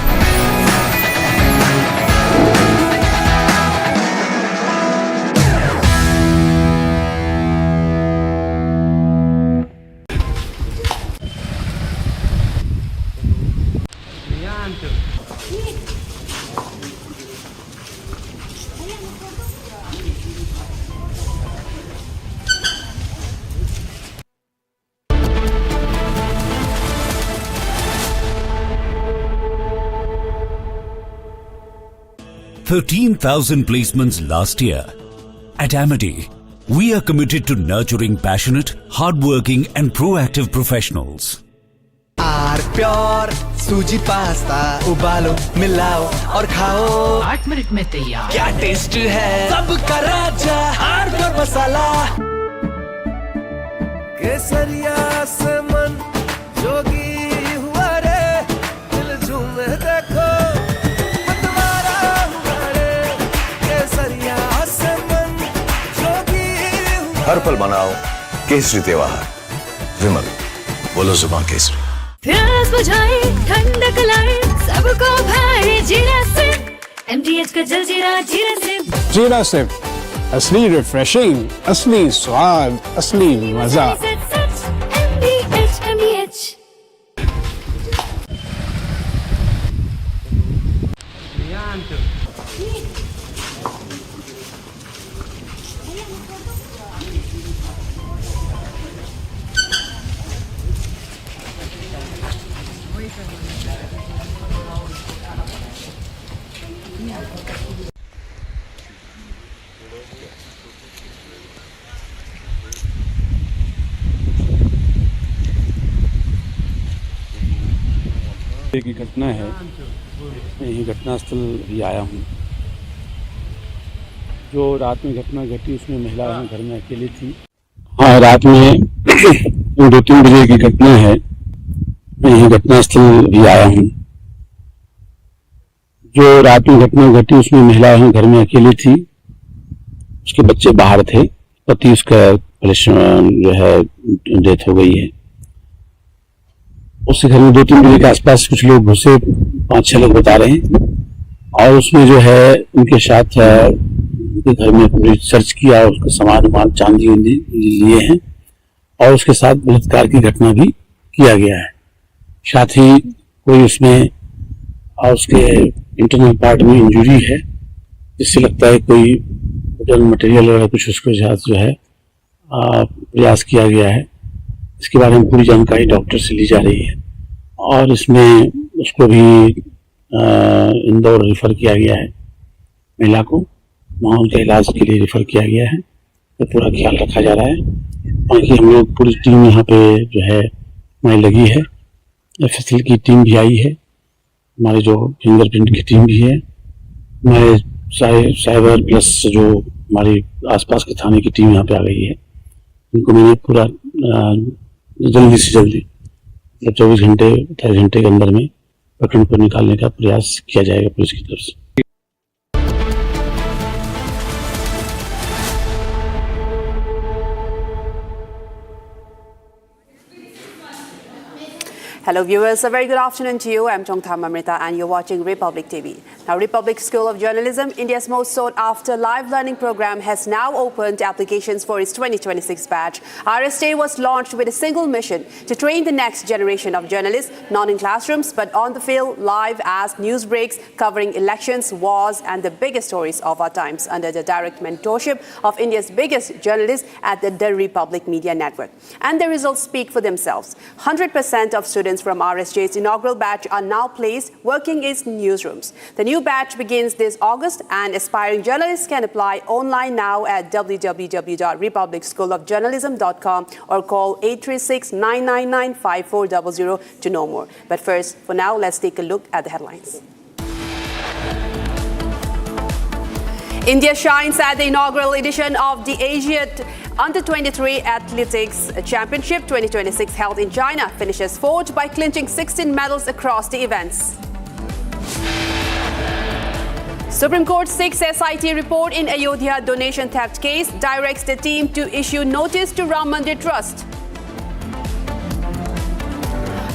$13,000 placements last year. At Amity, we are committed to nurturing passionate, hardworking and proactive professionals. R pure suji pasta, उबालो, मिलाओ और खाओ। 8 minute में तैयार। क्या taste है सबका राजा, आर प्योर मसाला। केसरिया से मन जोगी हुआ रे, दिल झूमे देखो मतवारा हुआ रे। केसरिया से मन जोगी हुआ। हर पल मनाओ केसरी त्योहार। विमल, बोलो जुबान केसरी। प्यास बुझाए, ठंडक लाए, सबको भाए जीरा से। MTH का जलजीरा जीरा से। जीरा से असली रिफ्रेशिंग, असली स्वाद, असली मजा। की घटना है, मैं यही घटनास्थल भी आया हूँ। जो रात में घटना घटी उसमें महिलाएं घर में अकेली थी। हाँ, रात में 2-3 बजे की घटना है, मैं यही घटनास्थल भी आया हूँ। जो रात में घटना घटी उसमें महिलाएं घर में अकेली थी, उसके बच्चे बाहर थे, पति उसका जो है डेथ हो गई है। उसके घर में 2-3 बजे के आसपास कुछ लोग घुसे, 5-6 लोग बता रहे हैं, और उसमें जो है उनके साथ उनके घर में पूरी सर्च किया, उसका सामान चांदी लिए हैं, और उसके साथ बलात्कार की घटना भी किया गया है। साथ ही कोई उसमें और उसके इंटरनल पार्ट में इंजरी है, जिससे लगता है कोई होटल मटेरियल वगैरह कुछ उसके साथ जो है प्रयास किया गया है। इसके बारे में पूरी जानकारी डॉक्टर से ली जा रही है, और इसमें उसको भी इंदौर रेफर किया गया है। महिला को वहाँ उनके इलाज के लिए रेफर किया गया है, तो पूरा ख्याल रखा जा रहा है। बाकी हम लोग पूरी टीम यहाँ पे जो है हमारी लगी है, एफएसएल की टीम भी आई है, हमारे जो फिंगरप्रिंट की टीम भी है, हमारे साइबर प्लस जो हमारी आसपास के थाने की टीम यहाँ पे आ गई है। इनको मैंने पूरा जल्दी से जल्दी 24 घंटे 28 घंटे के अंदर में प्रकरण को निकालने का प्रयास किया जाएगा पुलिस की तरफ से। Hello viewers, a very good afternoon to you. I'm Chongtham Amrita and you're watching Republic TV. Now, Republic School of Journalism, India's most sought after live learning program, has now opened applications for its 2026 batch. RSJ was launched with a single mission to train the next generation of journalists, not in classrooms, but on the field, live as news breaks, covering elections, wars, and the biggest stories of our times under the direct mentorship of India's biggest journalists at the Republic Media Network. And the results speak for themselves. 100% of students from RSJ's inaugural batch are now placed working in newsrooms. The new batch begins this August, and aspiring journalists can apply online now at www.republicschoolofjournalism.com or call 836-999-5400 to know more. But first, for now, let's take a look at the headlines. India shines at the inaugural edition of the Asian Under-23 Athletics Championship 2026 held in China finishes fourth by clinching 16 medals across the events. Supreme Court seeks SIT report in Ayodhya donation theft case, directs the team to issue notice to Ram Mandir Trust.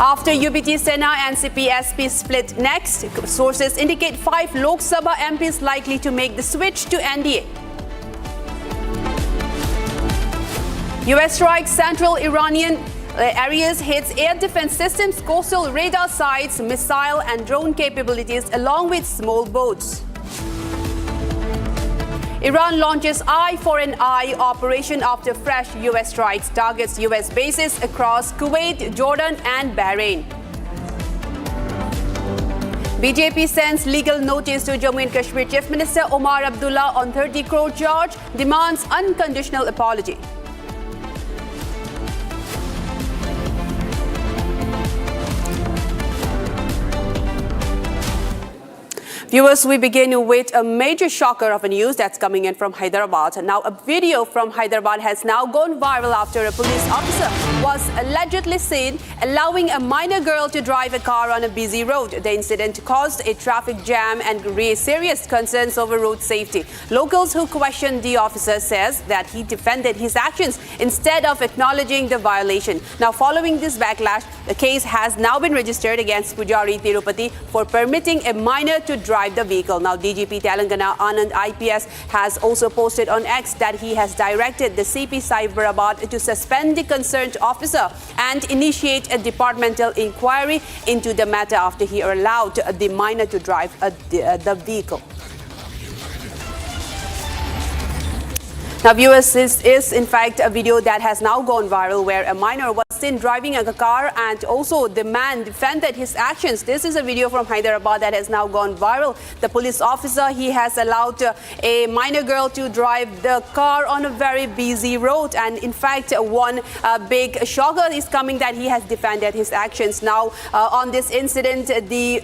After UBT Sena and CPSP split next, sources indicate 5 Lok Sabha MPs likely to make the switch to NDA. US strikes central Iranian areas, hits air defense systems, coastal radar sites, missile and drone capabilities, along with small boats. Iran launches Eye for an Eye operation after fresh US strikes, targets US bases across Kuwait, Jordan and Bahrain. BJP sends legal notice to Jammu and Kashmir Chief Minister Omar Abdullah on 30 crore charge, demands unconditional apology. Viewers, we begin with a major shocker of a news that's coming in from Hyderabad. Now, a video from Hyderabad has now gone viral after a police officer was allegedly seen allowing a minor girl to drive a car on a busy road. The incident caused a traffic jam and raised serious concerns over road safety. Locals who questioned the officer says that he defended his actions instead of acknowledging the violation. Now, following this backlash, the case has now been registered against Pujari Tirupati for permitting a minor to drive the vehicle. Now, DGP Telangana Anand IPS has also posted on X that he has directed the CP Cyberabad to suspend the concerned officer and initiate a departmental inquiry into the matter after he allowed the minor to drive the vehicle. Now, viewers, this is in fact a video that has now gone viral where a minor was seen driving a car and also the man defended his actions. This is a video from Hyderabad that has now gone viral. The police officer, he has allowed a minor girl to drive the car on a very busy road, and in fact one big shocker is coming that he has defended his actions. Now on this incident, the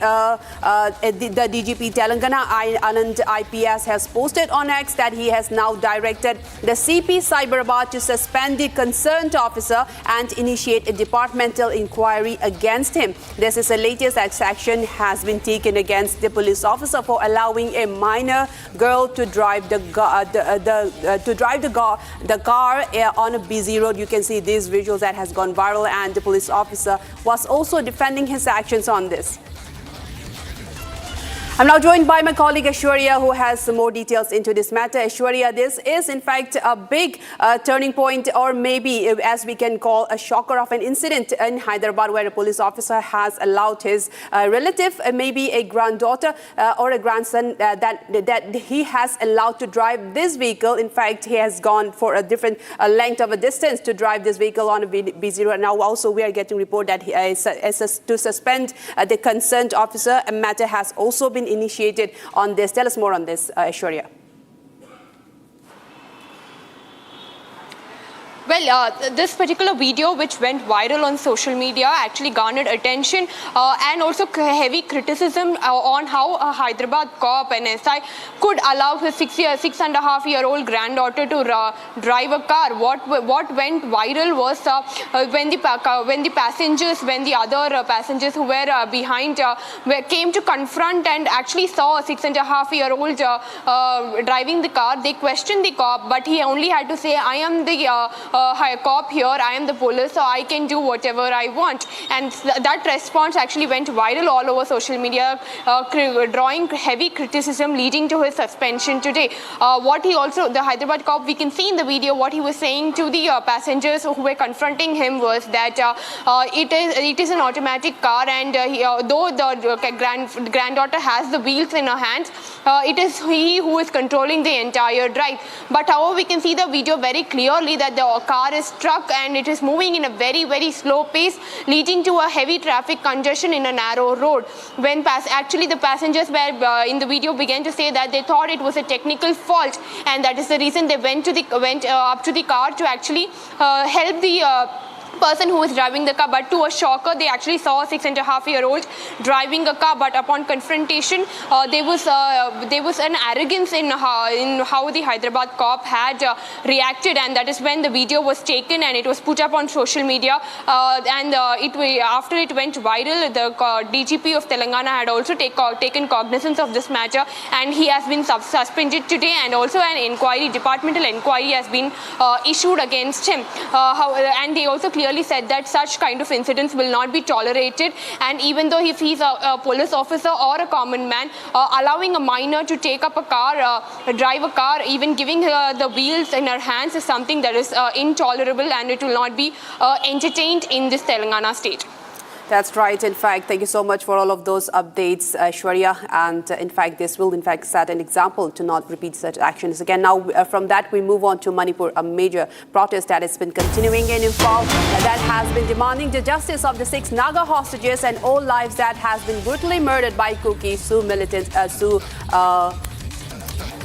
DGP Telangana Anand IPS has posted on X that he has now directed the CP Cyberabad to suspend the concerned officer and initiate a departmental inquiry against him. This is the latest action has been taken against the police officer for allowing a minor girl to drive the car on a busy road. You can see these visuals that has gone viral, and the police officer was also defending his actions on this. I'm now joined by my colleague Aishwarya, who has some more details into this matter. Aishwarya, this is in fact a big turning point, or maybe as we can call a shocker of an incident in Hyderabad where a police officer has allowed his relative, maybe a granddaughter or a grandson, that he has allowed to drive this vehicle. In fact, he has gone for a different length of a distance to drive this vehicle on a busy road. Now also we are getting report that to suspend the concerned officer, a matter has also been initiated on this. Tell us more on this, Aishwarya. Well, this particular video which went viral on social media actually garnered attention and also heavy criticism on how a Hyderabad cop, an SI, could allow his 6.5-year-old granddaughter to drive a car. What went viral was when the other passengers who were behind came to confront and actually saw a 6.5-year-old driving the car. They questioned the cop, but he only had to say, I am the cop here, I am the police, so I can do whatever I want. And that response actually went viral all over social media, drawing heavy criticism, leading to his suspension today. The Hyderabad cop, we can see in the video what he was saying to the passengers who were confronting him was that it is an automatic car, and though the granddaughter has the wheels in her hands, it is he who is controlling the entire drive. But however, we can see the video very clearly that the car is struck and it is moving in a very, very slow pace, leading to a heavy traffic congestion in a narrow road. When actually the passengers were in the video began to say that they thought it was a technical fault, and that is the reason they went up to the car to actually help the person who was driving the car. But to a shocker, they actually saw a 6.5-year-old driving a car. But upon confrontation, there was an arrogance in how the Hyderabad cop had reacted, and that is when the video was taken and it was put up on social media. After it went viral, the DGP of Telangana had also taken cognizance of this matter, and he has been suspended today, and also an departmental inquiry has been issued against him. And they also clearly said that such kind of incidents will not be tolerated, and even though if he's a police officer or a common man, allowing a minor to take up a car, drive a car, even giving her the wheels in her hands is something that is intolerable, and it will not be entertained in this Telangana state. That's right. In fact, thank you so much for all of those updates, Aishwarya. And in fact, this will in fact set an example to not repeat such actions again. Now, from that, we move on to Manipur, a major protest that has been continuing in Imphal that has been demanding the justice of the 6 Naga hostages and all lives that has been brutally murdered by Kuki Sioux militants,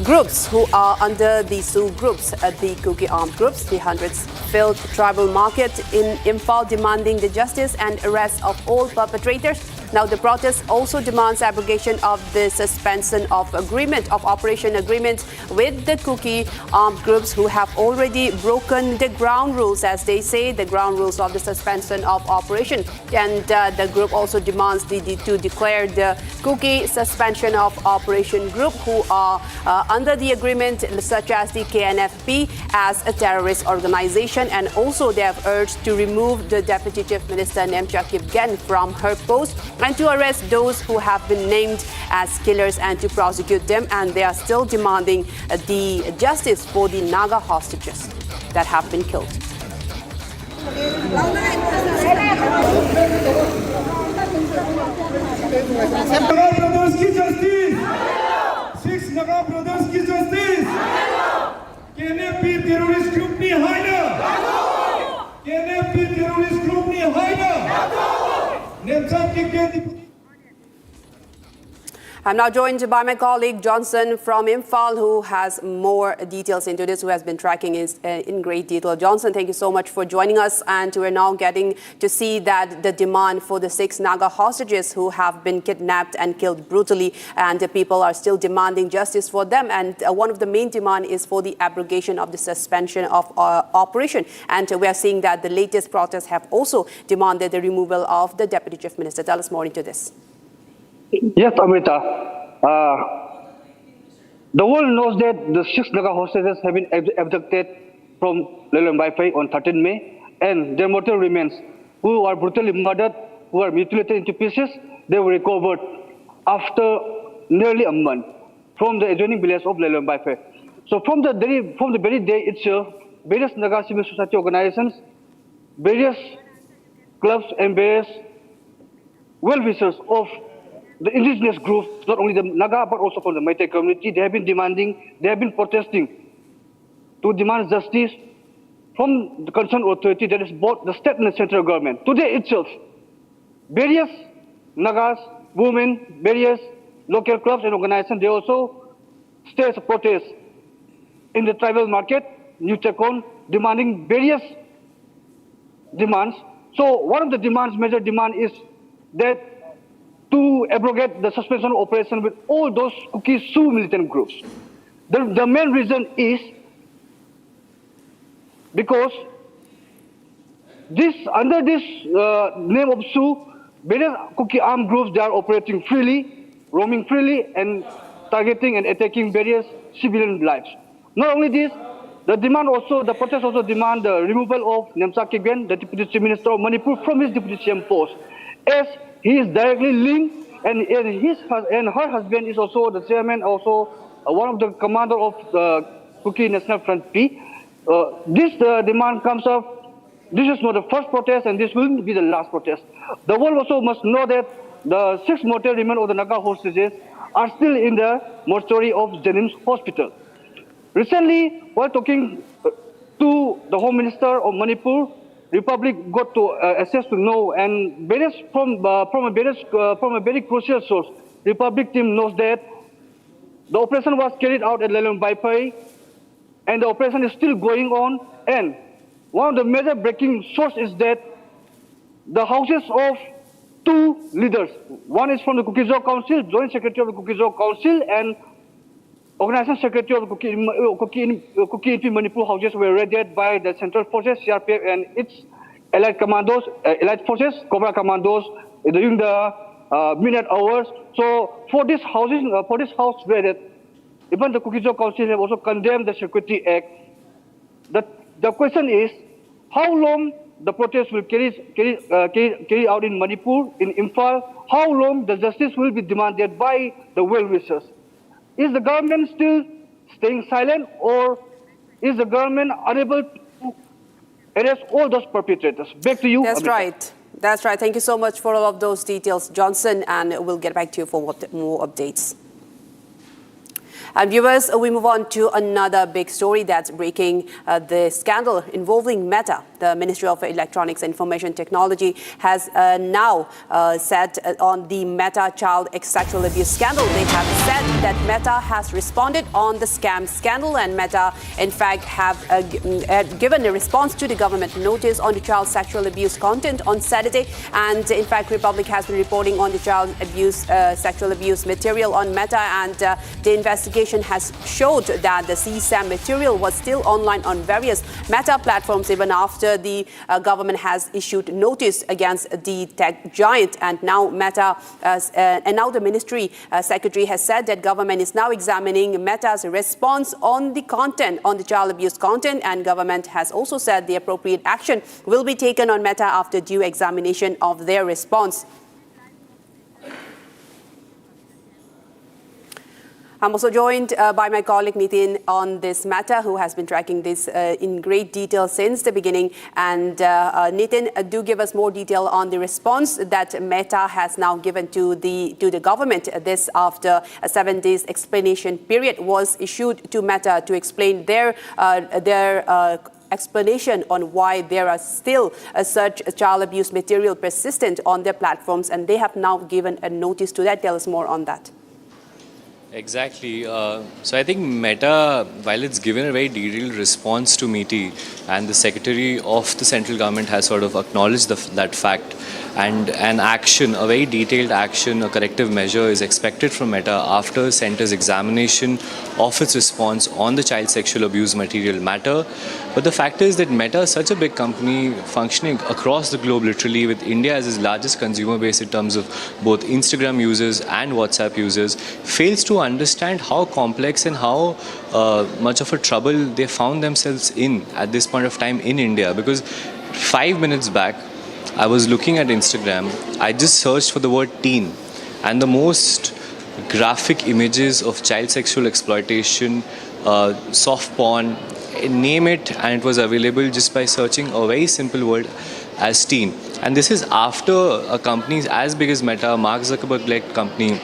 groups who are under the Sioux groups, the Kuki armed groups. The hundreds filled tribal market in Imphal demanding the justice and arrest of all perpetrators. Now, the protest also demands abrogation of the suspension of operation agreement with the Kuki armed groups who have already broken the ground rules, as they say, the ground rules of the suspension of operation. And the group also demands to declare the Kuki suspension of operation group who are under the agreement, such as the KNFP, as a terrorist organization. And also they have urged to remove the Deputy Chief Minister Nemcha Kipgen from her post and to arrest those who have been named as killers and to prosecute them. And they are still demanding the justice for the Naga hostages that have been killed. Six Naga brothers की justice. KNFP I'm now joined by my colleague Johnson from Imphal, who has more details into this, who has been tracking it in great detail. Johnson, thank you so much for joining us. And we're now getting to see that the demand for the 6 Naga hostages who have been kidnapped and killed brutally, and the people are still demanding justice for them. And one of the main demand is for the abrogation of the suspension of operation. And we are seeing that the latest protests have also demanded the removal of the Deputy Chief Minister. Tell us more into this. Yes, Amrita. The world knows that the 6 Naga hostages have been abducted from Lelong-Baifei on 13 May, and their mortal remains, who are brutally murdered, who are mutilated into pieces, they were recovered after nearly a month from the adjoining village of Lelong-Baifei. So from the very day itself, various Naga civil society organizations, various clubs, and various well-wishers of the indigenous groups, not only the Naga but also from the Meitei community, they have been demanding, they have been protesting to demand justice from the concerned authority, that is both the state and the central government. Today itself, various Nagas, women, various local clubs and organizations, they also staged a protest in the tribal market, New Chakon, demanding various demands. So one of the demands, major demand, is that to abrogate the suspension of operation with all those Kuki Sioux militant groups. The main reason is because under this name of Sioux, various Kuki armed groups, they are operating freely, roaming freely, and targeting and attacking various civilian lives. Not only this, the protest also demand the removal of Nemsa Kigben, the Deputy Chief Minister of Manipur, from his Deputy CM post, as he is directly linked, and her husband is also the chairman, also one of the commander of the Kuki National Front P. This demand comes up. This is not the first protest, and this will be the last protest. The world also must know that the 6 mortal remains of the Naga hostages are still in the mortuary of Jennings Hospital. Recently, while talking to the Home Minister of Manipur, Republic got to access to know, and from a very crucial source, Republic team knows that the operation was carried out at Lelong-Baifei, and the operation is still going on. And one of the major breaking sources is that the houses of 2 leaders, one is from the Kuki-Zo Council, Joint Secretary of the Kuki-Zo Council, and Organization Secretary of the Kuki Manipur houses, were raided by the Central Forces, CRPF, and its allied commandos, allied forces, Cobra commandos, during the midnight hours. So for this house raided, even the Kuki-Zo Council have also condemned the Security Act. The question is, how long the protest will carry out in Manipur, in Imphal? How long the justice will be demanded by the well-wishers? Is the government still staying silent, or is the government unable to arrest all those perpetrators? Back to you. That's Amrita. right. That's right. Thank you so much for all of those details, Johnson, and we'll get back to you for more updates. And viewers, we move on to another big story that's breaking, the scandal involving Meta. The Ministry of Electronics and Information Technology has now said on the Meta child sexual abuse scandal. They have said that Meta has responded on the scam scandal, and Meta, in fact, have given a response to the government notice on the child sexual abuse content on Saturday. And in fact, Republic has been reporting on the child abuse, sexual abuse material on Meta, and the investigation has showed that the CSAM material was still online on various Meta platforms even after the government has issued notice against the tech giant. And now Meta, and now the ministry secretary has said that government is now examining Meta's response on the content, on the child abuse content, and government has also said the appropriate action will be taken on Meta after due examination of their response. I'm also joined by my colleague Nitin on this matter, who has been tracking this in great detail since the beginning. And Nitin, do give us more detail on the response that Meta has now given to the government. This after a 7 days explanation period was issued to Meta to explain their explanation on why there are still such child abuse material persistent on their platforms, and they have now given a notice to that. Tell us more on that. Exactly. So I think Meta, while it's given a very detailed response to MeToo, and the Secretary of the central government has sort of acknowledged that fact, and an action, a very detailed action, a corrective measure is expected from Meta after Centre's examination of its response on the child sexual abuse material matter. But the fact is that Meta is such a big company functioning across the globe, literally, with India as its largest consumer base in terms of both Instagram users and WhatsApp users, fails to understand how complex and how much of a trouble they found themselves in at this point of time in India. Because 5 minutes back, I was looking at Instagram, I just searched for the word teen, and the most graphic images of child sexual exploitation, soft porn, name it, and it was available just by searching a very simple word as teen. And this is after a company as big as Meta, Mark Zuckerberg-led company,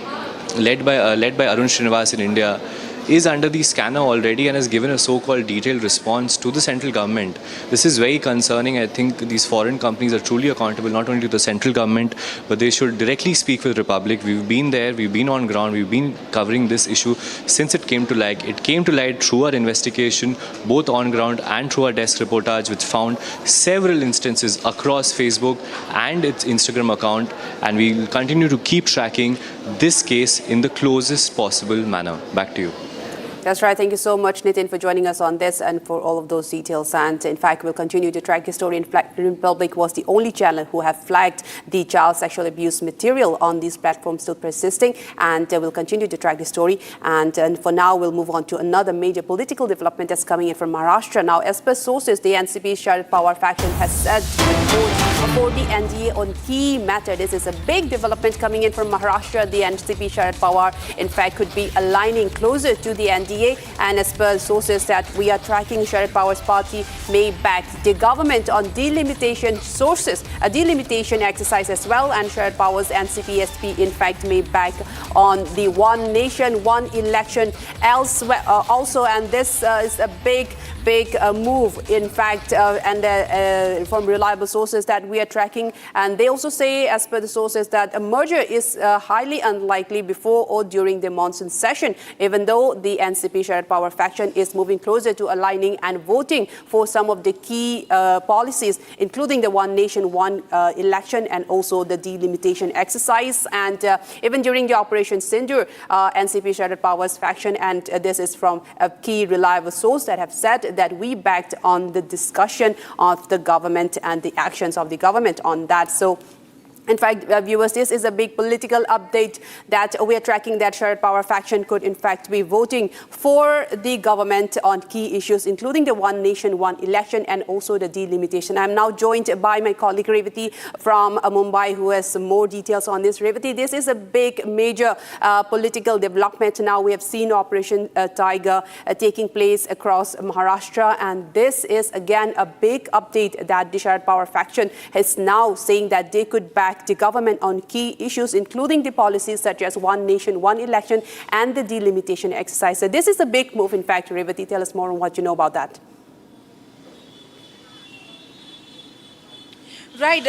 led by Arun Srinivas in India, is under the scanner already and has given a so-called detailed response to the central government. This is very concerning. I think these foreign companies are truly accountable not only to the central government, but they should directly speak with the Republic. We've been there, we've been on ground, we've been covering this issue since it came to light. It came to light through our investigation, both on ground and through our desk reportage, which found several instances across Facebook and its Instagram account, and we will continue to keep tracking this case in the closest possible manner. Back to you. That's right. Thank you so much, Nitin, for joining us on this and for all of those details. And in fact, we'll continue to track the story. In fact, Republic was the only channel who have flagged the child sexual abuse material on these platforms still persisting. And we'll continue to track the story. And for now, we'll move on to another major political development that's coming in from Maharashtra. Now, as per sources, the NCP Sharad Pawar faction has said for the NDA on key matter. This is a big development coming in from Maharashtra. The NCP Sharad Pawar, in fact, could be aligning closer to the NDA. And as per sources that we are tracking, Sharad Pawar's party may back the government on delimitation sources, a delimitation exercise as well. And Sharad Pawar's NCP-SP, in fact, may back on the one nation, one election elsewhere also. And this is a big move, in fact, and from reliable sources that we are tracking. And they also say, as per the sources, that a merger is highly unlikely before or during the monsoon session, even though the NCP Sharad Pawar faction is moving closer to aligning and voting for some of the key policies, including the one nation, one election, and also the delimitation exercise. And even during the Operation Sindur, NCP Sharad Pawar's faction, and this is from a key reliable source that have said that we backed on the discussion of the government and the actions of the government on that. So, in fact, viewers, this is a big political update that we are tracking, that Sharad Pawar faction could in fact be voting for the government on key issues, including the one nation, one election, and also the delimitation. I'm now joined by my colleague Revati from Mumbai, who has some more details on this. Revati, this is a big, major political development. Now we have seen Operation Tiger taking place across Maharashtra, and this is again a big update that the Sharad Pawar faction is now saying that they could back the government on key issues, including the policies such as one nation, one election, and the delimitation exercise. So this is a big move, in fact. Revati, tell us more on what you know about that. Right.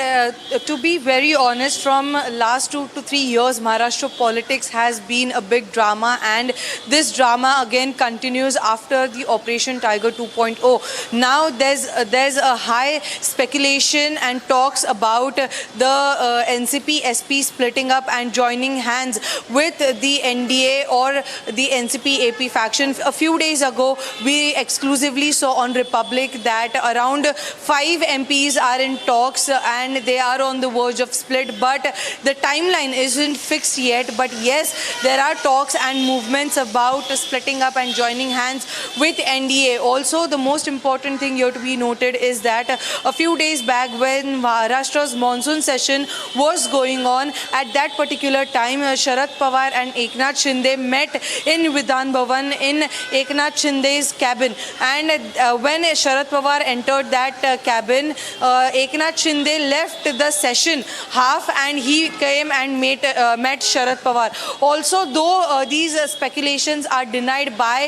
To be very honest, from last 2 to 3 years, Maharashtra politics has been a big drama, and this drama again continues after the Operation Tiger 2.0. Now there's a high speculation and talks about the NCP-SP splitting up and joining hands with the NDA or the NCP-AP faction. A few days ago, we exclusively saw on Republic that around 5 MPs are in talks and they are on the verge of split, but the timeline isn't fixed yet. But yes, there are talks and movements about splitting up and joining hands with NDA. Also, the most important thing here to be noted is that a few days back, when Maharashtra's monsoon session was going on, at that particular time, Sharad Pawar and Eknath Shinde met in Vidhan Bhavan in Eknath Shinde's cabin. And when Sharad Pawar entered that cabin, Eknath Shinde they left the session half and he came and met Sharad Pawar. Also, though these speculations are denied by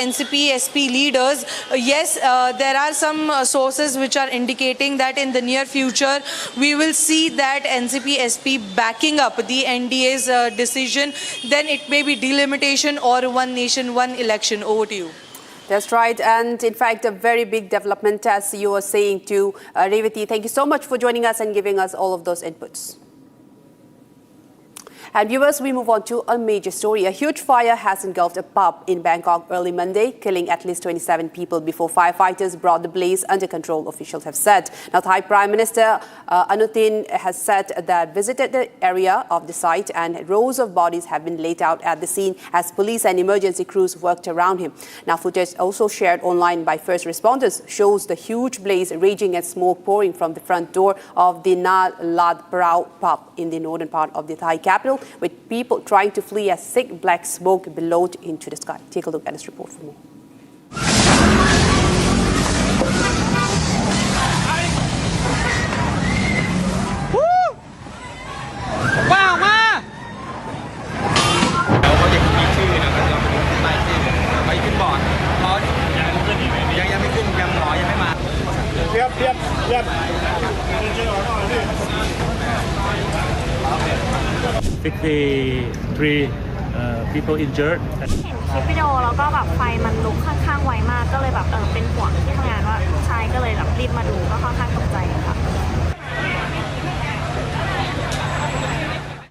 NCP SP leaders, yes, there are some sources which are indicating that in the near future we will see that NCP SP backing up the NDA's decision. Then it may be delimitation or one nation, one election. Over to you. That's right. And in fact, a very big development, as you were saying to Revati. Thank you so much for joining us and giving us all of those inputs. And viewers, we move on to a major story. A huge fire has engulfed a pub in Bangkok early Monday, killing at least 27 people before firefighters brought the blaze under control, officials have said. Now, Thai Prime Minister Anutin has said that visited the area of the site and rows of bodies have been laid out at the scene as police and emergency crews worked around him. Now, footage also shared online by first responders shows the huge blaze raging and smoke pouring from the front door of the Na Lad Prao pub in the northern part of the Thai capital, with people trying to flee as thick black smoke billowed into the sky. Take a look at this report for more. People injured. เห็นคลิปวิดีโอแล้วก็แบบไฟมันลุกค่อนข้างไวมากก็เลยแบบเป็นห่วงที่ทำงานว่าใช่ก็เลยแบบรีบมาดูก็ค่อนข้างตกใจค่ะ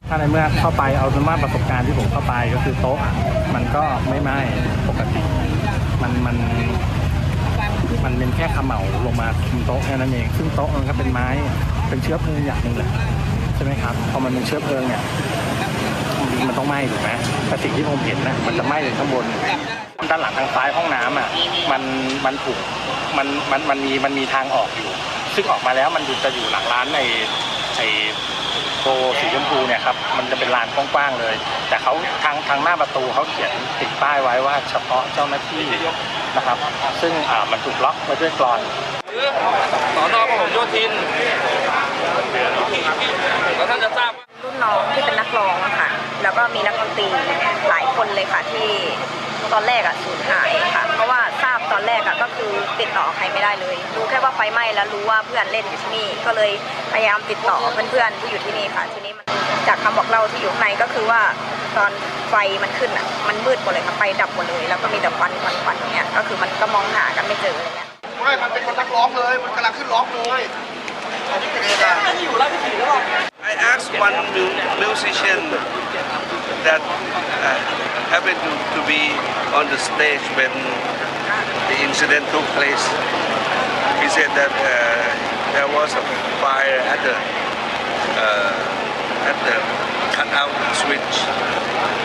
ถ้าในเมื่อเข้าไปเอาเป็นว่าประสบการณ์ที่ผมเข้าไปก็คือโต๊ะมันก็ไม่ไหม้ปกติมันเป็นแค่เขม่าลงมาบนโต๊ะแค่นั้นเองซึ่งโต๊ะมันก็เป็นไม้เป็นเชื้อเพลิงอย่างหนึ่งแหละใช่ไหมครับพอมันเป็นเชื้อเพลิงเนี่ยมันต้องไหม้ถูกไหมแต่สิ่งที่ผมเห็นนะมันจะไหม้เลยข้างบนด้านหลังทางซ้ายห้องน้ำอ่ะมันถูกมันมีทางออกอยู่ซึ่งออกมาแล้วมันจะอยู่หลังร้านในโตสีชมพูเนี่ยครับมันจะเป็นลานกว้างๆเลยแต่เขาทางหน้าประตูเขาเขียนติดป้ายไว้ว่าเฉพาะเจ้าหน้าที่นะครับซึ่งมันถูกล็อกไว้ด้วยกลอนสน.พหลโยธินแล้วท่านจะทราบรุ่นน้องที่เป็นนักร้องอะค่ะแล้วก็มีนักดนตรีหลายคนเลยค่ะที่ตอนแรกสูญหายค่ะเพราะว่าทราบตอนแรกก็คือติดต่อใครไม่ได้เลยรู้แค่ว่าไฟไหม้แล้วรู้ว่าเพื่อนเล่นอยู่ที่นี่ก็เลยพยายามติดต่อเพื่อนๆที่อยู่ที่นี่ค่ะทีนี้มันจากคำบอกเล่าที่อยู่ในก็คือว่าตอนไฟมันขึ้นมันมืดหมดเลยค่ะไฟดับหมดเลยแล้วก็มีแต่ควันอย่างเงี้ยก็คือมันก็มองหากันไม่เจออะไรเงี้ยไม่มันเป็นคนนักร้องเลยมันกำลังขึ้นร้องเลยI asked one musician that happened to be on the stage when the incident took place. He said that there was a fire at the cutout switch,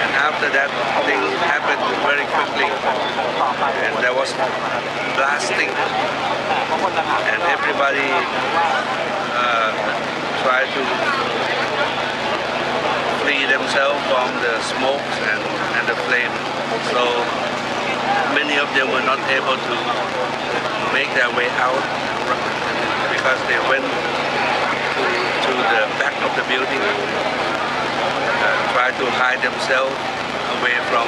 and after that things happened very quickly, and there was blasting, and everybody tried to flee themselves from the smokes and the flame. So many of them were not able to make their way out because they went to the back of the building, tried to hide themselves away from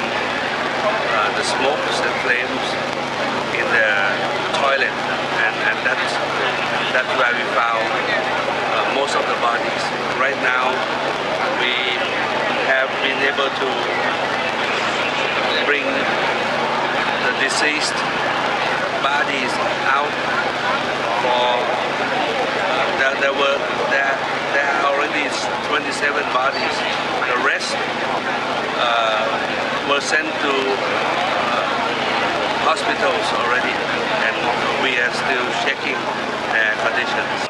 the smokes and flames in the toilet, and that's where we found most of the bodies. Right now, we have been able to bring the deceased bodies out. There are already 27 bodies. The rest were sent to hospitals already, and we are still checking their conditions.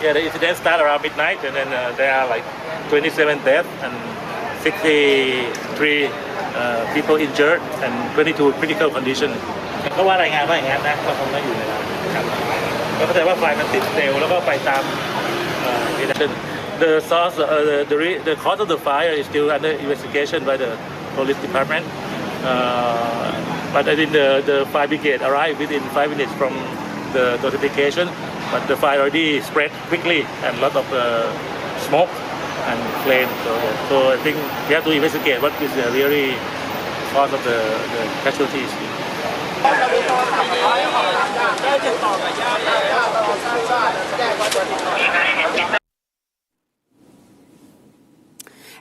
Yeah, the incident started around midnight, and then there are like 27 deaths and 63 people injured and 22 critical condition. ก็ว่ารายงานว่าอย่างนั้นนะก็คงต้องอยู่ในนั้นครับก็เข้าใจว่าไฟมันติดเร็วแล้วก็ไปตามdirection The source, the cause of the fire is still under investigation by the police department. But I think the fire brigade arrived within 5 minutes from the notification. But the fire already spread quickly and a lot of smoke and flame. So I think we have to investigate what is the really cause of the casualties.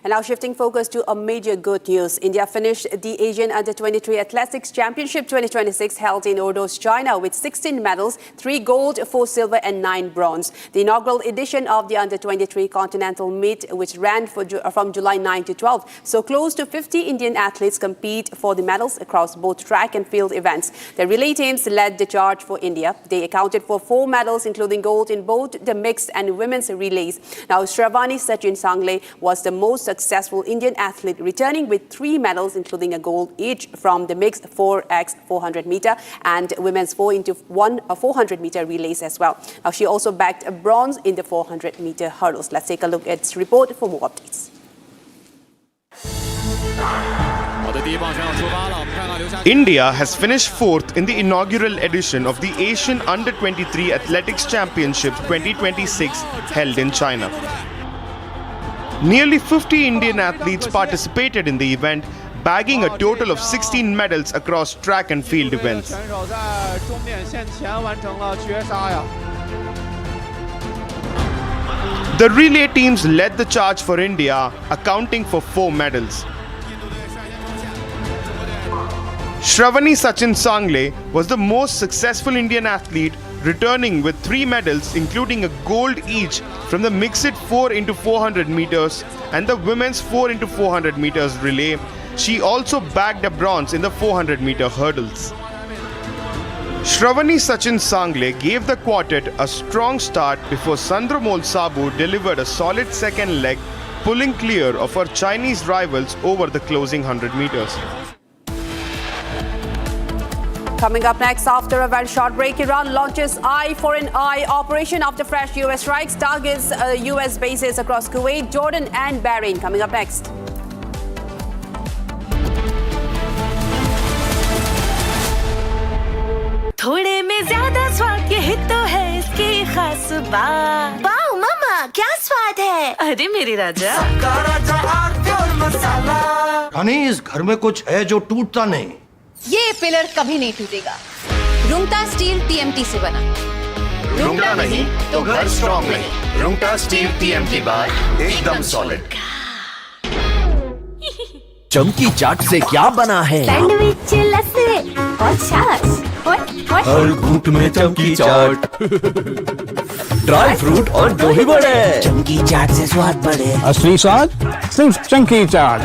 And now shifting focus to a major good news. India finished the Asian Under-23 Athletics Championship 2026 held in Ordos, China with 16 medals, 3 gold, 4 silver and 9 bronze. The inaugural edition of the Under-23 Continental Meet, which ran from July 9 to 12, so close to 50 Indian athletes compete for the medals across both track and field events. The relay teams led the charge for India. They accounted for 4 medals, including gold in both the mixed and women's relays. Now, Shravani Sachin Sangle was the most successful Indian athlete, returning with 3 medals, including a gold each from the mixed 4x 400 meter and women's 4x1 400 meter relays as well. Now, she also bagged a bronze in the 400 meter hurdles. Let's take a look at this report for more updates. India has finished 4th in the inaugural edition of the Asian Under-23 Athletics Championship 2026 held in China. Nearly 50 Indian athletes participated in the event, bagging a total of 16 medals across track and field events. The relay teams led the charge for India, accounting for 4 medals. Shravani Sachin Sangle was the most successful Indian athlete, returning with 3 medals, including a gold each from the mixed 4x400 meters and the women's 4x400 meters relay. She also bagged a bronze in the 400 meter hurdles. Shravani Sachin Sangle gave the quartet a strong start before Sandramol Sabu delivered a solid second leg, pulling clear of her Chinese rivals over the closing 100 meters. Coming up next, after a very short break, Iran launches Eye for an Eye operation after fresh U.S. strikes, targets U.S. bases across Kuwait, Jordan and Bahrain. Coming up next. थोड़े में ज्यादा स्वाद यही तो है इसकी खास बात। वाओ मामा, क्या स्वाद है? अरे मेरे राजा, राजा और मसाला। रानी, इस घर में कुछ है जो टूटता नहीं। ये पिलर कभी नहीं टूटेगा। रुंगटा स्टील टीएमटी से बना। रुंगटा नहीं तो घर स्ट्रॉन्ग नहीं। रुंगटा स्टील टीएमटी बार एकदम सॉलिड। चमकी चाट से क्या बना है? सैंडविच, लस्सी और छाछ। हर घूंट में चमकी चाट। ड्राई फ्रूट और दही बड़े। चमकी चाट से स्वाद बढ़े। असली स्वाद सिर्फ चमकी चाट।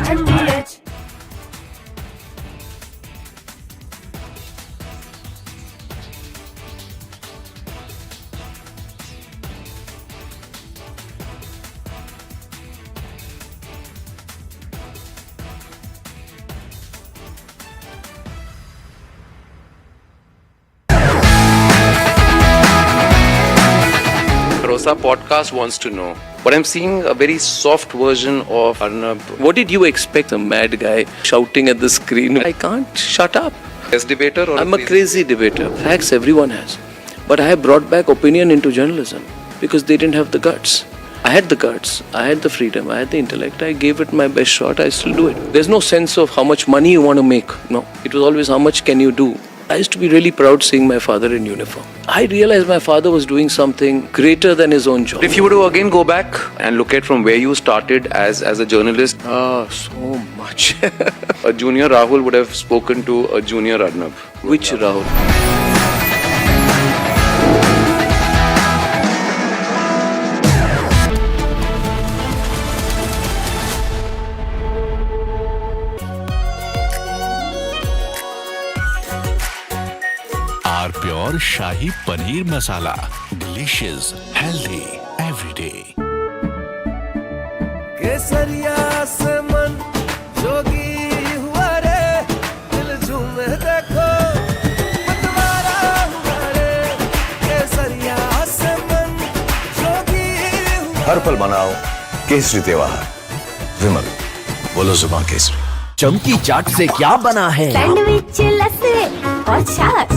Rosa podcast wants to know, but I'm seeing a very soft version of Arnab. What did you expect? A mad guy shouting at the screen. I can't shut up. As debater or I'm a crazy debater. Facts everyone has. But I have brought back opinion into journalism because they didn't have the guts. I had the guts, I had the freedom, I had the intellect. I gave it my best shot. I still do it. There's no sense of how much money you want to make. No, it was always how much can you do. I used to be really proud seeing my father in uniform. I realized my father was doing something greater than his own job. If you were to again go back and look at from where you started as a journalist, so much. A junior Rahul would have spoken to a junior Arnab. Which Rahul? Pure shahi paneer masala, delicious, healthy everyday. केसरिया से मन जोगी हुआ रे, दिल झूमे देखो मतवारा हुआ रे। केसरिया से मन जोगी हुआ। हर पल मनाओ केसरी त्योहार विमल बोलो जुबान केसरी। चमकी चाट से क्या बना है? सैंडविच लस्सी और छाछ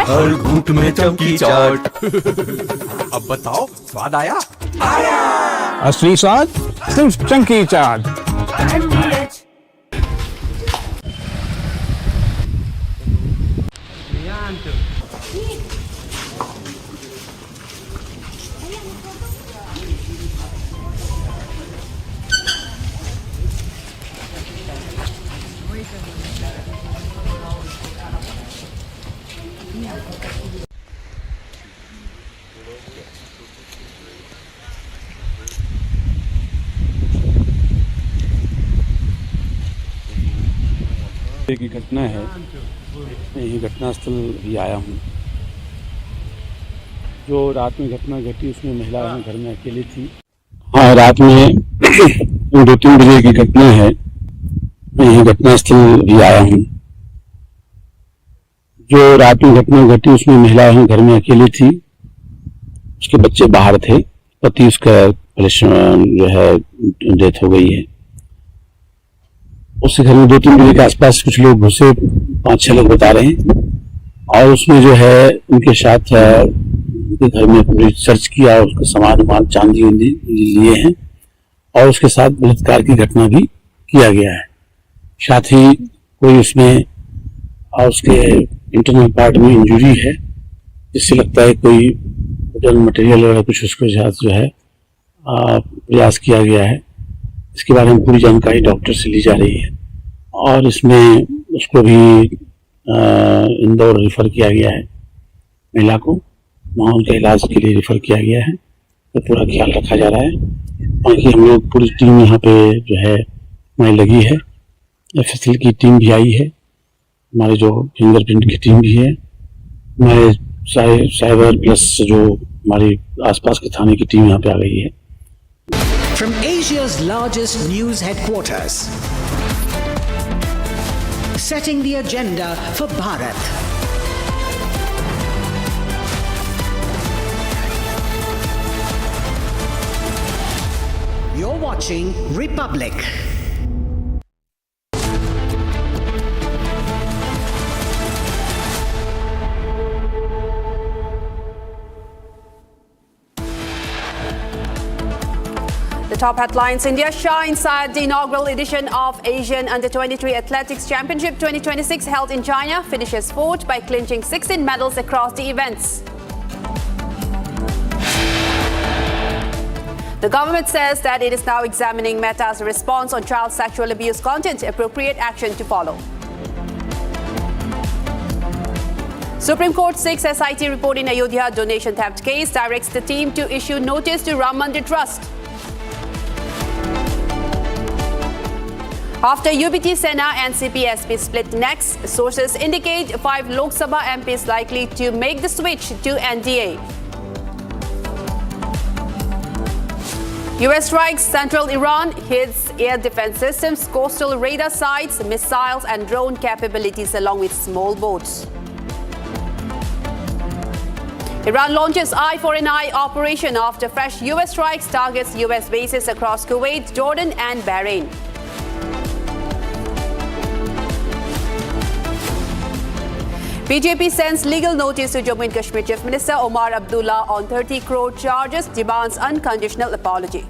हर घूंट में चमकी चाट। अब बताओ स्वाद आया? असली स्वाद सिर्फ चंकी चाट। की घटना है, मैं यही घटनास्थल भी आया हूँ। जो रात में घटना घटी उसमें महिला घर में अकेली थी। हाँ, रात में 2-3 बजे की घटना है, मैं यही घटनास्थल भी आया हूँ। जो रात में घटना घटी उसमें महिला घर में अकेली थी, उसके बच्चे बाहर थे, पति उसका जो है डेथ हो गई है। उसके घर में 2-3 बजे के आसपास कुछ लोग घुसे, 5-6 लोग बता रहे हैं, और उसमें जो है उनके साथ उनके घर में पूरी सर्च किया और उसका सामान चांदी लिए हैं, और उसके साथ बलात्कार की घटना भी किया गया है। साथ ही कोई उसमें उसके इंटरनल पार्ट में इंजरी है, जिससे लगता है कोई मटेरियल वगैरह कुछ उसके साथ जो है प्रयास किया गया है। इसके बारे में पूरी जानकारी डॉक्टर से ली जा रही है, और इसमें उसको भी इंदौर रेफर किया गया है, महिला को वहाँ उनके इलाज के लिए रेफर किया गया है, तो पूरा ख्याल रखा जा रहा है। बाकी हम लोग पूरी टीम यहाँ पे जो है हमारी लगी है, FSL की टीम भी आई है, हमारे जो फिंगरप्रिंट की टीम भी है, हमारे साइबर प्लस जो हमारी आसपास के थाने की टीम यहाँ पे आ गई है। From Asia's largest news headquarters, setting the agenda for Bharat. You're watching Republic. The top headlines: India shines at the inaugural edition of Asian Under-23 Athletics Championship 2026 held in China, finishes fourth by clinching 16 medals across the events. The government says that it is now examining Meta's response on child sexual abuse content, appropriate action to follow. Supreme Court 6 SIT report in Ayodhya donation theft case, directs the team to issue notice to Ram Mandir Trust. After UBT Sena and CPSP split next, sources indicate 5 Lok Sabha MPs likely to make the switch to NDA. US strikes central Iran, hits air defense systems, coastal radar sites, missiles and drone capabilities along with small boats. Iran launches Eye for an Eye operation after fresh US strikes targets US bases across Kuwait, Jordan and Bahrain. BJP sends legal notice to Jammu and Kashmir Chief Minister Omar Abdullah on 30 crore charges, demands unconditional apology.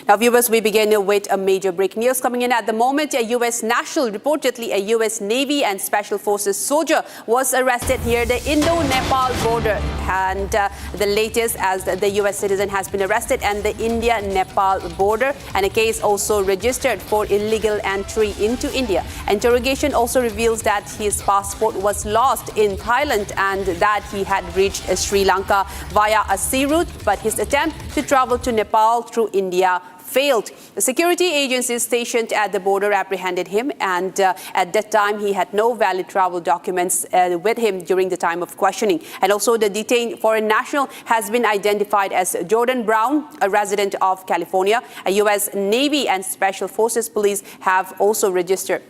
Now, viewers, we begin with a major breaking news coming in at the moment. A U.S. national, reportedly a U.S. Navy and Special Forces soldier, was arrested near the Indo-Nepal border. And the latest, as the U.S. citizen has been arrested and the India-Nepal border, and a case also registered for illegal entry into India. Interrogation also reveals that his passport was lost in Thailand and that he had reached Sri Lanka via a sea route, but his attempt to travel to Nepal through India failed. The security agencies stationed at the border apprehended him, and at that time he had no valid travel documents with him during the time of questioning. And also the detained foreign national has been identified as Jordan Brown, a resident of California. A U.S. Navy and Special Forces police have also registered.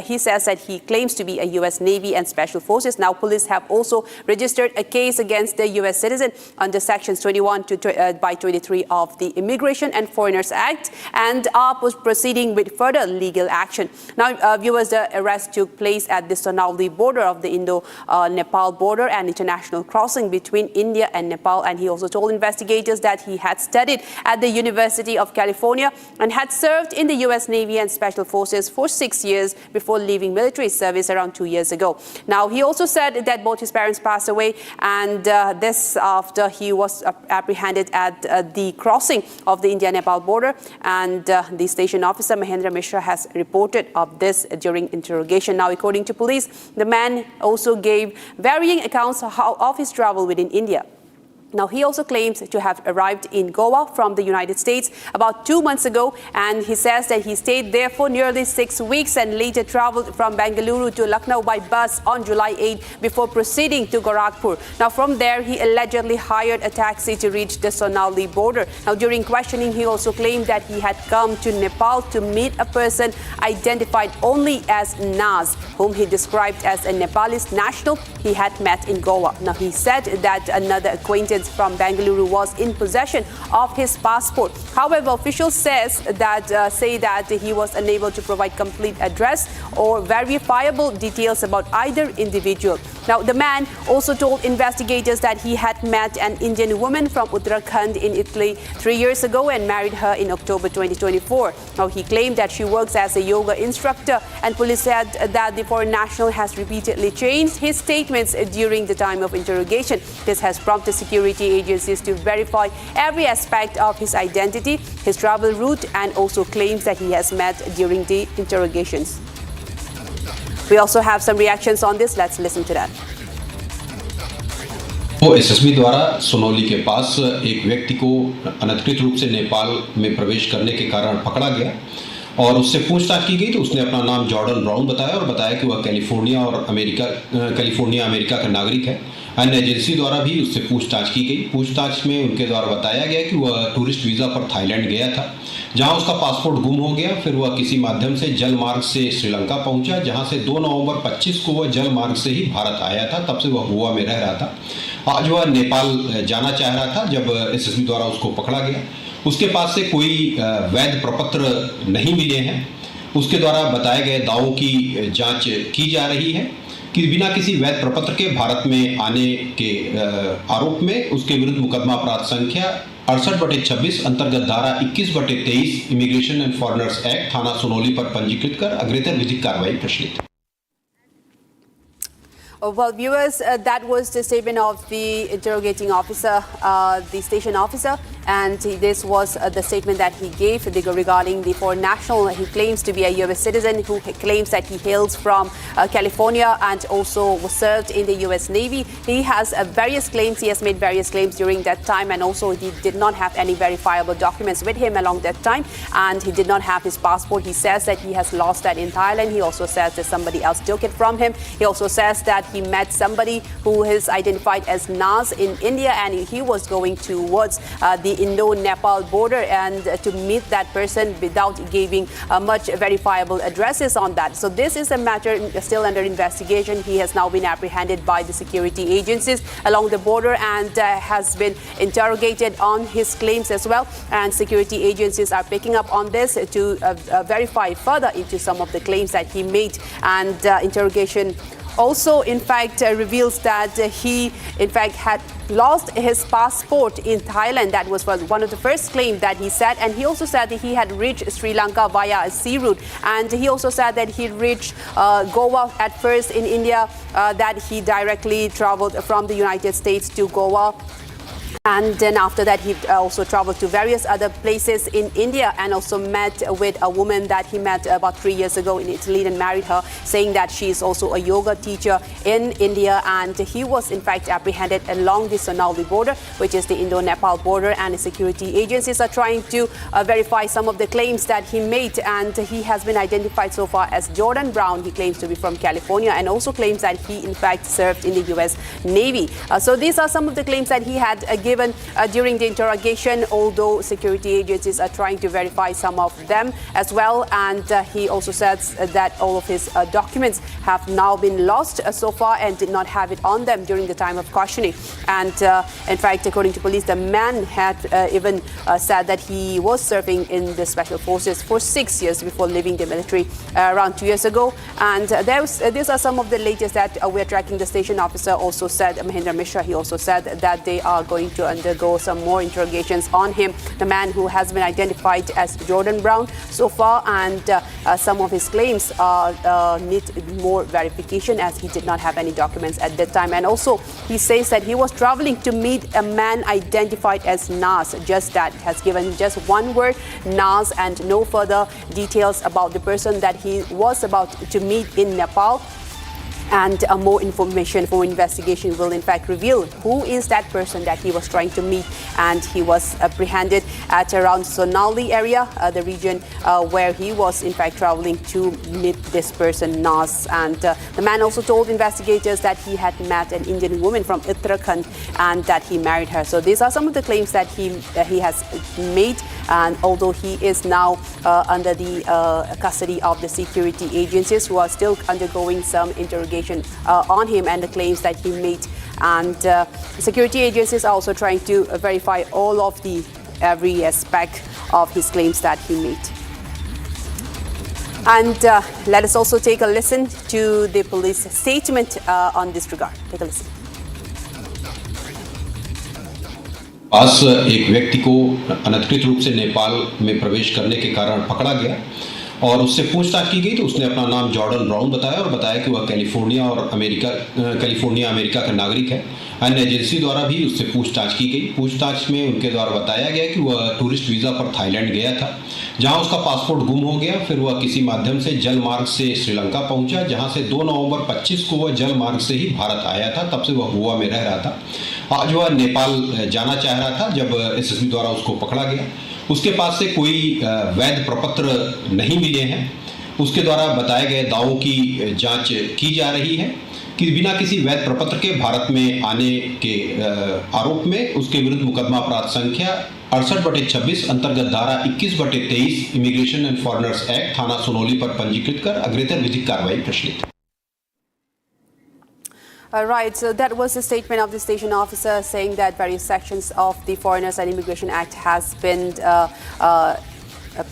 He says that he claims to be a U.S. Navy and Special Forces. Now police have also registered a case against the U.S. citizen under Sections 21 by 23 of the Immigration and Foreigners Act, and are proceeding with further legal action. Now, viewers, the arrest took place at the Sonauli border of the Indo-Nepal border and international crossing between India and Nepal. And he also told investigators that he had studied at the University of California and had served in the U.S. Navy and Special Forces for 6 years before leaving military service around 2 years ago. Now, he also said that both his parents passed away, and this after he was apprehended at the crossing of the India-Nepal border. And the station officer, Mahendra Mishra, has reported of this during interrogation. Now, according to police, the man also gave varying accounts of his travel within India. Now, he also claims to have arrived in Goa from the United States about 2 months ago, and he says that he stayed there for nearly 6 weeks and later traveled from Bengaluru to Lucknow by bus on July 8 before proceeding to Gorakhpur. Now, from there, he allegedly hired a taxi to reach the Sonauli border. Now, during questioning, he also claimed that he had come to Nepal to meet a person identified only as Naz, whom he described as a Nepalese national he had met in Goa. Now, he said that another acquaintance from Bengaluru was in possession of his passport. However, officials say that he was unable to provide complete address or verifiable details about either individual. Now, the man also told investigators that he had met an Indian woman from Uttarakhand in Italy 3 years ago and married her in October 2024. Now, he claimed that she works as a yoga instructor, and police said that the foreign national has repeatedly changed his statements during the time of interrogation. This has prompted security agencies to verify every aspect of his identity, his travel route, and also claims that he has met during the interrogations. We also have some reactions on this. Let's listen to that. SSB द्वारा सोनौली के पास एक व्यक्ति को अनधिकृत रूप से नेपाल में प्रवेश करने के कारण पकड़ा गया और उससे पूछताछ की गई तो उसने अपना नाम जॉर्डन ब्राउन बताया और बताया कि वह कैलिफोर्निया अमेरिका का नागरिक है। अन्य एजेंसी द्वारा भी उससे पूछताछ की गई। पूछताछ में उनके द्वारा बताया गया कि वह टूरिस्ट वीज़ा पर थाईलैंड गया था, जहां उसका पासपोर्ट गुम हो गया। फिर वह किसी माध्यम से जल मार्ग से श्रीलंका पहुंचा, जहां से 2 नवंबर 25 को वह जल मार्ग से ही भारत आया था। तब से वह गोवा में रह रहा था। आज वह नेपाल जाना चाह रहा था जब एसएसबी द्वारा उसको पकड़ा गया। उसके पास से कोई वैध प्रपत्र नहीं मिले हैं। उसके द्वारा बताए गए दावों की जांच की जा रही है कि बिना किसी वैध प्रपत्र के भारत में आने के आरोप में उसके विरुद्ध मुकदमा अपराध संख्या 68/26 अंतर्गत धारा 21/23 इमिग्रेशन एंड फॉरेनर्स एक्ट थाना सोनौली पर पंजीकृत कर अग्रेतर विधिक कार्रवाई प्रचलित है। Well, viewers, that was the statement of the interrogating officer, the station officer, and this was the statement that he gave regarding the foreign national. He claims to be a U.S. citizen who claims that he hails from California and also was served in the U.S. Navy. He has various claims. He has made various claims during that time, and also he did not have any verifiable documents with him along that time, and he did not have his passport. He says that he has lost that in Thailand. He also says that somebody else took it from him. He also says that he met somebody who is identified as Naz in India, and he was going towards the Indo-Nepal border and to meet that person without giving much verifiable addresses on that. So this is a matter still under investigation. He has now been apprehended by the security agencies along the border and has been interrogated on his claims as well. And security agencies are picking up on this to verify further into some of the claims that he made. And interrogation also, in fact, reveals that he, in fact, had lost his passport in Thailand. That was one of the first claims that he said. And he also said that he had reached Sri Lanka via a sea route. And he also said that he reached Goa at first in India, that he directly traveled from the United States to Goa. And then after that, he also traveled to various other places in India and also met with a woman that he met about 3 years ago in Italy and married her, saying that she is also a yoga teacher in India. And he was in fact apprehended along the Sonauli border, which is the Indo-Nepal border, and the security agencies are trying to verify some of the claims that he made. And he has been identified so far as Jordan Brown. He claims to be from California and also claims that he in fact served in the US Navy. So these are some of the claims that he had given during the interrogation, although security agencies are trying to verify some of them as well. And he also says that all of his documents have now been lost so far and did not have it on them during the time of questioning. And in fact, according to police, the man had even said that he was serving in the special forces for 6 years before leaving the military around 2 years ago. And these are some of the latest that we're tracking. The station officer also said, Mahindra Mishra, he also said that they are going to undergo some more interrogations on him, the man who has been identified as Jordan Brown so far. And some of his claims need more verification, as he did not have any documents at that time. And also he says that he was traveling to meet a man identified as Nas. Just that, has given just one word, Nas, and no further details about the person that he was about to meet in Nepal. And more information for investigation will in fact reveal who is that person that he was trying to meet. And he was apprehended at around Sonauli area, the region where he was in fact traveling to meet this person, Nas. And the man also told investigators that he had met an Indian woman from Uttarakhand and that he married her. So these are some of the claims that he has made. And although he is now under the custody of the security agencies, who are still undergoing some interrogation on him and the claims that he made. And security agencies are also trying to verify all of every aspect of his claims that he made. And let us also take a listen to the police statement on this regard. Take a listen. पास एक व्यक्ति को अनधिकृत रूप से नेपाल में प्रवेश करने के कारण पकड़ा गया और उससे पूछताछ की गई तो उसने अपना नाम जॉर्डन ब्राउन बताया और बताया कि वह कैलिफोर्निया अमेरिका का नागरिक है। अन्य एजेंसी द्वारा भी उससे पूछताछ की गई। पूछताछ में उनके द्वारा बताया गया कि वह टूरिस्ट वीज़ा पर थाईलैंड गया था, जहां उसका पासपोर्ट गुम हो गया। फिर वह किसी माध्यम से जल मार्ग से श्रीलंका पहुंचा, जहां से 2 नवंबर 25 को वह जल मार्ग से ही भारत आया था। तब से वह गोवा में रह रहा था। आज वह नेपाल जाना चाह रहा था जब एसएसबी द्वारा उसको पकड़ा गया। उसके पास से कोई वैध प्रपत्र नहीं मिले हैं। उसके द्वारा बताए गए दावों की जांच की जा रही है कि बिना किसी वैध प्रपत्र के भारत में आने के आरोप में उसके विरुद्ध मुकदमा अपराध संख्या 68/26 अंतर्गत धारा 21/23 इमिग्रेशन एंड फॉरेनर्स एक्ट थाना सोनौली पर पंजीकृत कर अग्रेतर विधिक कार्रवाई प्रचलित। Right, so that was the statement of the station officer saying that various sections of the Foreigners and Immigration Act has been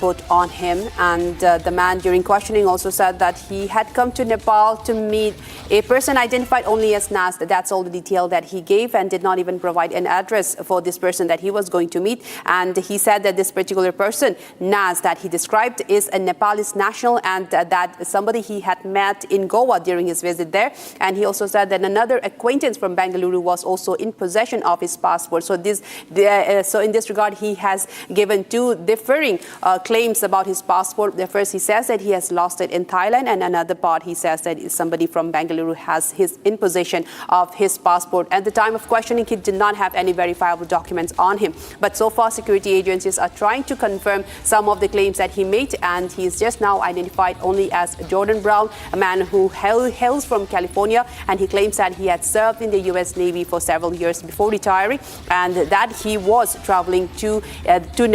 put on him. And the man during questioning also said that he had come to Nepal to meet a person identified only as Nas. That's all the detail that he gave, and did not even provide an address for this person that he was going to meet. And he said that this particular person, Nas, that he described is a Nepalese national, and that somebody he had met in Goa during his visit there. And he also said that another acquaintance from Bengaluru was also in possession of his passport. So in this regard, he has given two differing claims about his passport. The first, he says that he has lost it in Thailand, and another part, he says that somebody from Bengaluru has his in possession of his passport. At the time of questioning, he did not have any verifiable documents on him. But so far, security agencies are trying to confirm some of the claims that he made, and he is just now identified only as Jordan Brown, a man who hails from California, and he claims that he had served in the US Navy for several years before retiring, and that he was traveling to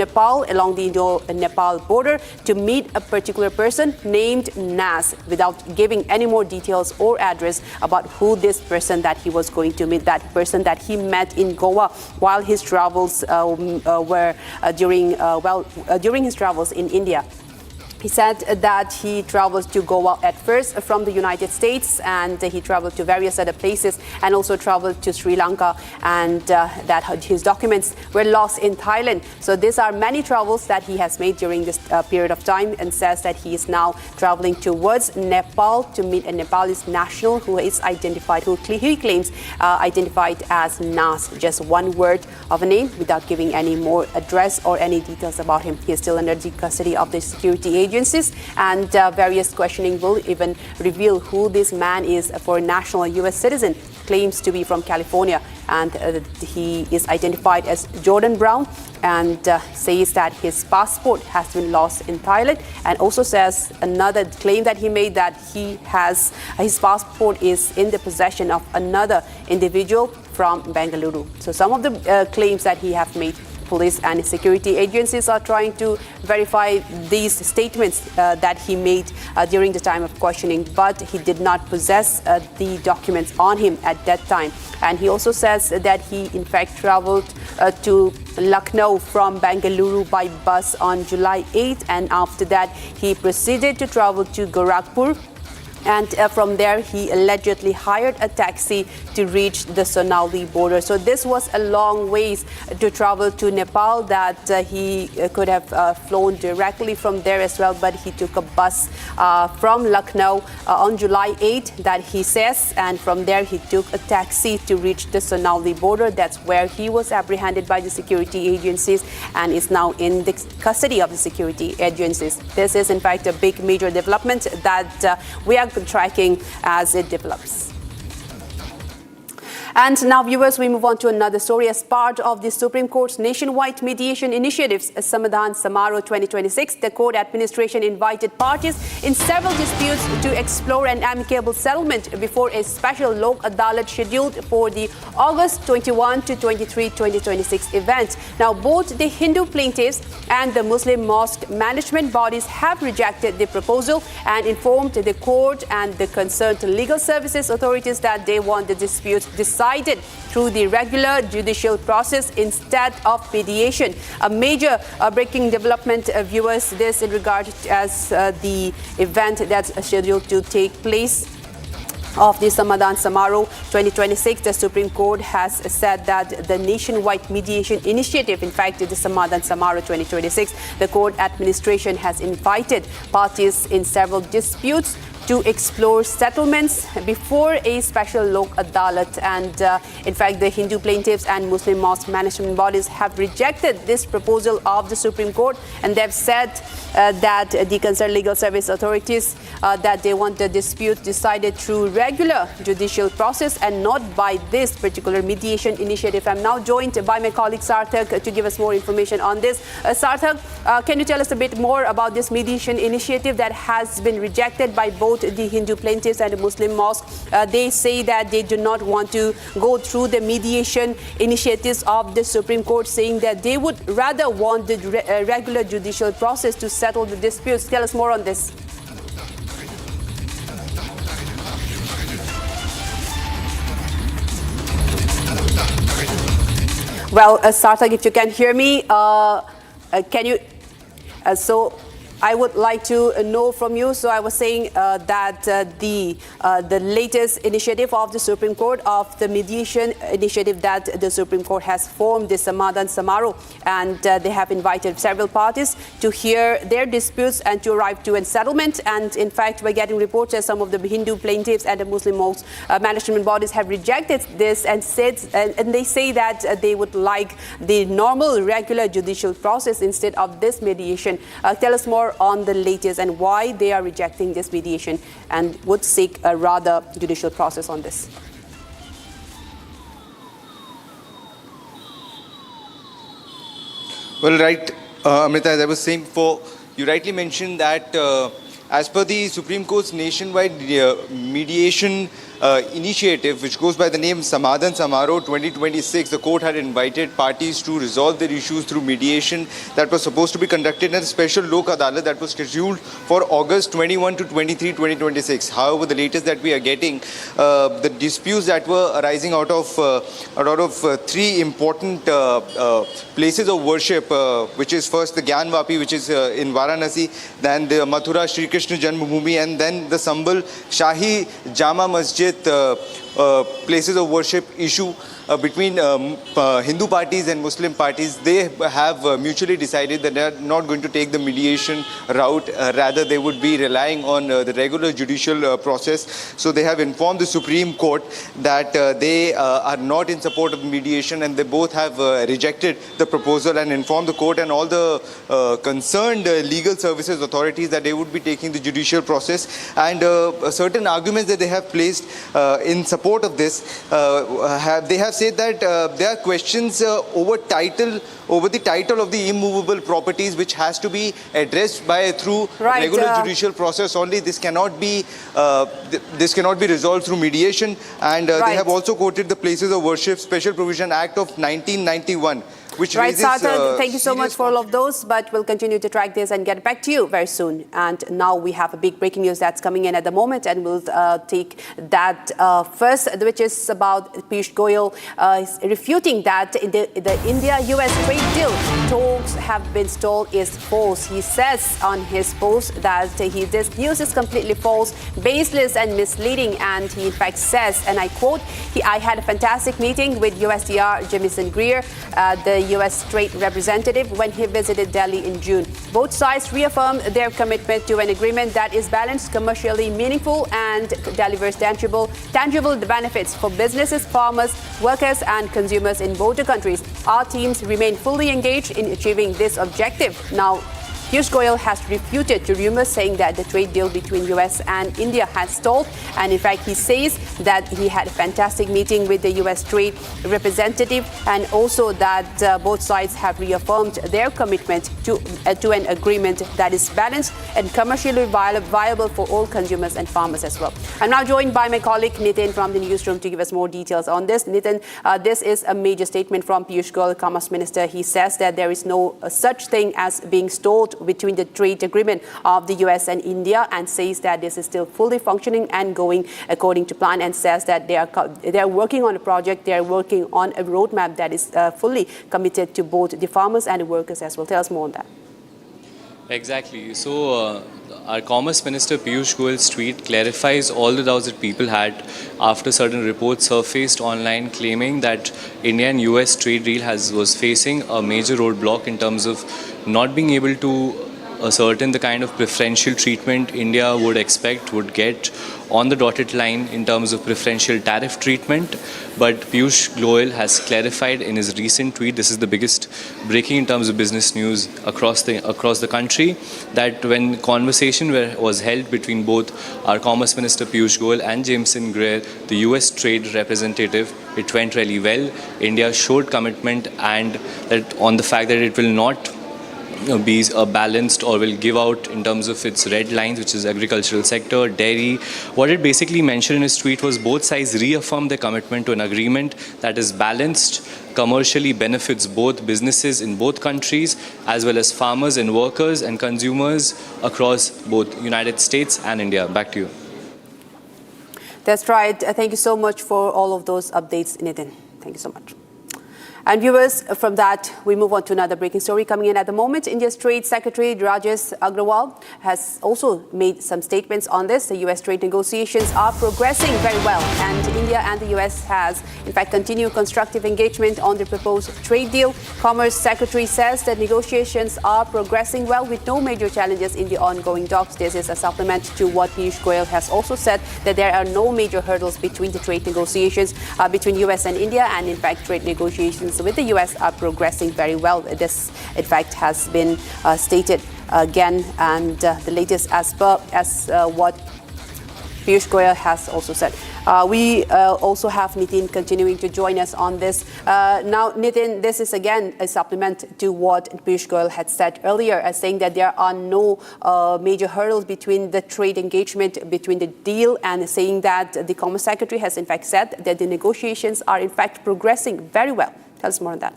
Nepal along the Indo-Nepal border to meet a particular person named Nas, without giving any more details or address about who this person that he was going to meet, that person that he met in Goa while his travels during his travels in India. He said that he traveled to Goa at first from the United States, and he traveled to various other places and also traveled to Sri Lanka, and that his documents were lost in Thailand. So these are many travels that he has made during this period of time, and says that he is now traveling towards Nepal to meet a Nepalese national who is identified, who he claims identified as Nas, just one word of a name without giving any more address or any details about him. He is still under the custody of the security agencies, and various questioning will even reveal who this man is. For a national US citizen, claims to be from California, and he is identified as Jordan Brown, and says that his passport has been lost in Thailand, and also says another claim that he made, that he has his passport is in the possession of another individual from Bengaluru. So some of the claims that he have made, police and security agencies are trying to verify these statements that he made during the time of questioning, but he did not possess the documents on him at that time. And he also says that he in fact traveled to Lucknow from Bengaluru by bus on July 8th, and after that he proceeded to travel to Gorakhpur. And from there, he allegedly hired a taxi to reach the Sonauli border. So this was a long ways to travel to Nepal, that he could have flown directly from there as well. But he took a bus from Lucknow on July 8th, that he says. And from there, he took a taxi to reach the Sonauli border. That's where he was apprehended by the security agencies and is now in the custody of the security agencies. This is, in fact, a big major development that we are tracking as it develops. And now, viewers, we move on to another story. As part of the Supreme Court's nationwide mediation initiatives, Samadhan Samaro 2026, the court administration invited parties in several disputes to explore an amicable settlement before a special Lok Adalat scheduled for the August 21 to 23, 2026 event. Now, both the Hindu plaintiffs and the Muslim mosque management bodies have rejected the proposal and informed the court and the concerned legal services authorities that they want the dispute decided through the regular judicial process instead of mediation. A major breaking development, viewers, this in regard as the event that's scheduled to take place of the Samadhan Samaro 2026. The Supreme Court has said that the nationwide mediation initiative, in fact, the Samadhan Samaro 2026, the court administration has invited parties in several disputes to explore settlements before a special Lok Adalat. And in fact, the Hindu plaintiffs and Muslim mosque management bodies have rejected this proposal of the Supreme Court, and they've said that the concerned legal service authorities that they want the dispute decided through regular judicial process and not by this particular mediation initiative. I'm now joined by my colleague Sarthak to give us more information on this. Sarthak, can you tell us a bit more about this mediation initiative that has been rejected by both the Hindu plaintiffs and the Muslim mosque? They say that they do not want to go through the mediation initiatives of the Supreme Court, saying that they would rather want the regular judicial process to settle the disputes. Tell us more on this. Well, Sarthak, if you can hear me, can you... So I would like to know from you. So I was saying that the latest initiative of the Supreme Court, of the mediation initiative that the Supreme Court has formed, the Samadhan Samaro, and they have invited several parties to hear their disputes and to arrive to a settlement. And in fact, we're getting reports that some of the Hindu plaintiffs and the Muslim mosque management bodies have rejected this and said, and they say that they would like the normal, regular judicial process instead of this mediation. Tell us more on the latest and why they are rejecting this mediation and would seek a rather judicial process on this. Well, right, Amrita, as I was saying before, you rightly mentioned that as per the Supreme Court's nationwide mediation initiative which goes by the name Samadhan Samaro 2026. The court had invited parties to resolve their issues through mediation that was supposed to be conducted in a special Lok Adalat that was scheduled for August 21 to 23, 2026. However, the latest that we are getting, the disputes that were arising out of three important places of worship, which is first the Gyan Vapi, which is in Varanasi, then the Mathura Shri Krishna Janmabhoomi, and then the Sambal Shahi Jama Masjid places of worship issue between Hindu parties and Muslim parties. They have mutually decided that they are not going to take the mediation route. Rather, they would be relying on the regular judicial process. So they have informed the Supreme Court that they are not in support of mediation, and they both have rejected the proposal and informed the court and all the concerned legal services authorities that they would be taking the judicial process. And certain arguments that they have placed in support of this, they have said that there are questions over the title of the immovable properties, which has to be addressed through regular judicial process only. This cannot be resolved through mediation. And they have also quoted the Places of Worship Special Provision Act of 1991. Which raises, Sarthak, thank you so much for all of those, but we'll continue to track this and get back to you very soon. And now we have a big breaking news that's coming in at the moment, and we'll take that first, which is about Piyush Goyal refuting that the India-US trade deal talks have been stalled is false. He says on his post that this news is completely false, baseless and misleading, and he in fact says, and I quote, I had a fantastic meeting with USTR Jamieson Greer, the U.S. Trade Representative, when he visited Delhi in June. Both sides reaffirmed their commitment to an agreement that is balanced, commercially meaningful, and delivers tangible benefits for businesses, farmers, workers, and consumers in both the countries. Our teams remain fully engaged in achieving this objective. Now, Piyush Goyal has refuted the rumors saying that the trade deal between US and India has stalled. And in fact, he says that he had a fantastic meeting with the US Trade Representative, and also that both sides have reaffirmed their commitment to an agreement that is balanced and commercially viable for all consumers and farmers as well. I'm now joined by my colleague Nitin from the newsroom to give us more details on this. Nitin, this is a major statement from Piyush Goyal, Commerce Minister. He says that there is no such thing as being stalled between the trade agreement of the US and India, and says that this is still fully functioning and going according to plan, and says that they are working on a project, they are working on a roadmap that is fully committed to both the farmers and the workers as well. Tell us more on that. Exactly. So our Commerce Minister Piyush Goyal's tweet clarifies all the doubts that people had after certain reports surfaced online claiming that India and US trade deal was facing a major roadblock in terms of not being able to ascertain the kind of preferential treatment India would get on the dotted line in terms of preferential tariff treatment. But Piyush Goyal has clarified in his recent tweet, this is the biggest breaking in terms of business news across the country, that when conversation was held between both our Commerce Minister Piyush Goyal and Jamieson Greer, the US Trade Representative, it went really well. India showed commitment and that on the fact that it will not be balanced or will give out in terms of its red lines, which is agricultural sector, dairy. What it basically mentioned in his tweet was both sides reaffirmed their commitment to an agreement that is balanced, commercially benefits both businesses in both countries, as well as farmers and workers and consumers across both United States and India. Back to you. That's right. Thank you so much for all of those updates, Nitin. Thank you so much. And viewers, from that, we move on to another breaking story coming in at the moment. India's Trade Secretary Rajesh Agrawal has also made some statements on this. The US trade negotiations are progressing very well, and India and the US has, in fact, continued constructive engagement on the proposed trade deal. Commerce Secretary says that negotiations are progressing well with no major challenges in the ongoing talks. This is a supplement to what Piyush Goyal has also said, that there are no major hurdles between the trade negotiations between US and India, and in fact, trade negotiations with the US are progressing very well. This, in fact, has been stated again, and the latest as what Piyush Goyal has also said. We also have Nitin continuing to join us on this. Now, Nitin, this is again a supplement to what Piyush Goyal had said earlier, as saying that there are no major hurdles between the trade engagement, between the deal, and saying that the Commerce Secretary has in fact said that the negotiations are in fact progressing very well. Tell us more on that.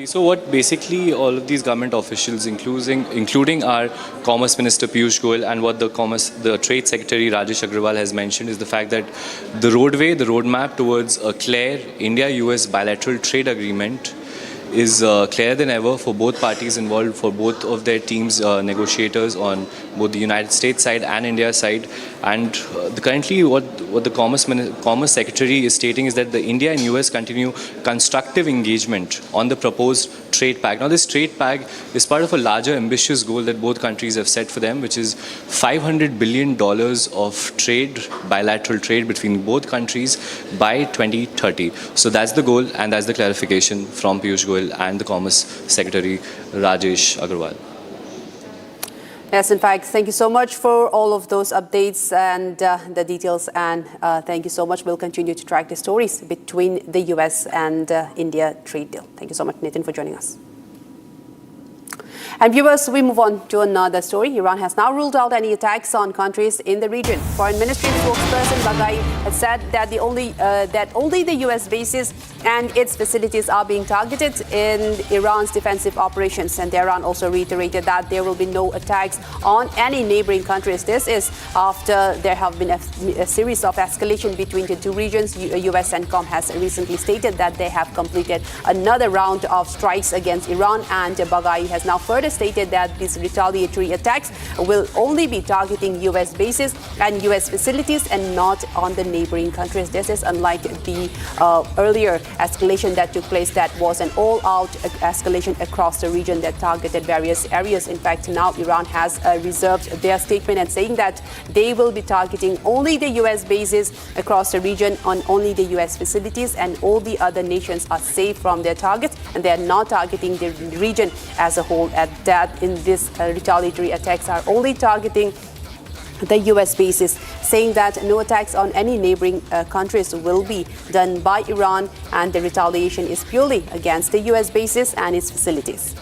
So what basically all of these government officials, including our Commerce Minister Piyush Goyal, and what the Trade Secretary Rajesh Agrawal has mentioned, is the fact that the roadmap towards a clear India-US bilateral trade agreement is clearer than ever for both parties involved, for both of their teams, negotiators on both the United States side and India side. And currently what the Commerce Secretary is stating is that the India and US continue constructive engagement on the proposed trade pact. Now, this trade pact is part of a larger ambitious goal that both countries have set for them, which is $500 billion of trade, bilateral trade between both countries by 2030. So that's the goal, and that's the clarification from Piyush Goyal and the Commerce Secretary Rajesh Agrawal. Yes, in fact, thank you so much for all of those updates and the details, and thank you so much. We'll continue to track the stories between the US and India trade deal. Thank you so much, Nitin, for joining us. And viewers, we move on to another story. Iran has now ruled out any attacks on countries in the region. Foreign Ministry spokesperson Baghai has said that only the US bases and its facilities are being targeted in Iran's defensive operations. And Tehran also reiterated that there will be no attacks on any neighboring countries. This is after there have been a series of escalation between the two regions. US CENTCOM has recently stated that they have completed another round of strikes against Iran, and Baghai has now further stated that these retaliatory attacks will only be targeting US bases and US facilities and not on the neighboring countries. This is unlike the earlier escalation that took place, that was an all-out escalation across the region that targeted various areas. In fact, now Iran has reserved their statement and saying that they will be targeting only the US bases across the region, on only the US facilities, and all the other nations are safe from their targets, and they are not targeting the region as a whole. At that, in this retaliatory attacks are only targeting the US bases, saying that no attacks on any neighboring countries will be done by Iran, and the retaliation is purely against the US bases and its facilities.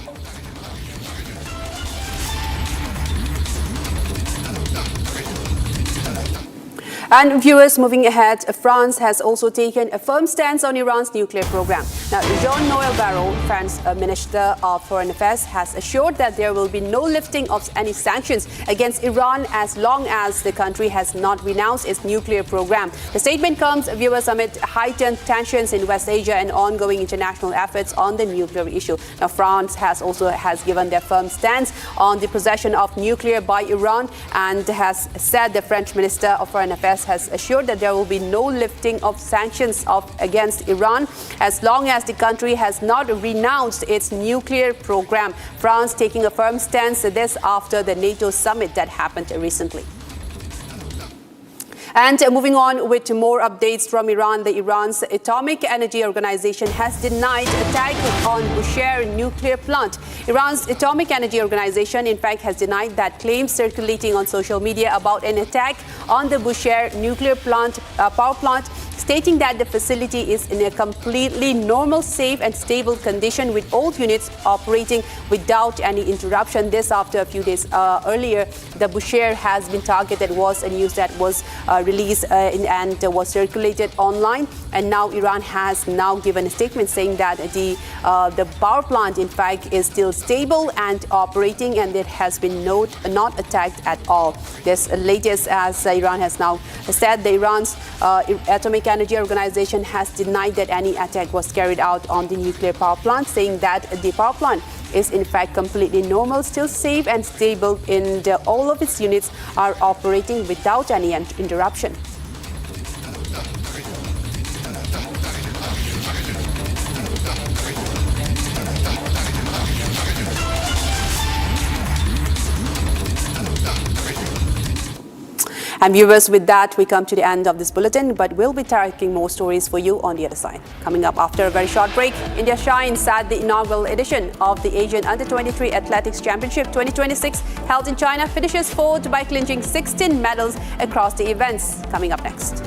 And viewers, moving ahead, France has also taken a firm stance on Iran's nuclear program. Now, Jean-Noël Barrot, France Minister of Foreign Affairs, has assured that there will be no lifting of any sanctions against Iran as long as the country has not renounced its nuclear program. The statement comes, viewers, amid heightened tensions in West Asia and ongoing international efforts on the nuclear issue. Now, France has given their firm stance on the possession of nuclear by Iran, and has said, the French Minister of Foreign Affairs has assured that there will be no lifting of sanctions against Iran as long as the country has not renounced its nuclear program. France taking a firm stance, this after the NATO summit that happened recently. And moving on with more updates from Iran, Iran's Atomic Energy Organization has denied attack on Bushehr nuclear plant. Iran's Atomic Energy Organization, in fact, has denied that claims circulating on social media about an attack on the Bushehr nuclear power plant, stating that the facility is in a completely normal, safe and stable condition with all units operating without any interruption. This after a few days earlier, the Bushehr has been targeted, was a news that was released and was circulated online. And now Iran has now given a statement saying that the power plant, in fact, is still stable and operating, and it has been not attacked at all. This latest, as Iran has now said, Iran's Atomic Energy Organization has denied that any attack was carried out on the nuclear power plant, saying that the power plant is in fact completely normal, still safe and stable, and all of its units are operating without any interruption. And viewers, with that, we come to the end of this bulletin, but we'll be tracking more stories for you on the other side. Coming up after a very short break, India shines at the inaugural edition of the Asian Under-23 Athletics Championship 2026 held in China, finishes fourth by clinching 16 medals across the events. Coming up next.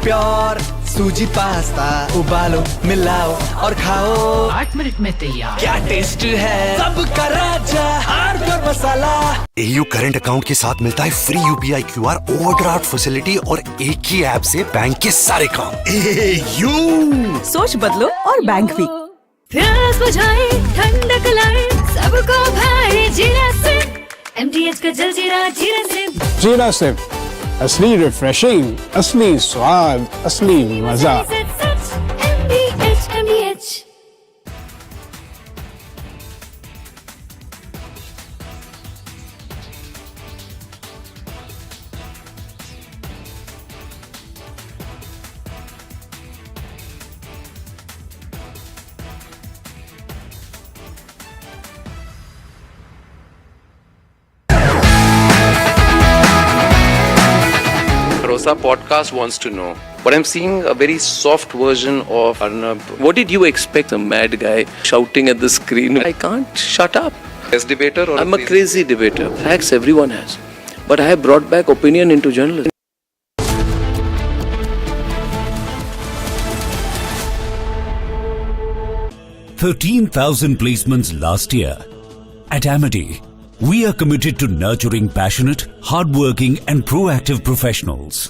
Pure suji pasta उबालो मिलाओ और खाओ 8 minute में तैयार। क्या taste है सबका राजा R pure masala. AU current account के साथ मिलता है free UPI QR overdraft facility और एक ही ऐप से बैंक के सारे काम। AU सोच बदलो और बैंक भी। प्यास बुझाए ठंडक लाए सबको भाई जीरा से MTH का जल जीरा जीरा से। जीरा से असली रिफ्रेशिंग, असली स्वाद, असली मजा। MTH Rosa podcast wants to know, but I'm seeing a very soft version of Arnab. What did you expect? A mad guy shouting at the screen. I can't shut up. As debater, or I'm a crazy debater. Facts everyone has, but I have brought back opinion into journalism. $13,000 placements last year. At Amity, we are committed to nurturing passionate, hardworking and proactive professionals.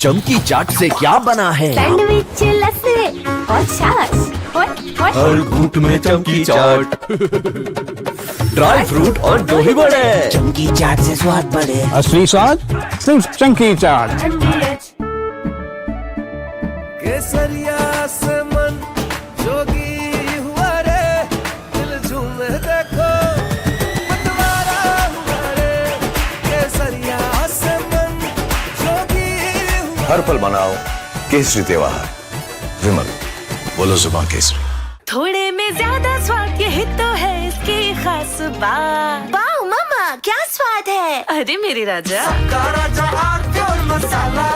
चमकी चाट से क्या बना है? Sandwich लस्सी और छाछ और हर घूंट में चमकी चाट। ड्राई फ्रूट और दही बड़े। चमकी चाट से स्वाद बढ़े। असली स्वाद सिर्फ चंकी चाट। केसरिया से मन जोगी हुआ रे दिल झूमे देखो मतवारा हुआ रे केसरिया से मन जोगी हुआ। हर पल मनाओ केसरी त्योहार। विमल, बोलो जुबान केसरी। थोड़े में ज्यादा स्वाद यही तो है इसकी खास बात। वाओ मामा क्या स्वाद है। अरे मेरे राजा सबका राजा आर प्योर मसाला।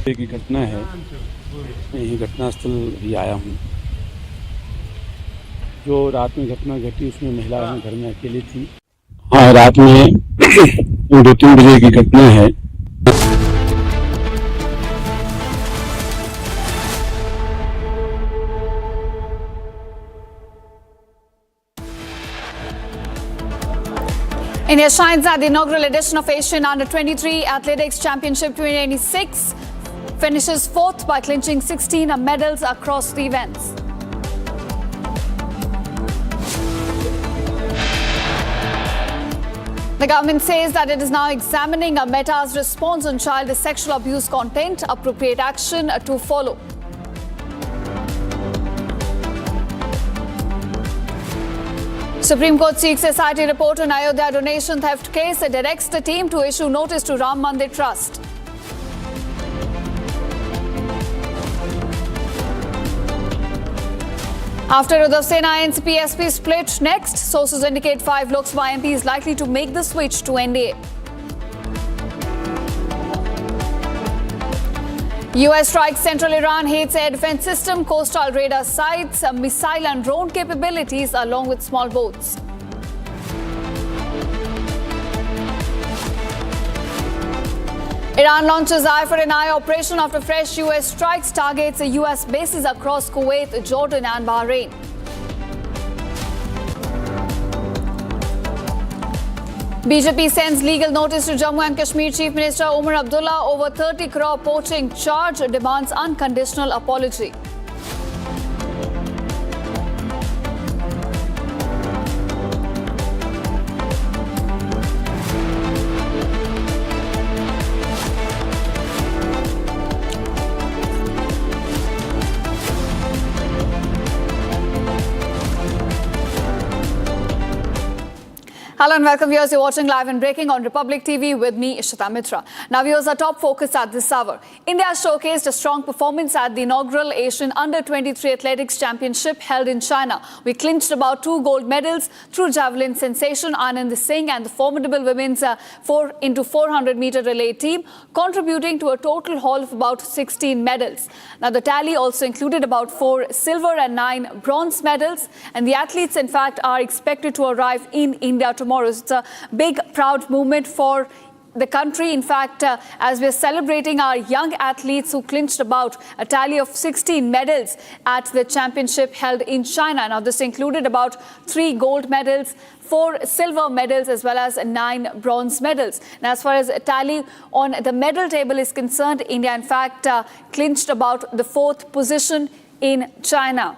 की घटना है, मैं यही घटनास्थल भी आया हूँ। जो रात में घटना घटी उसमें महिला घर में अकेली थी। हाँ, रात में 2-3 बजे की घटना है। India shines at the inaugural edition of Asian Under-23 Athletics Championship 2026. Finishes fourth by clinching 16 medals across the events. The government says that it is now examining Meta's response on child sexual abuse content. Appropriate action to follow. Supreme Court seeks SIT report on Ayodhya donation theft case. It directs the team to issue notice to Ram Mandir Trust. After Uddhav Sena NCP SP split next, sources indicate 5 Lok Sabha MPs likely to make the switch to NDA. US strikes central Iran, hates air defense system, coastal radar sites, missile and drone capabilities along with small boats. Iran launches eye for an eye operation after fresh US strikes targets US bases across Kuwait, Jordan and Bahrain. BJP sends legal notice to Jammu and Kashmir Chief Minister Umar Abdullah over 30 crore poaching charge, demands unconditional apology. Hello and welcome viewers. You're watching live and breaking on Republic TV with me, Ishita Mitra. Now viewers, our top focus at this hour. India showcased a strong performance at the inaugural Asian Under-23 Athletics Championship held in China. We clinched about 2 gold medals through javelin sensation Anand Singh and the formidable women's 4x400-meter relay team, contributing to a total haul of about 16 medals. Now the tally also included about 4 silver and 9 bronze medals, and the athletes in fact are expected to arrive in India tomorrow. It's a big, proud movement for the country. In fact, as we're celebrating our young athletes who clinched about a tally of 16 medals at the championship held in China. Now, this included about 3 gold medals, 4 silver medals, as well as 9 bronze medals. Now, as far as a tally on the medal table is concerned, India, in fact, clinched about the 4th position in China.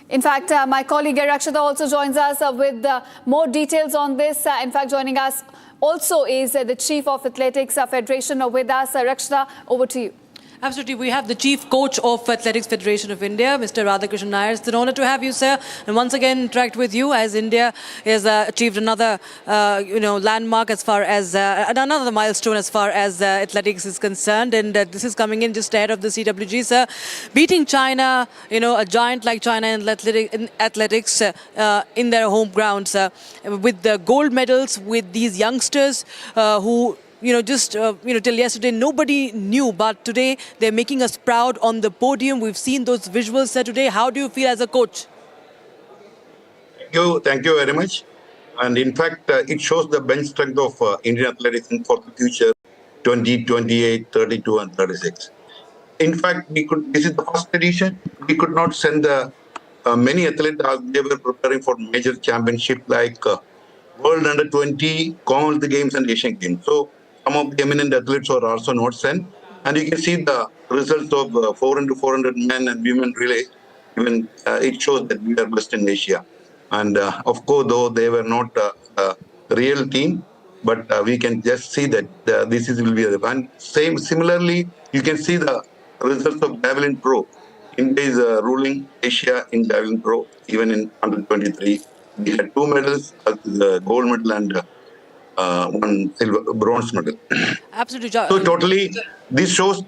In fact, my colleague Rakshita also joins us with more details on this. In fact, joining us also is the Chief of Athletics Federation with us. Rakshita, over to you. Absolutely. We have the Chief Coach of Athletics Federation of India, Mr. Radhakrishnan Nair. It's an honor to have you, sir, and once again interact with you as India has achieved another, landmark as far as another milestone as far as athletics is concerned, and this is coming in just ahead of the CWG, sir. Beating China, a giant like China in athletics in their home grounds with the gold medals, with these youngsters who till yesterday nobody knew, but today they're making us proud on the podium. We've seen those visuals today. How do you feel as a coach? Thank you very much. And in fact, it shows the bench strength of Indian athletics for the future 20, 28, 32 and 36. In fact, this is the first edition. We could not send the many athletes as they were preparing for major championship like World Under-20, Commonwealth Games and Asian Games. So some of the eminent athletes were also not sent, and you can see the results of 4x400 men and women relay. Even it shows that we are best in Asia. And of course, though they were not a real team, but we can just see that this will be a one. Similarly, you can see the results of Javelin Pro. India is ruling Asia in Javelin Pro, even in Under-23. We had 2 medals, the gold medal and 1 bronze medal. Absolutely. So totally, this shows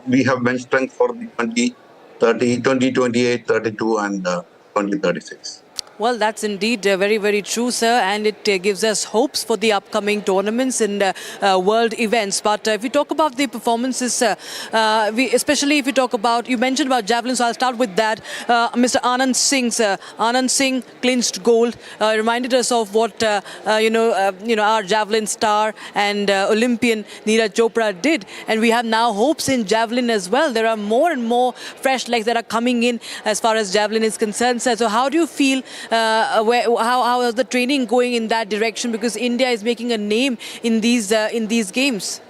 we have bench strength for the 2030, 2028, 32 and 2036. Well, that's indeed very, very true, sir, and it gives us hopes for the upcoming tournaments and world events. But if we talk about the performances, especially if you talk about, you mentioned about javelin, so I'll start with that. Mr. Anand Singh, sir. Anand Singh clinched gold, reminded us of what, our javelin star and Olympian Neeraj Chopra did. And we have now hopes in javelin as well. There are more and more fresh legs that are coming in as far as javelin is concerned, sir. So how do you feel how is the training going in that direction? Because India is making a name in these games.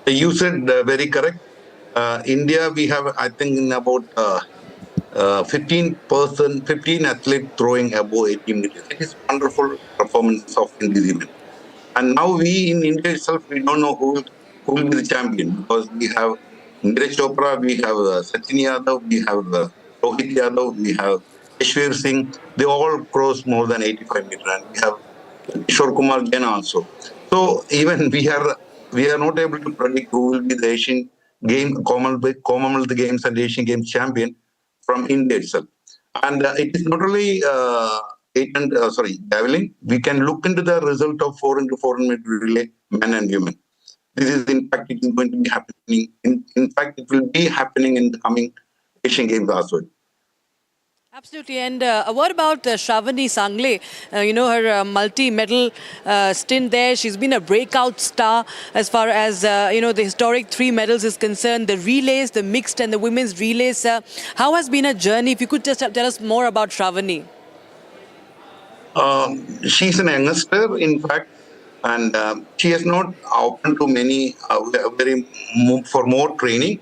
You said very correct. India, we have, I think, in about 15 athletes throwing above 80 meters. It is wonderful performance of in this event. And now we in India itself, we don't know who will be the champion, because we have Neeraj Chopra, we have Sachin Yadav, we have Rohit Yadav, we have Ishwar Singh. They all cross more than 85 meters, and we have Kishore Kumar Jain also. So even we are not able to predict who will be the Asian game, Commonwealth Games and Asian Games champion from India itself. And it is not only javelin. We can look into the result of 4x400 meter relay, men and women. This is, in fact, it is going to be happening. In fact, it will be happening in the coming Asian Games as well. Absolutely. And what about Shravani Sangle? Her multi-medal stint there. She's been a breakout star as far as, the historic 3 medals is concerned. The relays, the mixed and the women's relays. How has been her journey? If you could just tell us more about Shravani. She's an youngster, in fact, and she has not opened to many for more training.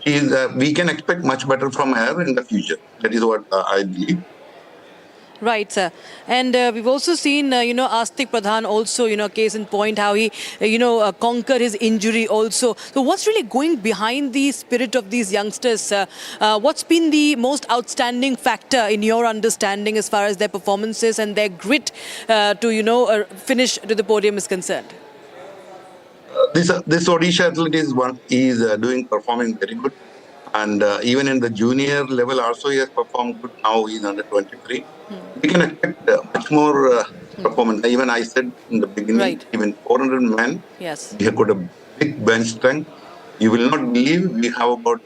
We can expect much better from her in the future. That is what I believe. Right, sir. And we've also seen, Astik Pradhan also, case in point, how he, conquered his injury also. So what's really going behind the spirit of these youngsters, sir? What's been the most outstanding factor in your understanding as far as their performances and their grit to, finish to the podium is concerned? This Odisha athlete is performing very good. And even in the junior level also he has performed good. Now he's under 23. We can expect much more performance. Even I said in the beginning, even 400 men, yes, we have got a big bench strength. You will not believe we have about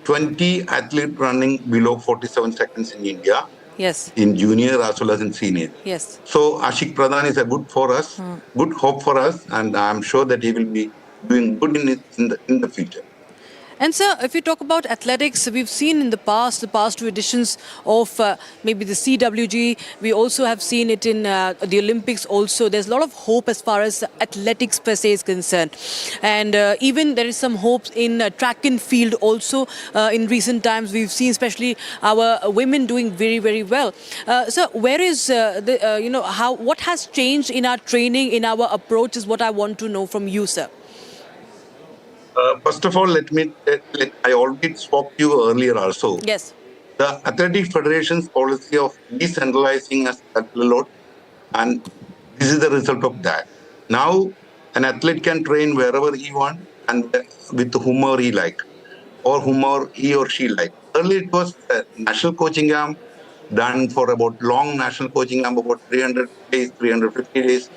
20 athletes running below 47 seconds in India. Yes. In junior as well as in senior. Yes. So Ashik Pradhan is a good for us, good hope for us, and I'm sure that he will be doing good in the future. And sir, if you talk about athletics, we've seen in the past two editions of maybe the CWG, we also have seen it in the Olympics also. There's a lot of hope as far as athletics per se is concerned. And even there is some hopes in track and field also. In recent times, we've seen especially our women doing very, very well. So where is, what has changed in our training, in our approach is what I want to know from you, sir. First of all, I already spoke to you earlier also. Yes. The Athletic Federation's policy of decentralizing us a lot, and this is the result of that. Now, an athlete can train wherever he wants and with whomever he like, or whomever he or she like. Earlier, it was a national coaching camp done for about long national coaching camp, about 300 days, 350 days,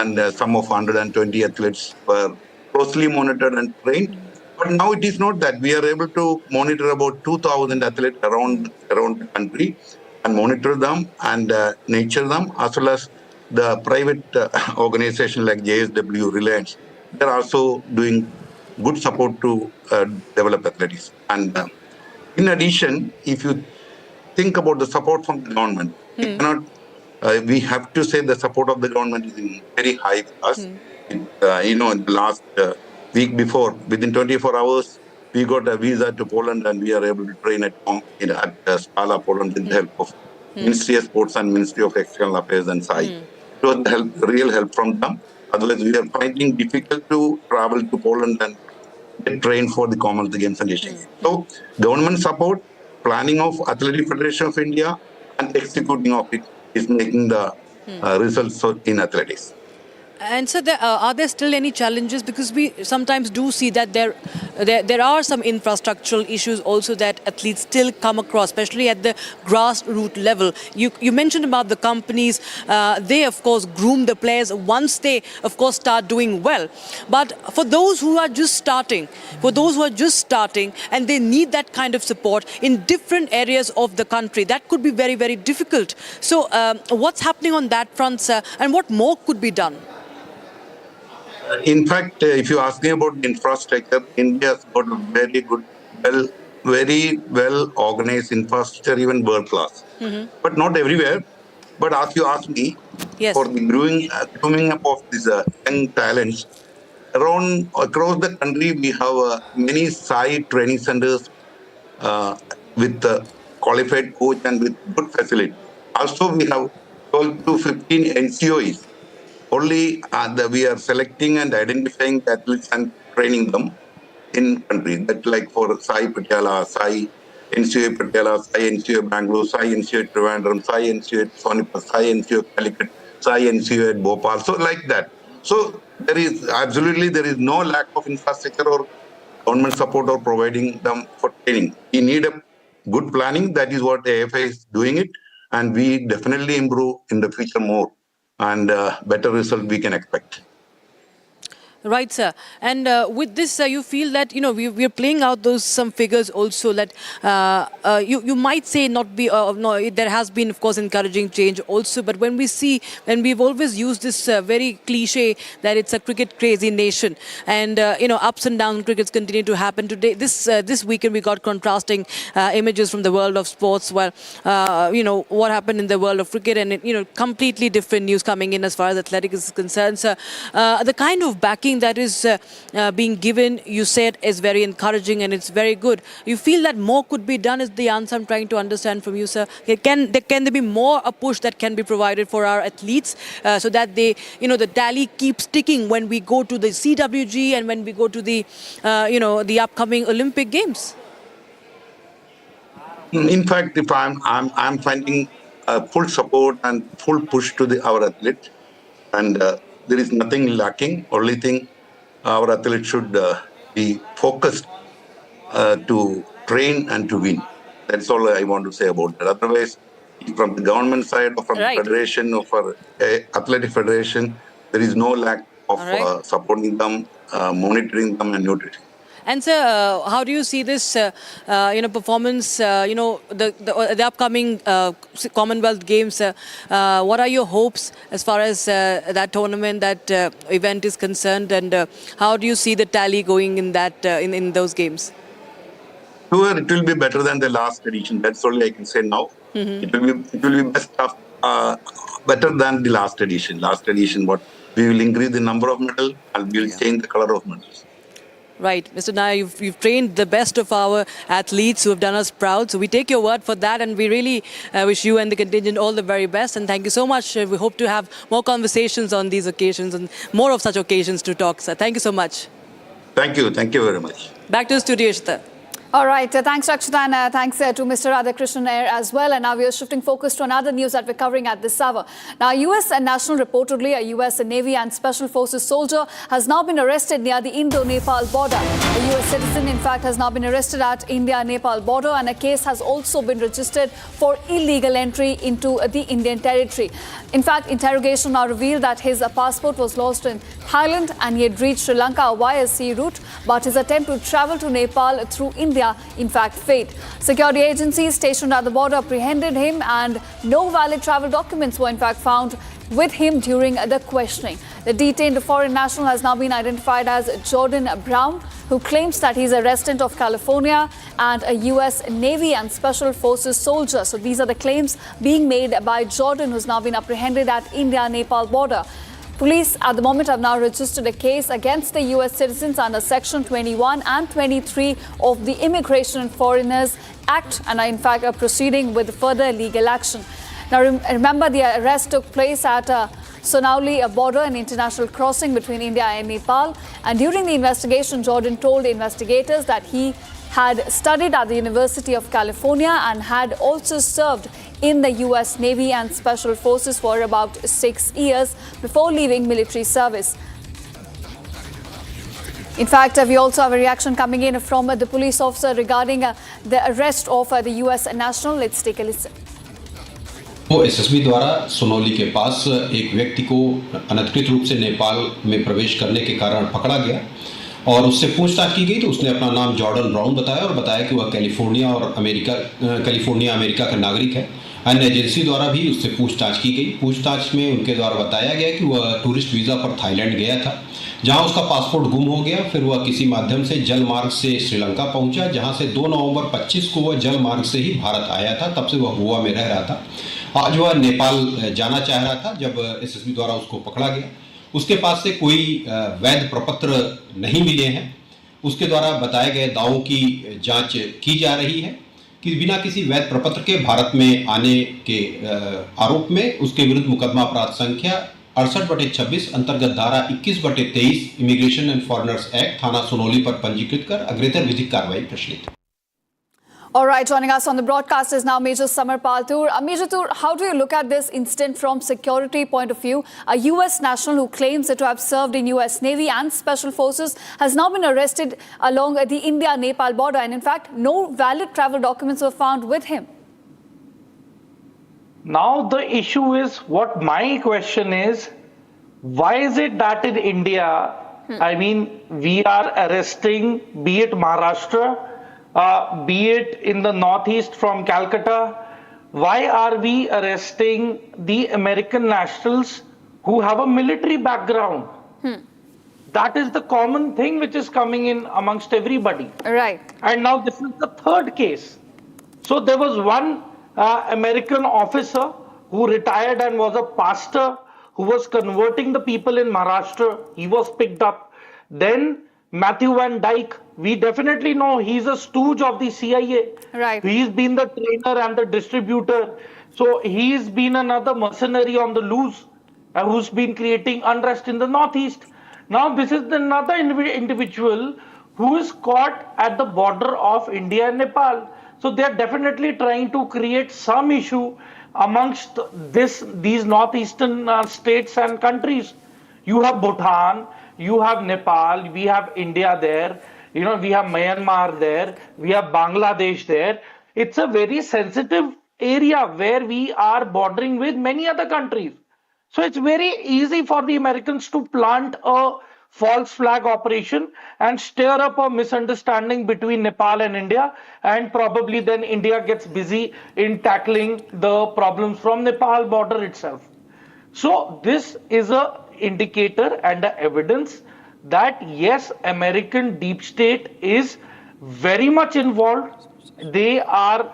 and some of 120 athletes were closely monitored and trained. But now it is not that. We are able to monitor about 2,000 athletes around the country and monitor them and nurture them, as well as the private organization like JSW, Reliance. They're also doing good support to develop athletics. And in addition, if you think about the support from the government, we have to say the support of the government is very high for us. In the last week before, within 24 hours, we got a visa to Poland and we are able to train at home at Spala, Poland, with the help of Ministry of Sports and Ministry of External Affairs and SAI. It was real help from them. Otherwise, we are finding difficult to travel to Poland and get trained for the Commonwealth Games and Asian Games. So, government support, planning of Athletic Federation of India, and executing of it is making the results in athletics. And so are there still any challenges? Because we sometimes do see that there are some infrastructural issues also that athletes still come across, especially at the grassroots level. You mentioned about the companies. They, of course, groom the players once they, of course, start doing well. But for those who are just starting, and they need that kind of support in different areas of the country, that could be very, very difficult. So what's happening on that front, sir, and what more could be done? In fact, if you ask me about infrastructure, India has got a very good, very well organized infrastructure, even world class. But not everywhere. But as you ask me, for the grooming up of these young talents, across the country, we have many side training centers with qualified coach and with good facility. Also, we have 12 to 15 NCOEs. Only we are selecting and identifying athletes and training them in country. That like for Sai Patiala, Sai NCOE Patiala, Sai NCOE Bangalore, Sai NCOE Trivandrum, Sai NCOE Sonipat, Sai NCOE Calicut, Sai NCOE at Bhopal. So like that. So there is no lack of infrastructure or government support or providing them for training. We need a good planning. That is what AFI is doing it. And we definitely improve in the future more. And better result we can expect. Right, sir. And with this, you feel that, we are playing out some figures also that you might say no, there has been, of course, encouraging change also. But when we've always used this very cliche that it's a cricket crazy nation and, ups and downs in crickets continue to happen today. This weekend we got contrasting images from the world of sports. Well, what happened in the world of cricket and, completely different news coming in as far as athletics is concerned. So the kind of backing speaking that is being given, you said, is very encouraging and it's very good. You feel that more could be done is the answer I'm trying to understand from you, sir. Can there be more a push that can be provided for our athletes so that they, the tally keeps ticking when we go to the CWG and when we go to the, the upcoming Olympic Games? In fact, if I'm finding full support and full push to our athletes, and there is nothing lacking. Only thing, our athletes should be focused to train and to win. That's all I want to say about that. Otherwise, from the government side or from the federation or for athletic federation, there is no lack of supporting them, monitoring them, and nutrition. And sir, how do you see this, performance? The upcoming Commonwealth Games. What are your hopes as far as that tournament, that event is concerned, and how do you see the tally going in that in those games? Sure, it will be better than the last edition. That's all I can say now. It will be better than the last edition. Last edition, we will increase the number of medals and we will change the color of medals. Right. Mr. Nair, you've trained the best of our athletes who have done us proud. So we take your word for that, and we really wish you and the contingent all the very best. And thank you so much. We hope to have more conversations on these occasions and more of such occasions to talk, sir. Thank you so much. Thank you. Thank you very much. Back to the studio, Ishita. All right, thanks Rakshita, and thanks to Mr. Radhakrishnan Nair as well. And now we are shifting focus to another news that we're covering at this hour. Now, US national, reportedly a US Navy and Special Forces soldier, has now been arrested near the Indo-Nepal border. A US citizen, in fact, has now been arrested at India-Nepal border, and a case has also been registered for illegal entry into the Indian territory. In fact, interrogation now revealed that his passport was lost in Thailand and he had reached Sri Lanka via sea route, but his attempt to travel to Nepal through India in fact failed. Security agencies stationed at the border apprehended him, and no valid travel documents were in fact found with him during the questioning. The detained foreign national has now been identified as Jordan Brown, who claims that he's a resident of California and a US Navy and Special Forces soldier. So these are the claims being made by Jordan, who's now been apprehended at India-Nepal border. Police at the moment have now registered a case against the US citizens under Section 21 and 23 of the Immigration and Foreigners Act, and are in fact proceeding with further legal action. Now remember, the arrest took place at Sonauli, a border and international crossing between India and Nepal. And during the investigation, Jordan told investigators that he had studied at the University of California and had also served in the US Navy and Special Forces for about 6 years before leaving military service. In fact, we also have a reaction coming in from the police officer regarding the arrest of the US national. Let's take a listen. वो SSB द्वारा सोनौली के पास एक व्यक्ति को अनधिकृत रूप से नेपाल में प्रवेश करने के कारण पकड़ा गया और उससे पूछताछ की गई तो उसने अपना नाम जॉर्डन ब्राउन बताया और बताया कि वह कैलिफोर्निया अमेरिका का नागरिक है। अन्य एजेंसी द्वारा भी उससे पूछताछ की गई। पूछताछ में उनके द्वारा बताया गया कि वह टूरिस्ट वीज़ा पर थाईलैंड गया था, जहां उसका पासपोर्ट गुम हो गया। फिर वह किसी माध्यम से जल मार्ग से श्रीलंका पहुंचा, जहां से 2 नवंबर 25 को वह जल मार्ग से ही भारत आया था। तब से वह गोवा में रह रहा था। आज वह नेपाल जाना चाह रहा था जब एसएसबी द्वारा उसको पकड़ा गया। उसके पास से कोई वैध प्रपत्र नहीं मिले हैं। उसके द्वारा बताए गए दावों की जांच की जा रही है कि बिना किसी वैध प्रपत्र के भारत में आने के आरोप में उसके विरुद्ध मुकदमा अपराध संख्या 68/26 अंतर्गत धारा 21/23 इमिग्रेशन एंड फॉरेनर्स एक्ट थाना सोनौली पर पंजीकृत कर अग्रेतर विधिक कार्रवाई प्रचलित। All right, joining us on the broadcast is now Major Samar Paltur. Major Tur, how do you look at this incident from security point of view? A US national who claims to have served in US Navy and Special Forces has now been arrested along the India-Nepal border, and in fact, no valid travel documents were found with him. Now the issue is, what my question is, why is it that in India, I mean, we are arresting, be it Maharashtra, be it in the northeast from Calcutta, why are we arresting the American nationals who have a military background? That is the common thing which is coming in amongst everybody. Right. And now this is the third case. So there was one American officer who retired and was a pastor who was converting the people in Maharashtra. He was picked up. Then Matthew Van Dyke, we definitely know he's a stooge of the CIA. Right. He's been the trainer and the distributor. So he's been another mercenary on the loose who's been creating unrest in the Northeast. Now this is another individual who is caught at the border of India and Nepal. So they're definitely trying to create some issue amongst these northeastern states and countries. You have Bhutan, you have Nepal, we have India there, we have Myanmar there, we have Bangladesh there. It's a very sensitive area where we are bordering with many other countries. So it's very easy for the Americans to plant a false flag operation and stir up a misunderstanding between Nepal and India, and probably then India gets busy in tackling the problems from Nepal border itself. So this is a indicator and a evidence that yes, American deep state is very much involved. They are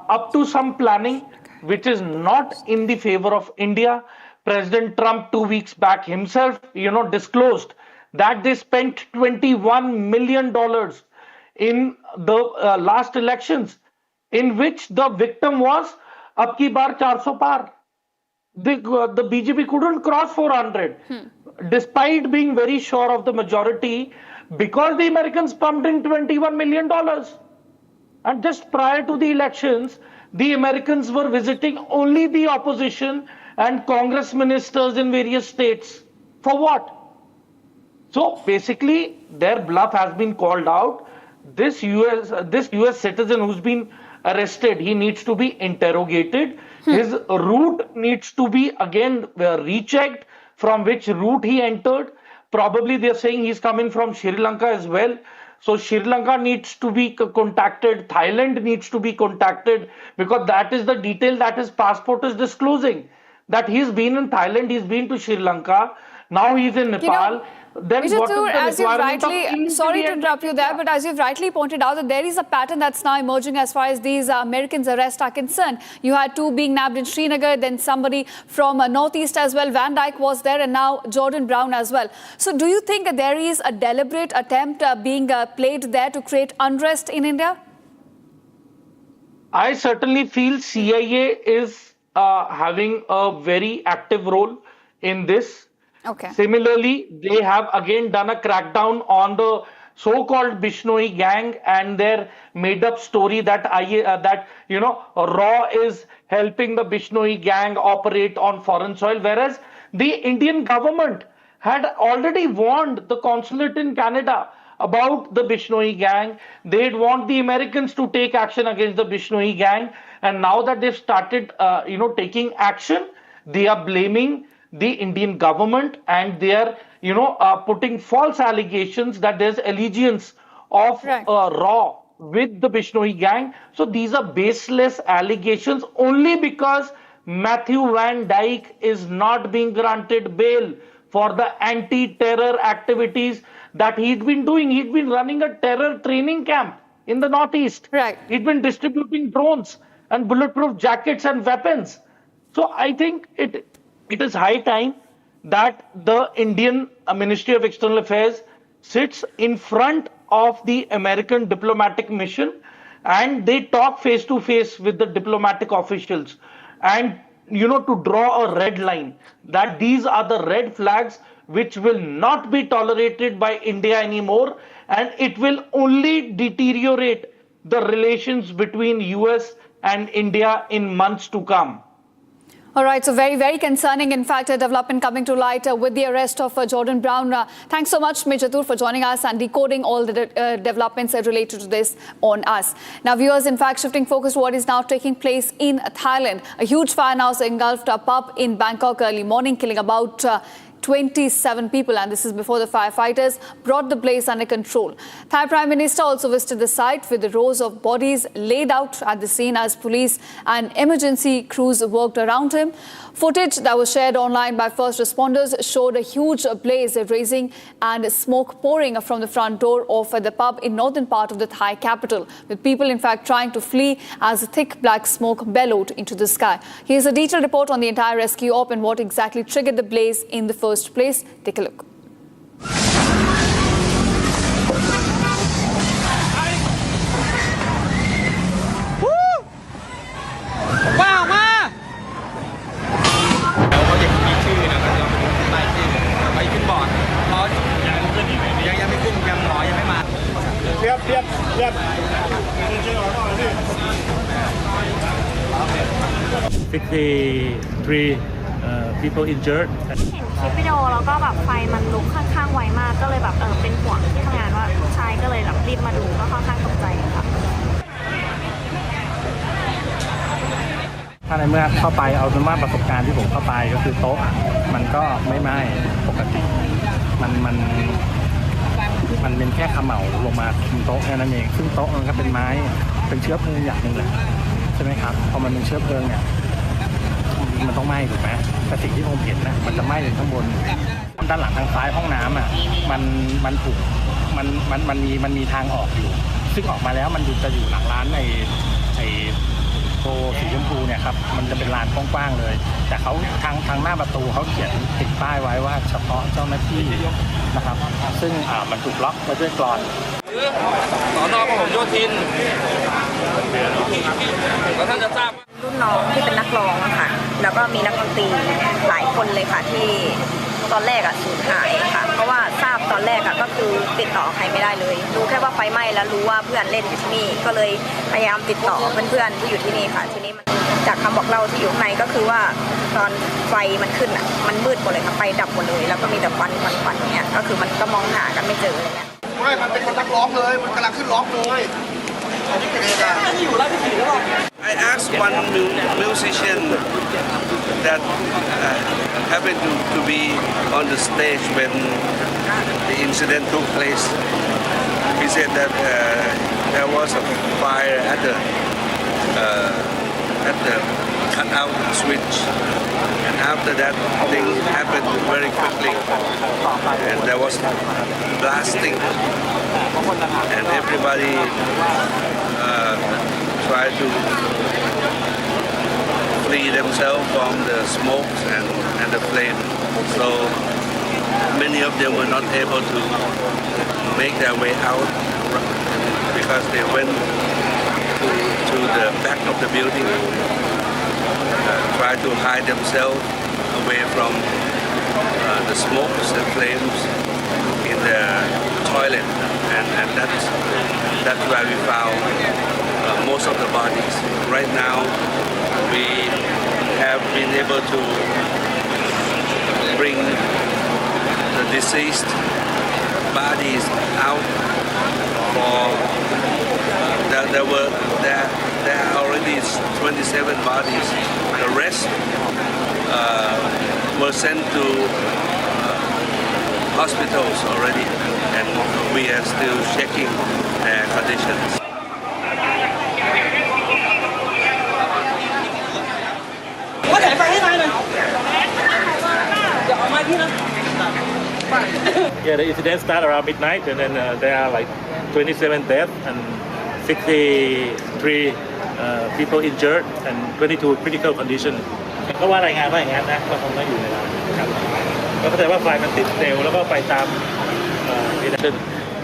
up to some planning which is not in the favor of India. President Trump 2 weeks back himself, disclosed that they spent $21 million in the last elections, in which the victim was ab ki baar 400 par. The BJP couldn't cross 400, despite being very sure of the majority, because the Americans pumped in $21 million. And just prior to the elections, the Americans were visiting only the opposition and Congress ministers in various states. For what? So basically, their bluff has been called out. This US citizen who's been arrested, he needs to be interrogated. His route needs to be again rechecked, from which route he entered. Probably they're saying he's coming from Sri Lanka as well. So Sri Lanka needs to be contacted. Thailand needs to be contacted, because that is the detail that his passport is disclosing. That he's been in Thailand, he's been to Sri Lanka, now he's in Nepal. Then what is the requirement of sorry to interrupt you there, but as you've rightly pointed out, that there is a pattern that's now emerging as far as these Americans' arrests are concerned. You had two being nabbed in Srinagar, then somebody from Northeast as well. Van Dyke was there, and now Jordan Brown as well. So do you think that there is a deliberate attempt being played there to create unrest in India? I certainly feel CIA is having a very active role in this. Okay. Similarly, they have again done a crackdown on the so-called Bishnoi gang and their made-up story that RAW is helping the Bishnoi gang operate on foreign soil, whereas the Indian government had already warned the consulate in Canada about the Bishnoi gang. They'd want the Americans to take action against the Bishnoi gang, and now that they've started, taking action, they are blaming the Indian government, and they are, putting false allegations that there's allegiance of RAW with the Bishnoi gang. So these are baseless allegations only because Matthew Van Dyke is not being granted bail for the anti-terror activities that he'd been doing. He'd been running a terror training camp in the Northeast. Right. He'd been distributing drones and bulletproof jackets and weapons. So I think it is high time that the Indian Ministry of External Affairs sits in front of the American diplomatic mission and they talk face to face with the diplomatic officials and, to draw a red line that these are the red flags which will not be tolerated by India anymore, and it will only deteriorate the relations between US and India in months to come. All right, so very, very concerning, in fact, a development coming to light with the arrest of Jordan Brown. Thanks so much, Major Tur, for joining us and decoding all the developments related to this on us. Now, viewers, in fact, shifting focus to what is now taking place in Thailand. A huge fire now engulfed a pub in Bangkok early morning, killing about 27 people, and this is before the firefighters brought the blaze under control. Thai Prime Minister also visited the site with the rows of bodies laid out at the scene as police and emergency crews worked around him. Footage that was shared online by first responders showed a huge blaze raising and smoke pouring from the front door of the pub in northern part of the Thai capital, with people in fact trying to flee as thick black smoke bellowed into the sky. Here's a detailed report on the entire rescue op and what exactly triggered the blaze in the first place. Take a look. 63 people injured. เห็นคลิปวิดีโอแล้วก็แบบไฟมันลุกค่อนข้างไวมากก็เลยแบบเป็นห่วงที่ทำงานว่าผู้ชายก็เลยแบบรีบมาดูก็ค่อนข้างตกใจค่ะ ถ้าในเมื่อเข้าไปเอาเป็นว่าประสบการณ์ที่ผมเข้าไปก็คือโต๊ะมันก็ไม่ไหม้ปกติมันเป็นแค่เขม่าลงมาบนโต๊ะแค่นั้นเองซึ่งโต๊ะมันก็เป็นไม้เป็นเชื้อเพลิงอย่างหนึ่งเลยใช่ไหมครับพอมันเป็นเชื้อเพลิงเนี่ยมันต้องไหม้ถูกไหมแต่สิ่งที่ผมเห็นนะมันจะไหม้ถึงข้างบนด้านหลังทางซ้ายห้องน้ำอ่ะมันถูกมันมีทางออกอยู่ซึ่งออกมาแล้วมันจะอยู่หลังร้านไอโตสีชมพูเนี่ยครับมันจะเป็นลานกว้างๆเลยแต่เขาทางหน้าประตูเขาเขียนติดป้ายไว้ว่าเฉพาะเจ้าหน้าที่นะครับซึ่งมันถูกล็อกไว้ด้วยกลอนสน.พหลโยธินแล้วท่านจะทราบรุ่นน้องที่เป็นนักร้องอะค่ะแล้วก็มีนักดนตรีหลายคนเลยค่ะที่ตอนแรกสูญหายค่ะเพราะว่าทราบตอนแรกก็คือติดต่อใครไม่ได้เลยรู้แค่ว่าไฟไหม้แล้วรู้ว่าเพื่อนเล่นอยู่ที่นี่ก็เลยพยายามติดต่อเพื่อนๆที่อยู่ที่นี่ค่ะทีนี้มันจากคำบอกเล่าที่อยู่ในก็คือว่าตอนไฟมันขึ้นมันมืดหมดเลยค่ะไฟดับหมดเลยแล้วก็มีแต่ควันเนี่ยก็คือมันก็มองหากันไม่เจออะไรเงี้ยไม่มันเป็นคนนักร้องเลยมันกำลังขึ้นร้องเลยI asked one musician that happened to be on the stage when the incident took place. He said that there was a fire at the cutout switch, and after that things happened very quickly, and there was blasting, and everybody tried to flee themselves from the smoke and the flame. So many of them were not able to make their way out because they went to the back of the building, tried to hide themselves away from the smokes and flames in the toilet, and that's where we found most of the bodies. Right now, we have been able to bring the deceased bodies out. There are already 27 bodies. The rest were sent to hospitals already, and we are still checking their conditions. Yeah, the incident started around midnight, and then there are like 27 deaths and 63 people injured and 22 critical condition. ก็ว่ารายงานว่าอย่างนั้นนะก็คงไม่อยู่ในร้านนะครับก็เข้าใจว่าไฟมันติดเร็วแล้วก็ไฟตาม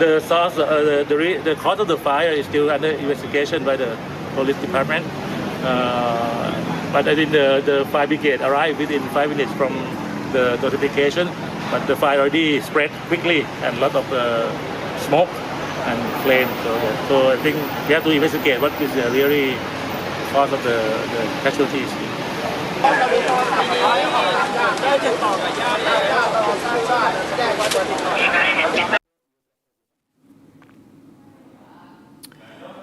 The source, the cause of the fire is still under investigation by the police department. But I think the fire brigade arrived within 5 minutes from the notification. But the fire already spread quickly and a lot of smoke and flame. So I think we have to investigate what is the really cause of the casualties.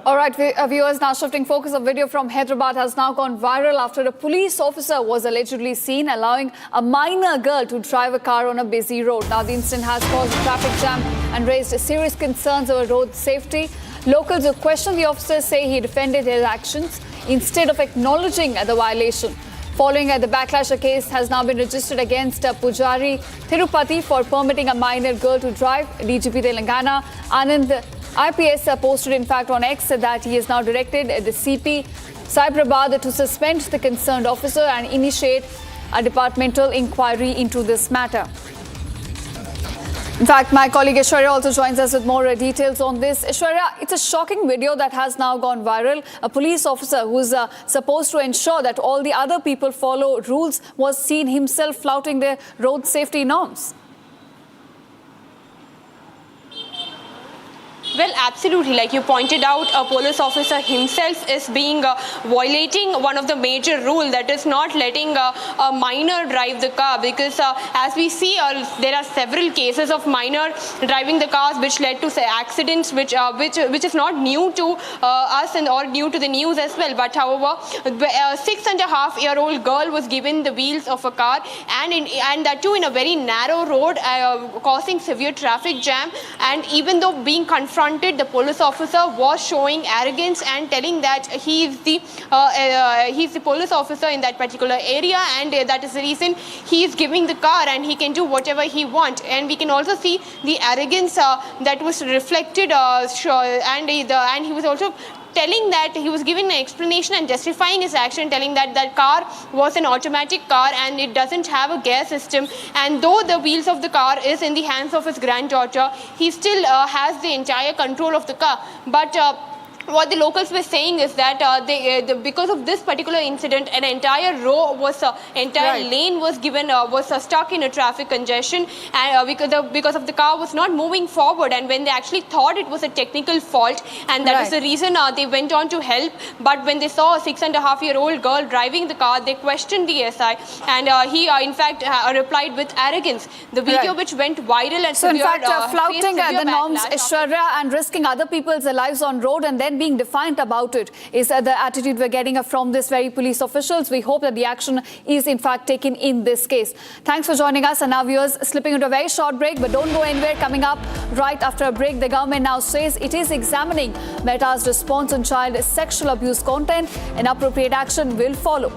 All right, viewers, now shifting focus of video from Hyderabad has now gone viral after a police officer was allegedly seen allowing a minor girl to drive a car on a busy road. Now, the incident has caused a traffic jam and raised serious concerns over road safety. Locals who question the officer say he defended his actions instead of acknowledging the violation. Following the backlash, a case has now been registered against Pujari Tirupati for permitting a minor girl to drive. DGP Telangana Anand IPS posted, in fact, on X that he has now directed the CP Cyberabad to suspend the concerned officer and initiate a departmental inquiry into this matter. In fact, my colleague Aishwarya also joins us with more details on this. Aishwarya, it's a shocking video that has now gone viral. A police officer who's supposed to ensure that all the other people follow rules was seen himself flouting the road safety norms. Well, absolutely. Like you pointed out, a police officer himself is being violating one of the major rules, that is not letting a minor drive the car, because as we see, there are several cases of minor driving the cars which led to accidents, which is not new to us or new to the news as well. But however, a 6.5-year-old girl was given the wheels of a car, and that too in a very narrow road, causing severe traffic jam. And even though being confronted, the police officer was showing arrogance and telling that he is the police officer in that particular area, and that is the reason he is giving the car and he can do whatever he wants. And we can also see the arrogance that was reflected, and he was also telling that he was giving an explanation and justifying his action, telling that that car was an automatic car and it doesn't have a gear system, and though the wheels of the car is in the hands of his granddaughter, he still has the entire control of the car. But what the locals were saying is that because of this particular incident, an entire lane was given was stuck in a traffic congestion, and because of the car was not moving forward, and when they actually thought it was a technical fault, and that is the reason they went on to help. But when they saw a 6.5-year-old girl driving the car, they questioned the SI, and he in fact replied with arrogance. The video which went viral and so in fact flouting the norms, Aishwarya, and risking other people's lives on road and then being defiant about it is the attitude we're getting from this very police officials. We hope that the action is in fact taken in this case. Thanks for joining us. And now viewers, slipping into a very short break, but don't go anywhere. Coming up right after a break, the government now says it is examining Meta's response on child sexual abuse content, and appropriate action will follow.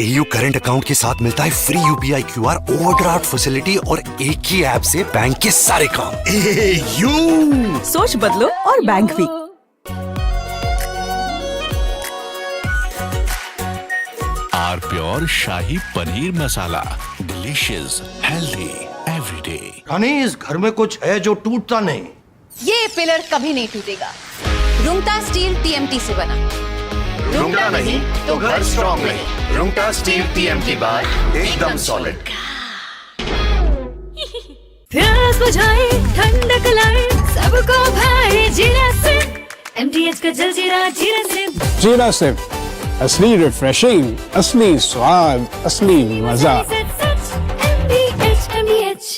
AU current account के साथ मिलता है free UPI QR, overdraft facility और एक ही app से bank के सारे काम। AU सोच बदलो और बैंक भी। R pure shahi paneer masala, delicious, healthy everyday. रानी, इस घर में कुछ है जो टूटता नहीं। ये पिलर कभी नहीं टूटेगा। रुंगटा स्टील TMT से बना। रुंगटा नहीं तो घर स्ट्रॉन्ग नहीं। रुंगटा स्टील TMT बार एकदम सॉलिड। प्यास बुझाए, ठंडक लाए, सबको भाए जीरा से। MTH का जलजीरा जीरा से। जीरा से असली रिफ्रेशिंग, असली स्वाद, असली मजा। MTH।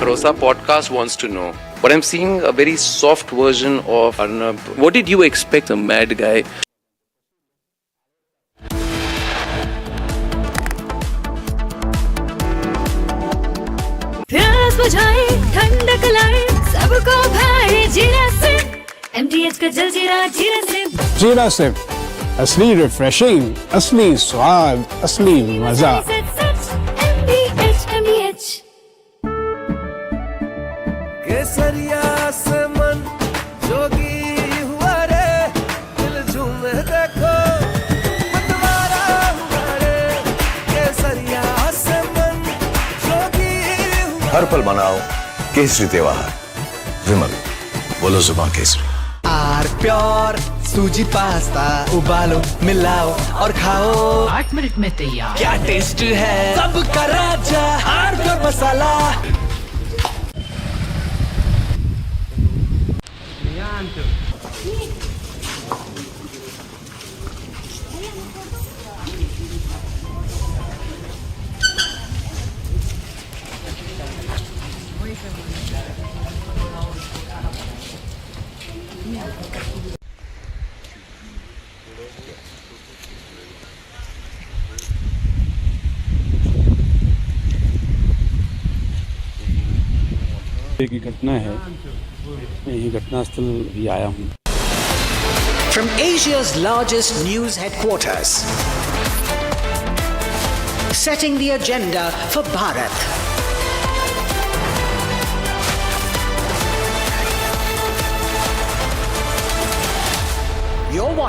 Rosa podcast wants to know, but I'm seeing a very soft version of Arnab. What did you expect, a mad guy? प्यास बुझाए, ठंडक लाए, सबको भाए जीरा से। MTH का जलजीरा जीरा से। जीरा से असली रिफ्रेशिंग, असली स्वाद, असली मजा। MTH। केसरिया से मन जोगी हुआ रे, दिल झूमे देखो मतवारा हुआ रे। केसरिया से मन जोगी हुआ। हर पल मनाओ केसरी त्योहार, विमल बोलो जुबान केसरी। आर प्योर सूजी पास्ता, उबालो मिलाओ और खाओ 8 मिनट में तैयार। क्या टेस्ट है सबका राजा, आर प्योर मसाला। की घटना है, मैं यही घटनास्थल भी आया हूँ। From Asia's largest news headquarters, setting the agenda for Bharat.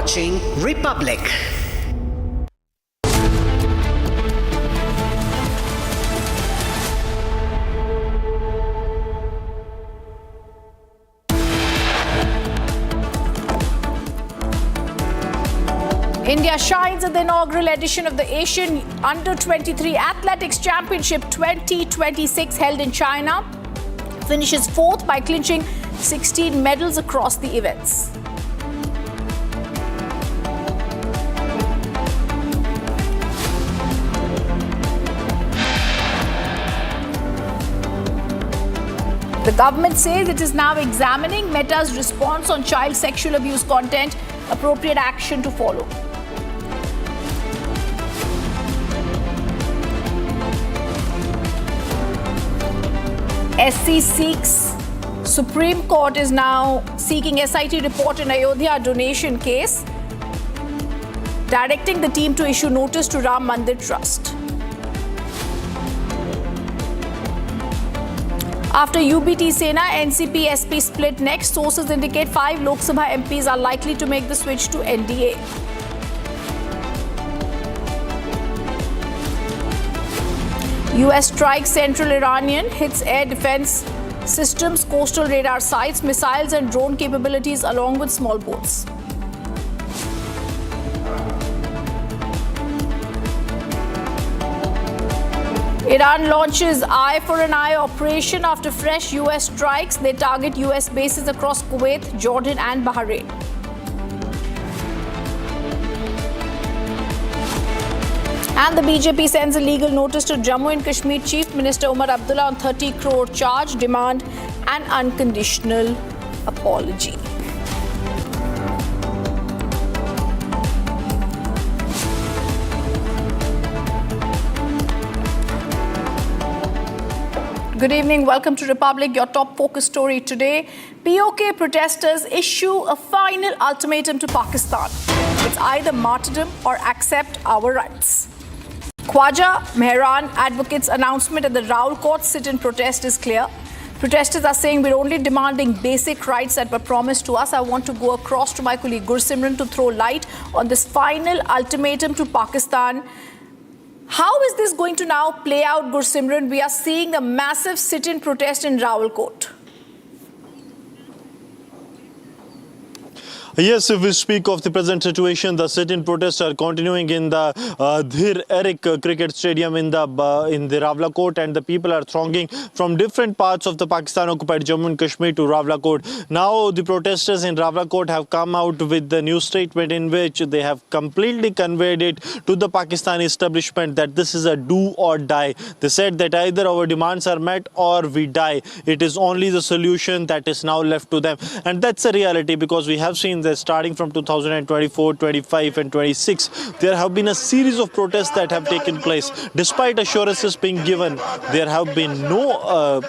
watching Republic. India shines at the inaugural edition of the Asian Under-23 Athletics Championship 2026 held in China. Finishes fourth by clinching 16 medals across the events. The government says it is now examining Meta's response on child sexual abuse content. Appropriate action to follow. SC seeks, Supreme Court is now seeking SIT report in Ayodhya donation case, directing the team to issue notice to Ram Mandir Trust. After UBT Sena, NCP SP split next, sources indicate 5 Lok Sabha MPs are likely to make the switch to NDA. US strikes central Iranian, hits air defense systems, coastal radar sites, missiles and drone capabilities along with small boats. Iran launches eye for an eye operation after fresh US strikes. They target US bases across Kuwait, Jordan and Bahrain. And the BJP sends a legal notice to Jammu and Kashmir Chief Minister Umar Abdullah on 30 crore charge, demand an unconditional apology. Good evening, welcome to Republic, your top focus story today. POK protesters issue a final ultimatum to Pakistan. It's either martyrdom or accept our rights. Khwaja Mehran advocates' announcement at the Raul Court sit-in protest is clear. Protesters are saying we're only demanding basic rights that were promised to us. I want to go across to my colleague Gursimran to throw light on this final ultimatum to Pakistan. How is this going to now play out, Gursimran? We are seeing a massive sit-in protest in Raul Court. Yes, if we speak of the present situation, the sit-in protests are continuing in the Dhir Eric Cricket Stadium in the Ravla Court, and the people are thronging from different parts of the Pakistan-occupied Jammu and Kashmir to Ravla Court. Now, the protesters in Ravla Court have come out with the new statement in which they have completely conveyed it to the Pakistani establishment that this is a do or die. They said that either our demands are met or we die. It is only the solution that is now left to them. And that's a reality, because we have seen that starting from 2024, 25 and 26, there have been a series of protests that have taken place. Despite assurances being given, there have been no...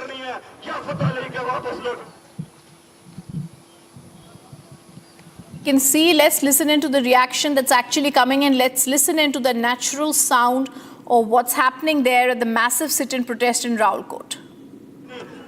You can see, let's listen into the reaction that's actually coming in. Let's listen into the natural sound of what's happening there at the massive sit-in protest in Raul Court.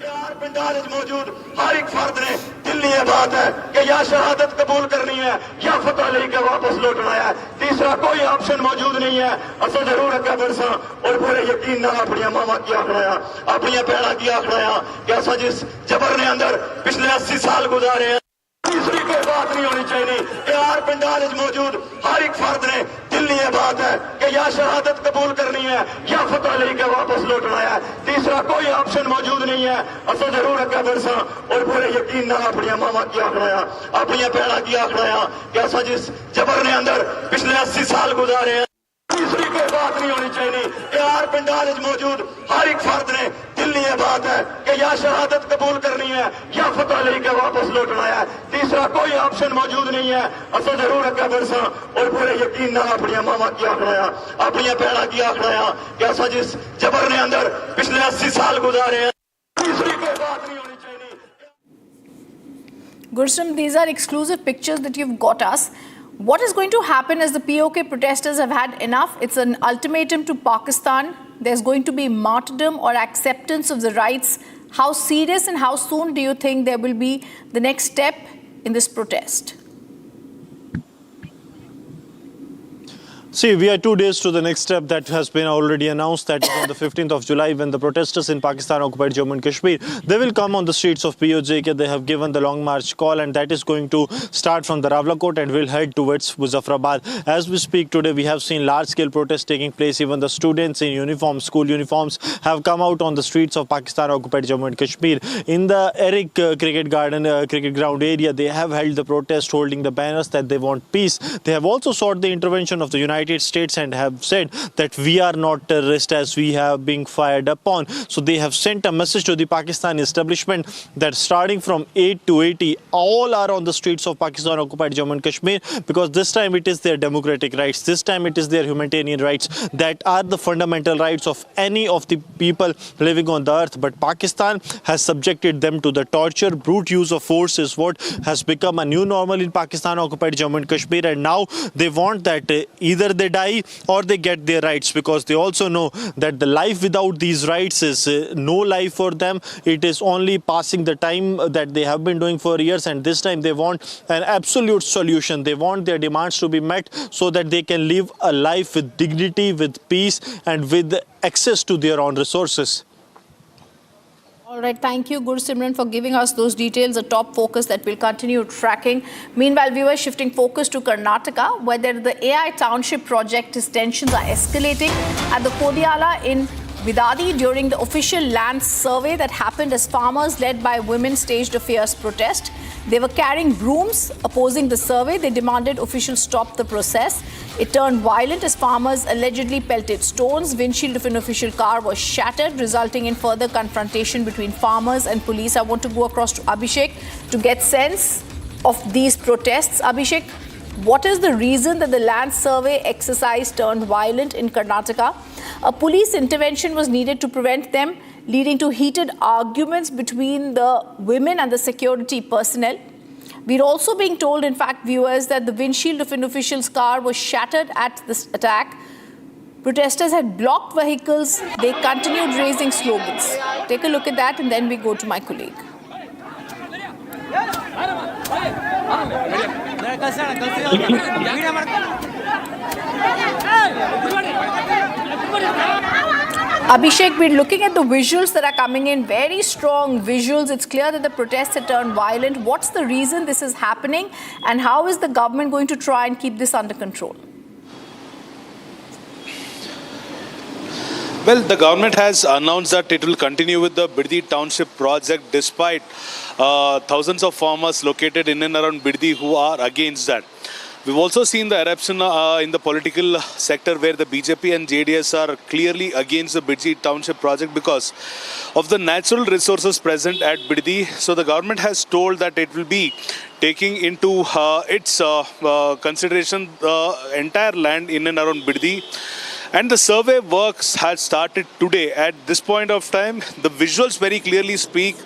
मौजूद हर एक फर्द ने दिल में बात है कि या शहादत कबूल करनी है या फतह लेके वापस लौटना है। तीसरा कोई ऑप्शन मौजूद नहीं है। असल जरूर अकबर सा और पूरे यकीन नाल अपनी मामा की आखड़ाया, अपनी भैणा की आखड़ाया कि असा जिस जबर ने अंदर पिछले 80 साल गुजारे हैं, तीसरी कोई बात नहीं होनी चाहिए। यार पंडाल मौजूद हर एक फर्द ने दिल में बात है कि या शहादत कबूल करनी है या फतह लेके वापस लौटना है। तीसरा कोई ऑप्शन मौजूद नहीं है। असल जरूर अकबर सा और पूरे यकीन नाल अपनी मामा की आखड़ाया, अपनी भैणा की आखड़ाया कि असा जिस जबर ने अंदर पिछले 80 साल गुजारे हैं, तीसरी कोई बात नहीं होनी चाहिए। यार पंडाल मौजूद हर एक फर्द ने दिल में बात है कि या शहादत कबूल करनी है या फतह लेके वापस लौटना है। तीसरा कोई ऑप्शन मौजूद नहीं है। असल जरूर अकबर सा और पूरे यकीन नाल अपनी मामा की आखड़ाया, अपनी भैणा की आखड़ाया कि असा जिस जबर ने अंदर पिछले 80 साल गुजारे हैं, तीसरी कोई बात नहीं होनी चाहिए। Gursim, these are exclusive pictures that you've got us. What is going to happen as the POK protesters have had enough? It's an ultimatum to Pakistan. There's going to be martyrdom or acceptance of the rights. How serious and how soon do you think there will be the next step in this protest? See, we are 2 days to the next step that has been already announced, that is on the 15th of July, when the protesters in Pakistan-occupied Jammu and Kashmir, they will come on the streets of POJK. They have given the long march call, and that is going to start from the Rawalakot and will head towards Muzaffarabad. As we speak today, we have seen large-scale protests taking place. Even the students in uniforms, school uniforms, have come out on the streets of Pakistan-occupied Jammu and Kashmir. In the Eric cricket ground area, they have held the protest, holding the banners that they want peace. They have also sought the intervention of the United States and have said that we are not terrorists as we have been fired upon. So they have sent a message to the Pakistan establishment that starting from 8 to 80, all are on the streets of Pakistan-occupied Jammu and Kashmir, because this time it is their democratic rights, this time it is their humanitarian rights that are the fundamental rights of any of the people living on the earth. But Pakistan has subjected them to the torture. Brute use of force is what has become a new normal in Pakistan-occupied Jammu and Kashmir, and now they want that either they die or they get their rights, because they also know that the life without these rights is no life for them. It is only passing the time that they have been doing for years, and this time they want an absolute solution. They want their demands to be met so that they can live a life with dignity, with peace, and with access to their own resources. All right, thank you, Gursimran, for giving us those details, a top focus that we'll continue tracking. Meanwhile, viewers, shifting focus to Karnataka, where the AI township project tensions are escalating at the Kodiyala in Vidadi during the official land survey that happened as farmers led by women staged a fierce protest. They were carrying brooms opposing the survey. They demanded officials stop the process. It turned violent as farmers allegedly pelted stones. Windshield of an official car was shattered, resulting in further confrontation between farmers and police. I want to go across to Abhishek to get sense of these protests. Abhishek, what is the reason that the land survey exercise turned violent in Karnataka? A police intervention was needed to prevent them, leading to heated arguments between the women and the security personnel. We're also being told, in fact, viewers, that the windshield of an official's car was shattered at this attack. Protesters had blocked vehicles. They continued raising slogans. Take a look at that, and then we go to my colleague. Abhishek, we're looking at the visuals that are coming in, very strong visuals. It's clear that the protests have turned violent. What's the reason this is happening, and how is the government going to try and keep this under control? Well, the government has announced that it will continue with the Biddi Township project despite thousands of farmers located in and around Biddi who are against that. We've also seen the eruption in the political sector where the BJP and JDS are clearly against the Biddi Township project because of the natural resources present at Biddi. So the government has told that it will be taking into its consideration the entire land in and around Biddi. And the survey works had started today. At this point of time, the visuals very clearly speak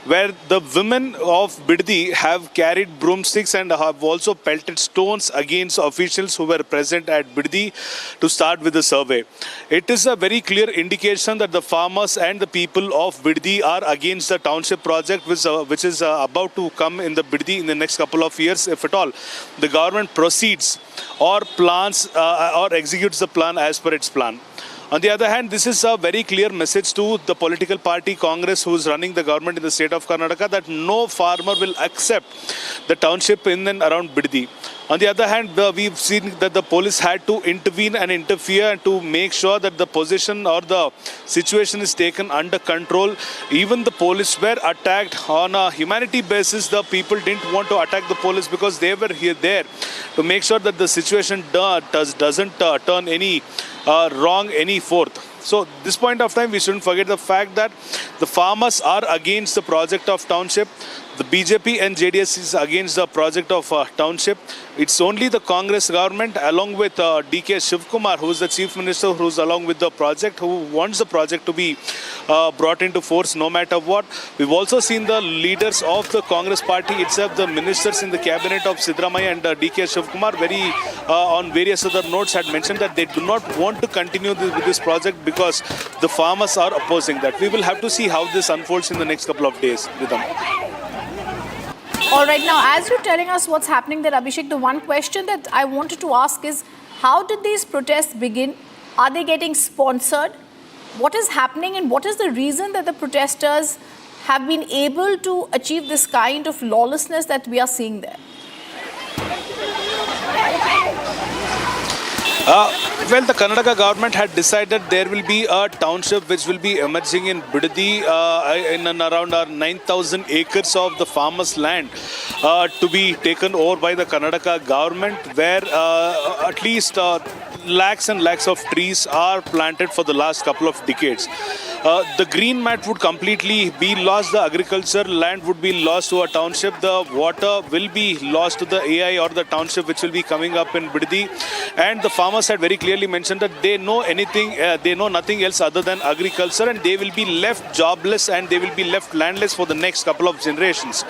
where the women of Biddi have carried broomsticks and have also pelted stones against officials who were present at Biddi to start with the survey. It is a very clear indication that the farmers and the people of Biddi are against the township project which is about to come in the Biddi in the next couple of years, if at all the government proceeds or plans or executes the plan as per its plan. On the other hand, this is a very clear message to the political party Congress who is running the government in the state of Karnataka that no farmer will accept the township in and around Biddi. On the other hand, we've seen that the police had to intervene and interfere to make sure that the position or the situation is taken under control. Even the police were attacked on a humanity basis. The people didn't want to attack the police because they were there to make sure that the situation doesn't turn any wrong any forth. So this point of time, we shouldn't forget the fact that the farmers are against the project of township. The BJP and JDS is against the project of township. It's only the Congress government along with DK Shivkumar, who is the Chief Minister, who's along with the project, who wants the project to be brought into force no matter what. We've also seen the leaders of the Congress party itself, the ministers in the cabinet of Sidramaya and DK Shivkumar, on various other notes had mentioned that they do not want to continue with this project because the farmers are opposing that. We will have to see how this unfolds in the next couple of days. All right, now as you're telling us what's happening there, Abhishek, the one question that I wanted to ask is, How did these protests begin? Are they getting sponsored? What is happening, and what is the reason that the protesters have been able to achieve this kind of lawlessness that we are seeing there? Well, the Karnataka government had decided there will be a township which will be emerging in Bidadi in and around 9,000 acres of the farmers' land to be taken over by the Karnataka government, where at least lakhs and lakhs of trees are planted for the last couple of decades. The green mat would completely be lost. The agriculture land would be lost to a township. The water will be lost to the AI or the township which will be coming up in Bidadi. And the farmers had very clearly mentioned that they know nothing else other than agriculture, and they will be left jobless and they will be left landless for the next couple of generations.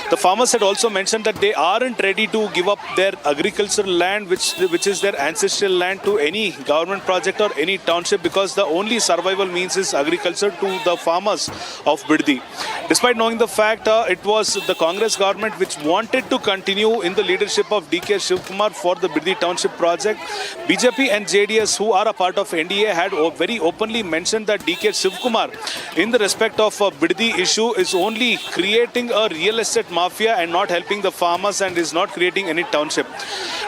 The farmers had also mentioned that they aren't ready to give up their agricultural land, which is their ancestral land, to any government project or any township, because the only survival means is agriculture to the farmers of Bidadi. Despite knowing the fact, it was the Congress government which wanted to continue in the leadership of DK Shivkumar for the Bidadi township project. BJP and JDS, who are a part of NDA, had very openly mentioned that DK Shivkumar, in the respect of Bidadi issue, is only creating a real estate mafia and not helping the farmers, and is not creating any township.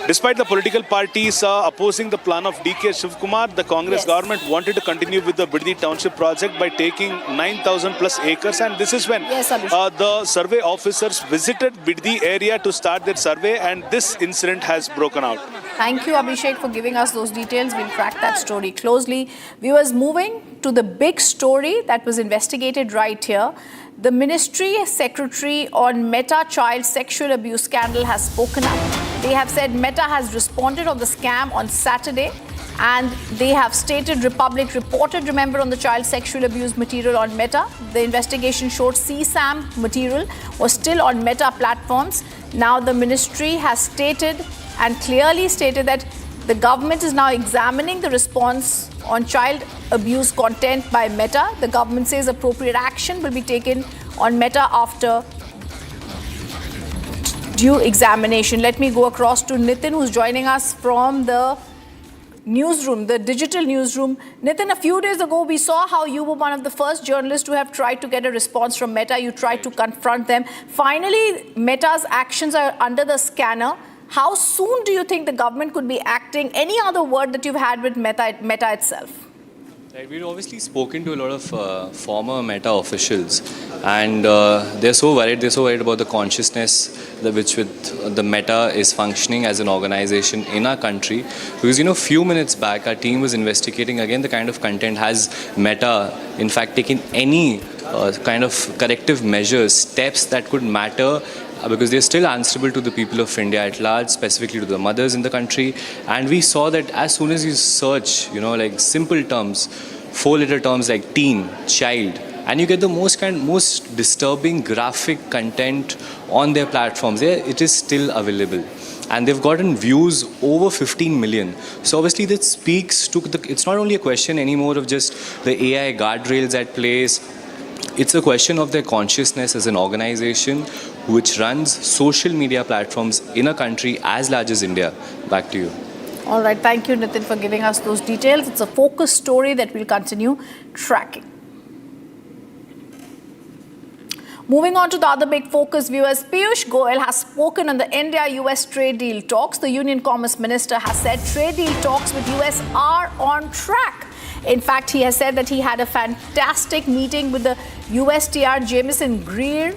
Despite the political parties opposing the plan of DK Shivkumar, the Congress government wanted to continue with the Bidadi township project by taking 9,000 plus acres, and this is when the survey officers visited Bidadi area to start their survey, and this incident has broken out. Thank you, Abhishek, for giving us those details. We'll track that story closely. Viewers, moving to the big story that was investigated right here. The Ministry Secretary on Meta child sexual abuse scandal has spoken up. They have said Meta has responded on the scam on Saturday, and they have stated Republic reported, remember, on the child sexual abuse material on Meta. The investigation showed CSAM material was still on Meta platforms. Now the ministry has stated and clearly stated that the government is now examining the response on child abuse content by Meta. The government says appropriate action will be taken on Meta after due examination. Let me go across to Nitin, who's joining us from the newsroom, the digital newsroom. Nitin, a few days ago, we saw how you were one of the first journalists to have tried to get a response from Meta. You tried to confront them. Finally, Meta's actions are under the scanner. How soon do you think the government could be acting? Any other word that you've had with Meta itself? Right, we've obviously spoken to a lot of former Meta officials, and they're so worried about the consciousness with the Meta is functioning as an organization in our country. Because, few minutes back, our team was investigating again the kind of content. Has Meta, in fact, taken any kind of corrective measures, steps that could matter, because they're still answerable to the people of India at large, specifically to the mothers in the country. And we saw that as soon as you search, like simple terms, 4-letter terms like teen, child, and you get the most disturbing graphic content on their platforms. It is still available. And they've gotten views over 15 million. So obviously that speaks to it's not only a question anymore of just the AI guardrails at place. It's a question of their consciousness as an organization which runs social media platforms in a country as large as India. Back to you. All right. Thank you, Nitin, for giving us those details. It's a focus story that we'll continue tracking. Moving on to the other big focus, viewers, Piyush Goyal has spoken on the India-US trade deal talks. The Union Commerce Minister has said trade deal talks with US are on track. In fact, he has said that he had a fantastic meeting with the USTR Jameson Greer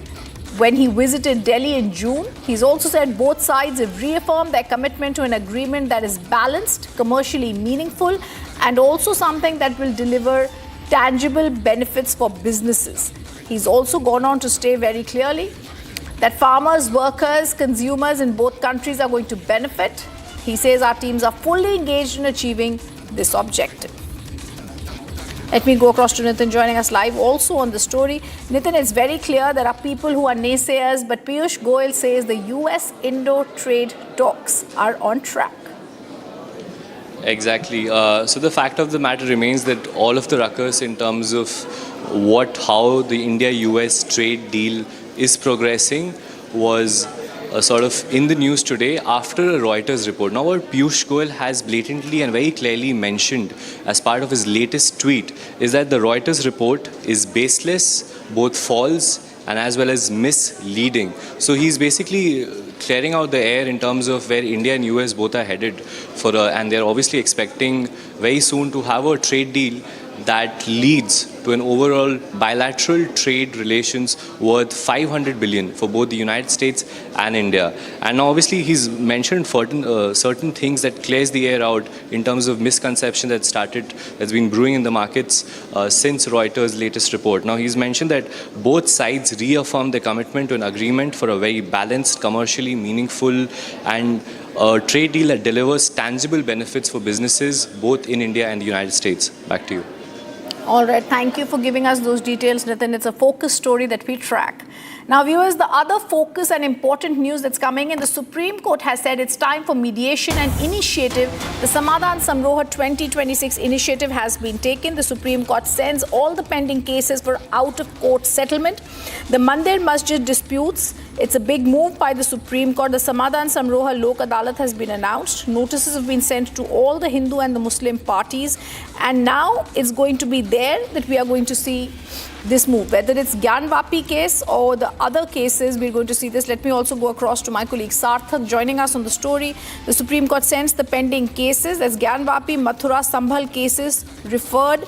when he visited Delhi in June. He's also said both sides have reaffirmed their commitment to an agreement that is balanced, commercially meaningful, and also something that will deliver tangible benefits for businesses. He's also gone on to state very clearly that farmers, workers, consumers in both countries are going to benefit. He says our teams are fully engaged in achieving this objective. Let me go across to Nitin joining us live also on the story. Nitin, it's very clear there are people who are naysayers, but Piyush Goyal says the US-Indo trade talks are on track. Exactly. So the fact of the matter remains that all of the ruckus in terms of how the India-US trade deal is progressing was sort of in the news today after a Reuters report. Now, what Piyush Goyal has blatantly and very clearly mentioned as part of his latest tweet is that the Reuters report is baseless, both false and as well as misleading. So he's basically clearing out the air in terms of where India and US both are headed for, and they're obviously expecting very soon to have a trade deal that leads to an overall bilateral trade relations worth 500 billion for both the United States and India. And obviously he's mentioned certain things that clears the air out in terms of misconception that's been brewing in the markets since Reuters' latest report. Now he's mentioned that both sides reaffirm their commitment to an agreement for a very balanced, commercially meaningful and a trade deal that delivers tangible benefits for businesses both in India and the United States. Back to you. All right, thank you for giving us those details, Nitin. It's a focus story that we track. Now, viewers, the other focus and important news that's coming in, the Supreme Court has said it's time for mediation and initiative. The Samadhan Samroha 2026 initiative has been taken. The Supreme Court sends all the pending cases for out-of-court settlement. The Mandir Masjid disputes, it's a big move by the Supreme Court. The Samadhan Samroha Lok Adalat has been announced. Notices have been sent to all the Hindu and the Muslim parties. And now it's going to be there that we are going to see this move. Whether it's Gyanvapi case or the other cases, we're going to see this. Let me also go across to my colleague Sarthak joining us on the story. The Supreme Court sends the pending cases as Gyanvapi, Mathura, Sambhal cases referred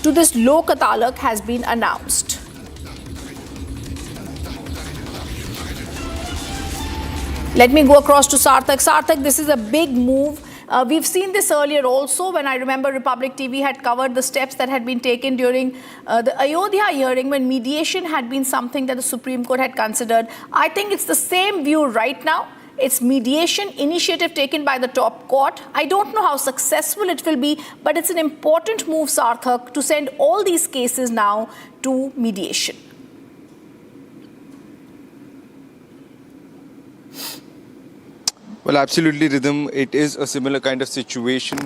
to this Lok Adalat has been announced. Let me go across to Sarthak. Sarthak, this is a big move. We've seen this earlier also when I remember Republic TV had covered the steps that had been taken during the Ayodhya hearing when mediation had been something that the Supreme Court had considered. I think it's the same view right now. It's mediation initiative taken by the top court. I don't know how successful it will be, but it's an important move, Sarthak, to send all these cases now to mediation. Well, absolutely, Rhythm. It is a similar kind of situation.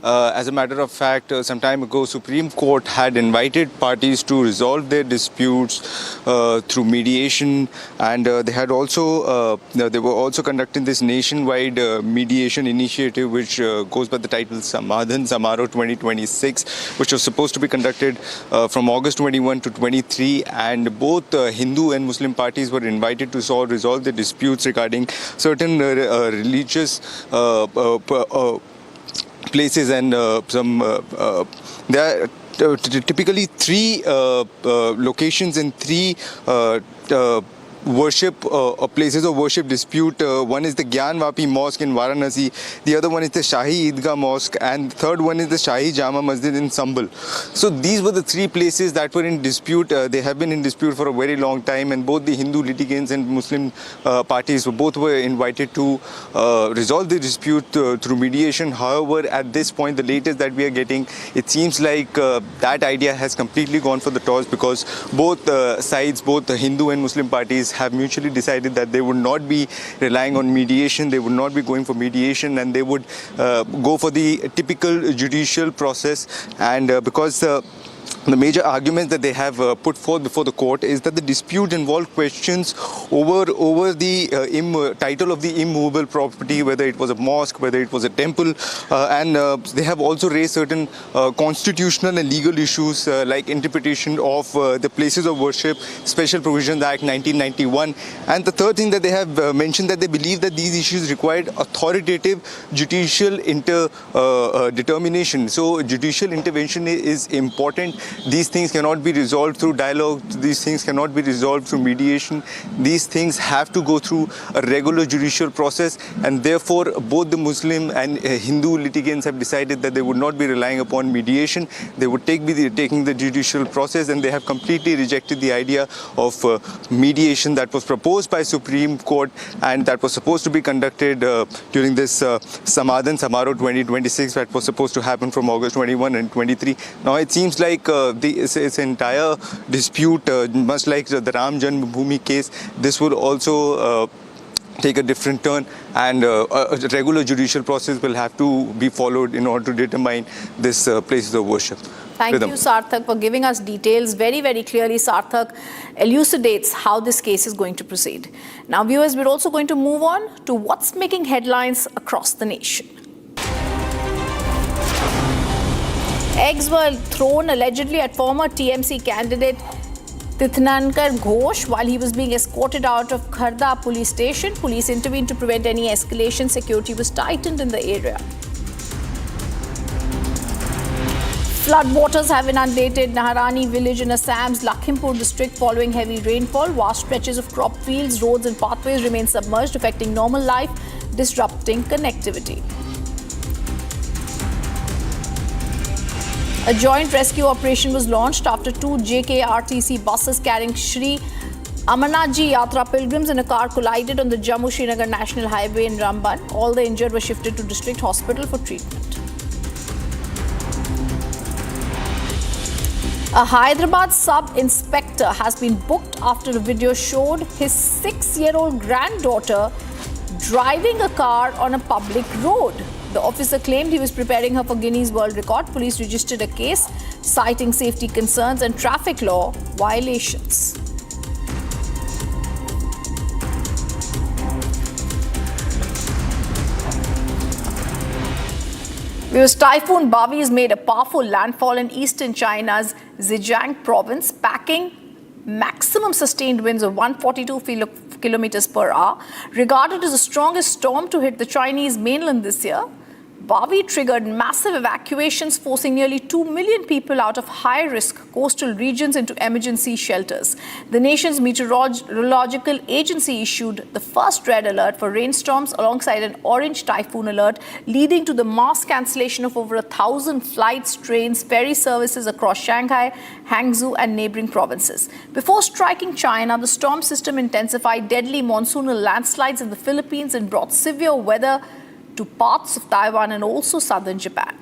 As a matter of fact, some time ago, Supreme Court had invited parties to resolve their disputes through mediation, and they were also conducting this nationwide mediation initiative, which goes by the title Samadhan Samaro 2026, which was supposed to be conducted from August 21 to 23, and both Hindu and Muslim parties were invited to resolve their disputes regarding certain religious places and there are typically three locations and three places of worship dispute. One is the Gyanvapi Mosque in Varanasi, the other one is the Shahi Idgah Mosque, and the third one is the Shahi Jama Masjid in Sambhal. So these were the three places that were in dispute. They have been in dispute for a very long time, and both the Hindu litigants and Muslim parties were invited to resolve the dispute through mediation. However, at this point, the latest that we are getting, it seems like that idea has completely gone for the toss, because both sides, both the Hindu and Muslim parties, have mutually decided that they would not be relying on mediation, they would not be going for mediation, and they would go for the typical judicial process. And because the major argument that they have put forth before the court is that the dispute involved questions over the title of the immovable property, whether it was a mosque, whether it was a temple, and they have also raised certain constitutional and legal issues like interpretation of the Places of Worship Special Provisions Act 1991. And the third thing that they have mentioned, that they believe that these issues required authoritative judicial determination. So judicial intervention is important. These things cannot be resolved through dialogue. These things cannot be resolved through mediation. These things have to go through a regular judicial process, and therefore both the Muslim and Hindu litigants have decided that they would not be relying upon mediation. They would be taking the judicial process, and they have completely rejected the idea of mediation that was proposed by Supreme Court and that was supposed to be conducted during this Samadhan Samaro 2026 that was supposed to happen from August 21 and 23. Now it seems like this entire dispute, much like the Ram Janmabhoomi case, this will also take a different turn, and a regular judicial process will have to be followed in order to determine this places of worship. Thank you, Sarthak, for giving us details. Very, very clearly, Sarthak elucidates how this case is going to proceed. Now, viewers, we're also going to move on to what's making headlines across the nation. Eggs were thrown allegedly at former TMC candidate Tirthankar Ghosh while he was being escorted out of Kharda police station. Police intervened to prevent any escalation. Security was tightened in the area. Floodwaters have inundated Naharani village in Assam's Lakhimpur district following heavy rainfall. Vast stretches of crop fields, roads and pathways remain submerged, affecting normal life, disrupting connectivity. A joint rescue operation was launched after 2 JKRTC buses carrying Shri Amarnathji Yatra pilgrims in a car collided on the Jammu-Srinagar National Highway in Ramban. All the injured were shifted to district hospital for treatment. A Hyderabad sub-inspector has been booked after a video showed his 6-year-old granddaughter driving a car on a public road. The officer claimed he was preparing her for Guinness World Record. Police registered a case citing safety concerns and traffic law violations. Typhoon Bavi has made a powerful landfall in eastern China's Zhejiang province, packing maximum sustained winds of 142 kilometers per hour. Regarded as the strongest storm to hit the Chinese mainland this year, Bavi triggered massive evacuations, forcing nearly 2 million people out of high-risk coastal regions into emergency shelters. The nation's meteorological agency issued the first red alert for rainstorms alongside an orange typhoon alert, leading to the mass cancellation of over 1,000 flights, trains, ferry services across Shanghai, Hangzhou and neighboring provinces. Before striking China, the storm system intensified deadly monsoonal landslides in the Philippines and brought severe weather to parts of Taiwan and also southern Japan.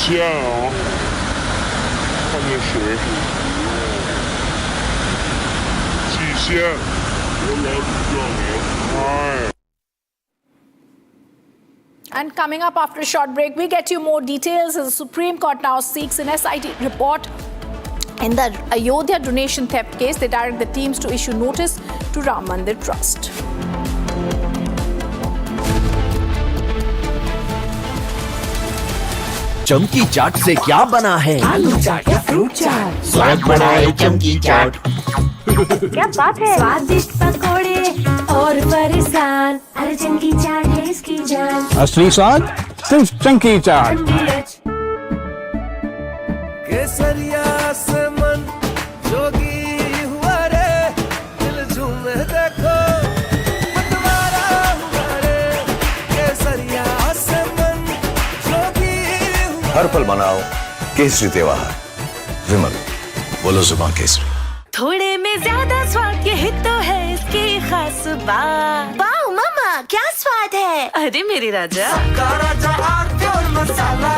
And coming up after a short break, we get you more details as the Supreme Court now seeks an SIT report in the Ayodhya donation theft case. They direct the teams to issue notice to Ram Mandir Trust. चमकी चाट से क्या बना है? आलू चाट या fruit चाट, स्वाद बनाए चमकी चाट। क्या बात है? स्वादिष्ट पकोड़े और फरसान, अरे चंकी चाट है इसकी जान। असली स्वाद सिर्फ चंकी चाट। केसरिया से मन जोगी हुआ रे, दिल झूमे देखो मतवारा हुआ रे। केसरिया से मन जोगी हुआ। हर पल मनाओ केसरी त्योहार। विमल, बोलो जुबान केसरी। थोड़े में ज्यादा स्वाद यही तो है इसकी खास बात। वाओ मामा, क्या स्वाद है? अरे मेरी राजा, सबका राजा R pure masala.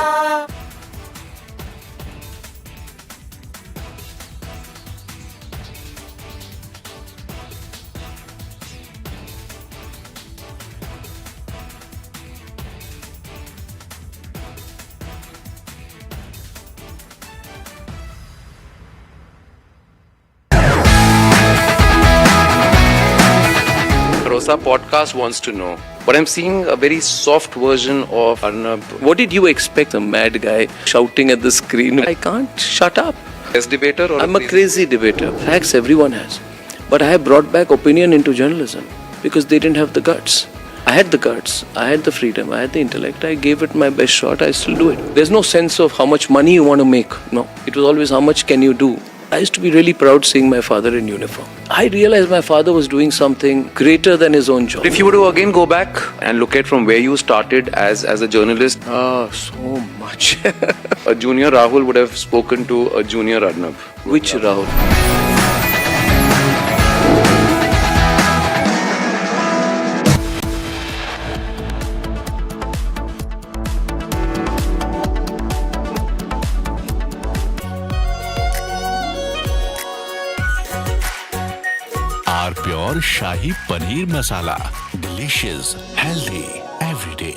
Rosa podcast wants to know, but I'm seeing a very soft version of Arnab. What did you expect? A mad guy shouting at the screen. I can't shut up. As debater, or I'm a crazy debater. Facts everyone has, but I have brought back opinion into journalism because they didn't have the guts. I had the guts, I had the freedom, I had the intellect. I gave it my best shot. I still do it. There's no sense of how much money you want to make. No, it was always how much can you do. I used to be really proud seeing my father in uniform. I realized my father was doing something greater than his own job. If you were to again go back and look at from where you started as a journalist, so much. A junior Rahul would have spoken to a junior Arnab. Which Rahul? R pure shahi paneer masala, delicious, healthy everyday.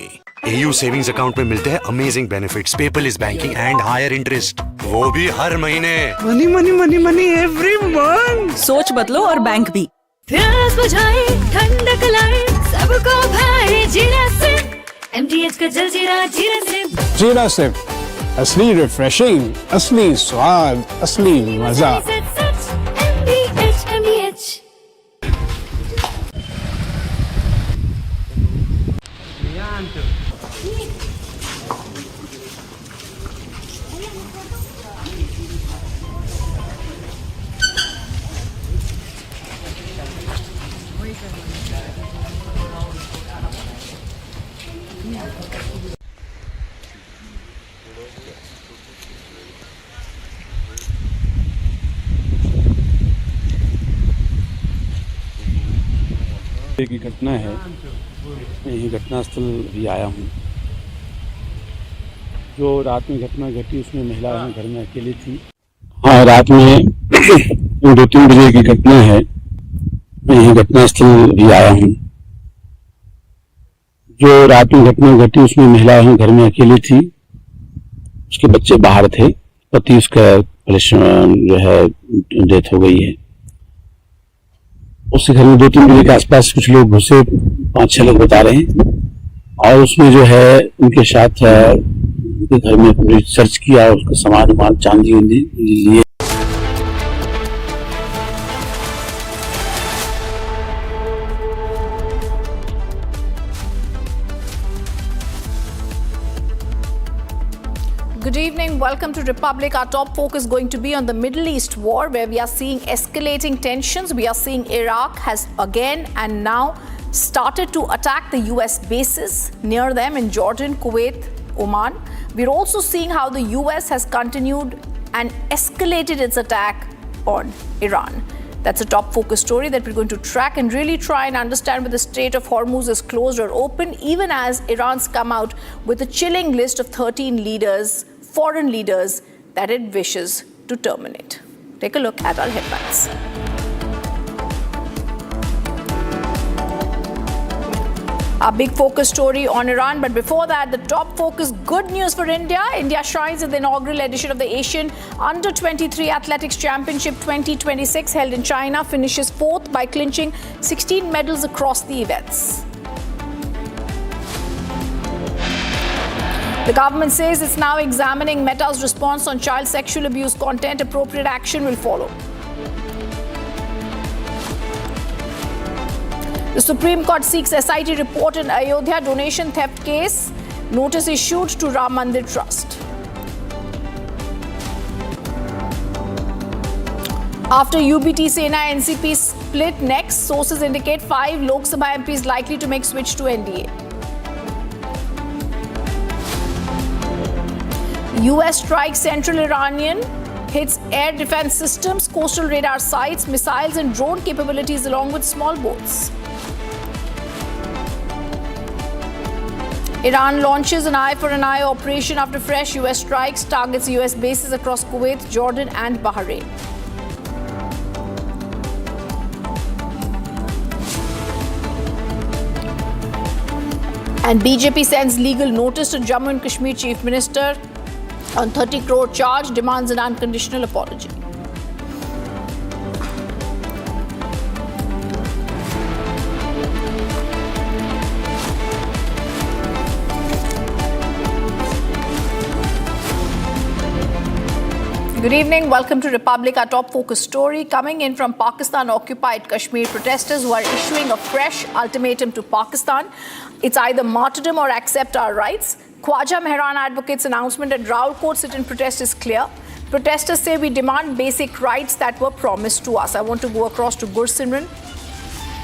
AU savings account में मिलते हैं amazing benefits, paperless banking and higher interest, वो भी हर महीने। Money money money money every month. सोच बदलो और बैंक भी। प्यास बुझाए, ठंडक लाए, सबको भाए जीरा सिप। MTH का जलजीरा जीरा सिप। जीरा सिप, असली रिफ्रेशिंग, असली स्वाद, असली मजा। MTH। की घटना है, मैं यही घटनास्थल भी आया हूँ। जो रात में घटना घटी उसमें महिला घर में अकेली थी। हाँ, रात में 2-3 बजे की घटना है, मैं यही घटनास्थल भी आया हूँ। जो रात में घटना घटी उसमें महिला घर में अकेली थी, उसके बच्चे बाहर थे, पति उसका जो है डेथ हो गई है। उसके घर में 2-3 बजे के आसपास कुछ लोग घुसे, 5-6 लोग बता रहे हैं, और उसमें जो है उनके साथ उनके घर में पूरी सर्च किया, उसका सामान चांदी लिए। Good evening. Welcome to Republic. Our top focus is going to be on the Middle East war, where we are seeing escalating tensions. We are seeing Iraq has again and now started to attack the US bases near them in Jordan, Kuwait, Oman. We're also seeing how the US has continued and escalated its attack on Iran. That's a top focus story that we're going to track and really try and understand whether the Strait of Hormuz is closed or open, even as Iran's come out with a chilling list of 13 leaders foreign leaders that it wishes to terminate. Take a look at our headlines. A big focus story on Iran, but before that, the top focus, good news for India. India shines in the inaugural edition of the Asian Under-23 Athletics Championship 2026 held in China, finishes 4th by clinching 16 medals across the events. The government says it's now examining Meta's response on child sexual abuse content. Appropriate action will follow. The Supreme Court seeks SIT report in Ayodhya donation theft case. Notice issued to Ram Mandir Trust. After UBT Sena NCP split next, sources indicate 5 Lok Sabha MPs likely to make switch to NDA. US strikes central Iranian, hits air defense systems, coastal radar sites, missiles and drone capabilities along with small boats. Iran launches an eye for an eye operation after fresh US strikes, targets US bases across Kuwait, Jordan and Bahrain. And BJP sends legal notice to Jammu and Kashmir Chief Minister on 30 crore charge, demands an unconditional apology. Good evening. Welcome to Republic, our top focus story. Coming in from Pakistan-occupied Kashmir, protesters who are issuing a fresh ultimatum to Pakistan. It's either martyrdom or accept our rights. Khwaja Mehran advocates' announcement at Rawalkot sit-in protest is clear. Protesters say we demand basic rights that were promised to us. I want to go across to Gursimran.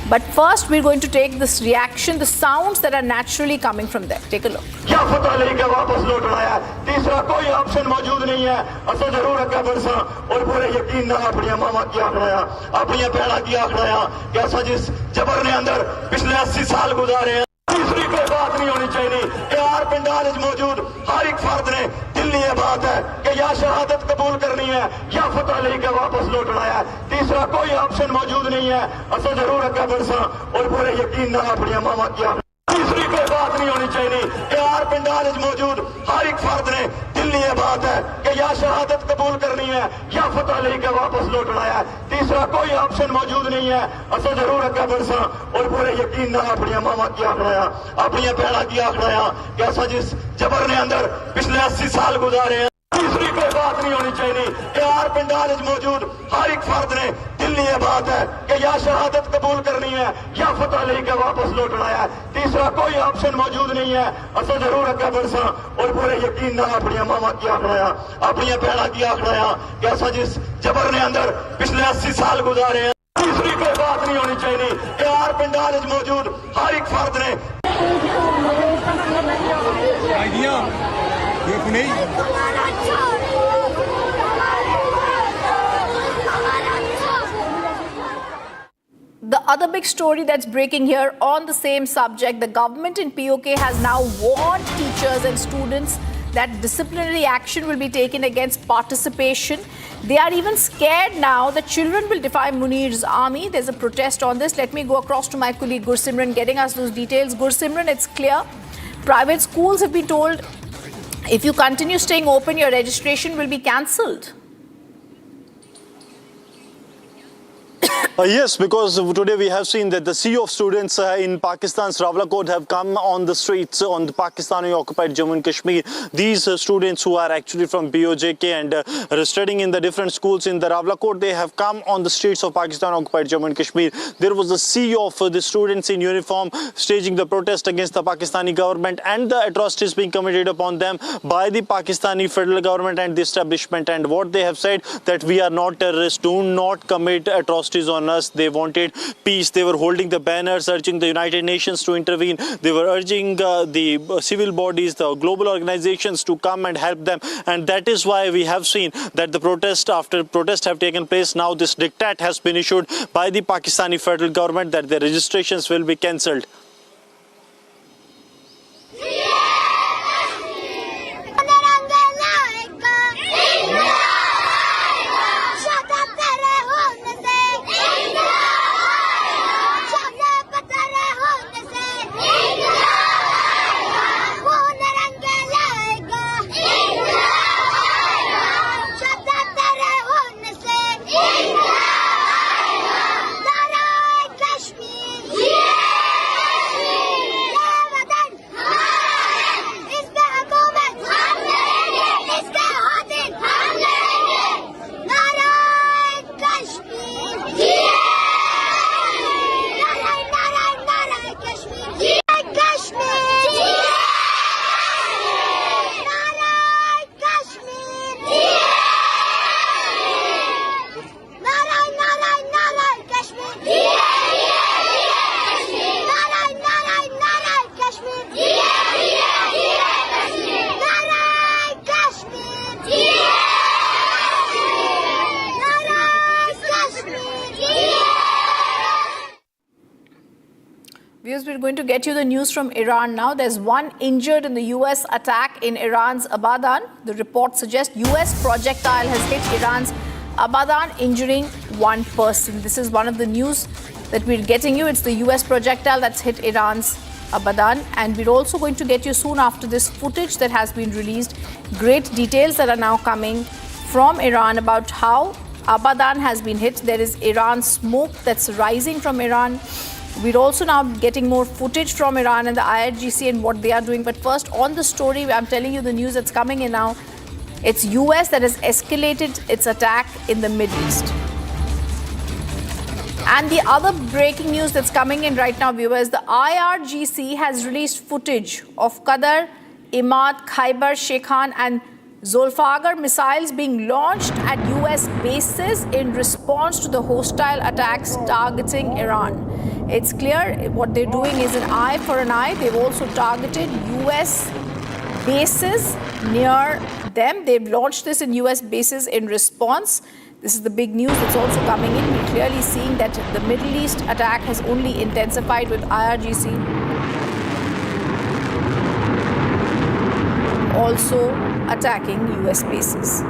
But first, we're going to take this reaction, the sounds that are naturally coming from there. Take a look. क्या फतह लेके वापस लौटना है तीसरा कोई option मौजूद नहीं है असल जरूर अगर बरसा और पूरे यकीन ना अपनी मामा की आखड़ाया अपनी भैड़ा की आखड़ाया कैसा जिस जबर ने अंदर पिछले 80 साल गुजारे हैं तीसरी कोई बात नहीं होनी चाहिए यार पिंडाल मौजूद हर एक फर्द ने दिल ये बात है कि या शहादत कबूल करनी है या फतह लेके वापस लौटना है तीसरा कोई ऑप्शन मौजूद नहीं है असल जरूर अगर बरसा और पूरे यकीन ना अपनी मामा की तीसरी कोई बात नहीं होनी चाहिए यार पिंडाल मौजूद हर एक फर्द ने दिल ये बात है कि या शहादत कबूल करनी है या फतह लेके वापस लौटना है तीसरा कोई ऑप्शन मौजूद नहीं है असल जरूर अगर बरसा और पूरे यकीन ना अपनी मामा की आखड़ाया अपनी भैड़ा की आखड़ाया कैसा जिस जबर ने अंदर पिछले 80 साल गुजारे हैं तीसरी कोई बात नहीं होनी चाहिए यार पिंडाल मौजूद हर एक फर्द ने दिल ये बात है कि या शहादत कबूल करनी है या फतह लेके वापस लौटना है तीसरा कोई ऑप्शन मौजूद नहीं है असल जरूर अगर बरसा और पूरे यकीन ना अपनी मामा की आखड़ाया अपनी भैड़ा की आखड़ाया कैसा जिस जबर ने अंदर पिछले 80 साल गुजारे हैं तीसरी कोई बात नहीं होनी चाहिए यार पिंडाल मौजूद हर एक फर्द ने The other big story that's breaking here on the same subject, the government in POK has now warned teachers and students that disciplinary action will be taken against participation. They are even scared now that children will defy Munir's army. There's a protest on this. Let me go across to my colleague Gursimran getting us those details. Gursimran, it's clear. Private schools have been told if you continue staying open, your registration will be cancelled. Yes, because today we have seen that the sea of students in Pakistan's Rawalkot have come on the streets on the Pakistani-occupied Jammu and Kashmir. These students who are actually from BOJK and studying in the different schools in the Rawalkot, they have come on the streets of Pakistan-occupied Jammu and Kashmir. There was a sea of the students in uniform staging the protest against the Pakistani government and the atrocities being committed upon them by the Pakistani federal government and the establishment. And what they have said, that we are not terrorists, do not commit atrocities on us. They wanted peace. They were holding the banners urging the United Nations to intervene. They were urging the civil bodies, the global organizations to come and help them. And that is why we have seen that the protest after protest have taken place. Now this diktat has been issued by the Pakistani federal government that their registrations will be cancelled. Viewers, we're going to get you the news from Iran now. There's one injured in the US attack in Iran's Abadan. The report suggests US projectile has hit Iran's Abadan, injuring one person. This is one of the news that we're getting you. It's the US projectile that's hit Iran's Abadan. And we're also going to get you soon after this footage that has been released. Great details that are now coming from Iran about how Abadan has been hit. There is Iran smoke that's rising from Iran. We're also now getting more footage from Iran and the IRGC and what they are doing. But first, on the story, I'm telling you the news that's coming in now. It's US that has escalated its attack in the Middle East. And the other breaking news that's coming in right now, viewers, the IRGC has released footage of Qadar, Imad, Khyber, Shekhan and Zulfagar missiles being launched at US bases in response to the hostile attacks targeting Iran. It's clear what they're doing is an eye for an eye. They've also targeted US bases near them. They've launched this in US bases in response. This is the big news that's also coming in. We're clearly seeing that the Middle East attack has only intensified with IRGC also attacking US bases.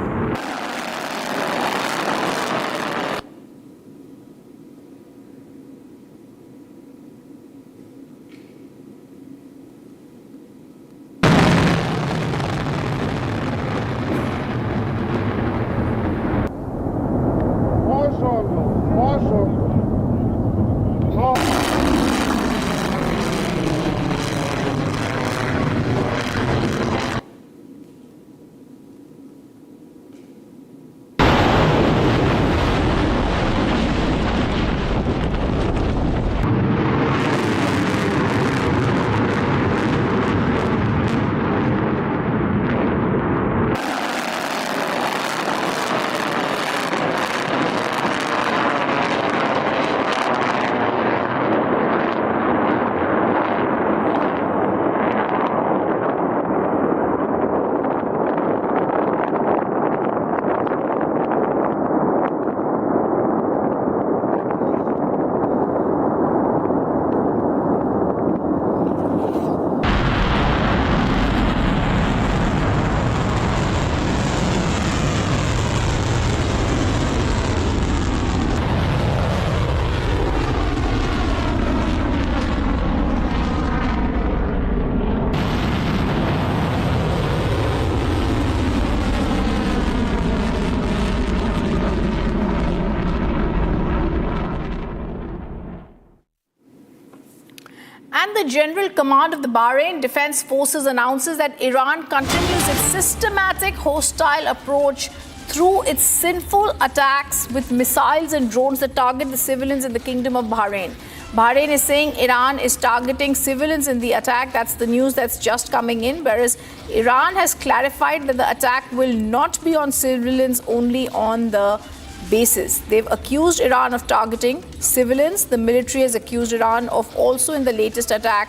And the General Command of the Bahrain Defense Forces announces that Iran continues its systematic hostile approach through its sinful attacks with missiles and drones that target the civilians in the Kingdom of Bahrain. Bahrain is saying Iran is targeting civilians in the attack. That's the news that's just coming in, whereas Iran has clarified that the attack will not be on civilians, only on the bases. They've accused Iran of targeting civilians. The military has accused Iran of also in the latest attack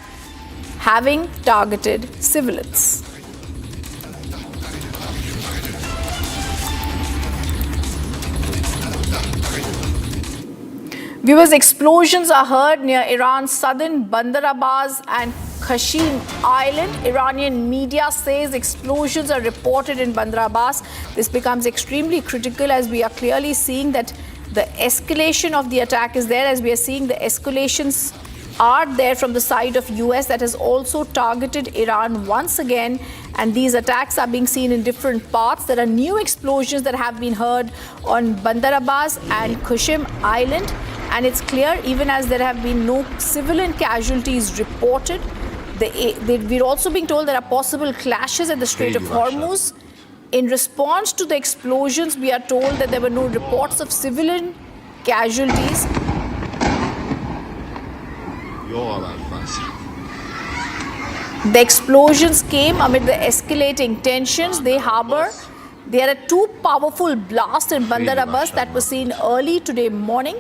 having targeted civilians. Viewers, explosions are heard near Iran's southern Bandar Abbas and Qashim Island. Iranian media says explosions are reported in Bandar Abbas. This becomes extremely critical as we are clearly seeing that the escalation of the attack is there, as we are seeing the escalations are there from the side of US that has also targeted Iran once again, and these attacks are being seen in different parts. There are new explosions that have been heard on Bandar Abbas and Qashim Island, and it's clear even as there have been no civilian casualties reported. We're also being told there are possible clashes at the Strait of Hormuz. In response to the explosions, we are told that there were no reports of civilian casualties. The explosions came amid the escalating tensions. There are two powerful blasts in Bandar Abbas that were seen early today morning.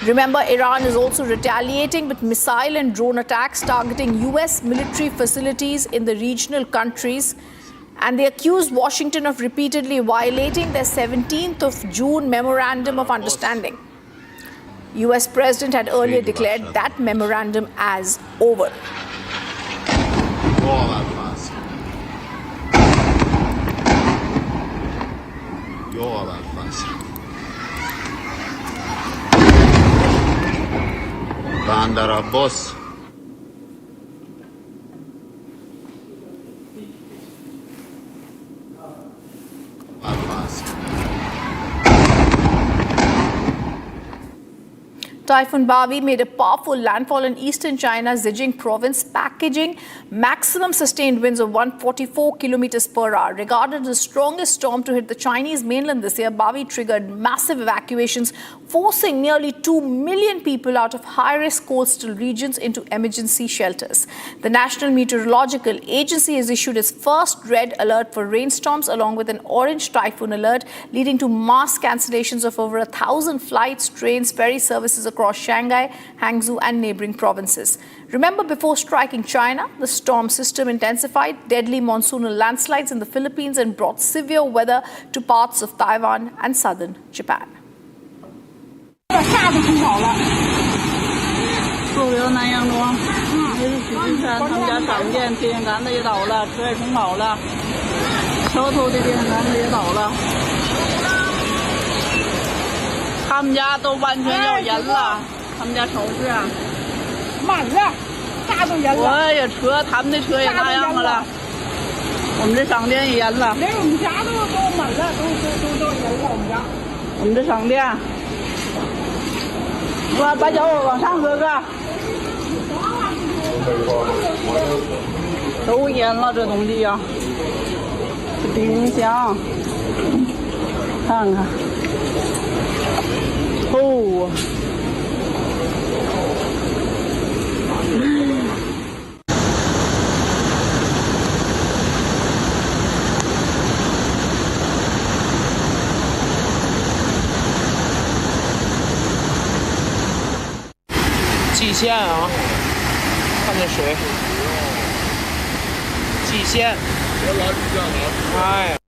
Remember, Iran is also retaliating with missile and drone attacks targeting US military facilities in the regional countries. And they accused Washington of repeatedly violating their 17th of June Memorandum of Understanding. US President had earlier declared that memorandum as over. Bandar Abbas. Typhoon Bavi made a powerful landfall in eastern China's Zhejiang province, packaging maximum sustained winds of 144 kilometers per hour. Regarded as the strongest storm to hit the Chinese mainland this year, Bavi triggered massive evacuations, forcing nearly 2 million people out of high-risk coastal regions into emergency shelters. The National Meteorological Agency has issued its first red alert for rainstorms, along with an orange typhoon alert, leading to mass cancellations of over 1,000 flights, trains, ferry services across Shanghai, Hangzhou and neighboring provinces. Remember, before striking China, the storm system intensified deadly monsoonal landslides in the Philippines and brought severe weather to parts of Taiwan and southern Japan. 下都冲倒了，树苗南阳庄，那是许金山他们家厂店电线杆子也倒了，车也冲倒了，桥头的电线杆子也倒了，他们家都完全要淹了，他们家超市啊，满了，啥都淹了。我也车，他们的车也那样了，我们这商店也淹了，连我们家都满了，都淹了我们家，我们这商店。 把脚往上，哥哥，都淹了这东西呀、这冰箱，看看，哦。蓟县啊，看见水，蓟县，哎。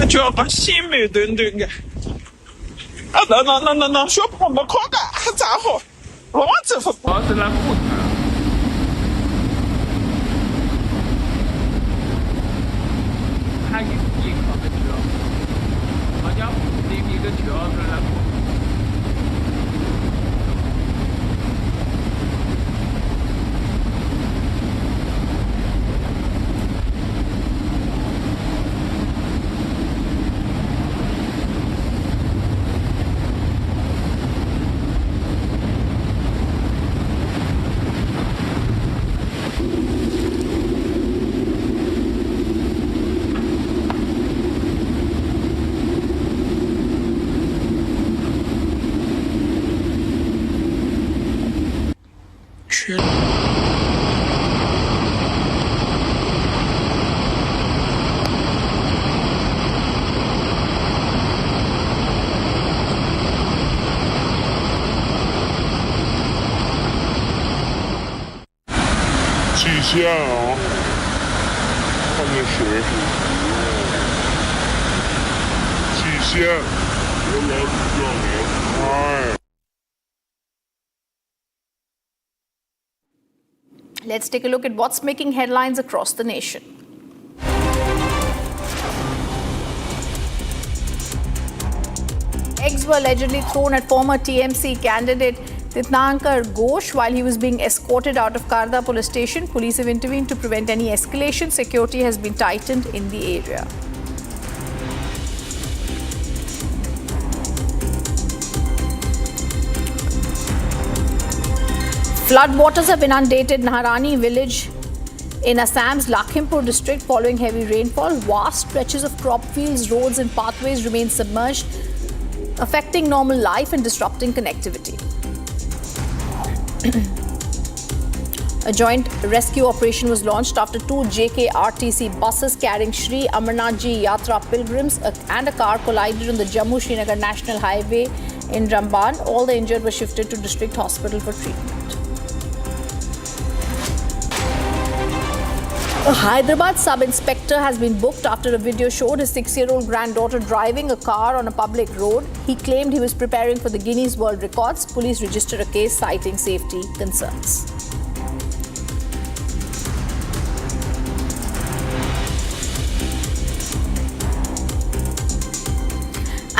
就把心没顿顿的，啊，那小朋友考干咋好？我这副包是那不谈。他一考的车，好像一个车是那不。 蓟县啊，看见水，蓟县，我老叫我哎。 Let's take a look at what's making headlines across the nation. Eggs were allegedly thrown at former TMC candidate Tirthankar Ghosh while he was being escorted out of Karda police station. Police have intervened to prevent any escalation. Security has been tightened in the area. Floodwaters have inundated Naharani village in Assam's Lakhimpur district following heavy rainfall. Vast stretches of crop fields, roads and pathways remain submerged, affecting normal life and disrupting connectivity. A joint rescue operation was launched after two JKRTC buses carrying Shri Amarnath Ji Yatra pilgrims and a car collided on the Jammu-Srinagar National Highway in Ramban. All the injured were shifted to district hospital for treatment. A Hyderabad sub-inspector has been booked after a video showed his 6-year-old granddaughter driving a car on a public road. He claimed he was preparing for the Guinness World Records. Police registered a case citing safety concerns.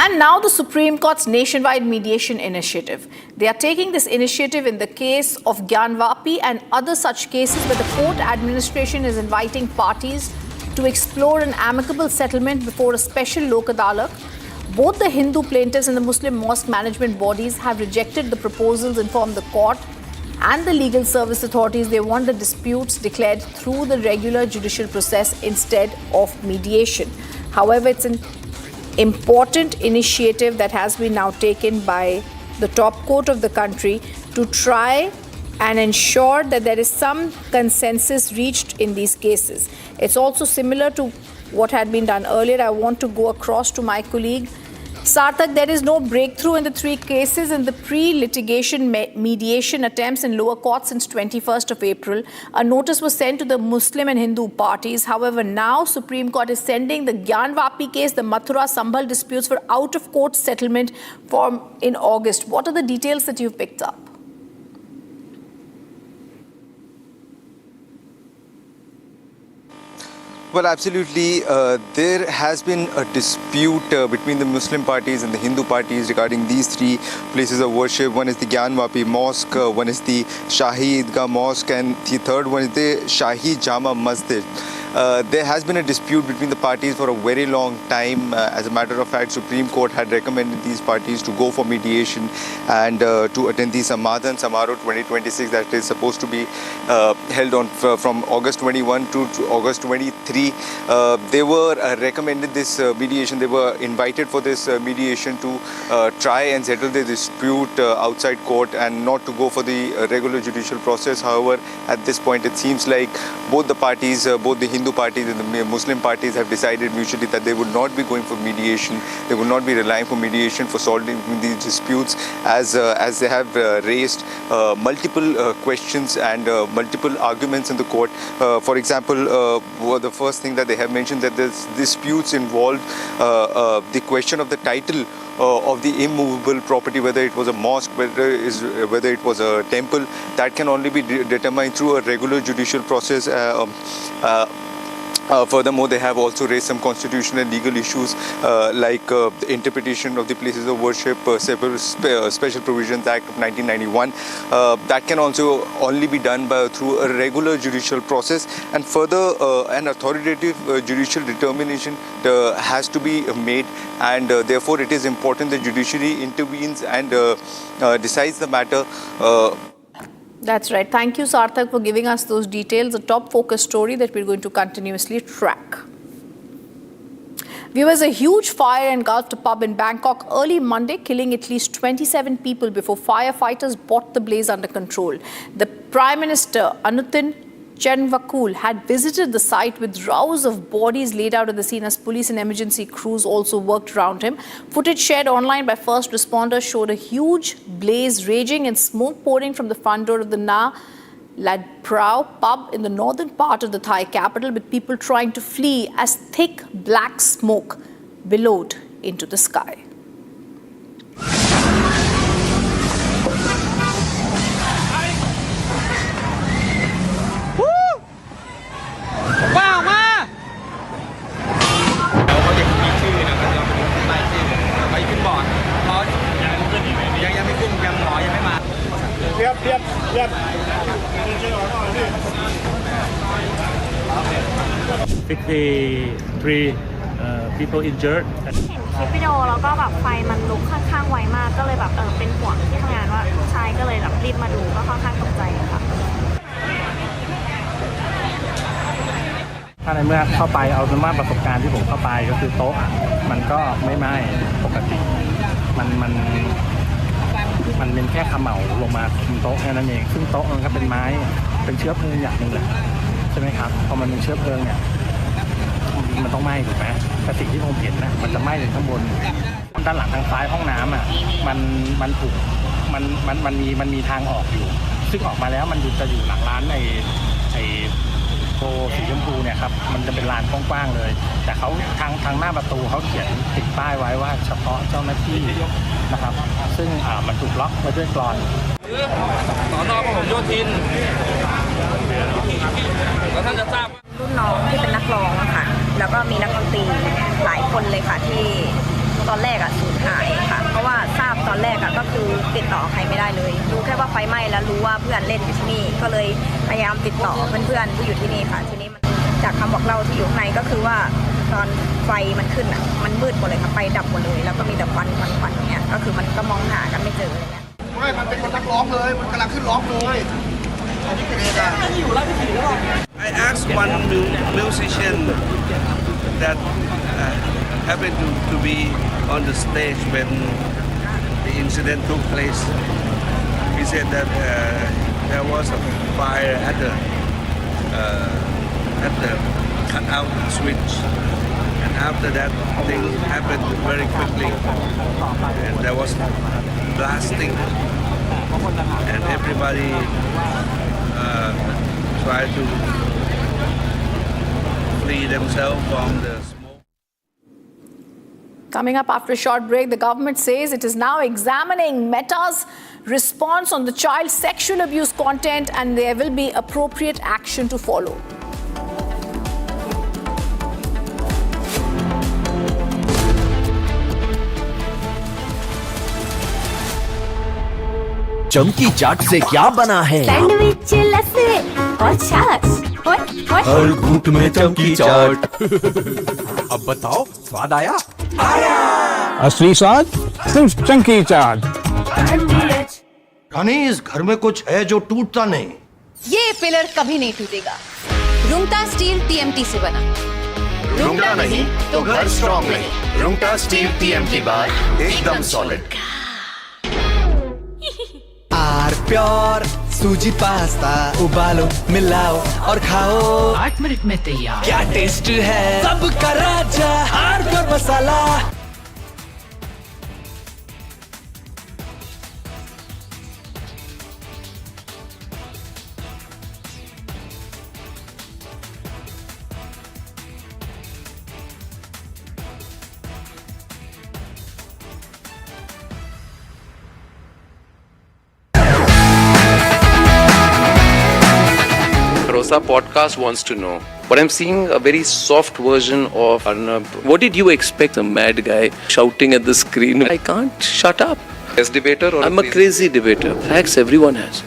And now the Supreme Court's nationwide mediation initiative. They are taking this initiative in the case of Gyanvapi and other such cases where the court administration is inviting parties to explore an amicable settlement before a special Lok Adalat. Both the Hindu plaintiffs and the Muslim mosque management bodies have rejected the proposals, informed the court and the legal service authorities. They want the disputes declared through the regular judicial process instead of mediation. However, it's an important initiative that has been now taken by the top court of the country to try and ensure that there is some consensus reached in these cases. It's also similar to what had been done earlier. I want to go across to my colleague Sarthak. There is no breakthrough in the 3 cases in the pre-litigation mediation attempts in lower court since 21st of April. A notice was sent to the Muslim and Hindu parties. However, now Supreme Court is sending the Gyanvapi case, the Mathura Sambhal disputes for out-of-court settlement in August. What are the details that you've picked up? Well, absolutely. There has been a dispute between the Muslim parties and the Hindu parties regarding these 3 places of worship. One is the Gyanvapi Mosque, one is the Shahi Idgah Mosque, and the third one is the Shahi Jama Masjid. There has been a dispute between the parties for a very long time. As a matter of fact, Supreme Court had recommended these parties to go for mediation and to attend the Samadhan Samaroh 2026 that is supposed to be held on from August 21 to August 23. They were recommended this mediation. They were invited for this mediation to try and settle the dispute outside court and not to go for the regular judicial process. However, at this point, it seems like both the parties, both the Hindu parties and the Muslim parties have decided mutually that they would not be going for mediation. They would not be relying for mediation for solving these disputes as they have raised multiple questions and multiple arguments in the court. For example, the first thing that they have mentioned that this disputes involve the question of the title of the immovable property, whether it was a mosque, whether it was a temple. That can only be determined through a regular judicial process. Furthermore, they have also raised some constitutional and legal issues like the interpretation of the places of worship, Special Provisions Act of 1991. That can also only be done through a regular judicial process, and further an authoritative judicial determination has to be made, and therefore it is important the judiciary intervenes and decides the matter. That's right. Thank you, Sarthak, for giving us those details. A top focus story that we're going to continuously track. Viewers, a huge fire engulfed a pub in Bangkok early Monday, killing at least 27 people before firefighters brought the blaze under control. The Prime Minister, Anutin Charnvirakul, had visited the site with rows of bodies laid out at the scene as police and emergency crews also worked around him. Footage shared online by first responders showed a huge blaze raging and smoke pouring from the front door of the Na Lad Prao pub in the northern part of the Thai capital, with people trying to flee as thick black smoke billowed into the sky. Yep. 53 people injured. ลิปวิดีโอแล้วก็แบบไฟมันลุกค่อนข้างไวมากก็เลยแบบเป็นห่วงที่ทำงานว่าใช่ก็เลยแบบรีบมาดูก็ค่อนข้างตกใจค่ะ ถ้าในเมื่อเข้าไปเอาเป็นว่าประสบการณ์ที่ผมเข้าไปก็คือโต๊ะมันก็ไม่ไหม้ปกติมันเป็นแค่ขมเหลาลงมาบนโต๊ะแค่นั้นเองซึ่งโต๊ะมันก็เป็นไม้เป็นเชื้อเพลิงอย่างหนึ่งแหละใช่ไหมครับพอมันเป็นเชื้อเพลิงเนี่ยมันต้องไหม้ถูกไหมแต่สิ่งที่ผมเห็นนะมันจะไหม้ถึงข้างบนด้านหลังทางซ้ายห้องน้ำอ่ะมันถูกมันมีทางออกอยู่ซึ่งออกมาแล้วมันจะอยู่หลังร้านไอโชว์สีชมพูเนี่ยครับมันจะเป็นลานกว้างๆเลยแต่เขาทางหน้าประตูเขาเขียนติดป้ายไว้ว่าเฉพาะเจ้าหน้าที่นะครับซึ่งมันถูกล็อกไว้ด้วยกลอนสน.พหลโยธินแล้วท่านจะทราบรุ่นน้องที่เป็นนักร้องค่ะแล้วก็มีนักดนตรีหลายคนเลยค่ะที่ตอนแรกสูญหายค่ะเพราะว่าทราบตอนแรกก็คือติดต่อใครไม่ได้เลยรู้แค่ว่าไฟไหม้แล้วรู้ว่าเพื่อนเล่นอยู่ที่นี่ก็เลยพยายามติดต่อเพื่อนๆที่อยู่ที่นี่ค่ะทีนี้มันจากคำบอกเล่าที่อยู่ข้างในก็คือว่าตอนไฟมันขึ้นมันมืดหมดเลยค่ะไฟดับหมดเลยแล้วก็มีแต่ควันเนี่ยก็คือมันก็มองหากันไม่เจออะไรเงี้ยไม่มันเป็นคนนักร้องเลยมันกำลังขึ้นร้องเลยI asked one musician that happened to be on the stage when the incident took place. He said that there was a fire at the cutout switch, and after that thing happened very quickly, and there was blasting, and everybody tried to free themselves from the smoke. Coming up after a short break, the government says it is now examining Meta's response on the child sexual abuse content and there will be appropriate action to follow. चमकी चाट से क्या बना है sandwich लस्सी और छाछ हर घूंट में चमकी चाट अब बताओ स्वाद आया असली स्वाद सिर्फ चंकी चाट। रानी इस घर में कुछ है जो टूटता नहीं। ये पिलर कभी नहीं टूटेगा। रुंगटा स्टील टीएमटी से बना। रुंगटा नहीं तो घर स्ट्रॉन्ग नहीं। रुंगटा स्टील टीएमटी बार एकदम solid. R pure suji pasta उबालो मिलाओ और खाओ 8 मिनट में तैयार। क्या टेस्ट है सबका राजा R pure masala. Rosa podcast wants to know, but I'm seeing a very soft version of Arnab. What did you expect? A mad guy shouting at the screen. I can't shut up. As debater, or I'm a crazy debater. Facts everyone has,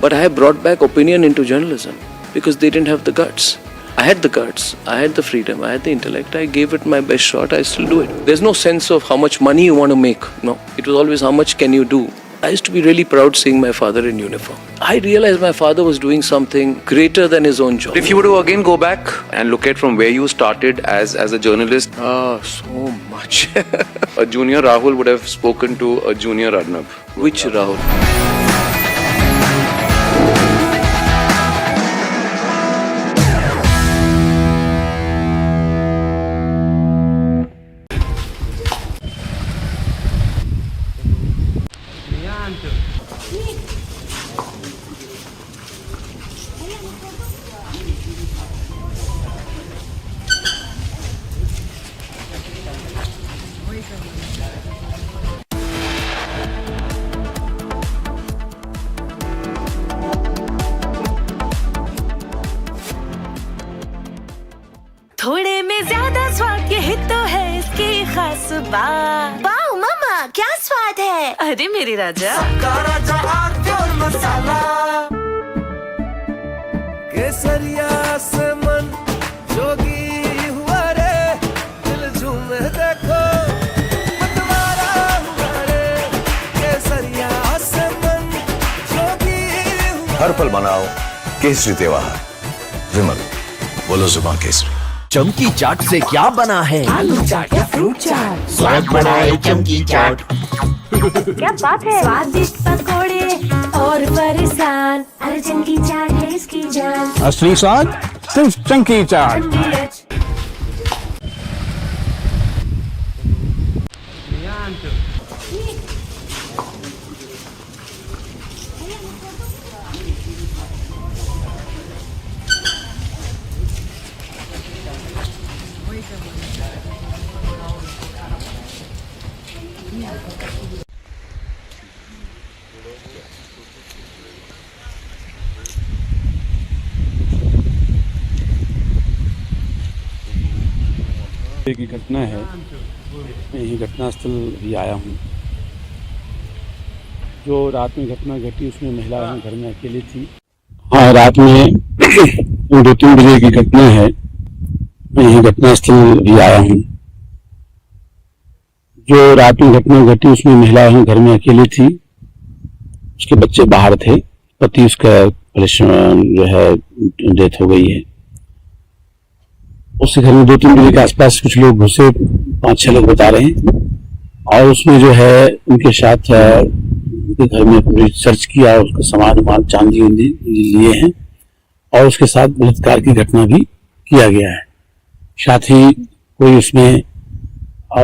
but I have brought back opinion into journalism because they didn't have the guts. I had the guts, I had the freedom, I had the intellect. I gave it my best shot. I still do it. There's no sense of how much money you want to make. No, it was always how much can you do. I used to be really proud seeing my father in uniform. I realized my father was doing something greater than his own job. If you were to again go back and look at from where you started as a journalist, so much. A junior Rahul would have spoken to a junior Arnab. Which Rahul? थोड़े में ज्यादा स्वाद यही तो है इसकी खास बात। वाओ मामा क्या स्वाद है। अरे मेरे राजा सबका राजा और मसाला। केसरिया से मन जोगी हुआ रे दिल झूमे देखो सिंपल बनाओ केसरी त्योहार। विमल, बोलो जुबान केसरी। चमकी चाट से क्या बना है? आलू चाट या फ्रूट चाट, स्वाद बढ़ाए चमकी चाट। क्या बात है? स्वादिष्ट पकोड़े और परेशान, अरे चमकी चाट है इसकी जान। असली स्वाद सिर्फ चंकी चाट। की घटना है, मैं यही घटनास्थल भी आया हूँ। जो रात में घटना घटी उसमें महिला घर में अकेली थी। हाँ, रात में 2-3 बजे की घटना है, मैं यही घटनास्थल भी आया हूँ। जो रात में घटना घटी उसमें महिला घर में अकेली थी, उसके बच्चे बाहर थे, पति उसका जो है डेथ हो गई है। उसके घर में 2-3 बजे के आसपास कुछ लोग घुसे, 5-6 लोग बता रहे हैं, और उसमें जो है उनके साथ उनके घर में पूरी सर्च किया, उसका सामान चांदी लिए हैं, और उसके साथ बलात्कार की घटना भी किया गया है। साथ ही कोई उसमें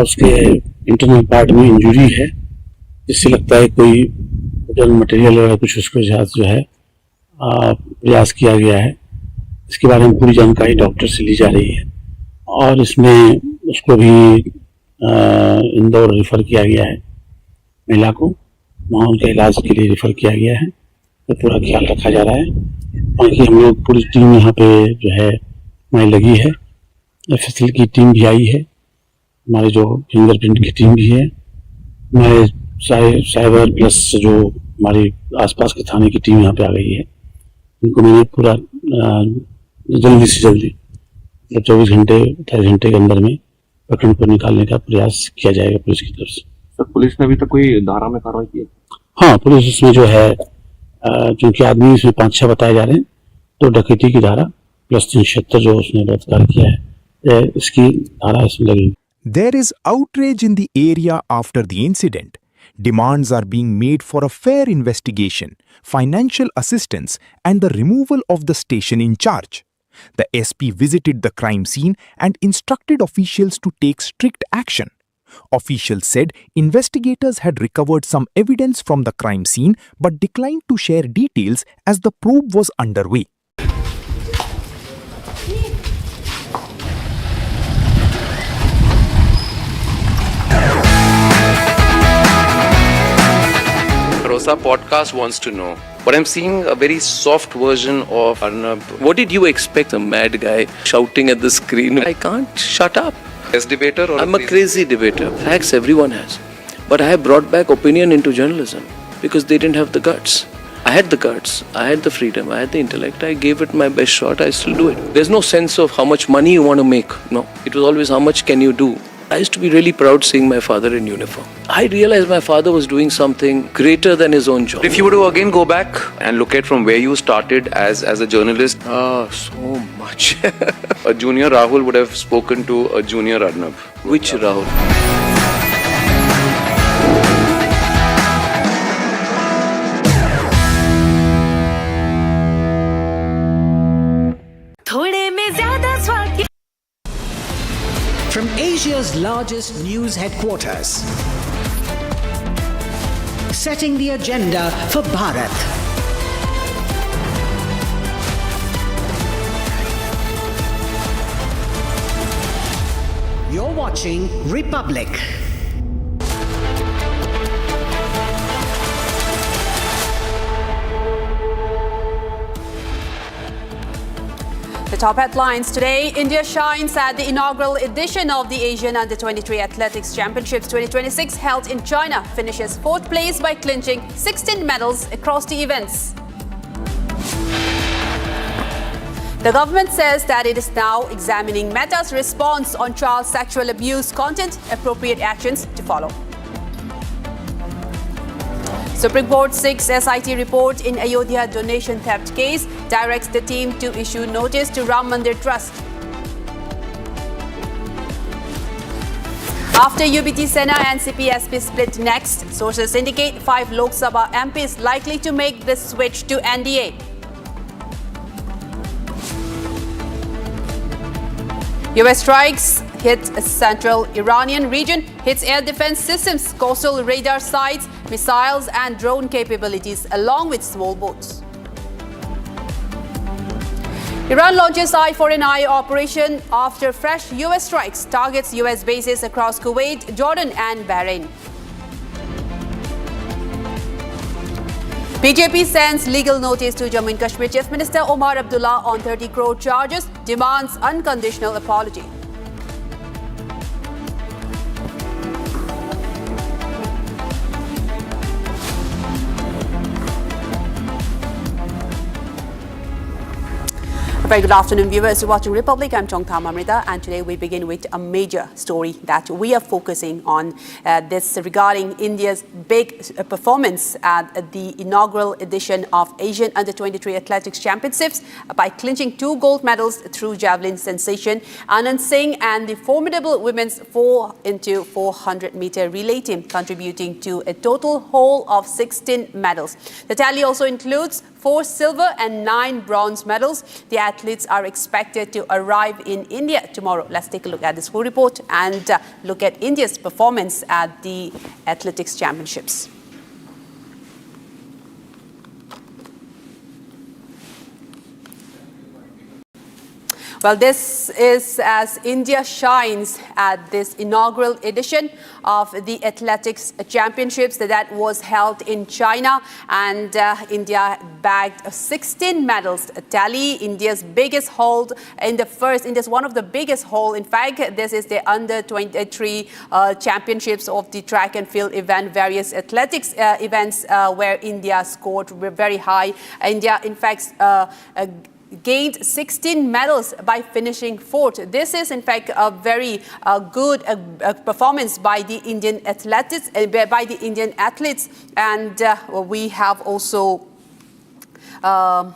उसके इंटरनल पार्ट में इंजरी है, जिससे लगता है कोई मटेरियल वगैरह कुछ उसके साथ जो है प्रयास किया गया है। इसके बारे में पूरी जानकारी डॉक्टर से ली जा रही है, और इसमें उसको भी इंदौर रेफर किया गया है, महिला को वहाँ उनके इलाज के लिए रेफर किया गया है। तो पूरा ख्याल रखा जा रहा है। बाकी हम लोग पूरी टीम यहाँ पे जो है हमारी लगी है, एफएसएल की टीम भी आई है, हमारे जो फिंगरप्रिंट की टीम भी है, हमारे साइबर प्लस जो हमारी आसपास के थाने की टीम यहाँ पे आ गई है। इनको मैंने पूरा जल्दी से जल्दी 24 घंटे 28 घंटे के अंदर में पकड़ को निकालने का प्रयास किया जाएगा पुलिस की तरफ से। सर, पुलिस ने अभी तक कोई धारा में कार्रवाई की है? हाँ, पुलिस इसमें जो है क्योंकि आदमी इसमें 5-6 बताए जा रहे हैं, तो डकैती की धारा प्लस 376 जो उसने बलात्कार किया है, इसकी धारा इसमें लगेगी। There is outrage in the area after the incident. Demands are being made for a fair investigation, financial assistance, and the removal of the station in charge. The SP visited the crime scene and instructed officials to take strict action. Officials said investigators had recovered some evidence from the crime scene but declined to share details as the probe was underway. Rosa podcast wants to know, but I'm seeing a very soft version of Arnab. What did you expect? A mad guy shouting at the screen. I can't shut up. Best debater or I'm a crazy debater. Facts everyone has. But I have brought back opinion into journalism because they didn't have the guts. I had the guts, I had the freedom, I had the intellect. I gave it my best shot. I still do it. There's no sense of how much money you want to make. No, it was always how much can you do. I used to be really proud seeing my father in uniform. I realized my father was doing something greater than his own job. If you were to again go back and look at from where you started as a journalist, so much. A junior Rahul would have spoken to a junior Arnab. Which Rahul? From Asia's largest news headquarters, setting the agenda for Bharat. You're watching Republic. The top headlines today: India shines at the inaugural edition of the Asian Under-23 Athletics Championships 2026 held in China. Finishes 4th place by clinching 16 medals across the events. The government says that it is now examining Meta's response on child sexual abuse content, appropriate actions to follow. Supreme Court 6 SIT report in Ayodhya donation theft case directs the team to issue notice to Ram Mandir Trust. After UBT Sena and CPSP split next, sources indicate 5 Lok Sabha MPs likely to make the switch to NDA. US strikes hit central Iranian region, hits air defense systems, coastal radar sites, missiles and drone capabilities along with small boats. Iran launches Eye for an Eye operation after fresh US strikes, targets US bases across Kuwait, Jordan and Bahrain. BJP sends legal notice to Jammu and Kashmir Chief Minister Omar Abdullah on 30 crore charges, demands unconditional apology. A very good afternoon, viewers. You're watching Republic. I'm Chongtham Amrita, and today we begin with a major story that we are focusing on. This regarding India's big performance at the inaugural edition of Asian Under-23 Athletics Championships by clinching 2 gold medals through javelin sensation Anand Singh and the formidable women's 4x400 meter relay team, contributing to a total haul of 16 medals. The tally also includes 4 silver and 9 bronze medals. The athletes are expected to arrive in India tomorrow. Let's take a look at this full report and look at India's performance at the Athletics Championships. Well, this is as India shines at this inaugural edition of the Athletics Championships that was held in China, and India bagged 16 medals tally, India's biggest haul in the first, India's one of the biggest haul. In fact, this is the Under-23 Championships of the track and field event, various athletics events where India scored very high. India, in fact, gained 16 medals by finishing 4th. This is in fact a very good performance by the Indian athletes, and we have also one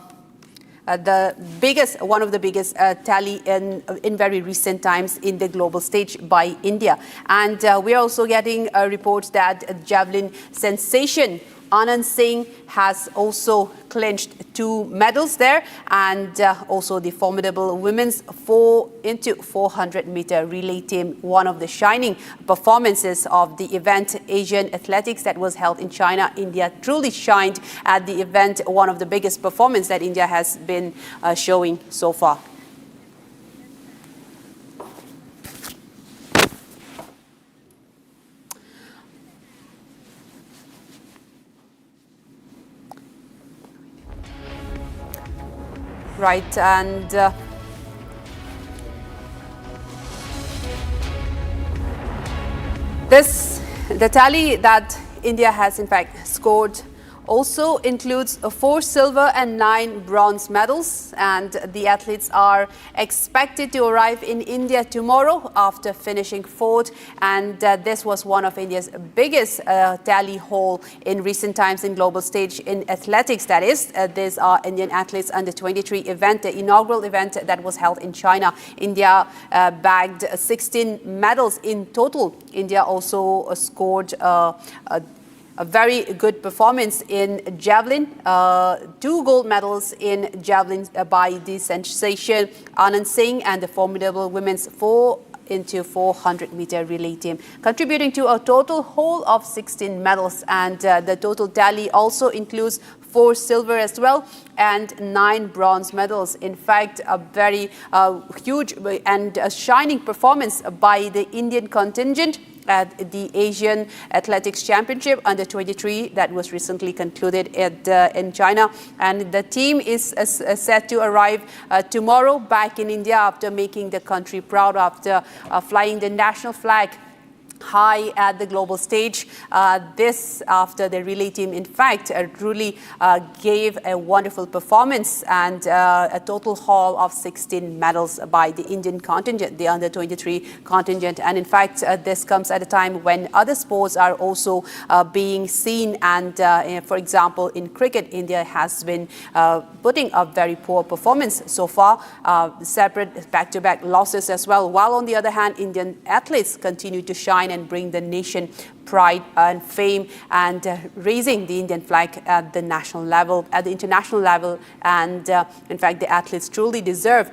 of the biggest tally in very recent times in the global stage by India. And we are also getting reports that javelin sensation Anand Singh has also clinched 2 medals there, and also the formidable women's 4x400 meter relay team, one of the shining performances of the event Asian Athletics that was held in China. India truly shined at the event, one of the biggest performances that India has been showing so far. Right, and the tally that India has in fact scored also includes 4 silver and 9 bronze medals, and the athletes are expected to arrive in India tomorrow after finishing 4th, and this was one of India's biggest tally haul in recent times in global stage in athletics. That is, these are Indian athletes under 23 event, the inaugural event that was held in China. India bagged 16 medals in total. India also scored a very good performance in javelin, 2 gold medals in javelin by the sensation Anand Singh and the formidable women's 4x400 meter relay team, contributing to a total haul of 16 medals. And the total tally also includes 4 silver as well and 9 bronze medals. In fact, a very huge and shining performance by the Indian contingent at the Asian Athletics Championship Under-23 that was recently concluded in China. And the team is set to arrive tomorrow back in India after making the country proud, after flying the national flag high at the global stage. This after the relay team, in fact, truly gave a wonderful performance and a total haul of 16 medals by the Indian contingent, the under-23 contingent. And in fact, this comes at a time when other sports are also being seen. And for example, in cricket, India has been putting up very poor performance so far, separate back-to-back losses as well. While on the other hand, Indian athletes continue to shine and bring the nation pride and fame and raising the Indian flag at the national level, at the international level. And in fact, the athletes truly deserve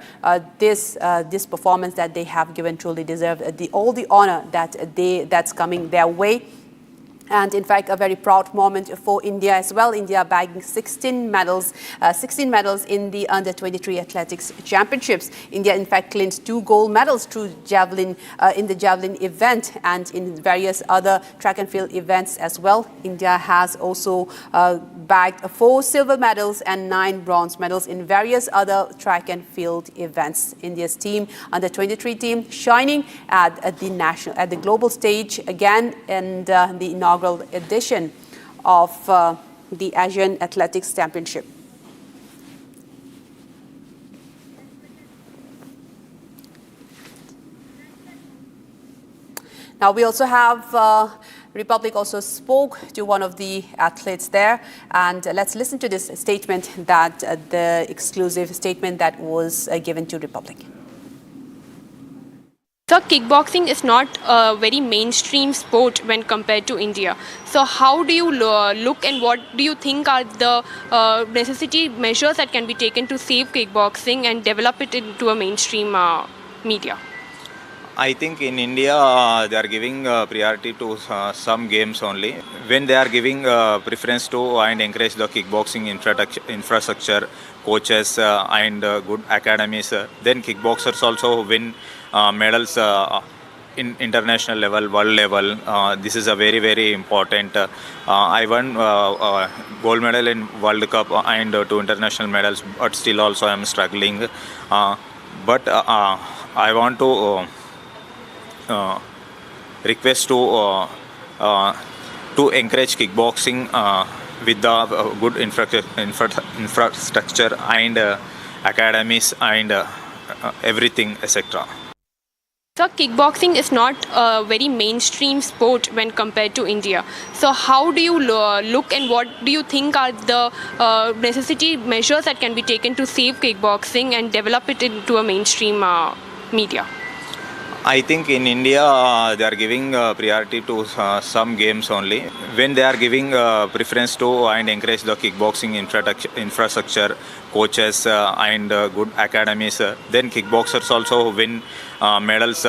this performance that they have given, truly deserve all the honor that's coming their way. And in fact, a very proud moment for India as well. India bagging 16 medals in the under-23 athletics championships. India, in fact, claims 2 gold medals through javelin in the javelin event and in various other track and field events as well. India has also bagged 4 silver medals and 9 bronze medals in various other track and field events. India's team, under-23 team, shining at the global stage again in the inaugural edition of the Asian Athletics Championship. Now we also have Republic also spoke to one of the athletes there, and let's listen to this statement, that the exclusive statement that was given to Republic. So kickboxing is not a very mainstream sport when compared to India. So how do you look and what do you think are the necessity measures that can be taken to save kickboxing and develop it into a mainstream media? I think in India they are giving priority to some games only. When they are giving preference to and encourage the kickboxing infrastructure, coaches and good academies, then kickboxers also win medals in international level, world level. This is a very, very important. I won gold medal in World Cup and 2 international medals, but still also I am struggling. But I want to request to encourage kickboxing with the good infrastructure and academies and everything, etc. So kickboxing is not a very mainstream sport when compared to India. So how do you look and what do you think are the necessity measures that can be taken to save kickboxing and develop it into a mainstream media? I think in India they are giving priority to some games only. When they are giving preference to and encourage the kickboxing infrastructure, coaches and good academies, then kickboxers also win medals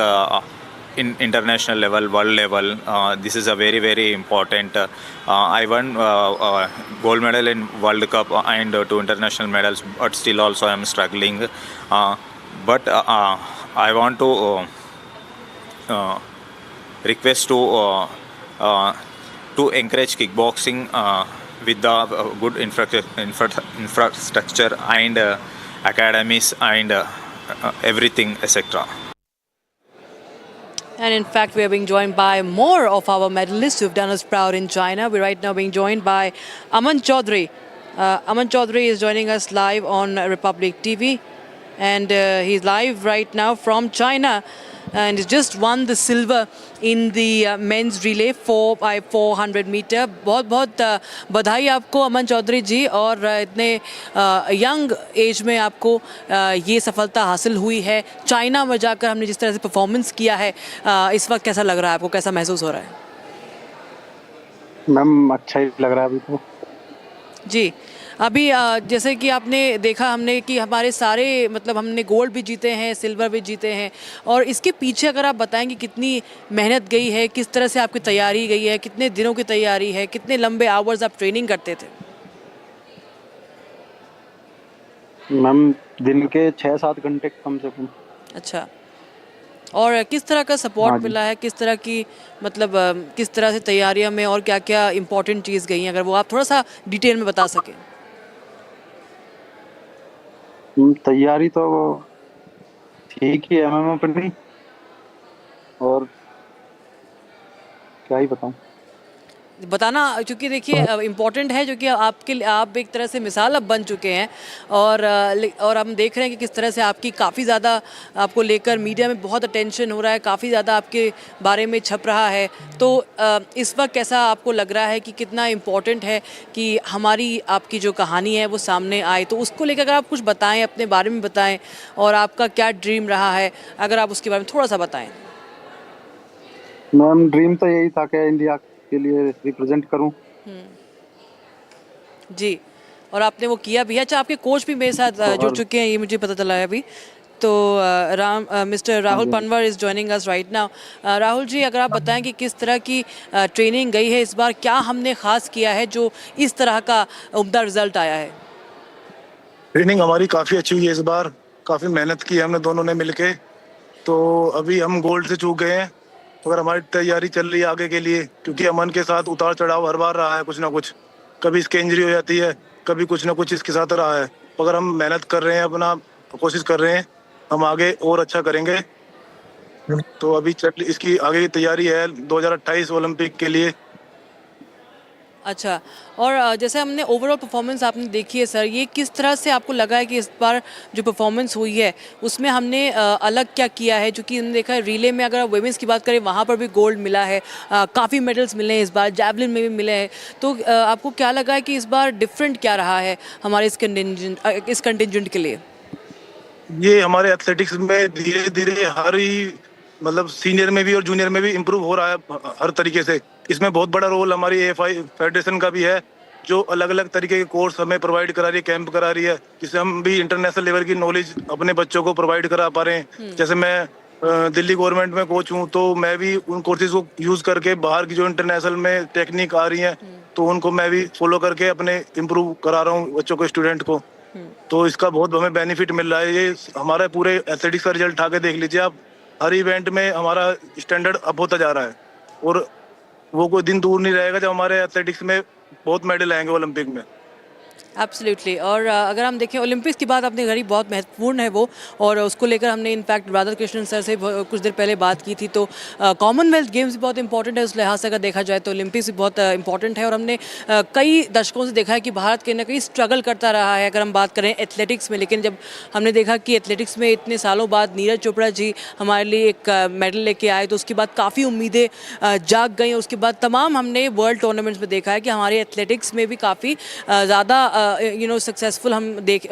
in international level, world level. This is a very, very important. I won gold medal in World Cup and 2 international medals, but still also I am struggling. But I want to request to encourage kickboxing with the good infrastructure and academies and everything, etc. And in fact, we are being joined by more of our medalists who have done us proud in China. We're right now being joined by Aman Chaudhary. Aman Chaudhary is joining us live on Republic TV, and he's live right now from China. And he's just won the silver in the men's relay 4x400 meter. बहुत बधाई आपको अमन चौधरी जी, और इतने young age में आपको ये सफलता हासिल हुई है। चाइना में जाकर हमने जिस तरह से परफॉर्मेंस किया है, इस वक्त कैसा लग रहा है आपको, कैसा महसूस हो रहा है? मैम अच्छा ही लग रहा है अभी तो जी। अभी जैसे कि आपने देखा हमने कि हमारे सारे मतलब हमने गोल्ड भी जीते हैं, सिल्वर भी जीते हैं, और इसके पीछे अगर आप बताएंगे कितनी मेहनत गई है, किस तरह से आपकी तैयारी गई है, कितने दिनों की तैयारी है, कितने लंबे आवर्स आप ट्रेनिंग करते थे? मैम दिन के 6-7 घंटे कम से कम। अच्छा, और किस तरह का सपोर्ट मिला है, किस तरह की मतलब किस तरह से तैयारियों में और क्या क्या इम्पोर्टेंट चीज़ गई हैं, अगर वो आप थोड़ा सा डिटेल में बता सकें? तैयारी तो ठीक ही है मैम अपनी, और क्या ही बताऊं। बताना, क्योंकि देखिए इम्पॉर्टेंट है, जो कि आप एक तरह से मिसाल अब बन चुके हैं। और हम देख रहे हैं कि किस तरह से आपकी काफ़ी ज़्यादा आपको लेकर मीडिया में बहुत अटेंशन हो रहा है, काफ़ी ज़्यादा आपके बारे में छप रहा है। तो इस वक्त कैसा आपको लग रहा है कि कितना इम्पॉर्टेंट है कि हमारी आपकी जो कहानी है वो सामने आए? तो उसको लेकर अगर आप कुछ बताएं, अपने बारे में बताएं, और आपका क्या ड्रीम रहा है, अगर आप उसके बारे में थोड़ा सा बताएं। मैम ड्रीम तो यही था कि इंडिया के लिए रिप्रेजेंट करूं। जी, और आपने वो किया भी है। अच्छा, आपके कोच भी मेरे साथ जुड़ चुके हैं, ये मुझे पता चला है अभी। तो mister Rahul Panwar is joining us right now. Rahul ji, अगर आप बताएं कि किस तरह की ट्रेनिंग गई है इस बार, क्या हमने ख़ास किया है जो इस तरह का उम्दा रिजल्ट आया है? ट्रेनिंग हमारी काफ़ी अच्छी हुई है इस बार, काफ़ी मेहनत की है हमने दोनों ने मिलके। तो अभी हम गोल्ड से चूक गए हैं, मगर हमारी तैयारी चल रही है आगे के लिए, क्योंकि अमन के साथ उतार चढ़ाव हर बार रहा है, कुछ ना कुछ। कभी इसके इंजरी हो जाती है, कभी कुछ ना कुछ इसके साथ रहा है, मगर हम मेहनत कर रहे हैं, अपना कोशिश कर रहे हैं, हम आगे और अच्छा करेंगे। तो अभी इसकी आगे की तैयारी है 2028 ओलंपिक के लिए। अच्छा, और जैसे हमने ओवरऑल परफॉर्मेंस आपने देखी है सर, ये किस तरह से आपको लगा है कि इस बार जो परफॉर्मेंस हुई है उसमें हमने अलग क्या किया है? जो कि हमने देखा है रिले में, अगर वुमेंस की बात करें वहाँ पर भी गोल्ड मिला है, काफ़ी मेडल्स मिले हैं इस बार, जैवलिन में भी मिले हैं। तो आपको क्या लगा है कि इस बार डिफरेंट क्या रहा है हमारे इस कंटिजेंट के लिए? ये हमारे एथलेटिक्स में धीरे धीरे हर ही मतलब सीनियर में भी और जूनियर में भी इम्प्रूव हो रहा है हर तरीके से। इसमें बहुत बड़ा रोल हमारी AFI फेडरेशन का भी है, जो अलग अलग तरीके के कोर्स हमें प्रोवाइड करा रही है, कैंप करा रही है, जिससे हम भी इंटरनेशनल लेवल की नॉलेज अपने बच्चों को प्रोवाइड करा पा रहे हैं। जैसे मैं दिल्ली गवर्नमेंट में कोच हूँ, तो मैं भी उन कोर्सेज को यूज करके बाहर की जो इंटरनेशनल में टेक्निक आ रही है, तो उनको मैं भी फॉलो करके अपने इम्प्रूव करा रहा हूँ बच्चों को, स्टूडेंट को। तो इसका बहुत हमें बेनिफिट मिल रहा है। ये हमारा पूरे एथलेटिक्स का रिजल्ट आके देख लीजिए आप, हर इवेंट में हमारा स्टैंडर्ड अप होता जा रहा है, और वो कोई दिन दूर नहीं रहेगा जब हमारे एथलेटिक्स में बहुत मेडल आएंगे ओलंपिक में। एब्सोल्युटली। और अगर हम देखें ओलंपिक्स की बात आपने करी, बहुत महत्वपूर्ण है वो, और उसको लेकर हमने इनफैक्ट राधा कृष्णन सर से कुछ देर पहले बात की थी। तो कॉमनवेल्थ गेम्स भी बहुत इंपॉर्टेंट है, उस लिहाज से अगर देखा जाए तो ओलंपिक्स भी बहुत इंपॉर्टेंट है। और हमने कई दशकों से देखा है कि भारत कहीं ना कहीं स्ट्रगल करता रहा है, अगर हम बात करें एथलेटिक्स में। लेकिन जब हमने देखा कि एथलेटिक्स में इतने सालों बाद नीरज चोपड़ा जी हमारे लिए एक मेडल लेके आए, तो उसके बाद काफ़ी उम्मीदें जाग गई। और उसके बाद तमाम हमने वर्ल्ड टूर्नामेंट्स में देखा है कि हमारे एथलेटिक्स में भी काफ़ी ज़्यादा सक्सेसफुल हम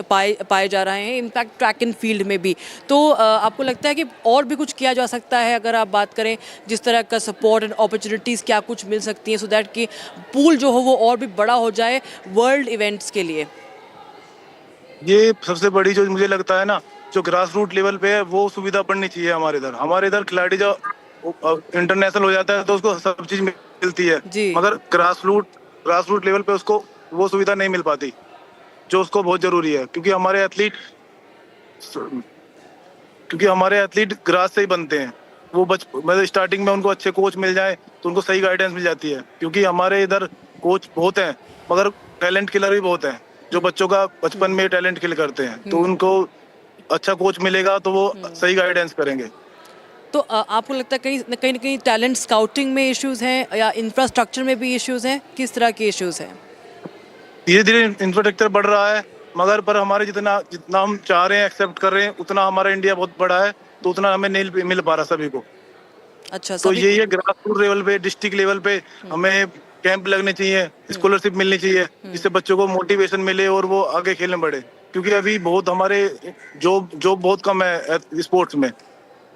पाए जा रहे हैं, इनफैक्ट ट्रैक एंड फील्ड में भी। तो आपको लगता है कि और भी कुछ किया जा सकता है, अगर आप बात करें जिस तरह का सपोर्ट एंड अपॉर्चुनिटीज़ क्या कुछ मिल सकती हैं, सो दैट कि पूल जो हो वो और भी बड़ा हो जाए वर्ल्ड इवेंट्स के लिए? ये सबसे बड़ी जो मुझे लगता है ना, जो ग्रास रूट लेवल पे है, वो सुविधा बढ़नी चाहिए हमारे इधर खिलाड़ी जो इंटरनेशनल हो जाता है तो उसको सब चीज मिलती है, मगर ग्रास रूट लेवल पे उसको वो सुविधा नहीं मिल पाती जो उसको बहुत जरूरी है। क्योंकि हमारे एथलीट ग्रास से ही बनते हैं। वो मतलब स्टार्टिंग में उनको अच्छे कोच मिल जाए तो उनको सही गाइडेंस मिल जाती है। क्योंकि हमारे इधर कोच बहुत हैं, मगर टैलेंट किलर भी बहुत हैं, जो बच्चों का बचपन में टैलेंट किल करते हैं। तो उनको अच्छा कोच मिलेगा तो वो सही गाइडेंस करेंगे। तो आपको लगता है कहीं ना कहीं टैलेंट स्काउटिंग में इश्यूज हैं, या इंफ्रास्ट्रक्चर में भी इश्यूज हैं? किस तरह के इश्यूज हैं? धीरे धीरे इंफ्रास्ट्रक्चर बढ़ रहा है, मगर पर हमारे जितना हम चाह रहे हैं, एक्सेप्ट कर रहे हैं, उतना हमारा इंडिया बहुत बड़ा है, तो उतना हमें नहीं मिल पा रहा सभी को। अच्छा, तो ये ग्रास रूट लेवल पे, डिस्ट्रिक्ट लेवल पे हमें कैंप लगने चाहिए, स्कॉलरशिप मिलनी चाहिए, जिससे बच्चों को मोटिवेशन मिले और वो आगे खेलने बढ़े। क्योंकि अभी बहुत हमारे जॉब बहुत कम है स्पोर्ट्स में।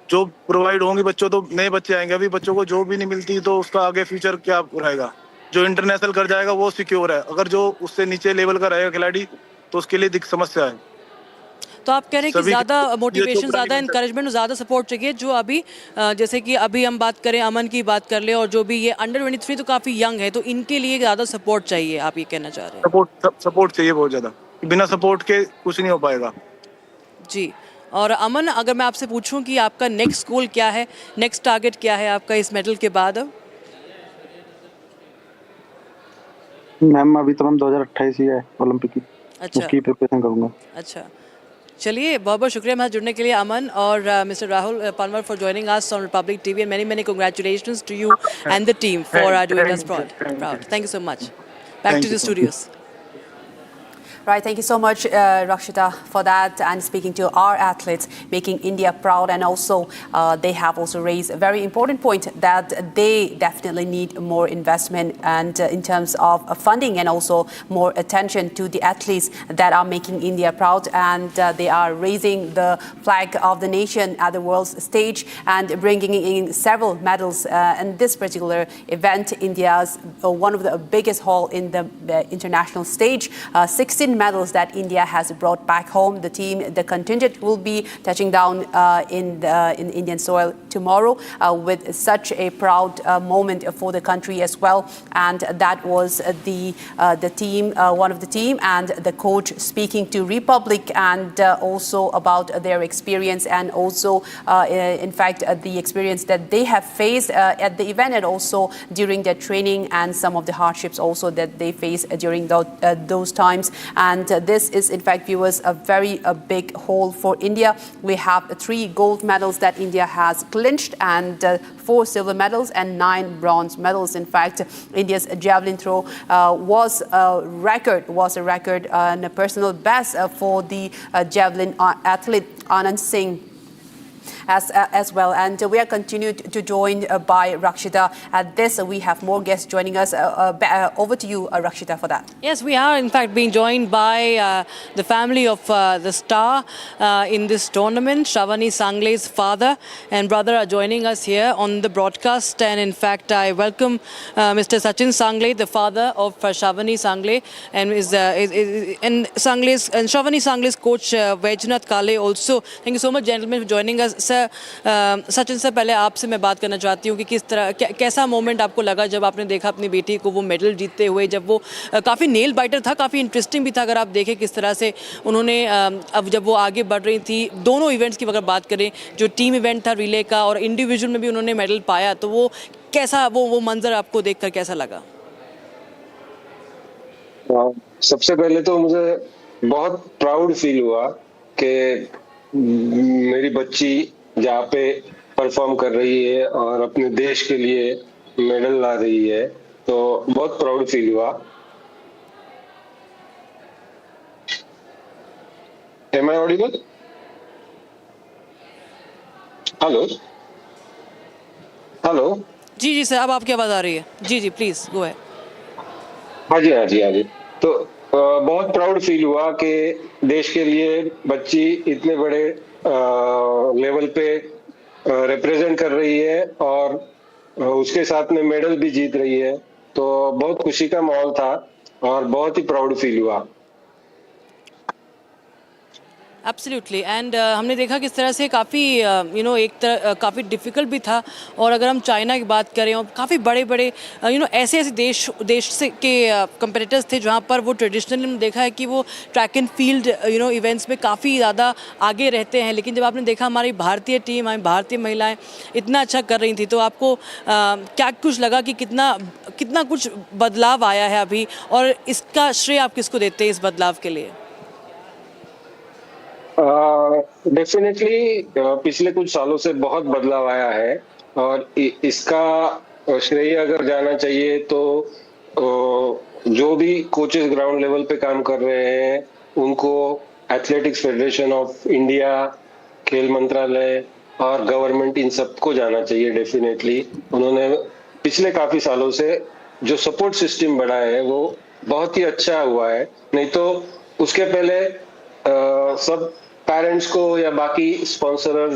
जॉब प्रोवाइड होंगी बच्चों तो नए बच्चे आएंगे, अभी बच्चों को जॉब भी नहीं मिलती, तो उसका आगे फ्यूचर क्या रहेगा? जो इंटरनेशनल कर जाएगा वो सिक्योर है, अगर जो उससे नीचे लेवल का रहेगा खिलाड़ी तो उसके लिए समस्या है। तो आप कह रहे हैं कि ज़्यादा मोटिवेशन, ज़्यादा इंकरेजमेंट, ज़्यादा सपोर्ट चाहिए। जो अभी जैसे कि अभी हम बात करें, अमन की बात कर ले, और जो भी ये अंडर 23 तो काफ़ी यंग है, तो इनके लिए ज़्यादा सपोर्ट चाहिए, आप ये कहना चाह रहे हैं? सपोर्ट चाहिए बहुत ज़्यादा, बिना सपोर्ट के कुछ नहीं हो पाएगा। जी। और अमन, अगर मैं आपसे पूछूं कि आपका नेक्स्ट गोल क्या है, नेक्स्ट टारगेट क्या है आपका इस मेडल के बाद? मैम अभी तो मैम 2028 ही है ओलंपिक की। अच्छा, उसकी प्रिपरेशन करूंगा। अच्छा, चलिए, बहुत बहुत शुक्रिया हमारे जुड़ने के लिए अमन और mister Rahul Panwar for joining us on Republic TV, and many congratulations to you and the team for doing us proud. Thank you so much. Back to the studios. Right, thank you so much, Rakshita, for that, and speaking to our athletes, making India proud, and also they have also raised a very important point that they definitely need more investment and in terms of funding and also more attention to the athletes that are making India proud, and they are raising the flag of the nation at the world stage and bringing in several medals in this particular event. India's one of the biggest haul in the international stage, 16 medals that India has brought back home. The contingent will be touching down in Indian soil tomorrow with such a proud moment for the country as well. And that was the team, one of the team, and the coach speaking to Republic, and also about their experience, and also in fact the experience that they have faced at the event, and also during their training, and some of the hardships also that they face during those times. And this is, in fact, viewers, a very big haul for India. We have 3 gold medals that India has clinched, and 4 silver medals and 9 bronze medals. In fact, India's javelin throw was a record and a personal best for the javelin athlete Anand Singh as well. And we are continued to join by Rakshita at this. We have more guests joining us. Over to you, Rakshita, for that. Yes, we are in fact being joined by the family of the star in this tournament. Shravani Sangle's father and brother are joining us here on the broadcast, and in fact I welcome Mr. Sachin Sangle, the father of Shravani Sangle, and Shravani Sangle's coach Vaidjanath Kale also. Thank you so much, gentlemen, for joining us. Sir, Sachin sir, पहले आपसे मैं बात करना चाहती हूँ कि किस तरह कैसा मोमेंट आपको लगा जब आपने देखा अपनी बेटी को वो मेडल जीतते हुए, जब वो काफ़ी नेल बाइटर था, काफ़ी इंटरेस्टिंग भी था। अगर आप देखें किस तरह से उन्होंने अब जब वो आगे बढ़ रही थी, दोनों इवेंट्स की अगर बात करें, जो टीम इवेंट था रिले का और इंडिविजुअल में भी उन्होंने मेडल पाया, तो वो कैसा वो मंजर आपको देखकर कैसा लगा? सबसे पहले तो मुझे बहुत प्राउड फील हुआ कि मेरी बच्ची जहाँ पे परफॉर्म कर रही है और अपने देश के लिए मेडल ला रही है, तो बहुत प्राउड फील हुआ। Am I audible? Hello hello. जी जी सर, अब आपकी आवाज़ आ रही है। जी जी, प्लीज गो अहेड। हाँ जी। तो बहुत प्राउड फील हुआ कि देश के लिए बच्ची इतने बड़े लेवल पे रिप्रेजेंट कर रही है और उसके साथ में मेडल भी जीत रही है, तो बहुत खुशी का माहौल था और बहुत ही प्राउड फील हुआ। एब्सोल्युटली, एंड हमने देखा किस तरह से काफ़ी एक तरह काफ़ी डिफ़िकल्ट भी था। और अगर हम चाइना की बात करें, और काफ़ी बड़े बड़े ऐसे देश से के कंपेटिटर्स थे जहाँ पर वो ट्रेडिशनली हमने देखा है कि वो ट्रैक एंड फील्ड इवेंट्स में काफ़ी ज़्यादा आगे रहते हैं, लेकिन जब आपने देखा हमारी भारतीय टीम, हमारी भारतीय महिलाएं इतना अच्छा कर रही थी, तो आपको क्या कुछ लगा कि कितना कुछ बदलाव आया है अभी, और इसका श्रेय आप किसको देते हैं इस बदलाव के लिए? डेफिनेटली पिछले कुछ सालों से बहुत बदलाव आया है, और इसका श्रेय अगर जाना चाहिए तो जो भी कोचेस ग्राउंड लेवल पे काम कर रहे हैं उनको, एथलेटिक्स फेडरेशन ऑफ इंडिया, खेल मंत्रालय और गवर्नमेंट, इन सबको जाना चाहिए। डेफिनेटली उन्होंने पिछले काफी सालों से जो सपोर्ट सिस्टम बढ़ाया है वो बहुत ही अच्छा हुआ है। नहीं तो उसके पहले सब पेरेंट्स को या बाकी स्पॉन्सरर्स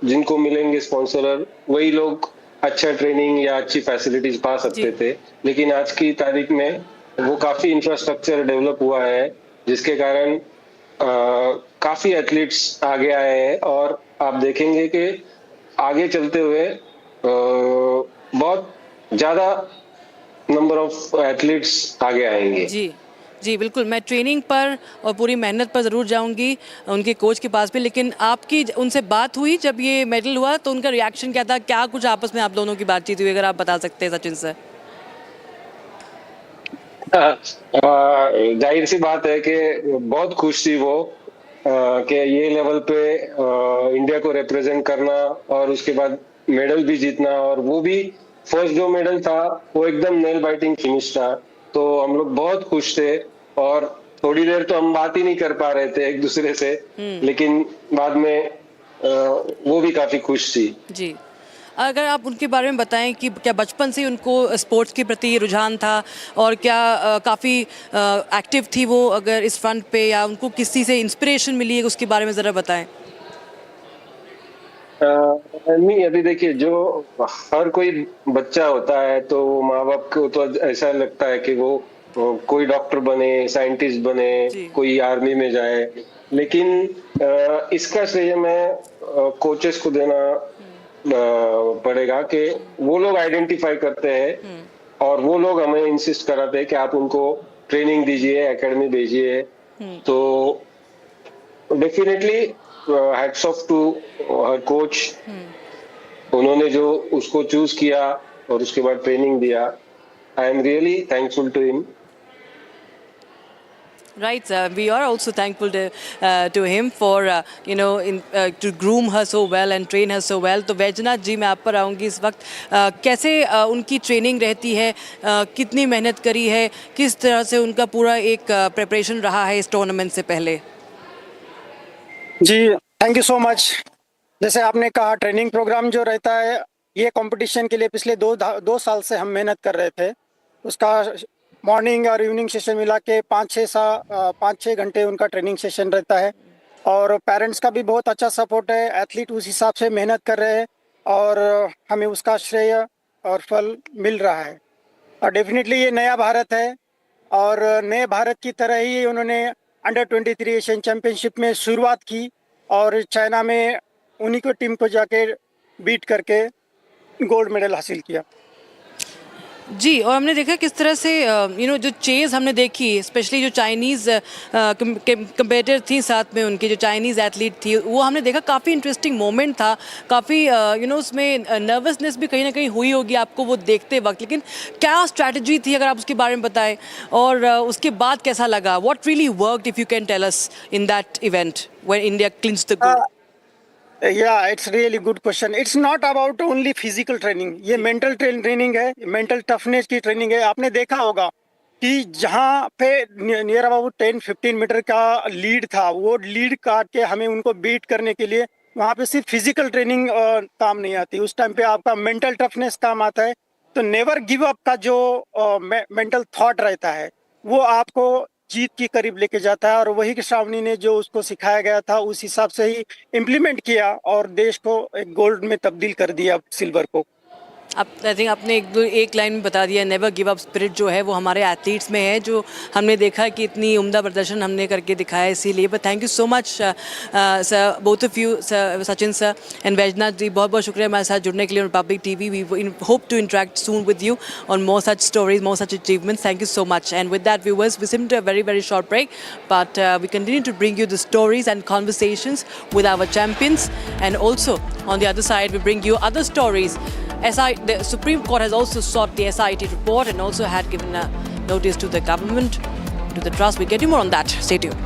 जिनको मिलेंगे स्पॉन्सरर, वही लोग अच्छा ट्रेनिंग या अच्छी फैसिलिटीज पा सकते थे, लेकिन आज की तारीख में वो काफी इंफ्रास्ट्रक्चर डेवलप हुआ है, जिसके कारण काफी एथलीट्स आगे आए हैं, और आप देखेंगे कि आगे चलते हुए बहुत ज्यादा नंबर ऑफ एथलीट्स आगे आएंगे। जी बिल्कुल, मैं ट्रेनिंग पर और पूरी मेहनत पर ज़रूर जाऊंगी उनके कोच के पास भी। लेकिन आपकी उनसे बात हुई जब ये मेडल हुआ, तो उनका रिएक्शन क्या था? क्या कुछ आपस में आप दोनों की बातचीत हुई, अगर आप बता सकते हैं सचिन सर? जाहिर सी बात है कि बहुत खुश थी वो। कि ये लेवल पे इंडिया को रिप्रेजेंट करना और उसके बाद मेडल भी जीतना, और वो भी फर्स्ट जो मेडल था वो एकदम नेल बाइटिंग फिनिश था। तो हम लोग बहुत खुश थे और थोड़ी देर तो हम बात ही नहीं कर पा रहे थे एक दूसरे से, लेकिन बाद में वो भी काफी खुश थी। जी, अगर आप उनके बारे में बताएं कि क्या बचपन से उनको स्पोर्ट्स के प्रति रुझान था और क्या काफ़ी एक्टिव थी वो अगर इस फ्रंट पे, या उनको किसी से इंस्पिरेशन मिली है, उसके बारे में ज़रा बताएं। नहीं, अभी देखिए, जो हर कोई बच्चा होता है तो माँ बाप को तो ऐसा लगता है कि वो कोई डॉक्टर बने, साइंटिस्ट बने, कोई आर्मी में जाए, लेकिन इसका श्रेय मैं कोचेस को देना पड़ेगा कि वो लोग आइडेंटिफाई करते हैं और वो लोग हमें इंसिस्ट कराते हैं कि आप उनको ट्रेनिंग दीजिए, एकेडमी भेजिए। तो डेफिनेटली हैट्स ऑफ टू हर कोच, उन्होंने जो उसको चूज किया और उसके बाद ट्रेनिंग दिया। I am really thankful to him. Right, we are also thankful to him for to groom her so well and train her so well. तो वैजनाथ जी, मैं आप पर आऊँगी इस वक्त। कैसे उनकी ट्रेनिंग रहती है, कितनी मेहनत करी है, किस तरह से उनका पूरा एक प्रिपरेशन रहा है इस टूर्नामेंट से पहले? जी, थैंक यू सो मच। जैसे आपने कहा, ट्रेनिंग प्रोग्राम जो रहता है ये कंपटीशन के लिए पिछले दो साल से हम मेहनत कर रहे थे। उसका मॉर्निंग और इवनिंग सेशन मिला के 5-6 घंटे उनका ट्रेनिंग सेशन रहता है और पेरेंट्स का भी बहुत अच्छा सपोर्ट है। एथलीट उस हिसाब से मेहनत कर रहे हैं और हमें उसका श्रेय और फल मिल रहा है। और डेफिनेटली ये नया भारत है और नए भारत की तरह ही उन्होंने अंडर-23 एशियन चैम्पियनशिप में शुरुआत की और चाइना में उन्हीं को टीम को जाके बीट करके गोल्ड मेडल हासिल किया। जी, और हमने देखा किस तरह से जो चेज़ हमने देखी, स्पेशली जो चाइनीज़ कंपेटिटर थी साथ में उनके, जो चाइनीज़ एथलीट थी, वो हमने देखा काफ़ी इंटरेस्टिंग मोमेंट था। काफ़ी उसमें नर्वसनेस भी कहीं ना कहीं हुई होगी आपको वो देखते वक्त, लेकिन क्या स्ट्रैटेजी थी, अगर आप उसके बारे में बताएं, और उसके बाद कैसा लगा? What really worked, if you can tell us, in that event when India clinched the gold? Yeah, it's really good question. It's not about only physical training. ये mental training है, mental toughness की training है। आपने देखा होगा कि जहाँ पे नियर अबाउट 10-15 मीटर का लीड था, वो लीड काट के हमें उनको बीट करने के लिए वहाँ पे सिर्फ फिजिकल ट्रेनिंग काम नहीं आती, उस टाइम पे आपका मेंटल टफनेस काम आता है। तो नेवर गिव अप का जो मेंटल थॉट रहता है वो आपको जीत के करीब लेके जाता है और वही कि श्रावणी ने जो उसको सिखाया गया था उस हिसाब से ही इम्प्लीमेंट किया और देश को एक गोल्ड में तब्दील कर दिया, सिल्वर को। आई थिंक आपने एक लाइन में बता दिया, नेवर गिव अप स्पिरिट जो है वो हमारे एथलीट्स में है, जो हमने देखा कि इतनी उम्दा प्रदर्शन हमने करके दिखाया इसीलिए। But thank you so much sir, both of you, Sachin sir and Vaijnath ji, बहुत बहुत शुक्रिया हमारे साथ जुड़ने के लिए Republic TV. We hope to interact soon with you on more such stories, more such achievements. Thank you so much. And with that viewers, we seem to a very very short break, but we continue to bring you the stories and conversations with our champions, and also on the other side we bring you other stories. The Supreme Court has also sought the SIT report and also had given a notice to the government, to the trust. We'll get you more on that. Stay tuned.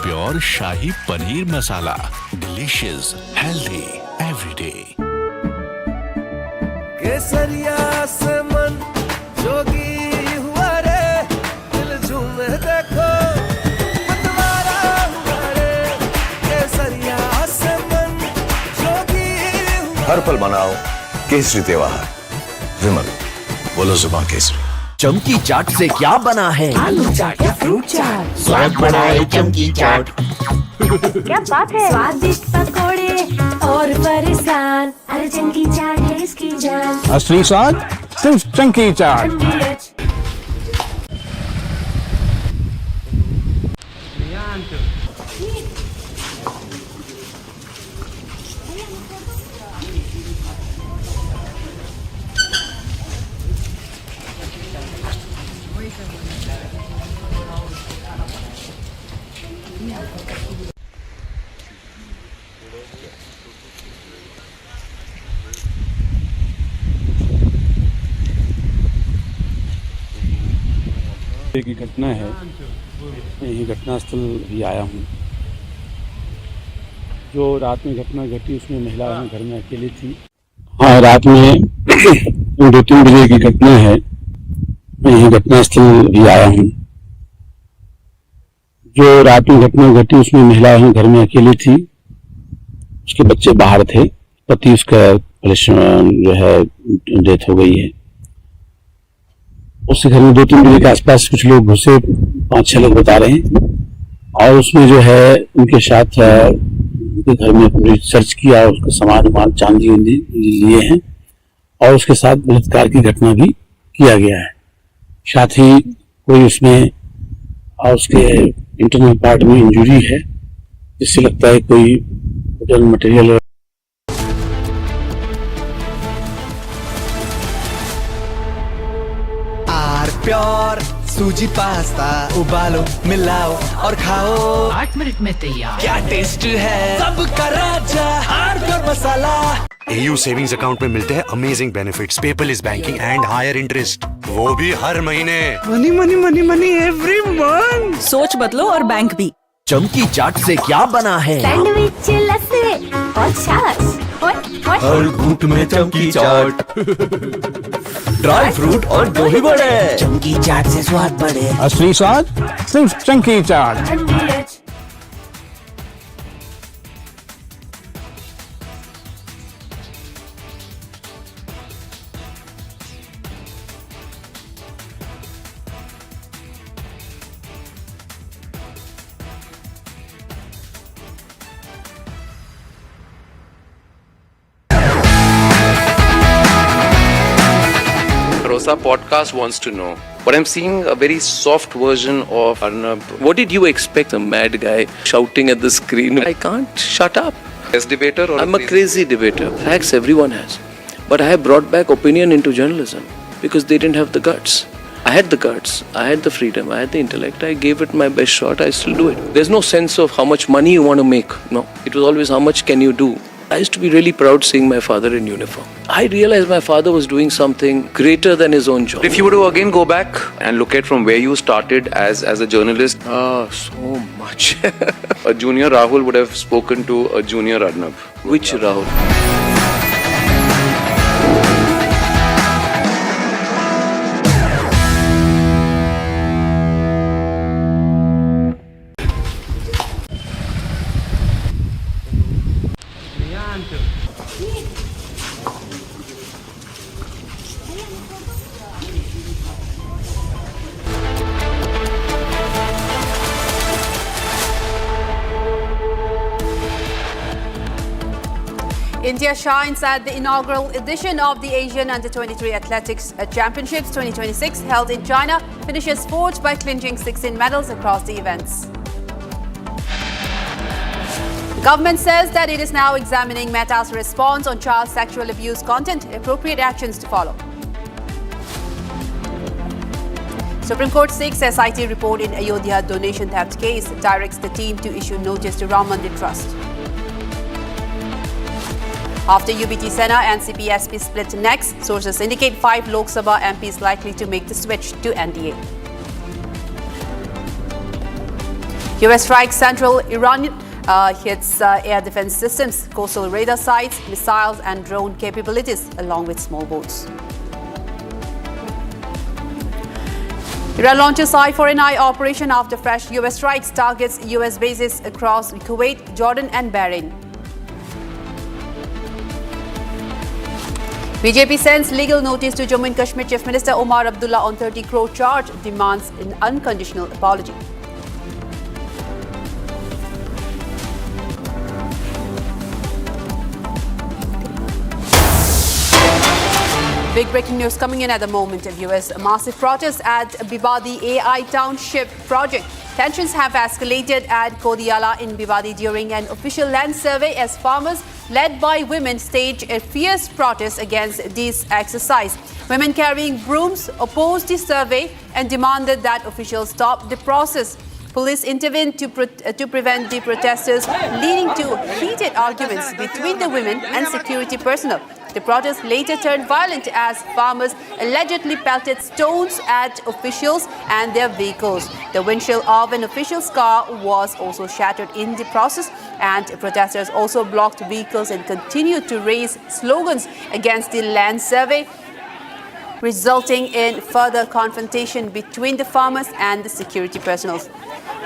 Pure shahi paneer masala, delicious, healthy, every day. केसरिया से मन जोगी हुआ रे, दिल झूमे देखो मतवारा हुआ रे। केसरिया से मन जोगी हुआ। हर पल मनाओ केसरी त्योहार। विमल, बोलो जुबान केसरी। चमकी चाट से क्या बना है? आलू चाट या फ्रूट चाट, स्वाद बढ़ाए चमकी चाट। क्या बात है? स्वादिष्ट पकोड़े और फरसान, अरे चमकी चाट है इसकी जान। असली स्वाद सिर्फ चमकी चाट। की घटना है, मैं यही घटनास्थल भी आया हूँ। जो रात में घटना घटी उसमें महिला घर में अकेली थी। हाँ, रात में 2-3 बजे की घटना है, मैं यही घटनास्थल भी आया हूँ। जो रात में घटना घटी उसमें महिला घर में अकेली थी, उसके बच्चे बाहर थे, पति उसका जो है डेथ हो गई है। उसके घर में 2-3 बजे के आसपास कुछ लोग घुसे, 5-6 लोग बता रहे हैं, और उसमें जो है उनके साथ उनके घर में सर्च किया और उसका सामान चांदी लिए हैं, और उसके साथ बलात्कार की घटना भी किया गया है। साथ ही कोई उसमें और उसके इंटरनल पार्ट में इंजरी है, जिससे लगता है कोई मटेरियल। प्योर सूजी पास्ता उबालो, मिलाओ और खाओ, 8 मिनट में तैयार। क्या टेस्ट है सबका राजा hardcore masala. AU savings account में मिलते हैं amazing benefits, paperless banking and higher interest, वो भी हर महीने। Money money money money every month. सोच बदलो और बैंक भी। चमकी चाट से क्या बना है? सैंडविच, लस्सी और छाछ। हर घूंट में चमकी चाट, ड्राई फ्रूट और दही बड़े। चमकी चाट से स्वाद बढ़े। असली स्वाद सिर्फ चंकी चाट। Rosa podcast wants to know, but I'm seeing a very soft version of Arnab. What did you expect? A mad guy shouting at the screen. I can't shut up. As debater or I'm a crazy debater. Facts everyone has. But I have brought back opinion into journalism because they didn't have the guts. I had the guts, I had the freedom, I had the intellect. I gave it my best shot. I still do it. There's no sense of how much money you want to make. No, it was always how much can you do. I used to be really proud seeing my father in uniform. I realized my father was doing something greater than his own job. If you were to again go back and look at from where you started as a journalist, so much. A junior Rahul would have spoken to a junior Arnab. Which Rahul? India shines at the inaugural edition of the Asian Under-23 Athletics Championships 2026 held in China, finishes fourth by clinching 16 medals across the events. The government says that it is now examining Meta's response on child sexual abuse content, appropriate actions to follow. Supreme Court seeks SIT report in Ayodhya donation theft case, directs the team to issue notice to Ram Mandir Trust. After UBT Sena and CPSP split next, sources indicate 5 Lok Sabha MPs likely to make the switch to NDA. US strikes central Iranian, hits air defense systems, coastal radar sites, missiles and drone capabilities, along with small boats. Iran launches eye-for-an-eye operation after fresh US strikes, targets US bases across Kuwait, Jordan and Bahrain. BJP sends legal notice to Jammu and Kashmir Chief Minister Omar Abdullah on 30 crore charge, demands an unconditional apology. Big breaking news coming in at the moment. US massive protests at Bibadi AI Township project. Tensions have escalated at Kodiyala in Bibadi during an official land survey as farmers led by women staged a fierce protest against this exercise. Women carrying brooms opposed the survey and demanded that officials stop the process. Police intervened to prevent the protesters, leading to heated arguments between the women and security personnel. The protest later turned violent as farmers allegedly pelted stones at officials and their vehicles. The windshield of an official's car was also shattered in the process, and protesters also blocked vehicles and continued to raise slogans against the land survey, resulting in further confrontation between the farmers and the security personnel.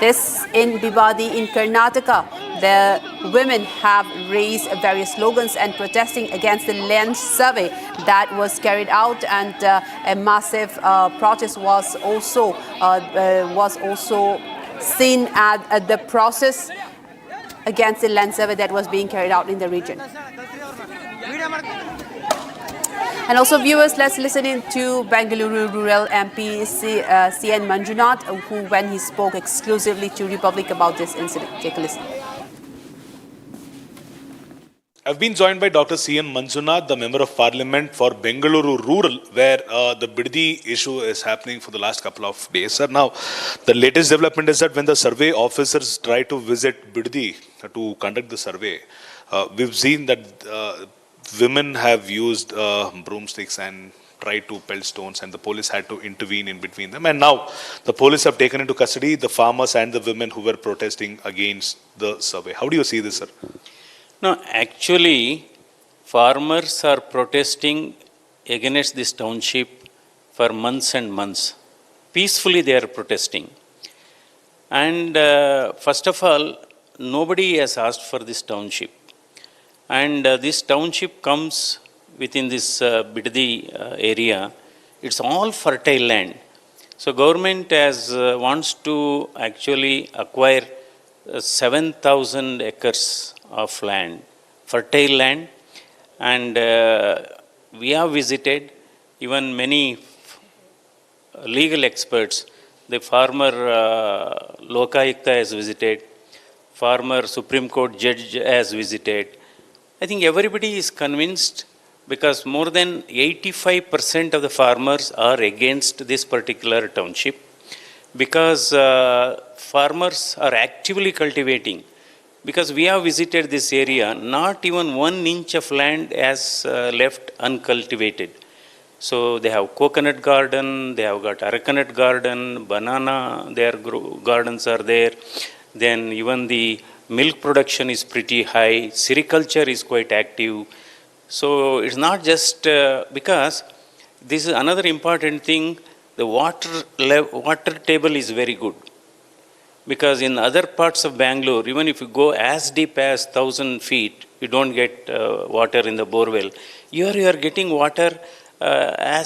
This in Bhiwadi in Karnataka. The women have raised various slogans and protesting against the land survey that was carried out, and a massive protest was also seen at the process against the land survey that was being carried out in the region. And also, viewers, let's listen in to Bengaluru Rural MP CN Manjunath, who, when he spoke exclusively to Republic about this incident. Take a listen. I've been joined by Dr. CN Manjunath, the Member of Parliament for Bengaluru Rural, where the Biddi issue is happening for the last couple of days. Sir, now, the latest development is that when the survey officers try to visit Biddi to conduct the survey, we've seen that women have used broomsticks and tried to pelt stones, and the police had to intervene in between them. And now the police have taken into custody the farmers and the women who were protesting against the survey. How do you see this, sir? No, actually, farmers are protesting against this township for months and months. Peacefully they are protesting. And first of all, nobody has asked for this township. And this township comes within this Biddi area. It's all fertile land. So government wants to actually acquire 7,000 acres of land, fertile land. And we have visited, even many legal experts. The former Lokayukta has visited, former Supreme Court judge has visited. I think everybody is convinced, because more than 85% of the farmers are against this particular township, because farmers are actively cultivating. Because we have visited this area, not even 1 inch of land has left uncultivated. So they have coconut garden, they have got aracanut garden, banana, their gardens are there. Then even the milk production is pretty high, sericulture is quite active. So it's not just because this is another important thing, the water table is very good. Because in other parts of Bangalore, even if you go as deep as 1,000 feet, you don't get water in the borewell. Here you are getting water I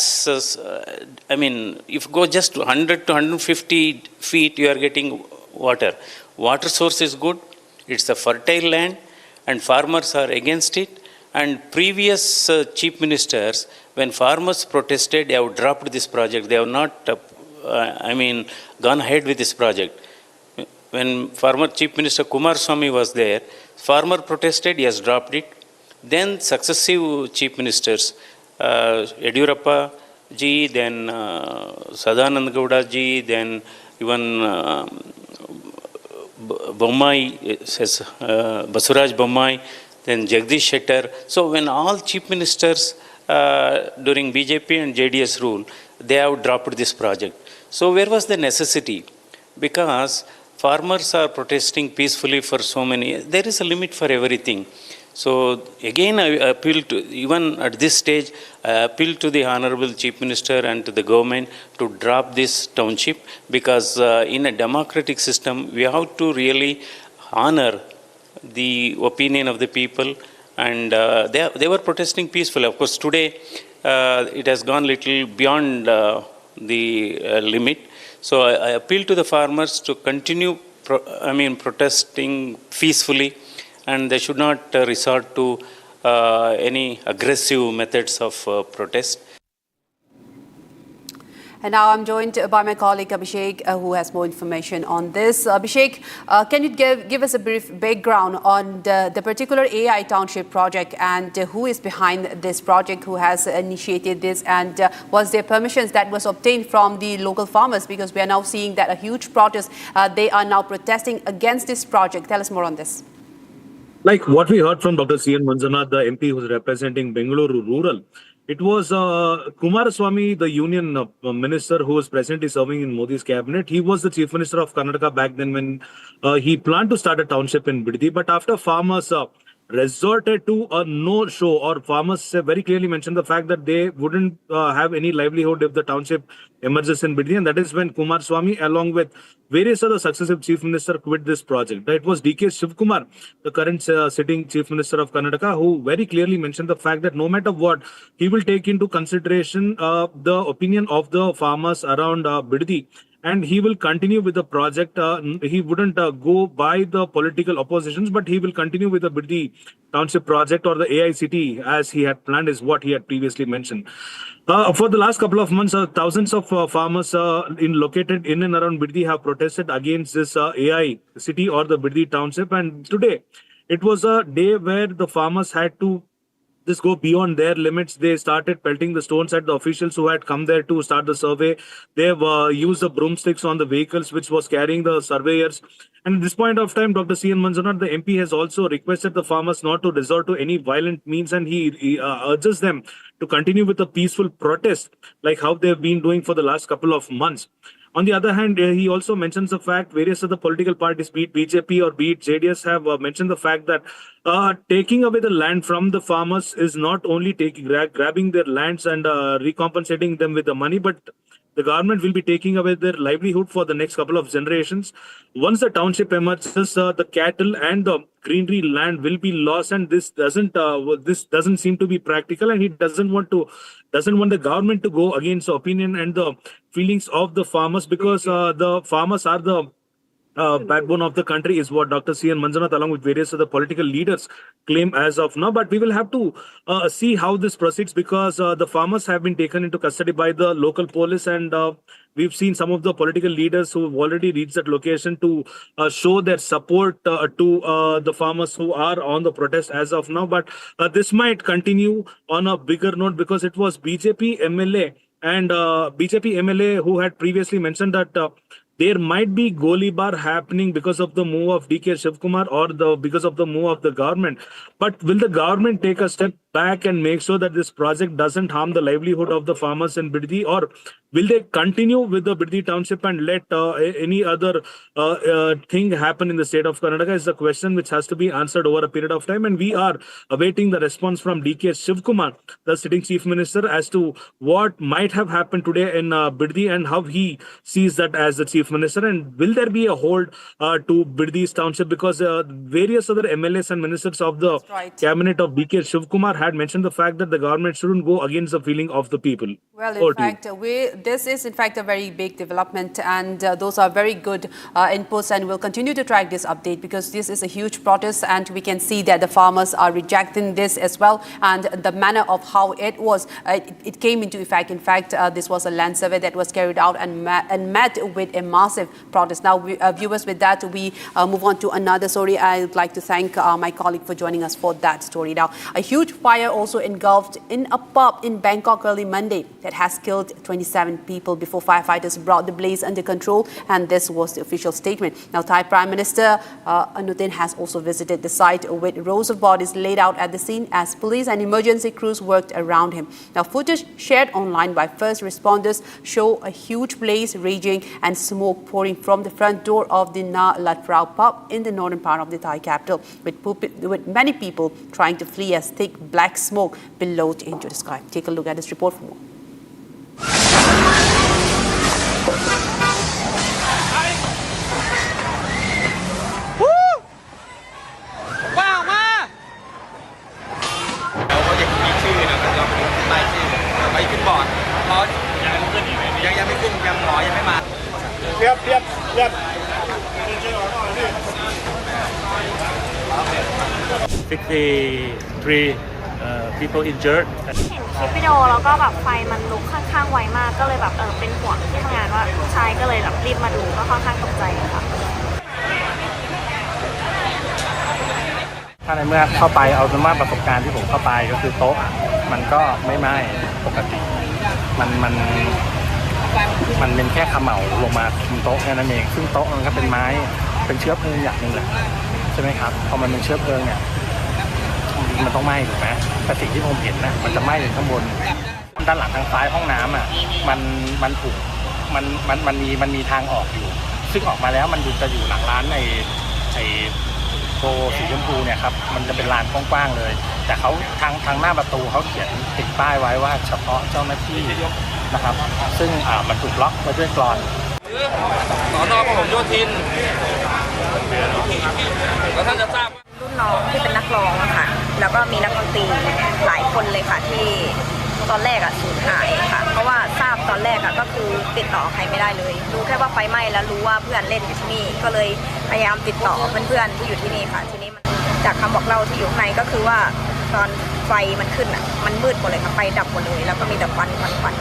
mean, if you go just 100 to 150 feet, you are getting water. Water source is good. It's a fertile land, and farmers are against it. And previous chief ministers, when farmers protested, they have dropped this project. They have not, gone ahead with this project. When former Chief Minister Kumaraswamy was there, farmer protested, he has dropped it. Then successive chief ministers, Yediyurappa ji, then Sadanand Gowda ji, then even Bommai, says Basuraj Bommai, then Jagdish Shettar. So when all chief ministers during BJP and JDS rule, they have dropped this project. So where was the necessity? Because farmers are protesting peacefully for so many. There is a limit for everything. So again, I appeal to, even at this stage, I appeal to the Honorable Chief Minister and to the government to drop this township, because in a democratic system, we have to really honor the opinion of the people. And they were protesting peacefully. Of course, today it has gone little beyond the limit. So I appeal to the farmers to continue protesting peacefully, and they should not resort to any aggressive methods of protest. And now I'm joined by my colleague Abhishek, who has more information on this. Abhishek, can you give us a brief background on the particular AI township project, and who is behind this project, who has initiated this, and was there permissions that was obtained from the local farmers? Because we are now seeing that a huge protest, they are now protesting against this project. Tell us more on this. Like what we heard from Dr. C.N. Manjunath, the MP who's representing Bengaluru Rural, it was Kumaraswamy, the union minister who was presently serving in Modi's cabinet. He was the chief minister of Karnataka back then when he planned to start a township in Biddi. But after farmers resorted to a no-show, or farmers very clearly mentioned the fact that they wouldn't have any livelihood if the township emerges in Biddi, and that is when Kumaraswamy, along with various other successive chief ministers, quit this project. It was D.K. Shivkumar, the current sitting chief minister of Karnataka, who very clearly mentioned the fact that no matter what, he will take into consideration the opinion of the farmers around Biddi, and he will continue with the project. He wouldn't go by the political oppositions, but he will continue with the Biddi Township project, or the AICT, as he had planned, is what he had previously mentioned. For the last couple of months, thousands of farmers located in and around Biddi have protested against this AICT or the Biddi Township. And today, it was a day where the farmers had to just go beyond their limits. They started pelting the stones at the officials who had come there to start the survey. They've used the broomsticks on the vehicles which was carrying the surveyors. And at this point of time, Dr. C.N. Manjunath, the MP, has also requested the farmers not to resort to any violent means, and he urges them to continue with a peaceful protest like how they've been doing for the last couple of months. On the other hand, he also mentions the fact various other political parties, be it BJP or be it JDS, have mentioned the fact that taking away the land from the farmers is not only grabbing their lands and recompensating them with the money, but the government will be taking away their livelihood for the next couple of generations. Once the township emerges, the cattle and the greenery land will be lost, and this doesn't seem to be practical. And he doesn't want the government to go against the opinion and the feelings of the farmers, because the farmers are the backbone of the country, is what Dr. C.N. Manjunath, along with various other political leaders, claim as of now. But we will have to see how this proceeds, because the farmers have been taken into custody by the local police, and we've seen some of the political leaders who have already reached that location to show their support to the farmers who are on the protest as of now. But this might continue on a bigger note, because it was BJP MLA who had previously mentioned that there might be Golibar happening because of the move of D.K. Shivkumar, or because of the move of the government. But will the government take a step back and make sure that this project doesn't harm the livelihood of the farmers in Biddi, or will they continue with the Biddi Township and let any other thing happen in the state of Karnataka, is the question which has to be answered over a period of time. And we are awaiting the response from D.K. Shivkumar, the sitting chief minister, as to what might have happened today in Biddi and how he sees that as the chief minister. And will there be a hold to Biddi's Township, because various other MLAs and ministers of the cabinet of D.K. Shivkumar had mentioned the fact that the government shouldn't go against the feeling of the people. Well, in fact, this is in fact a very big development, and those are very good inputs, and we'll continue to track this update, because this is a huge protest, and we can see that the farmers are rejecting this as well, and the manner of how it was, it came into effect. In fact, this was a land survey that was carried out and met with a massive protest. Now, viewers, with that, we move on to another story. I would like to thank my colleague for joining us for that story. Now, a huge fire also engulfed in a pub in Bangkok early Monday that has killed 27 people before firefighters brought the blaze under control, and this was the official statement. Now, Thai Prime Minister Anutin has also visited the site with rows of bodies laid out at the scene as police and emergency crews worked around him. Now, footage shared online by first responders show a huge blaze raging and smoke pouring from the front door of the Na Lat Prao pub in the northern part of the Thai capital, with many people trying to flee as thick black smoke billowed into the sky. Take a look at this report for more. People injured. คลิปวิดีโอแล้วก็แบบไฟมันลุกค่อนข้างไวมากก็เลยแบบเป็นห่วงที่ทำงานว่าลูกชายก็เลยแบบรีบมาดูก็ค่อนข้างตกใจค่ะถ้าในเมื่อเข้าไปเอาสมมติประสบการณ์ที่ผมเข้าไปก็คือโต๊ะมันก็ไม่ไหม้ปกติมันเป็นแค่เขม่าลงมาบนโต๊ะแค่นั้นเองซึ่งโต๊ะมันก็เป็นไม้เป็นเชื้อเพลิงอย่างนึงแหละ ใช่ไหมครับพอมันเป็นเชื้อเพลิงเนี่ยมันต้องไหม้ถูกไหมแต่สิ่งที่ผมเห็นนะมันจะไหม้ถึงข้างบนด้านหลังทางซ้ายห้องน้ำอ่ะมันถูกมันมีทางออกอยู่ซึ่งออกมาแล้วมันจะอยู่หลังร้านไอ้โตสีชมพูเนี่ยครับมันจะเป็นลานกว้างๆเลยแต่เขาทางหน้าประตูเขาเขียนติดป้ายไว้ว่าเฉพาะเจ้าหน้าที่นะครับซึ่งมันถูกล็อกไว้ด้วยกลอนสน.พหลโยธินแล้วท่านจะทราบรุ่นน้องที่เป็นนักร้องอะค่ะแล้วก็มีนักดนตรีหลายคนเลยค่ะที่ตอนแรกสูญหายค่ะเพราะว่าทราบตอนแรกก็คือติดต่อใครไม่ได้เลยรู้แค่ว่าไฟไหม้แล้วรู้ว่าเพื่อนเล่นอยู่ที่นี่ก็เลยพยายามติดต่อเพื่อนๆที่อยู่ที่นี่ค่ะทีนี้จากคำบอกเล่าที่อยู่ข้างในก็คือว่าตอนไฟมันขึ้นมันมืดหมดเลยค่ะไฟดับหมดเลยแล้วก็มีแต่ควัน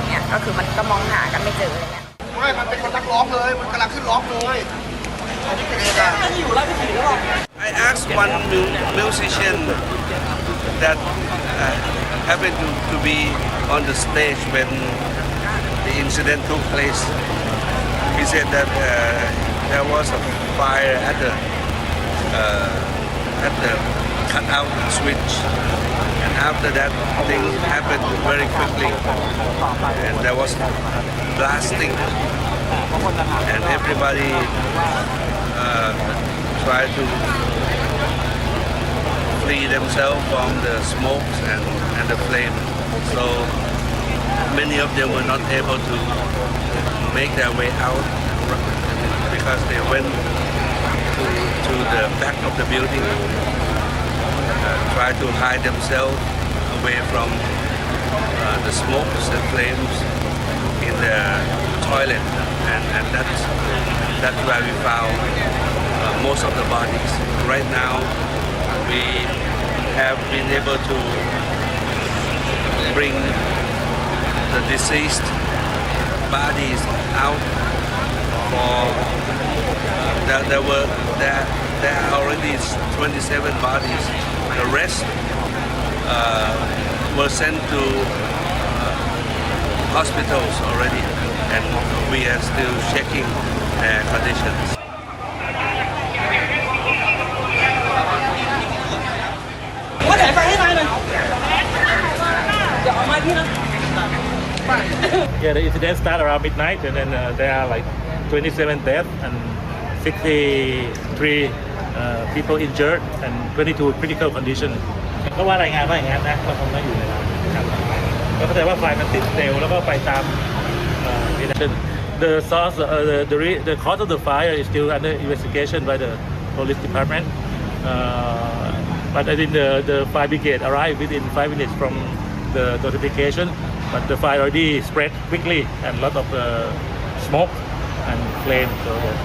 เนี่ยก็คือมันก็มองหากันไม่เจออะไรเงี้ยไม่มันเป็นคนนักร้องเลยมันกำลังขึ้นร้องเลยI asked one musician that happened to be on the stage when the incident took place. He said that there was a fire at the cutout switch, and after that thing happened very quickly, and there was blasting, and everybody tried to free themselves from the smokes and the flame. So many of them were not able to make their way out because they went to the back of the building, tried to hide themselves away from the smokes and flames in the toilet, and that's where we found most of the bodies. Right now, we have been able to bring the deceased bodies out. There are already 27 bodies. The rest were sent to hospitals already, and we are still checking their conditions. Yeah, the incident started around midnight, and then there are like 27 deaths and 63 people injured and 22 critical condition. ก็ว่ารายงานว่าอย่างนั้นนะก็คงต้องอยู่ในนั้นครับก็เข้าใจว่าไฟมันติดเร็วแล้วก็ไปตามThe source, the cause of the fire is still under investigation by the police department. But I think the fire brigade arrived within 5 minutes from the notification. But the fire already spread quickly and a lot of smoke and flame.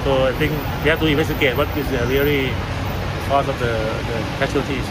So I think we have to investigate what is the really cause of the casualties.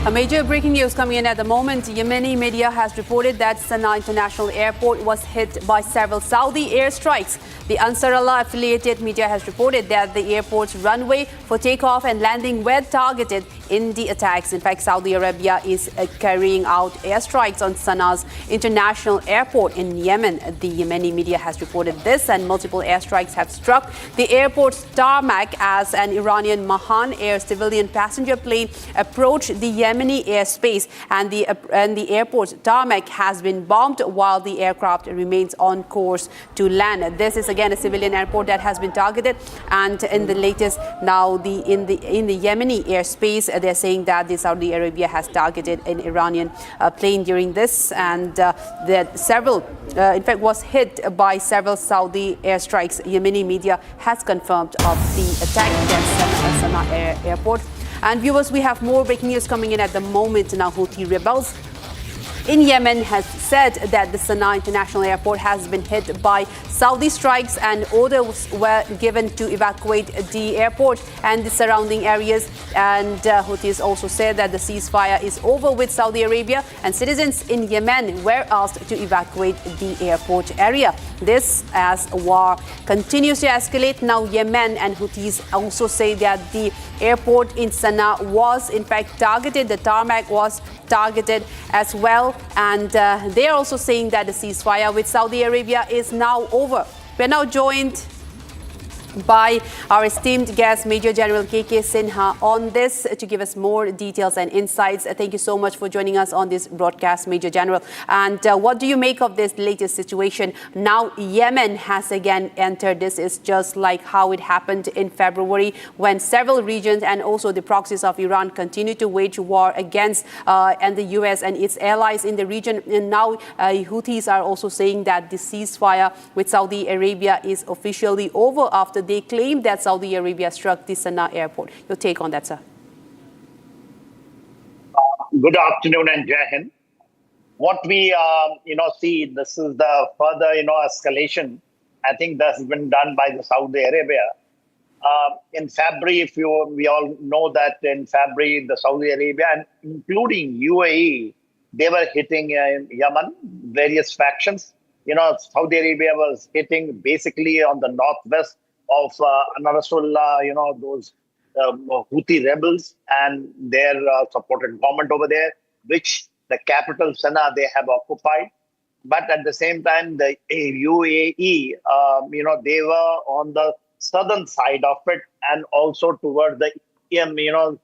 A major breaking news coming in at the moment. Yemeni media has reported that Sana'a International Airport was hit by several Saudi airstrikes. The Ansar Allah affiliated media has reported that the airport's runway for takeoff and landing were targeted in the attacks. In fact, Saudi Arabia is carrying out airstrikes on Sana'a's international airport in Yemen. The Yemeni media has reported this, and multiple airstrikes have struck the airport's tarmac as an Iranian Mahan Air civilian passenger plane approached the Yemeni airspace, and the airport's tarmac has been bombed while the aircraft remains on course to land. This is again a civilian airport that has been targeted, and in the latest now in the Yemeni airspace, they're saying that the Saudi Arabia has targeted an Iranian plane during this, and that several, in fact, was hit by several Saudi airstrikes. Yemeni media has confirmed of the attack against Sana'a airport. And viewers, we have more breaking news coming in at the moment now. Houthi rebels in Yemen has said that the Sana'a International Airport has been hit by Saudi strikes, and orders were given to evacuate the airport and the surrounding areas. And Houthis also said that the ceasefire is over with Saudi Arabia, and citizens in Yemen were asked to evacuate the airport area. This as war continues to escalate. Now Yemen and Houthis also say that the airport in Sana'a was in fact targeted. The tarmac was targeted as well. And they are also saying that the ceasefire with Saudi Arabia is now over. We're now joined by our esteemed guest, Major General KK Sinha, on this to give us more details and insights. Thank you so much for joining us on this broadcast, Major General. And what do you make of this latest situation? Now Yemen has again entered. This is just like how it happened in February, when several regions and also the proxies of Iran continue to wage war against and the US and its allies in the region. And now Houthis are also saying that the ceasefire with Saudi Arabia is officially over after they claim that Saudi Arabia struck the Sana'a airport. Your take on that, sir? Good afternoon and Jai Hind. What we see, this is the further escalation. I think that's been done by the Saudi Arabia. In February, we all know that in February, the Saudi Arabia and including UAE, they were hitting Yemen, various factions. Saudi Arabia was hitting basically on the northwest of Nasrallah, those Houthi rebels and their supported government over there, which the capital Sana'a they have occupied. But at the same time, the UAE, they were on the southern side of it, and also toward the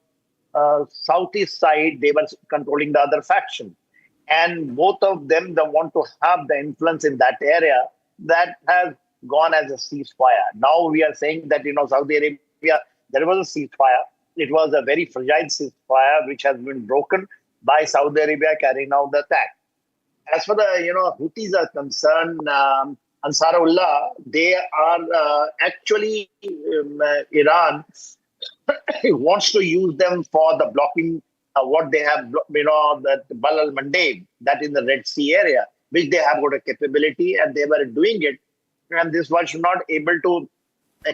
southeast side, they were controlling the other faction. And both of them, they want to have the influence in that area that has gone as a ceasefire. Now we are saying that, Saudi Arabia, there was a ceasefire. It was a very fragile ceasefire, which has been broken by Saudi Arabia carrying out the attack. As for the, Houthis are concerned, Ansarullah, they are actually, Iran wants to use them for the blocking what they have, that Bab al-Mandeb, that in the Red Sea area, which they have got a capability, and they were doing it. And this was not able to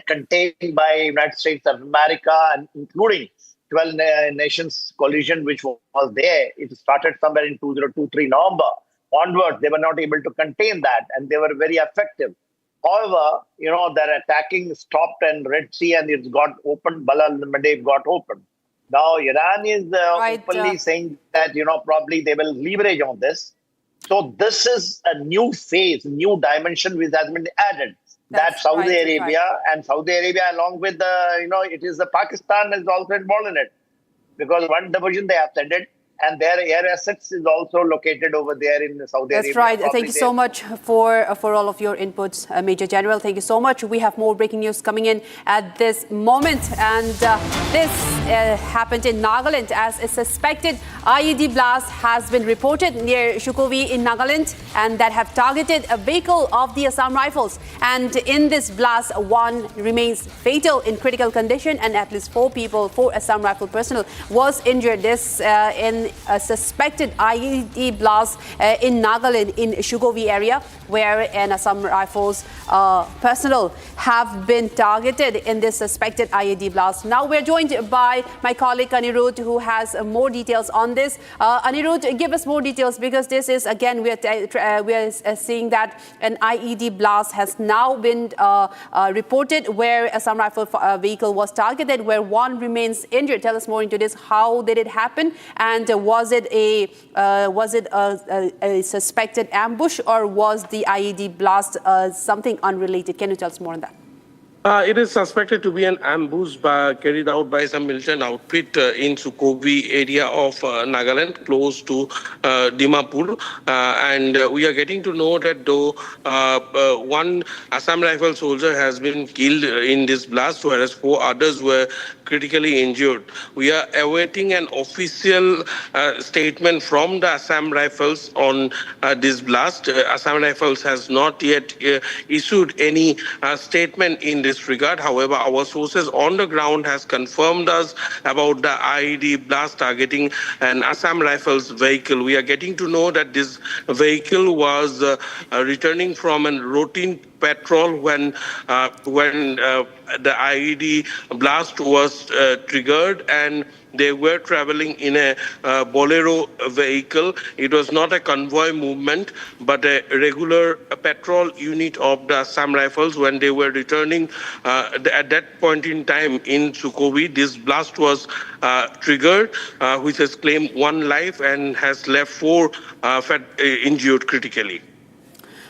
contain by United States of America, and including 12 nations coalition, which was there. It started somewhere in 2023 November onwards. They were not able to contain that, and they were very effective. However, their attacking stopped and Red Sea, and it's got open. Bab al-Mandeb got open. Now Iran is openly saying that probably they will leverage on this. So this is a new phase, new dimension which has been added. That Saudi Arabia and Saudi Arabia, along with it is the Pakistan is also involved in it, because one division they have said it, and their air assets is also located over there in Saudi Arabia. That's right. Thank you so much for all of your inputs, Major General. Thank you so much. We have more breaking news coming in at this moment. And this happened in Nagaland, as a suspected IED blast has been reported near Shukovi in Nagaland, and that have targeted a vehicle of the Assam Rifles. And in this blast, one remains fatal in critical condition, and at least 4 Assam Rifle personnel was injured. This in a suspected IED blast in Nagaland in Shukovi area, where an Assam Rifles personnel have been targeted in this suspected IED blast. Now we're joined by my colleague Anirudh, who has more details on this. Anirudh, give us more details, because this is again we are seeing that an IED blast has now been reported, where Assam Rifle vehicle was targeted, where one remains injured. Tell us more into this. How did it happen? And was it a suspected ambush, or was the IED blast something unrelated? Can you tell us more on that? It is suspected to be an ambush carried out by some militant outfit in Shukovi area of Nagaland, close to Dimapur. And we are getting to know that though one Assam Rifle soldier has been killed in this blast, whereas 4 others were critically injured. We are awaiting an official statement from the Assam Rifles on this blast. Assam Rifles has not yet issued any statement in this this regard. However, our sources on the ground has confirmed us about the IED blast targeting an Assam Rifles vehicle. We are getting to know that this vehicle was returning from a routine patrol when the IED blast was triggered, and they were traveling in a Bolero vehicle. It was not a convoy movement, but a regular patrol unit of the Assam Rifles. When they were returning at that point in time in Sukhoi, this blast was triggered, which has claimed one life and has left four injured critically.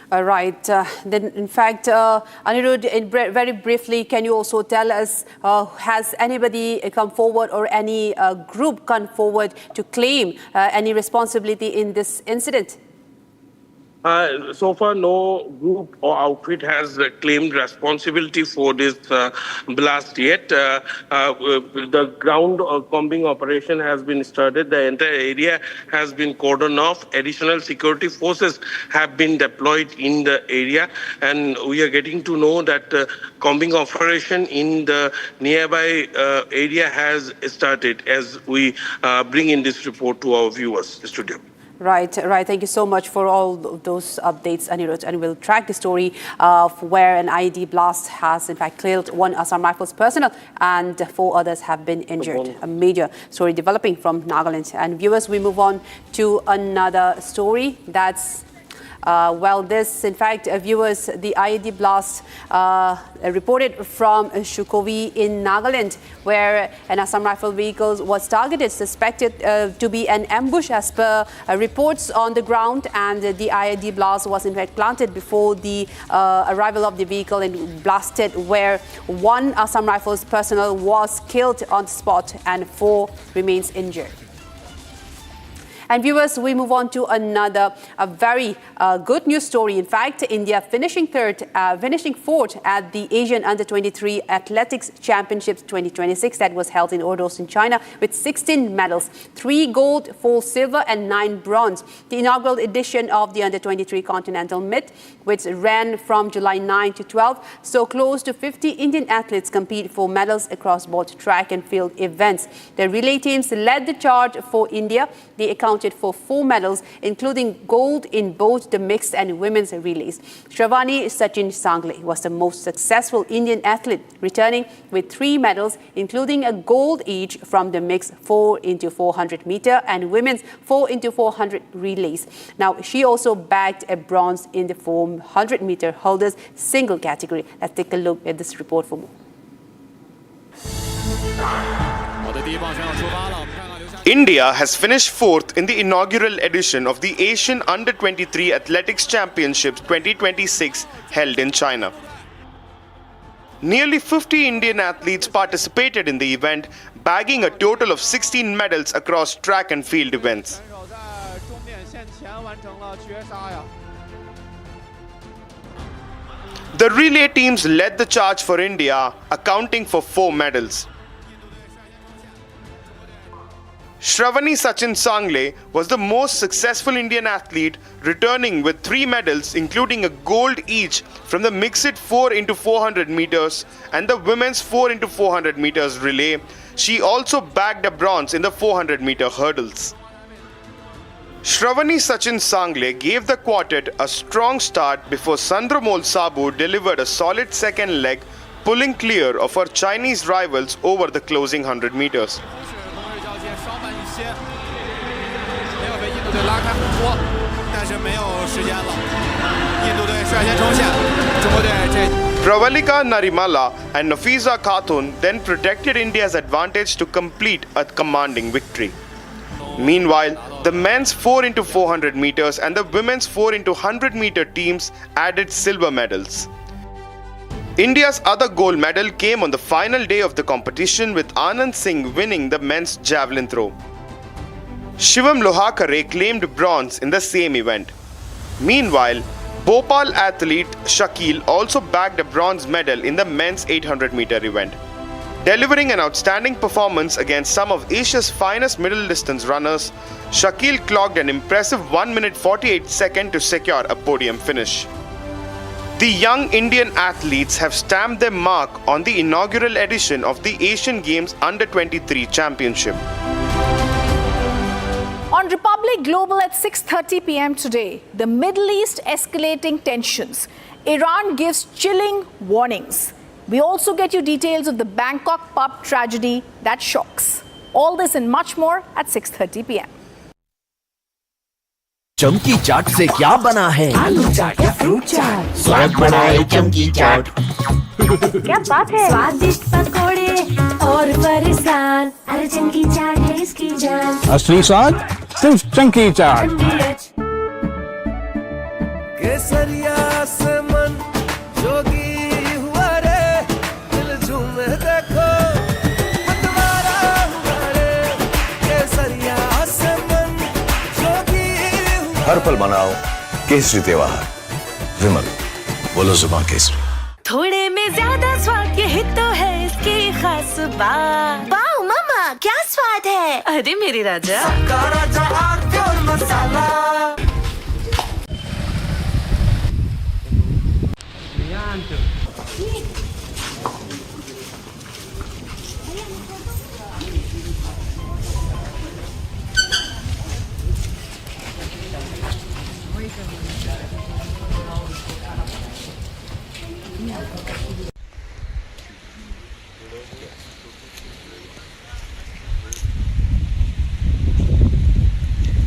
Right. Then, in fact, Anirudh, very briefly, can you also tell us, has anybody come forward or any group come forward to claim any responsibility in this incident? So far, no group or outfit has claimed responsibility for this blast yet. The ground combing operation has been started. The entire area has been cordoned off. Additional security forces have been deployed in the area, and we are getting to know that combing operation in the nearby area has started as we bring in this report to our viewers' studio. Right. Thank you so much for all those updates, Anirudh. And we'll track the story of where an IED blast has, in fact, killed one Assam Rifles personnel and 4 others have been injured. A major story developing from Nagaland. And viewers, we move on to another story that's this, in fact, viewers, the IED blast reported from Sukhoi in Nagaland, where an Assam Rifle vehicle was targeted, suspected to be an ambush as per reports on the ground, and the IED blast was in fact planted before the arrival of the vehicle and blasted, where 1 Assam Rifles personnel was killed on the spot and 4 remains injured. And viewers, we move on to another very good news story. In fact, India finishing fourth at the Asian Under-23 Athletics Championships 2026 that was held in Ordos in China with 16 medals, 3 gold, 4 silver and 9 bronze. The inaugural edition of the Under-23 Continental Meet, which ran from July 9 to 12, so close to 50 Indian athletes compete for medals across both track and field events. The relay teams led the charge for India. They accounted for 4 medals, including gold in both the mixed and women's relays. Shravani Sachin Sangle was the most successful Indian athlete, returning with 3 medals, including a gold each from the mixed 4x400 meter and women's 4x400 relays. Now, she also bagged a bronze in the 400 meter holders single category. Let's take a look at this report for more. India has finished 4th in the inaugural edition of the Asian Under-23 Athletics Championships 2026 held in China. Nearly 50 Indian athletes participated in the event, bagging a total of 16 medals across track and field events. The relay teams led the charge for India, accounting for 4 medals. Shravani Sachin Sangle was the most successful Indian athlete, returning with 3 medals, including a gold each from the mixed 4x400 meters and the women's 4x400 meters relay. She also bagged a bronze in the 400 meter hurdles. Shravani Sachin Sangle gave the quartet a strong start before Sandramol Sabu delivered a solid second leg, pulling clear of her Chinese rivals over the closing 100 meters. Pravalika Narimala and Nafiza Khatun then protected India's advantage to complete a commanding victory. Meanwhile, the men's 4x400 meters and the women's 4x100 meter teams added silver medals. India's other gold medal came on the final day of the competition, with Anand Singh winning the men's javelin throw. Shivam Lohakare claimed bronze in the same event. Meanwhile, Bhopal athlete Shakil also bagged a bronze medal in the men's 800 meter event. Delivering an outstanding performance against some of Asia's finest middle distance runners, Shakil clocked an impressive 1 minute 48 seconds to secure a podium finish. The young Indian athletes have stamped their mark on the inaugural edition of the Asian Games Under-23 Championship. On Republic Global at 6:30 p.m. today, the Middle East escalating tensions. Iran gives chilling warnings. We also get you details of the Bangkok pub tragedy that shocks. All this and much more at 6:30 p.m. चमकी चाट से क्या बना है? आलू चाट या fruit चाट? स्वाद बनाए चमकी चाट। क्या बात है? स्वादिष्ट पकोड़े और परेशान, अरे चमकी चाट है इसकी जान। असली स्वाद सिर्फ चंकी चाट। केसरिया से मन जोगी हुआ रे, दिल झूमे देखो मतवारा हुआ रे। केसरिया से मन जोगी हर पल मनाओ केसरी त्योहार। विमल, बोलो जुबान केसरी। थोड़े में ज्यादा स्वाद, यही तो है इसकी खास बात। वाओ मामा, क्या स्वाद है? अरे मेरे राजा, सबका राजा आर्थिक मसाला।